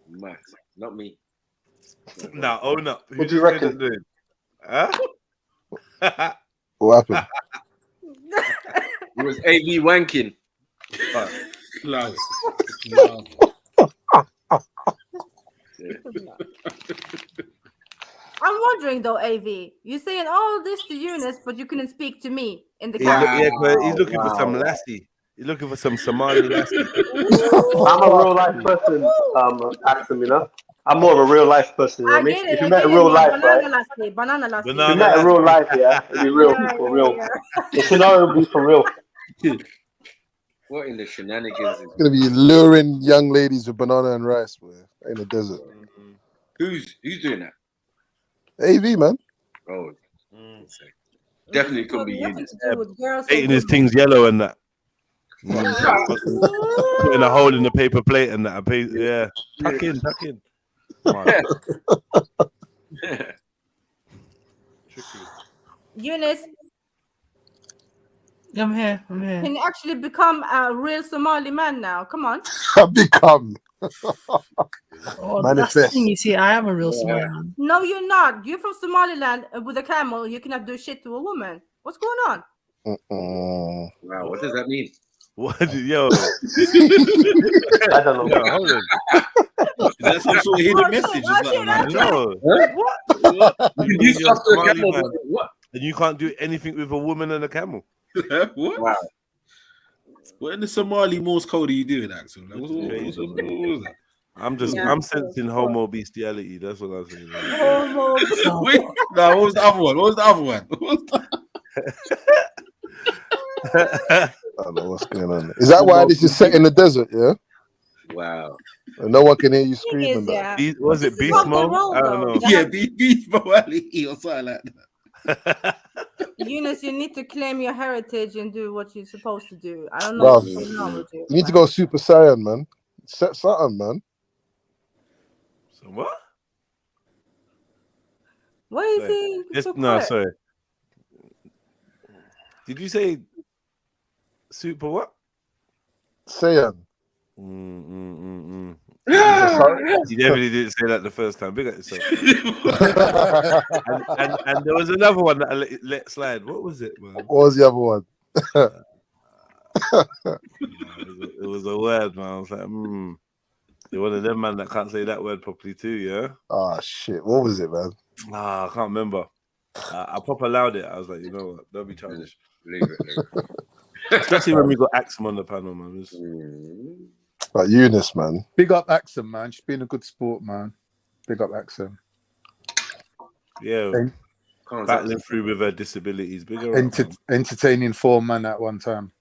Max, not me. Nah, own up. What do you reckon? Huh? What happened? It was AV wanking. Close. I'm wondering though, AV, you're saying all this to Eunice, but you couldn't speak to me in the Yeah, camera. he's looking for some lassie. He's looking for some Somali lassie. I'm a real life person, Axum, you know. I'm more of a real life person, you know what I mean? If you met in real life, right? Banana lassie. If you met in real life, yeah, it'd be real, for real. The scenario would be for real. What in the shenanigans? It's gonna be luring young ladies with banana and rice, man, in the desert. Who's doing that? AV, man. Oh, definitely couldn't be Eunice. Painting his things yellow and that. Putting a hole in the paper plate and that. Yeah, tuck in. Eunice, Yeah, I'm here. can you actually become a real Somali man now? Come on. Become. Oh, that's the thing, you see, I am a real Somali man. No, you're not. You're from Somaliland with a camel. You cannot do shit to a woman. What's going on? Wow, what does that mean? What? Yo. I don't know. Yo, hold on. Is that some sort of hidden message? No. What? You can do stuff to a camel. What? And you can't do anything with a woman and a camel. What? Wow. What in the Somali Morse code are you doing, Axel? Like, what was that? I'm sensing homo bestiality. That's what I'm saying. Wait, no, what was the other one? I don't know what's going on. Is that why this is set in the desert? Yeah. Wow. And no one can hear you screaming. Was it Beast Mode? I don't know. Yeah, Beast Mode or something like that. Eunice, you need to claim your heritage and do what you're supposed to do. I don't know what's going on with you. You need to go Super Saiyan, man. Set something, man. So what? What is he? No, sorry. Did you say super what? Saiyan. You definitely didn't say that the first time. Big up yourself. and there was another one that I let slide. What was it, man? What was the other one? It was a word, man. I was like, You're one of them, man, that can't say that word properly too, yeah? Oh, shit. What was it, man? I can't remember. I proper allowed it. I was like, you know what? Don't be childish. Leave it. Especially when we got Axum on the panel, man. Like Eunice, man. Big up Axum, man. She's been a good sport, man. Big up Axum. Yeah. Battling through with her disabilities. Big up, entertaining 4 men at one time.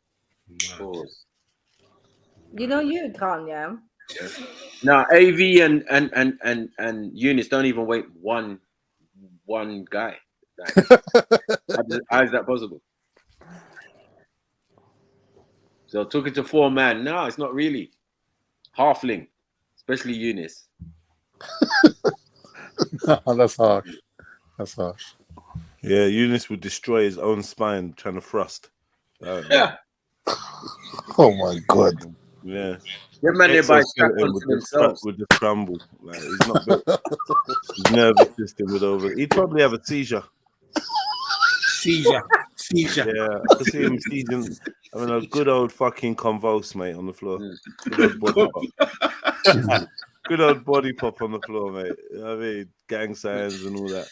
You know you, Tanya. No, AV and Eunice don't even wait one guy. How is that possible? So talking to 4 man, no, it's not really. Halfling, especially Eunice. That's harsh. That's harsh. Yeah, Eunice would destroy his own spine trying to thrust. Oh my God. Yeah. Them man, they buy strap exoskeleton onto themselves. would just crumble. Like he's not built. His nervous system would over. He'd probably have a seizure. Seizure. Yeah, I could see him seizing. I mean, a good old fucking convulse, mate, on the floor. Good old body pop. Good old body pop on the floor, mate. You know what I mean, gang signs and all that.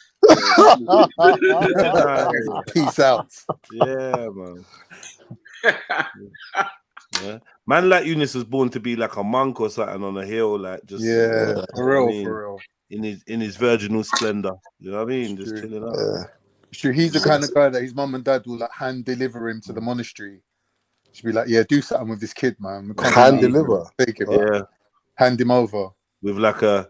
Peace out. Yeah, man. Yeah. Man like Eunice was born to be like a monk or something on a hill, like just for real, for real. In his virginal splendor. You know what I mean? Just chilling out. Sure, he's the kind of guy that his mum and dad will like hand deliver him to the monastery. She'll be like, "Yeah, do something with this kid, man." Hand deliver, take him, yeah. Hand him over with like a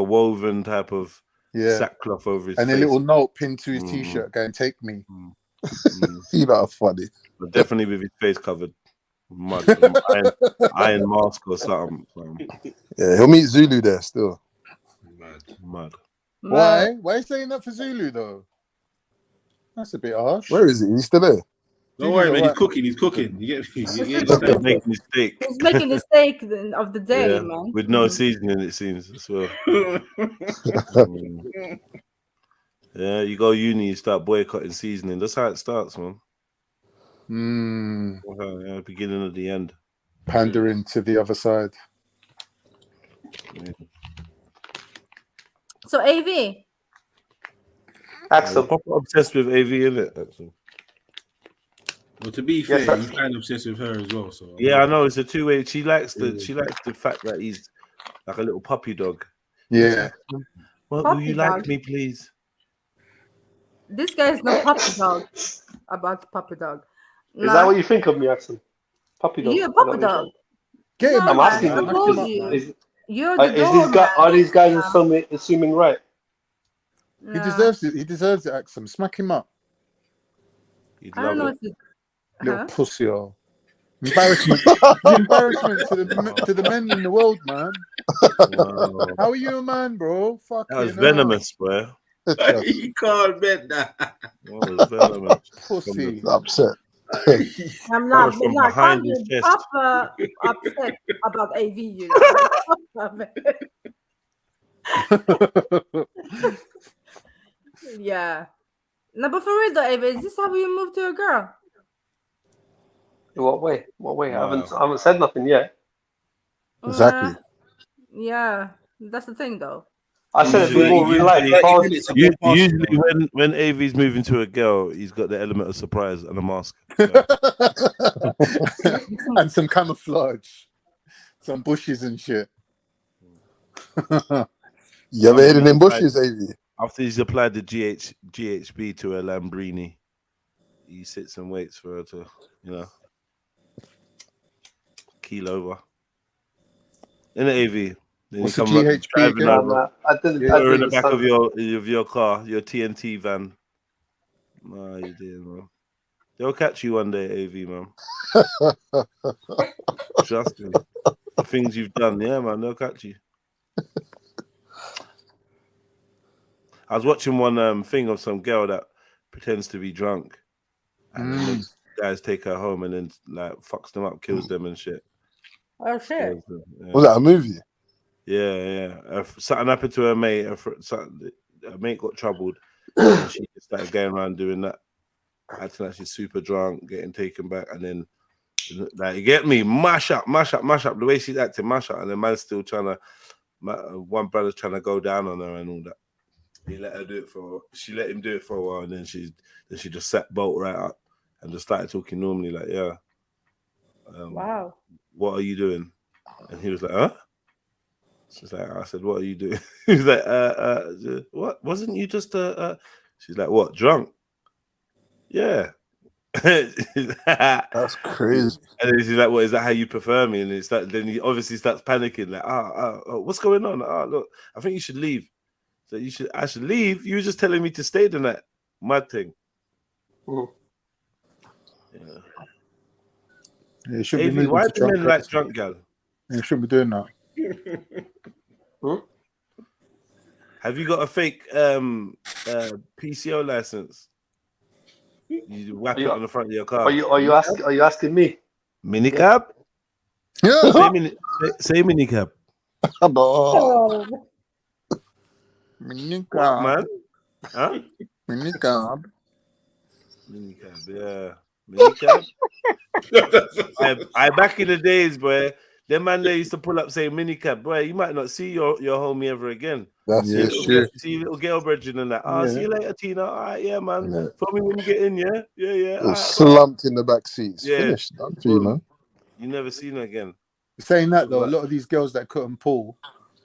woven type of sackcloth over his and face. a little note pinned to his t-shirt going, "Take me." You know, funny. But definitely with his face covered. Mud, iron mask or something. Yeah, he'll meet Zulu there still. Mad. Why? Why are you saying that for Zulu though? That's a bit harsh. Where is he? He's still there. Don't worry, man. He's cooking. He's cooking. You get me? He's making his steak. He's making the steak of the day, Yeah, man. with no seasoning, it seems as well. Yeah, you go uni, you start boycotting seasoning. That's how it starts, man. Yeah, beginning of the end. Pandering to the other side. Yeah. So AV. Axel. I'm obsessed with AV, innit? Axel. Well, to be fair, he's kind of obsessed with her as well. So yeah, I know it's a two-way. She likes the fact that he's like a little puppy dog. Yeah. Well, will you like me, please? This guy is no puppy dog. About puppy dog. Is that what you think of me, Axel? Puppy dog. You're a puppy dog. Get him, I'm asking. You're the dog. Are these guys assuming right? He deserves it. He deserves it, Axel. Smack him up. I don't know if you... Little pussy hole. Embarrassment. Embarrassment to the men in the world, man. Wow. How are you a man, bro? Fuck that was venomous, bro. You can't bet that. That was venomous. Pussy. Upset. I'm not. From I behind can't his be chest. upset about AV, you know. Yeah. No, but for real though, AV, is this how you move to a girl? In what way? What way? I haven't said nothing yet. Exactly. Yeah, that's the thing though. I said it more real life. Usually when AV's moving to a girl, he's got the element of surprise and a mask. And some camouflage. Some bushes and shit. You ever hidden in bushes, AV? After he's applied the GHB to a Lambrini, he sits and waits for her to, keel over. In the AV. Then what's you the come GHB again? You're in the back of your car, your TNT van. Nah, you did, man. They'll catch you one day, AV, man. Trust me. The things you've done, yeah, man, they'll catch you. I was watching one thing of some girl that pretends to be drunk, and then these guys take her home and then like fucks them up, kills them and shit. Oh shit! Yeah. Was that a movie? Yeah. Something happened to her mate. Her mate got troubled, and she just started going around doing that, acting like she's super drunk, getting taken back, and then like you get me, mash up. The way she's acting, mash up, and the man's still trying to. One brother's trying to go down on her and all that. He let her do it she let him do it for a while, and then she just sat bolt right up and just started talking normally, like, yeah. Wow. What are you doing? And he was like, huh? She's like, I said, what are you doing? He was like, what? Wasn't you just She's like, what? Drunk? Yeah. That's crazy. And then she's like, "What is that? How you prefer me?" And then he obviously starts panicking, like, what's going on? Look, I think you should leave. So I should leave. You were just telling me to stay the night. Mad thing. Yeah. Yeah, shouldn't be AV, why moving to do men drunk like guys. drunk gal? You shouldn't be doing that. Have you got a fake PCO license? You whack it on the front of your car. Are you asking me? Minicab? Say minicab. Minicab, man. Huh? Minicab. Minicab, yeah. Minicab. I back in the days, boy. Them man they used to pull up saying minicab, boy. You might not see your homie ever again. That's see it. see little girl brethren and that. Yeah. See you later, Tina. All right, yeah, man. Yeah. For me when you get in, yeah, yeah. It was slumped in the back seats. Yeah. Finished. Done for you, man. You never seen her again. Saying that though, a lot of these girls that couldn't pull,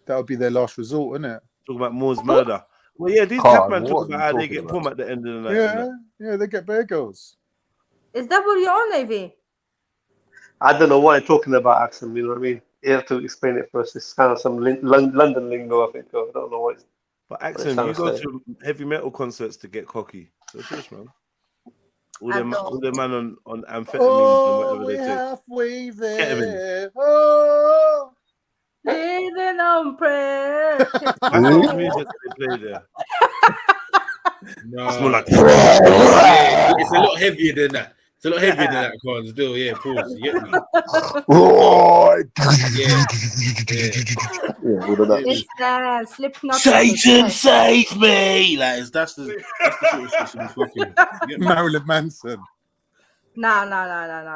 that would be their last resort, isn't it? Talking about Moore's murder. Well, yeah, these Carl, cabmen talk what about are you how they talking get about? pum at the end of the night. Yeah, they get bare girls. Is that what you're on, Navy? I don't know what I'm talking about, accent. You know what I mean? You have to explain it first. It's kind of some London lingo, I think. I don't know what. But Axon, you go to heavy metal concerts to get cocky. So shush, man. All them man on amphetamines and whatever they take. Halfway Ketamine. there. Oh, living on prayer. That's not the music that they play there. No, it's more like it's a lot heavier than that. It's a lot heavier than that, Con. Still, yeah, pause. You get me? It's Slipknot. Satan, save me! Like that's the sort of shit she was fucking. Marilyn Manson. No.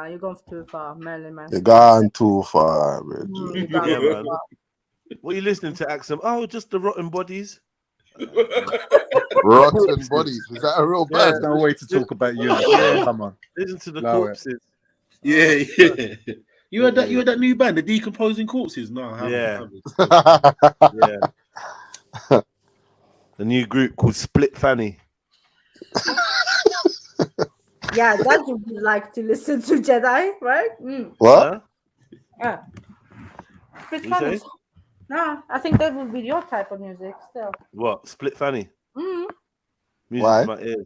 You're going too far, Marilyn Manson. You're gone too far, man. Yeah, man. What are you listening to, Axum? Oh, just the Rotten Bodies. Rotten Bodies. Is that a real band? There's no way to talk about you. Yeah. Come on. Listen to the Allow corpses. Yeah. You had that new band, the Decomposing Corpses? No, I haven't. Yeah. The new group called Split Fanny. Yeah, that would be like to listen to Jedi, right? What? Yeah. Split You Fanny. say? No, I think that would be your type of music still. What? Split Fanny? Mm. Music Why? to my ears.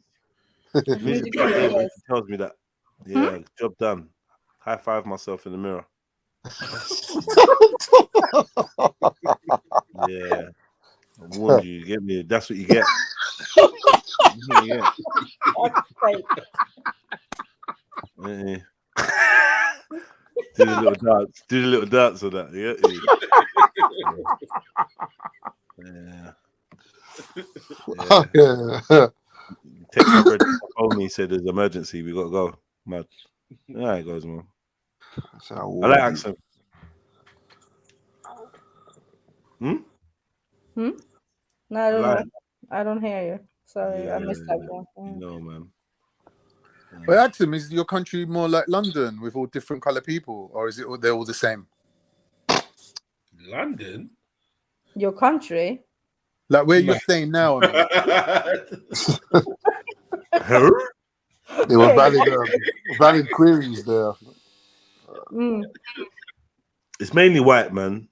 Music to my ears when she tells me that. Yeah, job done. High five myself in the mirror. Yeah. I warned you. You get me? That's what you get. Yeah. Do the little dance. Do the little dance on that. Yeah. Text my brother told me, said there's emergency. We gotta go. Mad. There it goes, man. I like accent. No, I don't hear you. Sorry, I missed that one. No, man. But Axum, is your country more like London with all different color people, or is it they're all the same? London? Your country? Like where you're staying now? I mean. There were valid queries there. It's mainly white, man.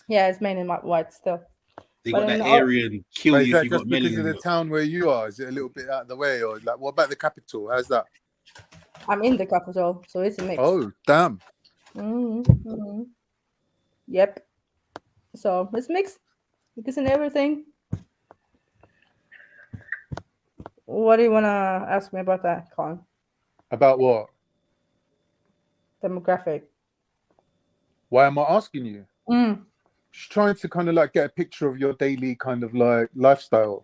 Yeah, it's mainly white still. They got that area and kill you if you got just because of the melanin. town where you are? Is it a little bit out of the way, or like what about the capital? How's that? I'm in the capital, so it's a mix. Oh, damn. Yep. So it's mixed. Because in everything. What do you want to ask me about that, Con? About what? Demographic. Why am I asking you? Just trying to kind of like get a picture of your daily kind of like lifestyle,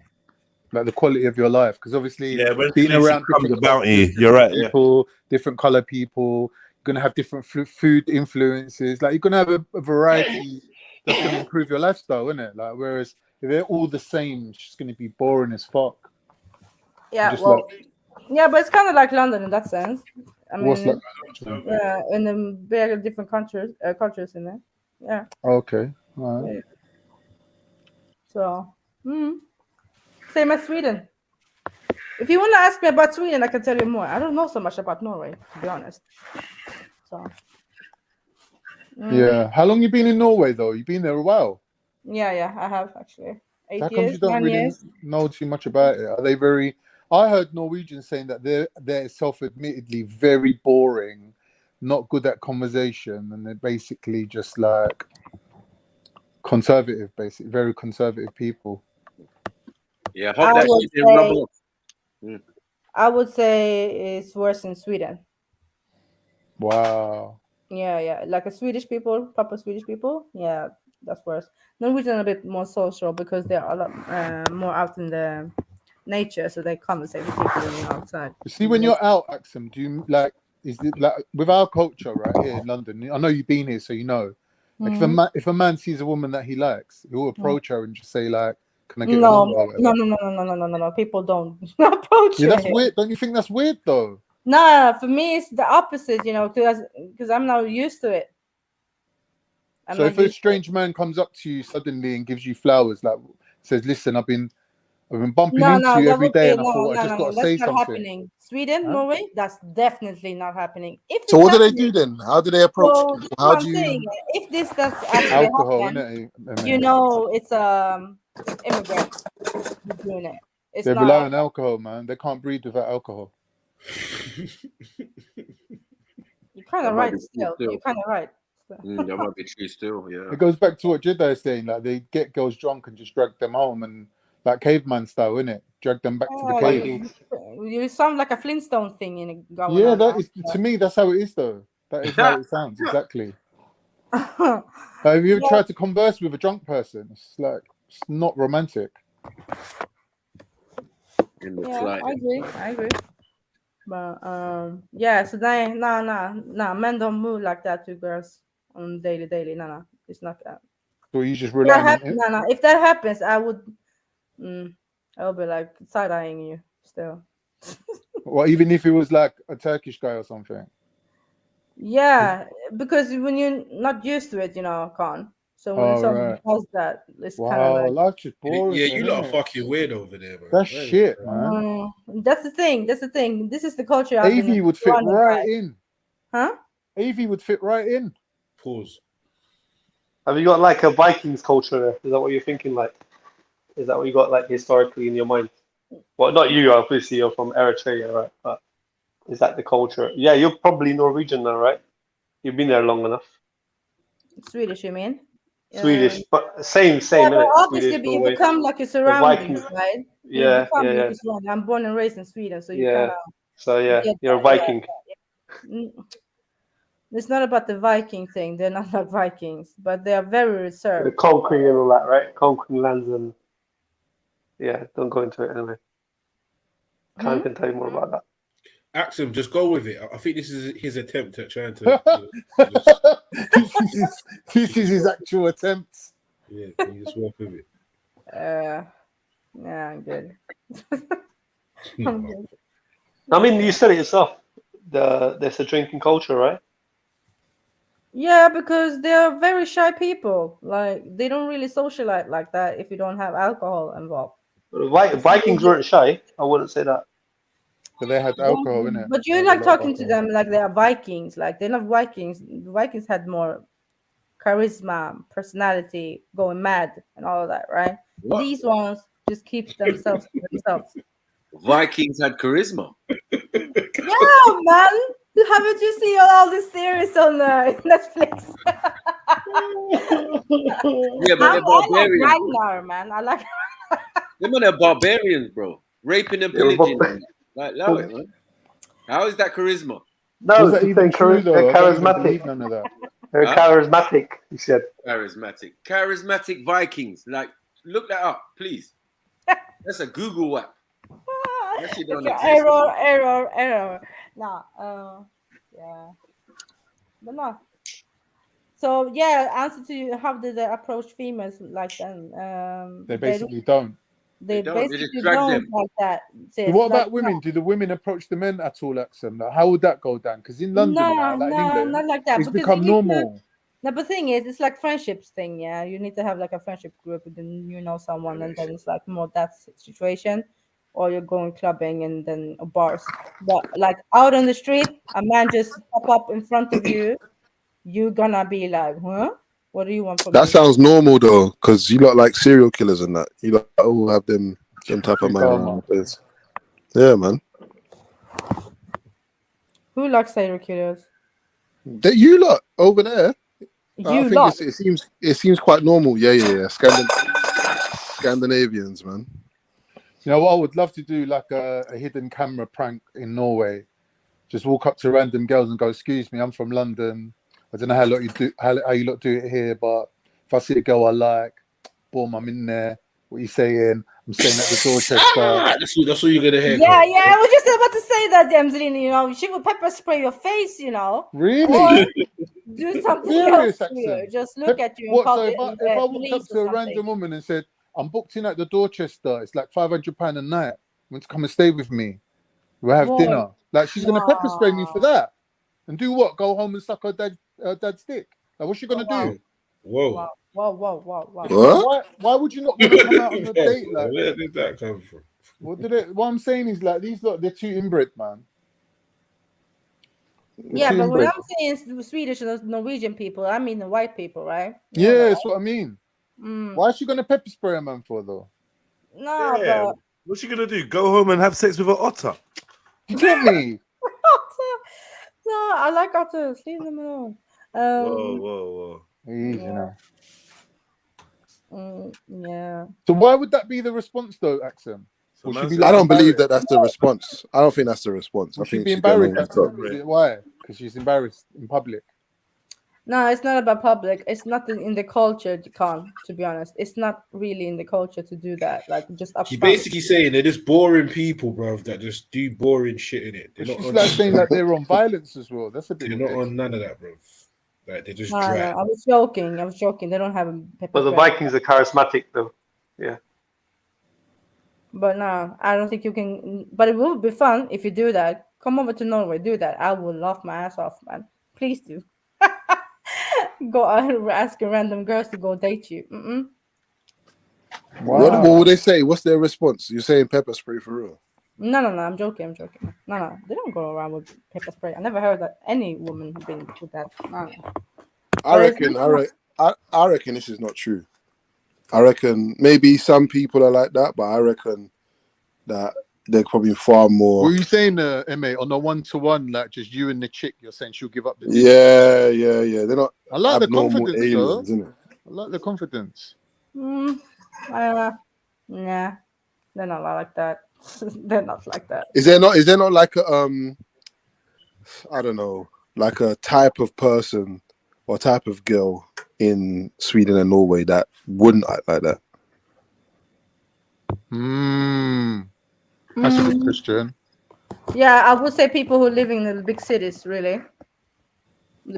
like the quality of your life. Because obviously, being around different bounty, you're right. People, different color people, you're gonna have different food influences. Like you're gonna have a variety that's gonna improve your lifestyle, isn't it? Like whereas if they're all the same, it's just gonna be boring as fuck. Yeah, well, yeah, but it's kind of like London in that sense. I mean, what's like? Yeah, in the very different countries in there. Yeah. Okay. All right. Yeah. So, same as Sweden. If you want to ask me about Sweden, I can tell you more. I don't know so much about Norway, to be honest. So. Yeah. How long you been in Norway though? You've been there a while. Yeah, I have actually. 8 How years. come you don't 9 really years. know too much about it? Are they very? I heard Norwegians saying that they're self-admittedly very boring, not good at conversation, and they're basically just like conservative, basically very conservative people. Yeah, I hope that shit didn't rub off. I would say it's worse in Sweden. Wow. Yeah, like a Swedish people, proper Swedish people. Yeah, that's worse. Norwegian are a bit more social because they're a lot more out in the nature, so they conversate with people when you're outside. You see, when you're out, Axum, do you like? Is it like with our culture right here in London? I know you've been here, so you know. Like if a man sees a woman that he likes, he'll approach her and just say like, "Can I get your number?" or whatever. No. People don't approach Yeah, that's you. weird. Don't you think that's weird though? Nah, for me it's the opposite. You know, because I'm not used to it. So if a strange man comes up to you suddenly and gives you flowers, like says, "Listen, I've been bumping into you every day, and I thought I just got to say that's not something." happening. Sweden, Norway, that's definitely not happening. If So it's what do they happening, do then? How do they approach? well, People? that's How what do I'm you? saying. If this does actually Alcohol, happen, innit? you know, it's immigrants who's doing it. It's They not. rely on alcohol, man. They can't breathe without alcohol. You're kind of right. Still, you're kind of right. That might be true still. Yeah. It goes back to what JEDI is saying. Like they get girls drunk and just drag them home, and like caveman style, innit? Drag them back to the cave. You sound like a Flintstone thing going Yeah, on. that is to me. That's how it is, though. That is how it sounds exactly. Like, have you ever tried to converse with a drunk person? It's like it's not romantic. Yeah, I agree. But yeah. So then, nah, men don't move like that to girls on daily. No, it's not that. So you just rely on it. No. If that happens, I would be like side eyeing you still. Well, even if it was like a Turkish guy or something. Yeah, because when you're not used to it, you know, Khan. So when someone does that, it's kind of like life's just boring. Yeah, you lot are fucking weird over there, man. That's shit, man. That's the thing. This is the culture I've been AV would fit right in. Huh? AV would fit right in. Pause. Have you got like a Vikings culture there? Is that what you're thinking? Like, is that what you got like historically in your mind? Well, not you, obviously. You're from Eritrea, right? But is that the culture? Yeah, you're probably Norwegian now, right? You've been there long enough. Swedish, you mean? Swedish, but same. Yeah, but Innit? obviously Swedish, you Norway. become like your surroundings, right? Yeah. I'm born and raised in Sweden, so you kind of. So yeah, you're a Viking. It's not about the Viking thing. They're not like Vikings, but they are very reserved. The conquering and all that, right? Conquering lands and yeah, don't go into it anyway. Khan can tell you more about that. Axum, just go with it. I think this is his attempt at trying to. This is his actual attempt. Yeah, can you just work with it? Yeah, I'm good. I'm good. I mean, you said it yourself. There's a drinking culture, right? Yeah, because they're very shy people. Like they don't really socialize like that if you don't have alcohol involved. Vikings weren't shy. I wouldn't say that. But they had alcohol in it. But you're like talking to them like they are Vikings. Like they're not Vikings. The Vikings had more charisma, personality, going mad, and all of that, right? What? These ones just keep themselves to themselves. Vikings had charisma. Yeah, man. Haven't you seen all this series on Netflix? Yeah, but they're barbarians. I like Ragnar, man. I like. Them are barbarians, bro. Raping and pillaging. Like, love it, man. How is that charisma? No, they're charismatic. None of that. They're charismatic, you said. Charismatic Vikings. Like, look that up, please. That's a Google app. Error. No, yeah. But no. So yeah, answer to you, how did they approach females like them? They basically don't. They basically don't like that. What about women? Do the women approach the men at all, Axum? Like, how would that go down? Because in London, in England, not like that. It's become normal. No, but the thing is, it's like friendships thing. Yeah, you need to have like a friendship group, and then you know someone, and then it's like more that situation, or you're going clubbing and then bars. But like out on the street, a man just pop up in front of you, you're gonna be like, huh? What do you want from me? That sounds normal though, because you lot like serial killers and that. You lot all have them type of man around the place. Yeah, man. Who likes serial killers? You lot over there. I think lot. it seems quite normal. Yeah. Scandinavians, man. You know what? I would love to do like a hidden camera prank in Norway. Just walk up to random girls and go, "Excuse me, I'm from London. I don't know how you lot do it here, but if I see a girl I like, boom, I'm in there. What you saying? I'm staying at the Dorchester. That's all you're gonna hear. Yeah, yeah. I was just about to say that, Jamzlin. You know, she would pepper spray your face. You know, Really? or do something Serious else to you. accent. Just look at you and What? call So it if I walked police up to or a something. random woman and said, "I'm booked in at the Dorchester. It's like £500 a night. Want to come and stay with me? We'll have Whoa. dinner." Like she's gonna pepper spray me for that, and do what? Go home and suck her dad's dick? Like what's she gonna do? Whoa. Wow. Why would you not want to come out on a date like Where that? did that come from? What I'm saying is like these lot, they're too inbred, man. Yeah, too but when inbred. I'm saying Swedish and Norwegian people, I mean the white people, right? Yeah, that's what I mean. Mm. Why is she gonna pepper spray a man for though? No, Yeah. but What's she gonna do? Go home and have sex with an otter? You get me? no, I like otters. Leave them alone. Whoa. Easy now. Yeah. So why would that be the response though, Axel? Would she be I like don't believe embarrassed? that that's the response. I don't think that's the response. I Would she think be she's going embarrassed? over the top. Axel? Why? Because she's embarrassed in public. No, it's not about public. It's not in the culture, Khan, to be honest. It's not really in the culture to do that. Like just up She's front. basically saying they're just boring people, bro, that just do boring shit in it. They're not She's on, like saying that they're on violence as well. That's a bit. they're not on none of that, bro. Like they're just No, dry. I was joking. I was joking. They don't have a pepper But the spray. Vikings are charismatic, though. Yeah. But no, I don't think you can. But it will be fun if you do that. Come over to Norway, do that. I will laugh my ass off, man. Please do. Go out and ask random girls to go date you. What would they say? What's their response? You're saying pepper spray for real? No, I'm joking. No, they don't go around with pepper spray. I never heard that any woman have been with that. No. I reckon this is not true. I reckon maybe some people are like that, but I reckon that they're probably far more. What are you saying, MA, on a 1-to-1, like just you and the chick? You're saying she'll give up the dick? Yeah. They're not. I like the abnormal confidence, aliens, though. innit? I like the confidence. Nah, they're not like that. They're not like that. Is there not like a I don't know, like a type of person or type of girl in Sweden and Norway that wouldn't act like that? That's a good question. Yeah, I would say people who live in the big cities, really,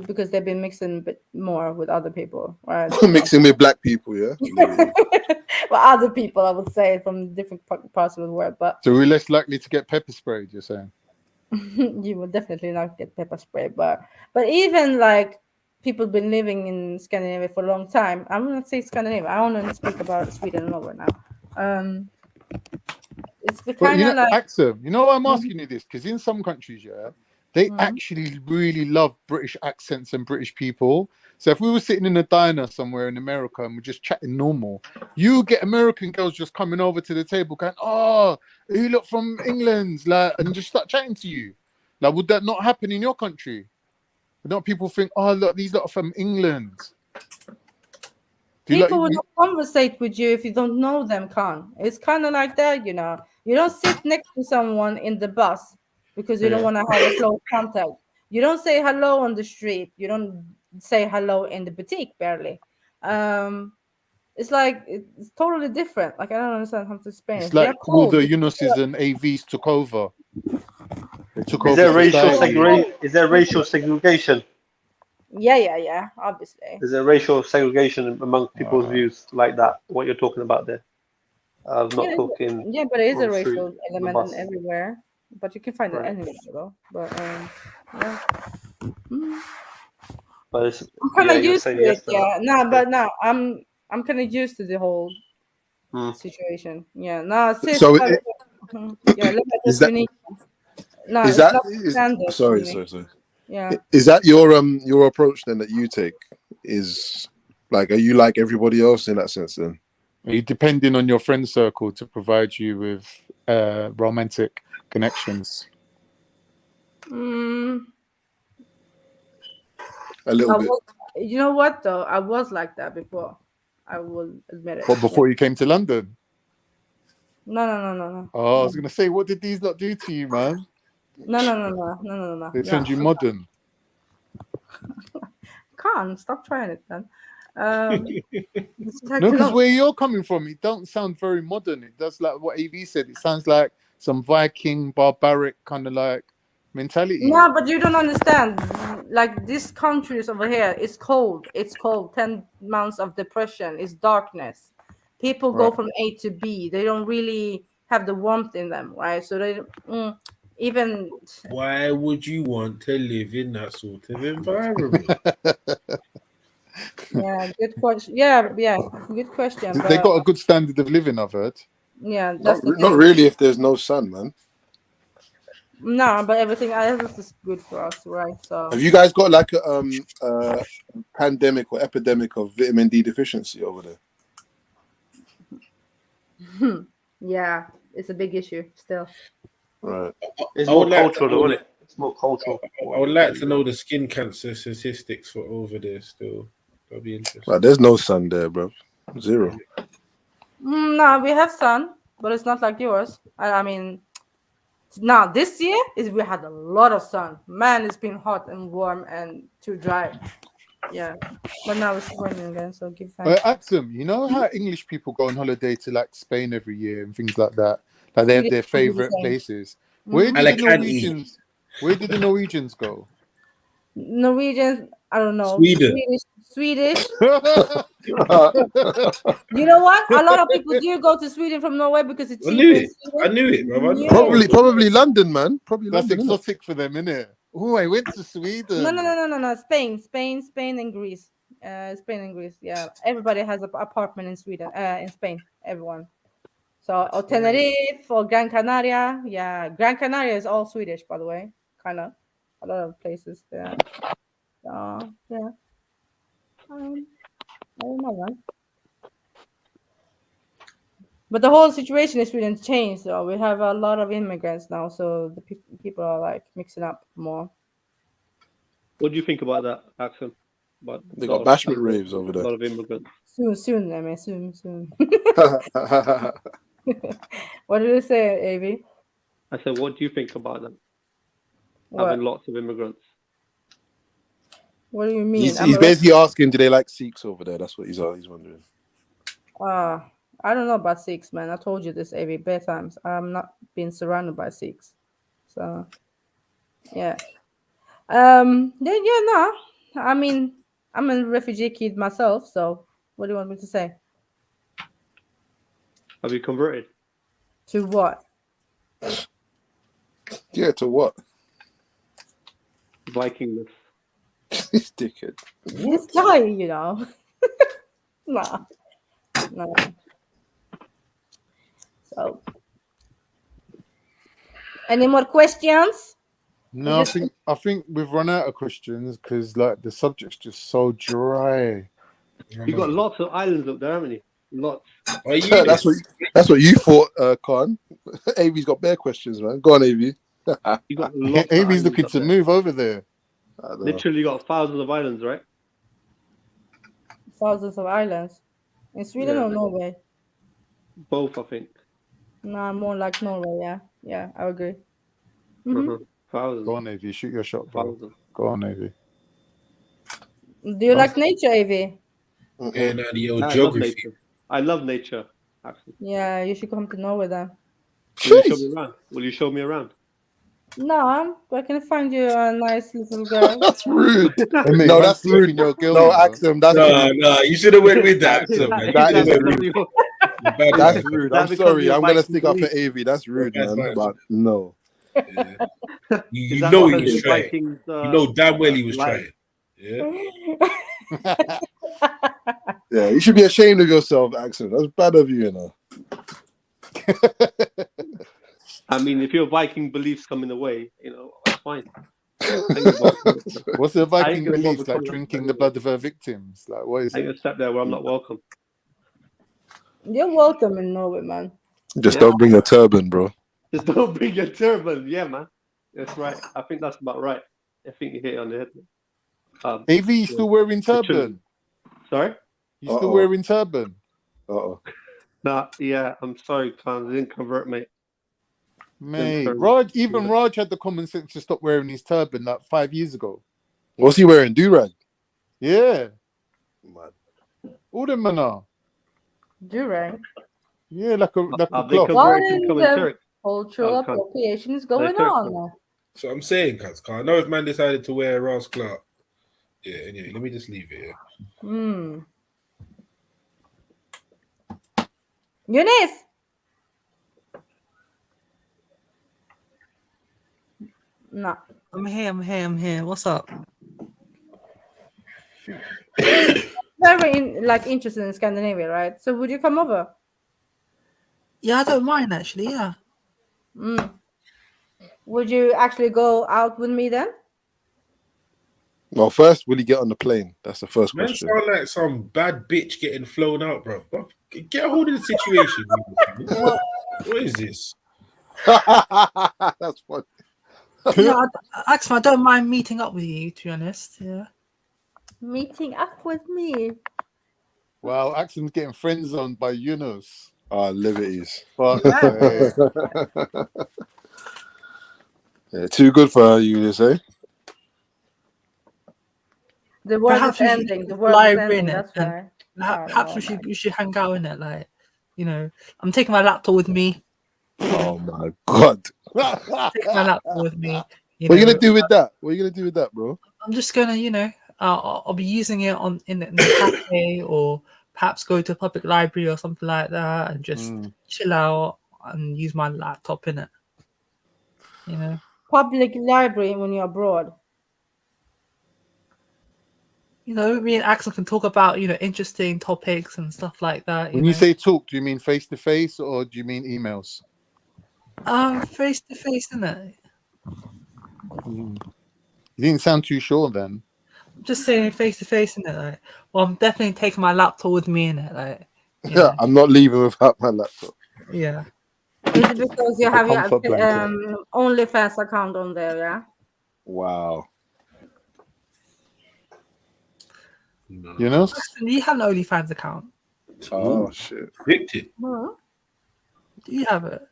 because they've been mixing a bit more with other people, right? Mixing with black people, yeah. Well, other people, I would say, from different parts of the world. But So we're less likely to get pepper sprayed. You're saying? you will definitely not get pepper spray. But even like people been living in Scandinavia for a long time. I'm gonna say Scandinavia. I want to speak about Sweden and Norway now. It's the But kind you of know, like. Axel, you know why I'm asking you this? Because in some countries, yeah, they actually really love British accents and British people. So if we were sitting in a diner somewhere in America and we're just chatting normal, you get American girls just coming over to the table going, "Oh, you look from England," like, and just start chatting to you. Like, would that not happen in your country? Would not people think, "Oh, look, these lot are from England"? People will not conversate with you if you don't know them, Khan. It's kind of like that, you know. You don't sit next to someone in the bus because you don't want to have a close contact. You don't say hello on the street. You don't say hello in the boutique, barely. It's like it's totally different. Like I don't understand how to explain it. It's like all the Yunuses and AVs took over. They took Is over there society. Is there racial segregation? Yeah. Obviously. Is there racial segregation among people's views like that? What you're talking about there? I'm not talking. Yeah, but it is a on the street, racial on the element bus. in everywhere. But you can find it Right. anywhere, though. But yeah. But it's, I'm kind of you're used to saying it. yes to Yeah. that. But no, I'm kind of used to the whole situation. Yeah. No, sis. So yeah. Look at is this that unique. No, is it's that not is standard. sorry. Yeah. Is that your approach then that you take? Is like, are you like everybody else in that sense then? Are you depending on your friend circle to provide you with romantic connections? A little bit. You know what though? I was like that before. I will admit it. What, before you came to London? No. Oh, I was gonna say, what did these lot do to you, man? No. They turned you modern. can't. Stop trying it, then. No, because where you're coming from, it don't sound very modern. It does, like what AV said. It sounds like some Viking, barbaric kind of like mentality. No, but you don't understand. Like these countries over here, it's cold. It's cold. 10 months of depression. It's darkness. People go from A to B. They don't really have the warmth in them, right? So they even. Why would you want to live in that sort of environment? Yeah, good question. Yeah, good question. They got a good standard of living, I've heard. Yeah, that's not really if there's no sun, man. No, but everything else is good for us, right? So have you guys got like a pandemic or epidemic of vitamin D deficiency over there? Yeah, it's a big issue still. Right. It's more cultural, isn't it? It's more cultural. I would like to know the skin cancer statistics for over there still. That'd be interesting. Right, there's no sun there, bro. Zero. No, we have sun, but it's not like yours. I mean, now this year we had a lot of sun. Man, it's been hot and warm and too dry. Yeah, but now it's raining again, so give thanks. Axum, you know how English people go on holiday to like Spain every year and things like that? Like they have their favorite places. Where did the Norwegians go? Norwegians, I don't know. Swedish. You know what? A lot of people do go to Sweden from Norway because it's cheap. I knew it, bro. Probably London, man. Probably that's London, exotic for them, innit? Oh, I went to Sweden. No. Spain and Greece. Spain and Greece. Yeah, everybody has an apartment in Sweden. In Spain, everyone. So, or Tenerife or Gran Canaria. Yeah, Gran Canaria is all Swedish, by the way. Kind of. A lot of places there. So, yeah. I don't know, man. But the whole situation in Sweden changed. So we have a lot of immigrants now. So the people are like mixing up more. What do you think about that, Axel? They got bashment raves over there. A lot of immigrants. Soon. I mean, soon. What did you say, Avi? I said, what do you think about them? What? Having lots of immigrants. What do you mean? He's basically asking, do they like Sikhs over there? That's what he's wondering. I don't know about Sikhs, man. I told you this every bare times. I'm not being surrounded by Sikhs. So, yeah. No. I mean, I'm a refugee kid myself. So, what do you want me to say? Have you converted? To what? Yeah, to what? Vikingness. This dickhead. This guy, you know. No. So, any more questions? No, I think we've run out of questions because like the subject's just so dry. You got lots of islands up there, haven't you? Lots. That's what you thought, Khan. Avi's got bare questions, man. Go on, Avi. You got lots. Avi's looking to move over there. Literally got thousands of islands, right? Thousands of islands. In Sweden or Norway? Both, I think. No, more like Norway, yeah, I agree. Thousands. Go on, Avi, shoot your shot, bro. Go on, Avi. Do you like nature, Avi? Yeah, geography. I love nature, actually. Yeah, you should come to Norway then. Will you show me around? No, but I can find you a nice little girl. That's rude. No, that's rude. No, Axum, that's rude. No, you should have went with that, Axum. That is rude. That's rude. I'm sorry. I'm gonna stick up for Avi. That's rude, man. But no. Yeah. You know he was trying. You know damn well he was trying. Yeah. Yeah, you should be ashamed of yourself, Axum. That's bad of you, you know. I mean, if your Viking beliefs come in the way, you know, that's fine. What's the Viking beliefs? Like drinking the blood of her victims? Like, what is it? I step there where I'm not welcome. You're welcome in Norway, man. Just don't bring a turban, bro. Just don't bring a turban. Yeah, man. That's right. I think that's about right. I think you hit it on the head. AV, you still wearing turban? Sorry? You still wearing turban? Nah, yeah, I'm sorry, Clowns. I didn't convert, mate. Mate, Raj had the common sense to stop wearing his turban like 5 years ago. What's he wearing? Do-rag? Yeah. All them men are. Durang. Yeah, like a They cloth. What converted to in becoming the Turk. cultural appropriation is going Turk. on? So I'm saying, cuz I know if man decided to wear a Ross Clark. Yeah, anyway, let me just leave it here. Eunice. No. I'm here. What's up? Very interested in Scandinavia, right? So would you come over? Yeah, I don't mind actually. Yeah. Would you actually go out with me then? Well, first, will he get on the plane? That's the first Man question. sound like some bad bitch getting flown out, bro. Get a hold of the situation. What is this? That's funny. No, Axel, I don't mind meeting up with you. To be honest, yeah. Meeting up with me. Wow, Axon's getting friend zoned by Yunus. Ah, liberties. Fuck. Yeah, too good for her, Eunice, eh? The world Perhaps is ending. The world is ending. That's why. Perhaps we should hang out in it. Like, you know, I'm taking my laptop with me. Oh my god! Take my laptop with me. What are you gonna do with that? What are you gonna do with that, bro? I'm just gonna, you know, I'll be using it in the cafe, or perhaps go to a public library or something like that, and just chill out and use my laptop in it. You know, public library when you're abroad. You know, me and Axel can talk about, you know, interesting topics and stuff like that. When you say talk, do you mean face to face or do you mean emails? Face to face, isn't it? You didn't sound too sure then. I'm just saying face to face, isn't it? Like, well, I'm definitely taking my laptop with me in it. Like, Yeah, I'm not leaving without my laptop. Yeah. Is it because you have your comfort blanket. OnlyFans account on there, yeah? Wow. You know? You have an OnlyFans account. Oh shit. Victim. Well, Do you have it?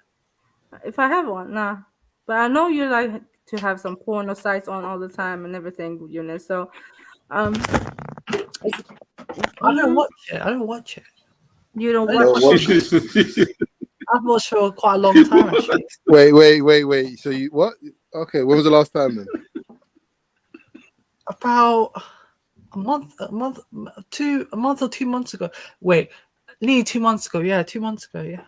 if I have one, nah. But I know you like to have some porno sites on all the time and everything, Eunice. So, I don't watch it. I don't watch it. You don't watch it? I've watched for quite a long time, actually. Wait. So you what? Okay, when was the last time then? About a month or 2 months ago. Wait, nearly 2 months ago. Yeah, 2 months ago. Yeah.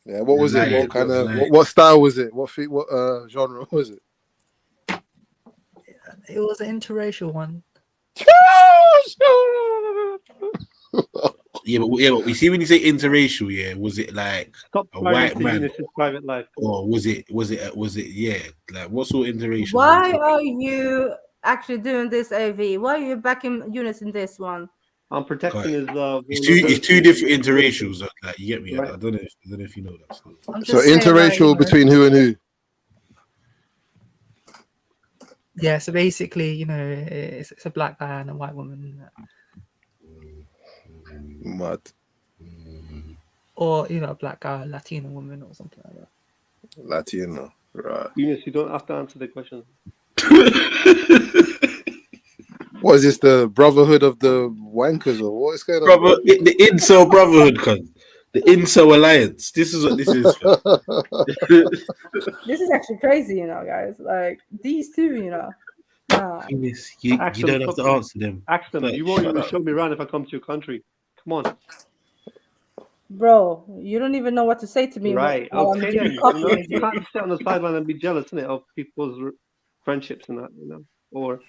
Yeah. What was it? What kind of what style was it? What genre was it? It was an interracial one. Yeah, but we see when you say interracial, yeah, was it like a white man, His private life, or was it yeah, like what sort of interracial? Why are you actually doing this, AV? Why are you backing Eunice in this one? I'm protecting his It's two different interracials. Like, you get me? Right. I don't know if you know that. So interracial between who and who? Yeah, so basically, you know, it's a black guy and a white woman. Mad. Or, you know, a black guy, a Latino woman or something like that. Latino, right. Eunice, you don't have to answer the question. What is this, the brotherhood of the wankers, or what is going on? Brother, the incel brotherhood, the incel alliance. This is what this is. This is actually crazy, you know, guys. Like these two, you know. You don't have to answer them. Ask them. You won't even show me around if I come to your country. Come on. Bro, you don't even know what to say to me. Right. While I'm doing coffee. You can't sit on the sideline and be jealous, innit, of people's friendships and that, you know, or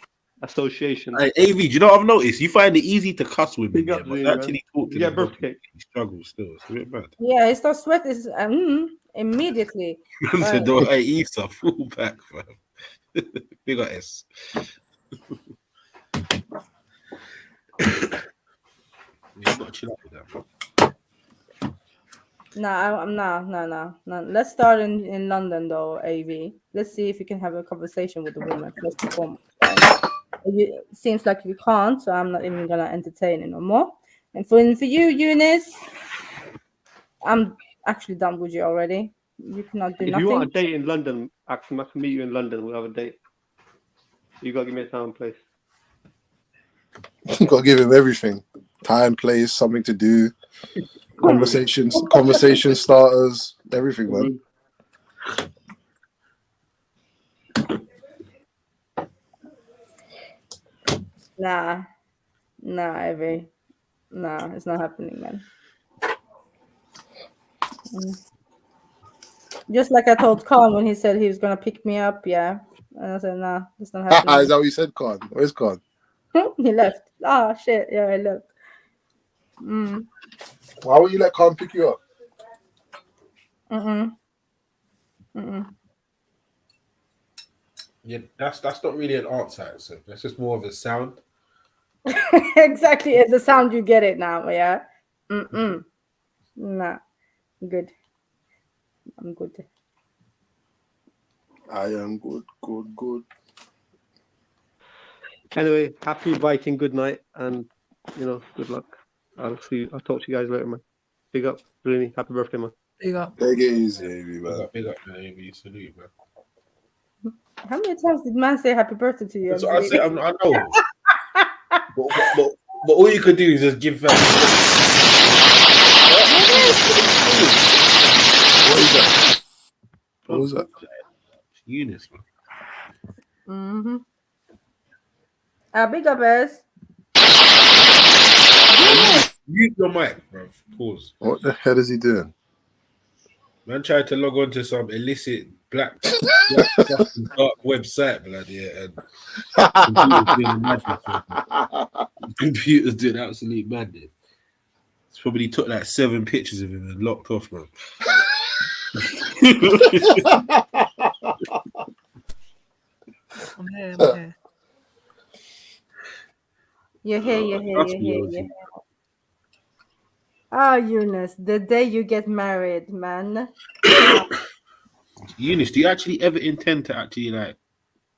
associations. Hey, AV, do you know what I've noticed? You find it easy to cuss women, Big yeah, up to but you, actually man. talk to You get them. birthday. You struggle still. It's a bit bad. Yeah, it starts sweat is immediately. So don't Issa, fall back, fam. Big up S. You gotta chill out with that, bro. No. Let's start in London though, AV. Let's see if you can have a conversation with the woman first and foremost. It seems like you can't, so I'm not even gonna entertain it no more. And for you, Eunice, I'm actually done with you already. You cannot do If nothing. you want a date in London, I can meet you in London. We'll have a date. You gotta give me a time and place. You gotta give him everything: time, place, something to do, conversation starters, everything, man. Nah, Ivy. Nah, it's not happening, man. Just like I told Khan when he said he was gonna pick me up, yeah. And I said, nah, it's not happening. Is that what you said, Khan? Where's Khan? He left. Ah, shit. Yeah, he left. Why would you let Khan pick you up? Yeah, that's not really an art side, so that's just more of a sound. Exactly, it's the sound you get it now, yeah. Nah, good. I'm good. I am good. Anyway, happy Viking, good night, and good luck. I'll talk to you guys later, man. Big up, really. Happy birthday, man. Big up. Take it easy, Amy, man. Big up, man. Amy. Salute, man. How many times did man say happy birthday to you? That's what I said. I know. but all you could do is just give thanks. What was that? Eunice, man. Big up, ass. Mute your mic, bro. Pause. What the hell is he doing? Man tried to log on to some illicit black dark website, blood, yeah, and computers doing absolute madness. It's probably took like 7 pictures of him and locked off, bro. I'm here. You're here. Oh, Eunice, the day you get married, man. Eunice, do you actually ever intend to actually like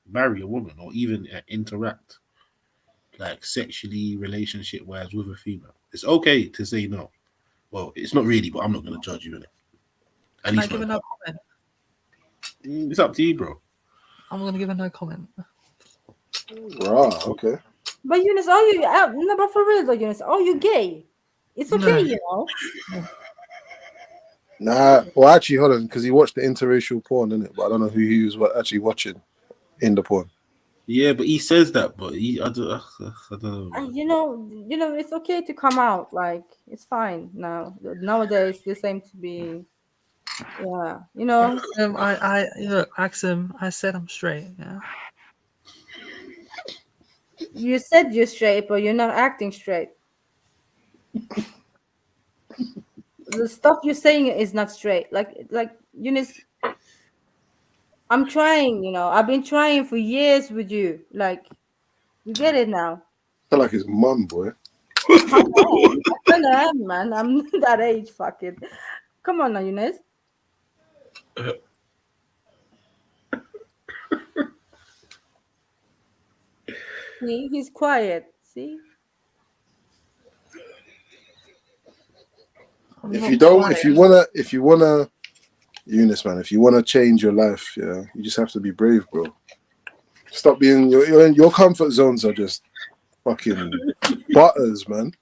marry a woman or even interact like sexually, relationship wise with a female? It's okay to say no. Well, it's not really, but I'm not going to judge you in it. At least give a no comment. It's up to you, bro. I'm going to give a no comment. Right, okay. But Eunice, are you? No, but for real though, Eunice, are you gay? It's okay, you know. Nah, well, actually, hold on, because he watched the interracial porn, innit? But I don't know who he was actually watching in the porn. Yeah, but he says that, but I don't know. You know, it's okay to come out. Like, it's fine now. Nowadays, they seem to be, yeah, you know. I look, Axum, I said I'm straight. Yeah. You said you're straight, but you're not acting straight. The stuff you're saying is not straight. Like Eunice, I'm trying. You know, I've been trying for years with you. Like, you get it now. I feel like his mum, boy. I am, man. I'm that age. Fuck it. Come on now, Eunice. See, he's quiet. See. If you wanna, Eunice, man, if you wanna change your life, yeah, you just have to be brave, bro. Stop being your comfort zones are just fucking butters, man.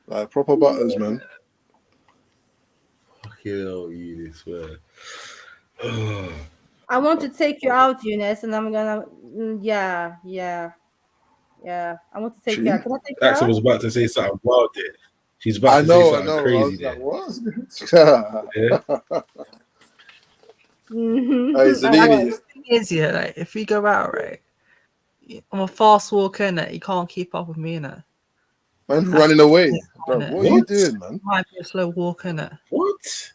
Like proper butters, man. Fucking hell, Eunice, man. I want to take you out, Eunice, and I'm gonna, yeah. I want to take you out. Can I take you out? Axel was about to say something wild there. She's about to say something crazy there. What? Like, if we go out, right, I'm a fast walker, innit? You can't keep up with me, innit? Man, running away. Bro, what are you doing, man? Might be a slow walk, innit? What?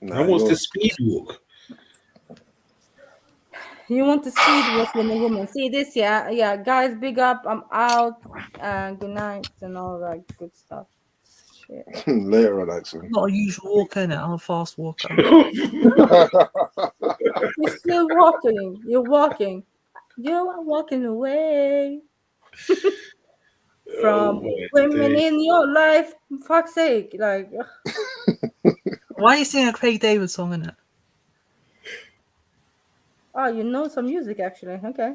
Nah, I want to speed walk. You want to speed walk with a woman. See this, yeah, guys, big up. I'm out. Good night and all that good stuff. Shit. Later on, Axel. Not a usual walker, innit? I'm a fast walker. You're still walking. You're walking. You're walking away from women in your life. For fuck's sake, like. Why are you singing a Craig David song, innit? Oh, you know some music actually. Okay.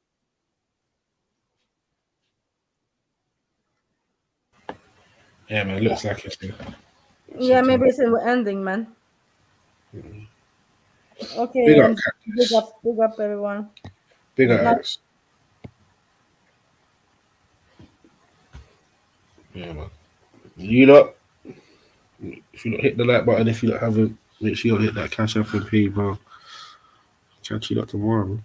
Yeah, man. Looks like it's. Yeah, maybe it's an ending, man. Okay, Big up, big up, everyone. Big up, Nice. Axe. Yeah, man. You lot, if you not hit the like button, if you not haven't, make sure you hit that Cash App and Pay, bro. Catch you lot tomorrow, man.